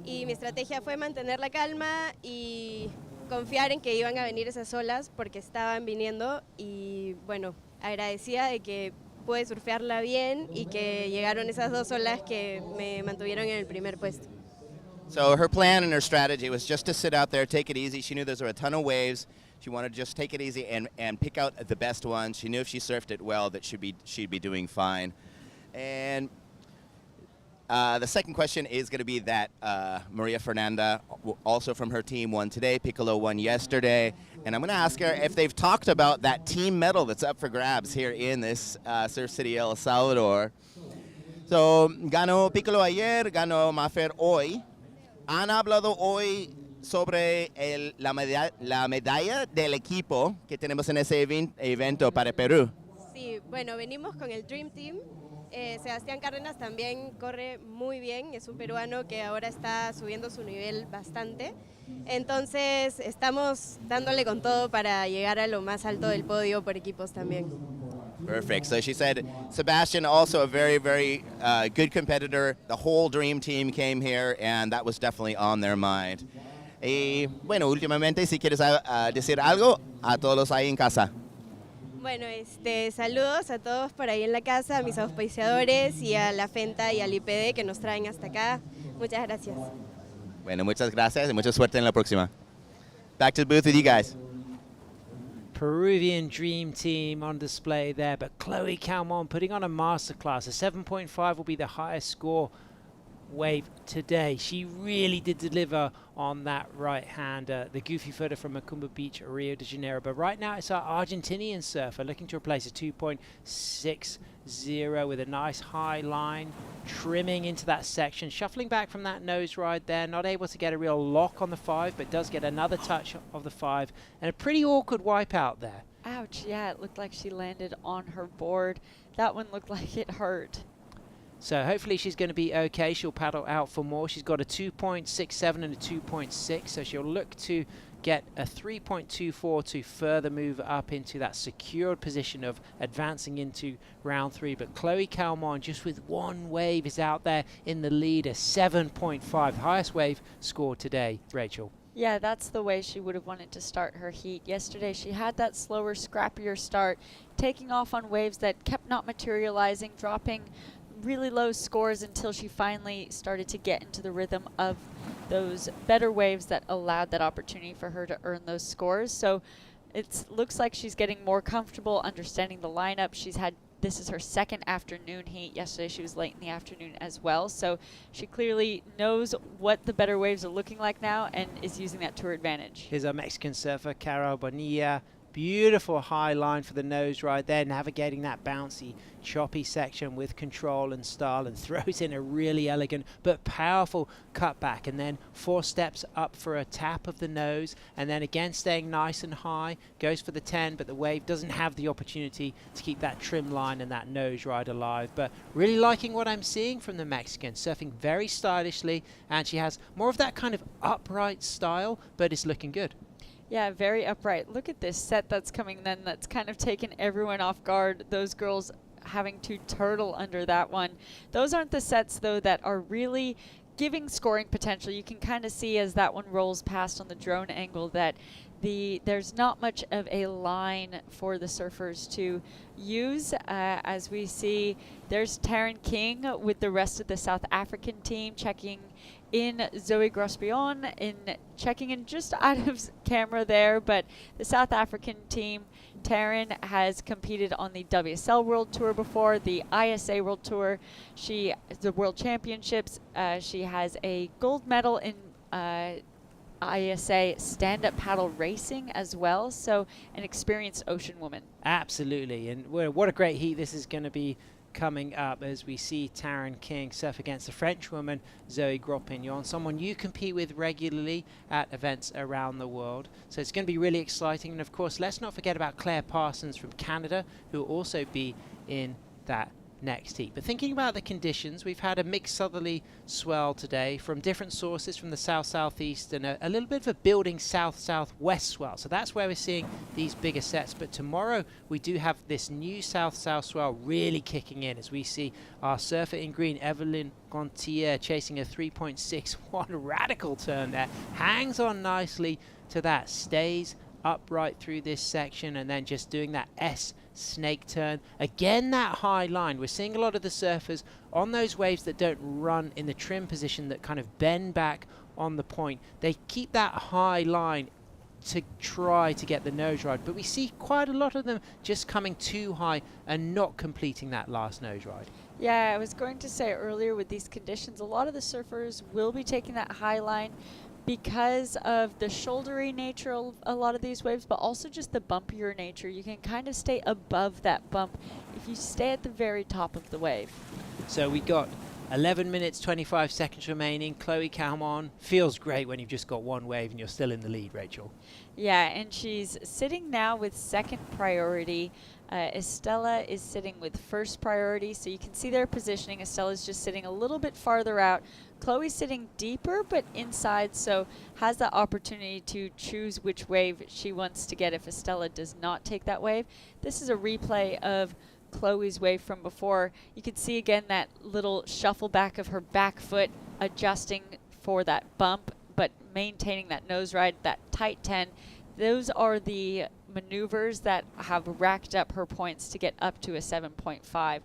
N: Y mi estrategia fue mantener la calma y confiar en que iban a venir esas olas porque estaban viniendo. Y bueno, agradecida de que pude surfearla bien y que llegaron esas 2 olas que me mantuvieron en el primer puesto.
F: So her plan and her strategy was just to sit out there, take it easy. She knew there were a ton of waves. She wanted to just take it easy and pick out the best ones. She knew if she surfed it well that she'd be doing fine. And the second question is going to be that Maria Fernanda, also from her team, won today. Piccolo won yesterday. And I'm going to ask her if they've talked about that team medal that's up for grabs here in this Surf City, El Salvador. So, ganó Piccolo ayer, ganó Mafer hoy. ¿Han hablado hoy sobre la medalla del equipo que tenemos en ese evento para Perú?
N: Sí, bueno, venimos con el Dream Team. Sebastián Cárdenas también corre muy bien, es un peruano que ahora está subiendo su nivel bastante. Entonces estamos dándole con todo para llegar a lo más alto del podio por equipos también.
F: Perfect. So she said Sebastian, also a very, very good competitor. The whole Dream Team came here, and that was definitely on their mind. Y bueno, últimamente, si quieres decir algo a todos los ahí en casa.
N: Bueno, saludos a todos por ahí en la casa, a mis auspiciadores y a la FENTA y al IPD que nos traen hasta acá. Muchas gracias.
F: Bueno, muchas gracias y mucha suerte en la próxima. Back to the booth with you guys.
C: Peruvian Dream Team on display there, but Chloe Calmon putting on a masterclass. A 7.5 will be the highest score wave today. She really did deliver on that right-hander, the goofy footer from Macumba Beach, Rio de Janeiro. But right now it's our Argentinian surfer looking to replace a 2.60 with a nice high line, trimming into that section, shuffling back from that nose ride there, not able to get a real lock on the 5, but does get another touch of the 5, and a pretty awkward wipeout there.
V: Ouch, yeah, it looked like she landed on her board. That one looked like it hurt.
C: So hopefully she's going to be okay. She'll paddle out for more. She's got a 2.67 and a 2.6, so she'll look to get a 3.24 to further move up into that secured position of advancing into round 3. But Chloe Calmon, just with one wave, is out there in the lead, a 7.5, highest wave scored today, Rachel.
V: Yeah, that's the way she would have wanted to start her heat. Yesterday she had that slower, scrappier start, taking off on waves that kept not materializing, dropping really low scores until she finally started to get into the rhythm of those better waves that allowed that opportunity for her to earn those scores. So it looks like she's getting more comfortable understanding the lineup. This is her second afternoon heat. Yesterday she was late in the afternoon as well. So she clearly knows what the better waves are looking like now and is using that to her advantage.
C: Here's our Mexican surfer, Carol Bonilla. Beautiful high line for the nose ride there, navigating that bouncy, choppy section with control and style, and throws in a really elegant but powerful cutback, and then 4 steps up for a tap of the nose, and then again staying nice and high, goes for the 10, but the wave doesn't have the opportunity to keep that trim line and that nose ride alive. But really liking what I'm seeing from the Mexican, surfing very stylishly, and she has more of that kind of upright style, but it's looking good.
V: Yeah, very upright. Look at this set that's coming then. That's kind of taken everyone off guard. Those girls having to turtle under that one. Those aren't the sets, though, that are really giving scoring potential. You can kind of see as that one rolls past on the drone angle that there's not much of a line for the surfers to use. As we see, there's Taryn King with the rest of the South African team checking in, Zoe Grospion checking in just out of camera there, but the South African team, Taryn has competed on the WSL World Tour before, the ISA World Tour, the World Championships. She has a gold medal in ISA stand-up paddle racing as well, so an experienced ocean woman.
C: Absolutely, and what a great heat this is going to be coming up as we see Taryn King surf against the French woman Zoe Gros-Pignon, someone you compete with regularly at events around the world. So it's going to be really exciting. And of course, let's not forget about Claire Parsons from Canada, who will also be in that next heat. But thinking about the conditions, we've had a mixed southerly swell today from different sources from the south-southeast and a little bit of a building south-southwest swell. So that's where we're seeing these bigger sets. But tomorrow we do have this new south-south swell really kicking in as we see our surfer in green, Evelyn Gontier, chasing a 3.61 radical turn there. Hangs on nicely to that, stays upright through this section, and then just doing that S snake turn. Again, that high line. We're seeing a lot of the surfers on those waves that don't run in the trim position, that kind of bend back on the point. They keep that high line to try to get the nose ride, but we see quite a lot of them just coming too high and not completing that last nose ride.
V: Yeah, I was going to say earlier, with these conditions, a lot of the surfers will be taking that high line because of the shouldery nature of a lot of these waves, but also just the bumpier nature. You can kind of stay above that bump if you stay at the very top of the wave.
C: So we got 11 minutes, 25 seconds remaining. Chloe Calmon, feels great when you've just got one wave and you're still in the lead, Rachel.
V: Yeah, and she's sitting now with second priority. Estella is sitting with first priority, so you can see their positioning. Estella's just sitting a little bit farther out. Chloe's sitting deeper but inside, so has the opportunity to choose which wave she wants to get if Estella does not take that wave. This is a replay of Chloe's wave from before. You can see again that little shuffle back of her back foot, adjusting for that bump, but maintaining that nose ride, that tight 10. Those are the maneuvers that have racked up her points to get up to a 7.5.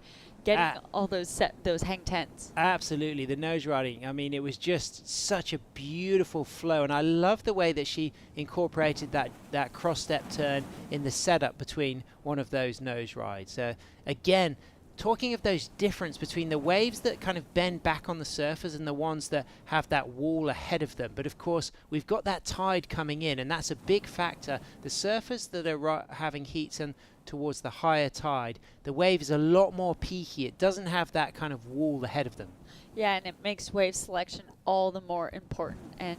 V: Getting all those hang 10s.
C: Absolutely, the nose riding. I mean, it was just such a beautiful flow, and I love the way that she incorporated that cross step turn in the setup between one of those nose rides. Again, talking of those difference between the waves that kind of bend back on the surfers and the ones that have that wall ahead of them. But of course, we've got that tide coming in, and that's a big factor. The surfers that are having heats and towards the higher tide, the wave is a lot more peaky. It doesn't have that kind of wall ahead of them.
V: Yeah, and it makes wave selection all the more important. And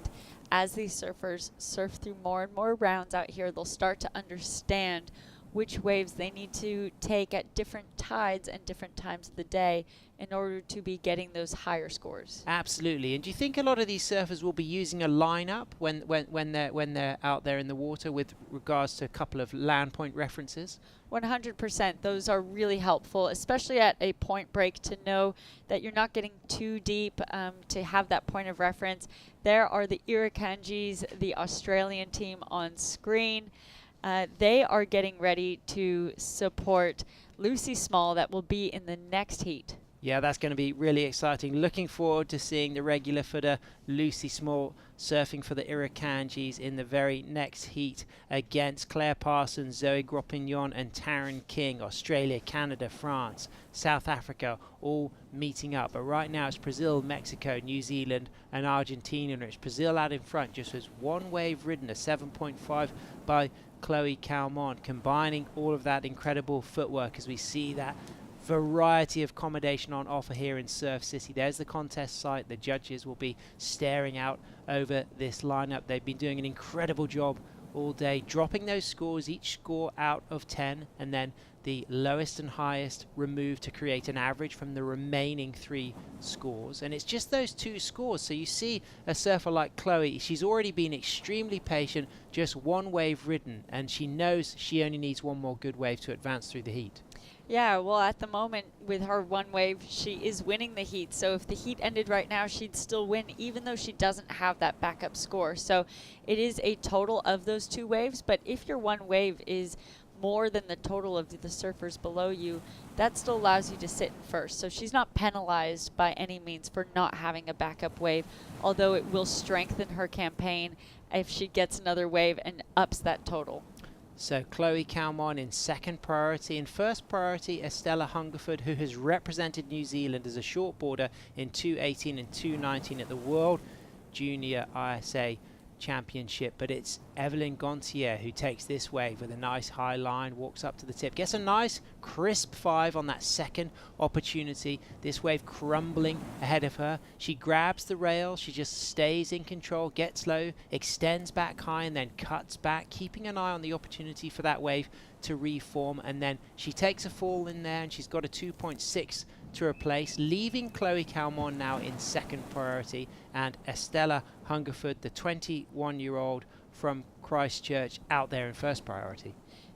V: as these surfers surf through more and more rounds out here, they'll start to understand which waves they need to take at different tides and different times of the day in order to be getting those higher scores.
C: Absolutely. And do you think a lot of these surfers will be using a lineup when they're out there in the water with regards to a couple of land point references?
V: 100%. Those are really helpful, especially at a point break, to know that you're not getting too deep, to have that point of reference. There are the Irukandjis, the Australian team on screen. They are getting ready to support Lucy Small that will be in the next heat.
C: Yeah, that's going to be really exciting. Looking forward to seeing the regular footer Lucy Small surfing for the Irukandjis in the very next heat against Claire Parsons, Zoe Gropignon and Taryn King. Australia, Canada, France, South Africa all meeting up. But right now it's Brazil, Mexico, New Zealand and Argentina. And it's Brazil out in front just as one wave ridden, a 7.5 by Chloe Calmon, combining all of that incredible footwork as we see that variety of accommodation on offer here in Surf City. There's the contest site. The judges will be staring out over this lineup. They've been doing an incredible job all day, dropping those scores, each score out of 10, and then the lowest and highest removed to create an average from the remaining 3 scores. And it's just those 2 scores. So you see a surfer like Chloe, she's already been extremely patient, just one wave ridden, and she knows she only needs one more good wave to advance through the heat.
V: Yeah, well, at the moment, with her one wave, she is winning the heat. So if the heat ended right now, she'd still win, even though she doesn't have that backup score. So it is a total of those 2 waves. But if your one wave is more than the total of the surfers below you, that still allows you to sit in first. So she's not penalized by any means for not having a backup wave, although it will strengthen her campaign if she gets another wave and ups that total.
C: So Chloe Calmon in second priority. In first priority, Estella Hungerford, who has represented New Zealand as a shortboarder in 2:18 and 2:19 at the World Junior ISA Championship. But it's Evelyn Gontier who takes this wave with a nice high line, walks up to the tip, gets a nice crisp 5 on that second opportunity. This wave crumbling ahead of her. She grabs the rail, she just stays in control, gets low, extends back high and then cuts back, keeping an eye on the opportunity for that wave to reform. And then she takes a fall in there and she's got a 2.6 to replace, leaving Chloe Calmon now in second priority, and Estella Hungerford, the 21-year-old from Christchurch, out there in first priority.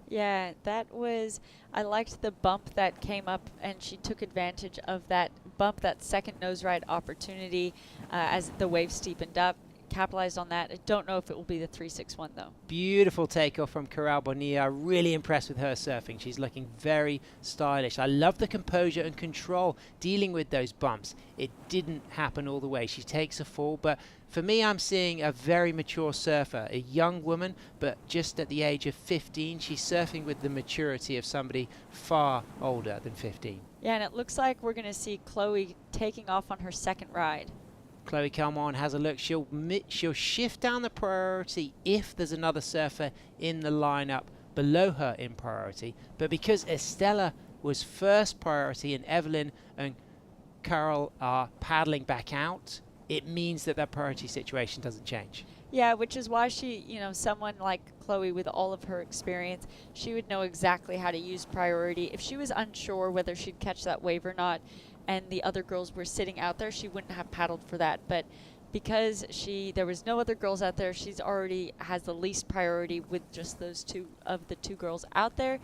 V: Yeah, I liked the bump that came up, and she took advantage of that bump, that second nose ride opportunity as the wave steepened up. Capitalized on that. I don't know if it will be the 361 though.
C: Beautiful takeoff from Coral Bonilla. Really impressed with her surfing. She's looking very stylish. I love the composure and control dealing with those bumps. It didn't happen all the way. She takes a fall, but for me, I'm seeing a very mature surfer, a young woman, but just at the age of 15, she's surfing with the maturity of somebody far older than 15.
V: Yeah, and it looks like we're going to see Chloe taking off on her second ride.
C: Chloe Calmon has a look. She'll shift down the priority if there's another surfer in the lineup below her in priority. But because Estella was first priority and Evelyn and Carol are paddling back out, it means that priority situation doesn't change.
V: Yeah, which is why she, someone like Chloe with all of her experience, she would know exactly how to use priority. If she was unsure whether she'd catch that wave or not, and the other girls were sitting out there, she wouldn't have paddled for that. But because there was no other girls out there, she's already has the least priority with just those 2 of the 2 girls out there.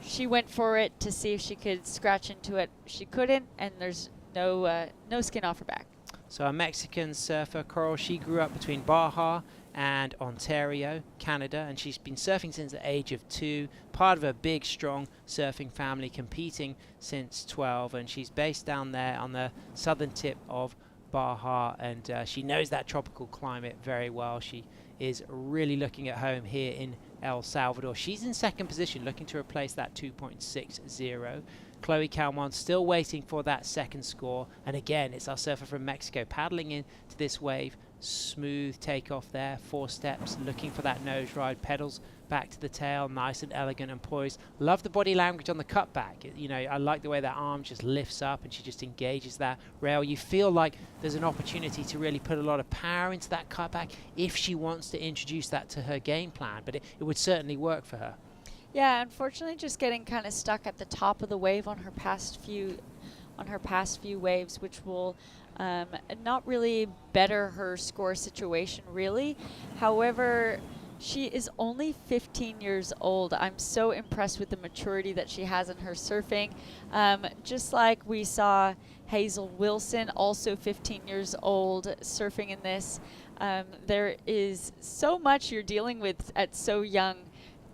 V: She went for it to see if she could scratch into it. She couldn't, and there's no skin off her back.
C: So a Mexican surfer, Coral, she grew up between Baja and Ontario, Canada, and she's been surfing since the age of 2, part of a big, strong surfing family, competing since 12, and she's based down there on the southern tip of Baja, and she knows that tropical climate very well. She is really looking at home here in El Salvador. She's in second position, looking to replace that 2.60. Chloe Calmon still waiting for that second score, and again, it's our surfer from Mexico paddling into this wave. Smooth takeoff there, 4 steps, looking for that nose ride, pedals back to the tail, nice and elegant and poised. Love the body language on the cutback. I like the way that arm just lifts up and she just engages that rail. You feel like there's an opportunity to really put a lot of power into that cutback if she wants to introduce that to her game plan, but it would certainly work for her.
V: Yeah, unfortunately, just getting kind of stuck at the top of the wave on her past few waves, which will not really better her score situation, really. However, she is only 15 years old. I'm so impressed with the maturity that she has in her surfing. Just like we saw Hazel Wilson, also 15 years old, surfing in this. There is so much you're dealing with at so young,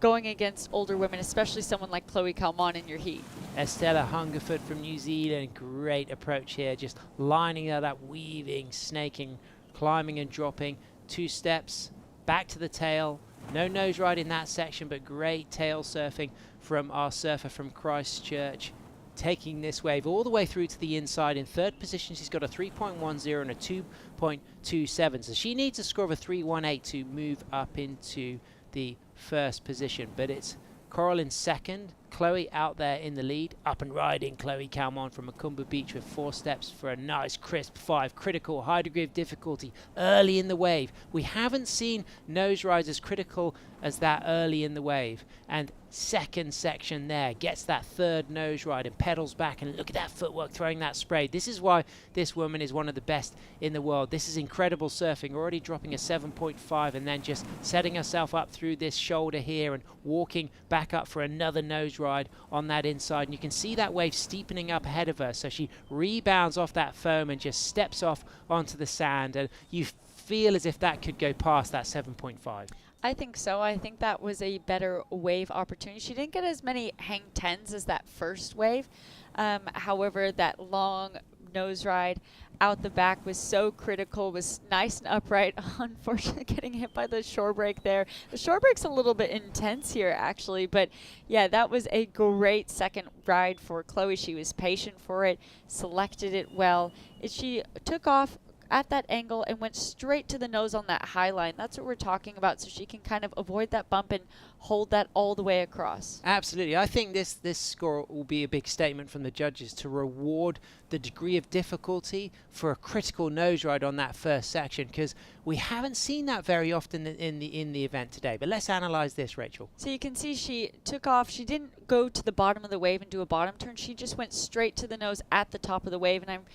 V: going against older women, especially someone like Chloe Calmon in your heat.
C: Estella Hungerford from New Zealand, great approach here, just lining that up, weaving, snaking, climbing and dropping, 2 steps, back to the tail, no nose ride in that section, but great tail surfing from our surfer from Christchurch, taking this wave all the way through to the inside. In 3rd position, she's got a 3.10 and a 2.27, so she needs a score of a 3.18 to move up into the 1st position, but it's Coral in 2nd, Chloe out there in the lead, up and riding Chloe Calmon from Macumba Beach with 4 steps for a nice crisp 5, critical, high degree of difficulty early in the wave. We haven't seen nose rides as critical as that early in the wave, and 2nd section there, gets that 3rd nose ride and pedals back, and look at that footwork throwing that spray. This is why this woman is one of the best in the world. This is incredible surfing, already dropping a 7.5 and then just setting herself up through this shoulder here and walking back up for another nose ride on that inside, and you can see that wave steepening up ahead of her, so she rebounds off that foam and just steps off onto the sand, and you feel as if that could go past that 7.5.
V: I think so. I think that was a better wave opportunity. She didn't get as many hang 10s as that first wave. However, that long nose ride out the back was so critical, was nice and upright. Unfortunately, getting hit by the shore break there. The shore break's a little bit intense here, actually. But, yeah, that was a great second ride for Chloe. She was patient for it, selected it well. She took off at that angle and went straight to the nose on that high line. That's what we're talking about, so she can kind of avoid that bump and hold that all the way across.
C: Absolutely. I think this score will be a big statement from the judges to reward the degree of difficulty for a critical nose ride on that first section, because we haven't seen that very often in the event today. But let's analyze this, Rachel.
V: So you can see she took off. She didn't go to the bottom of the wave and do a bottom turn. She just went straight to the nose at the top of the wave, and I'm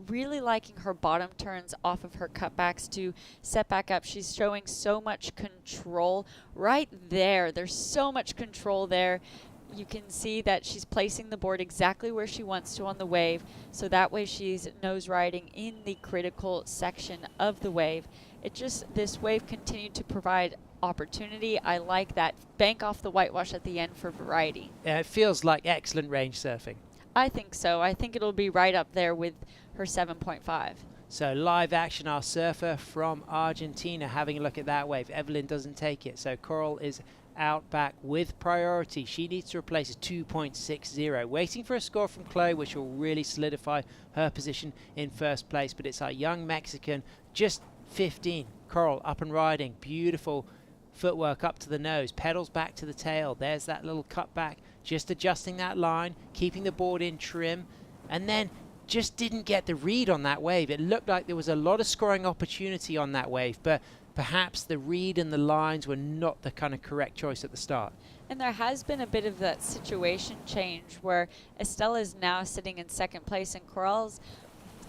V: really liking her bottom turns off of her cutbacks to set back up. She's showing so much control right there. There's so much control there. You can see that she's placing the board exactly where she wants to on the wave, so that way she's nose riding in the critical section of the wave. This wave continued to provide opportunity. I like that bank off the whitewash at the end for variety.
C: It feels like excellent range surfing.
V: I think so. I think it'll be right up there with her 7.5.
C: So live action, our surfer from Argentina having a look at that wave. Evelyn doesn't take it, so Coral is out back with priority. She needs to replace a 2.60, waiting for a score from Chloe, which will really solidify her position in 1st place. But it's our young Mexican, just 15. Coral up and riding, beautiful footwork up to the nose, pedals back to the tail. There's that little cut back, just adjusting that line, keeping the board in trim, and then just didn't get the read on that wave. It looked like there was a lot of scoring opportunity on that wave, but perhaps the read and the lines were not the kind of correct choice at the start.
V: And there has been a bit of that situation change where Estella is now sitting in 2nd place and Coral's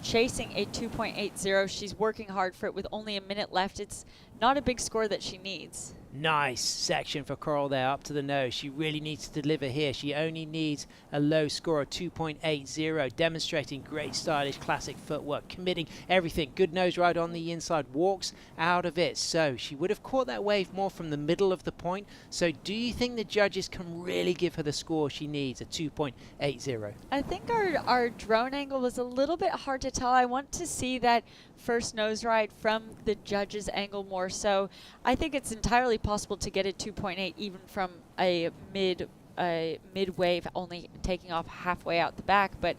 V: chasing a 2.80. She's working hard for it with only a minute left. It's not a big score that she needs.
C: Nice section for Coral there up to the nose. She really needs to deliver here. She only needs a low score of 2.80, demonstrating great stylish classic footwork, committing everything. Good nose ride on the inside, walks out of it. So she would have caught that wave more from the middle of the point. So do you think the judges can really give her the score she needs, a 2.80?
V: I think our drone angle was a little bit hard to tell. I want to see that first nose ride from the judges' angle more. So I think it's entirely possible to get a 2.8 even from a mid wave, only taking off halfway out the back. But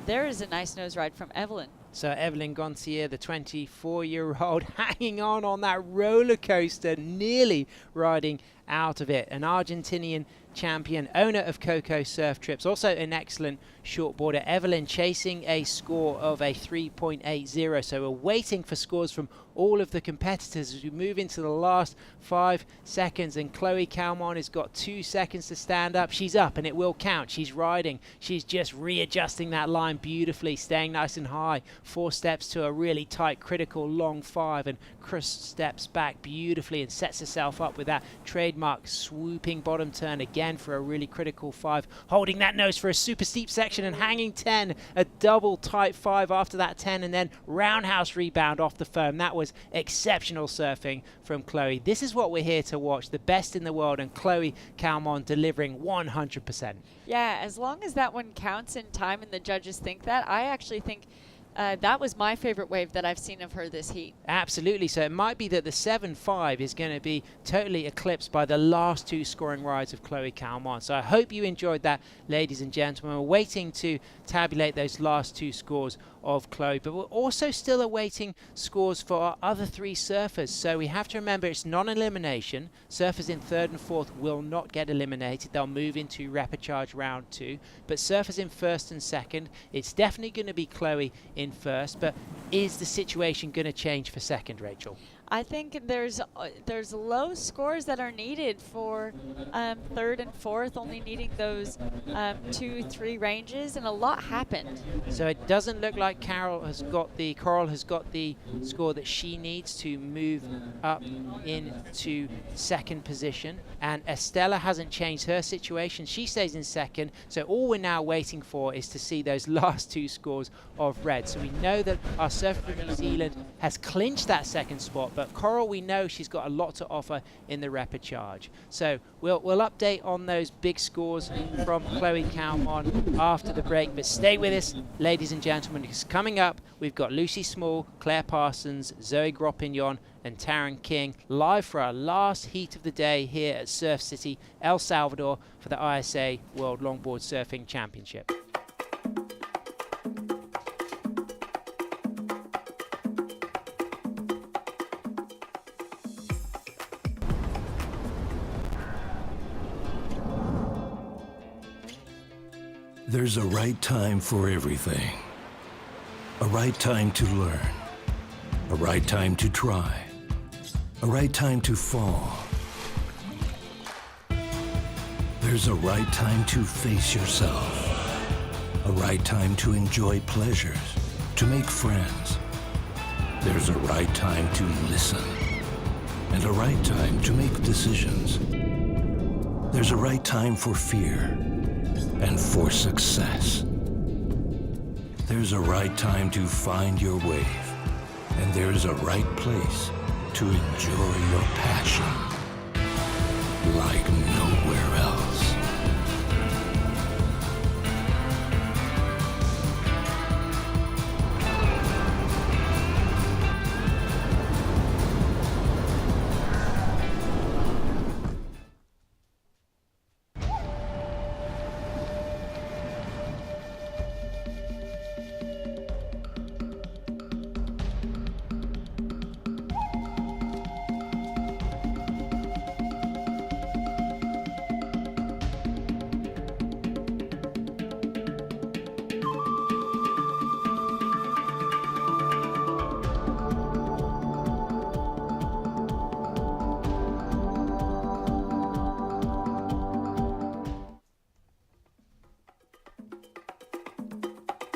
V: there is a nice nose ride from Evelyn.
C: So Evelyn Gontier, the 24-year-old, hanging on that roller coaster, nearly riding out of it. An Argentinian champion, owner of Coco Surf Trips, also an excellent shortboarder. Evelyn chasing a score of a 3.80. So we're waiting for scores from all of the competitors as we move into the last 5 seconds, and Chloe Calmon has got 2 seconds to stand up. She's up and it will count. She's riding. She's just readjusting that line beautifully, staying nice and high. 4 steps to a really tight critical long 5, and Chris steps back beautifully and sets herself up with that trademark swooping bottom turn again for a really critical 5, holding that nose for a super steep section and hanging 10, a double tight 5 after that 10, and then roundhouse rebound off the foam. That was exceptional surfing from Chloe. This is what we're here to watch, the best in the world, and Chloe Calmon delivering 100%.
V: Yeah, as long as that one counts in time and the judges think that, I actually think that was my favorite wave that I've seen of her this heat.
C: Absolutely. So it might be that the 7.5 is going to be totally eclipsed by the last 2 scoring rides of Chloe Calmon. So I hope you enjoyed that, ladies and gentlemen. We're waiting to tabulate those last 2 scores of Chloe, but we're also still awaiting scores for our other 3 surfers. So we have to remember it's non-elimination. Surfers in 3rd and 4th will not get eliminated. They'll move into repechage round 2. But surfers in 1st and 2nd, it's definitely going to be Chloe in 1st. But is the situation going to change for 2nd, Rachel?
V: I think there's low scores that are needed for 3rd and 4th, only needing those 2-3 ranges, and a lot happened.
C: So it doesn't look like Coral has got the score that she needs to move up into 2nd position, and Estella hasn't changed her situation. She stays in 2nd. So all we're now waiting for is to see those last 2 scores of red. So we know that our surfer from New Zealand has clinched that 2nd spot, but Coral, we know she's got a lot to offer in the repechage. So we'll update on those big scores from Chloe Calmon after the break. But stay with us, ladies and gentlemen, because coming up, we've got Lucy Small, Claire Parsons, Zoe Gropignon, and Taryn King live for our last heat of the day here at Surf City, El Salvador, for the ISA World Longboard Surfing Championship.
E: There's a right time for everything. A right time to learn. A right time to try. A right time to fall. There's a right time to face yourself. A right time to enjoy pleasures, to make friends. There's a right time to listen. And a right time to make decisions. There's a right time for fear and for success. There's a right time to find your wave, and there's a right place to enjoy your passion like nowhere else.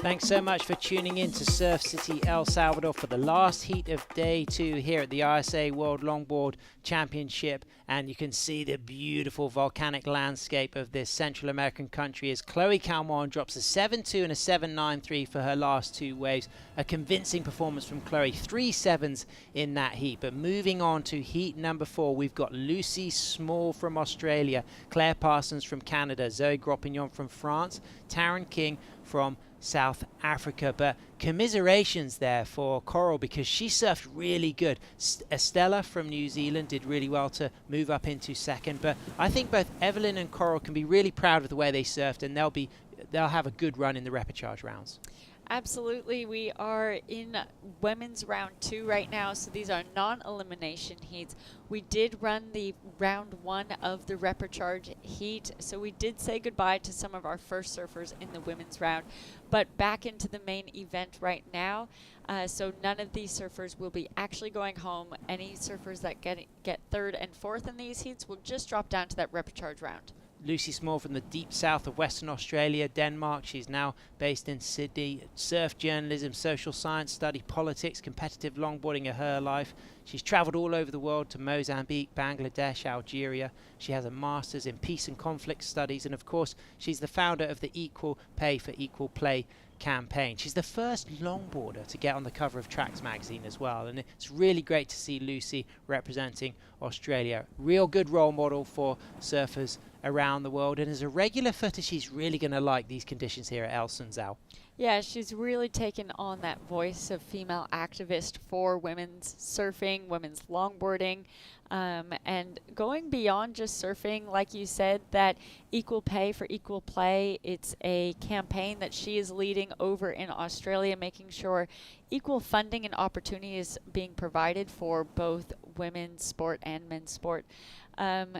C: Thanks so much for tuning in to Surf City, El Salvador for the last heat of day 2 here at the ISA World Longboard Championship. And you can see the beautiful volcanic landscape of this Central American country as Chloe Calmon drops a 7.2 and a 7.93 for her last 2 waves. A convincing performance from Chloe, 3 7s in that heat. But moving on to heat number 4, we've got Lucy Small from Australia, Claire Parsons from Canada, Zoe Gropignon from France, Taryn King from South Africa. But commiserations there for Coral because she surfed really good. Estella from New Zealand did really well to move up into 2nd, but I think both Evelyn and Coral can be really proud of the way they surfed, and they'll have a good run in the repechage rounds.
V: Absolutely. We are in women's round 2 right now, so these are non-elimination heats. We did run the round 1 of the repechage heat, so we did say goodbye to some of our first surfers in the women's round, but back into the main event right now. So none of these surfers will be actually going home. Any surfers that get 3rd and 4th in these heats will just drop down to that repechage round.
C: Lucy Small from the deep south of Western Australia, Denmark. She's now based in Sydney. Surf journalism, social science, studied politics, competitive longboarding of her life. She's travelled all over the world to Mozambique, Bangladesh, Algeria. She has a master's in peace and conflict studies, and of course she's the founder of the Equal Pay for Equal Play campaign. She's the first longboarder to get on the cover of Tracks magazine as well, and it's really great to see Lucy representing Australia. Real good role model for surfers around the world, and as a regular footer she's really going to like these conditions here at El Sunzal.
V: Yeah, she's really taken on that voice of female activist for women's surfing, women's longboarding, and going beyond just surfing, like you said, that equal pay for equal play. It's a campaign that she is leading over in Australia, making sure equal funding and opportunity is being provided for both women's sport and men's sport.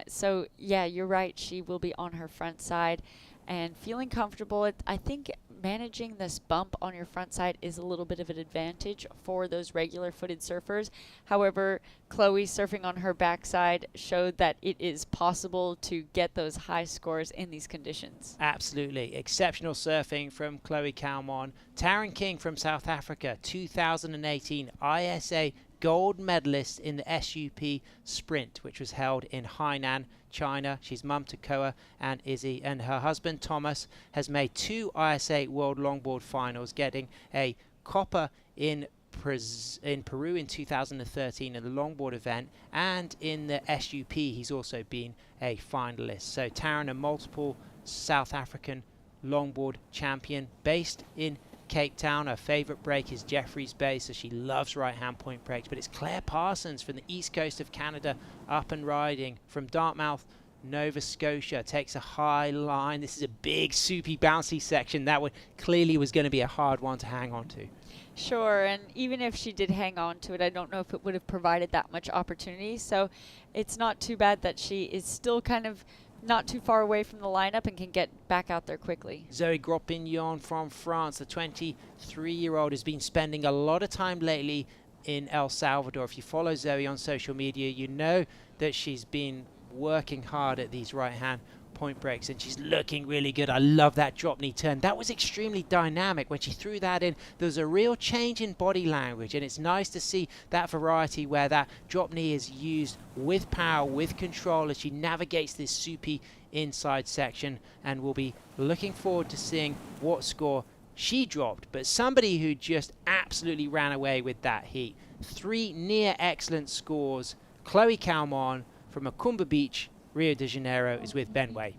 V: So yeah, you're right. She will be on her front side and feeling comfortable. I think managing this bump on your front side is a little bit of an advantage for those regular footed surfers. However, Chloe surfing on her backside showed that it is possible to get those high scores in these conditions.
C: Absolutely. Exceptional surfing from Chloe Calmon. Taryn King from South Africa, 2018 ISA gold medalist in the SUP sprint, which was held in Hainan, China. She's mum to Koa and Izzy, and her husband Thomas has made 2 ISA World Longboard finals, getting a copper in Peru in 2013 in the longboard event, and in the SUP he's also been a finalist. So Taryn, a multiple South African longboard champion, based in Cape Town. Her favourite break is Jeffreys Bay, so she loves right-hand point breaks. But it's Claire Parsons from the east coast of Canada up and riding from Dartmouth, Nova Scotia. Takes a high line. This is a big, soupy, bouncy section. That one clearly was going to be a hard one to hang on to.
V: Sure, and even if she did hang on to it, I don't know if it would have provided that much opportunity. So it's not too bad that she is still kind of not too far away from the lineup and can get back out there quickly.
C: Zoe Gros-Pignon from France, the 23-year-old, has been spending a lot of time lately in El Salvador. If you follow Zoe on social media, you know that she's been working hard at these right-hand point breaks, and she's looking really good. I love that drop knee turn. That was extremely dynamic. When she threw that in, there was a real change in body language, and it's nice to see that variety where that drop knee is used with power, with control, as she navigates this soupy inside section. And we'll be looking forward to seeing what score she dropped. But somebody who just absolutely ran away with that heat. 3 near excellent scores. Chloe Calmon from Macumba Beach, Rio de Janeiro, is with Ben Way.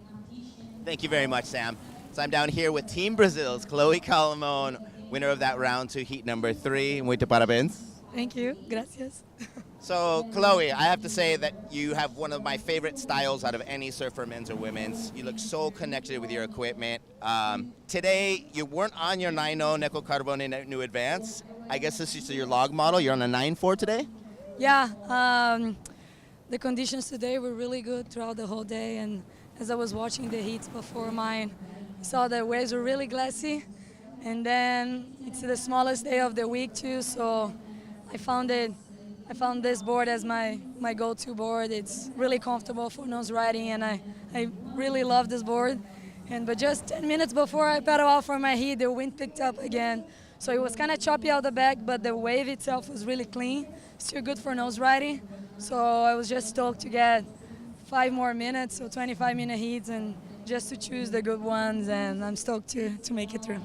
F: Thank you very much, Sam. So I'm down here with Team Brazil's Chloe Calmon, winner of that round 2, heat number 3. Muito parabéns.
O: Thank you. Gracias.
F: So, Chloe, I have to say that you have one of my favorite styles out of any surfer, men's or women's. You look so connected with your equipment. Today, you weren't on your 9.0 Nickel Carbone New Advance. I guess this is your log model. You're on a 9.4 today?
O: Yeah. The conditions today were really good throughout the whole day, and as I was watching the heats before mine, I saw the waves were really glassy, and then it's the smallest day of the week too, so I found this board as my go-to board. It's really comfortable for nose riding, and I really love this board. But just 10 minutes before I pedal out for my heat, the wind picked up again, so it was kind of choppy out the back, but the wave itself was really clean, still good for nose riding. So I was just stoked to get 5 more minutes, so 25-minute heats, and just to choose the good ones, and I'm stoked to make it through.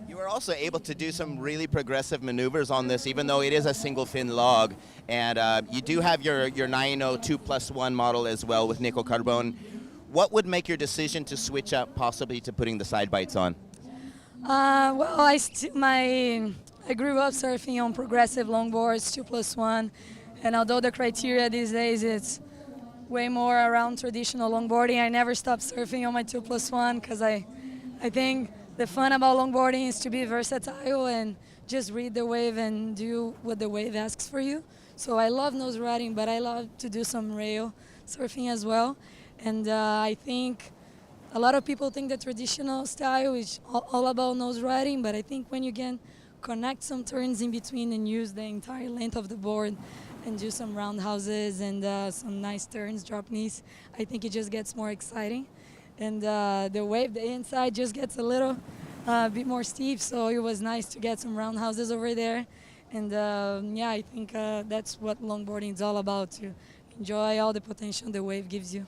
F: You were also able to do some really progressive maneuvers on this, even though it is a single fin log. And you do have your 9.0 2+1 model as well with nickel carbone. What would make your decision to switch up possibly to putting the side bites on?
O: Well, I grew up surfing on progressive longboards, 2+1. And although the criteria these days is way more around traditional longboarding, I never stopped surfing on my 2+1 because I think the fun about longboarding is to be versatile and just read the wave and do what the wave asks for you. So I love nose riding, but I love to do some rail surfing as well. And I think a lot of people think the traditional style is all about nose riding, but I think when you can connect some turns in between and use the entire length of the board and do some roundhouses and some nice turns, drop knees, I think it just gets more exciting. And the wave, the inside just gets a little bit more steep, so it was nice to get some roundhouses over there. And yeah, I think that's what longboarding is all about, to enjoy all the potential the wave gives you.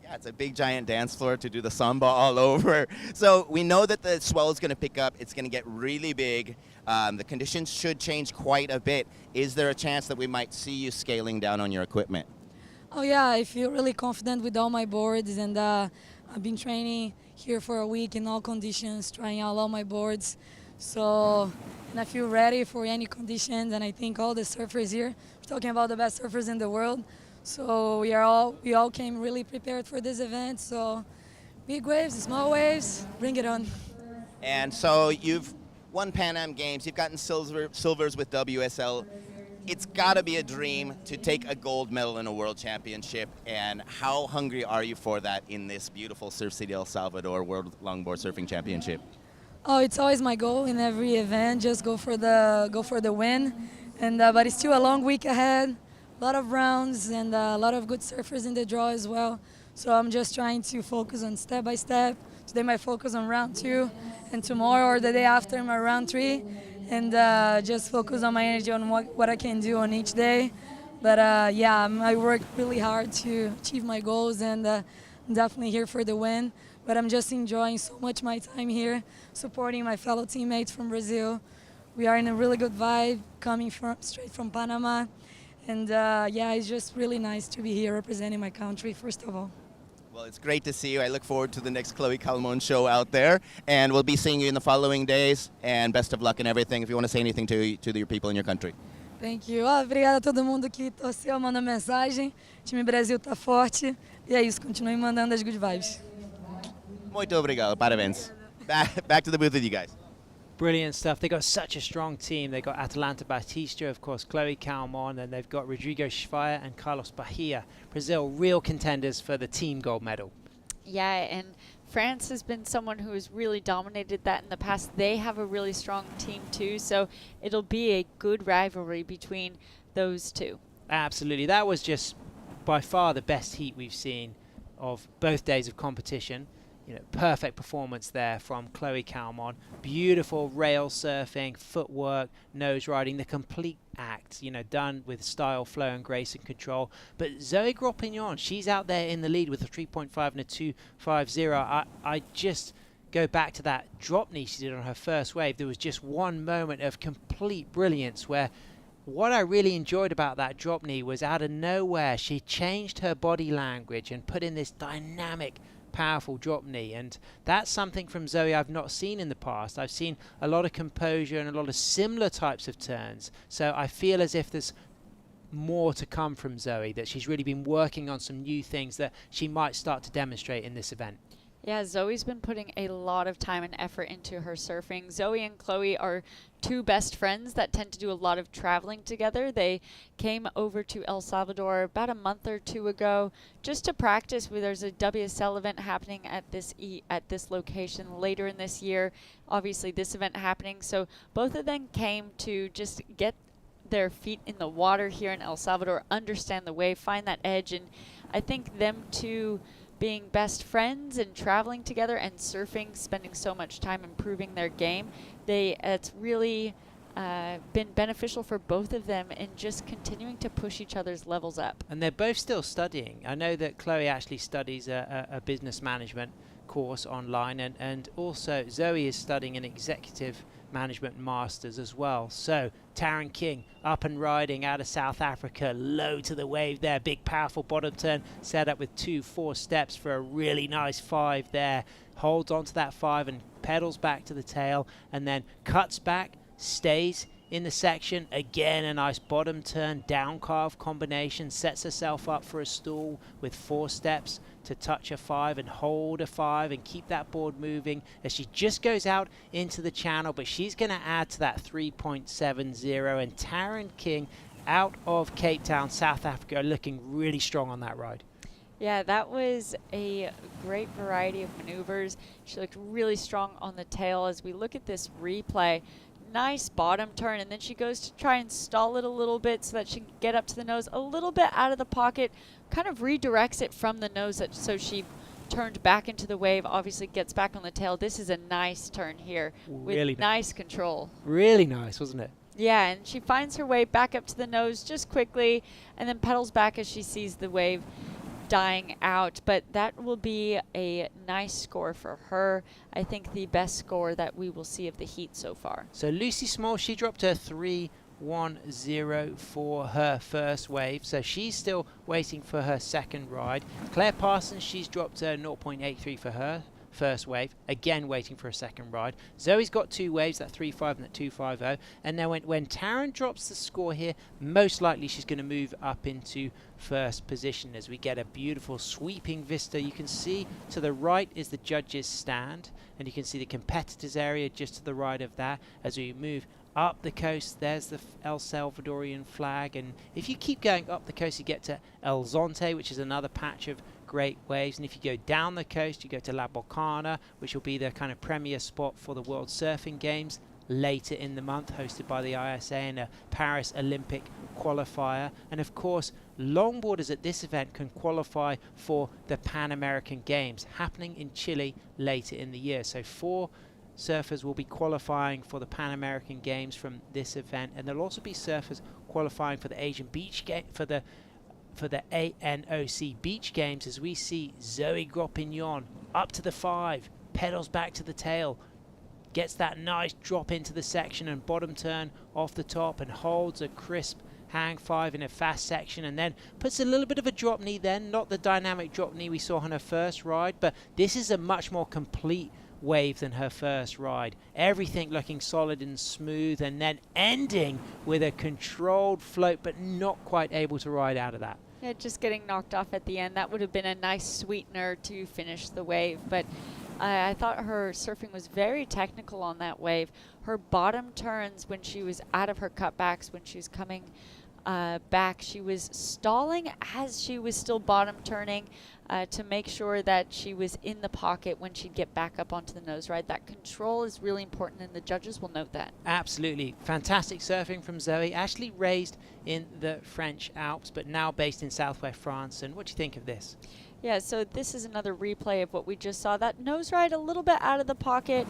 F: Yeah, it's a big giant dance floor to do the samba all over. So we know that the swell is going to pick up. It's going to get really big. The conditions should change quite a bit. Is there a chance that we might see you scaling down on your equipment?
O: Oh yeah, I feel really confident with all my boards, and I've been training here for a week in all conditions, trying out all my boards. So, and I feel ready for any conditions, and I think all the surfers here, we're talking about the best surfers in the world. So we all came really prepared for this event. So big waves, small waves, bring it on.
F: And so you've won Pan Am Games, you've gotten silvers with WSL. It's got to be a dream to take a gold medal in a world championship. And how hungry are you for that in this beautiful Surf City El Salvador World Longboard Surfing Championship?
O: Oh, it's always my goal in every event, just go for the win. And but it's still a long week ahead. A lot of rounds and a lot of good surfers in the draw as well. So I'm just trying to focus on step by step. Today my focus on round 2, and tomorrow or the day after my round 3. And just focus on my energy on what I can do on each day. But yeah, I work really hard to achieve my goals, and I'm definitely here for the win. But I'm just enjoying so much my time here, supporting my fellow teammates from Brazil. We are in a really good vibe, coming straight from Panama. And yeah, it's just really nice to be here representing my country, first of all.
F: Well, it's great to see you. I look forward to the next Chloe Calmon show out there. And we'll be seeing you in the following days. And best of luck and everything. If you want to say anything to your people in your country.
O: Thank you. Obrigada a todo mundo que torceu, manda mensagem. O time Brasil tá forte. E é isso, continuem mandando as good vibes.
F: Muito obrigado. Parabéns. Back to the booth with you guys.
C: Brilliant stuff. They got such a strong team. They got Atalanta Batista, of course, Chloe Calmon, and they've got Rodrigo Schweier and Carlos Bahia. Brazil, real contenders for the team gold medal.
V: Yeah, and France has been someone who has really dominated that in the past. They have a really strong team too, so it'll be a good rivalry between those two.
C: Absolutely. That was just by far the best heat we've seen of both days of competition. You know, perfect performance there from Chloe Calmon. Beautiful rail surfing, footwork, nose riding, the complete act, you know, done with style, flow and grace and control. But Zoe Gropignon, she's out there in the lead with a 3.5 and a 2.50. I just go back to that drop knee she did on her first wave. There was just one moment of complete brilliance where what I really enjoyed about that drop knee was out of nowhere she changed her body language and put in this dynamic, powerful drop knee, and that's something from Zoe I've not seen in the past. I've seen a lot of composure and a lot of similar types of turns, so I feel as if there's more to come from Zoe, that she's really been working on some new things that she might start to demonstrate in this event.
V: Yeah, Zoe's been putting a lot of time and effort into her surfing. Zoe and Chloe are two best friends that tend to do a lot of traveling together. They came over to El Salvador about a month or two ago just to practice. There's a WSL event happening at this location later in this year. Obviously, this event happening. So both of them came to just get their feet in the water here in El Salvador, understand the wave, find that edge. And I think them two being best friends and traveling together and surfing, spending so much time improving their game, it's really been beneficial for both of them in just continuing to push each other's levels up.
C: And they're both still studying. I know that Chloe actually studies a business management course online, and also Zoe is studying an executive management masters as well. So Taryn King up and riding out of South Africa, low to the wave there, big powerful bottom turn set up with 2-4 steps for a really nice 5 there, holds onto that 5 and pedals back to the tail and then cuts back, stays in the section. Again, a nice bottom turn, down carve combination, sets herself up for a stall with 4 steps to touch a 5 and hold a 5 and keep that board moving as she just goes out into the channel, but she's going to add to that 3.70. And Taryn King out of Cape Town, South Africa, looking really strong on that ride.
V: Yeah, that was a great variety of maneuvers. She looked really strong on the tail. As we look at this replay, nice bottom turn, and then she goes to try and stall it a little bit so that she can get up to the nose a little bit out of the pocket, kind of redirects it from the nose so she turned back into the wave, obviously gets back on the tail. This is a nice turn here
C: Really
V: with nice control.
C: Really nice, wasn't it?
V: Yeah, and she finds her way back up to the nose just quickly and then pedals back as she sees the wave dying out. But that will be a nice score for her. I think the best score that we will see of the heat so far.
C: So Lucy Small, she dropped her 3.10 for her first wave, so she's still waiting for her second ride. Claire Parsons, she's dropped her 0.83 for her first wave, again waiting for a second ride. Zoe's got 2 waves, that 3.5 and that 2.50. And then when Taryn drops the score here, most likely she's going to move up into first position as we get a beautiful sweeping vista. You can see to the right is the judges' stand, and you can see the competitors area just to the right of that. As we move up the coast, there's the El Salvadorian flag, and if you keep going up the coast, you get to El Zonte, which is another patch of great waves. And if you go down the coast, you go to La Bocana, which will be the kind of premier spot for the World Surfing Games later in the month, hosted by the ISA and a Paris Olympic qualifier. And of course, longboarders at this event can qualify for the Pan American Games happening in Chile later in the year. So 4 surfers will be qualifying for the Pan American Games from this event, and there'll also be surfers qualifying for the Asian Beach Game, for the ANOC Beach Games, as we see Zoe Gropignon up to the 5, pedals back to the tail, gets that nice drop into the section and bottom turn off the top and holds a crisp hang 5 in a fast section, and then puts a little bit of a drop knee then, not the dynamic drop knee we saw on her first ride, but this is a much more complete wave than her first ride. Everything looking solid and smooth, and then ending with a controlled float, but not quite able to ride out of that.
V: Yeah, just getting knocked off at the end. That would have been a nice sweetener to finish the wave, but I thought her surfing was very technical on that wave. Her bottom turns when she was out of her cutbacks, when she was coming back, she was stalling as she was still bottom turning to make sure that she was in the pocket when she'd get back up onto the nose ride. That control is really important, and the judges will note that.
C: Absolutely. Fantastic surfing from Zoe, actually raised in the French Alps, but now based in southwest France. And what do you think of this?
V: Yeah, so this is another replay of what we just saw. That nose ride a little bit out of the pocket,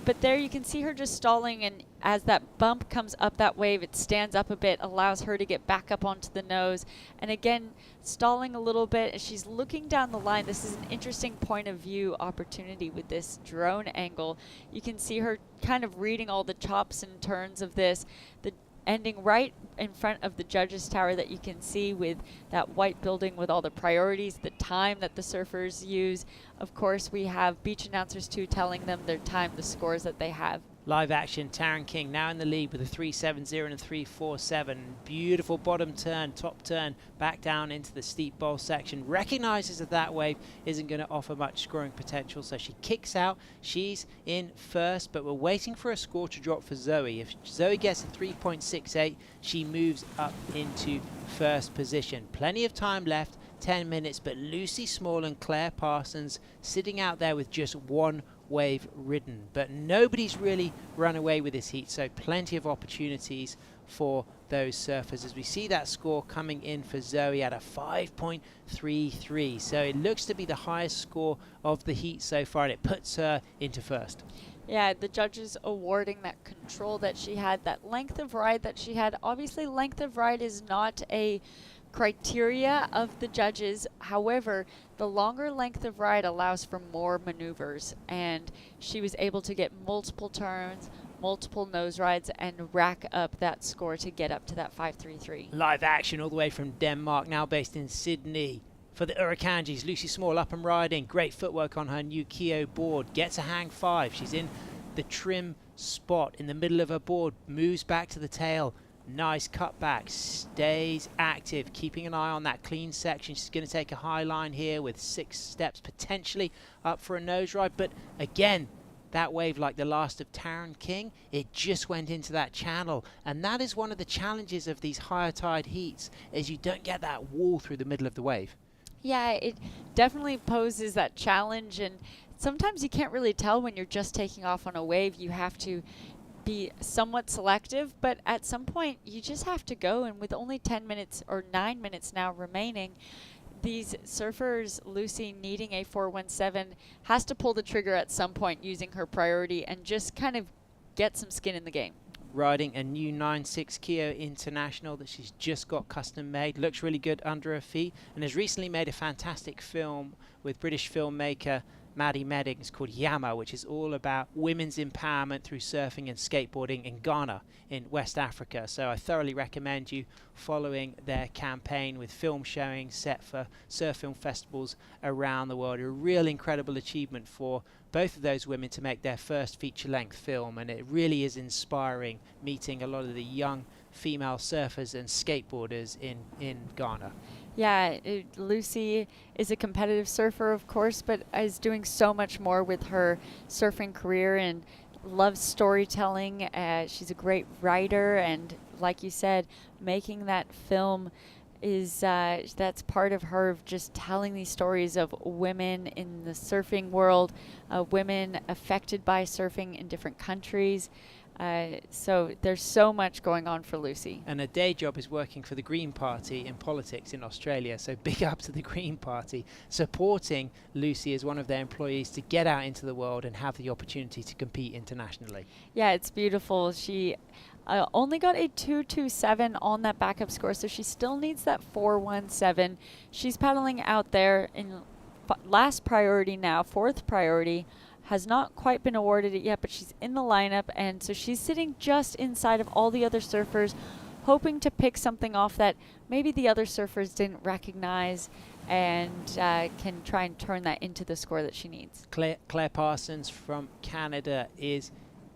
V: but there you can see her just stalling, and as that bump comes up that wave, it stands up a bit, allows her to get back up onto the nose. And again, stalling a little bit as she's looking down the line. This is an interesting point of view opportunity with this drone angle. You can see her kind of reading all the chops and turns of this. The ending right in front of the judges tower that you can see with that white building with all the priorities, the time that the surfers use. Of course, we have beach announcers too telling them their time, the scores that they have.
C: Live action, Taryn King now in the lead with a 3.70 and a 3.47. Beautiful bottom turn, top turn, back down into the steep bowl section. Recognizes that that wave isn't going to offer much scoring potential, so she kicks out. She's in first, but we're waiting for a score to drop for Zoe. If Zoe gets a 3.68, she moves up into first position. Plenty of time left, 10 minutes, but Lucy Small and Claire Parsons sitting out there with just 1 wave ridden, but nobody's really run away with this heat, so plenty of opportunities for those surfers as we see that score coming in for Zoe at a 5.33. So it looks to be the highest score of the heat so far, and it puts her into first.
V: Yeah, the judges awarding that control that she had, that length of ride that she had. Obviously, length of ride is not a criteria of the judges. However, the longer length of ride allows for more maneuvers, and she was able to get multiple turns, multiple nose rides, and rack up that score to get up to that 5.33.
C: Live action all the way from Denmark, now based in Sydney. For the Urakanjis, Lucy Small up and riding. Great footwork on her new Keo board. Gets a hang 5. She's in the trim spot in the middle of her board, moves back to the tail. Nice cutback, stays active, keeping an eye on that clean section. She's going to take a high line here with 6 steps, potentially up for a nose ride. But again, that wave, like the last of Taryn King, it just went into that channel. And that is one of the challenges of these higher tide heats, is you don't get that wall through the middle of the wave.
V: Yeah, it definitely poses that challenge, and sometimes you can't really tell when you're just taking off on a wave. You have to be somewhat selective, but at some point you just have to go, and with only 10 minutes or 9 minutes now remaining, these surfers, Lucy needing a 417, has to pull the trigger at some point using her priority and just kind of get some skin in the game.
C: Riding a new 9.6 Keo International that she's just got custom made. Looks really good under her feet, and has recently made a fantastic film with British filmmaker Maddie Medding. It's called Yama, which is all about women's empowerment through surfing and skateboarding in Ghana in West Africa. So I thoroughly recommend you following their campaign with film showings set for surf film festivals around the world. A real incredible achievement for both of those women to make their first feature-length film, and it really is inspiring meeting a lot of the young female surfers and skateboarders in Ghana.
V: Yeah, Lucy is a competitive surfer, of course, but is doing so much more with her surfing career and loves storytelling. She's a great writer, and like you said, making that film is that's part of her, of just telling these stories of women in the surfing world, women affected by surfing in different countries. So there's so much going on for Lucy.
C: And her day job is working for the Green Party in politics in Australia. So big up to the Green Party, supporting Lucy as one of their employees to get out into the world and have the opportunity to compete internationally.
V: Yeah, it's beautiful. She only got a 227 on that backup score, so she still needs that 417. She's paddling out there in last priority now, 4th priority. Has not quite been awarded it yet, but she's in the lineup, and so she's sitting just inside of all the other surfers, hoping to pick something off that maybe the other surfers didn't recognize, and can try and turn that into the score that she needs.
C: Claire Parsons from Canada is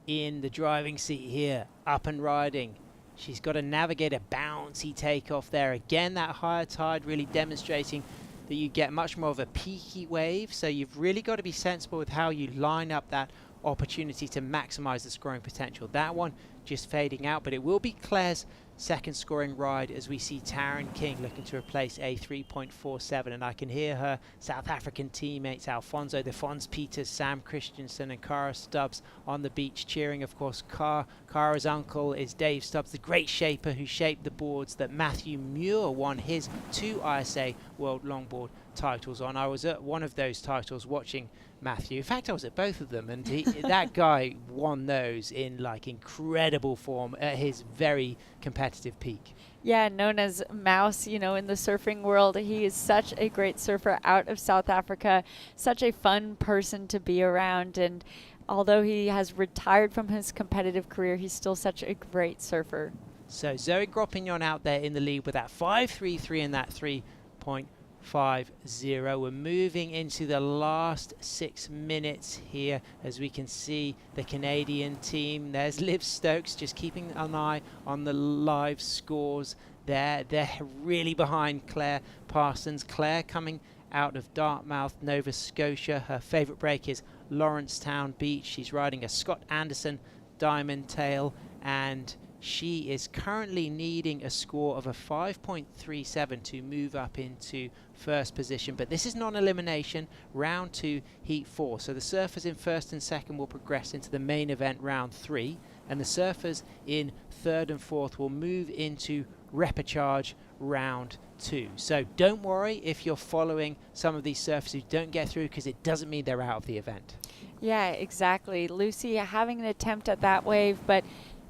C: in the driving seat here, up and riding. She's got to navigate a bouncy takeoff there. Again, that higher tide really demonstrating that you get much more of a peaky wave, so you've really got to be sensible with how you line up that opportunity to maximize the scoring potential. That one just fading out, but it will be Claire's second scoring ride as we see Taryn King looking to replace a 3.47, and I can hear her South African teammates Alfonso the Fons Peters, Sam Christensen and Cara Stubbs on the beach cheering. Of course, Cara's uncle is Dave Stubbs, the great shaper who shaped the boards that Matthew Muir won his 2 ISA World Longboard titles on. I was at one of those titles watching Matthew. In fact, I was at both of them, and that guy won those in like incredible form at his very competitive peak.
V: Yeah, known as Mouse, you know, in the surfing world. He is such a great surfer out of South Africa, such a fun person to be around, and although he has retired from his competitive career, he's still such a great surfer.
C: So Zoe Gropignon out there in the lead with that 5.33 and that 3.50. We're moving into the last 6 minutes here as we can see the Canadian team. There's Liv Stokes just keeping an eye on the live scores there. They're really behind Claire Parsons. Claire coming out of Dartmouth, Nova Scotia. Her favourite break is Lawrencetown Beach. She's riding a Scott Anderson Diamond Tail, and she is currently needing a score of a 5.37 to move up into first position, but this is non-elimination, round 2, heat 4. So the surfers in first and second will progress into the main event, round 3, and the surfers in third and fourth will move into repechage, round 2. So don't worry if you're following some of these surfers who don't get through, because it doesn't mean they're out of the event. Yeah, exactly. Lucy having an attempt at that wave, but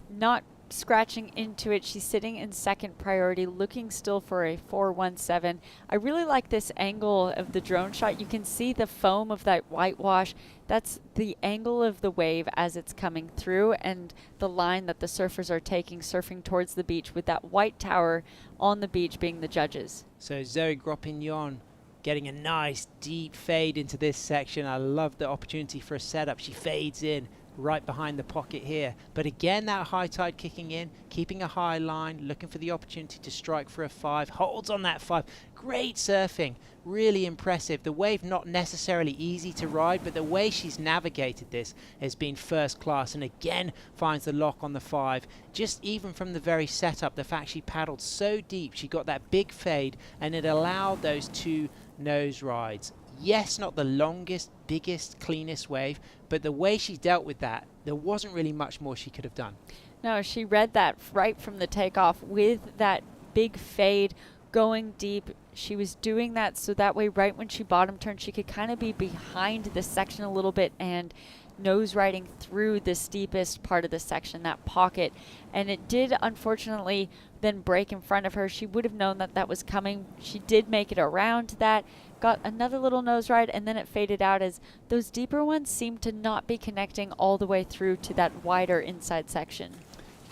C: not scratching into it. She's sitting in second priority, looking still for a 417. I really like this angle of the drone shot. You can see the foam of that whitewash. That's the angle of the wave as it's coming through, and the line that the surfers are taking, surfing towards the beach, with that white tower on the beach being the judges. So Zoe Gropignon getting a nice deep fade into this section. I love the opportunity for a setup. She fades in, right behind the pocket here. But again, that high tide kicking in, keeping a high line, looking for the opportunity to strike for a 5, holds on that 5. Great surfing, really impressive. The wave not necessarily easy to ride, but the way she's navigated this has been first class, and again finds the lock on the 5. Just even from the very setup, the fact she paddled so deep, she got that big fade, and it allowed those 2 nose rides. Yes, not the longest, biggest, cleanest wave, but the way she dealt with that, there wasn't really much more she could have done.
V: No, she read that right from the takeoff with that big fade going deep. She was doing that so that way right when she bottom turned, she could kind of be behind the section a little bit and nose riding through the steepest part of the section, that pocket. And it did unfortunately then break in front of her. She would have known that that was coming. She did make it around that, got another little nose ride, and then it faded out as those deeper ones seemed to not be connecting all the way through to that wider inside section.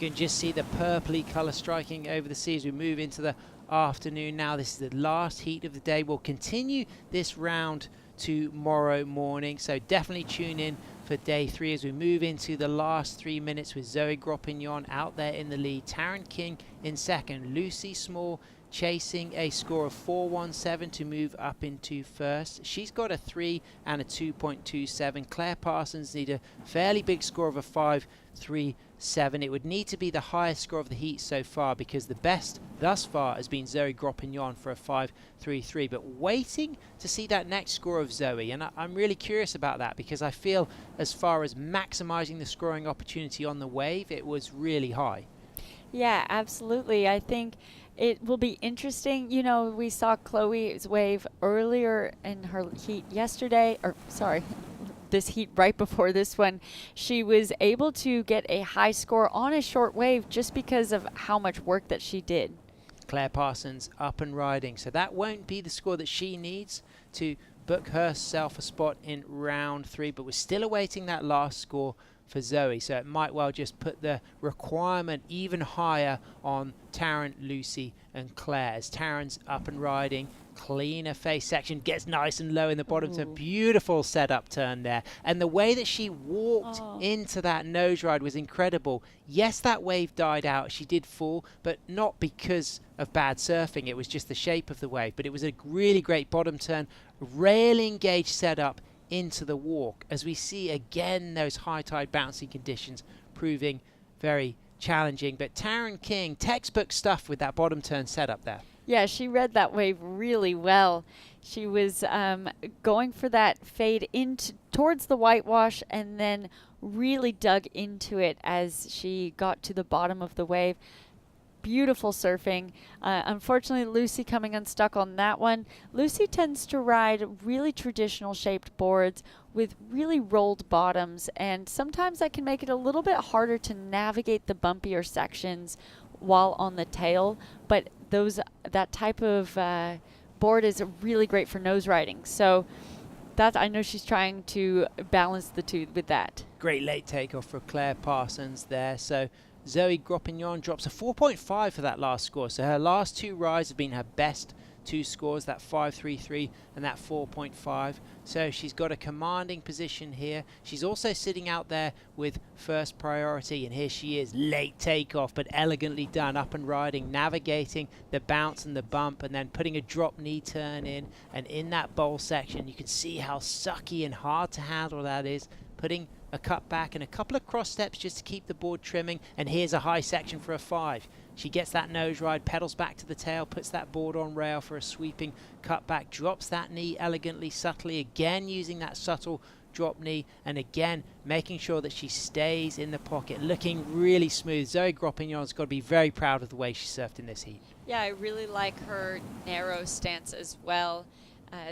C: You can just see the purpley color striking over the sea as we move into the afternoon now. This is the last heat of the day. We'll continue this round tomorrow morning, so definitely tune in for day 3 as we move into the last 3 minutes with Zoe Gropignon out there in the lead, Taryn King in second, Lucy Small chasing a score of 4.17 to move up into first. She's got a 3 and a 2.27. Claire Parsons need a fairly big score of a 5.37. It would need to be the highest score of the heat so far, because the best thus far has been Zoe Gropignon for a 5.33. But waiting to see that next score of Zoe, and I'm really curious about that, because I feel as far as maximizing the scoring opportunity on the wave, it was really high.
V: Yeah, absolutely. I think it will be interesting. You know, we saw Chloe's wave earlier in her heat yesterday, or sorry, this heat right before this one. She was able to get a high score on a short wave just because of how much work that she did.
C: Claire Parsons up and riding, so that won't be the score that she needs to book herself a spot in round 3, but we're still awaiting that last score for Zoe, so it might well just put the requirement even higher on Taryn, Lucy and Claire. As Taryn's up and riding, cleaner face section, gets nice and low in the bottom. It's a beautiful setup turn there, and the way that she walked into that nose ride was incredible. Yes, that wave died out, she did fall, but not because of bad surfing, it was just the shape of the wave. But it was a really great bottom turn, railing gauge setup into the walk, as we see again those high tide bouncing conditions proving very challenging. But Taryn King, textbook stuff with that bottom turn setup there.
V: Yeah, she read that wave really well. She was going for that fade into towards the whitewash and then really dug into it as she got to the bottom of the wave. Beautiful surfing. Unfortunately, Lucy coming unstuck on that one. Lucy tends to ride really traditional shaped boards with really rolled bottoms, and sometimes that can make it a little bit harder to navigate the bumpier sections while on the tail. But that type of board is really great for nose riding. So that, I know she's trying to balance the two with that.
C: Great late takeoff for Claire Parsons there. So Zoe Gropignon drops a 4.5 for that last score. So her last 2 rides have been her best 2 scores, that 5.33 and that 4.5. So she's got a commanding position here. She's also sitting out there with first priority, and here she is, late takeoff, but elegantly done, up and riding, navigating the bounce and the bump, and then putting a drop knee turn in. And in that bowl section, you can see how sucky and hard to handle that is, putting a cut back and a couple of cross steps just to keep the board trimming. And here's a high section for a 5. She gets that nose ride, pedals back to the tail, puts that board on rail for a sweeping cut back, drops that knee elegantly, subtly, again using that subtle drop knee, and again making sure that she stays in the pocket, looking really smooth. Zoe Gropignon's got to be very proud of the way she surfed in this heat.
V: Yeah, I really like her narrow stance as well.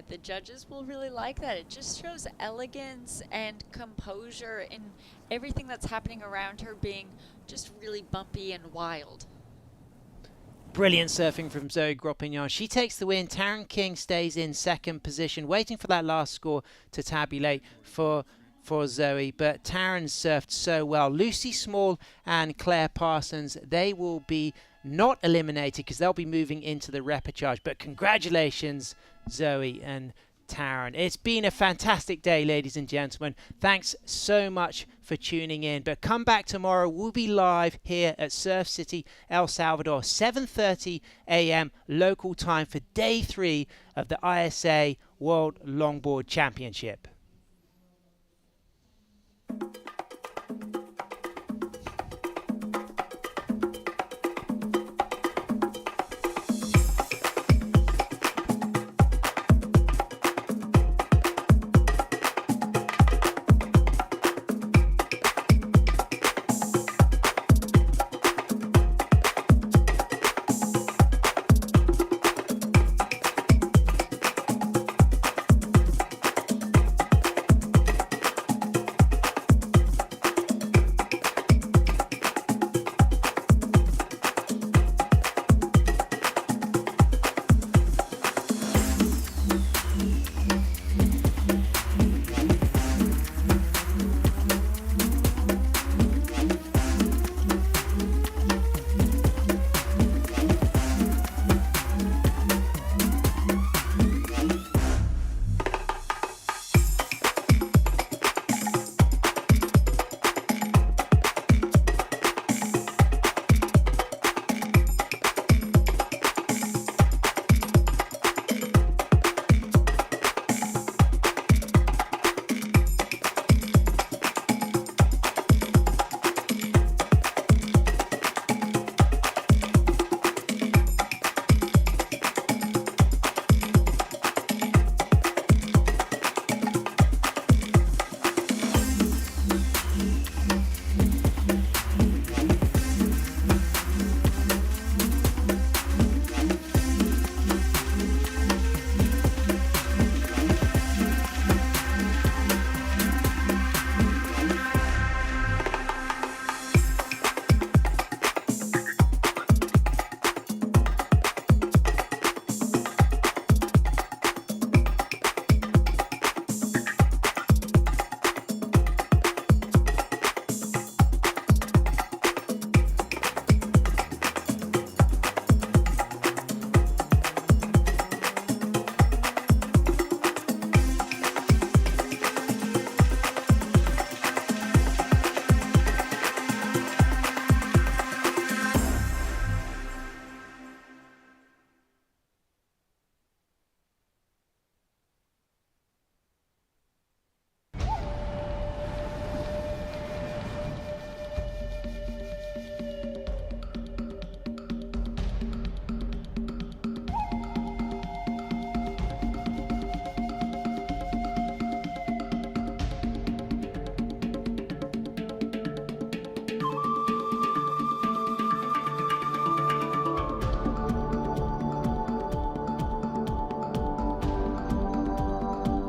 V: The judges will really like that. It just shows elegance and composure in everything that's happening around her, being just really bumpy and wild.
C: Brilliant surfing from Zoe Gropignon. She takes the win. Taryn King stays in second position, waiting for that last score to tabulate for Zoe. But Taryn surfed so well. Lucy Small and Claire Parsons, they will be not eliminated because they'll be moving into the repechage. But congratulations, Zoe and Taryn. It's been a fantastic day, ladies and gentlemen. Thanks so much for for tuning in. But come back tomorrow. We'll be live here at Surf City, El Salvador, 7:30 a.m. local time for day 3 of the ISA World Longboard Championship.